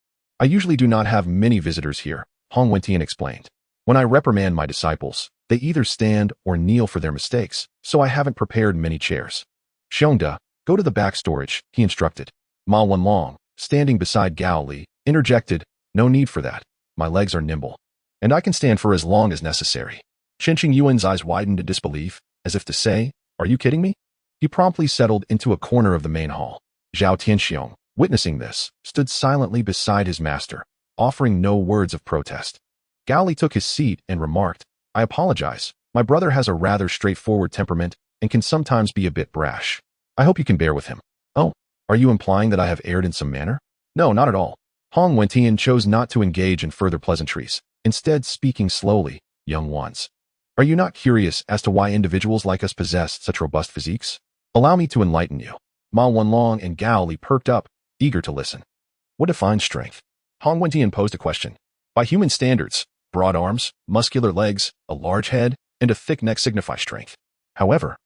I usually do not have many visitors here," Hong Wentian explained. "When I reprimand my disciples, they either stand or kneel for their mistakes, so I haven't prepared many chairs." "Xiongda, go to the back storage," he instructed. Ma Wenlong, standing beside Gao Li, interjected, "No need for that. My legs are nimble, and I can stand for as long as necessary." Qingqing Yuan's eyes widened in disbelief, as if to say, "Are you kidding me?" He promptly settled into a corner of the main hall. Zhao Tianxiong, witnessing this, stood silently beside his master, offering no words of protest. Gao Li took his seat and remarked, "I apologize. My brother has a rather straightforward temperament and can sometimes be a bit brash. I hope you can bear with him." "Oh, are you implying that I have erred in some manner?" "No, not at all." Hong Wentian chose not to engage in further pleasantries, instead speaking slowly, "Young ones, are you not curious as to why individuals like us possess such robust physiques? Allow me to enlighten you." Ma Wenlong and Gao Li perked up, eager to listen. "What defines strength?" Hong Wentian posed a question. "By human standards, broad arms, muscular legs, a large head, and a thick neck signify strength. However,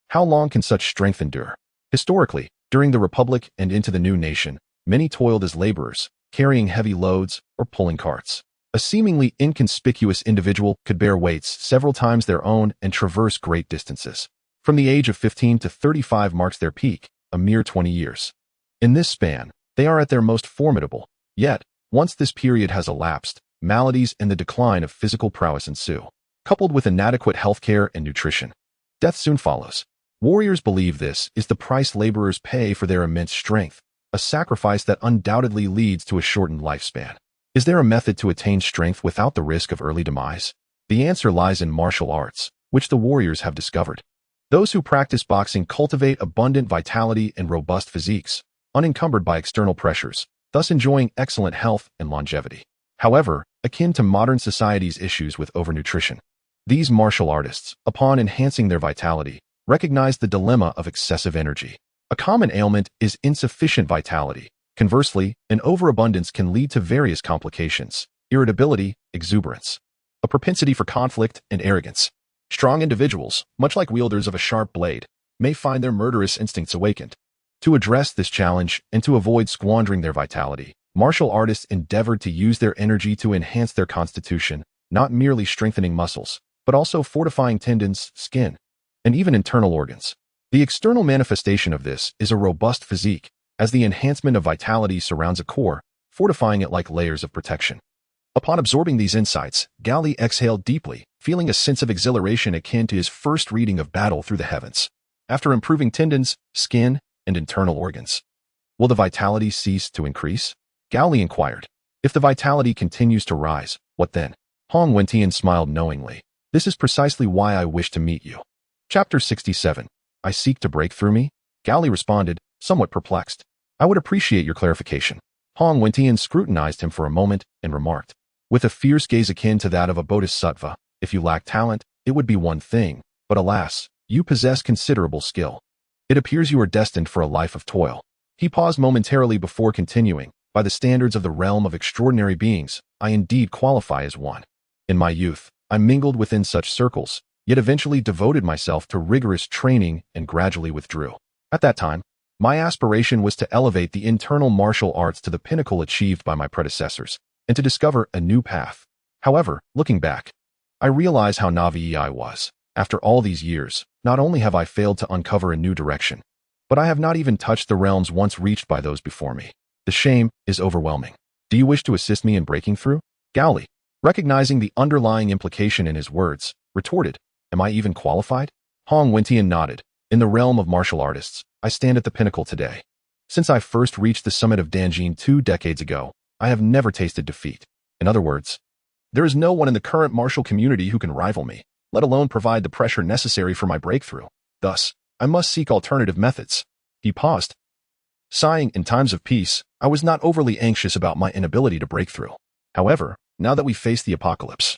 how long can such strength endure? Historically, during the Republic and into the new nation, many toiled as laborers, carrying heavy loads or pulling carts. A seemingly inconspicuous individual could bear weights several times their own and traverse great distances. From the age of 15 to 35 marks their peak, a mere 20 years. In this span, they are at their most formidable. Yet, once this period has elapsed, maladies and the decline of physical prowess ensue, coupled with inadequate healthcare and nutrition. Death soon follows. Warriors believe this is the price laborers pay for their immense strength, a sacrifice that undoubtedly leads to a shortened lifespan. Is there a method to attain strength without the risk of early demise? The answer lies in martial arts, which the warriors have discovered. Those who practice boxing cultivate abundant vitality and robust physiques, unencumbered by external pressures, thus enjoying excellent health and longevity. However, akin to modern society's issues with overnutrition, these martial artists, upon enhancing their vitality, recognize the dilemma of excessive energy. A common ailment is insufficient vitality. Conversely, an overabundance can lead to various complications: irritability, exuberance, a propensity for conflict, and arrogance. Strong individuals, much like wielders of a sharp blade, may find their murderous instincts awakened. To address this challenge and to avoid squandering their vitality, martial artists endeavored to use their energy to enhance their constitution, not merely strengthening muscles, but also fortifying tendons, skin, and even internal organs. The external manifestation of this is a robust physique, as the enhancement of vitality surrounds a core, fortifying it like layers of protection. Upon absorbing these insights, Gao Li exhaled deeply, feeling a sense of exhilaration akin to his first reading of Battle Through the Heavens. After improving tendons, skin, and internal organs, will the vitality cease to increase? Gao Li inquired. If the vitality continues to rise, what then? Hong Wentian smiled knowingly. This is precisely why I wish to meet you. Chapter 67. I seek to break through me? Gao Li responded, somewhat perplexed. I would appreciate your clarification. Hong Wentian scrutinized him for a moment and remarked, with a fierce gaze akin to that of a bodhisattva, if you lack talent, it would be one thing, but alas, you possess considerable skill. It appears you are destined for a life of toil. He paused momentarily before continuing. By the standards of the realm of extraordinary beings, I indeed qualify as one. In my youth, I mingled within such circles, yet eventually devoted myself to rigorous training and gradually withdrew. At that time, my aspiration was to elevate the internal martial arts to the pinnacle achieved by my predecessors, and to discover a new path. However, looking back, I realize how naive I was. After all these years, not only have I failed to uncover a new direction, but I have not even touched the realms once reached by those before me. The shame is overwhelming. Do you wish to assist me in breaking through? Gao Li, recognizing the underlying implication in his words, retorted, am I even qualified? Hong Wentian nodded. In the realm of martial artists, I stand at the pinnacle today. Since I first reached the summit of Danjin 2 decades ago, I have never tasted defeat. In other words, there is no one in the current martial community who can rival me, let alone provide the pressure necessary for my breakthrough. Thus, I must seek alternative methods. He paused. Sighing, in times of peace, I was not overly anxious about my inability to break through. However, now that we face the apocalypse,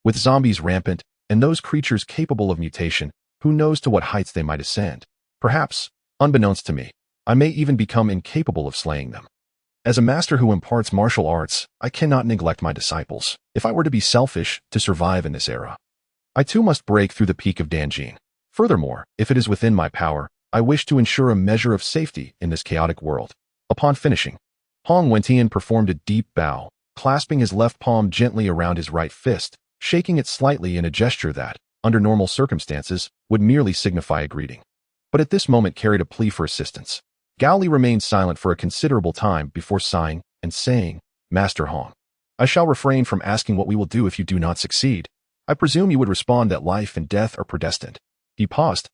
with zombies rampant and those creatures capable of mutation, who knows to what heights they might ascend? Perhaps, unbeknownst to me, I may even become incapable of slaying them. As a master who imparts martial arts, I cannot neglect my disciples. If I were to be selfish to survive in this era, I too must break through the peak of Danjin. Furthermore, if it is within my power, I wish to ensure a measure of safety in this chaotic world. Upon finishing, Hong Wentian performed a deep bow, clasping his left palm gently around his right fist, shaking it slightly in a gesture that, under normal circumstances, would merely signify a greeting, but at this moment carried a plea for assistance. Gao Li remained silent for a considerable time before sighing and saying, Master Hong, I shall refrain from asking what we will do if you do not succeed. I presume you would respond that life and death are predestined. He paused,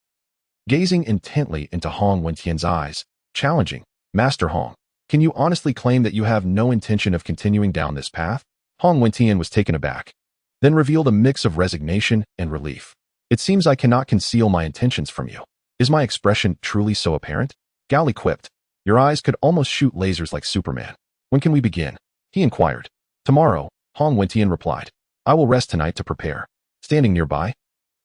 gazing intently into Hong Wentian's eyes, challenging, Master Hong, can you honestly claim that you have no intention of continuing down this path? Hong Wentian was taken aback, then revealed a mix of resignation and relief. It seems I cannot conceal my intentions from you. Is my expression truly so apparent? Gao Li quipped. Your eyes could almost shoot lasers like Superman. When can we begin? He inquired. Tomorrow, Hong Wentian replied. I will rest tonight to prepare. Standing nearby,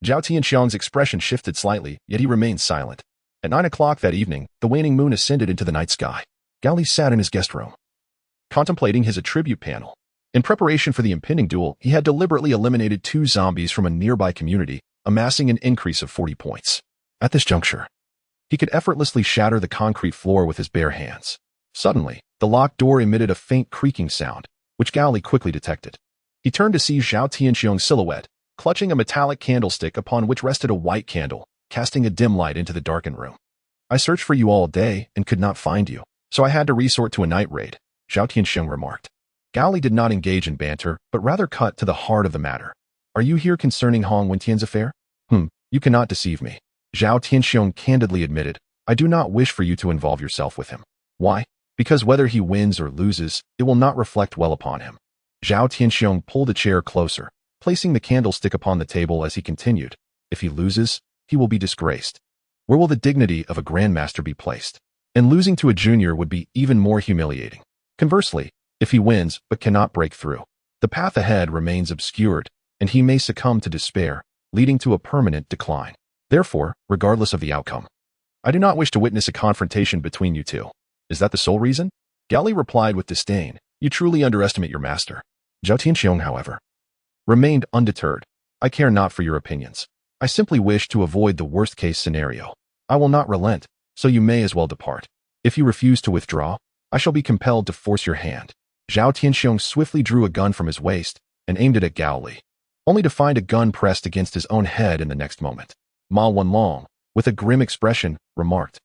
Zhao Tianxiang's expression shifted slightly, yet he remained silent. At 9 o'clock that evening, the waning moon ascended into the night sky. Gao Li sat in his guest room, contemplating his attribute panel. In preparation for the impending duel, he had deliberately eliminated 2 zombies from a nearby community, amassing an increase of 40 points. At this juncture, he could effortlessly shatter the concrete floor with his bare hands. Suddenly, the locked door emitted a faint creaking sound, which Gao Li quickly detected. He turned to see Zhao Tianxiang's silhouette, clutching a metallic candlestick upon which rested a white candle, casting a dim light into the darkened room. I searched for you all day and could not find you, so I had to resort to a night raid, Zhao Tianxiang remarked. Gao Li did not engage in banter, but rather cut to the heart of the matter. Are you here concerning Hong Wentian's affair? You cannot deceive me. Zhao Tianxiang candidly admitted, I do not wish for you to involve yourself with him. Why? Because whether he wins or loses, it will not reflect well upon him. Zhao Tianxiang pulled a chair closer, placing the candlestick upon the table as he continued. If he loses, he will be disgraced. Where will the dignity of a grandmaster be placed? and losing to a junior would be even more humiliating. Conversely, if he wins but cannot break through, the path ahead remains obscured, and he may succumb to despair, leading to a permanent decline. Therefore, regardless of the outcome, I do not wish to witness a confrontation between you two. Is that the sole reason? Gao Li replied with disdain. You truly underestimate your master. Zhao Tianxiong, however, remained undeterred. I care not for your opinions. I simply wish to avoid the worst-case scenario. I will not relent, so you may as well depart. If you refuse to withdraw, I shall be compelled to force your hand. Zhao Tianxiong swiftly drew a gun from his waist and aimed it at Gao Li, only to find a gun pressed against his own head in the next moment. Ma Wenlong, with a grim expression, remarked,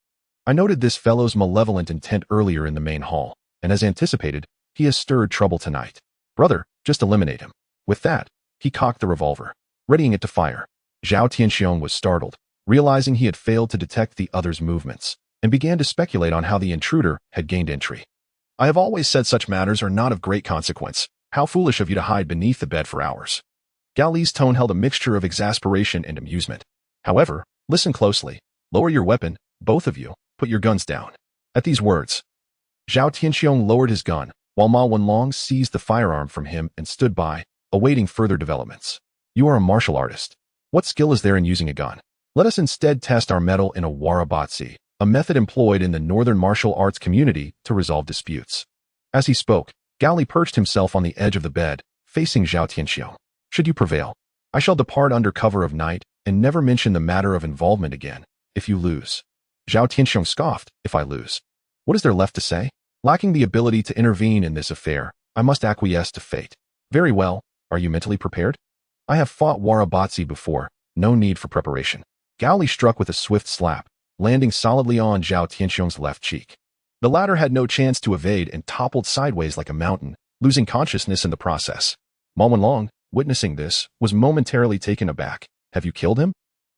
I noted this fellow's malevolent intent earlier in the main hall, and as anticipated, he has stirred trouble tonight. Brother, just eliminate him. With that, he cocked the revolver, readying it to fire. Zhao Tianxiong was startled, realizing he had failed to detect the other's movements, and began to speculate on how the intruder had gained entry. I have always said such matters are not of great consequence. How foolish of you to hide beneath the bed for hours. Gao Li's tone held a mixture of exasperation and amusement. However, listen closely. Lower your weapon, both of you. Put your guns down. At these words, Zhao Tianxiong lowered his gun, while Ma Wenlong seized the firearm from him and stood by, awaiting further developments. You are a martial artist. What skill is there in using a gun? Let us instead test our mettle in a warabatsi, a method employed in the northern martial arts community to resolve disputes. As he spoke, Gao Li perched himself on the edge of the bed, facing Zhao Tianxiong. Should you prevail, I shall depart under cover of night and never mention the matter of involvement again. If you lose. Zhao Tianxiong scoffed. If I lose, what is there left to say? Lacking the ability to intervene in this affair, I must acquiesce to fate. Very well. Are you mentally prepared? I have fought warabatsi before. No need for preparation. Gao Li struck with a swift slap, landing solidly on Zhao Tianxiong's left cheek. The latter had no chance to evade and toppled sideways like a mountain, losing consciousness in the process. Ma Wenlong, witnessing this, was momentarily taken aback. Have you killed him?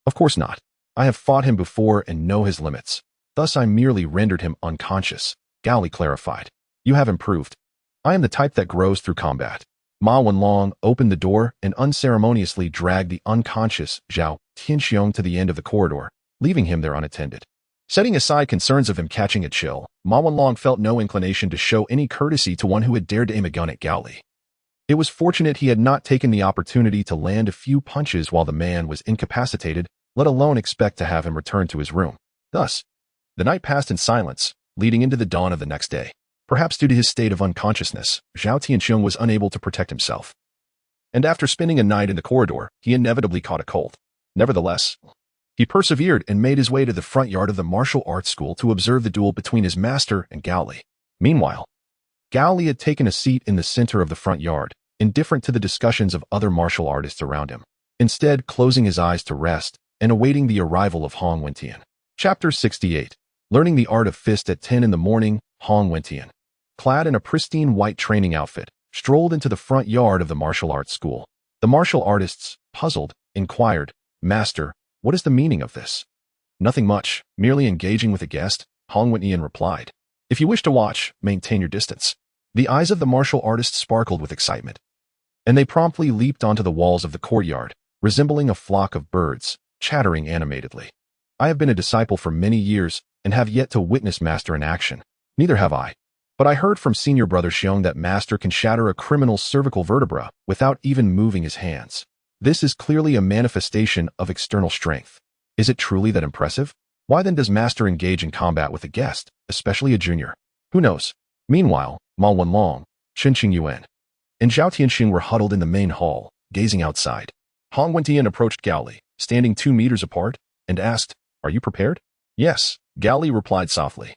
Of course not. I have fought him before and know his limits. Thus I merely rendered him unconscious. Gao Li clarified. You have improved. I am the type that grows through combat. Ma Wenlong opened the door and unceremoniously dragged the unconscious Zhao Tianxiong to the end of the corridor, leaving him there unattended. Setting aside concerns of him catching a chill, Ma Wenlong felt no inclination to show any courtesy to one who had dared to aim a gun at Gao Li. It was fortunate he had not taken the opportunity to land a few punches while the man was incapacitated, let alone expect to have him return to his room. Thus, the night passed in silence, leading into the dawn of the next day. Perhaps due to his state of unconsciousness, Zhao Tianxiong was unable to protect himself. And after spending a night in the corridor, he inevitably caught a cold. Nevertheless, he persevered and made his way to the front yard of the martial arts school to observe the duel between his master and Gao Li. Meanwhile, Gao Li had taken a seat in the center of the front yard, indifferent to the discussions of other martial artists around him, instead closing his eyes to rest and awaiting the arrival of Hong Wentian. Chapter 68. Learning the art of fist at 10 in the morning, Hong Wentian, clad in a pristine white training outfit, strolled into the front yard of the martial arts school. The martial artists, puzzled, inquired, Master, what is the meaning of this? Nothing much, merely engaging with a guest, Hong Wentian replied. If you wish to watch, maintain your distance. The eyes of the martial artists sparkled with excitement, and they promptly leaped onto the walls of the courtyard, resembling a flock of birds, chattering animatedly. I have been a disciple for many years and have yet to witness Master in action. Neither have I. But I heard from senior brother Xiong that Master can shatter a criminal's cervical vertebra without even moving his hands. This is clearly a manifestation of external strength. Is it truly that impressive? Why then does Master engage in combat with a guest, especially a junior? Who knows? Meanwhile, Ma Wenlong, Chen Qingyuan, and Zhao Tianxing were huddled in the main hall, gazing outside. Hong Wentian approached Gao Li, standing 2 meters apart, and asked, Are you prepared? Yes, Gao Li replied softly.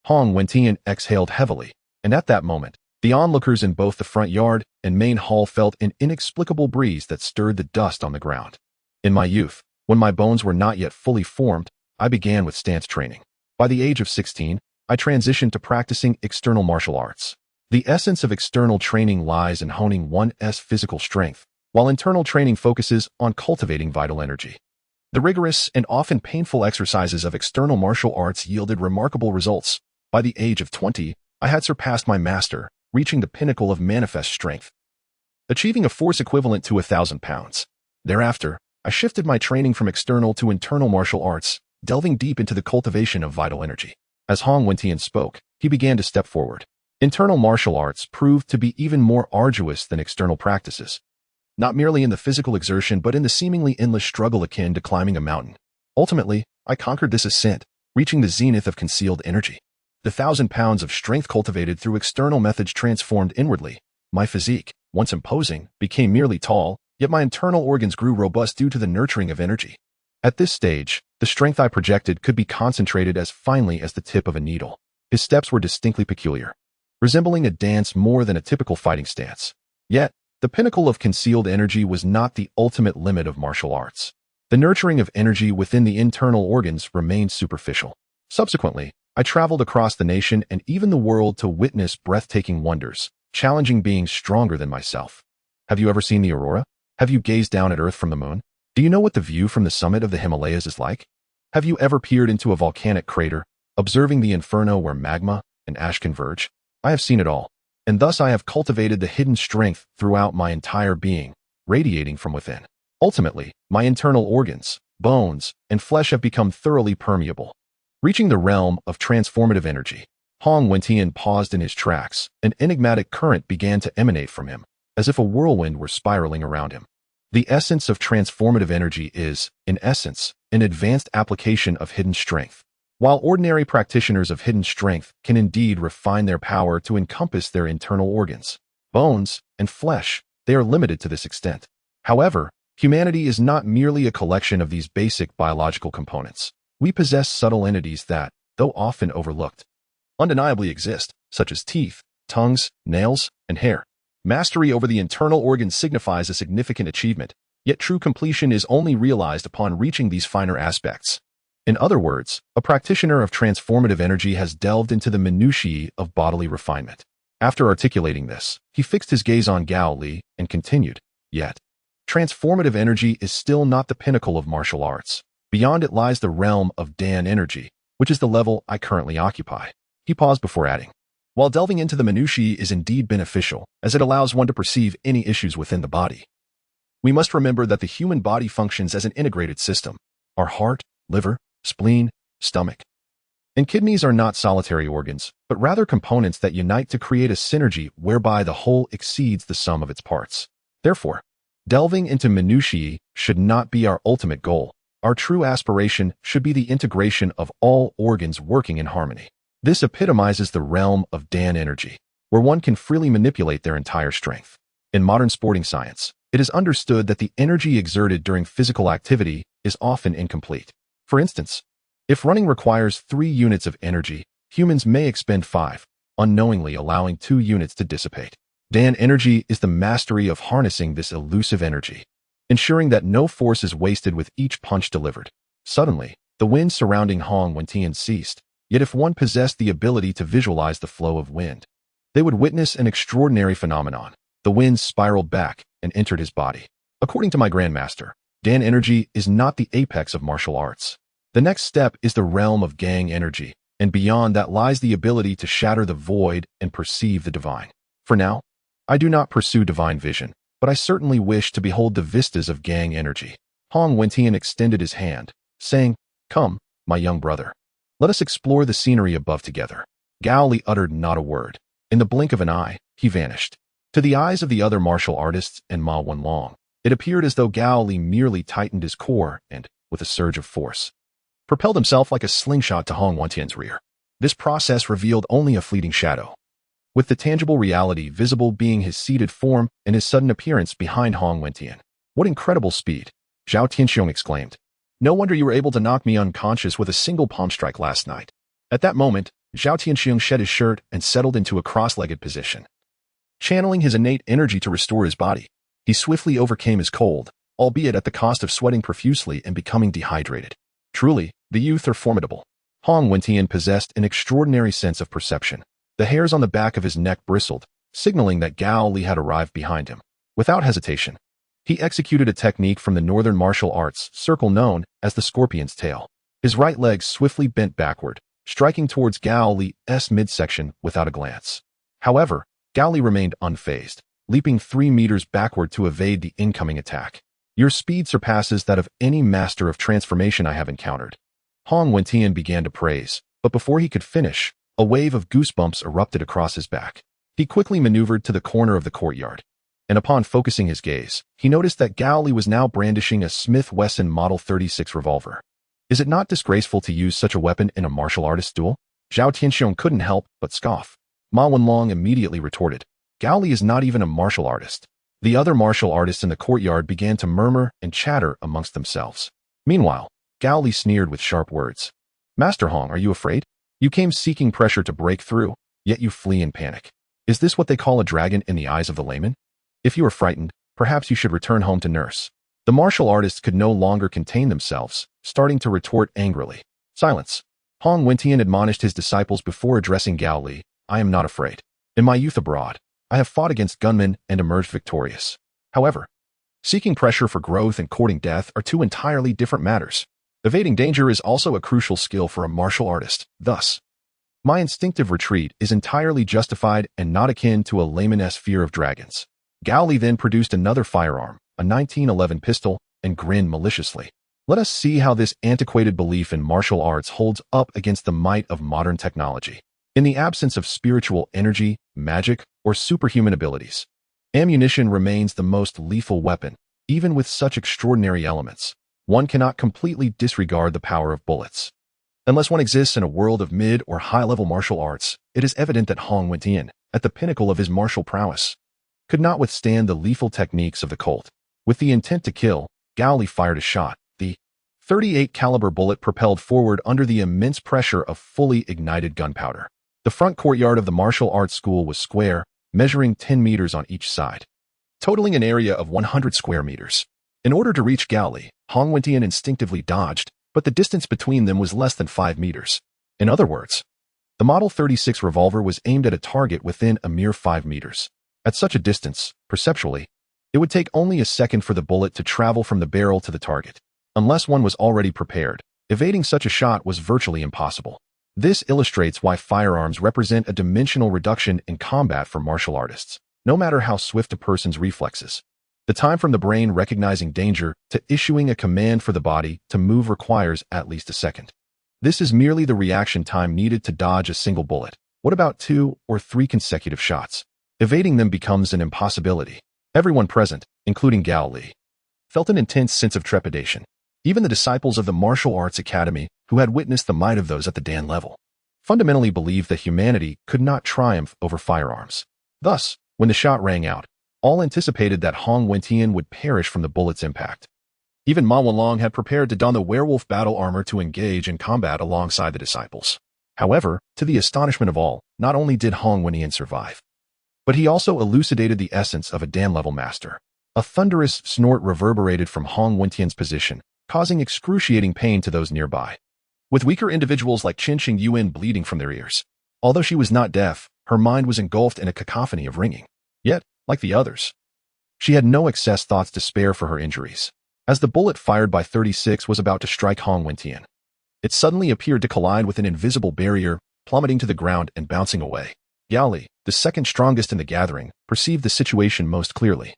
Hong Wentian exhaled heavily, and at that moment, the onlookers in both the front yard and main hall felt an inexplicable breeze that stirred the dust on the ground. In my youth, when my bones were not yet fully formed, I began with stance training. By the age of 16, I transitioned to practicing external martial arts. The essence of external training lies in honing one's physical strength, while internal training focuses on cultivating vital energy. The rigorous and often painful exercises of external martial arts yielded remarkable results. By the age of 20, I had surpassed my master, reaching the pinnacle of manifest strength, achieving a force equivalent to 1,000 pounds. Thereafter, I shifted my training from external to internal martial arts, delving deep into the cultivation of vital energy. As Hong Wentian spoke, he began to step forward. Internal martial arts proved to be even more arduous than external practices, not merely in the physical exertion but in the seemingly endless struggle akin to climbing a mountain. Ultimately, I conquered this ascent, reaching the zenith of concealed energy. The 1,000 pounds of strength cultivated through external methods transformed inwardly. My physique, once imposing, became merely tall, yet my internal organs grew robust due to the nurturing of energy. At this stage, the strength I projected could be concentrated as finely as the tip of a needle. His steps were distinctly peculiar, resembling a dance more than a typical fighting stance. Yet, the pinnacle of concealed energy was not the ultimate limit of martial arts. The nurturing of energy within the internal organs remained superficial. Subsequently, I traveled across the nation and even the world to witness breathtaking wonders, challenging beings stronger than myself. Have you ever seen the aurora? Have you gazed down at Earth from the moon? Do you know what the view from the summit of the Himalayas is like? Have you ever peered into a volcanic crater, observing the inferno where magma and ash converge? I have seen it all, and thus I have cultivated the hidden strength throughout my entire being, radiating from within. Ultimately, my internal organs, bones, and flesh have become thoroughly permeable. Reaching the realm of transformative energy, Hong Wentian paused in his tracks. An enigmatic current began to emanate from him, as if a whirlwind were spiraling around him. The essence of transformative energy is, in essence, an advanced application of hidden strength. While ordinary practitioners of hidden strength can indeed refine their power to encompass their internal organs, bones, and flesh, they are limited to this extent. However, humanity is not merely a collection of these basic biological components. We possess subtle entities that, though often overlooked, undeniably exist, such as teeth, tongues, nails, and hair. Mastery over the internal organs signifies a significant achievement, yet true completion is only realized upon reaching these finer aspects. In other words, a practitioner of transformative energy has delved into the minutiae of bodily refinement. After articulating this, he fixed his gaze on Gao Li and continued, "Yet, transformative energy is still not the pinnacle of martial arts. Beyond it lies the realm of Dan energy, which is the level I currently occupy." He paused before adding, "While delving into the minutiae is indeed beneficial, as it allows one to perceive any issues within the body, we must remember that the human body functions as an integrated system. Our heart, liver, spleen, stomach, and kidneys are not solitary organs, but rather components that unite to create a synergy whereby the whole exceeds the sum of its parts. Therefore, delving into minutiae should not be our ultimate goal. Our true aspiration should be the integration of all organs working in harmony. This epitomizes the realm of Dan energy, where one can freely manipulate their entire strength. In modern sporting science, it is understood that the energy exerted during physical activity is often incomplete. For instance, if running requires 3 units of energy, humans may expend 5, unknowingly allowing 2 units to dissipate. Dan energy is the mastery of harnessing this elusive energy, ensuring that no force is wasted with each punch delivered. Suddenly, the wind surrounding Hong Wentian ceased, yet if one possessed the ability to visualize the flow of wind, they would witness an extraordinary phenomenon. The wind spiraled back and entered his body. According to my grandmaster, Dan energy is not the apex of martial arts. The next step is the realm of Gang energy, and beyond that lies the ability to shatter the void and perceive the divine. For now, I do not pursue divine vision, but I certainly wish to behold the vistas of Gang energy. Hong Wentian extended his hand, saying, "Come, my young brother. Let us explore the scenery above together." Gao Li uttered not a word. In the blink of an eye, he vanished. To the eyes of the other martial artists and Ma Wenlong, it appeared as though Gao Li merely tightened his core and, with a surge of force, propelled himself like a slingshot to Hong Wentian's rear. This process revealed only a fleeting shadow, with the tangible reality visible being his seated form and his sudden appearance behind Hong Wentian. "What incredible speed!" Zhao Tianxiong exclaimed. "No wonder you were able to knock me unconscious with a single palm strike last night." At that moment, Zhao Tianxiong shed his shirt and settled into a cross-legged position. Channeling his innate energy to restore his body, he swiftly overcame his cold, albeit at the cost of sweating profusely and becoming dehydrated. Truly, the youth are formidable. Hong Wentian possessed an extraordinary sense of perception. The hairs on the back of his neck bristled, signaling that Gao Li had arrived behind him. Without hesitation, he executed a technique from the northern martial arts circle known as the scorpion's tail. His right leg swiftly bent backward, striking towards Gao Li's midsection without a glance. However, Gao Li remained unfazed, leaping 3 meters backward to evade the incoming attack. "Your speed surpasses that of any master of transformation I have encountered." Hong Wentian began to praise, But before he could finish, a wave of goosebumps erupted across his back. He quickly maneuvered to the corner of the courtyard, and upon focusing his gaze, he noticed that Gao Li was now brandishing a Smith Wesson Model 36 revolver. Is it not disgraceful to use such a weapon in a martial artist duel? Zhao Tianxiong couldn't help but scoff. Ma Wenlong immediately retorted, Gao Li is not even a martial artist. The other martial artists in the courtyard began to murmur and chatter amongst themselves. Meanwhile, Gao Li sneered with sharp words. Master Hong, are you afraid? You came seeking pressure to break through, yet you flee in panic. Is this what they call a dragon in the eyes of the layman? If you are frightened, perhaps you should return home to nurse. The martial artists could no longer contain themselves, starting to retort angrily. Silence. Hong Wentian admonished his disciples before addressing Gao Li. I am not afraid. In my youth abroad, I have fought against gunmen and emerged victorious. However, seeking pressure for growth and courting death are two entirely different matters. Evading danger is also a crucial skill for a martial artist. Thus, my instinctive retreat is entirely justified and not akin to a layman's fear of dragons. Gao Li then produced another firearm, a 1911 pistol, and grinned maliciously. Let us see how this antiquated belief in martial arts holds up against the might of modern technology. In the absence of spiritual energy, magic, or superhuman abilities, ammunition remains the most lethal weapon. Even with such extraordinary elements, one cannot completely disregard the power of bullets. Unless one exists in a world of mid- or high-level martial arts, it is evident that Hong Wentian, at the pinnacle of his martial prowess, could not withstand the lethal techniques of the Colt. With the intent to kill, Gao Li fired a shot. The .38 caliber bullet propelled forward under the immense pressure of fully ignited gunpowder. The front courtyard of the martial arts school was square, measuring 10 meters on each side, totaling an area of 100 square meters. In order to reach Gao Li, Hong Wentian instinctively dodged, but the distance between them was less than 5 meters. In other words, the Model 36 revolver was aimed at a target within a mere 5 meters. At such a distance, perceptually, it would take only a second for the bullet to travel from the barrel to the target. Unless one was already prepared, evading such a shot was virtually impossible. This illustrates why firearms represent a dimensional reduction in combat for martial artists, no matter how swift a person's reflexes. The time from the brain recognizing danger to issuing a command for the body to move requires at least a second. This is merely the reaction time needed to dodge a single bullet. What about 2 or 3 consecutive shots? Evading them becomes an impossibility. Everyone present, including Gao Li, felt an intense sense of trepidation. Even the disciples of the Martial Arts Academy, who had witnessed the might of those at the Dan level, fundamentally believed that humanity could not triumph over firearms. Thus, when the shot rang out, all anticipated that Hong Wentian would perish from the bullet's impact. Even Ma Wenlong had prepared to don the werewolf battle armor to engage in combat alongside the disciples. However, to the astonishment of all, not only did Hong Wentian survive, but he also elucidated the essence of a Dan-level master. A thunderous snort reverberated from Hong Wentian's position, causing excruciating pain to those nearby, with weaker individuals like Qin Shing Yuan bleeding from their ears. Although she was not deaf, her mind was engulfed in a cacophony of ringing. Yet, like the others, she had no excess thoughts to spare for her injuries. As the bullet fired by 36 was about to strike Hong Wentian, it suddenly appeared to collide with an invisible barrier, plummeting to the ground and bouncing away. Gao Li, the second strongest in the gathering, perceived the situation most clearly,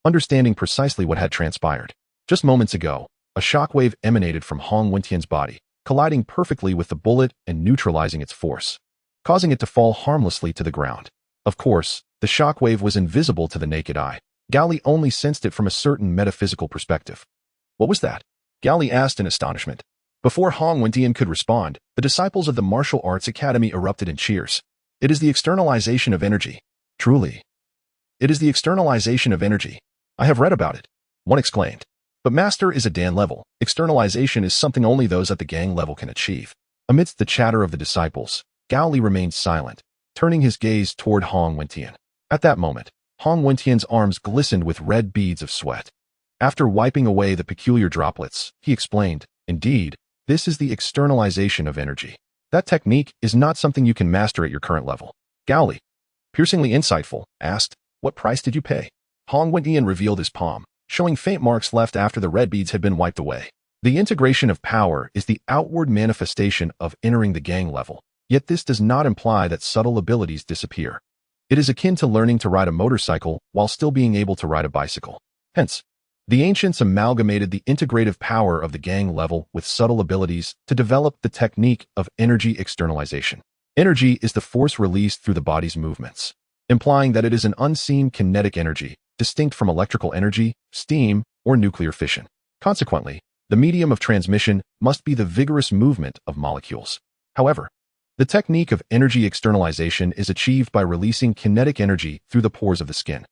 understanding precisely what had transpired. Just moments ago, a shockwave emanated from Hong Wentian's body, colliding perfectly with the bullet and neutralizing its force, causing it to fall harmlessly to the ground. Of course, the shockwave was invisible to the naked eye. Gao Li only sensed it from a certain metaphysical perspective. What was that? Gao Li asked in astonishment. Before Hong Wentian could respond, the disciples of the Martial Arts Academy erupted in cheers. It is the externalization of energy. Truly. It is the externalization of energy. I have read about it, one exclaimed. But Master is a Dan level. Externalization is something only those at the gang level can achieve. Amidst the chatter of the disciples, Gao Li remained silent, turning his gaze toward Hong Wentian. At that moment, Hong Wentian's arms glistened with red beads of sweat. After wiping away the peculiar droplets, he explained, indeed, this is the externalization of energy. That technique is not something you can master at your current level. Gao Li, piercingly insightful, asked, what price did you pay? Hong Wentian revealed his palm, showing faint marks left after the red beads had been wiped away. The integration of power is the outward manifestation of entering the gang level, yet this does not imply that subtle abilities disappear. It is akin to learning to ride a motorcycle while still being able to ride a bicycle. Hence, The ancients amalgamated the integrative power of the gang level with subtle abilities to develop the technique of energy externalization. Energy is the force released through the body's movements, implying that it is an unseen kinetic energy, distinct from electrical energy, steam, or nuclear fission. Consequently, the medium of transmission must be the vigorous movement of molecules. However, the technique of energy externalization is achieved by releasing kinetic energy through the pores of the skin.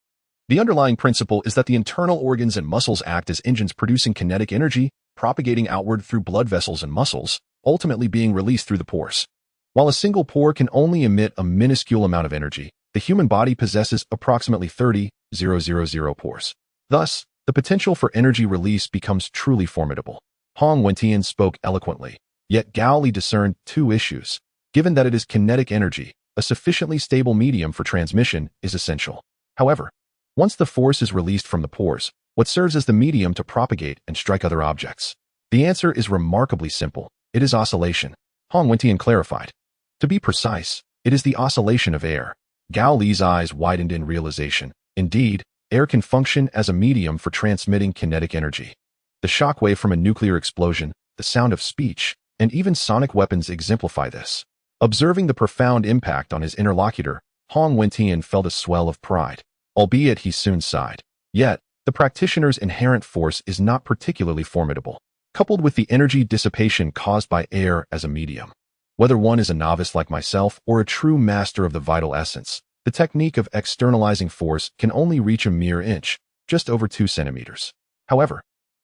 The underlying principle is that the internal organs and muscles act as engines producing kinetic energy, propagating outward through blood vessels and muscles, ultimately being released through the pores. While a single pore can only emit a minuscule amount of energy, the human body possesses approximately 30,000 pores. Thus, the potential for energy release becomes truly formidable. Hong Wentian spoke eloquently, yet Gao Li discerned two issues. Given that it is kinetic energy, a sufficiently stable medium for transmission is essential. However, once the force is released from the pores, what serves as the medium to propagate and strike other objects? The answer is remarkably simple. It is oscillation. Hong Wentian clarified. To be precise, it is the oscillation of air. Gao Li's eyes widened in realization. Indeed, air can function as a medium for transmitting kinetic energy. The shockwave from a nuclear explosion, the sound of speech, and even sonic weapons exemplify this. Observing the profound impact on his interlocutor, Hong Wentian felt a swell of pride, albeit he soon sighed. Yet, the practitioner's inherent force is not particularly formidable, coupled with the energy dissipation caused by air as a medium. Whether one is a novice like myself or a true master of the vital essence, the technique of externalizing force can only reach a mere inch, just over 2 centimeters. However,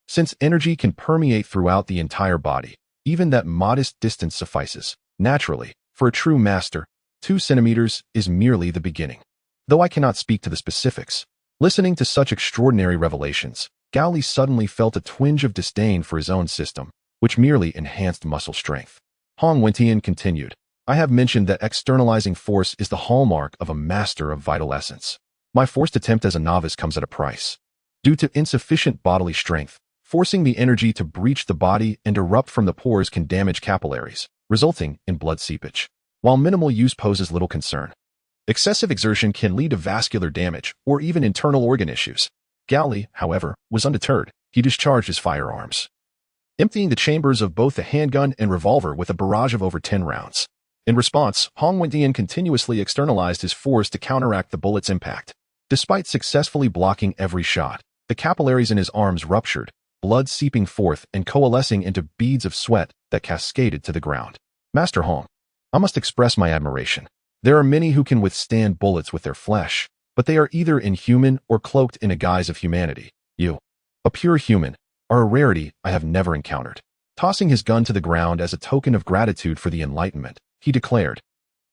since energy can permeate throughout the entire body, even that modest distance suffices. Naturally, for a true master, 2 centimeters is merely the beginning. Though I cannot speak to the specifics, listening to such extraordinary revelations, Gao Li suddenly felt a twinge of disdain for his own system, which merely enhanced muscle strength. Hong Wentian continued, I have mentioned that externalizing force is the hallmark of a master of vital essence. My forced attempt as a novice comes at a price. Due to insufficient bodily strength, forcing the energy to breach the body and erupt from the pores can damage capillaries, resulting in blood seepage. While minimal use poses little concern, excessive exertion can lead to vascular damage or even internal organ issues. Gao Li, however, was undeterred. He discharged his firearms, emptying the chambers of both the handgun and revolver with a barrage of over 10 rounds. In response, Hong Wentian continuously externalized his force to counteract the bullet's impact. Despite successfully blocking every shot, the capillaries in his arms ruptured, blood seeping forth and coalescing into beads of sweat that cascaded to the ground. Master Hong, I must express my admiration. There are many who can withstand bullets with their flesh, but they are either inhuman or cloaked in a guise of humanity. You, a pure human, are a rarity I have never encountered. Tossing his gun to the ground as a token of gratitude for the enlightenment, he declared,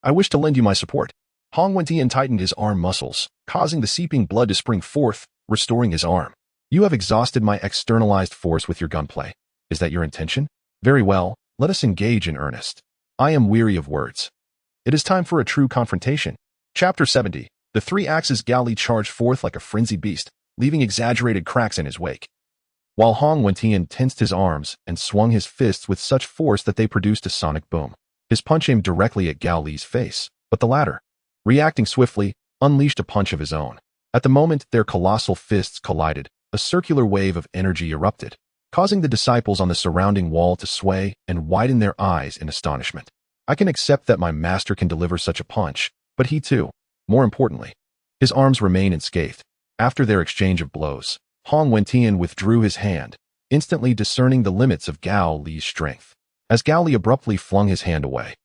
I wish to lend you my support. Hong Wentian tightened his arm muscles, causing the seeping blood to spring forth, restoring his arm. You have exhausted my externalized force with your gunplay. Is that your intention? Very well, let us engage in earnest. I am weary of words. It is time for a true confrontation. Chapter 70. The 3 axes. Gao Li charged forth like a frenzied beast, leaving exaggerated cracks in his wake. While Hong Wentian tensed his arms and swung his fists with such force that they produced a sonic boom. His punch aimed directly at Gao Li's face, but the latter, reacting swiftly, unleashed a punch of his own. At the moment their colossal fists collided, a circular wave of energy erupted, causing the disciples on the surrounding wall to sway and widen their eyes in astonishment. I can accept that my master can deliver such a punch, but he too, more importantly, his arms remain unscathed. After their exchange of blows, Hong Wentian withdrew his hand, instantly discerning the limits of Gao Li's strength. As Gao Li abruptly flung his hand away,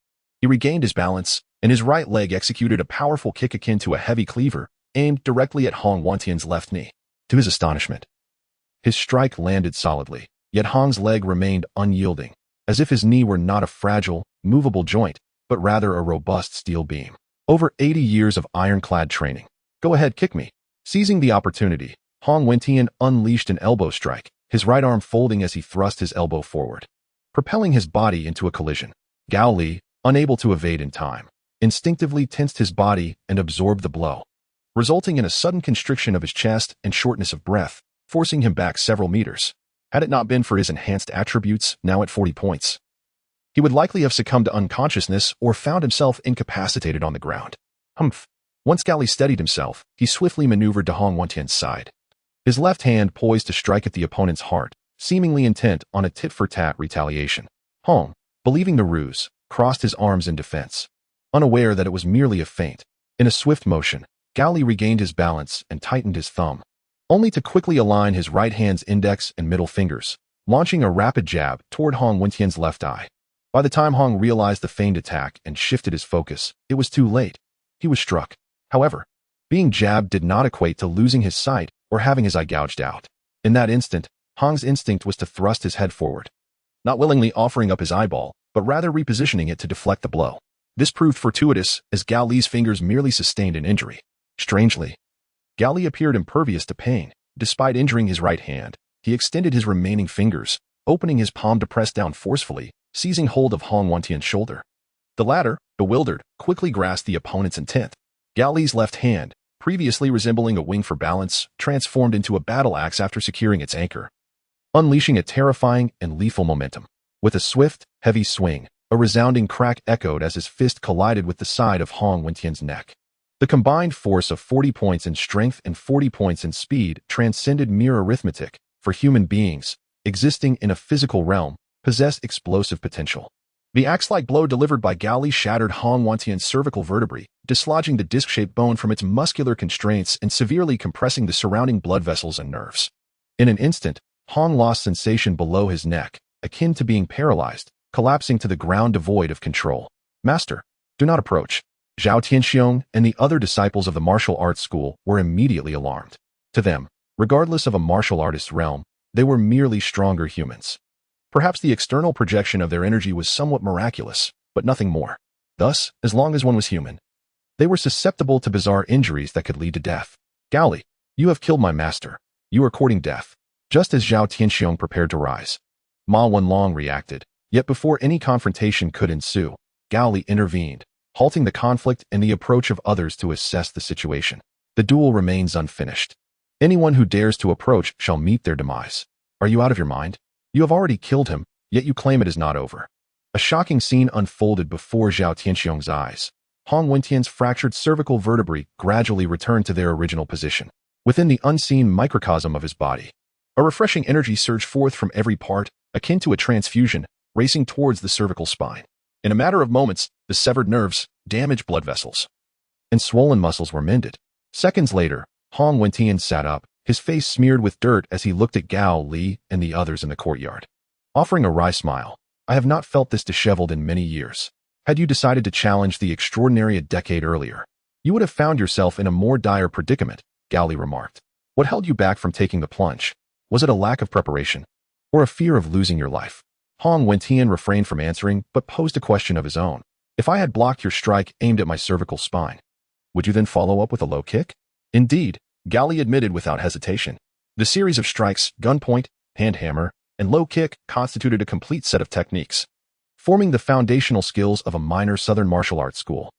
he regained his balance, and his right leg executed a powerful kick akin to a heavy cleaver, aimed directly at Hong Wentian's left knee. To his astonishment, his strike landed solidly, yet Hong's leg remained unyielding, as if his knee were not a fragile, movable joint, but rather a robust steel beam. Over 80 years of ironclad training. Go ahead, kick me. Seizing the opportunity, Hong Wentian unleashed an elbow strike, his right arm folding as he thrust his elbow forward, propelling his body into a collision. Gao Li, unable to evade in time, instinctively tensed his body and absorbed the blow, resulting in a sudden constriction of his chest and shortness of breath, forcing him back several meters. Had it not been for his enhanced attributes, now at 40 points, he would likely have succumbed to unconsciousness or found himself incapacitated on the ground. Humph. Once Gao Li steadied himself, he swiftly maneuvered to Hong Wentian's side. his left hand poised to strike at the opponent's heart, seemingly intent on a tit-for-tat retaliation. Hong, believing the ruse, crossed his arms in defense, unaware that it was merely a feint. In a swift motion, Gao Li regained his balance and tightened his thumb, only to quickly align his right hand's index and middle fingers, launching a rapid jab toward Hong Wentian's left eye. By the time Hong realized the feigned attack and shifted his focus, it was too late. He was struck. However, being jabbed did not equate to losing his sight or having his eye gouged out. In that instant, Hong's instinct was to thrust his head forward, not willingly offering up his eyeball, but rather repositioning it to deflect the blow. This proved fortuitous, as Gao Li's fingers merely sustained an injury. Strangely, Gao Li appeared impervious to pain. Despite injuring his right hand, he extended his remaining fingers, opening his palm to press down forcefully, seizing hold of Hong Wentian's shoulder. The latter, bewildered, quickly grasped the opponent's intent. Gao Li's left hand, previously resembling a wing for balance, transformed into a battle axe after securing its anchor, unleashing a terrifying and lethal momentum. With a swift, heavy swing, a resounding crack echoed as his fist collided with the side of Hong Wentian's neck. The combined force of 40 points in strength and 40 points in speed transcended mere arithmetic. For human beings, existing in a physical realm, possessed explosive potential. The axe-like blow delivered by Gao Li shattered Hong Wentian's cervical vertebrae, dislodging the disc-shaped bone from its muscular constraints and severely compressing the surrounding blood vessels and nerves. In an instant, Hong lost sensation below his neck, akin to being paralyzed, collapsing to the ground devoid of control. "Master, do not approach." Zhao Tianxiong and the other disciples of the martial arts school were immediately alarmed. To them, regardless of a martial artist's realm, they were merely stronger humans. Perhaps the external projection of their energy was somewhat miraculous, but nothing more. Thus, as long as one was human, they were susceptible to bizarre injuries that could lead to death. "Gao Li, you have killed my master. You are courting death." Just as Zhao Tianxiong prepared to rise, Ma Wenlong reacted. Yet before any confrontation could ensue, Gao Li intervened, halting the conflict and the approach of others to assess the situation. "The duel remains unfinished. Anyone who dares to approach shall meet their demise. Are you out of your mind? You have already killed him, yet you claim it is not over." A shocking scene unfolded before Zhao Tianxiong's eyes. Hong Wentian's fractured cervical vertebrae gradually returned to their original position, within the unseen microcosm of his body. A refreshing energy surged forth from every part, akin to a transfusion, racing towards the cervical spine. In a matter of moments, the severed nerves, damaged blood vessels, and swollen muscles were mended. Seconds later, Hong Wentian sat up, his face smeared with dirt as he looked at Gao Li and the others in the courtyard. Offering a wry smile, "I have not felt this disheveled in many years. Had you decided to challenge the extraordinary a decade earlier, you would have found yourself in a more dire predicament," Gao Li remarked. "What held you back from taking the plunge? Was it a lack of preparation, or a fear of losing your life?" Hong Wentian refrained from answering, but posed a question of his own. "If I had blocked your strike aimed at my cervical spine, would you then follow up with a low kick?" "Indeed," Gao Li admitted without hesitation. The series of strikes, gunpoint, hand hammer, and low kick constituted a complete set of techniques, forming the foundational skills of a minor Southern martial arts school.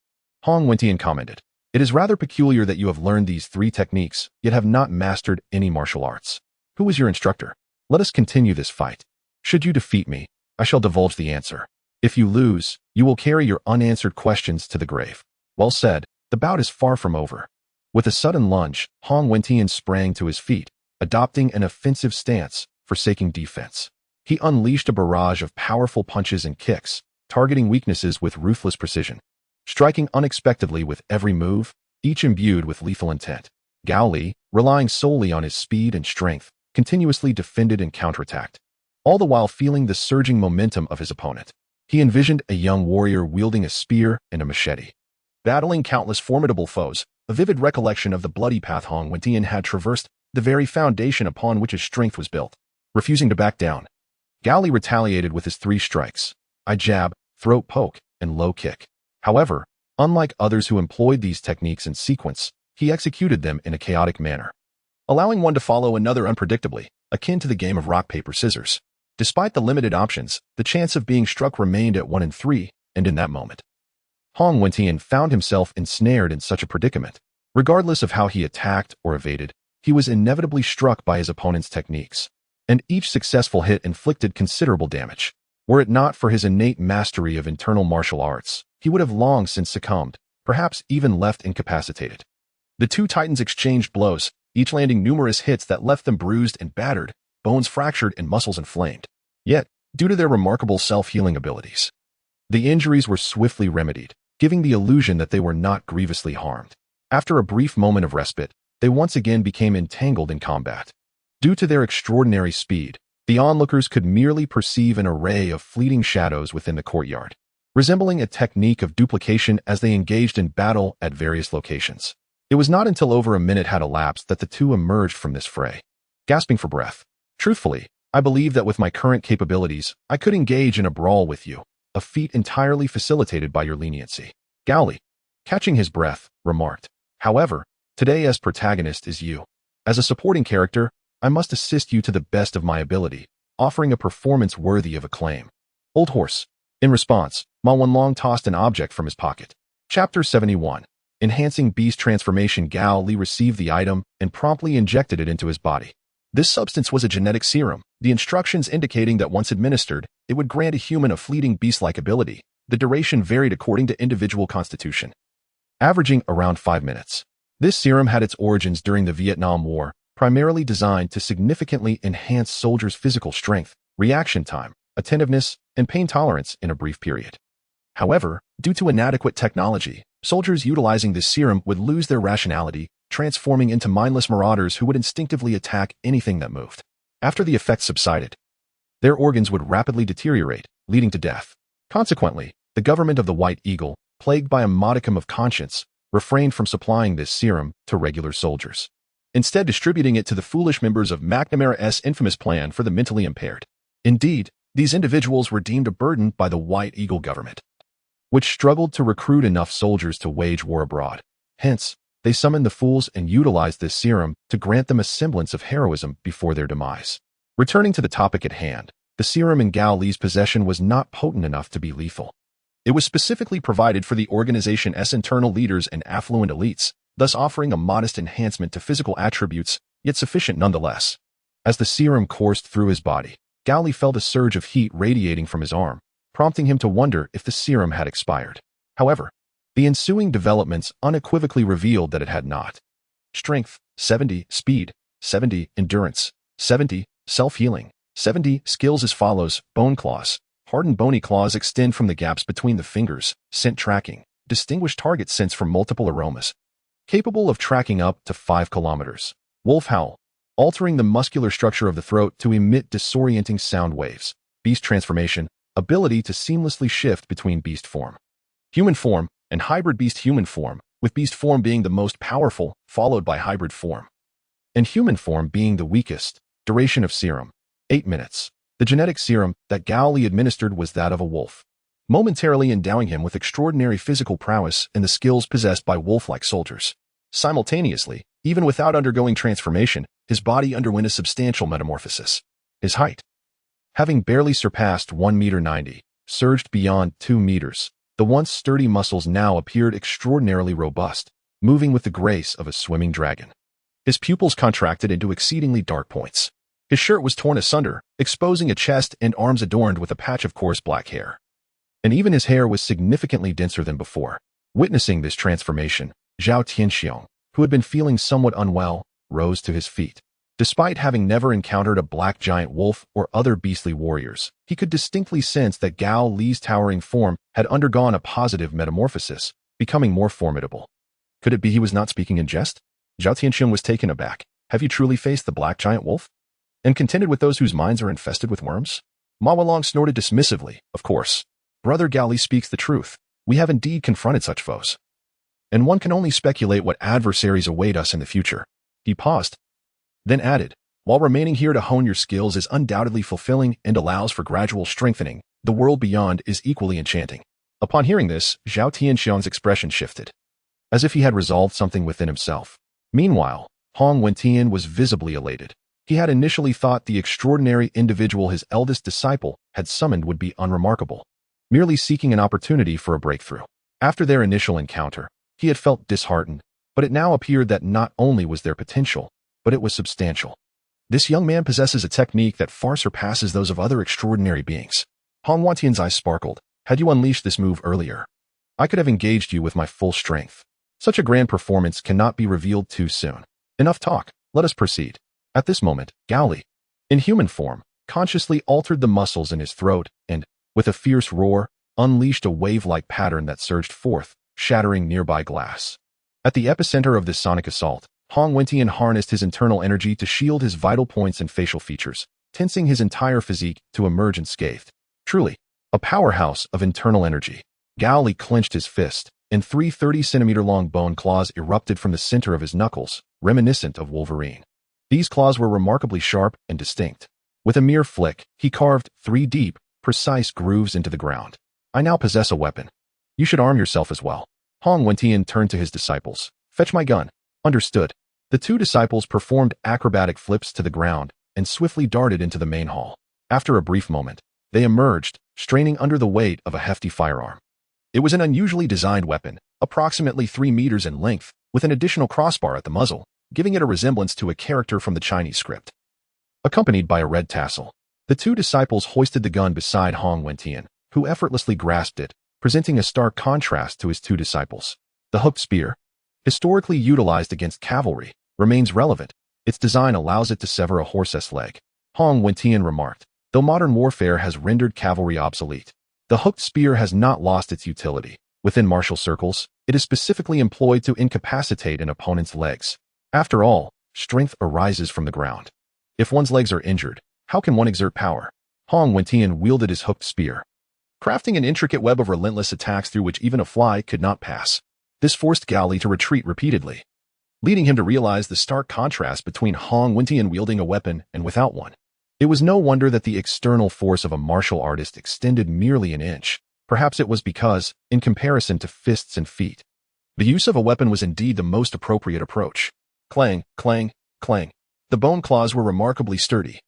Hong Wentian commented, "It is rather peculiar that you have learned these 3 techniques, yet have not mastered any martial arts. Who is your instructor? Let us continue this fight. Should you defeat me, I shall divulge the answer. If you lose, you will carry your unanswered questions to the grave." Well said. The bout is far from over. With a sudden lunge, Hong Wentian sprang to his feet, adopting an offensive stance, forsaking defense. He unleashed a barrage of powerful punches and kicks, targeting weaknesses with ruthless precision, striking unexpectedly with every move, each imbued with lethal intent. Gao Li, relying solely on his speed and strength, continuously defended and counterattacked, all the while feeling the surging momentum of his opponent. He envisioned a young warrior wielding a spear and a machete, battling countless formidable foes, a vivid recollection of the bloody path Hong Wentian had traversed, the very foundation upon which his strength was built. Refusing to back down, Gao Li retaliated with his 3 strikes: eye jab, throat poke, and low kick. However, unlike others who employed these techniques in sequence, he executed them in a chaotic manner, allowing one to follow another unpredictably, akin to the game of rock, paper, scissors. Despite the limited options, the chance of being struck remained at 1 in 3, and in that moment, Hong Wentian found himself ensnared in such a predicament. Regardless of how he attacked or evaded, he was inevitably struck by his opponent's techniques, and each successful hit inflicted considerable damage. Were it not for his innate mastery of internal martial arts, he would have long since succumbed, perhaps even left incapacitated. The 2 titans exchanged blows, each landing numerous hits that left them bruised and battered, bones fractured and muscles inflamed. Yet, due to their remarkable self-healing abilities, the injuries were swiftly remedied, giving the illusion that they were not grievously harmed. After a brief moment of respite, they once again became entangled in combat. Due to their extraordinary speed, the onlookers could merely perceive an array of fleeting shadows within the courtyard, resembling a technique of duplication as they engaged in battle at various locations. It was not until over a minute had elapsed that the two emerged from this fray, gasping for breath. Truthfully, I believe that with my current capabilities, I could engage in a brawl with you, a feat entirely facilitated by your leniency. Gao Li, catching his breath, remarked. However, today as protagonist is you. As a supporting character, I must assist you to the best of my ability, offering a performance worthy of acclaim. Old horse. In response, Ma Wanlong tossed an object from his pocket. Chapter 71. Enhancing Beast Transformation. Gao Li received the item and promptly injected it into his body. This substance was a genetic serum, the instructions indicating that once administered, it would grant a human a fleeting beast-like ability. The duration varied according to individual constitution, averaging around 5 minutes. This serum had its origins during the Vietnam War, primarily designed to significantly enhance soldiers' physical strength, reaction time, attentiveness, and pain tolerance in a brief period. However, due to inadequate technology, soldiers utilizing this serum would lose their rationality, transforming into mindless marauders who would instinctively attack anything that moved. After the effects subsided, their organs would rapidly deteriorate, leading to death. Consequently, the government of the White Eagle, plagued by a modicum of conscience, refrained from supplying this serum to regular soldiers, instead distributing it to the foolish members of McNamara's infamous plan for the mentally impaired. Indeed, these individuals were deemed a burden by the White Eagle government, which struggled to recruit enough soldiers to wage war abroad. Hence, they summoned the fools and utilized this serum to grant them a semblance of heroism before their demise. Returning to the topic at hand, the serum in Gao Li's possession was not potent enough to be lethal. It was specifically provided for the organization's internal leaders and affluent elites, thus offering a modest enhancement to physical attributes, yet sufficient nonetheless. As the serum coursed through his body, Gao Li felt a surge of heat radiating from his arm, prompting him to wonder if the serum had expired. However, the ensuing developments unequivocally revealed that it had not. Strength, 70, speed, 70, endurance, 70, self-healing, 70, skills as follows, bone claws. Hardened bony claws extend from the gaps between the fingers, scent tracking, distinguish target scents from multiple aromas. Capable of tracking up to 5 kilometers. Wolf howl, altering the muscular structure of the throat to emit disorienting sound waves. Beast transformation, ability to seamlessly shift between beast form, human form, and hybrid beast-human form, with beast form being the most powerful, followed by hybrid form, and human form being the weakest. Duration of serum, 8 minutes. The genetic serum that Gao Li administered was that of a wolf, momentarily endowing him with extraordinary physical prowess and the skills possessed by wolf-like soldiers. Simultaneously, even without undergoing transformation, his body underwent a substantial metamorphosis. His height, having barely surpassed 1 meter 90, surged beyond 2 meters. The once sturdy muscles now appeared extraordinarily robust, moving with the grace of a swimming dragon. His pupils contracted into exceedingly dark points. His shirt was torn asunder, exposing a chest and arms adorned with a patch of coarse black hair. And even his hair was significantly denser than before. Witnessing this transformation, Zhao Tianxiong, who had been feeling somewhat unwell, rose to his feet. Despite having never encountered a black giant wolf or other beastly warriors, he could distinctly sense that Gao Li's towering form had undergone a positive metamorphosis, becoming more formidable. Could it be he was not speaking in jest? Zhao Tianxiong was taken aback. Have you truly faced the black giant wolf? And contended with those whose minds are infested with worms? Ma Wanlong snorted dismissively. Of course. Brother Gao Li speaks the truth. We have indeed confronted such foes. And one can only speculate what adversaries await us in the future. He paused, then added, while remaining here to hone your skills is undoubtedly fulfilling and allows for gradual strengthening, the world beyond is equally enchanting. Upon hearing this, Zhao Tianxiong's expression shifted, as if he had resolved something within himself. Meanwhile, Hong Wentian was visibly elated. He had initially thought the extraordinary individual his eldest disciple had summoned would be unremarkable, merely seeking an opportunity for a breakthrough. After their initial encounter, he had felt disheartened, but it now appeared that not only was there potential, but it was substantial. This young man possesses a technique that far surpasses those of other extraordinary beings. Hong Wentian's eyes sparkled. Had you unleashed this move earlier, I could have engaged you with my full strength. Such a grand performance cannot be revealed too soon. Enough talk. Let us proceed. At this moment, Gao Li, in human form, consciously altered the muscles in his throat and, with a fierce roar, unleashed a wave-like pattern that surged forth, shattering nearby glass. At the epicenter of this sonic assault, Hong Wentian harnessed his internal energy to shield his vital points and facial features, tensing his entire physique to emerge unscathed. Truly, a powerhouse of internal energy. Gao Li clenched his fist, and three 30-centimeter-long bone claws erupted from the center of his knuckles, reminiscent of Wolverine. These claws were remarkably sharp and distinct. With a mere flick, he carved 3 deep, precise grooves into the ground. I now possess a weapon. You should arm yourself as well. Hong Wentian turned to his disciples. Fetch my gun. Understood. The 2 disciples performed acrobatic flips to the ground and swiftly darted into the main hall. After a brief moment, they emerged, straining under the weight of a hefty firearm. It was an unusually designed weapon, approximately 3 meters in length, with an additional crossbar at the muzzle, giving it a resemblance to a character from the Chinese script. Accompanied by a red tassel, the 2 disciples hoisted the gun beside Hong Wentian, who effortlessly grasped it, presenting a stark contrast to his 2 disciples. The hooked spear, historically utilized against cavalry, remains relevant. Its design allows it to sever a horse's leg. Hong Wentian remarked, though modern warfare has rendered cavalry obsolete, the hooked spear has not lost its utility. Within martial circles, it is specifically employed to incapacitate an opponent's legs. After all, strength arises from the ground. If one's legs are injured, how can one exert power? Hong Wentian wielded his hooked spear, crafting an intricate web of relentless attacks through which even a fly could not pass. This forced Gao Li to retreat repeatedly, leading him to realize the stark contrast between Hong Wentian wielding a weapon and without one. It was no wonder that the external force of a martial artist extended merely an inch. Perhaps it was because, in comparison to fists and feet, the use of a weapon was indeed the most appropriate approach. Clang, clang, clang. The bone claws were remarkably sturdy,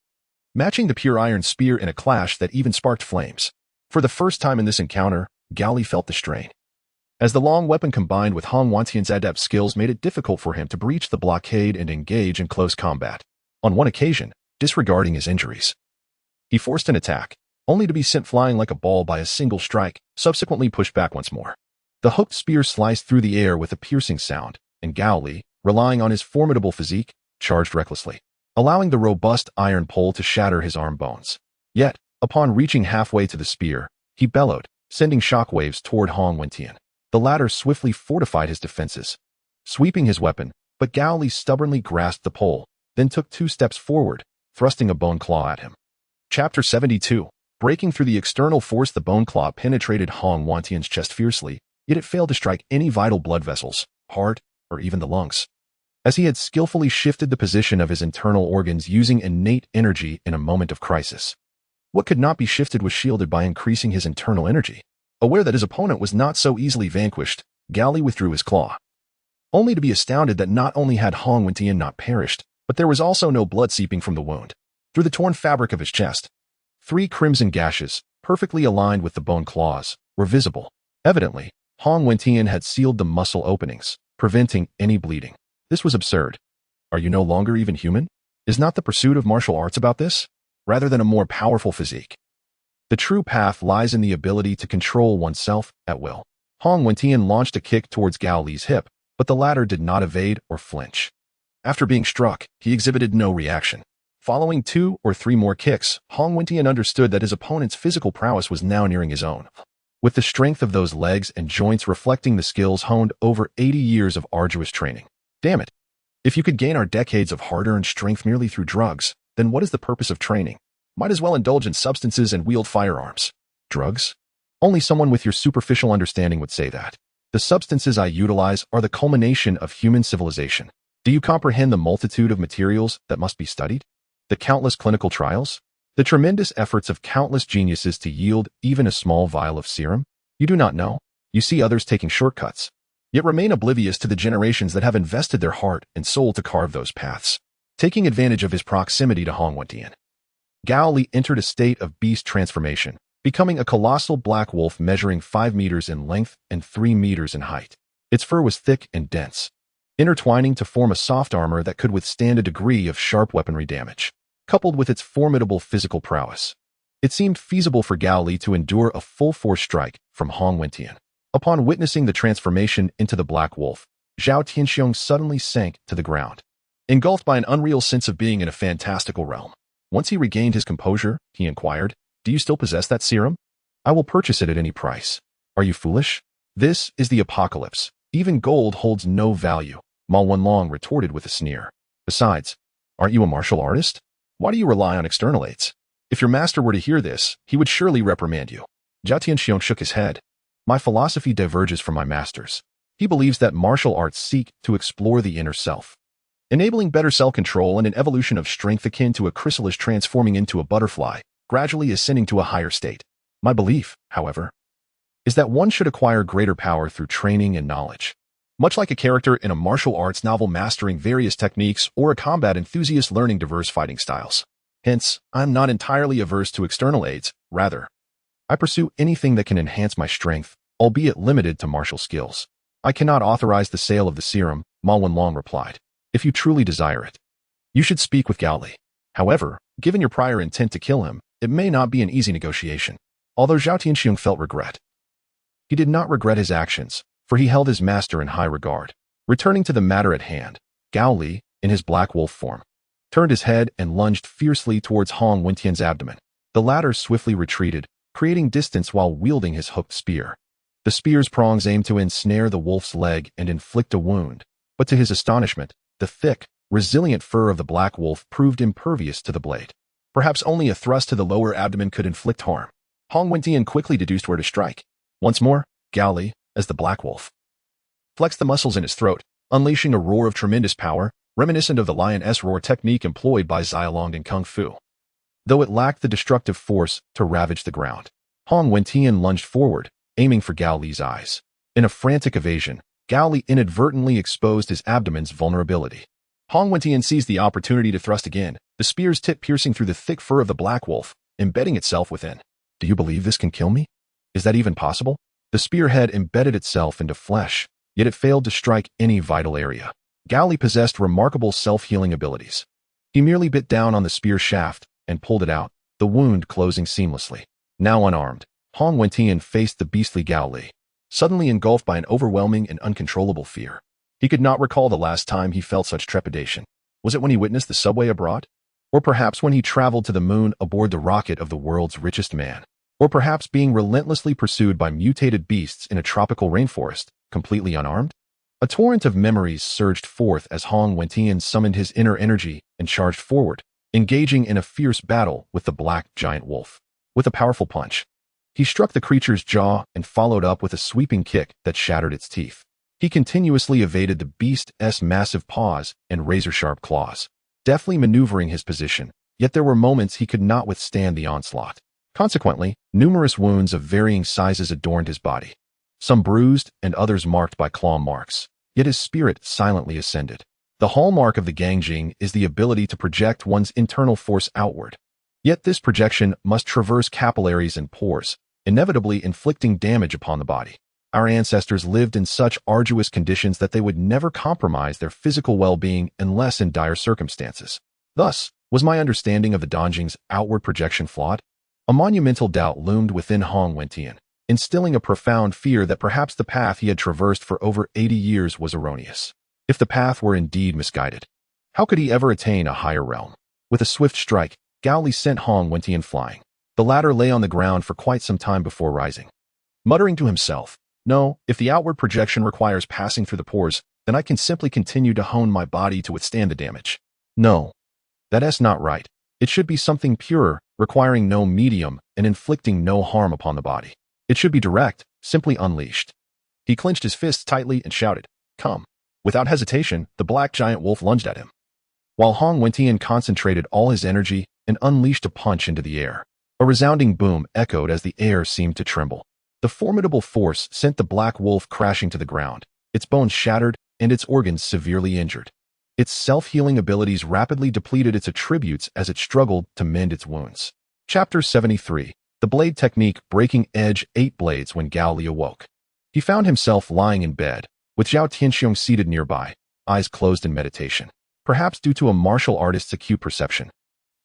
matching the pure iron spear in a clash that even sparked flames. For the first time in this encounter, Gao Li felt the strain, as the long weapon combined with Hong Wentian's adept skills made it difficult for him to breach the blockade and engage in close combat. On one occasion, disregarding his injuries, he forced an attack, only to be sent flying like a ball by a single strike, subsequently pushed back once more. The hooked spear sliced through the air with a piercing sound, and Gao Li, relying on his formidable physique, charged recklessly, allowing the robust iron pole to shatter his arm bones. Yet, upon reaching halfway to the spear, he bellowed, sending shockwaves toward Hong Wentian. The latter swiftly fortified his defenses, sweeping his weapon, but Gao Li stubbornly grasped the pole, then took 2 steps forward, thrusting a bone claw at him. Chapter 72. Breaking through the external force, the bone claw penetrated Hong Wentian's chest fiercely, yet it failed to strike any vital blood vessels, heart, or even the lungs, as he had skillfully shifted the position of his internal organs using innate energy in a moment of crisis. What could not be shifted was shielded by increasing his internal energy. Aware that his opponent was not so easily vanquished, Gao Li withdrew his claw, only to be astounded that not only had Hong Wentian not perished, but there was also no blood seeping from the wound. Through the torn fabric of his chest, 3 crimson gashes, perfectly aligned with the bone claws, were visible. Evidently, Hong Wentian had sealed the muscle openings, preventing any bleeding. This was absurd. Are you no longer even human? Is not the pursuit of martial arts about this, rather than a more powerful physique? The true path lies in the ability to control oneself at will. Hong Wentian launched a kick towards Gao Li's hip, but the latter did not evade or flinch. After being struck, he exhibited no reaction. Following 2 or 3 more kicks, Hong Wentian understood that his opponent's physical prowess was now nearing his own, with the strength of those legs and joints reflecting the skills honed over 80 years of arduous training. Damn it. If you could gain our decades of hard-earned strength merely through drugs, then what is the purpose of training? Might as well indulge in substances and wield firearms. Drugs? Only someone with your superficial understanding would say that. The substances I utilize are the culmination of human civilization. Do you comprehend the multitude of materials that must be studied? The countless clinical trials? The tremendous efforts of countless geniuses to yield even a small vial of serum? You do not know. You see others taking shortcuts, yet remain oblivious to the generations that have invested their heart and soul to carve those paths. Taking advantage of his proximity to Hong Wentian, Gao Li entered a state of beast transformation, becoming a colossal black wolf measuring 5 meters in length and 3 meters in height. Its fur was thick and dense, intertwining to form a soft armor that could withstand a degree of sharp weaponry damage. Coupled with its formidable physical prowess, it seemed feasible for Gao Li to endure a full-force strike from Hong Wentian. Upon witnessing the transformation into the black wolf, Zhao Tianxiong suddenly sank to the ground, Engulfed by an unreal sense of being in a fantastical realm. Once he regained his composure, he inquired, "Do you still possess that serum? I will purchase it at any price." "Are you foolish? This is the apocalypse. Even gold holds no value," Ma Wenlong retorted with a sneer. "Besides, aren't you a martial artist? Why do you rely on external aids? If your master were to hear this, he would surely reprimand you." Zhao Tianxiong shook his head. "My philosophy diverges from my master's. He believes that martial arts seek to explore the inner self, enabling better self-control and an evolution of strength akin to a chrysalis transforming into a butterfly, gradually ascending to a higher state. My belief, however, is that one should acquire greater power through training and knowledge. Much like a character in a martial arts novel mastering various techniques or a combat enthusiast learning diverse fighting styles. Hence, I'm not entirely averse to external aids. Rather, I pursue anything that can enhance my strength, albeit limited to martial skills." "I cannot authorize the sale of the serum," Ma Wenlong replied. "If you truly desire it, you should speak with Gao Li. However, given your prior intent to kill him, it may not be an easy negotiation." Although Zhao Tianxiong felt regret, he did not regret his actions, for he held his master in high regard. Returning to the matter at hand, Gao Li, in his black wolf form, turned his head and lunged fiercely towards Hong Wentian's abdomen. The latter swiftly retreated, creating distance while wielding his hooked spear. The spear's prongs aimed to ensnare the wolf's leg and inflict a wound, but to his astonishment, the thick, resilient fur of the black wolf proved impervious to the blade. Perhaps only a thrust to the lower abdomen could inflict harm. Hong Wentian quickly deduced where to strike. Once more, Gao Li, as the black wolf, flexed the muscles in his throat, unleashing a roar of tremendous power, reminiscent of the lioness roar technique employed by Xiaolong in Kung Fu. Though it lacked the destructive force to ravage the ground, Hong Wentian lunged forward, aiming for Gao Li's eyes. In a frantic evasion, Gao Li inadvertently exposed his abdomen's vulnerability. Hong Wentian seized the opportunity to thrust again, the spear's tip piercing through the thick fur of the black wolf, embedding itself within. "Do you believe this can kill me? Is that even possible?" The spearhead embedded itself into flesh, yet it failed to strike any vital area. Gao Li possessed remarkable self-healing abilities. He merely bit down on the spear shaft and pulled it out, the wound closing seamlessly. Now unarmed, Hong Wentian faced the beastly Gao Li, suddenly engulfed by an overwhelming and uncontrollable fear. He could not recall the last time he felt such trepidation. Was it when he witnessed the subway abroad? Or perhaps when he traveled to the moon aboard the rocket of the world's richest man? Or perhaps being relentlessly pursued by mutated beasts in a tropical rainforest, completely unarmed? A torrent of memories surged forth as Hong Wentian summoned his inner energy and charged forward, engaging in a fierce battle with the black giant wolf. With a powerful punch, he struck the creature's jaw and followed up with a sweeping kick that shattered its teeth. He continuously evaded the beast's massive paws and razor-sharp claws, deftly maneuvering his position, yet there were moments he could not withstand the onslaught. Consequently, numerous wounds of varying sizes adorned his body, some bruised and others marked by claw marks, yet his spirit silently ascended. The hallmark of the Gangjing is the ability to project one's internal force outward. Yet this projection must traverse capillaries and pores, inevitably inflicting damage upon the body. Our ancestors lived in such arduous conditions that they would never compromise their physical well-being unless in dire circumstances. Thus, was my understanding of the Dongjing's outward projection flawed? A monumental doubt loomed within Hong Wentian, instilling a profound fear that perhaps the path he had traversed for over 80 years was erroneous. If the path were indeed misguided, how could he ever attain a higher realm? With a swift strike, Gao Li sent Hong Wentian flying. The latter lay on the ground for quite some time before rising, muttering to himself, "No, if the outward projection requires passing through the pores, then I can simply continue to hone my body to withstand the damage. No, that's not right. It should be something pure, requiring no medium and inflicting no harm upon the body. It should be direct, simply unleashed." He clenched his fists tightly and shouted, "Come." Without hesitation, the black giant wolf lunged at him, while Hong Wentian concentrated all his energy and unleashed a punch into the air. A resounding boom echoed as the air seemed to tremble. The formidable force sent the black wolf crashing to the ground, its bones shattered and its organs severely injured. Its self-healing abilities rapidly depleted its attributes as it struggled to mend its wounds. Chapter 73. The Blade Technique. Breaking Edge 8 blades. When Gao Li awoke, he found himself lying in bed, with Zhao Tianxiong seated nearby, eyes closed in meditation. Perhaps due to a martial artist's acute perception,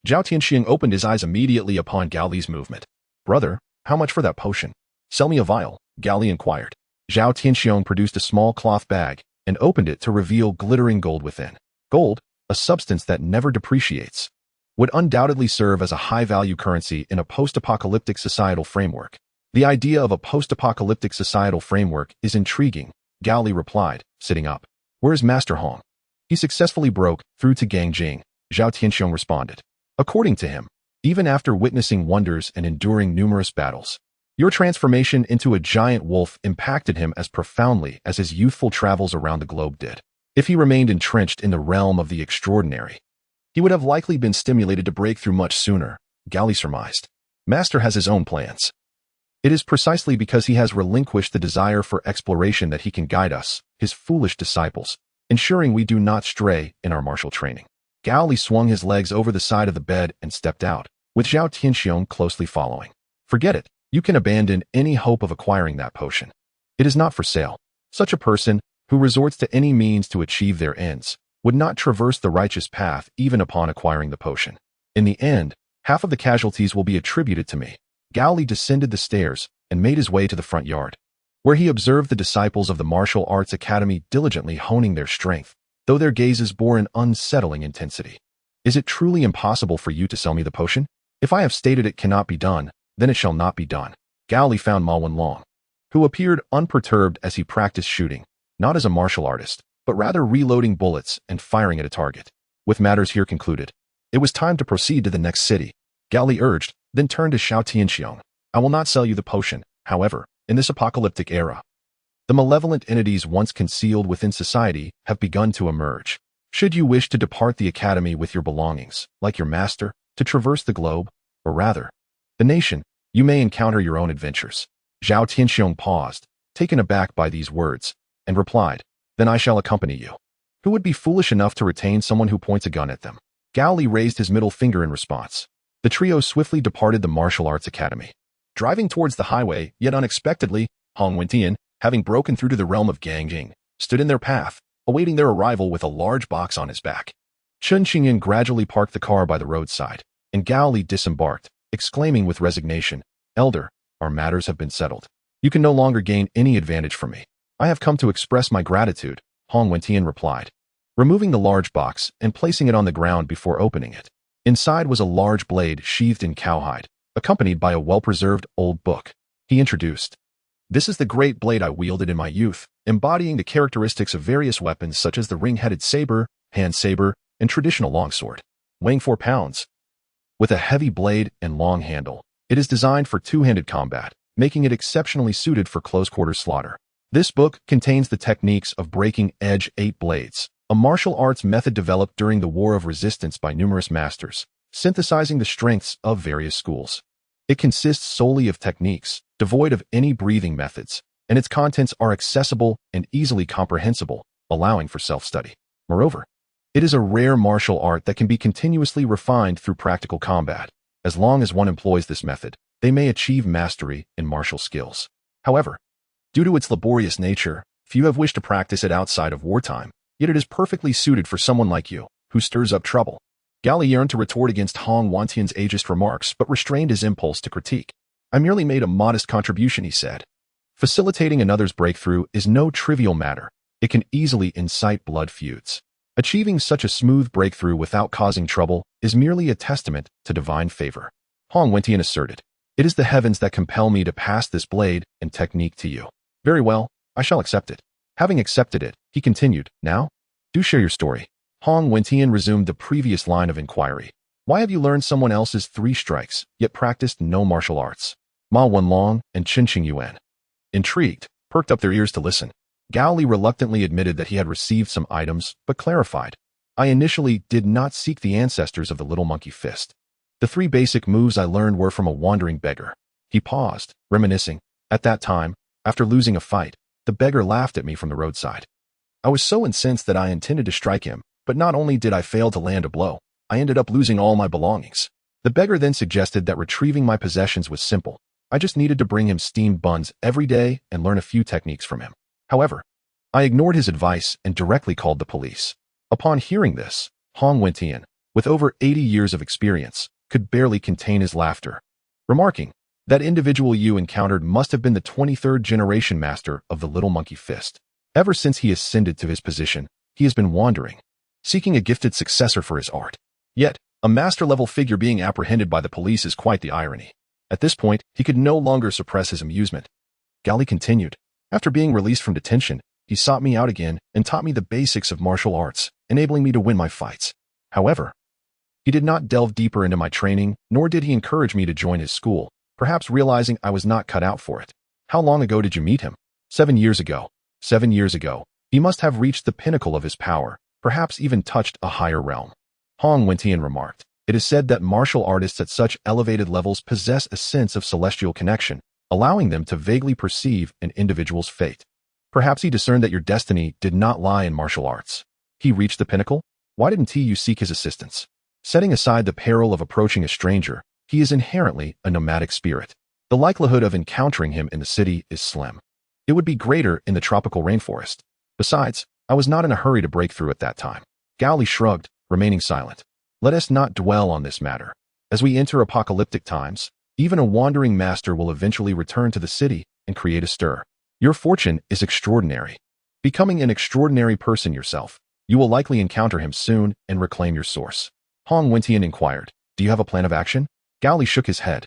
Zhao Tianxiong opened his eyes immediately upon Gao Li's movement. "Brother, how much for that potion?" "Sell me a vial," Gao Li inquired. Zhao Tianxiong produced a small cloth bag and opened it to reveal glittering gold within. "Gold? a substance that never depreciates, would undoubtedly serve as a high-value currency in a post-apocalyptic societal framework. The idea of a post-apocalyptic societal framework is intriguing, Gao Li replied, sitting up. Where is Master Hong? He successfully broke through to Gangjing, Zhao Tianxiong responded. According to him, even after witnessing wonders and enduring numerous battles, your transformation into a giant wolf impacted him as profoundly as his youthful travels around the globe did. If he remained entrenched in the realm of the extraordinary, he would have likely been stimulated to break through much sooner, Gao Li surmised. Master has his own plans. It is precisely because he has relinquished the desire for exploration that he can guide us, his foolish disciples, ensuring we do not stray in our martial training. Gao Li swung his legs over the side of the bed and stepped out, with Zhao Tianxiong closely following. Forget it. You can abandon any hope of acquiring that potion. It is not for sale. Such a person, who resorts to any means to achieve their ends, would not traverse the righteous path even upon acquiring the potion. In the end, half of the casualties will be attributed to me. Gao Li descended the stairs and made his way to the front yard, where he observed the disciples of the Martial Arts Academy diligently honing their strength, though their gazes bore an unsettling intensity. Is it truly impossible for you to sell me the potion? If I have stated it cannot be done, then it shall not be done. Gao Li found Ma Wenlong, who appeared unperturbed as he practiced shooting, not as a martial artist, but rather reloading bullets and firing at a target. With matters here concluded, it was time to proceed to the next city. Gao Li urged, then turned to Zhao Tianxiong. I will not sell you the potion, however, in this apocalyptic era. The malevolent entities once concealed within society have begun to emerge. Should you wish to depart the academy with your belongings, like your master, to traverse the globe, or rather, the nation, you may encounter your own adventures. Zhao Tianxiong paused, taken aback by these words, and replied, then I shall accompany you. Who would be foolish enough to retain someone who points a gun at them? Gao Li raised his middle finger in response. The trio swiftly departed the Martial Arts Academy. Driving towards the highway, yet unexpectedly, Hong Wentian, having broken through to the realm of Gangjing, stood in their path, awaiting their arrival with a large box on his back. Chen Qingyan gradually parked the car by the roadside, and Gao Li disembarked, exclaiming with resignation, Elder, our matters have been settled. You can no longer gain any advantage from me. I have come to express my gratitude, Hong Wentian replied, removing the large box and placing it on the ground before opening it. Inside was a large blade sheathed in cowhide, accompanied by a well-preserved old book. He introduced, This is the great blade I wielded in my youth, embodying the characteristics of various weapons such as the ring-headed saber, hand saber, and traditional longsword. Weighing 4 pounds. With a heavy blade and long handle, it is designed for two-handed combat, making it exceptionally suited for close-quarters slaughter. This book contains the techniques of breaking edge 8 blades, a martial arts method developed during the War of Resistance by numerous masters, synthesizing the strengths of various schools. It consists solely of techniques, devoid of any breathing methods, and its contents are accessible and easily comprehensible, allowing for self-study. Moreover, it is a rare martial art that can be continuously refined through practical combat. As long as one employs this method, they may achieve mastery in martial skills. However, due to its laborious nature, few have wished to practice it outside of wartime, yet it is perfectly suited for someone like you, who stirs up trouble. Gao Li yearned to retort against Hong Wentian's ageist remarks but restrained his impulse to critique. I merely made a modest contribution, he said. Facilitating another's breakthrough is no trivial matter. It can easily incite blood feuds. Achieving such a smooth breakthrough without causing trouble is merely a testament to divine favor. Hong Wentian asserted, It is the heavens that compel me to pass this blade and technique to you. Very well, I shall accept it. Having accepted it, he continued, Now, do share your story. Hong Wentian resumed the previous line of inquiry. Why have you learned someone else's 3 strikes, yet practiced no martial arts? Ma Wenlong and Chen Qingyuan, intrigued, perked up their ears to listen. Gao Li reluctantly admitted that he had received some items, but clarified, I initially did not seek the ancestors of the little monkey fist. The 3 basic moves I learned were from a wandering beggar. He paused, reminiscing. At that time, after losing a fight, the beggar laughed at me from the roadside. I was so incensed that I intended to strike him, but not only did I fail to land a blow, I ended up losing all my belongings. The beggar then suggested that retrieving my possessions was simple. I just needed to bring him steamed buns every day and learn a few techniques from him. However, I ignored his advice and directly called the police. Upon hearing this, Hong Wentian, with over 80 years of experience, could barely contain his laughter, remarking, That individual you encountered must have been the 23rd generation master of the little monkey fist. Ever since he ascended to his position, he has been wandering. seeking a gifted successor for his art. Yet, a master-level figure being apprehended by the police is quite the irony. At this point, he could no longer suppress his amusement. Gao Li continued. After being released from detention, he sought me out again and taught me the basics of martial arts, enabling me to win my fights. However, he did not delve deeper into my training, nor did he encourage me to join his school, perhaps realizing I was not cut out for it. How long ago did you meet him? 7 years ago. 7 years ago. He must have reached the pinnacle of his power, perhaps even touched a higher realm. Hong Wentian remarked. It is said that martial artists at such elevated levels possess a sense of celestial connection, allowing them to vaguely perceive an individual's fate. Perhaps he discerned that your destiny did not lie in martial arts. He reached the pinnacle? Why didn't you seek his assistance? Setting aside the peril of approaching a stranger, he is inherently a nomadic spirit. The likelihood of encountering him in the city is slim. It would be greater in the tropical rainforest. Besides, I was not in a hurry to break through at that time. Gao Li shrugged, remaining silent. Let us not dwell on this matter. As we enter apocalyptic times, even a wandering master will eventually return to the city and create a stir. Your fortune is extraordinary. Becoming an extraordinary person yourself, you will likely encounter him soon and reclaim your source. Hong Wentian inquired, do you have a plan of action? Gao Li shook his head.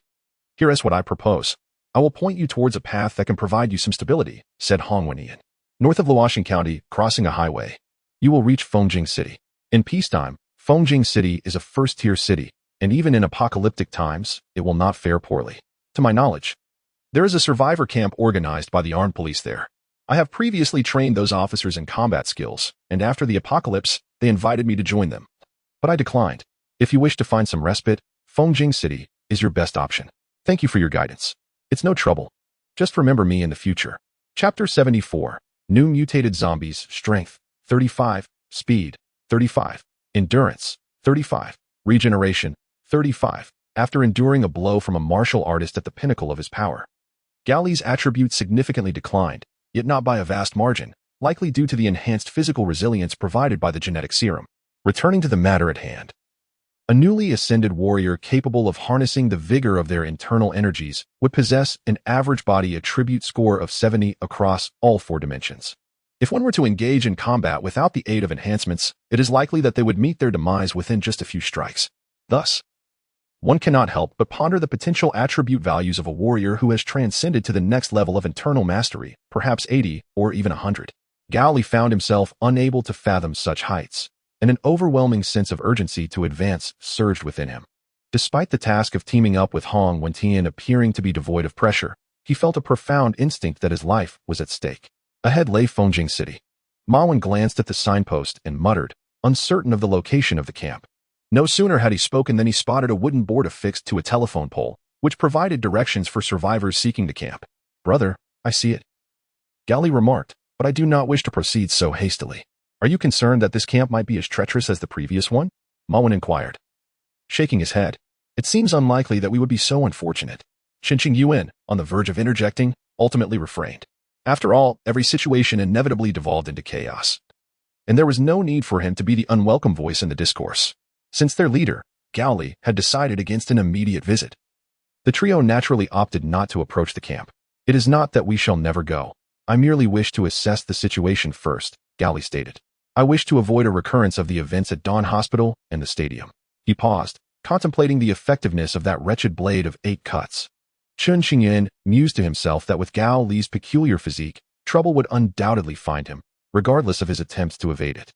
Here is what I propose. I will point you towards a path that can provide you some stability, said Hong Wentian. North of Luoxin County, crossing a highway, you will reach Fengjing City. In peacetime, Fengjing City is a first-tier city, and even in apocalyptic times, it will not fare poorly. To my knowledge, there is a survivor camp organized by the armed police there. I have previously trained those officers in combat skills, and after the apocalypse, they invited me to join them. But I declined. If you wish to find some respite, Fengjing City is your best option. Thank you for your guidance. It's no trouble. Just remember me in the future. Chapter 74. New Mutated Zombies. Strength, 35. Speed, 35. Endurance, 35. Regeneration, 35. After enduring a blow from a martial artist at the pinnacle of his power, Gao Li's attributes significantly declined, yet not by a vast margin, likely due to the enhanced physical resilience provided by the genetic serum. Returning to the matter at hand. A newly ascended warrior capable of harnessing the vigor of their internal energies would possess an average body attribute score of 70 across all 4 dimensions. If one were to engage in combat without the aid of enhancements, it is likely that they would meet their demise within just a few strikes. Thus, one cannot help but ponder the potential attribute values of a warrior who has transcended to the next level of internal mastery, perhaps 80 or even 100. Gao Li found himself unable to fathom such heights, and an overwhelming sense of urgency to advance surged within him. Despite the task of teaming up with Hong Wentian appearing to be devoid of pressure, he felt a profound instinct that his life was at stake. Ahead lay Fengjing City. Ma Wen glanced at the signpost and muttered, uncertain of the location of the camp. No sooner had he spoken than he spotted a wooden board affixed to a telephone pole, which provided directions for survivors seeking the camp. Brother, I see it. Gao Li remarked, but I do not wish to proceed so hastily. Are you concerned that this camp might be as treacherous as the previous one? Ma Wen inquired. Shaking his head, it seems unlikely that we would be so unfortunate. Qinqing Yuan, on the verge of interjecting, ultimately refrained. After all, every situation inevitably devolved into chaos. And there was no need for him to be the unwelcome voice in the discourse. Since their leader, Gao Li, had decided against an immediate visit, the trio naturally opted not to approach the camp. It is not that we shall never go. I merely wish to assess the situation first, Gao Li stated. I wish to avoid a recurrence of the events at Dawn Hospital and the stadium. He paused, contemplating the effectiveness of that wretched blade of 8 cuts. Chun Qingyan mused to himself that with Gao Li's peculiar physique, trouble would undoubtedly find him, regardless of his attempts to evade it.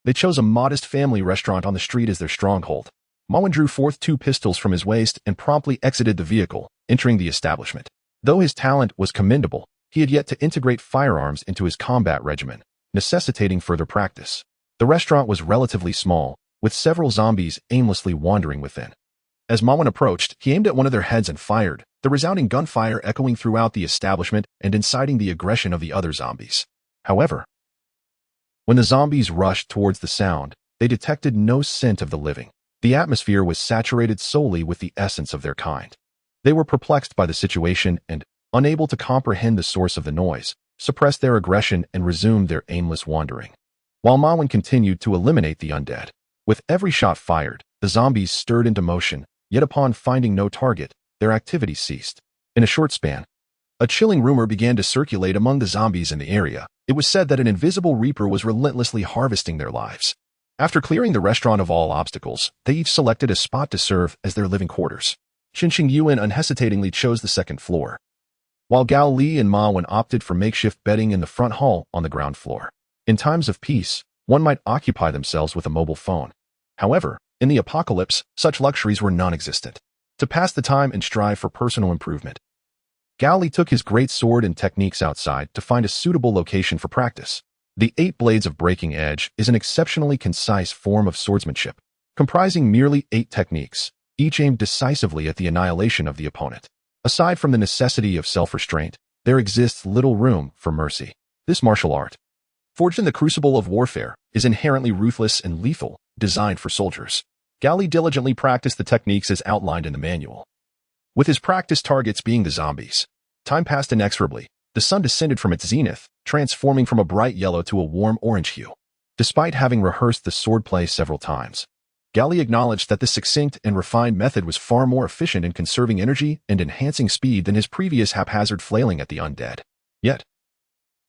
They chose a modest family restaurant on the street as their stronghold. Ma Wen drew forth 2 pistols from his waist and promptly exited the vehicle, entering the establishment. Though his talent was commendable, he had yet to integrate firearms into his combat regimen, necessitating further practice. The restaurant was relatively small, with several zombies aimlessly wandering within. As Ma Wen approached, he aimed at one of their heads and fired, the resounding gunfire echoing throughout the establishment and inciting the aggression of the other zombies. However, when the zombies rushed towards the sound, they detected no scent of the living. The atmosphere was saturated solely with the essence of their kind. They were perplexed by the situation and, unable to comprehend the source of the noise, suppressed their aggression and resumed their aimless wandering. While Ma Wen continued to eliminate the undead. With every shot fired, the zombies stirred into motion, yet upon finding no target, their activity ceased. In a short span, a chilling rumor began to circulate among the zombies in the area. It was said that an invisible reaper was relentlessly harvesting their lives. After clearing the restaurant of all obstacles, they each selected a spot to serve as their living quarters. Qinxing Yuan unhesitatingly chose the second floor, while Gao Li and Ma Wen opted for makeshift bedding in the front hall on the ground floor. In times of peace, one might occupy themselves with a mobile phone. However, in the apocalypse, such luxuries were non-existent. To pass the time and strive for personal improvement, Gao Li took his great sword and techniques outside to find a suitable location for practice. The 8 Blades of Breaking Edge is an exceptionally concise form of swordsmanship, comprising merely 8 techniques, each aimed decisively at the annihilation of the opponent. Aside from the necessity of self-restraint, there exists little room for mercy. This martial art, forged in the crucible of warfare, is inherently ruthless and lethal, designed for soldiers. Gao Li diligently practiced the techniques as outlined in the manual, with his practice targets being the zombies. Time passed inexorably. The sun descended from its zenith, transforming from a bright yellow to a warm orange hue. Despite having rehearsed the swordplay several times, Gao Li acknowledged that this succinct and refined method was far more efficient in conserving energy and enhancing speed than his previous haphazard flailing at the undead. Yet,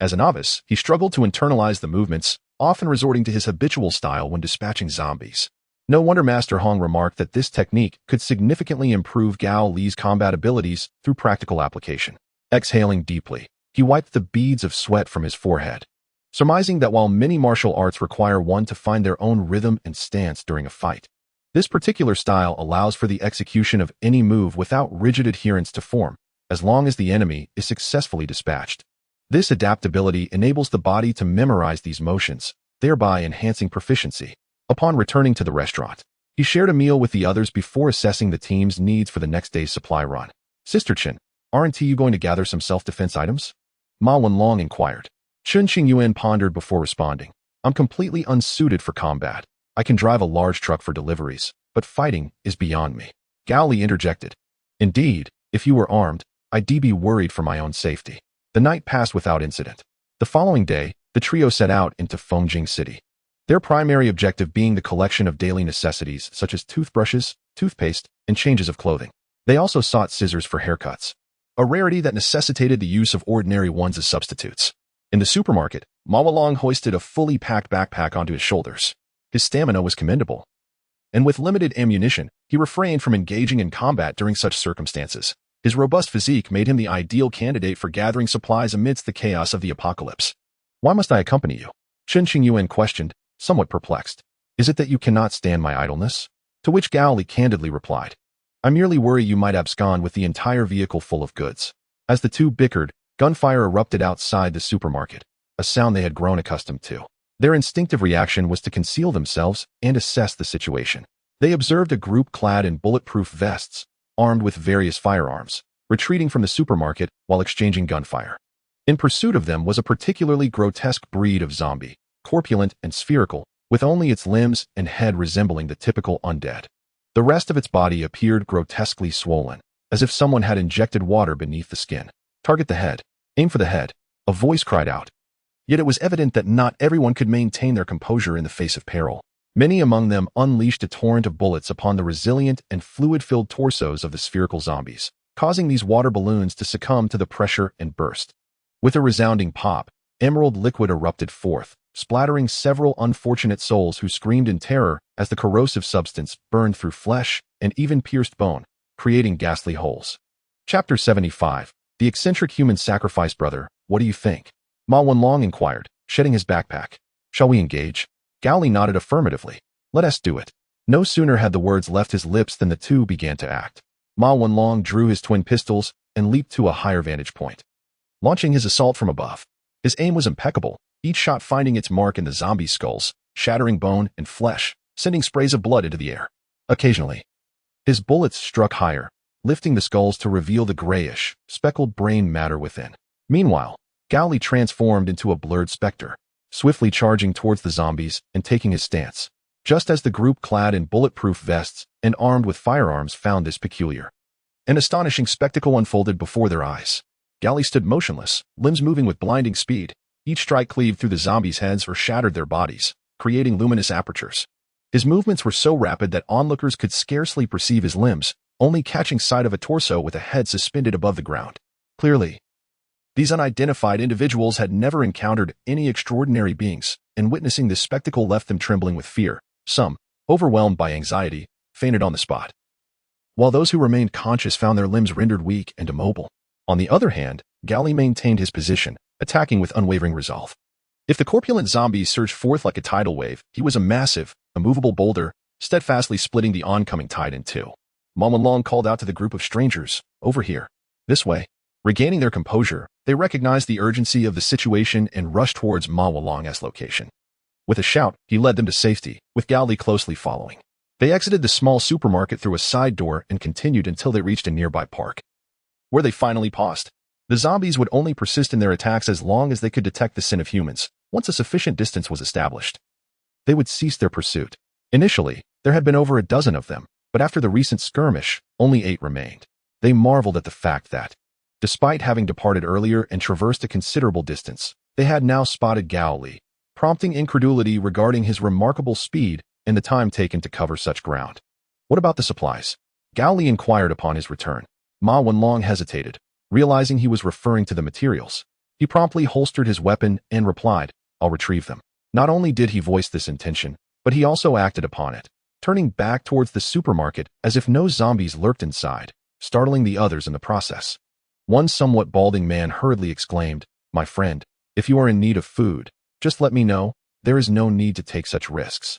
as a novice, he struggled to internalize the movements, often resorting to his habitual style when dispatching zombies. No wonder Master Hong remarked that this technique could significantly improve Gao Li's combat abilities through practical application. Exhaling deeply, he wiped the beads of sweat from his forehead, surmising that while many martial arts require one to find their own rhythm and stance during a fight, this particular style allows for the execution of any move without rigid adherence to form, as long as the enemy is successfully dispatched. This adaptability enables the body to memorize these motions, thereby enhancing proficiency. Upon returning to the restaurant, he shared a meal with the others before assessing the team's needs for the next day's supply run. Sister Chen, aren't you going to gather some self-defense items? Ma Wenlong inquired. Qinxing Yuan pondered before responding. I'm completely unsuited for combat. I can drive a large truck for deliveries, but fighting is beyond me. Gao Li interjected. Indeed, if you were armed, I'd be worried for my own safety. The night passed without incident. The following day, the trio set out into Fengjing City, their primary objective being the collection of daily necessities such as toothbrushes, toothpaste, and changes of clothing. They also sought scissors for haircuts, a rarity that necessitated the use of ordinary ones as substitutes. In the supermarket, Ma Wenlong hoisted a fully packed backpack onto his shoulders. His stamina was commendable, and with limited ammunition, he refrained from engaging in combat during such circumstances. His robust physique made him the ideal candidate for gathering supplies amidst the chaos of the apocalypse. Why must I accompany you? Qinxing Yuan questioned, somewhat perplexed. Is it that you cannot stand my idleness? To which Gao Li candidly replied, I merely worry you might abscond with the entire vehicle full of goods. As the two bickered, gunfire erupted outside the supermarket, a sound they had grown accustomed to. Their instinctive reaction was to conceal themselves and assess the situation. They observed a group clad in bulletproof vests, armed with various firearms, retreating from the supermarket while exchanging gunfire. In pursuit of them was a particularly grotesque breed of zombie, corpulent and spherical, with only its limbs and head resembling the typical undead. The rest of its body appeared grotesquely swollen, as if someone had injected water beneath the skin. Target the head. Aim for the head. A voice cried out. Yet it was evident that not everyone could maintain their composure in the face of peril. Many among them unleashed a torrent of bullets upon the resilient and fluid-filled torsos of the spherical zombies, causing these water balloons to succumb to the pressure and burst. With a resounding pop, emerald liquid erupted forth, splattering several unfortunate souls who screamed in terror as the corrosive substance burned through flesh and even pierced bone, creating ghastly holes. Chapter 75. The Eccentric Human Sacrifice Brother, what do you think? Ma Wenlong inquired, shedding his backpack. Shall we engage? Gao Li nodded affirmatively. Let us do it. No sooner had the words left his lips than the two began to act. Ma Wenlong drew his twin pistols and leaped to a higher vantage point, launching his assault from above. His aim was impeccable, each shot finding its mark in the zombie skulls, shattering bone and flesh, sending sprays of blood into the air. Occasionally, his bullets struck higher, lifting the skulls to reveal the grayish, speckled brain matter within. Meanwhile, Gao Li transformed into a blurred specter, swiftly charging towards the zombies and taking his stance, just as the group clad in bulletproof vests and armed with firearms found this peculiar. An astonishing spectacle unfolded before their eyes. Gao Li stood motionless, limbs moving with blinding speed. Each strike cleaved through the zombies' heads or shattered their bodies, creating luminous apertures. His movements were so rapid that onlookers could scarcely perceive his limbs, only catching sight of a torso with a head suspended above the ground. Clearly, these unidentified individuals had never encountered any extraordinary beings, and witnessing this spectacle left them trembling with fear. Some, overwhelmed by anxiety, fainted on the spot, while those who remained conscious found their limbs rendered weak and immobile. On the other hand, Gao Li maintained his position, attacking with unwavering resolve. If the corpulent zombies surged forth like a tidal wave, he was a massive, immovable boulder, steadfastly splitting the oncoming tide in two. Ma Wenlong called out to the group of strangers, "Over here. This way." Regaining their composure, they recognized the urgency of the situation and rushed towards Ma Wenlong's location. With a shout, he led them to safety, with Gao Li closely following. They exited the small supermarket through a side door and continued until they reached a nearby park, where they finally paused. The zombies would only persist in their attacks as long as they could detect the sin of humans. Once a sufficient distance was established, they would cease their pursuit. Initially, there had been over a dozen of them, but after the recent skirmish, only 8 remained. They marveled at the fact that, despite having departed earlier and traversed a considerable distance, they had now spotted Gao Li, prompting incredulity regarding his remarkable speed and the time taken to cover such ground. "What about the supplies?" Gao Li inquired upon his return. Ma Wenlong hesitated, realizing he was referring to the materials. He promptly holstered his weapon and replied, "I'll retrieve them." Not only did he voice this intention, but he also acted upon it, turning back towards the supermarket as if no zombies lurked inside, startling the others in the process. One somewhat balding man hurriedly exclaimed, "My friend, if you are in need of food, just let me know. There is no need to take such risks."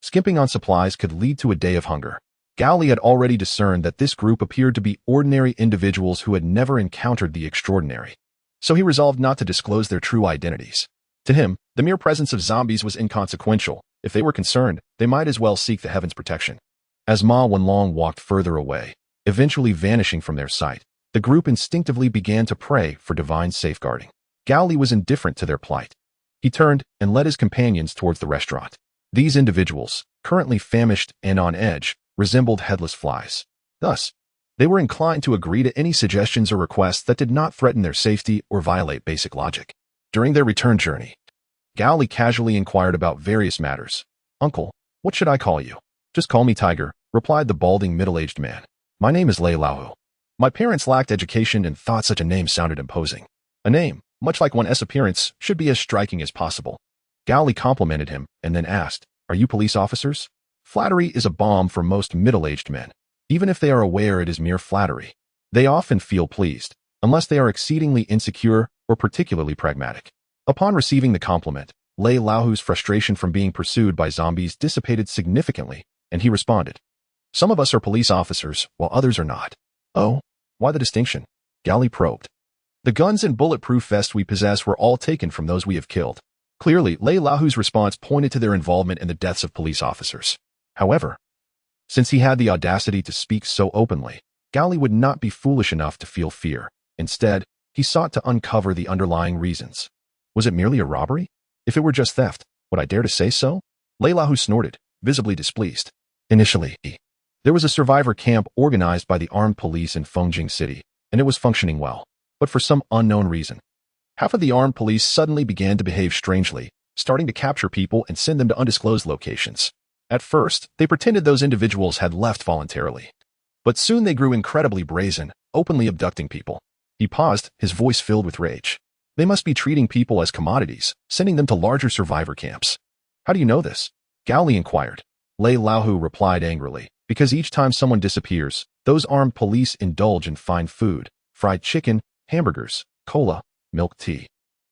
Skimping on supplies could lead to a day of hunger. Gao Li had already discerned that this group appeared to be ordinary individuals who had never encountered the extraordinary, so he resolved not to disclose their true identities. To him, the mere presence of zombies was inconsequential. If they were concerned, they might as well seek the heavens' protection. As Ma Wenlong walked further away, eventually vanishing from their sight, the group instinctively began to pray for divine safeguarding. Gao Li was indifferent to their plight. He turned and led his companions towards the restaurant. These individuals, currently famished and on edge, resembled headless flies. Thus, they were inclined to agree to any suggestions or requests that did not threaten their safety or violate basic logic. During their return journey, Gao Li casually inquired about various matters. "Uncle, what should I call you?" "Just call me Tiger," replied the balding middle-aged man. "My name is Lei Laohu. My parents lacked education and thought such a name sounded imposing. A name, much like one's appearance, should be as striking as possible." Gao Li complimented him and then asked, "Are you police officers?" Flattery is a balm for most middle-aged men. Even if they are aware it is mere flattery, they often feel pleased, unless they are exceedingly insecure or particularly pragmatic. Upon receiving the compliment, Lei Laohu's frustration from being pursued by zombies dissipated significantly, and he responded, "Some of us are police officers, while others are not." "Oh, why the distinction?" Gao Li probed. "The guns and bulletproof vests we possess were all taken from those we have killed." Clearly, Lei Laohu's response pointed to their involvement in the deaths of police officers. However, since he had the audacity to speak so openly, Gao Li would not be foolish enough to feel fear. Instead, he sought to uncover the underlying reasons. Was it merely a robbery? If it were just theft, would I dare to say so? Lei Laohu snorted, visibly displeased. Initially, there was a survivor camp organized by the armed police in Fengjing City, and it was functioning well. But for some unknown reason, half of the armed police suddenly began to behave strangely, starting to capture people and send them to undisclosed locations. At first, they pretended those individuals had left voluntarily. But soon they grew incredibly brazen, openly abducting people. He paused, his voice filled with rage. They must be treating people as commodities, sending them to larger survivor camps. "How do you know this?" Gao Li inquired. Lei Laohu replied angrily, "Because each time someone disappears, those armed police indulge in fine food, fried chicken, hamburgers, cola, milk tea,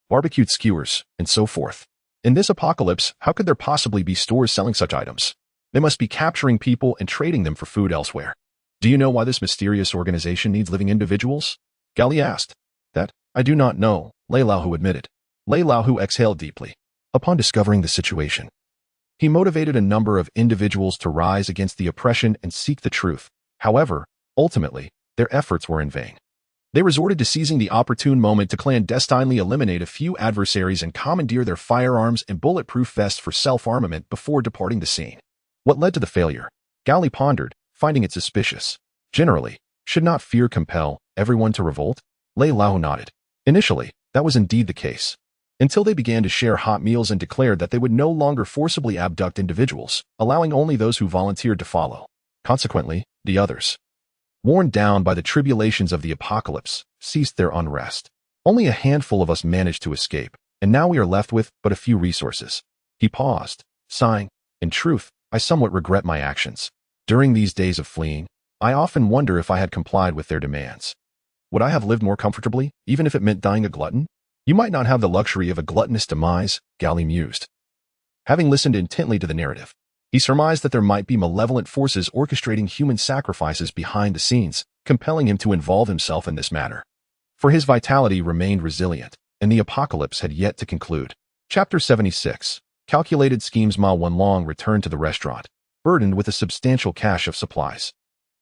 barbecued skewers, and so forth. In this apocalypse, how could there possibly be stores selling such items? They must be capturing people and trading them for food elsewhere." "Do you know why this mysterious organization needs living individuals?" Gao Li asked. "That, I do not know," Lei Laohu admitted. Lei Laohu exhaled deeply. Upon discovering the situation, he motivated a number of individuals to rise against the oppression and seek the truth. However, ultimately, their efforts were in vain. They resorted to seizing the opportune moment to clandestinely eliminate a few adversaries and commandeer their firearms and bulletproof vests for self-armament before departing the scene. What led to the failure? Gao Li pondered, finding it suspicious. Generally, should not fear compel everyone to revolt? Lei Laohu nodded. Initially, that was indeed the case, until they began to share hot meals and declared that they would no longer forcibly abduct individuals, allowing only those who volunteered to follow. Consequently, the others, worn down by the tribulations of the apocalypse, ceased their unrest. Only a handful of us managed to escape, and now we are left with but a few resources. He paused, sighing. In truth, I somewhat regret my actions. During these days of fleeing, I often wonder if I had complied with their demands. Would I have lived more comfortably, even if it meant dying a glutton? You might not have the luxury of a gluttonous demise, Gao Li mused. Having listened intently to the narrative, he surmised that there might be malevolent forces orchestrating human sacrifices behind the scenes, compelling him to involve himself in this matter. For his vitality remained resilient, and the apocalypse had yet to conclude. Chapter 76. Calculated schemes. Ma Wenlong returned to the restaurant, burdened with a substantial cache of supplies.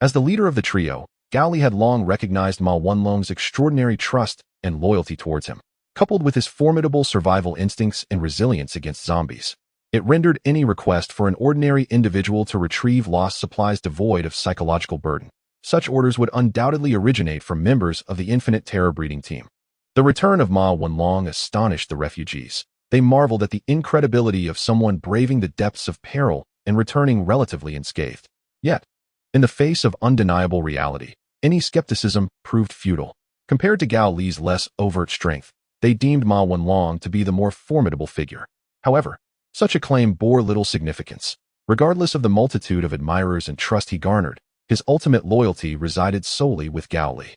As the leader of the trio, Gao Li had long recognized Ma Wenlong's extraordinary trust and loyalty towards him, coupled with his formidable survival instincts and resilience against zombies. It rendered any request for an ordinary individual to retrieve lost supplies devoid of psychological burden. Such orders would undoubtedly originate from members of the Infinite Terror breeding team. The return of Ma Wenlong astonished the refugees. They marveled at the incredibility of someone braving the depths of peril and returning relatively unscathed. Yet, in the face of undeniable reality, any skepticism proved futile. Compared to Gao Li's less overt strength, they deemed Ma Wenlong to be the more formidable figure. However, such a claim bore little significance. Regardless of the multitude of admirers and trust he garnered, his ultimate loyalty resided solely with Gao Li.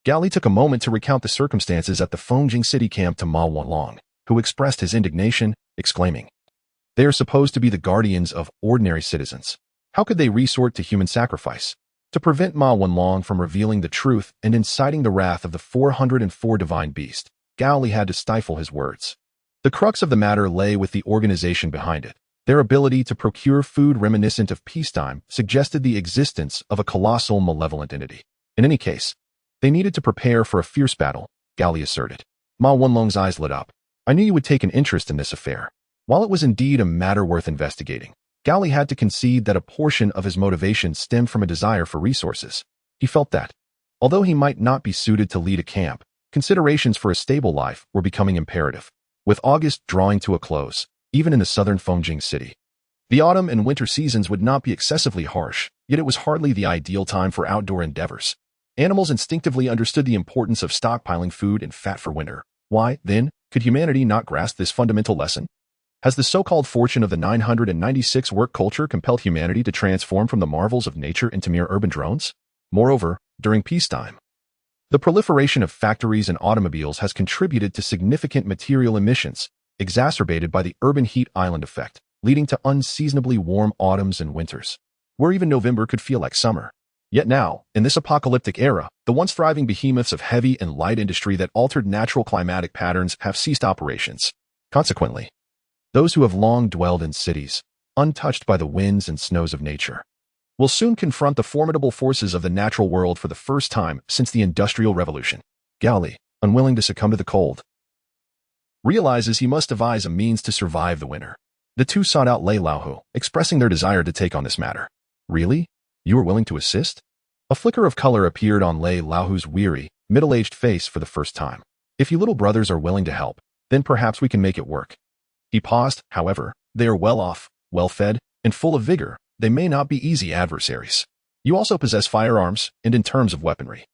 Gao Li took a moment to recount the circumstances at the Fengjing city camp to Ma Wenlong, who expressed his indignation, exclaiming, "They are supposed to be the guardians of ordinary citizens. How could they resort to human sacrifice?" To prevent Ma Wenlong from revealing the truth and inciting the wrath of the 404 divine beast, Gao Li had to stifle his words. The crux of the matter lay with the organization behind it. Their ability to procure food reminiscent of peacetime suggested the existence of a colossal malevolent entity. In any case, they needed to prepare for a fierce battle, Gao Li asserted. Ma Wenlong's eyes lit up. "I knew you would take an interest in this affair." While it was indeed a matter worth investigating, Gao Li had to concede that a portion of his motivation stemmed from a desire for resources. He felt that, although he might not be suited to lead a camp, considerations for a stable life were becoming imperative. With August drawing to a close, even in the southern Fengjing city, the autumn and winter seasons would not be excessively harsh, yet it was hardly the ideal time for outdoor endeavors. Animals instinctively understood the importance of stockpiling food and fat for winter. Why, then, could humanity not grasp this fundamental lesson? Has the so-called fortune of the 996 work culture compelled humanity to transform from the marvels of nature into mere urban drones? Moreover, during peacetime, the proliferation of factories and automobiles has contributed to significant material emissions, exacerbated by the urban heat island effect, leading to unseasonably warm autumns and winters, where even November could feel like summer. Yet now, in this apocalyptic era, the once thriving behemoths of heavy and light industry that altered natural climatic patterns have ceased operations. Consequently, those who have long dwelled in cities, untouched by the winds and snows of nature, will soon confront the formidable forces of the natural world for the first time since the Industrial Revolution. Gao Li, unwilling to succumb to the cold, realizes he must devise a means to survive the winter. The two sought out Lei Laohu, expressing their desire to take on this matter. "Really? You are willing to assist?" A flicker of color appeared on Lei Laohu's weary, middle-aged face for the first time. "If you little brothers are willing to help, then perhaps we can make it work." He paused, however. "They are well off, well-fed, and full of vigor. They may not be easy adversaries. You also possess firearms, and in terms of weaponry,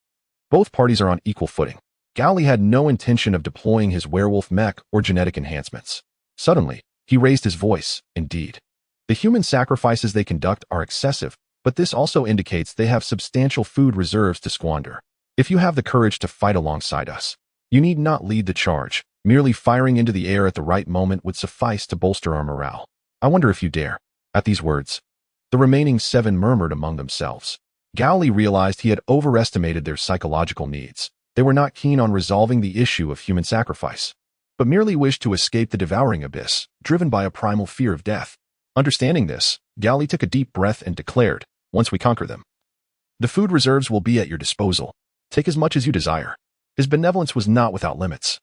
both parties are on equal footing." Gao Li had no intention of deploying his werewolf mech or genetic enhancements. Suddenly, he raised his voice. "Indeed, the human sacrifices they conduct are excessive, but this also indicates they have substantial food reserves to squander. If you have the courage to fight alongside us, you need not lead the charge. Merely firing into the air at the right moment would suffice to bolster our morale. I wonder if you dare." At these words, the remaining 7 murmured among themselves. Gao Li realized he had overestimated their psychological needs. They were not keen on resolving the issue of human sacrifice, but merely wished to escape the devouring abyss, driven by a primal fear of death. Understanding this, Gao Li took a deep breath and declared, "Once we conquer them, the food reserves will be at your disposal. Take as much as you desire." His benevolence was not without limits.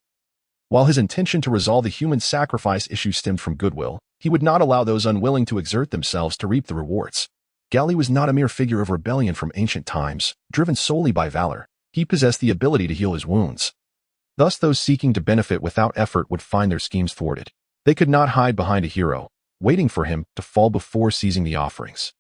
While his intention to resolve the human sacrifice issue stemmed from goodwill, he would not allow those unwilling to exert themselves to reap the rewards. Gao Li was not a mere figure of rebellion from ancient times, driven solely by valor. He possessed the ability to heal his wounds. Thus those seeking to benefit without effort would find their schemes thwarted. They could not hide behind a hero, waiting for him to fall before seizing the offerings.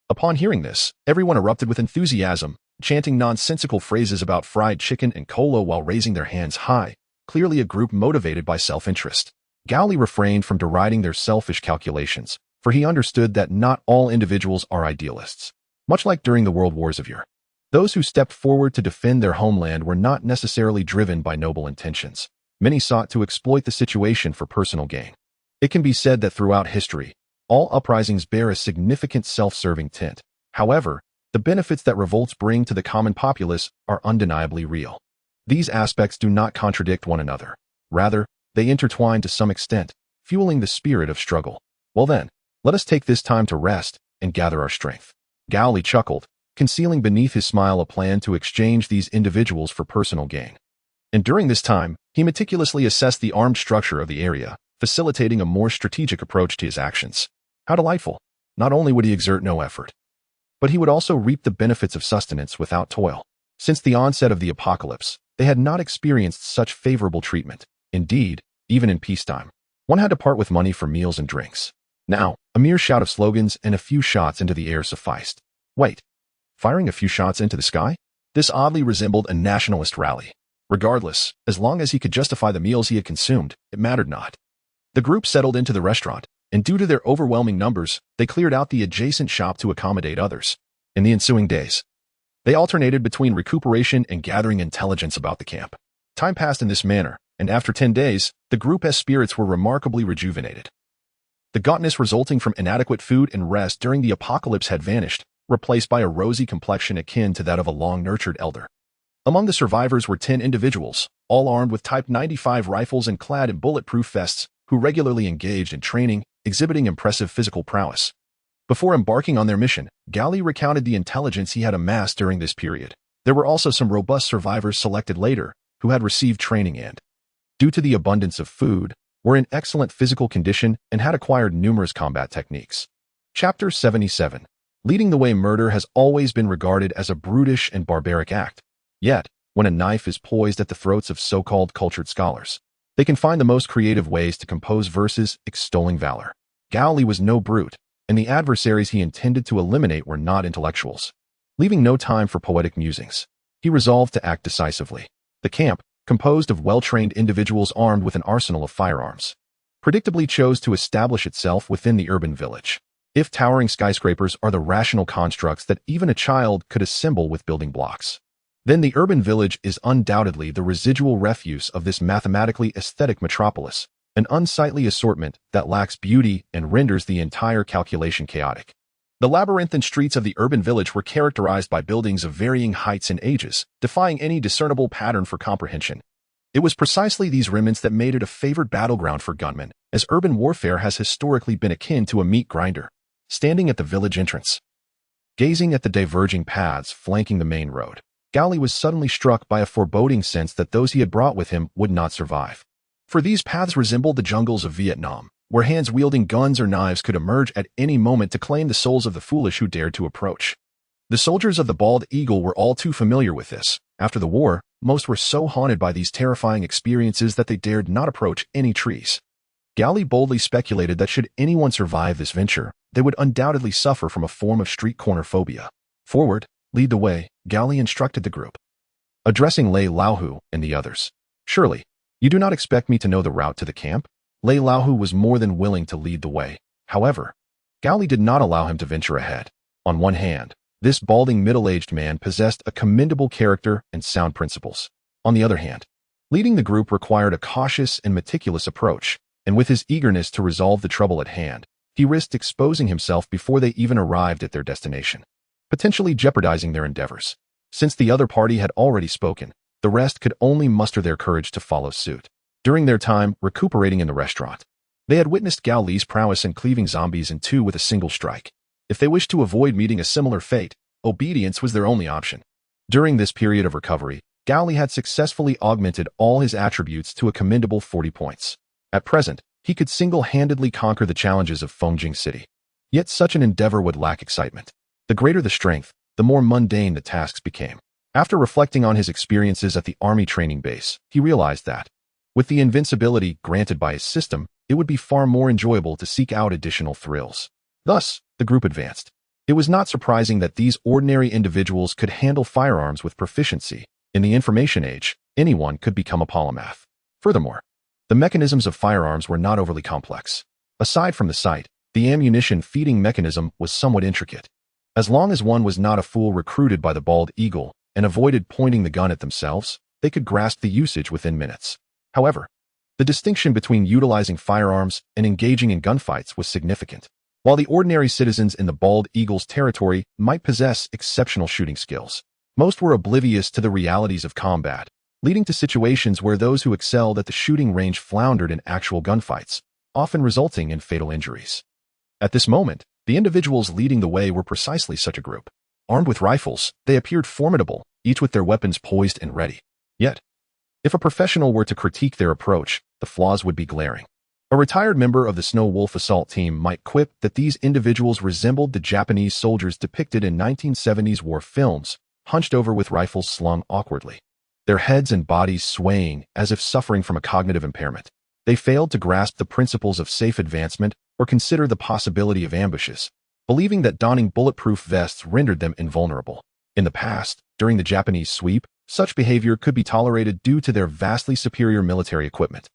Upon hearing this, everyone erupted with enthusiasm, chanting nonsensical phrases about fried chicken and cola while raising their hands high, clearly a group motivated by self-interest. Gao Li refrained from deriding their selfish calculations, for he understood that not all individuals are idealists. Much like during the world wars of yore, those who stepped forward to defend their homeland were not necessarily driven by noble intentions. Many sought to exploit the situation for personal gain. It can be said that throughout history, all uprisings bear a significant self-serving tint. However, the benefits that revolts bring to the common populace are undeniably real. These aspects do not contradict one another. Rather, they intertwine to some extent, fueling the spirit of struggle. Well then, let us take this time to rest and gather our strength. Gao Li chuckled, concealing beneath his smile a plan to exchange these individuals for personal gain. And during this time, he meticulously assessed the armed structure of the area, facilitating a more strategic approach to his actions. How delightful! Not only would he exert no effort, but he would also reap the benefits of sustenance without toil. Since the onset of the apocalypse, they had not experienced such favorable treatment. Indeed, even in peacetime, one had to part with money for meals and drinks. Now, a mere shout of slogans and a few shots into the air sufficed. Wait, firing a few shots into the sky? This oddly resembled a nationalist rally. Regardless, as long as he could justify the meals he had consumed, it mattered not. The group settled into the restaurant, and due to their overwhelming numbers, they cleared out the adjacent shop to accommodate others. In the ensuing days, they alternated between recuperation and gathering intelligence about the camp. Time passed in this manner, and after 10 days, the group's spirits were remarkably rejuvenated. The gauntness resulting from inadequate food and rest during the apocalypse had vanished, replaced by a rosy complexion akin to that of a long-nurtured elder. Among the survivors were 10 individuals, all armed with Type 95 rifles and clad in bulletproof vests, who regularly engaged in training, exhibiting impressive physical prowess. Before embarking on their mission, Gao Li recounted the intelligence he had amassed during this period. There were also some robust survivors selected later, who had received training and, due to the abundance of food, were in excellent physical condition and had acquired numerous combat techniques. Chapter 77. Leading the way. Murder has always been regarded as a brutish and barbaric act. Yet, when a knife is poised at the throats of so-called cultured scholars, they can find the most creative ways to compose verses extolling valor. Gao Li was no brute, and the adversaries he intended to eliminate were not intellectuals. Leaving no time for poetic musings, he resolved to act decisively. The camp, composed of well-trained individuals armed with an arsenal of firearms, predictably chose to establish itself within the urban village. If towering skyscrapers are the rational constructs that even a child could assemble with building blocks, then the urban village is undoubtedly the residual refuse of this mathematically aesthetic metropolis, an unsightly assortment that lacks beauty and renders the entire calculation chaotic. The labyrinthine streets of the urban village were characterized by buildings of varying heights and ages, defying any discernible pattern for comprehension. It was precisely these remnants that made it a favored battleground for gunmen, as urban warfare has historically been akin to a meat grinder. Standing at the village entrance, gazing at the diverging paths flanking the main road, Gao Li was suddenly struck by a foreboding sense that those he had brought with him would not survive. For these paths resembled the jungles of Vietnam, where hands wielding guns or knives could emerge at any moment to claim the souls of the foolish who dared to approach. The soldiers of the Bald Eagle were all too familiar with this. After the war, most were so haunted by these terrifying experiences that they dared not approach any trees. Gao Li boldly speculated that should anyone survive this venture, they would undoubtedly suffer from a form of street corner phobia. Forward, lead the way, Gao Li instructed the group, addressing Lei Laohu and the others. Surely, you do not expect me to know the route to the camp? Lei Laohu was more than willing to lead the way. However, Gao Li did not allow him to venture ahead. On one hand, this balding middle-aged man possessed a commendable character and sound principles. On the other hand, leading the group required a cautious and meticulous approach, and with his eagerness to resolve the trouble at hand, he risked exposing himself before they even arrived at their destination, potentially jeopardizing their endeavors. Since the other party had already spoken, the rest could only muster their courage to follow suit. During their time recuperating in the restaurant, they had witnessed Gao Li's prowess in cleaving zombies in two with a single strike. If they wished to avoid meeting a similar fate, obedience was their only option. During this period of recovery, Gao Li had successfully augmented all his attributes to a commendable 40 points. At present, he could single-handedly conquer the challenges of Fengjing City. Yet such an endeavor would lack excitement. The greater the strength, the more mundane the tasks became. After reflecting on his experiences at the army training base, he realized that, with the invincibility granted by his system, it would be far more enjoyable to seek out additional thrills. Thus, the group advanced. It was not surprising that these ordinary individuals could handle firearms with proficiency. In the information age, anyone could become a polymath. Furthermore, The mechanisms of firearms were not overly complex. Aside from the sight, the ammunition feeding mechanism was somewhat intricate. As long as one was not a fool recruited by the bald eagle and avoided pointing the gun at themselves, they could grasp the usage within minutes. However, the distinction between utilizing firearms and engaging in gunfights was significant. While the ordinary citizens in the bald eagle's territory might possess exceptional shooting skills, most were oblivious to the realities of combat, leading to situations where those who excelled at the shooting range floundered in actual gunfights, often resulting in fatal injuries. At this moment, the individuals leading the way were precisely such a group. Armed with rifles, they appeared formidable, each with their weapons poised and ready. Yet, if a professional were to critique their approach, the flaws would be glaring. A retired member of the Snow Wolf assault team might quip that these individuals resembled the Japanese soldiers depicted in 1970s war films, hunched over with rifles slung awkwardly, their heads and bodies swaying as if suffering from a cognitive impairment. They failed to grasp the principles of safe advancement or consider the possibility of ambushes, believing that donning bulletproof vests rendered them invulnerable. In the past, during the Japanese sweep, such behavior could be tolerated due to their vastly superior military equipment,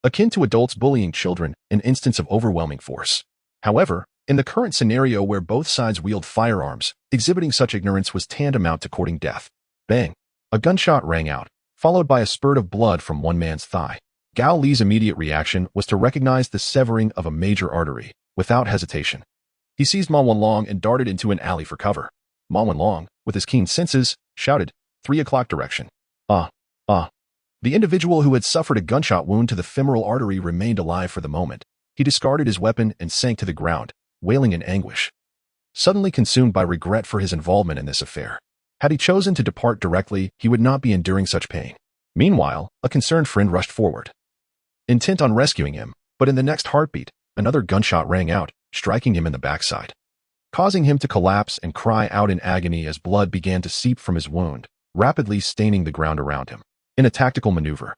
akin to adults bullying children, an instance of overwhelming force. However, in the current scenario where both sides wield firearms, exhibiting such ignorance was tantamount to courting death. Bang! A gunshot rang out, followed by a spurt of blood from one man's thigh. Gao Li's immediate reaction was to recognize the severing of a major artery, without hesitation. He seized Ma Wanlong and darted into an alley for cover. Ma Wanlong, with his keen senses, shouted, 3 o'clock direction. The individual who had suffered a gunshot wound to the femoral artery remained alive for the moment. He discarded his weapon and sank to the ground, wailing in anguish, suddenly consumed by regret for his involvement in this affair. Had he chosen to depart directly, he would not be enduring such pain. Meanwhile, a concerned friend rushed forward, intent on rescuing him, but in the next heartbeat, another gunshot rang out, striking him in the backside, causing him to collapse and cry out in agony as blood began to seep from his wound, rapidly staining the ground around him. In a tactical maneuver,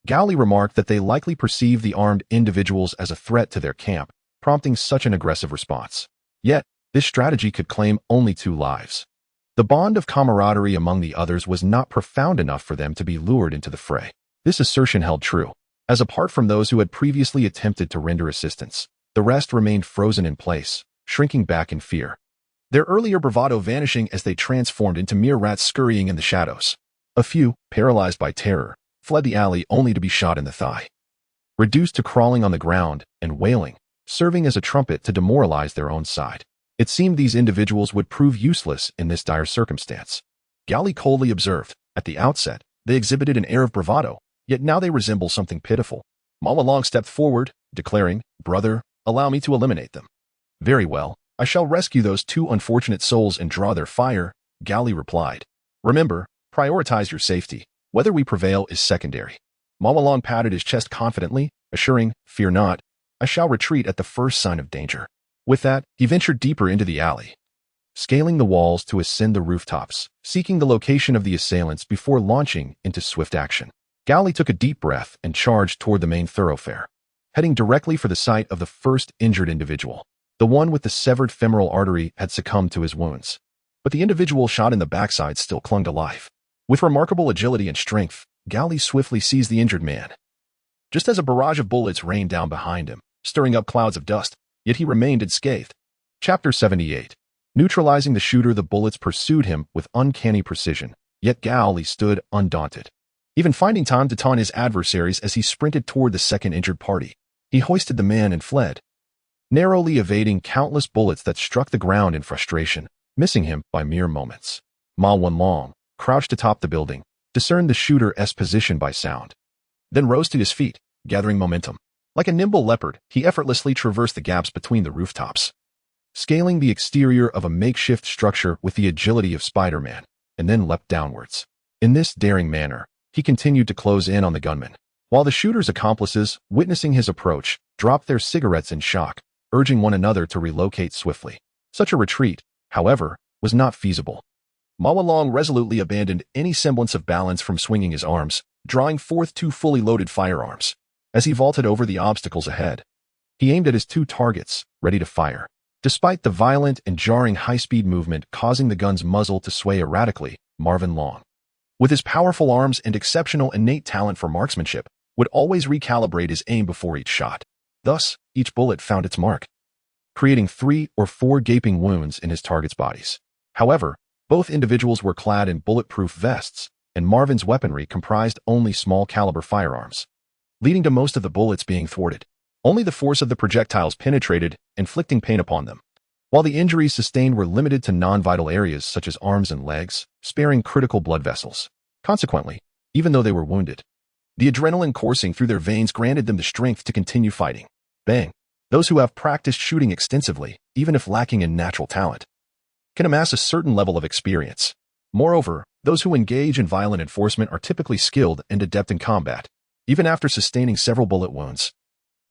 Gao Li remarked that they likely perceived the armed individuals as a threat to their camp, prompting such an aggressive response. Yet, this strategy could claim only 2 lives. The bond of camaraderie among the others was not profound enough for them to be lured into the fray. This assertion held true, as apart from those who had previously attempted to render assistance, the rest remained frozen in place, shrinking back in fear, their earlier bravado vanishing as they transformed into mere rats scurrying in the shadows. A few, paralyzed by terror, fled the alley only to be shot in the thigh, reduced to crawling on the ground and wailing, serving as a trumpet to demoralize their own side. It seemed these individuals would prove useless in this dire circumstance. Gao Li coldly observed, at the outset, they exhibited an air of bravado, yet now they resemble something pitiful. Ma Wanlong stepped forward, declaring, "Brother, allow me to eliminate them." "Very well, I shall rescue those 2 unfortunate souls and draw their fire," Gao Li replied. "Remember, prioritize your safety. Whether we prevail is secondary." Ma Wanlong patted his chest confidently, assuring, "Fear not, I shall retreat at the first sign of danger." With that, he ventured deeper into the alley, scaling the walls to ascend the rooftops, seeking the location of the assailants before launching into swift action. Gao Li took a deep breath and charged toward the main thoroughfare, heading directly for the site of the first injured individual. The one with the severed femoral artery had succumbed to his wounds, but the individual shot in the backside still clung to life. With remarkable agility and strength, Gao Li swiftly seized the injured man, just as a barrage of bullets rained down behind him, stirring up clouds of dust, yet he remained unscathed. Chapter 78. Neutralizing the shooter, the bullets pursued him with uncanny precision, yet Gao Li stood undaunted, even finding time to taunt his adversaries as he sprinted toward the second injured party. He hoisted the man and fled, narrowly evading countless bullets that struck the ground in frustration, missing him by mere moments. Ma Wanlong, crouched atop the building, discerned the shooter's position by sound, then rose to his feet, gathering momentum. Like a nimble leopard, he effortlessly traversed the gaps between the rooftops, scaling the exterior of a makeshift structure with the agility of Spider-Man, and then leapt downwards. In this daring manner, he continued to close in on the gunman, while the shooter's accomplices, witnessing his approach, dropped their cigarettes in shock, urging one another to relocate swiftly. Such a retreat, however, was not feasible. Ma Wanlong resolutely abandoned any semblance of balance from swinging his arms, drawing forth 2 fully loaded firearms. As he vaulted over the obstacles ahead, he aimed at his 2 targets, ready to fire. Despite the violent and jarring high-speed movement causing the gun's muzzle to sway erratically, Marvin Long, with his powerful arms and exceptional innate talent for marksmanship, would always recalibrate his aim before each shot. Thus, each bullet found its mark, creating 3 or 4 gaping wounds in his target's bodies. However, both individuals were clad in bulletproof vests, and Marvin's weaponry comprised only small-caliber firearms, leading to most of the bullets being thwarted. Only the force of the projectiles penetrated, inflicting pain upon them, while the injuries sustained were limited to non-vital areas such as arms and legs, sparing critical blood vessels. Consequently, even though they were wounded, the adrenaline coursing through their veins granted them the strength to continue fighting. Bang! Those who have practiced shooting extensively, even if lacking in natural talent, can amass a certain level of experience. Moreover, those who engage in violent enforcement are typically skilled and adept in combat. Even after sustaining several bullet wounds,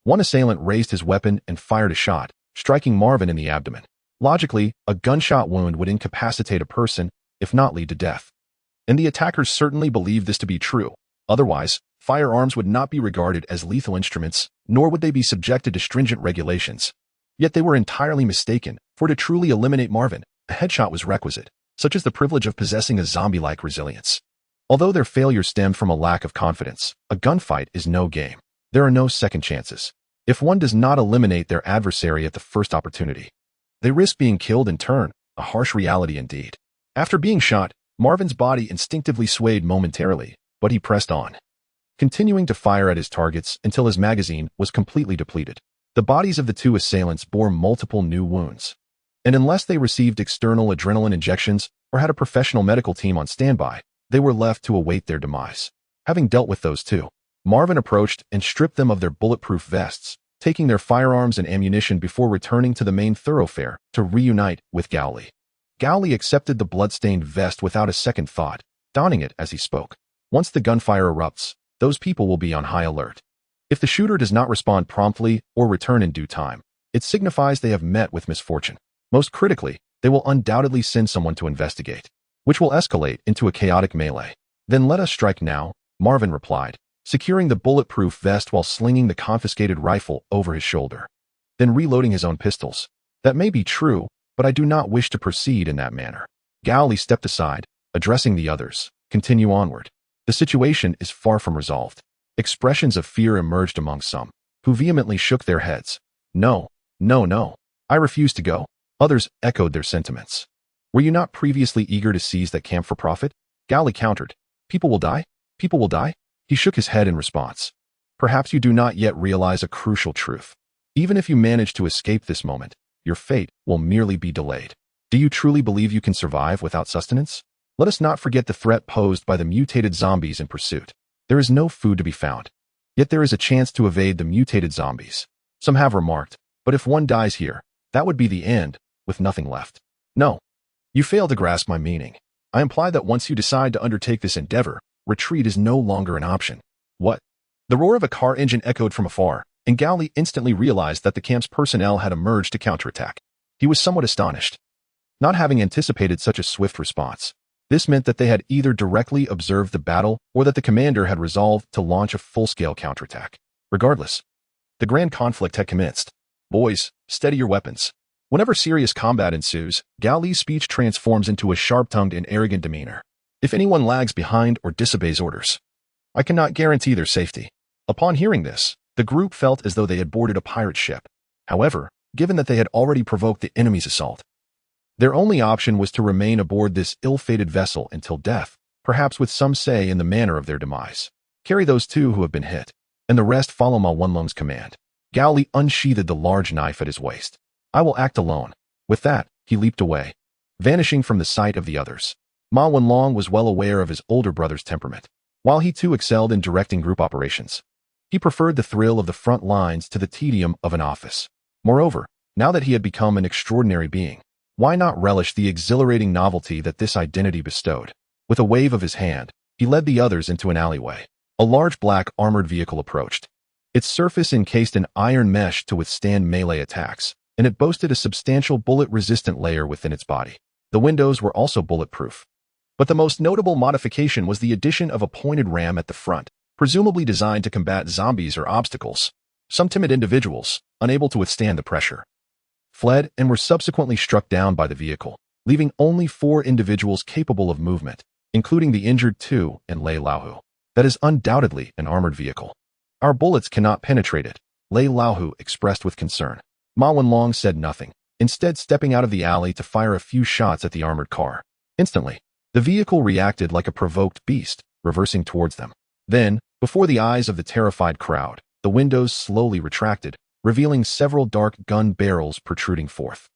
one assailant raised his weapon and fired a shot, striking Marvin in the abdomen. Logically, a gunshot wound would incapacitate a person, if not lead to death. And the attackers certainly believed this to be true. Otherwise, firearms would not be regarded as lethal instruments, nor would they be subjected to stringent regulations. Yet they were entirely mistaken, for to truly eliminate Marvin, a headshot was requisite, such as the privilege of possessing a zombie-like resilience. Although their failure stemmed from a lack of confidence, a gunfight is no game. There are no second chances. If one does not eliminate their adversary at the first opportunity, they risk being killed in turn, a harsh reality indeed. After being shot, Marvin's body instinctively swayed momentarily, but he pressed on, continuing to fire at his targets until his magazine was completely depleted. The bodies of the 2 assailants bore multiple new wounds, and unless they received external adrenaline injections or had a professional medical team on standby, they were left to await their demise. Having dealt with those 2, Marvin approached and stripped them of their bulletproof vests, taking their firearms and ammunition before returning to the main thoroughfare to reunite with Gao Li. Gao Li accepted the blood-stained vest without a second thought, donning it as he spoke. Once the gunfire erupts, those people will be on high alert. If the shooter does not respond promptly or return in due time, it signifies they have met with misfortune. Most critically, they will undoubtedly send someone to investigate, which will escalate into a chaotic melee. Then let us strike now, Marvin replied, securing the bulletproof vest while slinging the confiscated rifle over his shoulder, then reloading his own pistols. That may be true, but I do not wish to proceed in that manner. Gao Li stepped aside, addressing the others. Continue onward. The situation is far from resolved. Expressions of fear emerged among some, who vehemently shook their heads. No, no, no. I refuse to go. Others echoed their sentiments. Were you not previously eager to seize that camp for profit? Gao Li countered. People will die? People will die? He shook his head in response. Perhaps you do not yet realize a crucial truth. Even if you manage to escape this moment, your fate will merely be delayed. Do you truly believe you can survive without sustenance? Let us not forget the threat posed by the mutated zombies in pursuit. There is no food to be found. Yet there is a chance to evade the mutated zombies. Some have remarked, but if one dies here, that would be the end, with nothing left. No. You fail to grasp my meaning. I imply that once you decide to undertake this endeavor, retreat is no longer an option. What? The roar of a car engine echoed from afar, and Gao Li instantly realized that the camp's personnel had emerged to counterattack. He was somewhat astonished, not having anticipated such a swift response. This meant that they had either directly observed the battle or that the commander had resolved to launch a full-scale counterattack. Regardless, the grand conflict had commenced. Boys, steady your weapons. Whenever serious combat ensues, Gao Li's speech transforms into a sharp-tongued and arrogant demeanor. If anyone lags behind or disobeys orders, I cannot guarantee their safety. Upon hearing this, the group felt as though they had boarded a pirate ship. However, given that they had already provoked the enemy's assault, their only option was to remain aboard this ill-fated vessel until death, perhaps with some say in the manner of their demise. Carry those 2 who have been hit, and the rest follow Ma Wenlong's command. Gao Li unsheathed the large knife at his waist. I will act alone. With that, he leaped away, vanishing from the sight of the others. Ma Wenlong was well aware of his older brother's temperament. While he too excelled in directing group operations, he preferred the thrill of the front lines to the tedium of an office. Moreover, now that he had become an extraordinary being, why not relish the exhilarating novelty that this identity bestowed? With a wave of his hand, he led the others into an alleyway. A large black armored vehicle approached, its surface encased in iron mesh to withstand melee attacks, and it boasted a substantial bullet-resistant layer within its body. The windows were also bulletproof. But the most notable modification was the addition of a pointed ram at the front, presumably designed to combat zombies or obstacles. Some timid individuals, unable to withstand the pressure, fled and were subsequently struck down by the vehicle, leaving only 4 individuals capable of movement, including the injured 2 and Lei Laohu. That is undoubtedly an armored vehicle. Our bullets cannot penetrate it, Lei Laohu expressed with concern. Ma Wenlong said nothing, instead stepping out of the alley to fire a few shots at the armored car. Instantly, the vehicle reacted like a provoked beast, reversing towards them. Then, before the eyes of the terrified crowd, the windows slowly retracted, revealing several dark gun barrels protruding forth.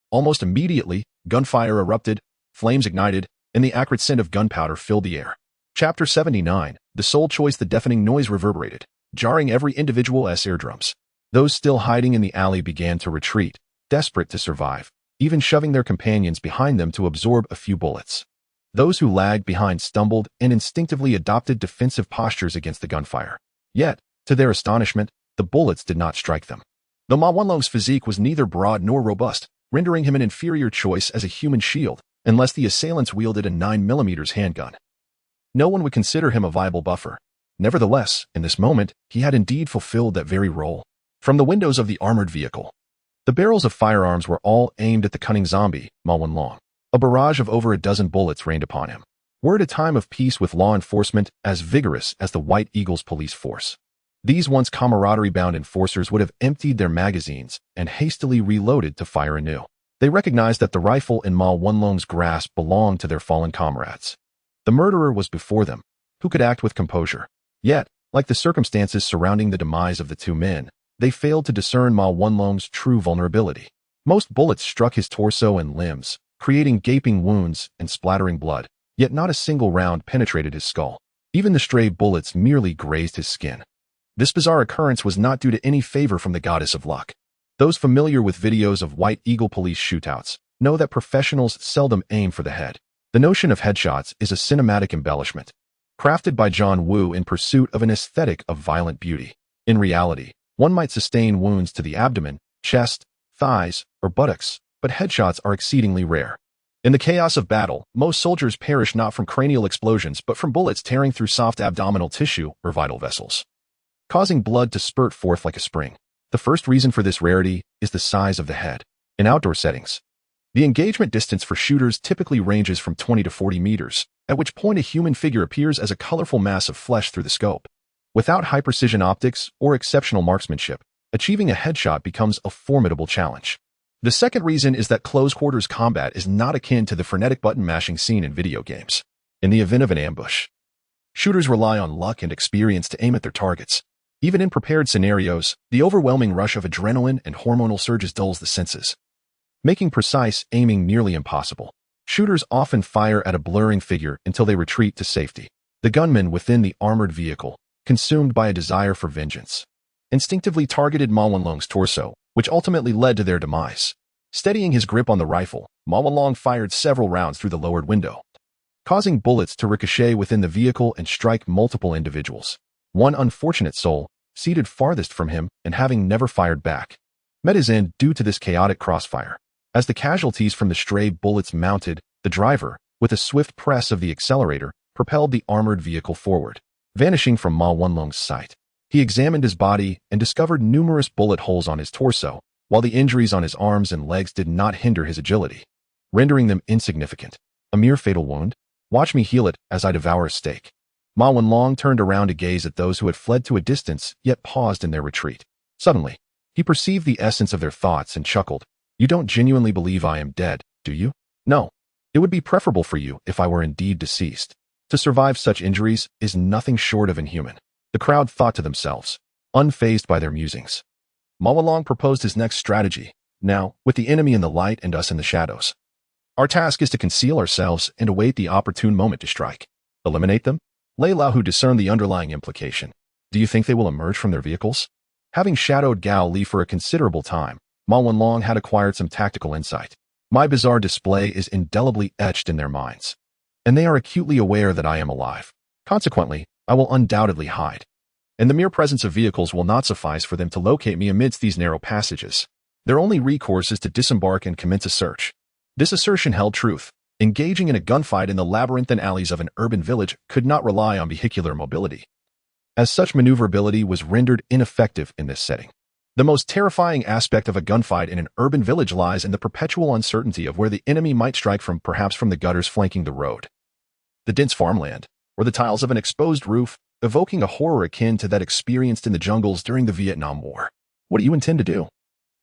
Almost immediately, gunfire erupted, flames ignited, and the acrid scent of gunpowder filled the air. Chapter 79, The Sole Choice. The deafening noise reverberated, jarring every individual's eardrums. Those still hiding in the alley began to retreat, desperate to survive, even shoving their companions behind them to absorb a few bullets. Those who lagged behind stumbled and instinctively adopted defensive postures against the gunfire. Yet, to their astonishment, the bullets did not strike them. Though Ma Wenlong's physique was neither broad nor robust, rendering him an inferior choice as a human shield, unless the assailants wielded a 9mm handgun. No one would consider him a viable buffer. Nevertheless, in this moment, he had indeed fulfilled that very role. From the windows of the armored vehicle, the barrels of firearms were all aimed at the cunning zombie, Ma Wenlong. A barrage of over a dozen bullets rained upon him. We're at a time of peace with law enforcement as vigorous as the White Eagle's police force. These once camaraderie-bound enforcers would have emptied their magazines and hastily reloaded to fire anew. They recognized that the rifle in Ma Wenlong's grasp belonged to their fallen comrades. The murderer was before them, who could act with composure. Yet, like the circumstances surrounding the demise of the two men, they failed to discern Ma Wenlong's true vulnerability. Most bullets struck his torso and limbs, creating gaping wounds and splattering blood, yet not a single round penetrated his skull. Even the stray bullets merely grazed his skin. This bizarre occurrence was not due to any favor from the goddess of luck. Those familiar with videos of White Eagle police shootouts know that professionals seldom aim for the head. The notion of headshots is a cinematic embellishment, crafted by John Woo in pursuit of an aesthetic of violent beauty. In reality, one might sustain wounds to the abdomen, chest, thighs, or buttocks, but headshots are exceedingly rare. In the chaos of battle, most soldiers perish not from cranial explosions but from bullets tearing through soft abdominal tissue or vital vessels, causing blood to spurt forth like a spring. The first reason for this rarity is the size of the head. In outdoor settings, the engagement distance for shooters typically ranges from 20 to 40 meters, at which point a human figure appears as a colorful mass of flesh through the scope. Without high-precision optics or exceptional marksmanship, achieving a headshot becomes a formidable challenge. The second reason is that close-quarters combat is not akin to the frenetic button-mashing seen in video games. In the event of an ambush, shooters rely on luck and experience to aim at their targets. Even in prepared scenarios, the overwhelming rush of adrenaline and hormonal surges dulls the senses, making precise aiming nearly impossible. Shooters often fire at a blurring figure until they retreat to safety. The gunman within the armored vehicle, consumed by a desire for vengeance, instinctively targeted Ma Wenlong's torso, which ultimately led to their demise. Steadying his grip on the rifle, Ma Wenlong fired several rounds through the lowered window, causing bullets to ricochet within the vehicle and strike multiple individuals. One unfortunate soul, seated farthest from him and having never fired back, met his end due to this chaotic crossfire. As the casualties from the stray bullets mounted, the driver, with a swift press of the accelerator, propelled the armored vehicle forward, vanishing from Ma Wenlong's sight. He examined his body and discovered numerous bullet holes on his torso, while the injuries on his arms and legs did not hinder his agility, rendering them insignificant. A mere fatal wound? Watch me heal it as I devour a steak. Ma Wenlong turned around to gaze at those who had fled to a distance yet paused in their retreat. Suddenly, he perceived the essence of their thoughts and chuckled. You don't genuinely believe I am dead, do you? No. It would be preferable for you if I were indeed deceased. To survive such injuries is nothing short of inhuman. The crowd thought to themselves, unfazed by their musings. Ma Wenlong proposed his next strategy. Now, with the enemy in the light and us in the shadows, our task is to conceal ourselves and await the opportune moment to strike. Eliminate them? Lei Laohu discerned the underlying implication. Do you think they will emerge from their vehicles? Having shadowed Gao Li for a considerable time, Ma Wenlong had acquired some tactical insight. My bizarre display is indelibly etched in their minds, and they are acutely aware that I am alive. Consequently, I will undoubtedly hide, and the mere presence of vehicles will not suffice for them to locate me amidst these narrow passages. Their only recourse is to disembark and commence a search. This assertion held truth. Engaging in a gunfight in the labyrinthine alleys of an urban village could not rely on vehicular mobility, as such maneuverability was rendered ineffective in this setting. The most terrifying aspect of a gunfight in an urban village lies in the perpetual uncertainty of where the enemy might strike from, perhaps from the gutters flanking the road, the dense farmland, or the tiles of an exposed roof. evoking a horror akin to that experienced in the jungles during the Vietnam War. What do you intend to do?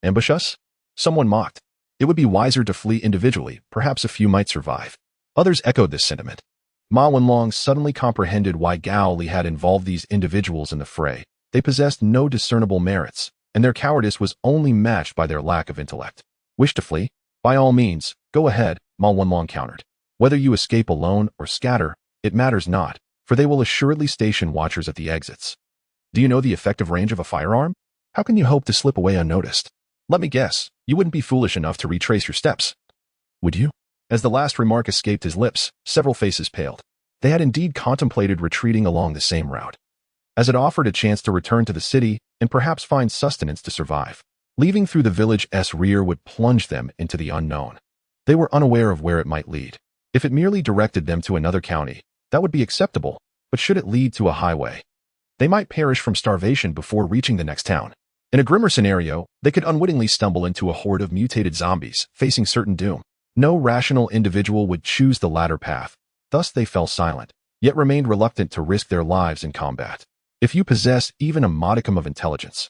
Ambush us? Someone mocked. It would be wiser to flee individually, perhaps a few might survive. Others echoed this sentiment. Ma Wenlong suddenly comprehended why Gao Li had involved these individuals in the fray. They possessed no discernible merits, and their cowardice was only matched by their lack of intellect. Wish to flee? By all means, go ahead, Ma Wenlong countered. Whether you escape alone or scatter, it matters not, for they will assuredly station watchers at the exits. Do you know the effective range of a firearm? How can you hope to slip away unnoticed? Let me guess, you wouldn't be foolish enough to retrace your steps. Would you? As the last remark escaped his lips, several faces paled. They had indeed contemplated retreating along the same route, as it offered a chance to return to the city and perhaps find sustenance to survive. Leaving through the village's rear would plunge them into the unknown. They were unaware of where it might lead. If it merely directed them to another county, that would be acceptable, but should it lead to a highway? They might perish from starvation before reaching the next town. In a grimmer scenario, they could unwittingly stumble into a horde of mutated zombies, facing certain doom. No rational individual would choose the latter path. Thus they fell silent, yet remained reluctant to risk their lives in combat. If you possess even a modicum of intelligence,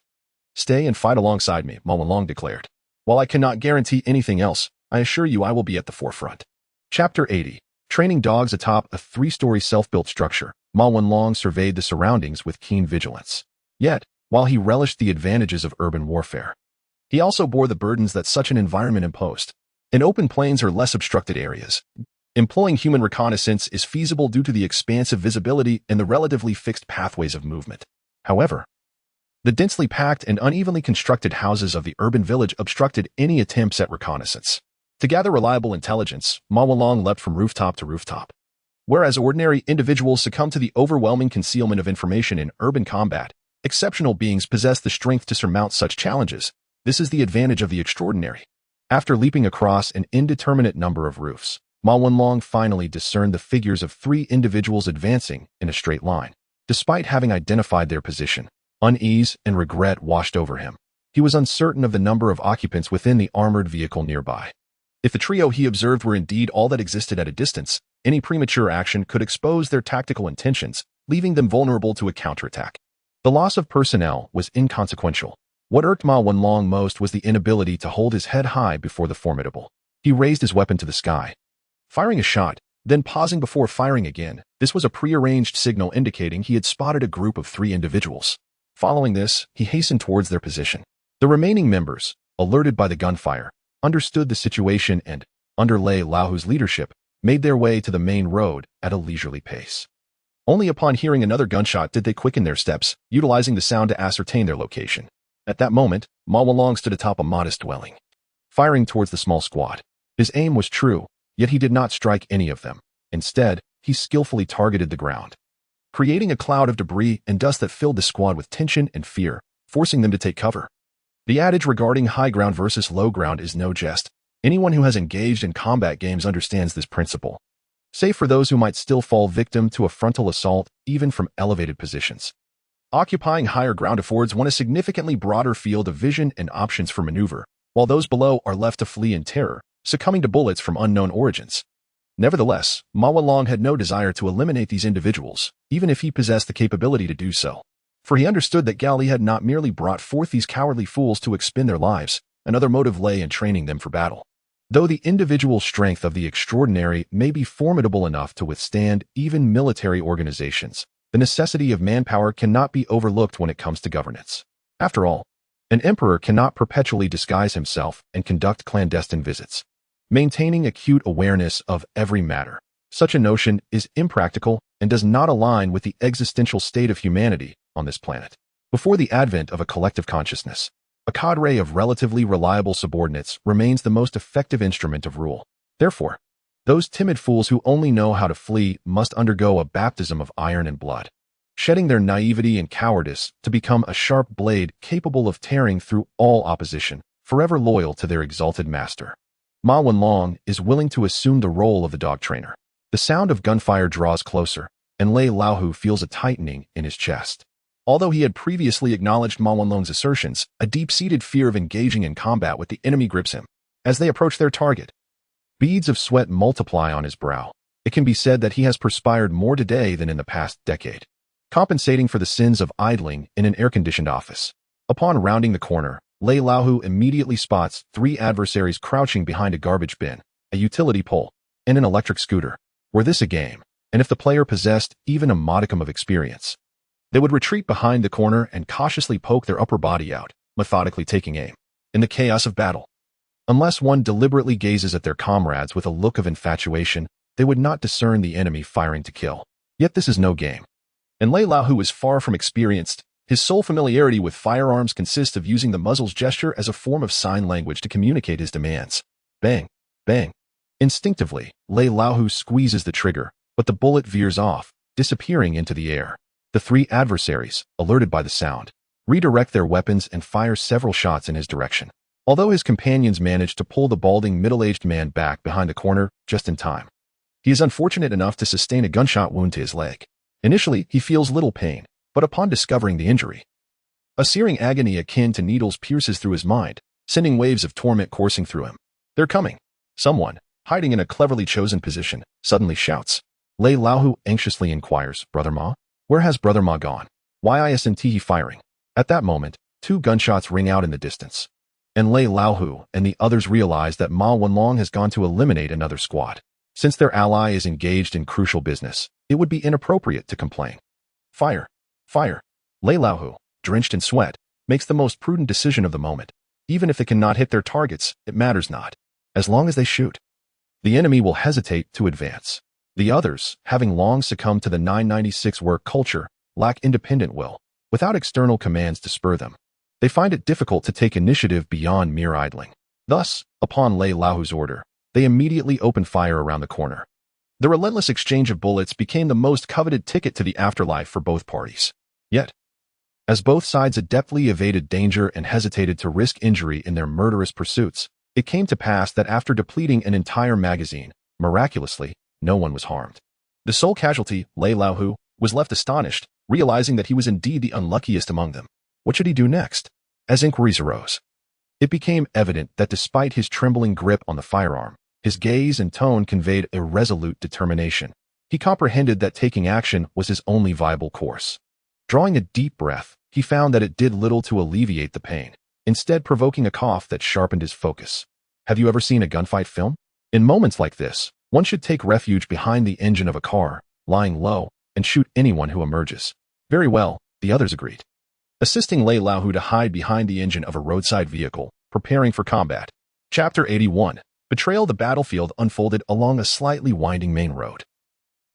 stay and fight alongside me, Ma Wenlong declared. While I cannot guarantee anything else, I assure you I will be at the forefront. Chapter 80. Training dogs atop a 3-story self-built structure, Ma Wenlong surveyed the surroundings with keen vigilance. Yet, while he relished the advantages of urban warfare, he also bore the burdens that such an environment imposed. In open plains or less obstructed areas, employing human reconnaissance is feasible due to the expansive visibility and the relatively fixed pathways of movement. However, the densely packed and unevenly constructed houses of the urban village obstructed any attempts at reconnaissance. To gather reliable intelligence, Ma Wenlong leapt from rooftop to rooftop. Whereas ordinary individuals succumb to the overwhelming concealment of information in urban combat, exceptional beings possess the strength to surmount such challenges. This is the advantage of the extraordinary. After leaping across an indeterminate number of roofs, Ma Wenlong finally discerned the figures of 3 individuals advancing in a straight line. Despite having identified their position, unease and regret washed over him. He was uncertain of the number of occupants within the armored vehicle nearby. If the trio he observed were indeed all that existed at a distance, any premature action could expose their tactical intentions, leaving them vulnerable to a counterattack. The loss of personnel was inconsequential. What irked Ma Wenlong most was the inability to hold his head high before the formidable. He raised his weapon to the sky, firing a shot, then pausing before firing again. This was a prearranged signal indicating he had spotted a group of 3 individuals. Following this, he hastened towards their position. The remaining members, alerted by the gunfire, understood the situation and, under Lei Laohu's leadership, made their way to the main road at a leisurely pace. Only upon hearing another gunshot did they quicken their steps, utilizing the sound to ascertain their location. At that moment, Ma Wenlong stood atop a modest dwelling, firing towards the small squad. His aim was true, yet he did not strike any of them. Instead, he skillfully targeted the ground, creating a cloud of debris and dust that filled the squad with tension and fear, forcing them to take cover. The adage regarding high ground versus low ground is no jest. Anyone who has engaged in combat games understands this principle, save for those who might still fall victim to a frontal assault, even from elevated positions. Occupying higher ground affords one a significantly broader field of vision and options for maneuver, while those below are left to flee in terror, succumbing to bullets from unknown origins. Nevertheless, Ma Wenlong had no desire to eliminate these individuals, even if he possessed the capability to do so. For he understood that Gao Li had not merely brought forth these cowardly fools to expend their lives, another motive lay in training them for battle. Though the individual strength of the extraordinary may be formidable enough to withstand even military organizations, the necessity of manpower cannot be overlooked when it comes to governance. After all, an emperor cannot perpetually disguise himself and conduct clandestine visits, maintaining acute awareness of every matter. Such a notion is impractical and does not align with the existential state of humanity on this planet. Before the advent of a collective consciousness, a cadre of relatively reliable subordinates remains the most effective instrument of rule. Therefore, those timid fools who only know how to flee must undergo a baptism of iron and blood, shedding their naivety and cowardice to become a sharp blade capable of tearing through all opposition, forever loyal to their exalted master. Ma Wenlong is willing to assume the role of the dog trainer. The sound of gunfire draws closer, and Lei Laohu feels a tightening in his chest. Although he had previously acknowledged Ma Wenlong's assertions, a deep-seated fear of engaging in combat with the enemy grips him. As they approach their target, beads of sweat multiply on his brow. It can be said that he has perspired more today than in the past decade. compensating for the sins of idling in an air-conditioned office. Upon rounding the corner, Lei Laohu immediately spots 3 adversaries crouching behind a garbage bin, a utility pole, and an electric scooter. Were this a game, and if the player possessed even a modicum of experience, they would retreat behind the corner and cautiously poke their upper body out, methodically taking aim. In the chaos of battle, unless one deliberately gazes at their comrades with a look of infatuation, they would not discern the enemy firing to kill. Yet this is no game. And Lei Laohu is far from experienced. His sole familiarity with firearms consists of using the muzzle's gesture as a form of sign language to communicate his demands. Bang, bang. Instinctively, Lei Laohu squeezes the trigger, but the bullet veers off, disappearing into the air. The 3 adversaries, alerted by the sound, redirect their weapons and fire several shots in his direction. Although his companions manage to pull the balding middle-aged man back behind the corner just in time, he is unfortunate enough to sustain a gunshot wound to his leg. Initially, he feels little pain, but upon discovering the injury, a searing agony akin to needles pierces through his mind, sending waves of torment coursing through him. They're coming. Someone, hiding in a cleverly chosen position, suddenly shouts. Lei Laohu anxiously inquires, "Brother Ma? Where has Brother Ma gone? Why isn't he firing?" At that moment, 2 gunshots ring out in the distance, and Lei Laohu and the others realize that Ma Wenlong has gone to eliminate another squad. Since their ally is engaged in crucial business, it would be inappropriate to complain. Fire! Fire! Lei Laohu, drenched in sweat, makes the most prudent decision of the moment. Even if they cannot hit their targets, it matters not. As long as they shoot, the enemy will hesitate to advance. The others, having long succumbed to the 996 work culture, lack independent will, without external commands to spur them. They find it difficult to take initiative beyond mere idling. Thus, upon Lei Laohu's order, they immediately open fire around the corner. The relentless exchange of bullets became the most coveted ticket to the afterlife for both parties. Yet, as both sides adeptly evaded danger and hesitated to risk injury in their murderous pursuits, it came to pass that after depleting an entire magazine, miraculously, no one was harmed. The sole casualty, Lei Laohu, was left astonished, realizing that he was indeed the unluckiest among them. What should he do next? As inquiries arose, it became evident that despite his trembling grip on the firearm, his gaze and tone conveyed a resolute determination. He comprehended that taking action was his only viable course. Drawing a deep breath, he found that it did little to alleviate the pain, instead provoking a cough that sharpened his focus. Have you ever seen a gunfight film? In moments like this, one should take refuge behind the engine of a car, lying low, and shoot anyone who emerges. Very well, the others agreed, assisting Lei Laohu to hide behind the engine of a roadside vehicle, preparing for combat. Chapter 81. Betrayal. The battlefield unfolded along a slightly winding main road,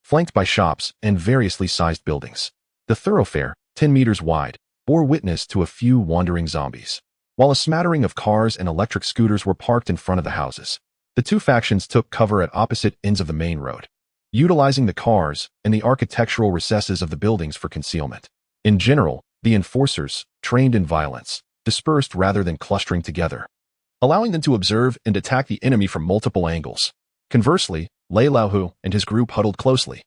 flanked by shops and variously sized buildings. The thoroughfare, 10 meters wide, bore witness to a few wandering zombies, while a smattering of cars and electric scooters were parked in front of the houses. The 2 factions took cover at opposite ends of the main road, utilizing the cars and the architectural recesses of the buildings for concealment. In general, the enforcers, trained in violence, dispersed rather than clustering together, allowing them to observe and attack the enemy from multiple angles. Conversely, Lei Laohu and his group huddled closely,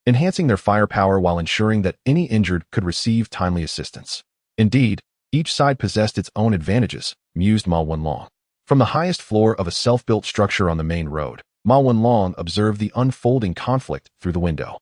enhancing their firepower while ensuring that any injured could receive timely assistance. Indeed, each side possessed its own advantages, mused Ma Wenlong. From the highest floor of a self-built structure on the main road, Ma Wenlong observed the unfolding conflict through the window.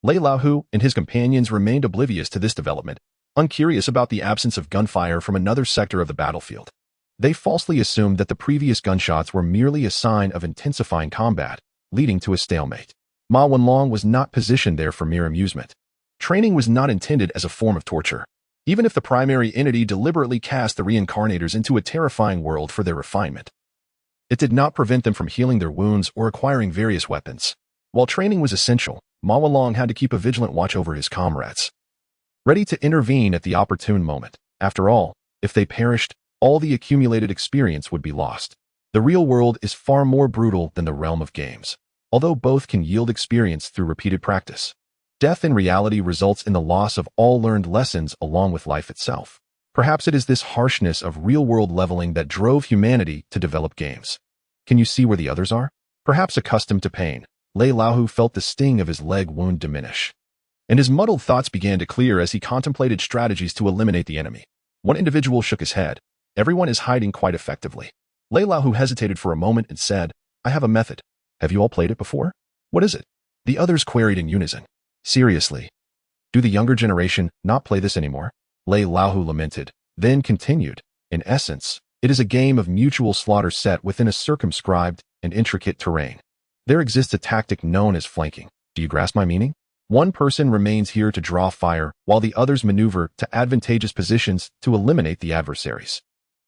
Lei Laohu and his companions remained oblivious to this development, uncurious about the absence of gunfire from another sector of the battlefield. They falsely assumed that the previous gunshots were merely a sign of intensifying combat, leading to a stalemate. Ma Wenlong was not positioned there for mere amusement. Training was not intended as a form of torture. Even if the primary entity deliberately cast the reincarnators into a terrifying world for their refinement, it did not prevent them from healing their wounds or acquiring various weapons. While training was essential, Ma Wenlong had to keep a vigilant watch over his comrades, ready to intervene at the opportune moment. After all, if they perished, all the accumulated experience would be lost. The real world is far more brutal than the realm of games, although both can yield experience through repeated practice. Death in reality results in the loss of all learned lessons along with life itself. Perhaps it is this harshness of real-world leveling that drove humanity to develop games. Can you see where the others are? Perhaps accustomed to pain, Lei Laohu felt the sting of his leg wound diminish, and his muddled thoughts began to clear as he contemplated strategies to eliminate the enemy. One individual shook his head. Everyone is hiding quite effectively. Lei Laohu hesitated for a moment and said, "I have a method. Have you all played it before?" "What is it?" the others queried in unison. "Seriously, Do the younger generation not play this anymore? Lei Laohu lamented, then continued, in essence, it is a game of mutual slaughter set within a circumscribed and intricate terrain. There exists a tactic known as flanking. Do you grasp my meaning? One person remains here to draw fire, while the others maneuver to advantageous positions to eliminate the adversaries.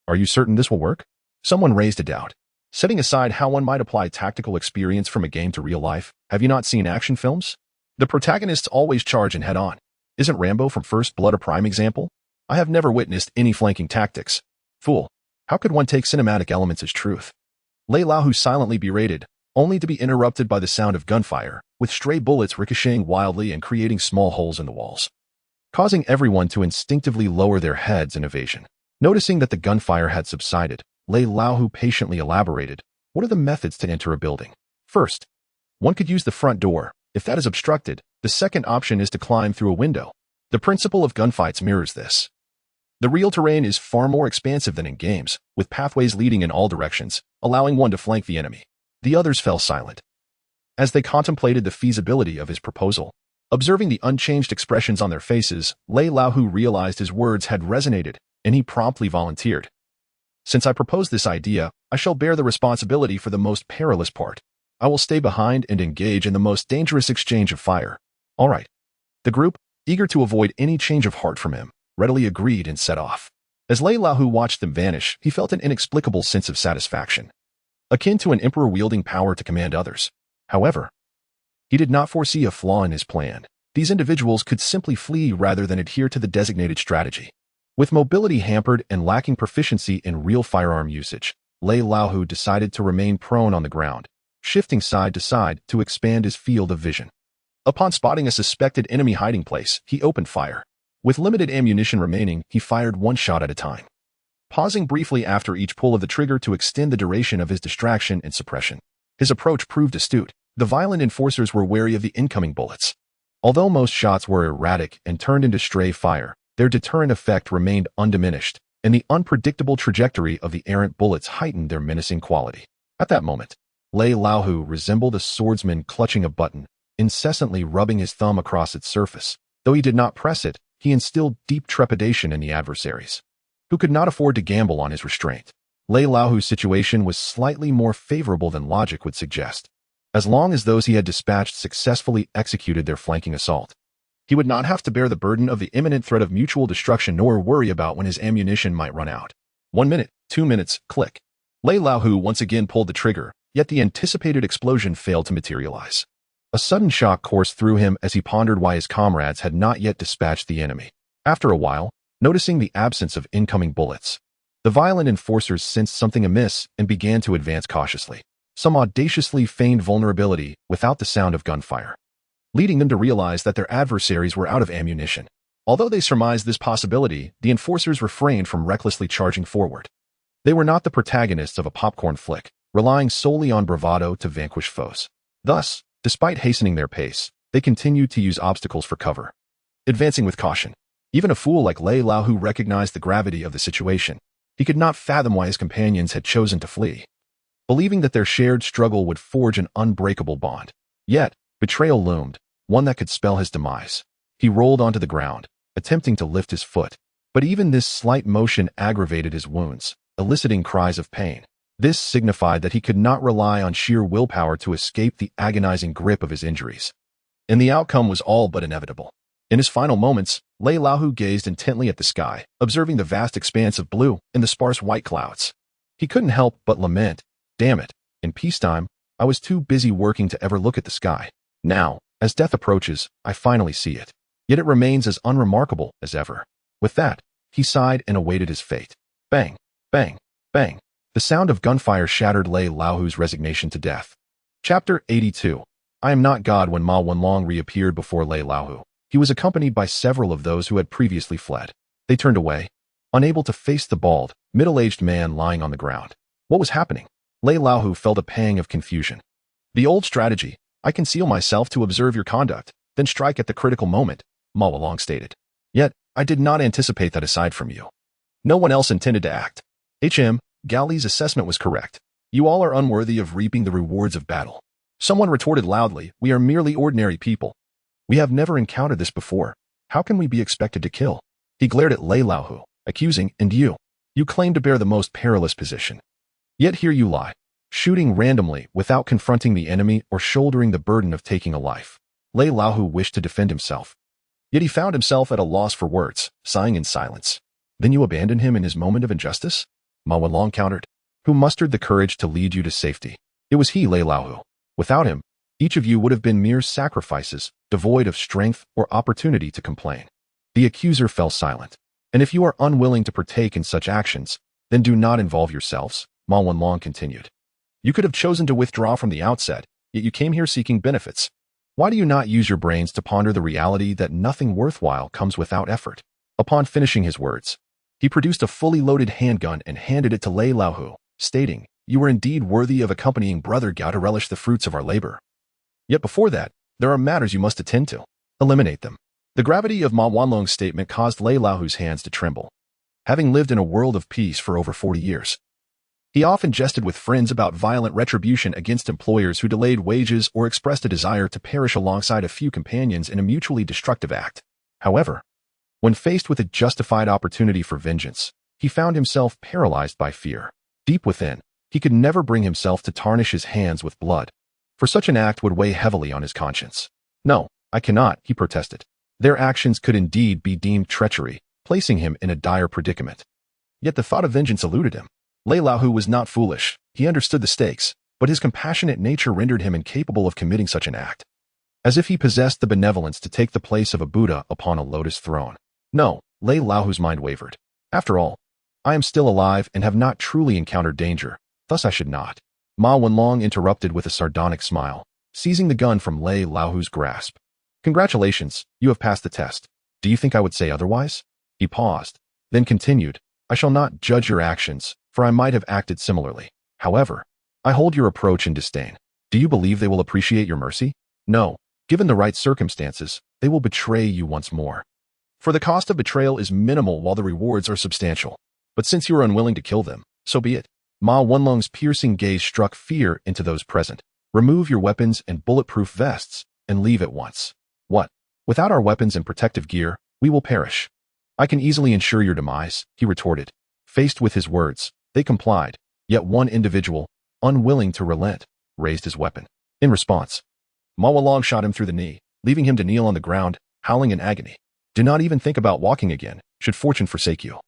Are you certain this will work? Someone raised a doubt. Setting aside how one might apply tactical experience from a game to real life, have you not seen action films? The protagonists always charge and head on. Isn't Rambo from First Blood a prime example? I have never witnessed any flanking tactics. Fool, how could one take cinematic elements as truth? Lei Laohu silently berated, only to be interrupted by the sound of gunfire, with stray bullets ricocheting wildly and creating small holes in the walls, causing everyone to instinctively lower their heads in evasion. Noticing that the gunfire had subsided, Lei Laohu patiently elaborated, what are the methods to enter a building? First, one could use the front door. If that is obstructed, the second option is to climb through a window. The principle of gunfights mirrors this. The real terrain is far more expansive than in games, with pathways leading in all directions, allowing one to flank the enemy. The others fell silent as they contemplated the feasibility of his proposal. Observing the unchanged expressions on their faces, Lei Laohu realized his words had resonated, and he promptly volunteered. Since I proposed this idea, I shall bear the responsibility for the most perilous part. I will stay behind and engage in the most dangerous exchange of fire. All right. The group, eager to avoid any change of heart from him, readily agreed and set off. As Lei Laohu watched them vanish, he felt an inexplicable sense of satisfaction, akin to an emperor wielding power to command others. However, he did not foresee a flaw in his plan. These individuals could simply flee rather than adhere to the designated strategy. With mobility hampered and lacking proficiency in real firearm usage, Lei Laohu decided to remain prone on the ground, shifting side to side to expand his field of vision. Upon spotting a suspected enemy hiding place, he opened fire. With limited ammunition remaining, he fired one shot at a time, pausing briefly after each pull of the trigger to extend the duration of his distraction and suppression. His approach proved astute. The violent enforcers were wary of the incoming bullets. Although most shots were erratic and turned into stray fire, their deterrent effect remained undiminished, and the unpredictable trajectory of the errant bullets heightened their menacing quality. At that moment, Lei Laohu resembled a swordsman clutching a button, incessantly rubbing his thumb across its surface. Though he did not press it, he instilled deep trepidation in the adversaries, who could not afford to gamble on his restraint. Lei Laohu's situation was slightly more favorable than logic would suggest. As long as those he had dispatched successfully executed their flanking assault, he would not have to bear the burden of the imminent threat of mutual destruction nor worry about when his ammunition might run out. 1 minute, 2 minutes, click. Lei Laohu once again pulled the trigger, yet the anticipated explosion failed to materialize. A sudden shock coursed through him as he pondered why his comrades had not yet dispatched the enemy. After a while, noticing the absence of incoming bullets, the violent enforcers sensed something amiss and began to advance cautiously, some audaciously feigned vulnerability without the sound of gunfire, leading them to realize that their adversaries were out of ammunition. Although they surmised this possibility, the enforcers refrained from recklessly charging forward. They were not the protagonists of a popcorn flick, relying solely on bravado to vanquish foes. Thus, despite hastening their pace, they continued to use obstacles for cover, advancing with caution. Even a fool like Lei Laohu recognized the gravity of the situation. He could not fathom why his companions had chosen to flee, believing that their shared struggle would forge an unbreakable bond. Yet, betrayal loomed, one that could spell his demise. He rolled onto the ground, attempting to lift his foot, but even this slight motion aggravated his wounds, eliciting cries of pain. This signified that he could not rely on sheer willpower to escape the agonizing grip of his injuries, and the outcome was all but inevitable. In his final moments, Lei Laohu gazed intently at the sky, observing the vast expanse of blue and the sparse white clouds. He couldn't help but lament, damn it, in peacetime, I was too busy working to ever look at the sky. Now, as death approaches, I finally see it. Yet it remains as unremarkable as ever. With that, he sighed and awaited his fate. Bang, bang, bang. The sound of gunfire shattered Lei Laohu's resignation to death. Chapter 82. I am not God. When Ma Wenlong reappeared before Lei Laohu, he was accompanied by several of those who had previously fled. They turned away, unable to face the bald, middle-aged man lying on the ground. What was happening? Lei Laohu felt a pang of confusion. The old strategy, I conceal myself to observe your conduct, then strike at the critical moment, Ma Wenlong stated. Yet, I did not anticipate that aside from you, no one else intended to act. Gao Li's assessment was correct. You all are unworthy of reaping the rewards of battle. Someone retorted loudly, we are merely ordinary people. We have never encountered this before. How can we be expected to kill? He glared at Lei Laohu, accusing, and you. You claim to bear the most perilous position. Yet here you lie, shooting randomly without confronting the enemy or shouldering the burden of taking a life. Lei Laohu wished to defend himself. Yet he found himself at a loss for words, sighing in silence. Then you abandon him in his moment of injustice? Ma Wanlong countered. Who mustered the courage to lead you to safety? It was he, Lei Laohu. Without him, each of you would have been mere sacrifices, devoid of strength or opportunity to complain. The accuser fell silent. And if you are unwilling to partake in such actions, then do not involve yourselves, Ma Wanlong continued. You could have chosen to withdraw from the outset, yet you came here seeking benefits. Why do you not use your brains to ponder the reality that nothing worthwhile comes without effort? Upon finishing his words, he produced a fully loaded handgun and handed it to Lei Laohu, stating, You are indeed worthy of accompanying Brother Gao to relish the fruits of our labor. Yet before that, there are matters you must attend to. Eliminate them. The gravity of Ma Wanlong's statement caused Lei Laohu's hands to tremble. Having lived in a world of peace for over 40 years, he often jested with friends about violent retribution against employers who delayed wages or expressed a desire to perish alongside a few companions in a mutually destructive act. However, when faced with a justified opportunity for vengeance, he found himself paralyzed by fear. Deep within, he could never bring himself to tarnish his hands with blood, for such an act would weigh heavily on his conscience. No, I cannot, he protested. Their actions could indeed be deemed treachery, placing him in a dire predicament. Yet the thought of vengeance eluded him. Lei Laohu was not foolish. He understood the stakes, but his compassionate nature rendered him incapable of committing such an act. As if he possessed the benevolence to take the place of a Buddha upon a lotus throne. No, Lei Laohu's mind wavered. After all, I am still alive and have not truly encountered danger, thus I should not. Ma Wanlong interrupted with a sardonic smile, seizing the gun from Lei Laohu's grasp. Congratulations, you have passed the test. Do you think I would say otherwise? He paused, then continued, I shall not judge your actions, for I might have acted similarly. However, I hold your approach in disdain. Do you believe they will appreciate your mercy? No, given the right circumstances, they will betray you once more. For the cost of betrayal is minimal while the rewards are substantial. But since you are unwilling to kill them, so be it. Ma Wanlong's piercing gaze struck fear into those present. Remove your weapons and bulletproof vests, and leave at once. What? Without our weapons and protective gear, we will perish. I can easily ensure your demise, he retorted. Faced with his words, they complied, yet one individual, unwilling to relent, raised his weapon. In response, Ma Wanlong shot him through the knee, leaving him to kneel on the ground, howling in agony. Do not even think about walking again, should fortune forsake you.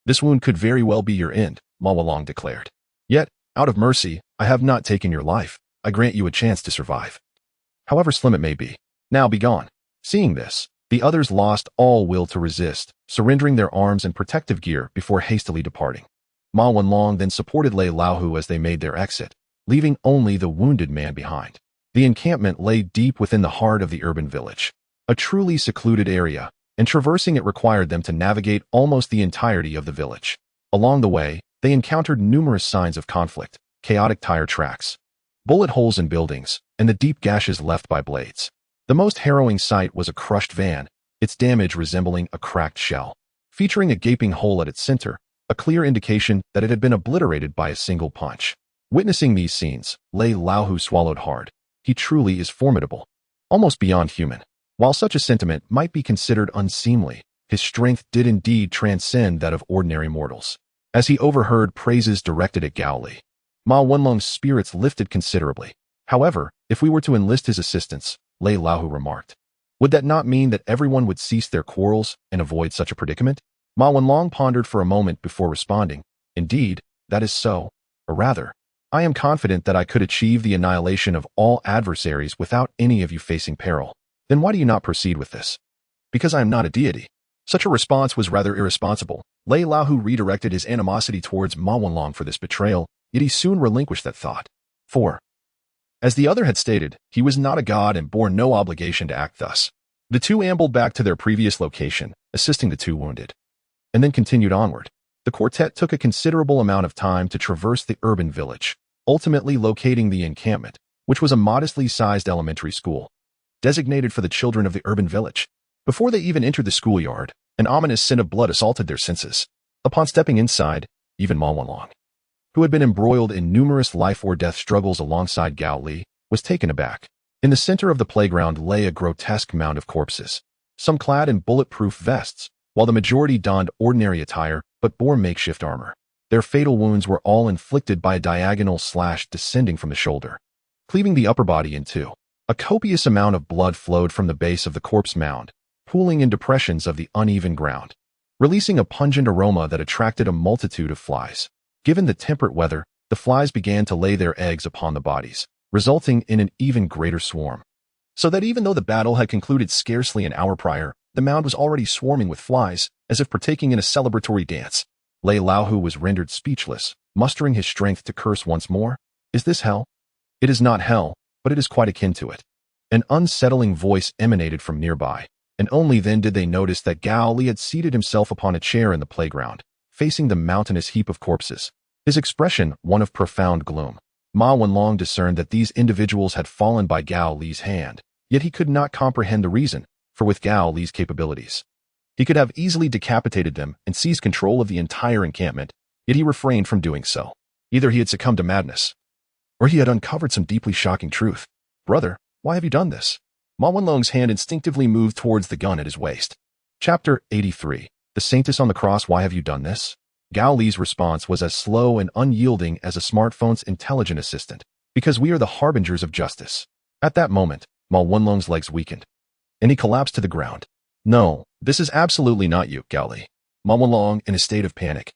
This wound could very well be your end, Ma Wanlong declared. Yet, out of mercy, I have not taken your life. I grant you a chance to survive. However slim it may be. Now be gone. Seeing this, the others lost all will to resist, surrendering their arms and protective gear before hastily departing. Ma Wanlong then supported Lei Laohu as they made their exit, leaving only the wounded man behind. The encampment lay deep within the heart of the urban village, a truly secluded area, and traversing it required them to navigate almost the entirety of the village. Along the way, they encountered numerous signs of conflict, chaotic tire tracks, bullet holes in buildings, and the deep gashes left by blades. The most harrowing sight was a crushed van, its damage resembling a cracked shell, featuring a gaping hole at its center, a clear indication that it had been obliterated by a single punch. Witnessing these scenes, Lei Laohu swallowed hard. He truly is formidable, almost beyond human. While such a sentiment might be considered unseemly, his strength did indeed transcend that of ordinary mortals. As he overheard praises directed at Gao Li, Ma Wanlong's spirits lifted considerably. However, if we were to enlist his assistance, Lei Laohu remarked, would that not mean that everyone would cease their quarrels and avoid such a predicament? Ma Wanlong pondered for a moment before responding, Indeed, that is so, or rather, I am confident that I could achieve the annihilation of all adversaries without any of you facing peril. Then why do you not proceed with this? Because I am not a deity. Such a response was rather irresponsible. Lei Laohu redirected his animosity towards Ma Wanlong for this betrayal, yet he soon relinquished that thought. 4. As the other had stated, he was not a god and bore no obligation to act thus. The two ambled back to their previous location, assisting the two wounded, and then continued onward. The quartet took a considerable amount of time to traverse the urban village, ultimately locating the encampment, which was a modestly sized elementary school, designated for the children of the urban village. Before they even entered the schoolyard, an ominous scent of blood assaulted their senses. Upon stepping inside, even Ma Wanlong, who had been embroiled in numerous life-or-death struggles alongside Gao Li, was taken aback. In the center of the playground lay a grotesque mound of corpses. some clad in bulletproof vests, while the majority donned ordinary attire but bore makeshift armor. Their fatal wounds were all inflicted by a diagonal slash descending from the shoulder, cleaving the upper body in two. A copious amount of blood flowed from the base of the corpse mound, pooling in depressions of the uneven ground, releasing a pungent aroma that attracted a multitude of flies. Given the temperate weather, the flies began to lay their eggs upon the bodies, resulting in an even greater swarm. So that even though the battle had concluded scarcely an hour prior, the mound was already swarming with flies, as if partaking in a celebratory dance. Lei Laohu was rendered speechless, mustering his strength to curse once more. Is this hell? It is not hell, but it is quite akin to it. An unsettling voice emanated from nearby, and only then did they notice that Gao Li had seated himself upon a chair in the playground, facing the mountainous heap of corpses, his expression one of profound gloom. Ma Wenlong discerned that these individuals had fallen by Gao Li's hand, yet he could not comprehend the reason, for with Gao Li's capabilities, he could have easily decapitated them and seized control of the entire encampment, yet he refrained from doing so. Either he had succumbed to madness, or he had uncovered some deeply shocking truth. Brother, why have you done this? Ma Wenlong's hand instinctively moved towards the gun at his waist. Chapter 83. The Saintess on the Cross. Why have you done this? Gao Li's response was as slow and unyielding as a smartphone's intelligent assistant. Because we are the harbingers of justice. At that moment, Ma Wenlong's legs weakened, and he collapsed to the ground. No, this is absolutely not you, Gao Li. Ma Wenlong, in a state of panic,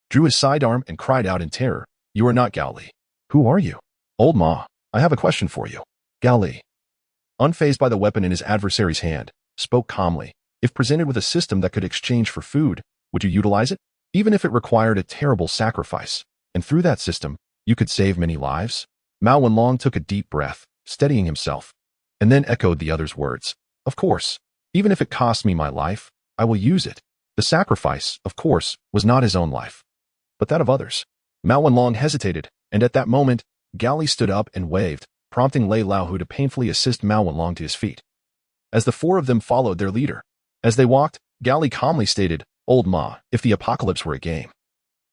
drew his sidearm and cried out in terror. You are not Gao Li. Who are you? Old Ma, I have a question for you. Gao Li, unfazed by the weapon in his adversary's hand, spoke calmly. If presented with a system that could exchange for food, would you utilize it? Even if it required a terrible sacrifice, and through that system, you could save many lives? Ma Wenlong took a deep breath, steadying himself, and then echoed the other's words. Of course, even if it costs me my life, I will use it. The sacrifice, of course, was not his own life, but that of others. Ma Wenlong hesitated, and at that moment, Gao Li stood up and waved, prompting Lei Laohu to painfully assist Ma Wenlong to his feet, as the four of them followed their leader. As they walked, Gao Li calmly stated, Old Ma, if the apocalypse were a game,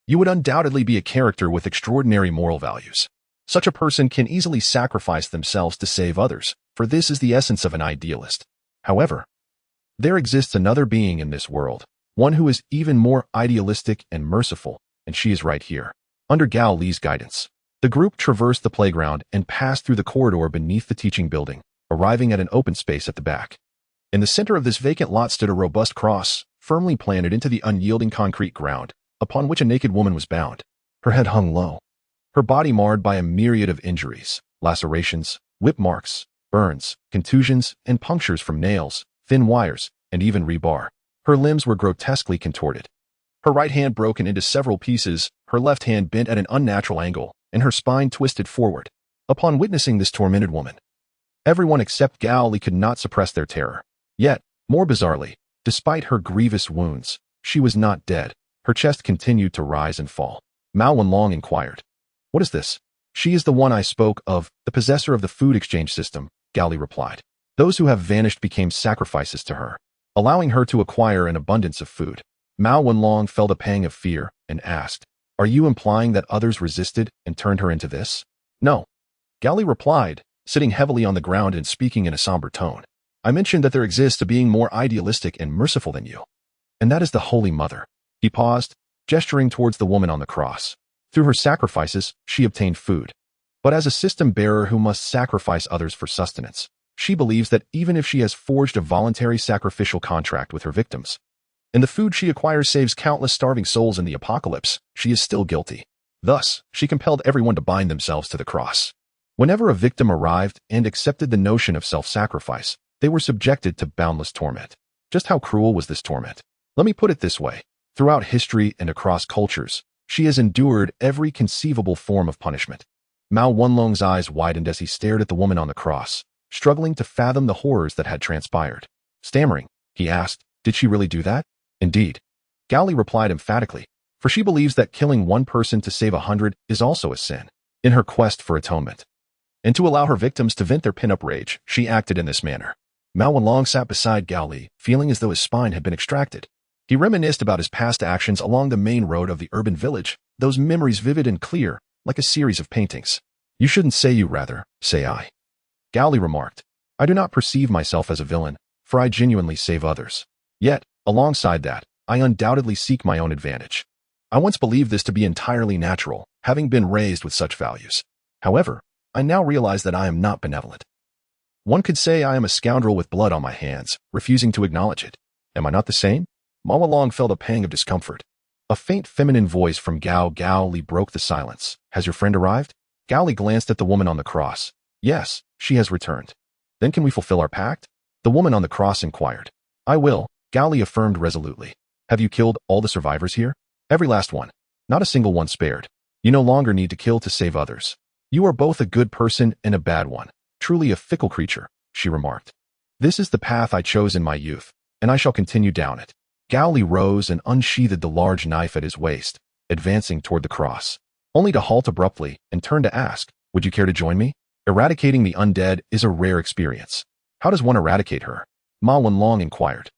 you would undoubtedly be a character with extraordinary moral values. Such a person can easily sacrifice themselves to save others, for this is the essence of an idealist. However, there exists another being in this world, one who is even more idealistic and merciful, and she is right here. Under Gao Li's guidance, the group traversed the playground and passed through the corridor beneath the teaching building, arriving at an open space at the back. In the center of this vacant lot stood a robust cross, firmly planted into the unyielding concrete ground, upon which a naked woman was bound. Her head hung low, her body marred by a myriad of injuries, lacerations, whip marks, burns, contusions, and punctures from nails, thin wires, and even rebar. Her limbs were grotesquely contorted. Her right hand broken into several pieces, her left hand bent at an unnatural angle, and her spine twisted forward. Upon witnessing this tormented woman, everyone except Gao Li could not suppress their terror. Yet, more bizarrely, despite her grievous wounds, she was not dead. Her chest continued to rise and fall. Ma Wenlong inquired, What is this? She is the one I spoke of, the possessor of the food exchange system, Gao Li replied. Those who have vanished became sacrifices to her, allowing her to acquire an abundance of food. Ma Wenlong felt a pang of fear and asked, Are you implying that others resisted and turned her into this? No. Gao Li replied, sitting heavily on the ground and speaking in a somber tone. I mentioned that there exists a being more idealistic and merciful than you, and that is the Holy Mother. He paused, gesturing towards the woman on the cross. Through her sacrifices, she obtained food. But as a system bearer who must sacrifice others for sustenance, she believes that even if she has forged a voluntary sacrificial contract with her victims, and the food she acquires saves countless starving souls in the apocalypse, she is still guilty. Thus, she compelled everyone to bind themselves to the cross. Whenever a victim arrived and accepted the notion of self-sacrifice, they were subjected to boundless torment. Just how cruel was this torment? Let me put it this way. Throughout history and across cultures, she has endured every conceivable form of punishment. Ma Wenlong's eyes widened as he stared at the woman on the cross, struggling to fathom the horrors that had transpired. Stammering, he asked, Did she really do that? Indeed. Gao Li replied emphatically, for she believes that killing one person to save 100 is also a sin. In her quest for atonement, and to allow her victims to vent their pin-up rage, she acted in this manner. Ma Wenlong sat beside Gao Li, feeling as though his spine had been extracted. He reminisced about his past actions along the main road of the urban village, those memories vivid and clear, like a series of paintings. You shouldn't say you, rather, say I. Gao Li remarked, I do not perceive myself as a villain, for I genuinely save others. Yet, alongside that, I undoubtedly seek my own advantage. I once believed this to be entirely natural, having been raised with such values. However, I now realize that I am not benevolent. One could say I am a scoundrel with blood on my hands, refusing to acknowledge it. Am I not the same? Ma Wanlong felt a pang of discomfort. A faint feminine voice from Gao Li broke the silence. Has your friend arrived? Gao Li glanced at the woman on the cross. Yes, she has returned. Then can we fulfill our pact? The woman on the cross inquired. I will, Gao Li affirmed resolutely. Have you killed all the survivors here? Every last one. Not a single one spared. You no longer need to kill to save others. You are both a good person and a bad one. Truly a fickle creature, she remarked. This is the path I chose in my youth, and I shall continue down it. Gao Li rose and unsheathed the large knife at his waist, advancing toward the cross, only to halt abruptly and turn to ask, would you care to join me? Eradicating the undead is a rare experience. How does one eradicate her? Ma Wanlong inquired.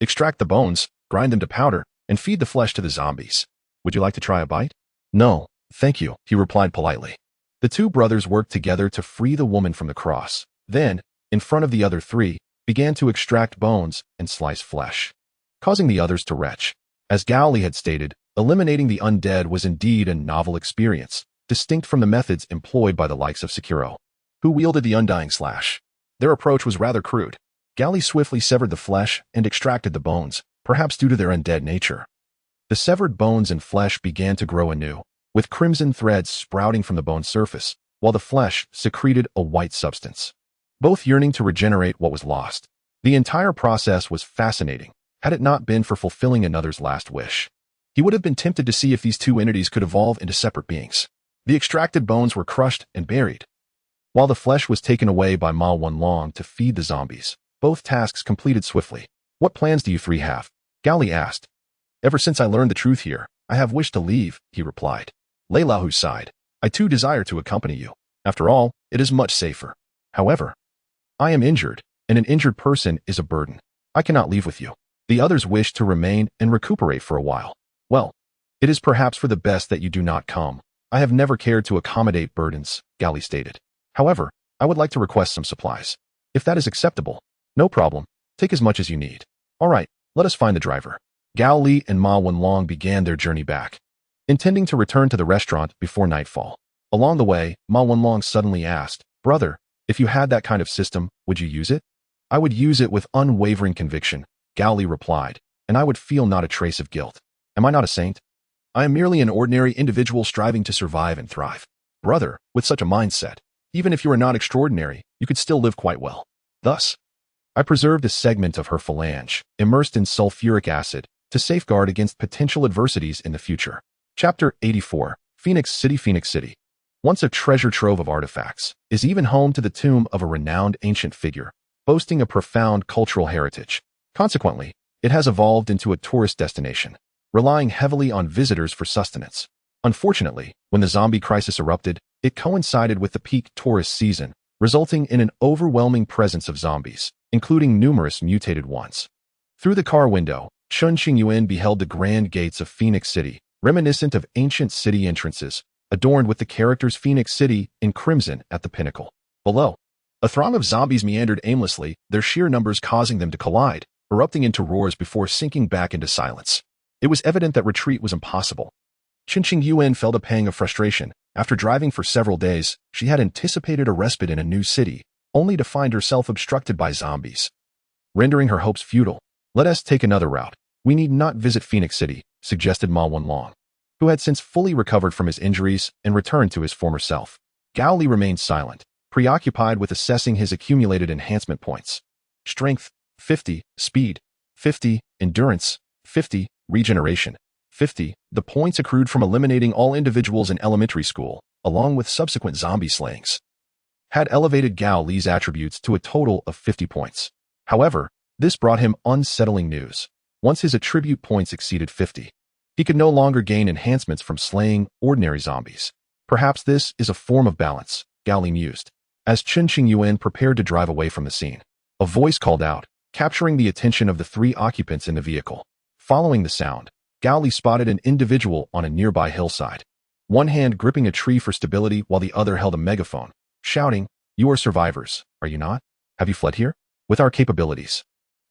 Extract the bones, grind them to powder, and feed the flesh to the zombies. Would you like to try a bite? No, thank you, he replied politely. The two brothers worked together to free the woman from the cross, then, in front of the other three, began to extract bones and slice flesh, causing the others to retch. As Gao Li had stated, eliminating the undead was indeed a novel experience, distinct from the methods employed by the likes of Sekiro, who wielded the undying slash. Their approach was rather crude. Gao Li swiftly severed the flesh and extracted the bones, perhaps due to their undead nature. The severed bones and flesh began to grow anew, with crimson threads sprouting from the bone surface, while the flesh secreted a white substance, both yearning to regenerate what was lost. The entire process was fascinating, had it not been for fulfilling another's last wish. He would have been tempted to see if these two entities could evolve into separate beings. The extracted bones were crushed and buried, while the flesh was taken away by Ma Wanlong to feed the zombies. Both tasks completed swiftly. What plans do you three have? Gao Li asked. Ever since I learned the truth here, I have wished to leave, he replied. Lei Lahu sighed. I too desire to accompany you. After all, it is much safer. However, I am injured, and an injured person is a burden. I cannot leave with you. The others wish to remain and recuperate for a while. Well, it is perhaps for the best that you do not come. I have never cared to accommodate burdens, Gao Li stated. However, I would like to request some supplies. If that is acceptable. No problem. Take as much as you need. All right, let us find the driver. Gao Li and Ma Wanlong began their journey back, intending to return to the restaurant before nightfall. Along the way, Ma Wanlong suddenly asked, Brother, if you had that kind of system, would you use it? I would use it with unwavering conviction, Gao Li replied, and I would feel not a trace of guilt. Am I not a saint? I am merely an ordinary individual striving to survive and thrive. Brother, with such a mindset, even if you are not extraordinary, you could still live quite well. Thus, I preserved a segment of her phalange, immersed in sulfuric acid, to safeguard against potential adversities in the future. Chapter 84, Phoenix City, once a treasure trove of artifacts, is even home to the tomb of a renowned ancient figure, boasting a profound cultural heritage. Consequently, it has evolved into a tourist destination, relying heavily on visitors for sustenance. Unfortunately, when the zombie crisis erupted, it coincided with the peak tourist season, resulting in an overwhelming presence of zombies, including numerous mutated ones. Through the car window, Chun Qingyuan beheld the grand gates of Phoenix City, reminiscent of ancient city entrances, adorned with the characters Phoenix City in crimson at the pinnacle. Below, a throng of zombies meandered aimlessly, their sheer numbers causing them to collide, erupting into roars before sinking back into silence. It was evident that retreat was impossible. Chun Qingyuan felt a pang of frustration. After driving for several days, she had anticipated a respite in a new city, only to find herself obstructed by zombies, rendering her hopes futile. Let us take another route. We need not visit Phoenix City, suggested Ma Wanlong, who had since fully recovered from his injuries and returned to his former self. Gao Li remained silent, preoccupied with assessing his accumulated enhancement points. Strength, 50, speed, 50, endurance, 50, regeneration, 50, the points accrued from eliminating all individuals in elementary school, along with subsequent zombie slayings, had elevated Gao Li's attributes to a total of 50 points. However, this brought him unsettling news. Once his attribute points exceeded 50, he could no longer gain enhancements from slaying ordinary zombies. Perhaps this is a form of balance, Gao Li mused, as Chun Qingyuan prepared to drive away from the scene. A voice called out, capturing the attention of the three occupants in the vehicle. Following the sound, Gao Li spotted an individual on a nearby hillside, one hand gripping a tree for stability while the other held a megaphone, shouting, "You are survivors, are you not? Have you fled here? With our capabilities,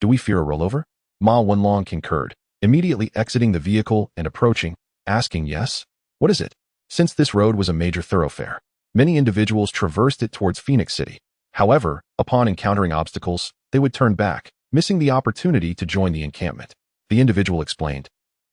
Do we fear a rollover? Ma Wenlong concurred, immediately exiting the vehicle and approaching, asking yes? What is it? Since this road was a major thoroughfare, many individuals traversed it towards Phoenix City. However, upon encountering obstacles, they would turn back, missing the opportunity to join the encampment. The individual explained,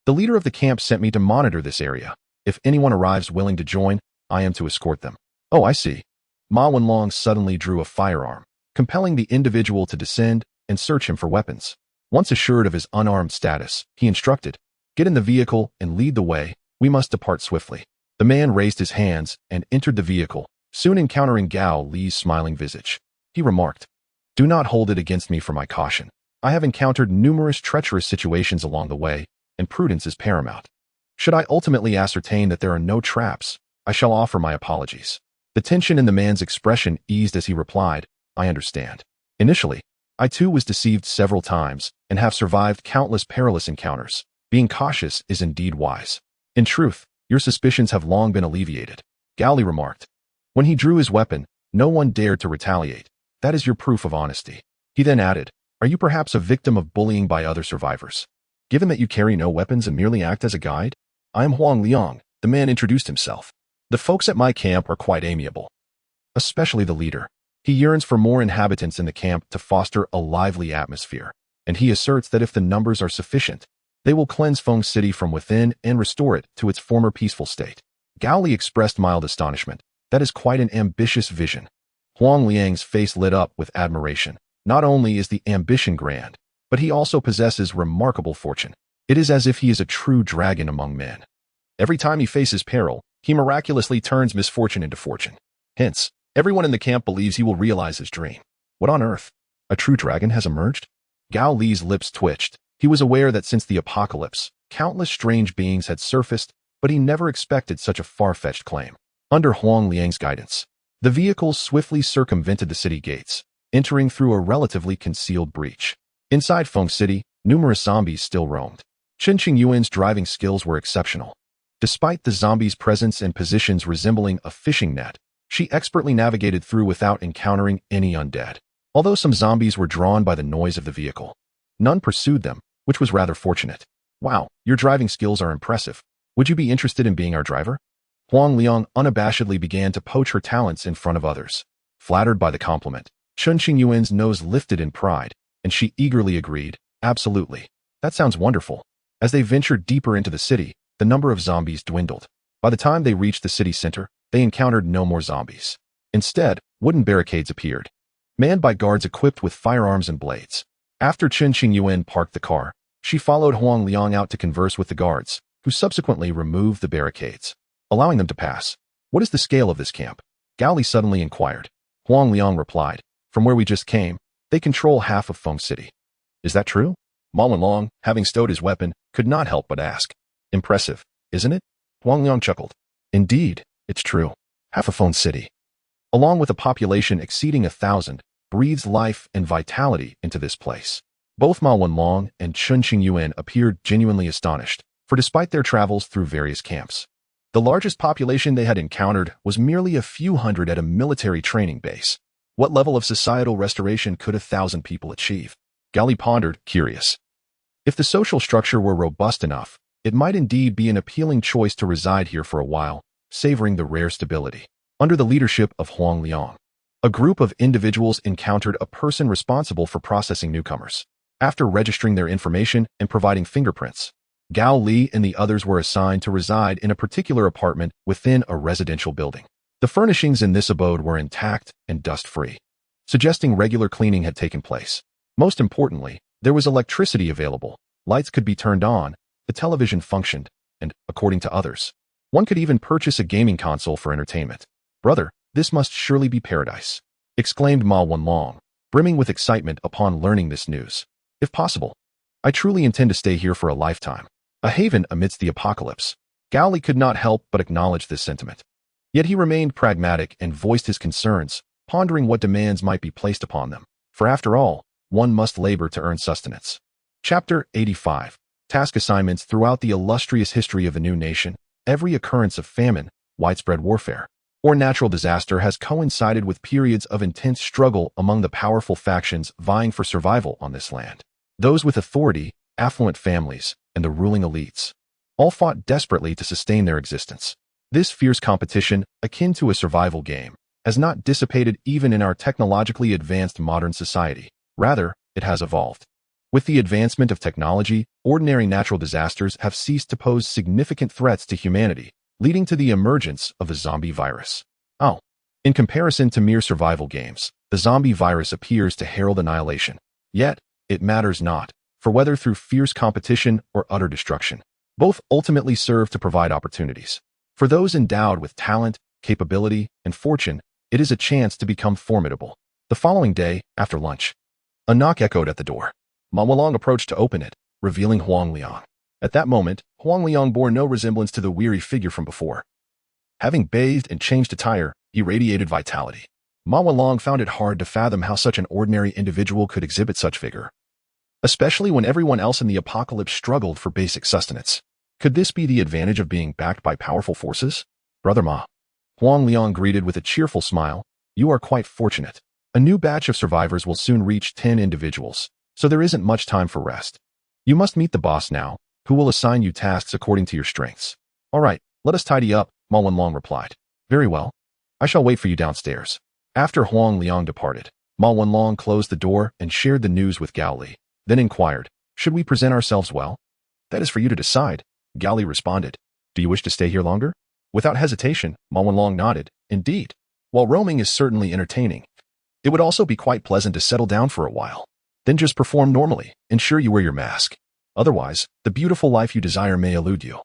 "The leader of the camp sent me to monitor this area. If anyone arrives willing to join, I am to escort them." "Oh, I see." Ma Wenlong suddenly drew a firearm, compelling the individual to descend and search him for weapons. Once assured of his unarmed status, he instructed, "Get in the vehicle and lead the way. We must depart swiftly." The man raised his hands and entered the vehicle, soon encountering Gao Li's smiling visage. He remarked, "Do not hold it against me for my caution. I have encountered numerous treacherous situations along the way, and prudence is paramount. Should I ultimately ascertain that there are no traps, I shall offer my apologies." The tension in the man's expression eased as he replied, "I understand. Initially, I too was deceived several times and have survived countless perilous encounters. Being cautious is indeed wise. In truth, your suspicions have long been alleviated," Gao Li remarked. When he drew his weapon, no one dared to retaliate. "That is your proof of honesty." He then added, "Are you perhaps a victim of bullying by other survivors? Given that you carry no weapons and merely act as a guide?" "I am Huang Liang," the man introduced himself. "The folks at my camp are quite amiable, especially the leader. He yearns for more inhabitants in the camp to foster a lively atmosphere, and he asserts that if the numbers are sufficient, they will cleanse Feng City from within and restore it to its former peaceful state." Gao Li expressed mild astonishment. "That is quite an ambitious vision." Huang Liang's face lit up with admiration. Not only is the ambition grand, but he also possesses remarkable fortune. It is as if he is a true dragon among men. Every time he faces peril, he miraculously turns misfortune into fortune. Hence, everyone in the camp believes he will realize his dream. What on earth? A true dragon has emerged? Gao Li's lips twitched. He was aware that since the apocalypse, countless strange beings had surfaced, but he never expected such a far-fetched claim. Under Huang Liang's guidance, the vehicles swiftly circumvented the city gates, entering through a relatively concealed breach. Inside Feng City, numerous zombies still roamed. Chen Qingyuan's driving skills were exceptional. Despite the zombies' presence and positions resembling a fishing net, she expertly navigated through without encountering any undead. Although some zombies were drawn by the noise of the vehicle, none pursued them, which was rather fortunate. "Wow, your driving skills are impressive. Would you be interested in being our driver?" Huang Liang unabashedly began to poach her talents in front of others. Flattered by the compliment, Chen Qingyuan's nose lifted in pride, and she eagerly agreed, "Absolutely. That sounds wonderful." As they ventured deeper into the city, the number of zombies dwindled. By the time they reached the city center, they encountered no more zombies. Instead, wooden barricades appeared, manned by guards equipped with firearms and blades. After Chen Qingyuan parked the car, she followed Huang Liang out to converse with the guards, who subsequently removed the barricades, allowing them to pass. "What is the scale of this camp?" Gao Li suddenly inquired. Huang Liang replied, "From where we just came, they control half of Feng City." "Is that true?" Ma Wenlong, having stowed his weapon, could not help but ask. "Impressive, isn't it?" Huang Liang chuckled. "Indeed, it's true. Half of Feng City, along with a population exceeding 1,000, breathes life and vitality into this place." Both Ma Wenlong and Chen Qingyuan appeared genuinely astonished, for despite their travels through various camps, the largest population they had encountered was merely a few hundred at a military training base. What level of societal restoration could 1,000 people achieve? Gao Li pondered, curious. If the social structure were robust enough, it might indeed be an appealing choice to reside here for a while, savoring the rare stability. Under the leadership of Huang Liang, a group of individuals encountered a person responsible for processing newcomers. After registering their information and providing fingerprints, Gao Li and the others were assigned to reside in a particular apartment within a residential building. The furnishings in this abode were intact and dust-free, suggesting regular cleaning had taken place. Most importantly, there was electricity available, lights could be turned on, the television functioned, and, according to others, one could even purchase a gaming console for entertainment. "Brother, this must surely be paradise," exclaimed Ma Wenlong, brimming with excitement upon learning this news. "If possible, I truly intend to stay here for a lifetime. A haven amidst the apocalypse." Gao Li could not help but acknowledge this sentiment. Yet he remained pragmatic and voiced his concerns, pondering what demands might be placed upon them. For after all, one must labor to earn sustenance. Chapter 85. Task assignments. Throughout the illustrious history of the new nation, every occurrence of famine, widespread warfare, or natural disaster has coincided with periods of intense struggle among the powerful factions vying for survival on this land. Those with authority, affluent families, and the ruling elites all fought desperately to sustain their existence. This fierce competition, akin to a survival game, has not dissipated even in our technologically advanced modern society. Rather, it has evolved. With the advancement of technology, ordinary natural disasters have ceased to pose significant threats to humanity, leading to the emergence of the zombie virus. In comparison to mere survival games, the zombie virus appears to herald annihilation. Yet, it matters not, for whether through fierce competition or utter destruction, both ultimately serve to provide opportunities. For those endowed with talent, capability, and fortune, it is a chance to become formidable. The following day, after lunch, a knock echoed at the door. Ma Wanlong approached to open it, revealing Huang Liang. At that moment, Huang Liang bore no resemblance to the weary figure from before. Having bathed and changed attire, he radiated vitality. Ma Wanlong found it hard to fathom how such an ordinary individual could exhibit such vigor, especially when everyone else in the apocalypse struggled for basic sustenance. Could this be the advantage of being backed by powerful forces? Brother Ma, Huang Liang greeted with a cheerful smile, you are quite fortunate. A new batch of survivors will soon reach 10 individuals, so there isn't much time for rest. You must meet the boss now, who will assign you tasks according to your strengths. All right, let us tidy up, Ma Wanlong replied. Very well. I shall wait for you downstairs. After Huang Liang departed, Ma Wanlong closed the door and shared the news with Gao Li, then inquired, should we present ourselves well? That is for you to decide, Gao Li responded. Do you wish to stay here longer? Without hesitation, Ma Wanlong nodded. Indeed. While roaming is certainly entertaining, it would also be quite pleasant to settle down for a while. Then just perform normally, ensure you wear your mask. Otherwise, the beautiful life you desire may elude you.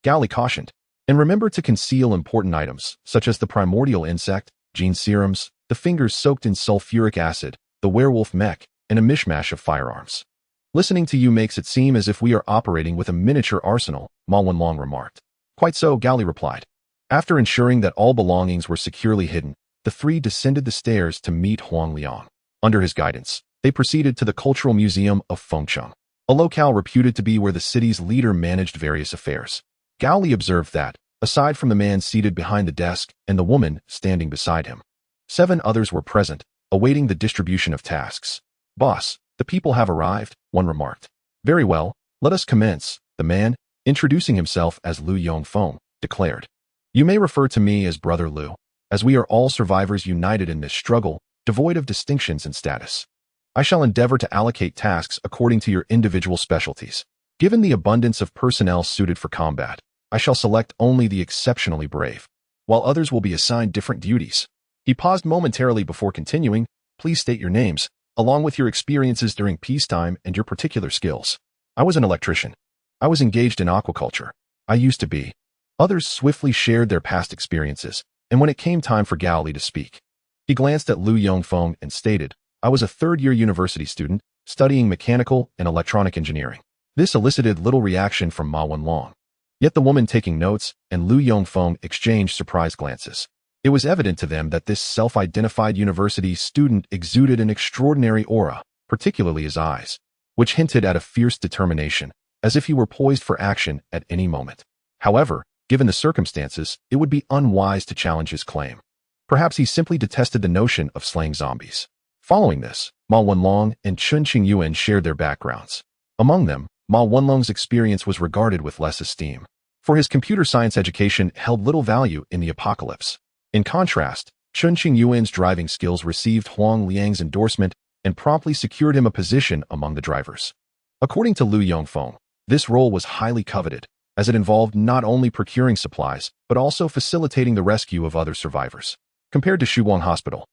Gao Li cautioned. And remember to conceal important items, such as the primordial insect, gene serums, the fingers soaked in sulfuric acid, the werewolf mech, and a mishmash of firearms. Listening to you makes it seem as if we are operating with a miniature arsenal, Ma Wanlong remarked. Quite so, Gao Li replied. After ensuring that all belongings were securely hidden, the three descended the stairs to meet Huang Liang. Under his guidance, they proceeded to the Cultural Museum of Fengcheng, a locale reputed to be where the city's leader managed various affairs. Gao Li observed that, aside from the man seated behind the desk and the woman standing beside him, 7 others were present, awaiting the distribution of tasks. Boss, the people have arrived, one remarked. Very well, let us commence, the man, introducing himself as Lu Yongfeng, declared. You may refer to me as Brother Lu, as we are all survivors united in this struggle, devoid of distinctions and status. I shall endeavor to allocate tasks according to your individual specialties. Given the abundance of personnel suited for combat, I shall select only the exceptionally brave, while others will be assigned different duties. He paused momentarily before continuing. Please state your names, along with your experiences during peacetime and your particular skills. I was an electrician. I was engaged in aquaculture. I used to be. Others swiftly shared their past experiences, and when it came time for Gao Li to speak, he glanced at Lu Yongfeng and stated, I was a third-year university student, studying mechanical and electronic engineering. This elicited little reaction from Ma Wanlong. Yet the woman taking notes and Lu Yongfeng exchanged surprised glances. It was evident to them that this self-identified university student exuded an extraordinary aura, particularly his eyes, which hinted at a fierce determination, as if he were poised for action at any moment. However, given the circumstances, it would be unwise to challenge his claim. Perhaps he simply detested the notion of slaying zombies. Following this, Ma Wanlong and Chun Qingyuan shared their backgrounds. Among them, Ma Wanlong's experience was regarded with less esteem, for his computer science education held little value in the apocalypse. In contrast, Chun Qingyuan's driving skills received Huang Liang's endorsement and promptly secured him a position among the drivers. According to Lu Yongfeng, this role was highly coveted, as it involved not only procuring supplies, but also facilitating the rescue of other survivors. Compared to Shuwang Hospital,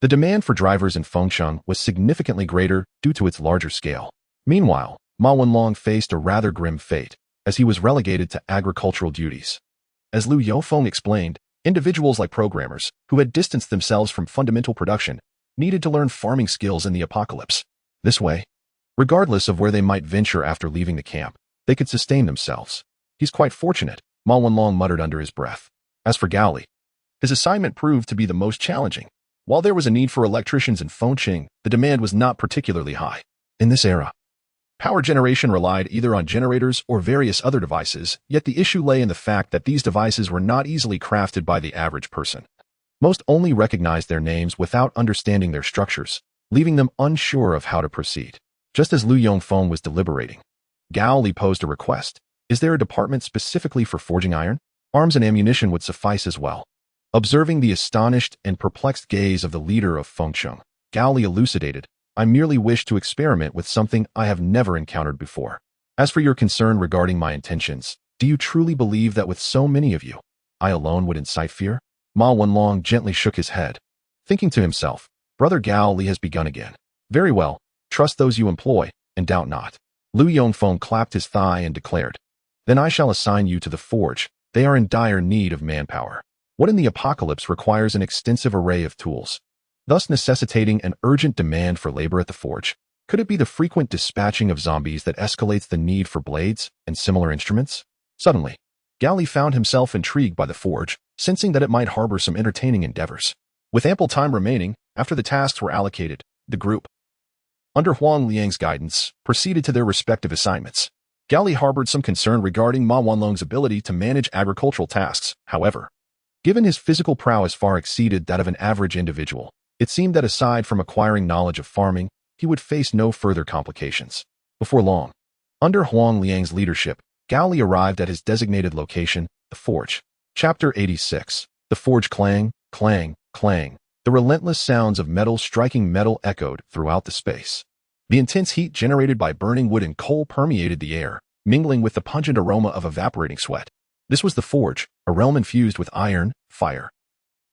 the demand for drivers in Fengcheng was significantly greater due to its larger scale. Meanwhile, Ma Wanlong faced a rather grim fate, as he was relegated to agricultural duties. As Lu Yongfeng explained, individuals like programmers, who had distanced themselves from fundamental production, needed to learn farming skills in the apocalypse. This way, regardless of where they might venture after leaving the camp, they could sustain themselves. He's quite fortunate, Ma Wanlong muttered under his breath. As for Gao Li, his assignment proved to be the most challenging. While there was a need for electricians in Fengcheng, the demand was not particularly high. In this era, power generation relied either on generators or various other devices, yet the issue lay in the fact that these devices were not easily crafted by the average person. Most only recognized their names without understanding their structures, leaving them unsure of how to proceed. Just as Lu Yongfeng was deliberating, Gao Li posed a request. Is there a department specifically for forging iron? Arms and ammunition would suffice as well. Observing the astonished and perplexed gaze of the leader of Fengcheng, Gao Li elucidated, I merely wish to experiment with something I have never encountered before. As for your concern regarding my intentions, do you truly believe that with so many of you, I alone would incite fear? Ma Wenlong gently shook his head, thinking to himself, Brother Gao Li has begun again. Very well, trust those you employ, and doubt not. Lu Yongfeng clapped his thigh and declared, Then I shall assign you to the forge. They are in dire need of manpower. What in the apocalypse requires an extensive array of tools, thus necessitating an urgent demand for labor at the forge? Could it be the frequent dispatching of zombies that escalates the need for blades and similar instruments? Suddenly, Gao Li found himself intrigued by the forge, sensing that it might harbor some entertaining endeavors. With ample time remaining, after the tasks were allocated, the group, under Huang Liang's guidance, proceeded to their respective assignments. Gao Li harbored some concern regarding Ma Wenlong's ability to manage agricultural tasks. However, given his physical prowess far exceeded that of an average individual, it seemed that aside from acquiring knowledge of farming, he would face no further complications. Before long, under Huang Liang's leadership, Gao Li arrived at his designated location, the forge. Chapter 86. The forge clang, clang, clang. The relentless sounds of metal striking metal echoed throughout the space. The intense heat generated by burning wood and coal permeated the air, mingling with the pungent aroma of evaporating sweat. This was the forge, a realm infused with iron, fire,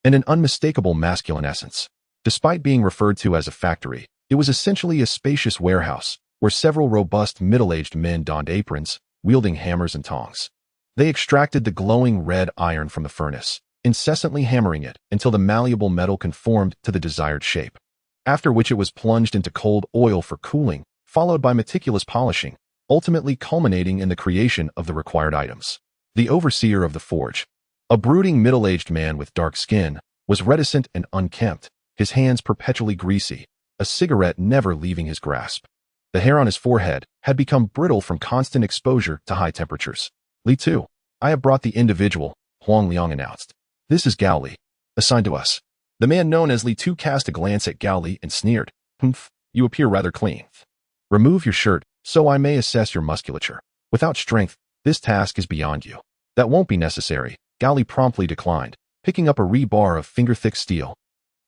and an unmistakable masculine essence. Despite being referred to as a factory, it was essentially a spacious warehouse, where several robust middle-aged men donned aprons, wielding hammers and tongs. They extracted the glowing red iron from the furnace, incessantly hammering it until the malleable metal conformed to the desired shape, after which it was plunged into cold oil for cooling, followed by meticulous polishing, ultimately culminating in the creation of the required items. The overseer of the forge, a brooding middle-aged man with dark skin, was reticent and unkempt, his hands perpetually greasy, a cigarette never leaving his grasp. The hair on his forehead had become brittle from constant exposure to high temperatures. Li Tu, I have brought the individual, Huang Liang announced. This is Gao Li, assigned to us. The man known as Li Tu cast a glance at Gao Li and sneered, Humph, you appear rather clean. Remove your shirt, so I may assess your musculature. Without strength, this task is beyond you. That won't be necessary, Gao Li promptly declined, picking up a rebar of finger-thick steel.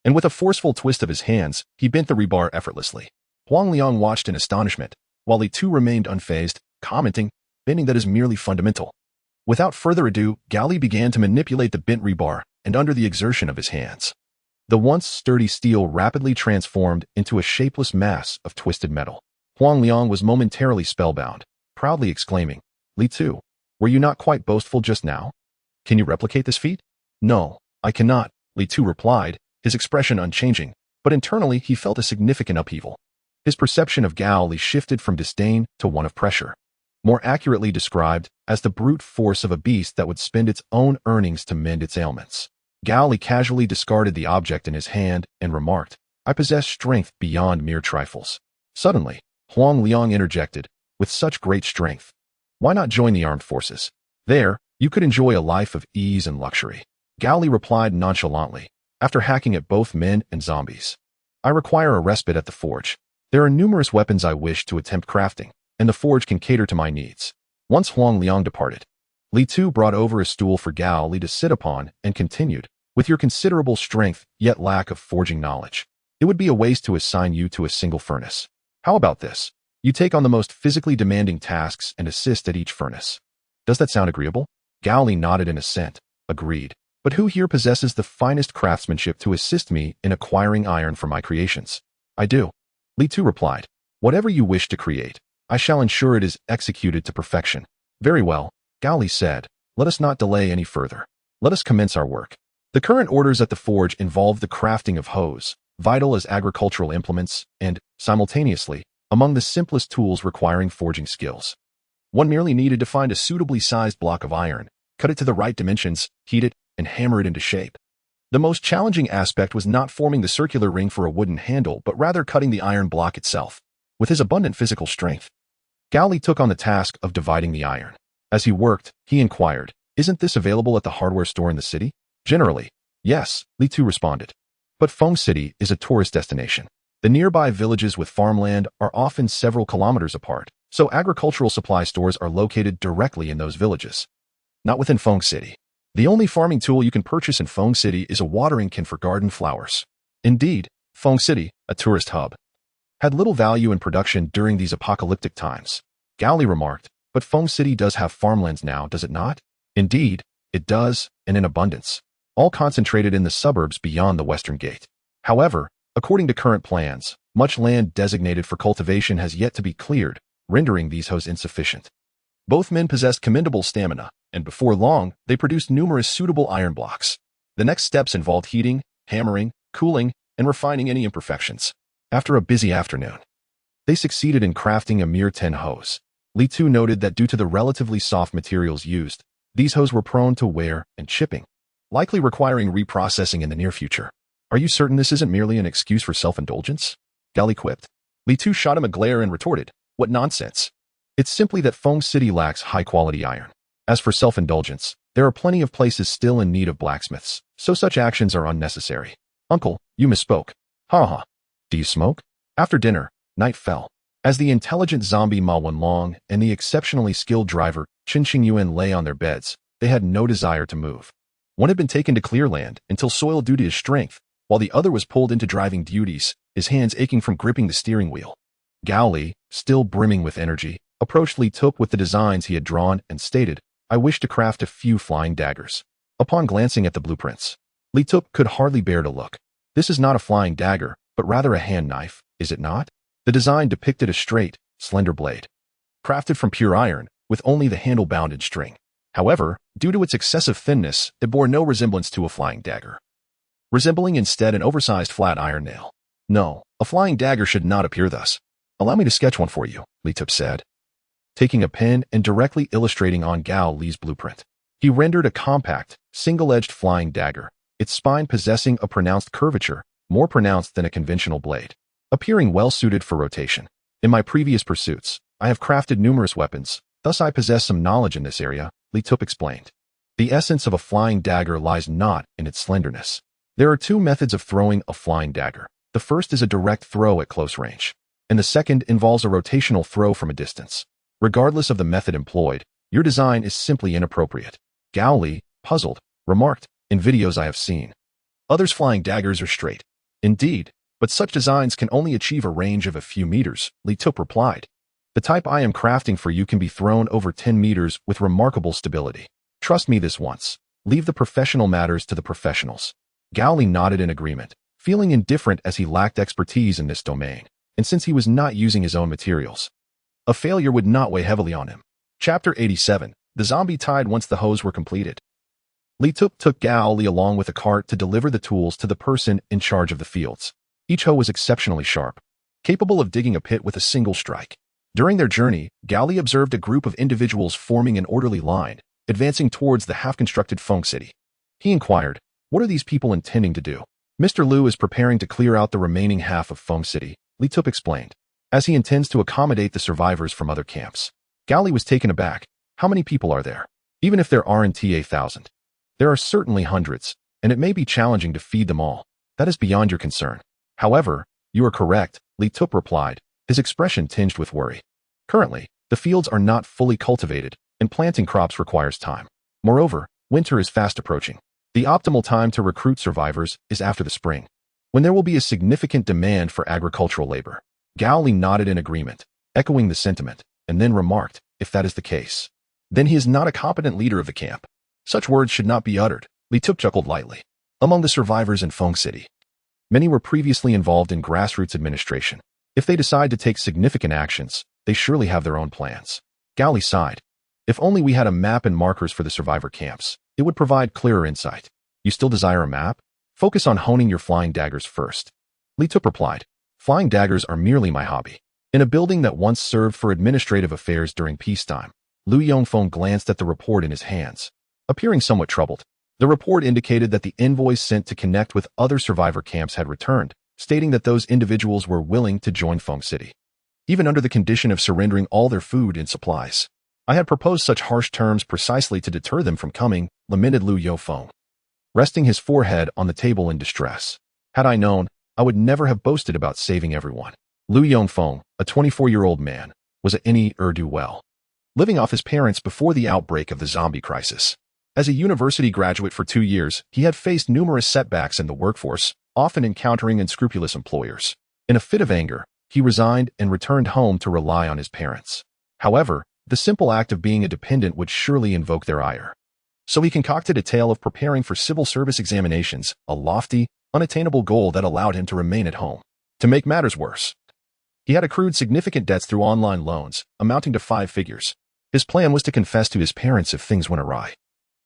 And with a forceful twist of his hands, he bent the rebar effortlessly. Huang Liang watched in astonishment, while Li Tu remained unfazed, commenting, bending that is merely fundamental. Without further ado, Gao Li began to manipulate the bent rebar, and under the exertion of his hands, the once sturdy steel rapidly transformed into a shapeless mass of twisted metal. Huang Liang was momentarily spellbound, proudly exclaiming, Li Tu, were you not quite boastful just now? Can you replicate this feat? No, I cannot, Li Tu replied, his expression unchanging, but internally he felt a significant upheaval. His perception of Gao Li shifted from disdain to one of pressure, more accurately described as the brute force of a beast that would spend its own earnings to mend its ailments. Gao Li casually discarded the object in his hand and remarked, I possess strength beyond mere trifles. Suddenly, Huang Liang interjected, with such great strength, why not join the armed forces? There, you could enjoy a life of ease and luxury. Gao Li replied nonchalantly, after hacking at both men and zombies. I require a respite at the forge. There are numerous weapons I wish to attempt crafting, and the forge can cater to my needs. Once Huang Liang departed, Li Tu brought over a stool for Gao Li to sit upon and continued, with your considerable strength yet lack of forging knowledge, it would be a waste to assign you to a single furnace. How about this? You take on the most physically demanding tasks and assist at each furnace. Does that sound agreeable? Gao Li nodded in assent, agreed. But who here possesses the finest craftsmanship to assist me in acquiring iron for my creations? I do. Li Tu replied, whatever you wish to create, I shall ensure it is executed to perfection. Very well, Gao Li said, let us not delay any further. Let us commence our work. The current orders at the forge involve the crafting of hoes, vital as agricultural implements, and, simultaneously, among the simplest tools requiring forging skills. One merely needed to find a suitably sized block of iron, cut it to the right dimensions, heat it, and hammer it into shape. The most challenging aspect was not forming the circular ring for a wooden handle, but rather cutting the iron block itself. With his abundant physical strength, Gao Li took on the task of dividing the iron. As he worked, he inquired, isn't this available at the hardware store in the city? Generally, yes, Li Tu responded. But Feng City is a tourist destination. The nearby villages with farmland are often several kilometers apart, so agricultural supply stores are located directly in those villages. Not within Feng City. The only farming tool you can purchase in Feng City is a watering can for garden flowers. Indeed, Feng City, a tourist hub, had little value in production during these apocalyptic times. Gao Li remarked, but Feng City does have farmlands now, does it not? Indeed, it does, and in abundance, all concentrated in the suburbs beyond the Western Gate. However, according to current plans, much land designated for cultivation has yet to be cleared, rendering these hoes insufficient. Both men possessed commendable stamina, and before long, they produced numerous suitable iron blocks. The next steps involved heating, hammering, cooling, and refining any imperfections. After a busy afternoon, they succeeded in crafting a mere 10 hoes. Li Tu noted that due to the relatively soft materials used, these hoes were prone to wear and chipping, likely requiring reprocessing in the near future. Are you certain this isn't merely an excuse for self-indulgence? Gao Li quipped. Li Tu shot him a glare and retorted, what nonsense. It's simply that Feng City lacks high-quality iron. As for self-indulgence, there are plenty of places still in need of blacksmiths, so such actions are unnecessary. Uncle, you misspoke. Ha ha. Do you smoke? After dinner, night fell. As the intelligent zombie Ma Wenlong and the exceptionally skilled driver Chen Qingyuan lay on their beds, they had no desire to move. One had been taken to clear land until soil due to his strength, while the other was pulled into driving duties, his hands aching from gripping the steering wheel. Gao Li, still brimming with energy, approached Li Tup with the designs he had drawn and stated, I wish to craft a few flying daggers. Upon glancing at the blueprints, Li Tup could hardly bear to look. This is not a flying dagger, but rather a hand knife, is it not? The design depicted a straight, slender blade, crafted from pure iron, with only the handle bound in string. However, due to its excessive thinness, it bore no resemblance to a flying dagger, resembling instead an oversized flat iron nail. No, a flying dagger should not appear thus. Allow me to sketch one for you, Li Tup said, taking a pen and directly illustrating on Gao Li's blueprint. He rendered a compact, single-edged flying dagger, its spine possessing a pronounced curvature, more pronounced than a conventional blade, appearing well-suited for rotation. In my previous pursuits, I have crafted numerous weapons, thus I possess some knowledge in this area, Li Tup explained. The essence of a flying dagger lies not in its slenderness. There are two methods of throwing a flying dagger. The first is a direct throw at close range, and the second involves a rotational throw from a distance. Regardless of the method employed, your design is simply inappropriate. Gao Li, puzzled, remarked, in videos I have seen, others' flying daggers are straight. Indeed, but such designs can only achieve a range of a few meters, Li Tup replied. The type I am crafting for you can be thrown over 10 meters with remarkable stability. Trust me this once. Leave the professional matters to the professionals. Gao Li nodded in agreement, feeling indifferent as he lacked expertise in this domain, and since he was not using his own materials, a failure would not weigh heavily on him. Chapter 87. The Zombie Tide. Once the hoes were completed, Li Tup took Gao Li along with a cart to deliver the tools to the person in charge of the fields. Each hoe was exceptionally sharp, capable of digging a pit with a single strike. During their journey, Gao Li observed a group of individuals forming an orderly line, advancing towards the half-constructed Feng City. He inquired, what are these people intending to do? Mr. Liu is preparing to clear out the remaining half of Feng City, Li Tup explained, as he intends to accommodate the survivors from other camps. Gao Li was taken aback. How many people are there? Even if there aren't 1,000. There are certainly hundreds, and it may be challenging to feed them all. That is beyond your concern. However, you are correct, Li Tup replied, his expression tinged with worry. Currently, the fields are not fully cultivated, and planting crops requires time. Moreover, winter is fast approaching. The optimal time to recruit survivors is after the spring, when there will be a significant demand for agricultural labor. Gao Li nodded in agreement, echoing the sentiment, and then remarked, if that is the case, then he is not a competent leader of the camp. Such words should not be uttered, Li Tup chuckled lightly. Among the survivors in Feng City, many were previously involved in grassroots administration. If they decide to take significant actions, they surely have their own plans. Gao Li sighed. If only we had a map and markers for the survivor camps, it would provide clearer insight. You still desire a map? Focus on honing your flying daggers first. Li Tup replied. Flying daggers are merely my hobby. In a building that once served for administrative affairs during peacetime, Liu Yongfeng glanced at the report in his hands, appearing somewhat troubled. The report indicated that the envoys sent to connect with other survivor camps had returned, stating that those individuals were willing to join Feng City, even under the condition of surrendering all their food and supplies. I had proposed such harsh terms precisely to deter them from coming, lamented Liu Yongfeng, resting his forehead on the table in distress. Had I known, I would never have boasted about saving everyone. Lu Yongfeng, a 24-year-old man, was a ne'er-do-well, living off his parents before the outbreak of the zombie crisis. As a university graduate for 2 years, he had faced numerous setbacks in the workforce, often encountering unscrupulous employers. In a fit of anger, he resigned and returned home to rely on his parents. However, the simple act of being a dependent would surely invoke their ire. So he concocted a tale of preparing for civil service examinations, a lofty, unattainable goal that allowed him to remain at home. To make matters worse, he had accrued significant debts through online loans, amounting to 5 figures. His plan was to confess to his parents if things went awry,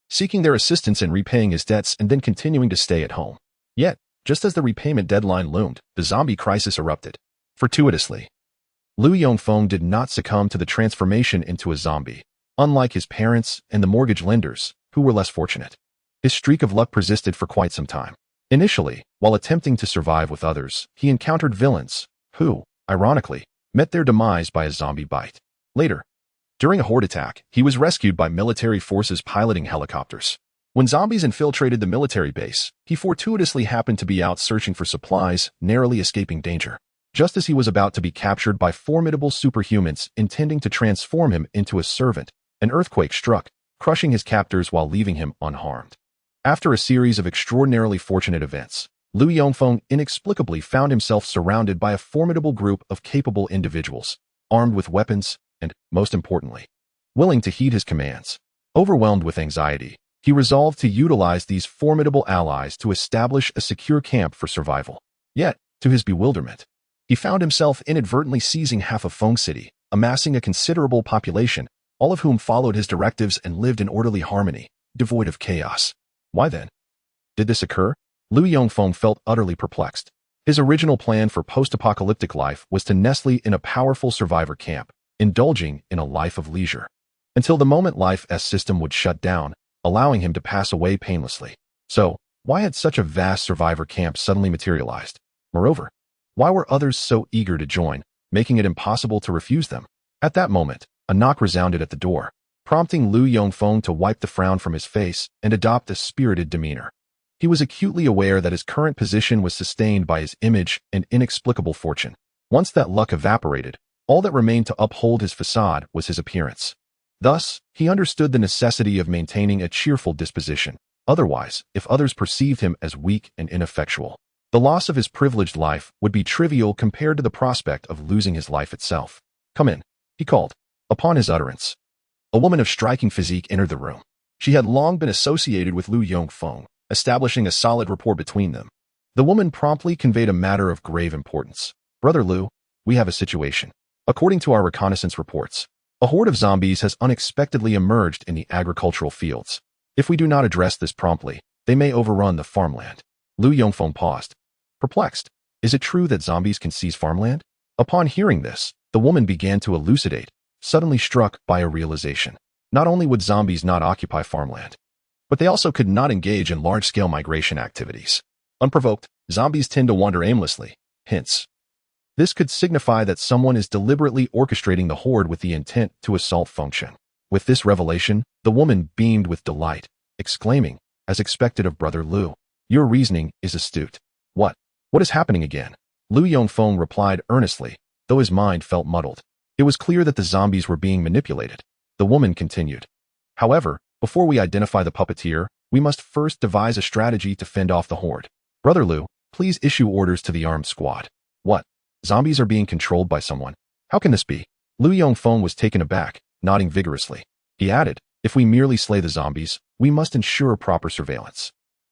seeking their assistance in repaying his debts and then continuing to stay at home. Yet, just as the repayment deadline loomed, the zombie crisis erupted. Fortuitously, Lu Yongfeng did not succumb to the transformation into a zombie, unlike his parents and the mortgage lenders, who were less fortunate. His streak of luck persisted for quite some time. Initially, while attempting to survive with others, he encountered villains, who, ironically, met their demise by a zombie bite. Later, during a horde attack, he was rescued by military forces piloting helicopters. When zombies infiltrated the military base, he fortuitously happened to be out searching for supplies, narrowly escaping danger. Just as he was about to be captured by formidable superhumans intending to transform him into a servant, an earthquake struck, crushing his captors while leaving him unharmed. After a series of extraordinarily fortunate events, Lu Yongfeng inexplicably found himself surrounded by a formidable group of capable individuals, armed with weapons and, most importantly, willing to heed his commands. Overwhelmed with anxiety, he resolved to utilize these formidable allies to establish a secure camp for survival. Yet, to his bewilderment, he found himself inadvertently seizing half of Feng City, amassing a considerable population, all of whom followed his directives and lived in orderly harmony, devoid of chaos. Why then did this occur? Lu Yongfeng felt utterly perplexed. His original plan for post-apocalyptic life was to nestle in a powerful survivor camp, indulging in a life of leisure, until the moment life's system would shut down, allowing him to pass away painlessly. So, why had such a vast survivor camp suddenly materialized? Moreover, why were others so eager to join, making it impossible to refuse them? At that moment, a knock resounded at the door, prompting Lu Yongfeng to wipe the frown from his face and adopt a spirited demeanor. He was acutely aware that his current position was sustained by his image and inexplicable fortune. Once that luck evaporated, all that remained to uphold his facade was his appearance. Thus, he understood the necessity of maintaining a cheerful disposition. Otherwise, if others perceived him as weak and ineffectual, the loss of his privileged life would be trivial compared to the prospect of losing his life itself. "Come in," he called. Upon his utterance, a woman of striking physique entered the room. She had long been associated with Lu Yongfeng, establishing a solid rapport between them. The woman promptly conveyed a matter of grave importance. "Brother Lu, we have a situation. According to our reconnaissance reports, a horde of zombies has unexpectedly emerged in the agricultural fields. If we do not address this promptly, they may overrun the farmland." Lu Yongfeng paused, perplexed. Is it true that zombies can seize farmland? Upon hearing this, the woman began to elucidate, suddenly struck by a realization. Not only would zombies not occupy farmland, but they also could not engage in large-scale migration activities. Unprovoked, zombies tend to wander aimlessly. Hence, this could signify that someone is deliberately orchestrating the horde with the intent to assault function. With this revelation, the woman beamed with delight, exclaiming, as expected of Brother Lu, "Your reasoning is astute." What is happening again?" Lu Yongfeng replied earnestly, though his mind felt muddled. It was clear that the zombies were being manipulated. The woman continued, "However, before we identify the puppeteer, we must first devise a strategy to fend off the horde. Brother Lu, please issue orders to the armed squad." "What? Zombies are being controlled by someone? How can this be?" Lu Yongfeng was taken aback, nodding vigorously. He added, "If we merely slay the zombies, we must ensure proper surveillance."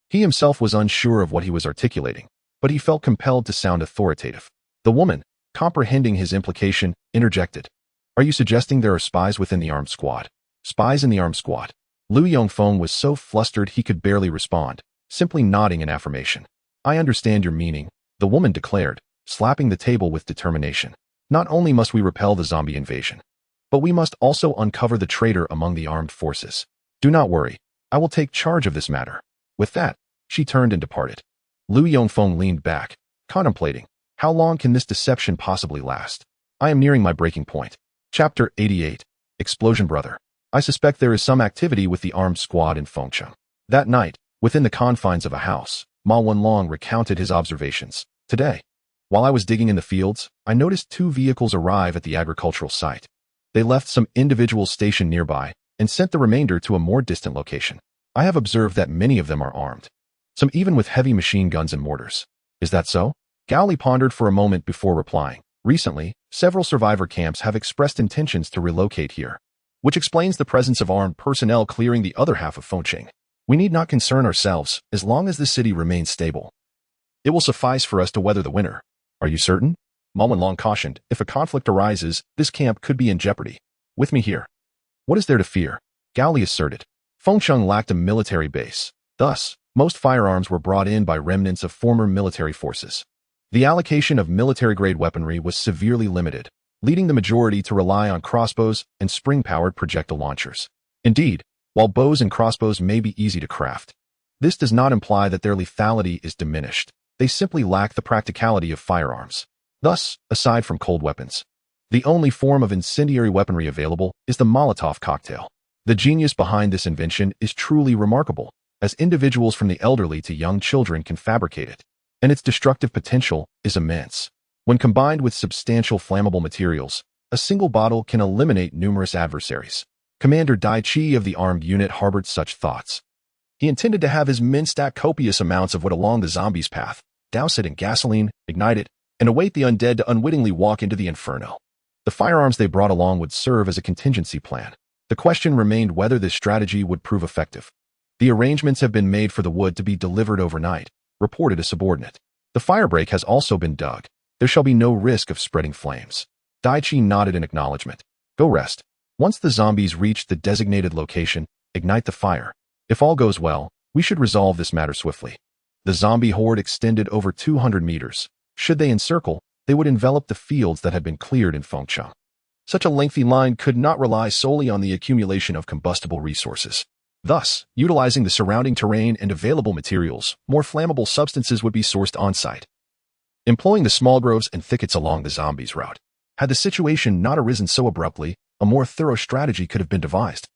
He himself was unsure of what he was articulating, but he felt compelled to sound authoritative. The woman, comprehending his implication, interjected, "Are you suggesting there are spies within the armed squad?" "Spies in the armed squad?" Lu Yongfeng was so flustered he could barely respond, simply nodding in affirmation. "I understand your meaning," the woman declared, slapping the table with determination. "Not only must we repel the zombie invasion, but we must also uncover the traitor among the armed forces. Do not worry, I will take charge of this matter." With that, she turned and departed. Lu Yongfeng leaned back, contemplating, how long can this deception possibly last? I am nearing my breaking point. Chapter 88. Explosion Brother. I suspect there is some activity with the armed squad in Fengcheng. That night, within the confines of a house, Ma Wenlong recounted his observations, Today, while I was digging in the fields, I noticed two vehicles arrive at the agricultural site. They left some individuals stationed nearby and sent the remainder to a more distant location. I have observed that many of them are armed, some even with heavy machine guns and mortars. Is that so? Gao Li pondered for a moment before replying. Recently, several survivor camps have expressed intentions to relocate here, which explains the presence of armed personnel clearing the other half of Fengqing. We need not concern ourselves as long as the city remains stable. It will suffice for us to weather the winter. Are you certain? Ma Wenlong cautioned, if a conflict arises, this camp could be in jeopardy. With me here. What is there to fear? Gao Li asserted. Fengqing lacked a military base. Thus, most firearms were brought in by remnants of former military forces. The allocation of military-grade weaponry was severely limited, leading the majority to rely on crossbows and spring-powered projectile launchers. Indeed, while bows and crossbows may be easy to craft, this does not imply that their lethality is diminished. They simply lack the practicality of firearms. Thus, aside from cold weapons, the only form of incendiary weaponry available is the Molotov cocktail. The genius behind this invention is truly remarkable, as individuals from the elderly to young children can fabricate it, and its destructive potential is immense. When combined with substantial flammable materials, a single bottle can eliminate numerous adversaries. Commander Dai Chi of the armed unit harbored such thoughts. He intended to have his men stack copious amounts of wood along the zombies' path, douse it in gasoline, ignite it, and await the undead to unwittingly walk into the inferno. The firearms they brought along would serve as a contingency plan. The question remained whether this strategy would prove effective. The arrangements have been made for the wood to be delivered overnight, reported a subordinate. The firebreak has also been dug. There shall be no risk of spreading flames. Dai Chi nodded in acknowledgement. Go rest. Once the zombies reach the designated location, ignite the fire. If all goes well, we should resolve this matter swiftly. The zombie horde extended over 200 meters. Should they encircle, they would envelop the fields that had been cleared in Fengqing. Such a lengthy line could not rely solely on the accumulation of combustible resources. Thus, utilizing the surrounding terrain and available materials, more flammable substances would be sourced on-site. Employing the small groves and thickets along the zombies' route. Had the situation not arisen so abruptly, a more thorough strategy could have been devised.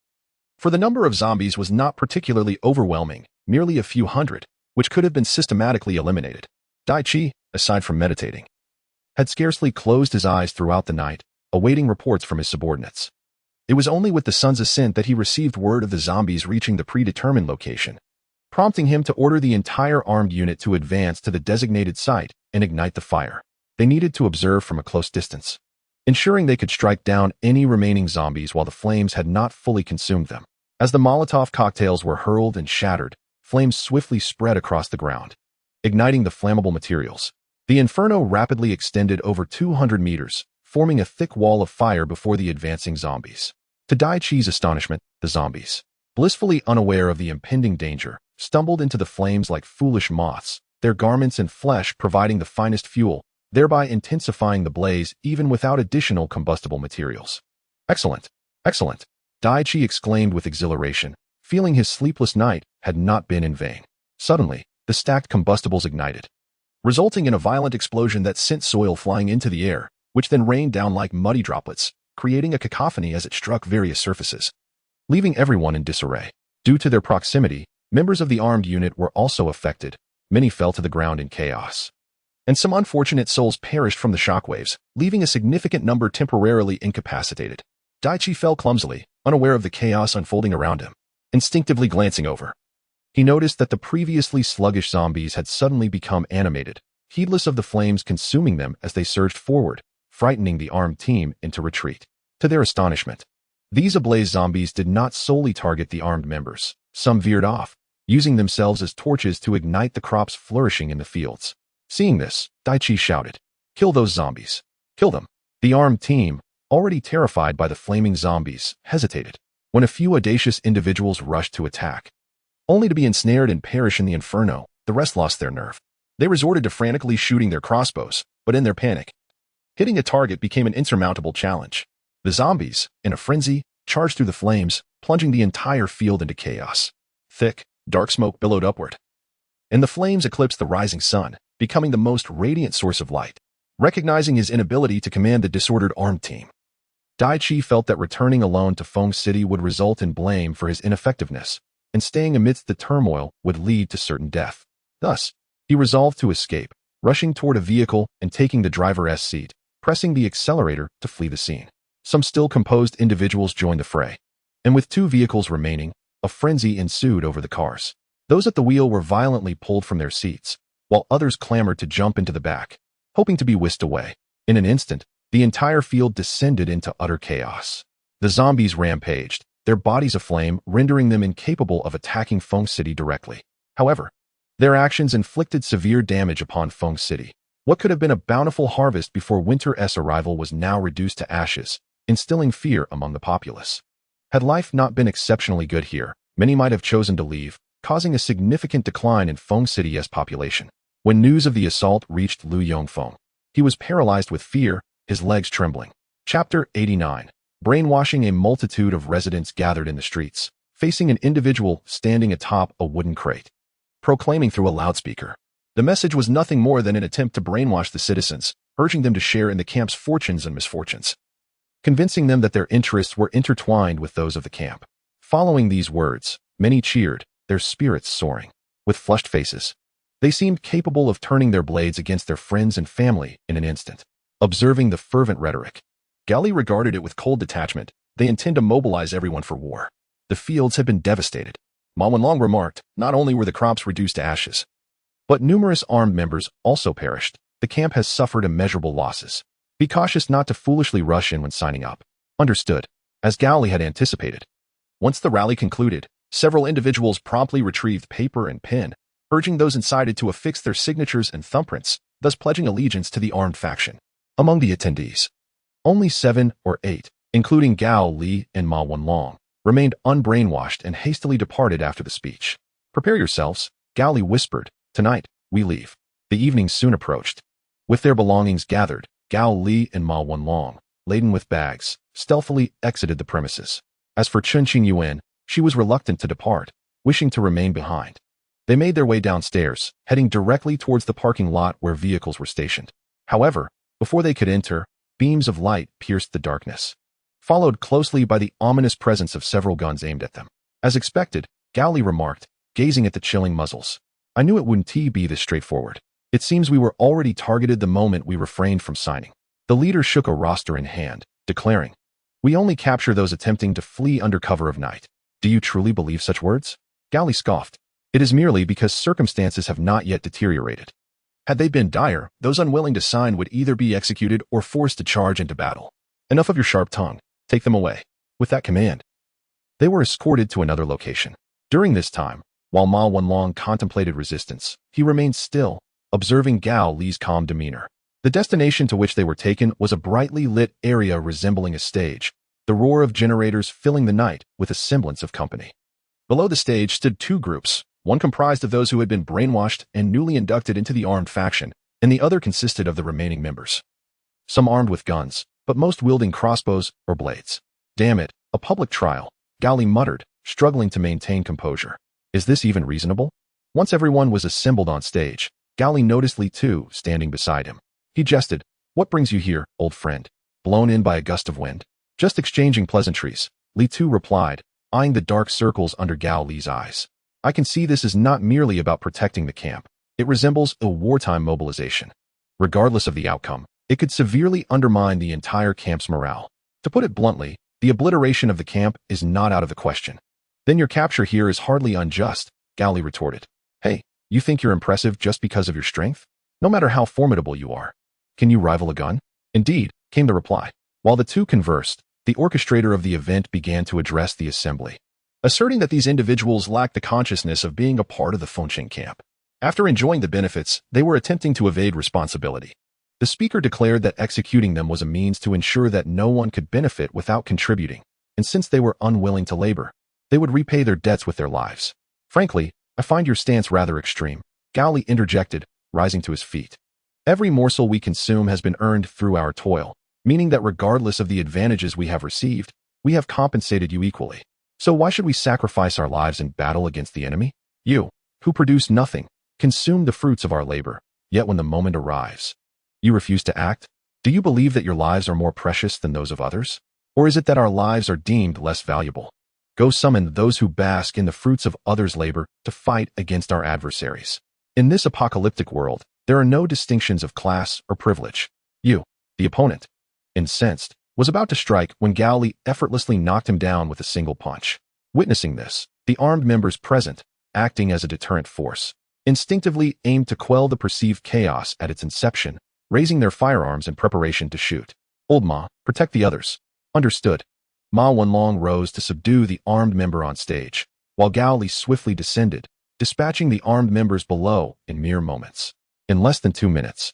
For the number of zombies was not particularly overwhelming, merely a few hundred, which could have been systematically eliminated. Dai Chi, aside from meditating, had scarcely closed his eyes throughout the night, awaiting reports from his subordinates. It was only with the sun's ascent that he received word of the zombies reaching the predetermined location, prompting him to order the entire armed unit to advance to the designated site and ignite the fire. They needed to observe from a close distance, ensuring they could strike down any remaining zombies while the flames had not fully consumed them. As the Molotov cocktails were hurled and shattered, flames swiftly spread across the ground, igniting the flammable materials. The inferno rapidly extended over 200 meters, forming a thick wall of fire before the advancing zombies. To Dai Chi's astonishment, the zombies, blissfully unaware of the impending danger, stumbled into the flames like foolish moths, their garments and flesh providing the finest fuel, thereby intensifying the blaze even without additional combustible materials. Excellent! Excellent! Dai Chi exclaimed with exhilaration, feeling his sleepless night had not been in vain. Suddenly, the stacked combustibles ignited, resulting in a violent explosion that sent soil flying into the air, which then rained down like muddy droplets, creating a cacophony as it struck various surfaces, leaving everyone in disarray. Due to their proximity, members of the armed unit were also affected. Many fell to the ground in chaos, and some unfortunate souls perished from the shockwaves, leaving a significant number temporarily incapacitated. Dai Chi fell clumsily, unaware of the chaos unfolding around him. Instinctively glancing over, he noticed that the previously sluggish zombies had suddenly become animated, heedless of the flames consuming them as they surged forward, frightening the armed team into retreat. To their astonishment, these ablaze zombies did not solely target the armed members. Some veered off, using themselves as torches to ignite the crops flourishing in the fields. Seeing this, Dai Chi shouted, "Kill those zombies! Kill them!" The armed team, already terrified by the flaming zombies, hesitated, when a few audacious individuals rushed to attack. Only to be ensnared and perish in the inferno, the rest lost their nerve. They resorted to frantically shooting their crossbows, but in their panic, hitting a target became an insurmountable challenge. The zombies, in a frenzy, charged through the flames, plunging the entire field into chaos. Thick, dark smoke billowed upward, and the flames eclipsed the rising sun, becoming the most radiant source of light. Recognizing his inability to command the disordered armed team, Dai Chi felt that returning alone to Feng City would result in blame for his ineffectiveness, and staying amidst the turmoil would lead to certain death. Thus, he resolved to escape, rushing toward a vehicle and taking the driver's seat, pressing the accelerator to flee the scene. Some still composed individuals joined the fray. And with 2 vehicles remaining, a frenzy ensued over the cars. Those at the wheel were violently pulled from their seats, while others clamored to jump into the back, hoping to be whisked away. In an instant, the entire field descended into utter chaos. The zombies rampaged, their bodies aflame, rendering them incapable of attacking Feng City directly. However, their actions inflicted severe damage upon Feng City. What could have been a bountiful harvest before winter's arrival was now reduced to ashes, instilling fear among the populace. Had life not been exceptionally good here, many might have chosen to leave, causing a significant decline in Feng City's population. When news of the assault reached Lu Yongfeng, he was paralyzed with fear, his legs trembling. Chapter 89. Brainwashing. A multitude of residents gathered in the streets, facing an individual standing atop a wooden crate, proclaiming through a loudspeaker. The message was nothing more than an attempt to brainwash the citizens, urging them to share in the camp's fortunes and misfortunes, convincing them that their interests were intertwined with those of the camp. Following these words, many cheered, their spirits soaring. With flushed faces, they seemed capable of turning their blades against their friends and family in an instant. Observing the fervent rhetoric, Gao Li regarded it with cold detachment. They intend to mobilize everyone for war. The fields have been devastated. Ma Wenlong remarked, not only were the crops reduced to ashes, but numerous armed members also perished. The camp has suffered immeasurable losses. Be cautious not to foolishly rush in when signing up. Understood. As Gao Li had anticipated. Once the rally concluded, several individuals promptly retrieved paper and pen, urging those inside to affix their signatures and thumbprints, thus pledging allegiance to the armed faction. Among the attendees, only 7 or 8, including Gao Li and Ma Wenlong, remained unbrainwashed and hastily departed after the speech. Prepare yourselves, Gao Li whispered. Tonight, we leave. The evening soon approached. With their belongings gathered, Gao Li and Ma Wenlong, laden with bags, stealthily exited the premises. As for Chen Qingyuan, she was reluctant to depart, wishing to remain behind. They made their way downstairs, heading directly towards the parking lot where vehicles were stationed. However, before they could enter, beams of light pierced the darkness, followed closely by the ominous presence of several guns aimed at them. As expected, Gao Li remarked, gazing at the chilling muzzles. I knew it wouldn't be this straightforward. It seems we were already targeted the moment we refrained from signing. The leader shook a roster in hand, declaring, we only capture those attempting to flee under cover of night. Do you truly believe such words? Gao Li scoffed. It is merely because circumstances have not yet deteriorated. Had they been dire, those unwilling to sign would either be executed or forced to charge into battle. Enough of your sharp tongue. Take them away. With that command, they were escorted to another location. During this time, while Ma Wenlong contemplated resistance, he remained still, observing Gao Li's calm demeanor. The destination to which they were taken was a brightly lit area resembling a stage, the roar of generators filling the night with a semblance of company. Below the stage stood 2 groups, one comprised of those who had been brainwashed and newly inducted into the armed faction, and the other consisted of the remaining members. Some armed with guns, but most wielding crossbows or blades. Damn it, a public trial, Gao Li muttered, struggling to maintain composure. Is this even reasonable? Once everyone was assembled on stage, Gao Li noticed Li Tu standing beside him. He jested, what brings you here, old friend? Blown in by a gust of wind? Just exchanging pleasantries, Li Tu replied, eyeing the dark circles under Gao Li's eyes. I can see this is not merely about protecting the camp. It resembles a wartime mobilization. Regardless of the outcome, it could severely undermine the entire camp's morale. To put it bluntly, the obliteration of the camp is not out of the question. Then your capture here is hardly unjust, Gao Li retorted. Hey, you think you're impressive just because of your strength? No matter how formidable you are. Can you rival a gun? Indeed, came the reply. While the two conversed, the orchestrator of the event began to address the assembly, asserting that these individuals lacked the consciousness of being a part of the Fengqing camp. After enjoying the benefits, they were attempting to evade responsibility. The speaker declared that executing them was a means to ensure that no one could benefit without contributing, and since they were unwilling to labor, they would repay their debts with their lives. Frankly, I find your stance rather extreme, Gao Li interjected, rising to his feet. Every morsel we consume has been earned through our toil, meaning that regardless of the advantages we have received, we have compensated you equally. So why should we sacrifice our lives in battle against the enemy? You, who produce nothing, consume the fruits of our labor, yet when the moment arrives, you refuse to act? Do you believe that your lives are more precious than those of others? Or is it that our lives are deemed less valuable? Go summon those who bask in the fruits of others' labor to fight against our adversaries. In this apocalyptic world, There are no distinctions of class or privilege. You, the opponent, incensed, was about to strike when Gao Li effortlessly knocked him down with a single punch. Witnessing this, the armed members present, acting as a deterrent force, instinctively aimed to quell the perceived chaos at its inception, raising their firearms in preparation to shoot. Old Ma, protect the others. Understood. Ma Wenlong rose to subdue the armed member on stage, while Gao Li swiftly descended, dispatching the armed members below in mere moments. In less than 2 minutes,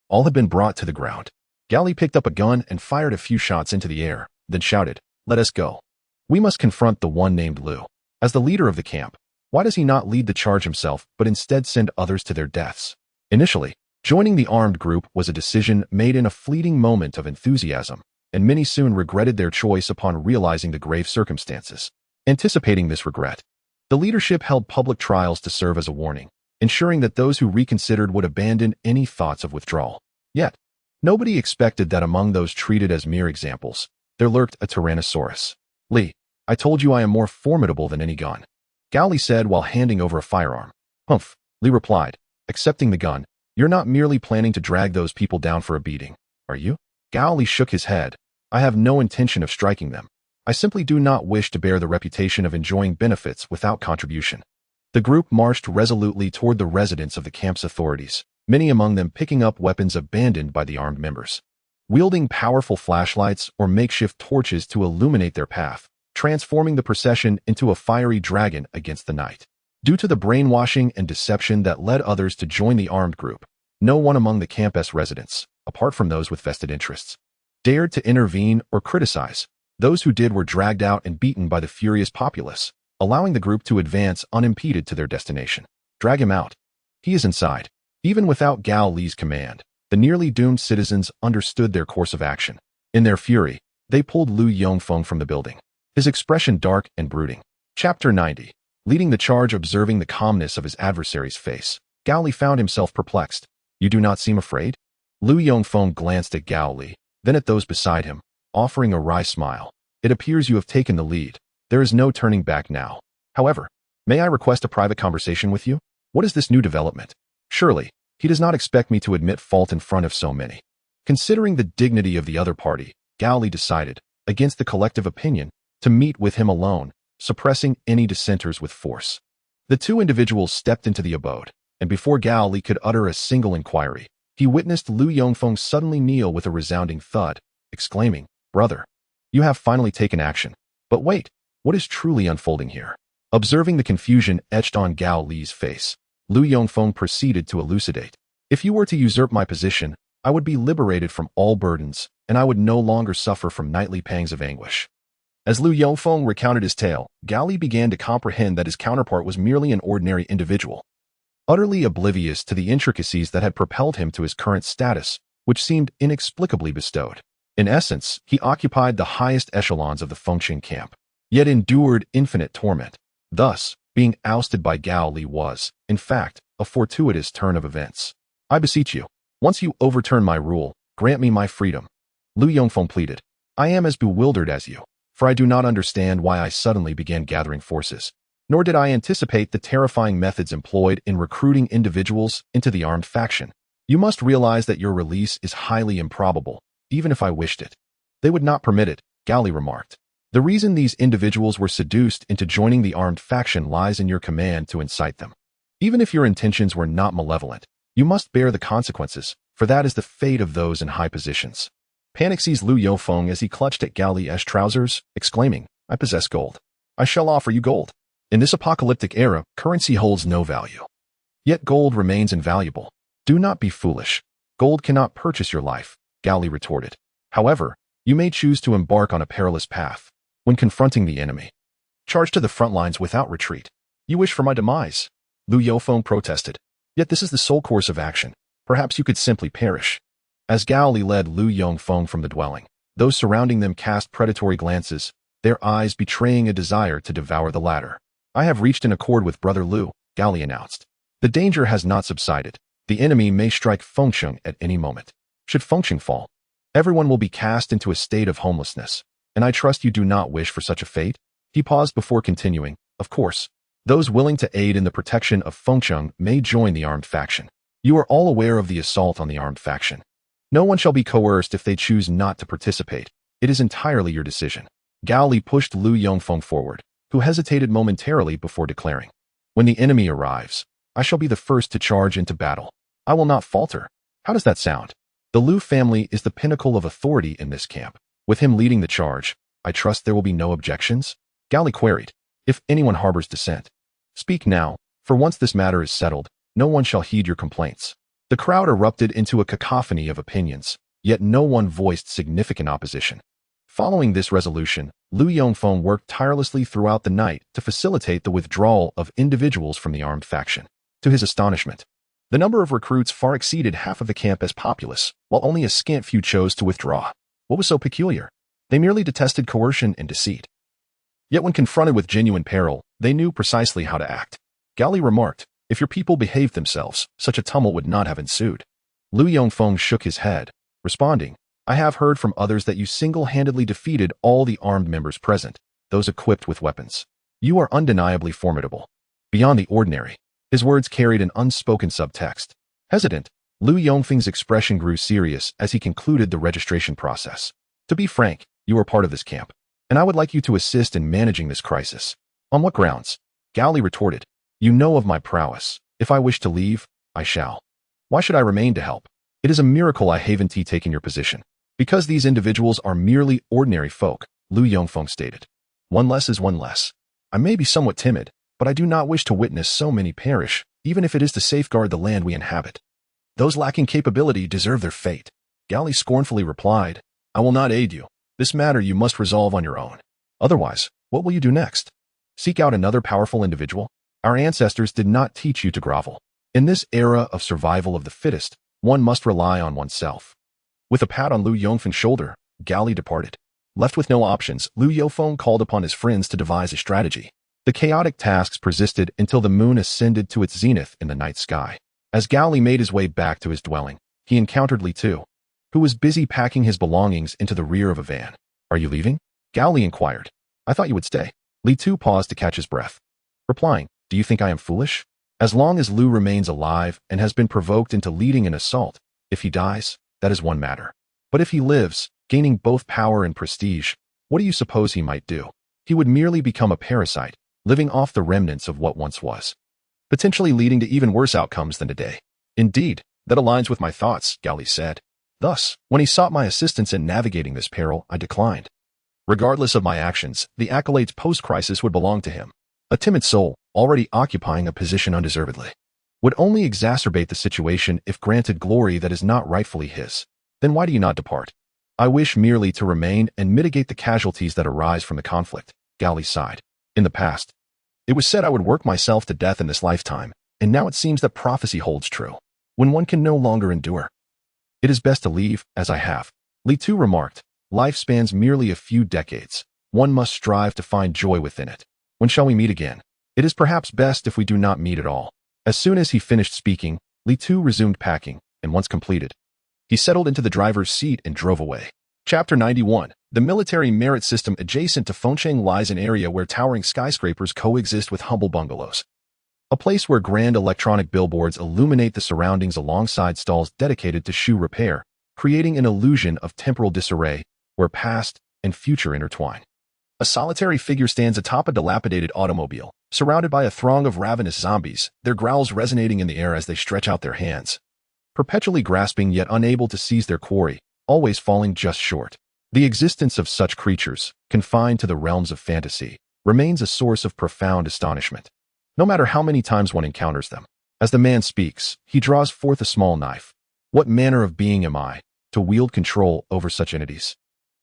all had been brought to the ground. Gao Li picked up a gun and fired a few shots into the air, then shouted, "Let us go. We must confront the one named Lu. As the leader of the camp, why does he not lead the charge himself but instead send others to their deaths?" Initially, joining the armed group was a decision made in a fleeting moment of enthusiasm, and many soon regretted their choice upon realizing the grave circumstances. Anticipating this regret, the leadership held public trials to serve as a warning, ensuring that those who reconsidered would abandon any thoughts of withdrawal. Yet, nobody expected that among those treated as mere examples, there lurked a Tyrannosaurus. "Li, I told you I am more formidable than any gun," Gao Li said while handing over a firearm. "Humph," Li replied, accepting the gun. "You're not merely planning to drag those people down for a beating, are you?" Gao Li shook his head. "I have no intention of striking them. I simply do not wish to bear the reputation of enjoying benefits without contribution." The group marched resolutely toward the residence of the camp's authorities, many among them picking up weapons abandoned by the armed members. Wielding powerful flashlights or makeshift torches to illuminate their path, transforming the procession into a fiery dragon against the night. Due to the brainwashing and deception that led others to join the armed group, no one among the campus residents, apart from those with vested interests, dared to intervene or criticize. Those who did were dragged out and beaten by the furious populace, allowing the group to advance unimpeded to their destination. "Drag him out. He is inside." Even without Gao Li's command, the nearly doomed citizens understood their course of action. In their fury, they pulled Lu Yongfeng from the building, his expression dark and brooding. Chapter 90. Leading the charge, observing the calmness of his adversary's face, Gao Li found himself perplexed. "You do not seem afraid?" Lu Yongfeng glanced at Gao Li, then at those beside him, offering a wry smile. "It appears you have taken the lead. There is no turning back now. However, may I request a private conversation with you? What is this new development? Surely, he does not expect me to admit fault in front of so many." Considering the dignity of the other party, Gao Li decided, against the collective opinion, to meet with him alone, suppressing any dissenters with force. The two individuals stepped into the abode, and before Gao Li could utter a single inquiry, he witnessed Lu Yongfeng suddenly kneel with a resounding thud, exclaiming, "Brother, you have finally taken action. But wait, what is truly unfolding here?" Observing the confusion etched on Gao Li's face, Lu Yongfeng proceeded to elucidate. "If you were to usurp my position, I would be liberated from all burdens, and I would no longer suffer from nightly pangs of anguish." As Lu Yongfeng recounted his tale, Gao Li began to comprehend that his counterpart was merely an ordinary individual, utterly oblivious to the intricacies that had propelled him to his current status, which seemed inexplicably bestowed. In essence, he occupied the highest echelons of the Fengqing camp, yet endured infinite torment. Thus, being ousted by Gao Li was, in fact, a fortuitous turn of events. "I beseech you, once you overturn my rule, grant me my freedom," Lu Yongfeng pleaded. "I am as bewildered as you, for I do not understand why I suddenly began gathering forces, nor did I anticipate the terrifying methods employed in recruiting individuals into the armed faction. You must realize that your release is highly improbable, even if I wished it." "They would not permit it," Gao Li remarked. "The reason these individuals were seduced into joining the armed faction lies in your command to incite them. Even if your intentions were not malevolent, you must bear the consequences, for that is the fate of those in high positions." Panic seized Lu Yongfeng as he clutched at Gao Li's trousers, exclaiming, "I possess gold. I shall offer you gold." In this apocalyptic era, currency holds no value. Yet gold remains invaluable. "Do not be foolish. Gold cannot purchase your life," Gao Li retorted. "However, you may choose to embark on a perilous path. When confronting the enemy, charge to the front lines without retreat." "You wish for my demise," Lu Yongfeng protested. "Yet this is the sole course of action. Perhaps you could simply perish." As Gao Li led Lu Yongfeng from the dwelling, those surrounding them cast predatory glances, their eyes betraying a desire to devour the latter. "I have reached an accord with Brother Lu," Gao Li announced. "The danger has not subsided. The enemy may strike Fengqing at any moment. Should Fengqing fall, everyone will be cast into a state of homelessness, and I trust you do not wish for such a fate." He paused before continuing, "Of course, those willing to aid in the protection of Fengqing may join the armed faction. You are all aware of the assault on the armed faction. No one shall be coerced if they choose not to participate. It is entirely your decision. Gao Li pushed Lu Yongfeng forward, who hesitated momentarily before declaring, "When the enemy arrives, I shall be the first to charge into battle. I will not falter." How does that sound? The Lu family is the pinnacle of authority in this camp. With him leading the charge, I trust there will be no objections? Gao Li queried. If anyone harbors dissent, speak now, for once this matter is settled, no one shall heed your complaints. The crowd erupted into a cacophony of opinions, yet no one voiced significant opposition. Following this resolution, Lu Yongfeng worked tirelessly throughout the night to facilitate the withdrawal of individuals from the armed faction. To his astonishment, the number of recruits far exceeded half of the camp as populace, while only a scant few chose to withdraw. What was so peculiar? They merely detested coercion and deceit. Yet when confronted with genuine peril, they knew precisely how to act. Gao Li remarked, "If your people behaved themselves, such a tumult would not have ensued." Lu Yongfeng shook his head, responding, "I have heard from others that you single-handedly defeated all the armed members present, those equipped with weapons. You are undeniably formidable. Beyond the ordinary." His words carried an unspoken subtext. Hesitant, Lu Yongfeng's expression grew serious as he concluded the registration process. "To be frank, you are part of this camp, and I would like you to assist in managing this crisis." "On what grounds?" Gao Li retorted. "You know of my prowess. If I wish to leave, I shall. Why should I remain to help? It is a miracle I haven't taken your position." "Because these individuals are merely ordinary folk," Lu Yongfeng stated. "One less is one less. I may be somewhat timid, but I do not wish to witness so many perish, even if it is to safeguard the land we inhabit. Those lacking capability deserve their fate." Gao Li scornfully replied, "I will not aid you. This matter you must resolve on your own. Otherwise, what will you do next? Seek out another powerful individual? Our ancestors did not teach you to grovel. In this era of survival of the fittest, one must rely on oneself." With a pat on Lu Yongfeng's shoulder, Gao Li departed. Left with no options, Lu Yongfeng called upon his friends to devise a strategy. The chaotic tasks persisted until the moon ascended to its zenith in the night sky. As Gao Li made his way back to his dwelling, he encountered Li Tu, who was busy packing his belongings into the rear of a van. "Are you leaving?" Gao Li inquired. "I thought you would stay." Li Tu paused to catch his breath, replying, "Do you think I am foolish? As long as Lu remains alive and has been provoked into leading an assault, if he dies, that is one matter. But if he lives, gaining both power and prestige, what do you suppose he might do? He would merely become a parasite, living off the remnants of what once was, potentially leading to even worse outcomes than today." "Indeed, that aligns with my thoughts," Gao Li said. "Thus, when he sought my assistance in navigating this peril, I declined. Regardless of my actions, the accolades post-crisis would belong to him. A timid soul, already occupying a position undeservedly, would only exacerbate the situation if granted glory that is not rightfully his. Then why do you not depart?" "I wish merely to remain and mitigate the casualties that arise from the conflict," Gao Li sighed. "In the past, it was said I would work myself to death in this lifetime, and now it seems that prophecy holds true. When one can no longer endure, it is best to leave, as I have." Li Tu remarked, "Life spans merely a few decades. One must strive to find joy within it. When shall we meet again? It is perhaps best if we do not meet at all." As soon as he finished speaking, Li Tu resumed packing, and once completed, he settled into the driver's seat and drove away. Chapter 91. The military merit system adjacent to Fengcheng lies an area where towering skyscrapers coexist with humble bungalows. A place where grand electronic billboards illuminate the surroundings alongside stalls dedicated to shoe repair, creating an illusion of temporal disarray where past and future intertwine. A solitary figure stands atop a dilapidated automobile, surrounded by a throng of ravenous zombies, their growls resonating in the air as they stretch out their hands, perpetually grasping yet unable to seize their quarry, always falling just short. The existence of such creatures, confined to the realms of fantasy, remains a source of profound astonishment, no matter how many times one encounters them. As the man speaks, he draws forth a small knife. What manner of being am I, to wield control over such entities?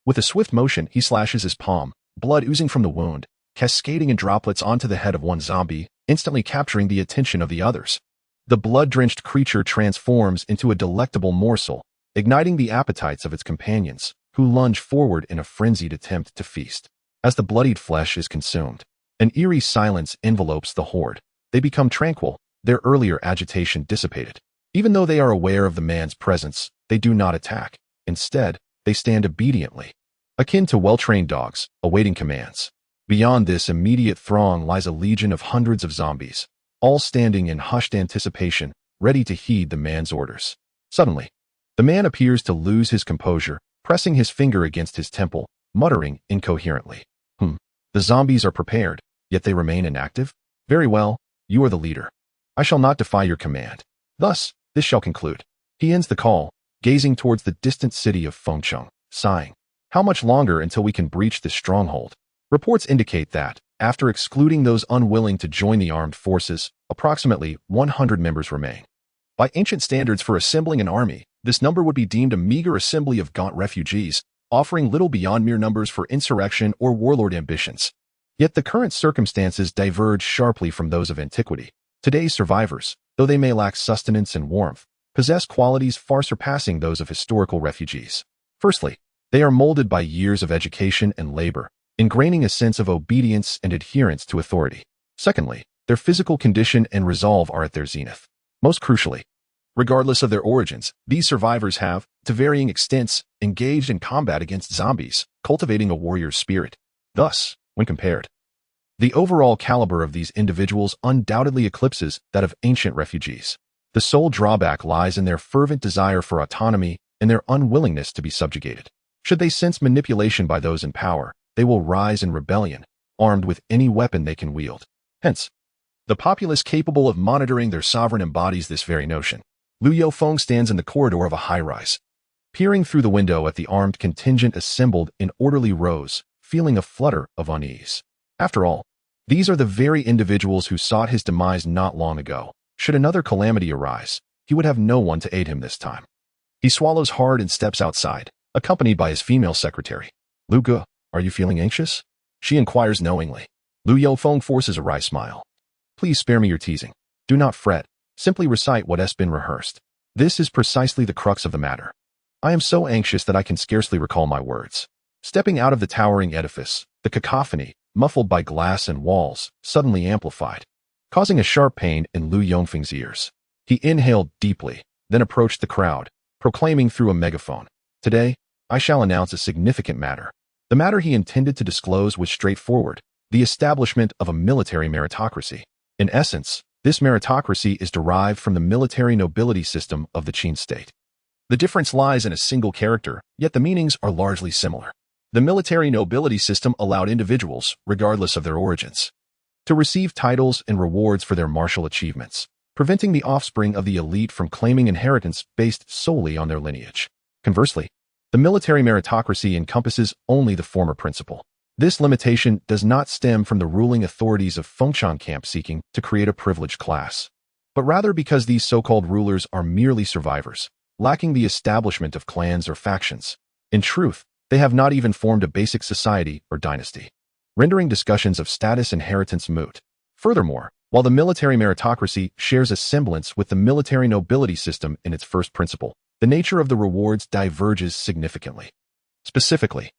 With a swift motion, he slashes his palm, blood oozing from the wound, cascading in droplets onto the head of one zombie, instantly capturing the attention of the others. The blood-drenched creature transforms into a delectable morsel, igniting the appetites of its companions, who lunge forward in a frenzied attempt to feast. As the bloodied flesh is consumed, an eerie silence envelopes the horde. They become tranquil, their earlier agitation dissipated. Even though they are aware of the man's presence, they do not attack. Instead, they stand obediently, akin to well-trained dogs, awaiting commands. Beyond this immediate throng lies a legion of hundreds of zombies, all standing in hushed anticipation, ready to heed the man's orders. Suddenly, the man appears to lose his composure, pressing his finger against his temple, muttering incoherently. The zombies are prepared, yet they remain inactive? Very well, you are the leader. I shall not defy your command. Thus, this shall conclude. He ends the call, gazing towards the distant city of Fengcheng, sighing. How much longer until we can breach this stronghold? Reports indicate that, after excluding those unwilling to join the armed forces, approximately 100 members remain. By ancient standards for assembling an army, this number would be deemed a meager assembly of gaunt refugees, offering little beyond mere numbers for insurrection or warlord ambitions. Yet the current circumstances diverge sharply from those of antiquity. Today's survivors, though they may lack sustenance and warmth, possess qualities far surpassing those of historical refugees. Firstly, they are molded by years of education and labor, ingraining a sense of obedience and adherence to authority. Secondly, their physical condition and resolve are at their zenith. Most crucially, regardless of their origins, these survivors have, to varying extents, engaged in combat against zombies, cultivating a warrior's spirit. Thus, when compared, the overall caliber of these individuals undoubtedly eclipses that of ancient refugees. The sole drawback lies in their fervent desire for autonomy and their unwillingness to be subjugated. Should they sense manipulation by those in power, they will rise in rebellion, armed with any weapon they can wield. Hence, the populace capable of monitoring their sovereign embodies this very notion. Liu Yofeng stands in the corridor of a high-rise, peering through the window at the armed contingent assembled in orderly rows, feeling a flutter of unease. After all, these are the very individuals who sought his demise not long ago. Should another calamity arise, he would have no one to aid him this time. He swallows hard and steps outside, accompanied by his female secretary. Lu Ge, are you feeling anxious? She inquires knowingly. Liu Yofeng forces a wry smile. Please spare me your teasing. Do not fret. Simply recite what has been rehearsed. This is precisely the crux of the matter. I am so anxious that I can scarcely recall my words. Stepping out of the towering edifice, the cacophony, muffled by glass and walls, suddenly amplified, causing a sharp pain in Liu Yongfeng's ears. He inhaled deeply, then approached the crowd, proclaiming through a megaphone, "Today, I shall announce a significant matter." The matter he intended to disclose was straightforward, the establishment of a military meritocracy. In essence, this meritocracy is derived from the military nobility system of the Qin state. The difference lies in a single character, yet the meanings are largely similar. The military nobility system allowed individuals, regardless of their origins, to receive titles and rewards for their martial achievements, preventing the offspring of the elite from claiming inheritance based solely on their lineage. Conversely, the military meritocracy encompasses only the former principle. This limitation does not stem from the ruling authorities of Fengchang camp seeking to create a privileged class, but rather because these so-called rulers are merely survivors, lacking the establishment of clans or factions. In truth, they have not even formed a basic society or dynasty, rendering discussions of status inheritance moot. Furthermore, while the military meritocracy shares a semblance with the military nobility system in its first principle, the nature of the rewards diverges significantly. Specifically,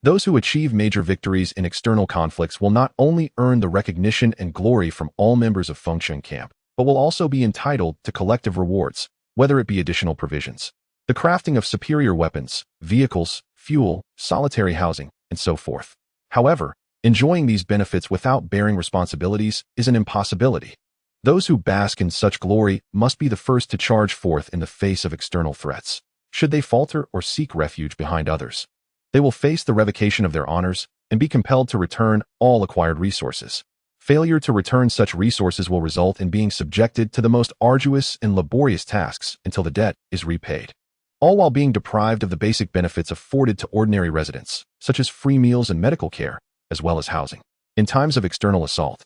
those who achieve major victories in external conflicts will not only earn the recognition and glory from all members of Fengcheng camp, but will also be entitled to collective rewards, whether it be additional provisions, the crafting of superior weapons, vehicles, fuel, solitary housing, and so forth. However, enjoying these benefits without bearing responsibilities is an impossibility. Those who bask in such glory must be the first to charge forth in the face of external threats. Should they falter or seek refuge behind others, they will face the revocation of their honors and be compelled to return all acquired resources. Failure to return such resources will result in being subjected to the most arduous and laborious tasks until the debt is repaid, all while being deprived of the basic benefits afforded to ordinary residents, such as free meals and medical care, as well as housing. In times of external assault,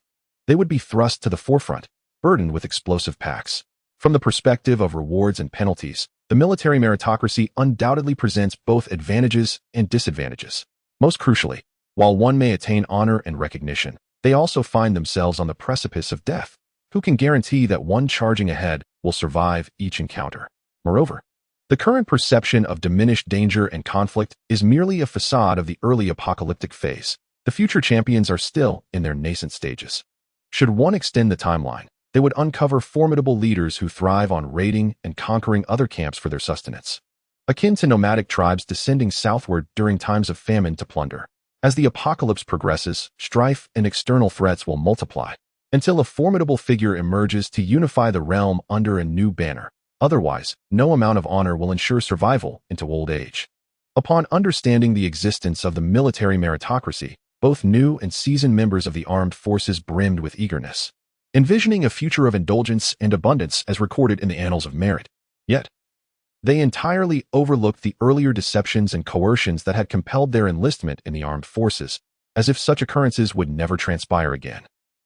they would be thrust to the forefront, burdened with explosive packs. From the perspective of rewards and penalties, the military meritocracy undoubtedly presents both advantages and disadvantages. Most crucially, while one may attain honor and recognition, they also find themselves on the precipice of death. Who can guarantee that one charging ahead will survive each encounter? Moreover, the current perception of diminished danger and conflict is merely a facade of the early apocalyptic phase. The future champions are still in their nascent stages. Should one extend the timeline, they would uncover formidable leaders who thrive on raiding and conquering other camps for their sustenance, akin to nomadic tribes descending southward during times of famine to plunder. As the apocalypse progresses, strife and external threats will multiply, until a formidable figure emerges to unify the realm under a new banner. Otherwise, no amount of honor will ensure survival into old age. Upon understanding the existence of the military meritocracy, both new and seasoned members of the armed forces brimmed with eagerness, envisioning a future of indulgence and abundance as recorded in the annals of merit. Yet, they entirely overlooked the earlier deceptions and coercions that had compelled their enlistment in the armed forces, as if such occurrences would never transpire again,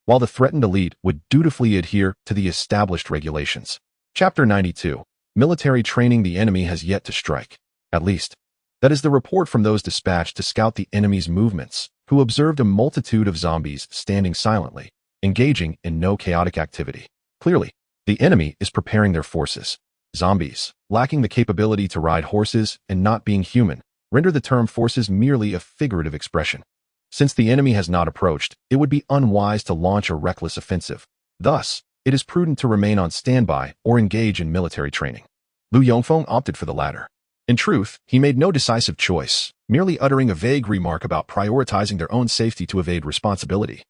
while the threatened elite would dutifully adhere to the established regulations. Chapter 92. Military training. The enemy has yet to strike. At least, that is the report from those dispatched to scout the enemy's movements, who observed a multitude of zombies standing silently, engaging in no chaotic activity. Clearly, the enemy is preparing their forces. Zombies, lacking the capability to ride horses and not being human, render the term forces merely a figurative expression. Since the enemy has not approached, it would be unwise to launch a reckless offensive. Thus, it is prudent to remain on standby or engage in military training. Lu Yongfeng opted for the latter. In truth, he made no decisive choice, merely uttering a vague remark about prioritizing their own safety to evade responsibility.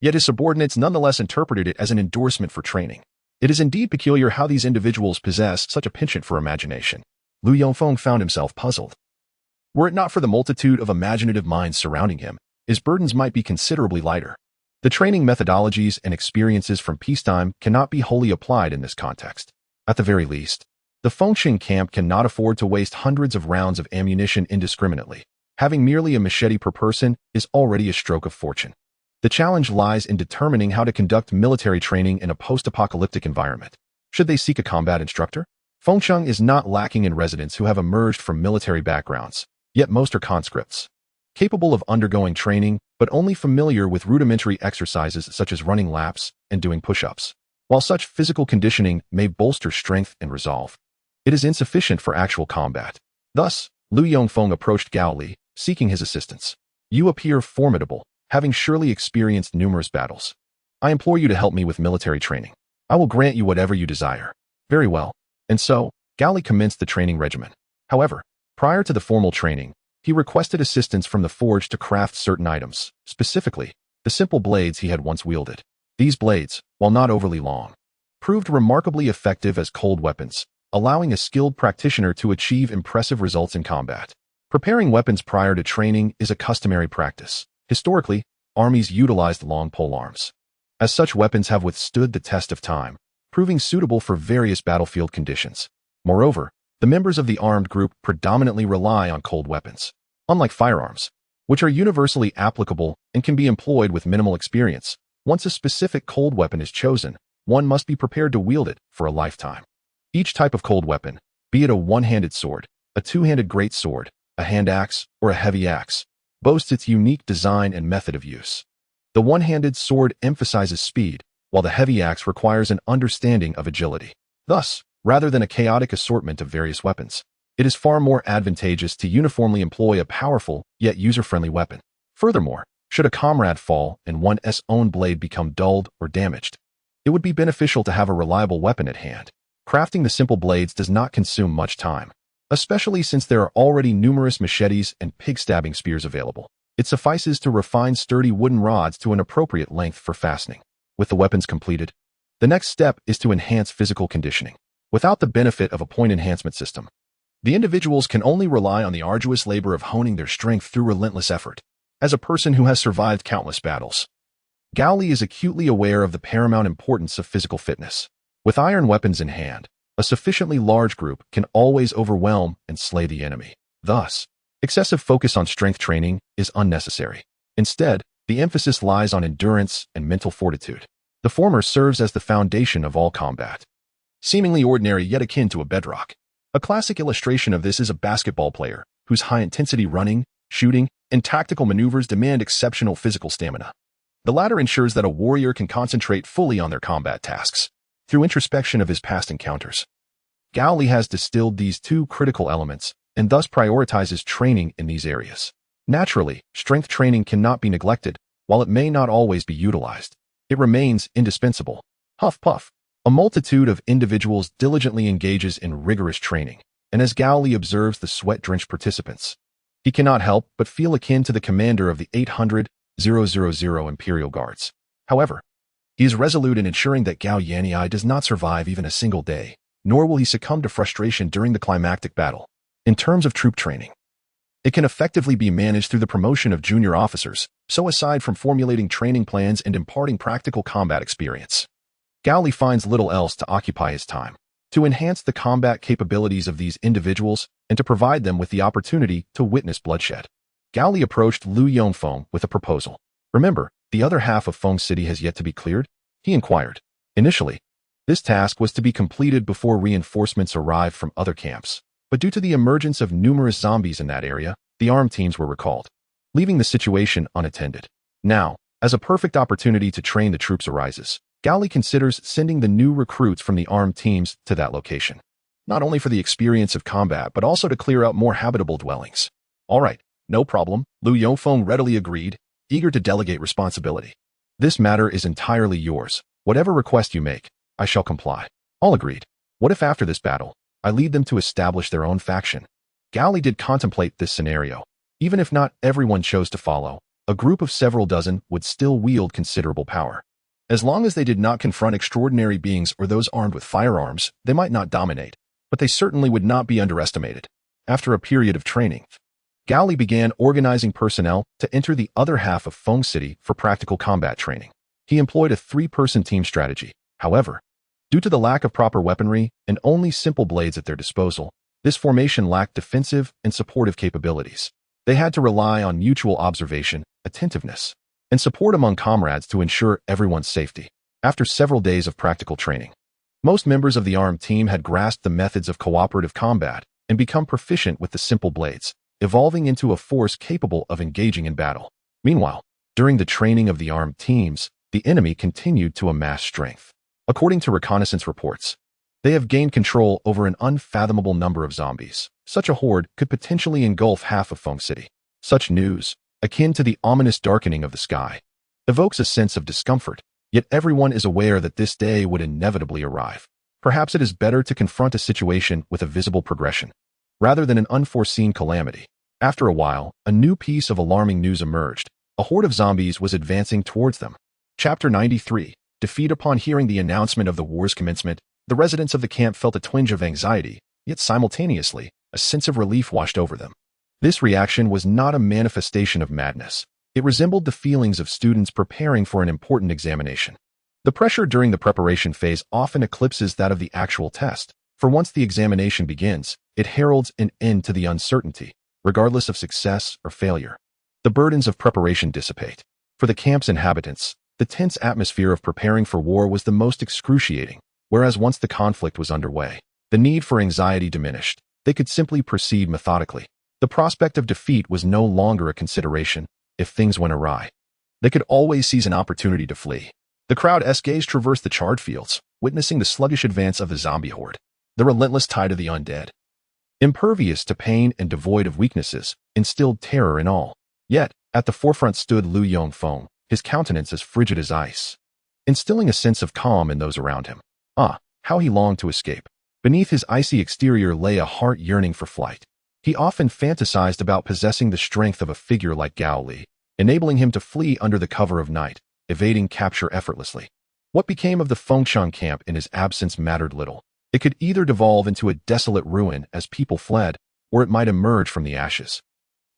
Yet his subordinates nonetheless interpreted it as an endorsement for training. It is indeed peculiar how these individuals possess such a penchant for imagination. Lu Yongfeng found himself puzzled. Were it not for the multitude of imaginative minds surrounding him, his burdens might be considerably lighter. The training methodologies and experiences from peacetime cannot be wholly applied in this context. At the very least, the Fengxing camp cannot afford to waste hundreds of rounds of ammunition indiscriminately. Having merely a machete per person is already a stroke of fortune. The challenge lies in determining how to conduct military training in a post-apocalyptic environment. Should they seek a combat instructor? Fengsheng is not lacking in residents who have emerged from military backgrounds, yet most are conscripts, capable of undergoing training, but only familiar with rudimentary exercises such as running laps and doing push-ups. While such physical conditioning may bolster strength and resolve, it is insufficient for actual combat. Thus, Lu Yongfeng approached Gao Li, seeking his assistance. You appear formidable, having surely experienced numerous battles. I implore you to help me with military training. I will grant you whatever you desire. Very well. And so, Gao Li commenced the training regimen. However, prior to the formal training, he requested assistance from the forge to craft certain items, specifically, the simple blades he had once wielded. These blades, while not overly long, proved remarkably effective as cold weapons, allowing a skilled practitioner to achieve impressive results in combat. Preparing weapons prior to training is a customary practice. Historically, armies utilized long polearms, as such weapons have withstood the test of time, proving suitable for various battlefield conditions. Moreover, the members of the armed group predominantly rely on cold weapons, unlike firearms, which are universally applicable and can be employed with minimal experience. Once a specific cold weapon is chosen, one must be prepared to wield it for a lifetime. Each type of cold weapon, be it a one-handed sword, a two-handed great sword, a hand axe, or a heavy axe, boasts its unique design and method of use. The one-handed sword emphasizes speed, while the heavy axe requires an understanding of agility. Thus, rather than a chaotic assortment of various weapons, it is far more advantageous to uniformly employ a powerful, yet user-friendly weapon. Furthermore, should a comrade fall and one's own blade become dulled or damaged, it would be beneficial to have a reliable weapon at hand. Crafting the simple blades does not consume much time, especially since there are already numerous machetes and pig-stabbing spears available. It suffices to refine sturdy wooden rods to an appropriate length for fastening. With the weapons completed, the next step is to enhance physical conditioning. Without the benefit of a point enhancement system, the individuals can only rely on the arduous labor of honing their strength through relentless effort. As a person who has survived countless battles, Gao Li is acutely aware of the paramount importance of physical fitness. With iron weapons in hand, a sufficiently large group can always overwhelm and slay the enemy. Thus, excessive focus on strength training is unnecessary. Instead, the emphasis lies on endurance and mental fortitude. The former serves as the foundation of all combat, seemingly ordinary yet akin to a bedrock. A classic illustration of this is a basketball player, whose high-intensity running, shooting, and tactical maneuvers demand exceptional physical stamina. The latter ensures that a warrior can concentrate fully on their combat tasks. Through introspection of his past encounters, Gao Li has distilled these two critical elements and thus prioritizes training in these areas. Naturally, strength training cannot be neglected. While it may not always be utilized, it remains indispensable. Huff puff. A multitude of individuals diligently engages in rigorous training, and as Gao Li observes the sweat-drenched participants, he cannot help but feel akin to the commander of the 800,000 Imperial Guards. However, He is resolute in ensuring that Gao Li does not survive even a single day, nor will he succumb to frustration during the climactic battle. In terms of troop training, it can effectively be managed through the promotion of junior officers, so aside from formulating training plans and imparting practical combat experience, Gao Li finds little else to occupy his time. To enhance the combat capabilities of these individuals and to provide them with the opportunity to witness bloodshed, Gao Li approached Lu Yongfeng with a proposal. Remember, the other half of Feng City has yet to be cleared? He inquired. Initially, this task was to be completed before reinforcements arrived from other camps, but due to the emergence of numerous zombies in that area, the armed teams were recalled, leaving the situation unattended. Now, as a perfect opportunity to train the troops arises, Gao Li considers sending the new recruits from the armed teams to that location, not only for the experience of combat, but also to clear out more habitable dwellings. All right, no problem, Lu Yongfeng readily agreed, eager to delegate responsibility. This matter is entirely yours. Whatever request you make, I shall comply. All agreed. What if after this battle, I lead them to establish their own faction? Gao Li did contemplate this scenario. Even if not everyone chose to follow, a group of several dozen would still wield considerable power. As long as they did not confront extraordinary beings or those armed with firearms, they might not dominate, but they certainly would not be underestimated. After a period of training, Gao Li began organizing personnel to enter the other half of Feng City for practical combat training. He employed a 3-person team strategy. However, due to the lack of proper weaponry and only simple blades at their disposal, this formation lacked defensive and supportive capabilities. They had to rely on mutual observation, attentiveness, and support among comrades to ensure everyone's safety. After several days of practical training, most members of the armed team had grasped the methods of cooperative combat and become proficient with the simple blades, evolving into a force capable of engaging in battle. Meanwhile, during the training of the armed teams, the enemy continued to amass strength. According to reconnaissance reports, they have gained control over an unfathomable number of zombies. Such a horde could potentially engulf half of Feng City. Such news, akin to the ominous darkening of the sky, evokes a sense of discomfort, yet everyone is aware that this day would inevitably arrive. Perhaps it is better to confront a situation with a visible progression, rather than an unforeseen calamity. After a while, a new piece of alarming news emerged. A horde of zombies was advancing towards them. Chapter 93. Defeat. Upon hearing the announcement of the war's commencement, the residents of the camp felt a twinge of anxiety, yet simultaneously, a sense of relief washed over them. This reaction was not a manifestation of madness. It resembled the feelings of students preparing for an important examination. The pressure during the preparation phase often eclipses that of the actual test, for once the examination begins, it heralds an end to the uncertainty, regardless of success or failure. The burdens of preparation dissipate. For the camp's inhabitants, the tense atmosphere of preparing for war was the most excruciating, whereas once the conflict was underway, the need for anxiety diminished. They could simply proceed methodically. The prospect of defeat was no longer a consideration. If things went awry, they could always seize an opportunity to flee. The crowd's gaze traversed the charred fields, witnessing the sluggish advance of the zombie horde, the relentless tide of the undead. Impervious to pain and devoid of weaknesses, instilled terror in all. Yet, at the forefront stood Lu Yongfeng, his countenance as frigid as ice, instilling a sense of calm in those around him. Ah, how he longed to escape. Beneath his icy exterior lay a heart yearning for flight. He often fantasized about possessing the strength of a figure like Gao Li, enabling him to flee under the cover of night, evading capture effortlessly. What became of the Fengshan camp in his absence mattered little. It could either devolve into a desolate ruin as people fled, or it might emerge from the ashes,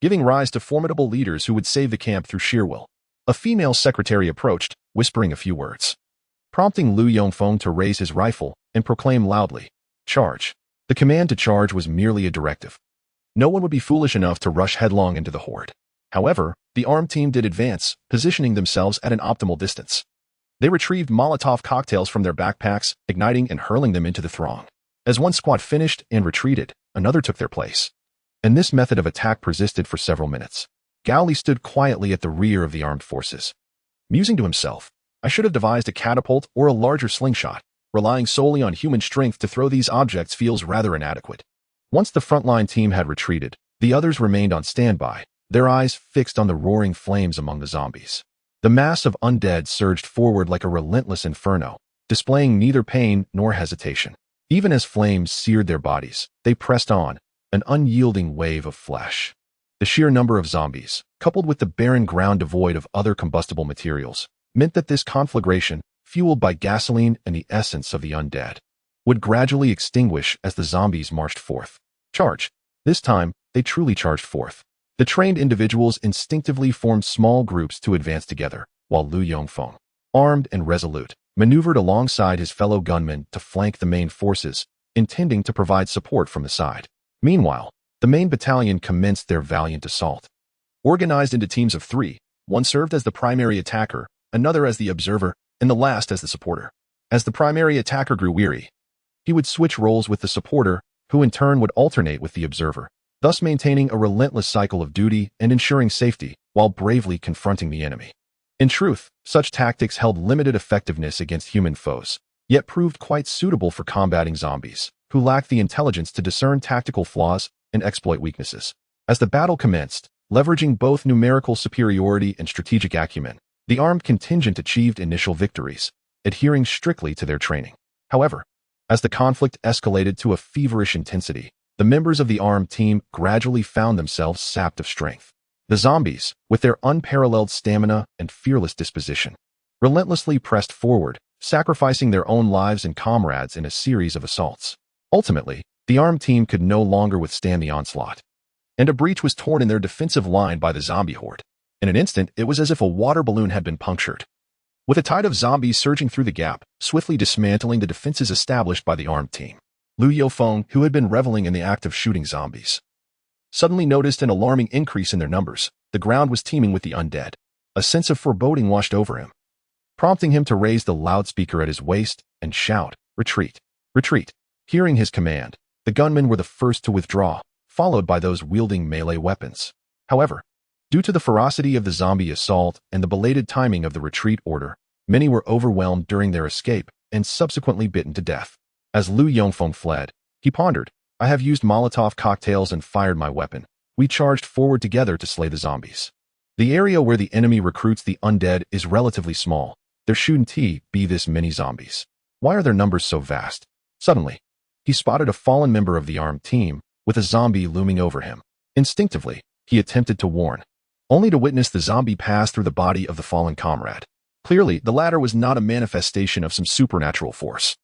giving rise to formidable leaders who would save the camp through sheer will. A female secretary approached, whispering a few words, prompting Lu Yongfeng to raise his rifle and proclaim loudly, "Charge." The command to charge was merely a directive. No one would be foolish enough to rush headlong into the horde. However, the armed team did advance, positioning themselves at an optimal distance. They retrieved Molotov cocktails from their backpacks, igniting and hurling them into the throng. As one squad finished and retreated, another took their place. And this method of attack persisted for several minutes. Gao Li stood quietly at the rear of the armed forces, musing to himself, "I should have devised a catapult or a larger slingshot. Relying solely on human strength to throw these objects feels rather inadequate." Once the frontline team had retreated, the others remained on standby, their eyes fixed on the roaring flames among the zombies. The mass of undead surged forward like a relentless inferno, displaying neither pain nor hesitation. Even as flames seared their bodies, they pressed on, an unyielding wave of flesh. The sheer number of zombies, coupled with the barren ground devoid of other combustible materials, meant that this conflagration fueled by gasoline and the essence of the undead, would gradually extinguish as the zombies marched forth. Charge. This time, they truly charged forth. The trained individuals instinctively formed small groups to advance together, while Lu Yongfeng, armed and resolute, maneuvered alongside his fellow gunmen to flank the main forces, intending to provide support from the side. Meanwhile, the main battalion commenced their valiant assault. Organized into teams of 3, one served as the primary attacker, another as the observer, and the last as the supporter. As the primary attacker grew weary, he would switch roles with the supporter, who in turn would alternate with the observer, thus maintaining a relentless cycle of duty and ensuring safety while bravely confronting the enemy. In truth, such tactics held limited effectiveness against human foes, yet proved quite suitable for combating zombies, who lacked the intelligence to discern tactical flaws and exploit weaknesses. As the battle commenced, leveraging both numerical superiority and strategic acumen, the armed contingent achieved initial victories, adhering strictly to their training. However, as the conflict escalated to a feverish intensity, the members of the armed team gradually found themselves sapped of strength. The zombies, with their unparalleled stamina and fearless disposition, relentlessly pressed forward, sacrificing their own lives and comrades in a series of assaults. Ultimately, the armed team could no longer withstand the onslaught, and a breach was torn in their defensive line by the zombie horde. In an instant, it was as if a water balloon had been punctured, with a tide of zombies surging through the gap, swiftly dismantling the defenses established by the armed team. Lu Yongfeng, who had been reveling in the act of shooting zombies, suddenly noticed an alarming increase in their numbers. The ground was teeming with the undead. A sense of foreboding washed over him, prompting him to raise the loudspeaker at his waist and shout, "Retreat! Retreat!" Hearing his command, the gunmen were the first to withdraw, followed by those wielding melee weapons. However, due to the ferocity of the zombie assault and the belated timing of the retreat order, many were overwhelmed during their escape and subsequently bitten to death. As Lu Yongfeng fled, he pondered, "I have used Molotov cocktails and fired my weapon. We charged forward together to slay the zombies. The area where the enemy recruits the undead is relatively small. There shouldn't be this many zombies. Why are their numbers so vast?" Suddenly, he spotted a fallen member of the armed team, with a zombie looming over him. Instinctively, he attempted to warn, only to witness the zombie pass through the body of the fallen comrade. Clearly, the latter was not a manifestation of some supernatural force.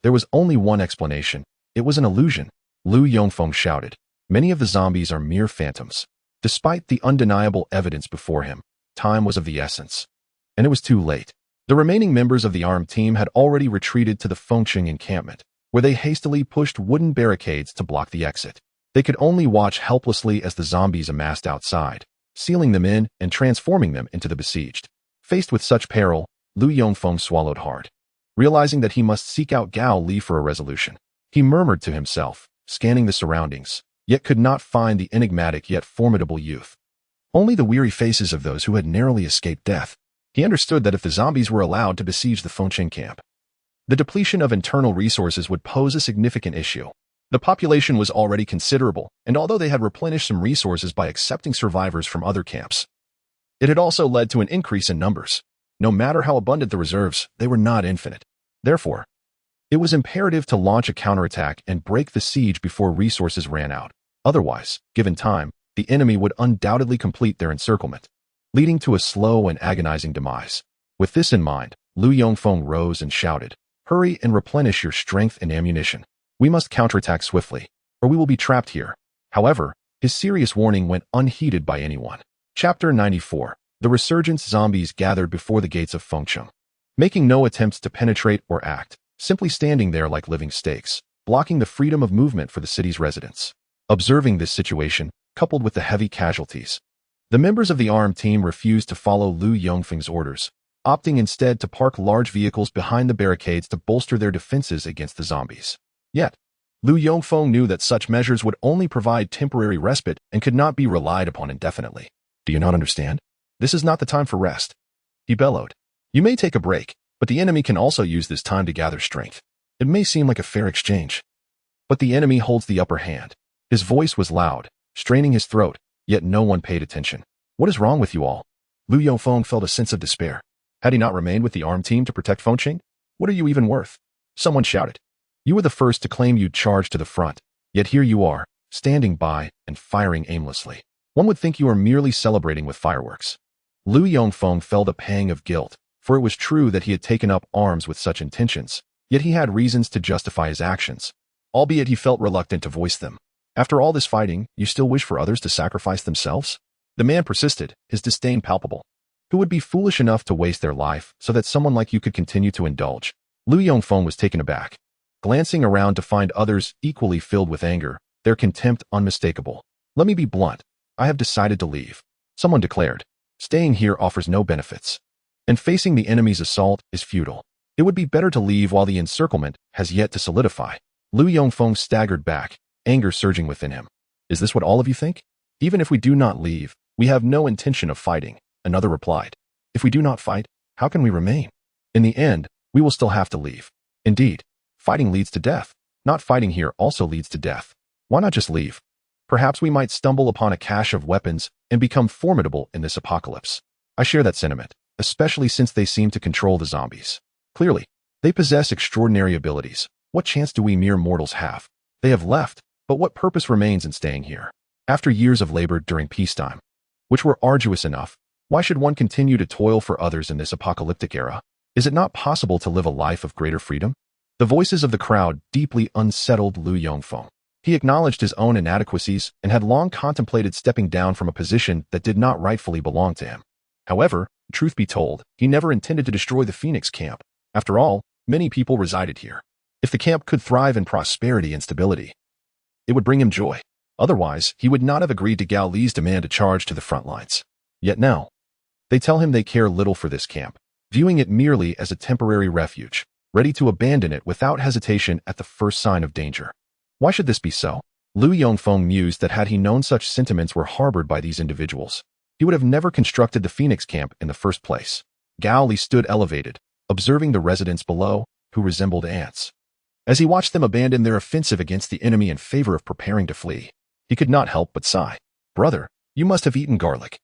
There was only one explanation. It was an illusion. Lu Yongfeng shouted, "Many of the zombies are mere phantoms." Despite the undeniable evidence before him, time was of the essence. And it was too late. The remaining members of the armed team had already retreated to the Fengqing encampment, where they hastily pushed wooden barricades to block the exit. They could only watch helplessly as the zombies amassed outside, sealing them in and transforming them into the besieged. Faced with such peril, Lu Yongfeng swallowed hard, realizing that he must seek out Gao Li for a resolution. He murmured to himself, scanning the surroundings, yet could not find the enigmatic yet formidable youth. Only the weary faces of those who had narrowly escaped death. He understood that if the zombies were allowed to besiege the Fengqing camp, the depletion of internal resources would pose a significant issue. The population was already considerable, and although they had replenished some resources by accepting survivors from other camps, it had also led to an increase in numbers. No matter how abundant the reserves, they were not infinite. Therefore, it was imperative to launch a counterattack and break the siege before resources ran out. Otherwise, given time, the enemy would undoubtedly complete their encirclement, leading to a slow and agonizing demise. With this in mind, Lu Yongfeng rose and shouted, "Hurry and replenish your strength and ammunition. We must counterattack swiftly, or we will be trapped here." However, his serious warning went unheeded by anyone. Chapter 94. The resurgent zombies gathered before the gates of Fengqing, making no attempts to penetrate or act, simply standing there like living stakes, blocking the freedom of movement for the city's residents. Observing this situation, coupled with the heavy casualties, the members of the armed team refused to follow Lu Yongfeng's orders, opting instead to park large vehicles behind the barricades to bolster their defenses against the zombies. Yet, Lu Yongfeng knew that such measures would only provide temporary respite and could not be relied upon indefinitely. "Do you not understand? This is not the time for rest," he bellowed. "You may take a break, but the enemy can also use this time to gather strength. It may seem like a fair exchange, but the enemy holds the upper hand." His voice was loud, straining his throat, yet no one paid attention. "What is wrong with you all?" Lu Yongfeng felt a sense of despair. Had he not remained with the armed team to protect Fengqing? "What are you even worth?" Someone shouted. "You were the first to claim you'd charged to the front, yet here you are, standing by and firing aimlessly. One would think you are merely celebrating with fireworks." Lu Yongfeng felt a pang of guilt, for it was true that he had taken up arms with such intentions, yet he had reasons to justify his actions, albeit he felt reluctant to voice them. After all this fighting, you still wish for others to sacrifice themselves? The man persisted, his disdain palpable. Who would be foolish enough to waste their life so that someone like you could continue to indulge? Lu Yongfeng was taken aback, glancing around to find others equally filled with anger, their contempt unmistakable. Let me be blunt. I have decided to leave. Someone declared. Staying here offers no benefits, and facing the enemy's assault is futile. It would be better to leave while the encirclement has yet to solidify. Lu Yongfeng staggered back, anger surging within him. Is this what all of you think? Even if we do not leave, we have no intention of fighting, another replied. If we do not fight, how can we remain? In the end, we will still have to leave. Indeed, fighting leads to death. Not fighting here also leads to death. Why not just leave? Perhaps we might stumble upon a cache of weapons and become formidable in this apocalypse. I share that sentiment, especially since they seem to control the zombies. Clearly, they possess extraordinary abilities. What chance do we mere mortals have? They have left, but what purpose remains in staying here? After years of labor during peacetime, which were arduous enough, why should one continue to toil for others in this apocalyptic era? Is it not possible to live a life of greater freedom? The voices of the crowd deeply unsettled Lu Yongfeng. He acknowledged his own inadequacies and had long contemplated stepping down from a position that did not rightfully belong to him. However, truth be told, he never intended to destroy the Phoenix camp. After all, many people resided here. If the camp could thrive in prosperity and stability, it would bring him joy. Otherwise, he would not have agreed to Gao Li's demand to charge to the front lines. Yet now, they tell him they care little for this camp, viewing it merely as a temporary refuge, ready to abandon it without hesitation at the first sign of danger. Why should this be so? Lu Yongfeng mused that had he known such sentiments were harbored by these individuals, he would have never constructed the Phoenix camp in the first place. Gao Li stood elevated, observing the residents below, who resembled ants. As he watched them abandon their offensive against the enemy in favor of preparing to flee, he could not help but sigh. Brother, you must have eaten garlic.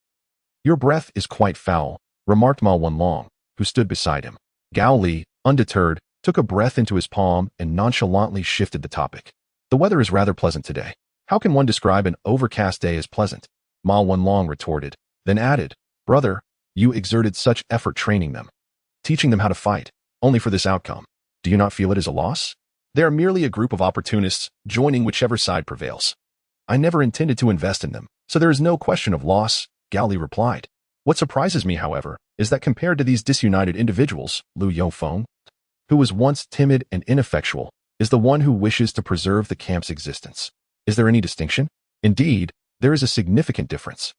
Your breath is quite foul, remarked Ma Wenlong, who stood beside him. Gao Li, undeterred, took a breath into his palm and nonchalantly shifted the topic. The weather is rather pleasant today. How can one describe an overcast day as pleasant? Ma Wenlong retorted, then added, Brother, you exerted such effort training them, teaching them how to fight, only for this outcome. Do you not feel it is a loss? They are merely a group of opportunists, joining whichever side prevails. I never intended to invest in them, so there is no question of loss, Gao Li replied. What surprises me, however, is that compared to these disunited individuals, Lu Yongfeng, who was once timid and ineffectual, is the one who wishes to preserve the camp's existence. Is there any distinction? Indeed, there is a significant difference.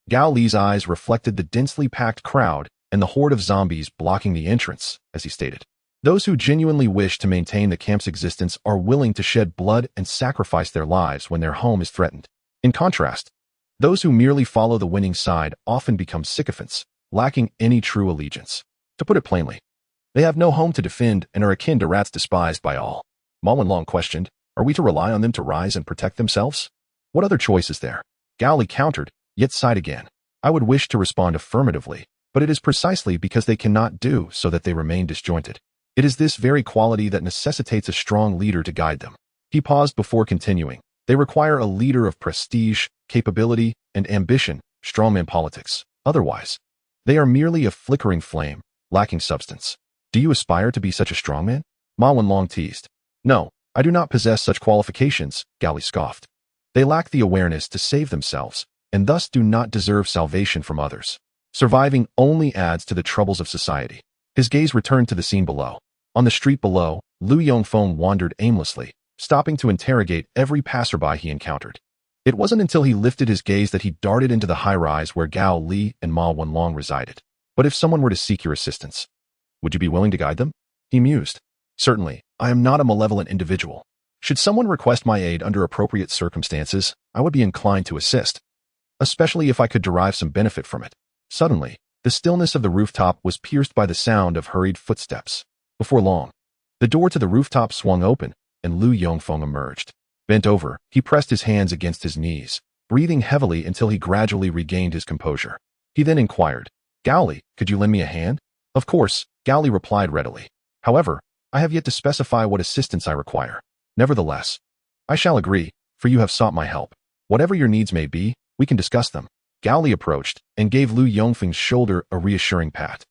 Gao Li's eyes reflected the densely packed crowd and the horde of zombies blocking the entrance, as he stated. Those who genuinely wish to maintain the camp's existence are willing to shed blood and sacrifice their lives when their home is threatened. In contrast, those who merely follow the winning side often become sycophants, lacking any true allegiance. To put it plainly, they have no home to defend and are akin to rats despised by all. Ma Wenlong questioned, are we to rely on them to rise and protect themselves? What other choice is there? Gao Li countered, yet sighed again. I would wish to respond affirmatively, but it is precisely because they cannot do so that they remain disjointed. It is this very quality that necessitates a strong leader to guide them. He paused before continuing. They require a leader of prestige, capability, and ambition, strongman politics. Otherwise, they are merely a flickering flame, lacking substance. Do you aspire to be such a strongman? Ma Wenlong teased. No, I do not possess such qualifications, Gao Li scoffed. They lack the awareness to save themselves, and thus do not deserve salvation from others. Surviving only adds to the troubles of society. His gaze returned to the scene below. On the street below, Lu Yongfeng wandered aimlessly, stopping to interrogate every passerby he encountered. It wasn't until he lifted his gaze that he darted into the high-rise where Gao Li and Ma Wenlong resided. But if someone were to seek your assistance, would you be willing to guide them? He mused. Certainly, I am not a malevolent individual. Should someone request my aid under appropriate circumstances, I would be inclined to assist, especially if I could derive some benefit from it. Suddenly, the stillness of the rooftop was pierced by the sound of hurried footsteps. Before long, the door to the rooftop swung open, and Lu Yongfeng emerged. Bent over, he pressed his hands against his knees, breathing heavily until he gradually regained his composure. He then inquired, Gao Li, could you lend me a hand? Of course, Gao Li replied readily. However, I have yet to specify what assistance I require. Nevertheless, I shall agree, for you have sought my help. Whatever your needs may be, we can discuss them. Gao Li approached and gave Lu Yongfeng's shoulder a reassuring pat.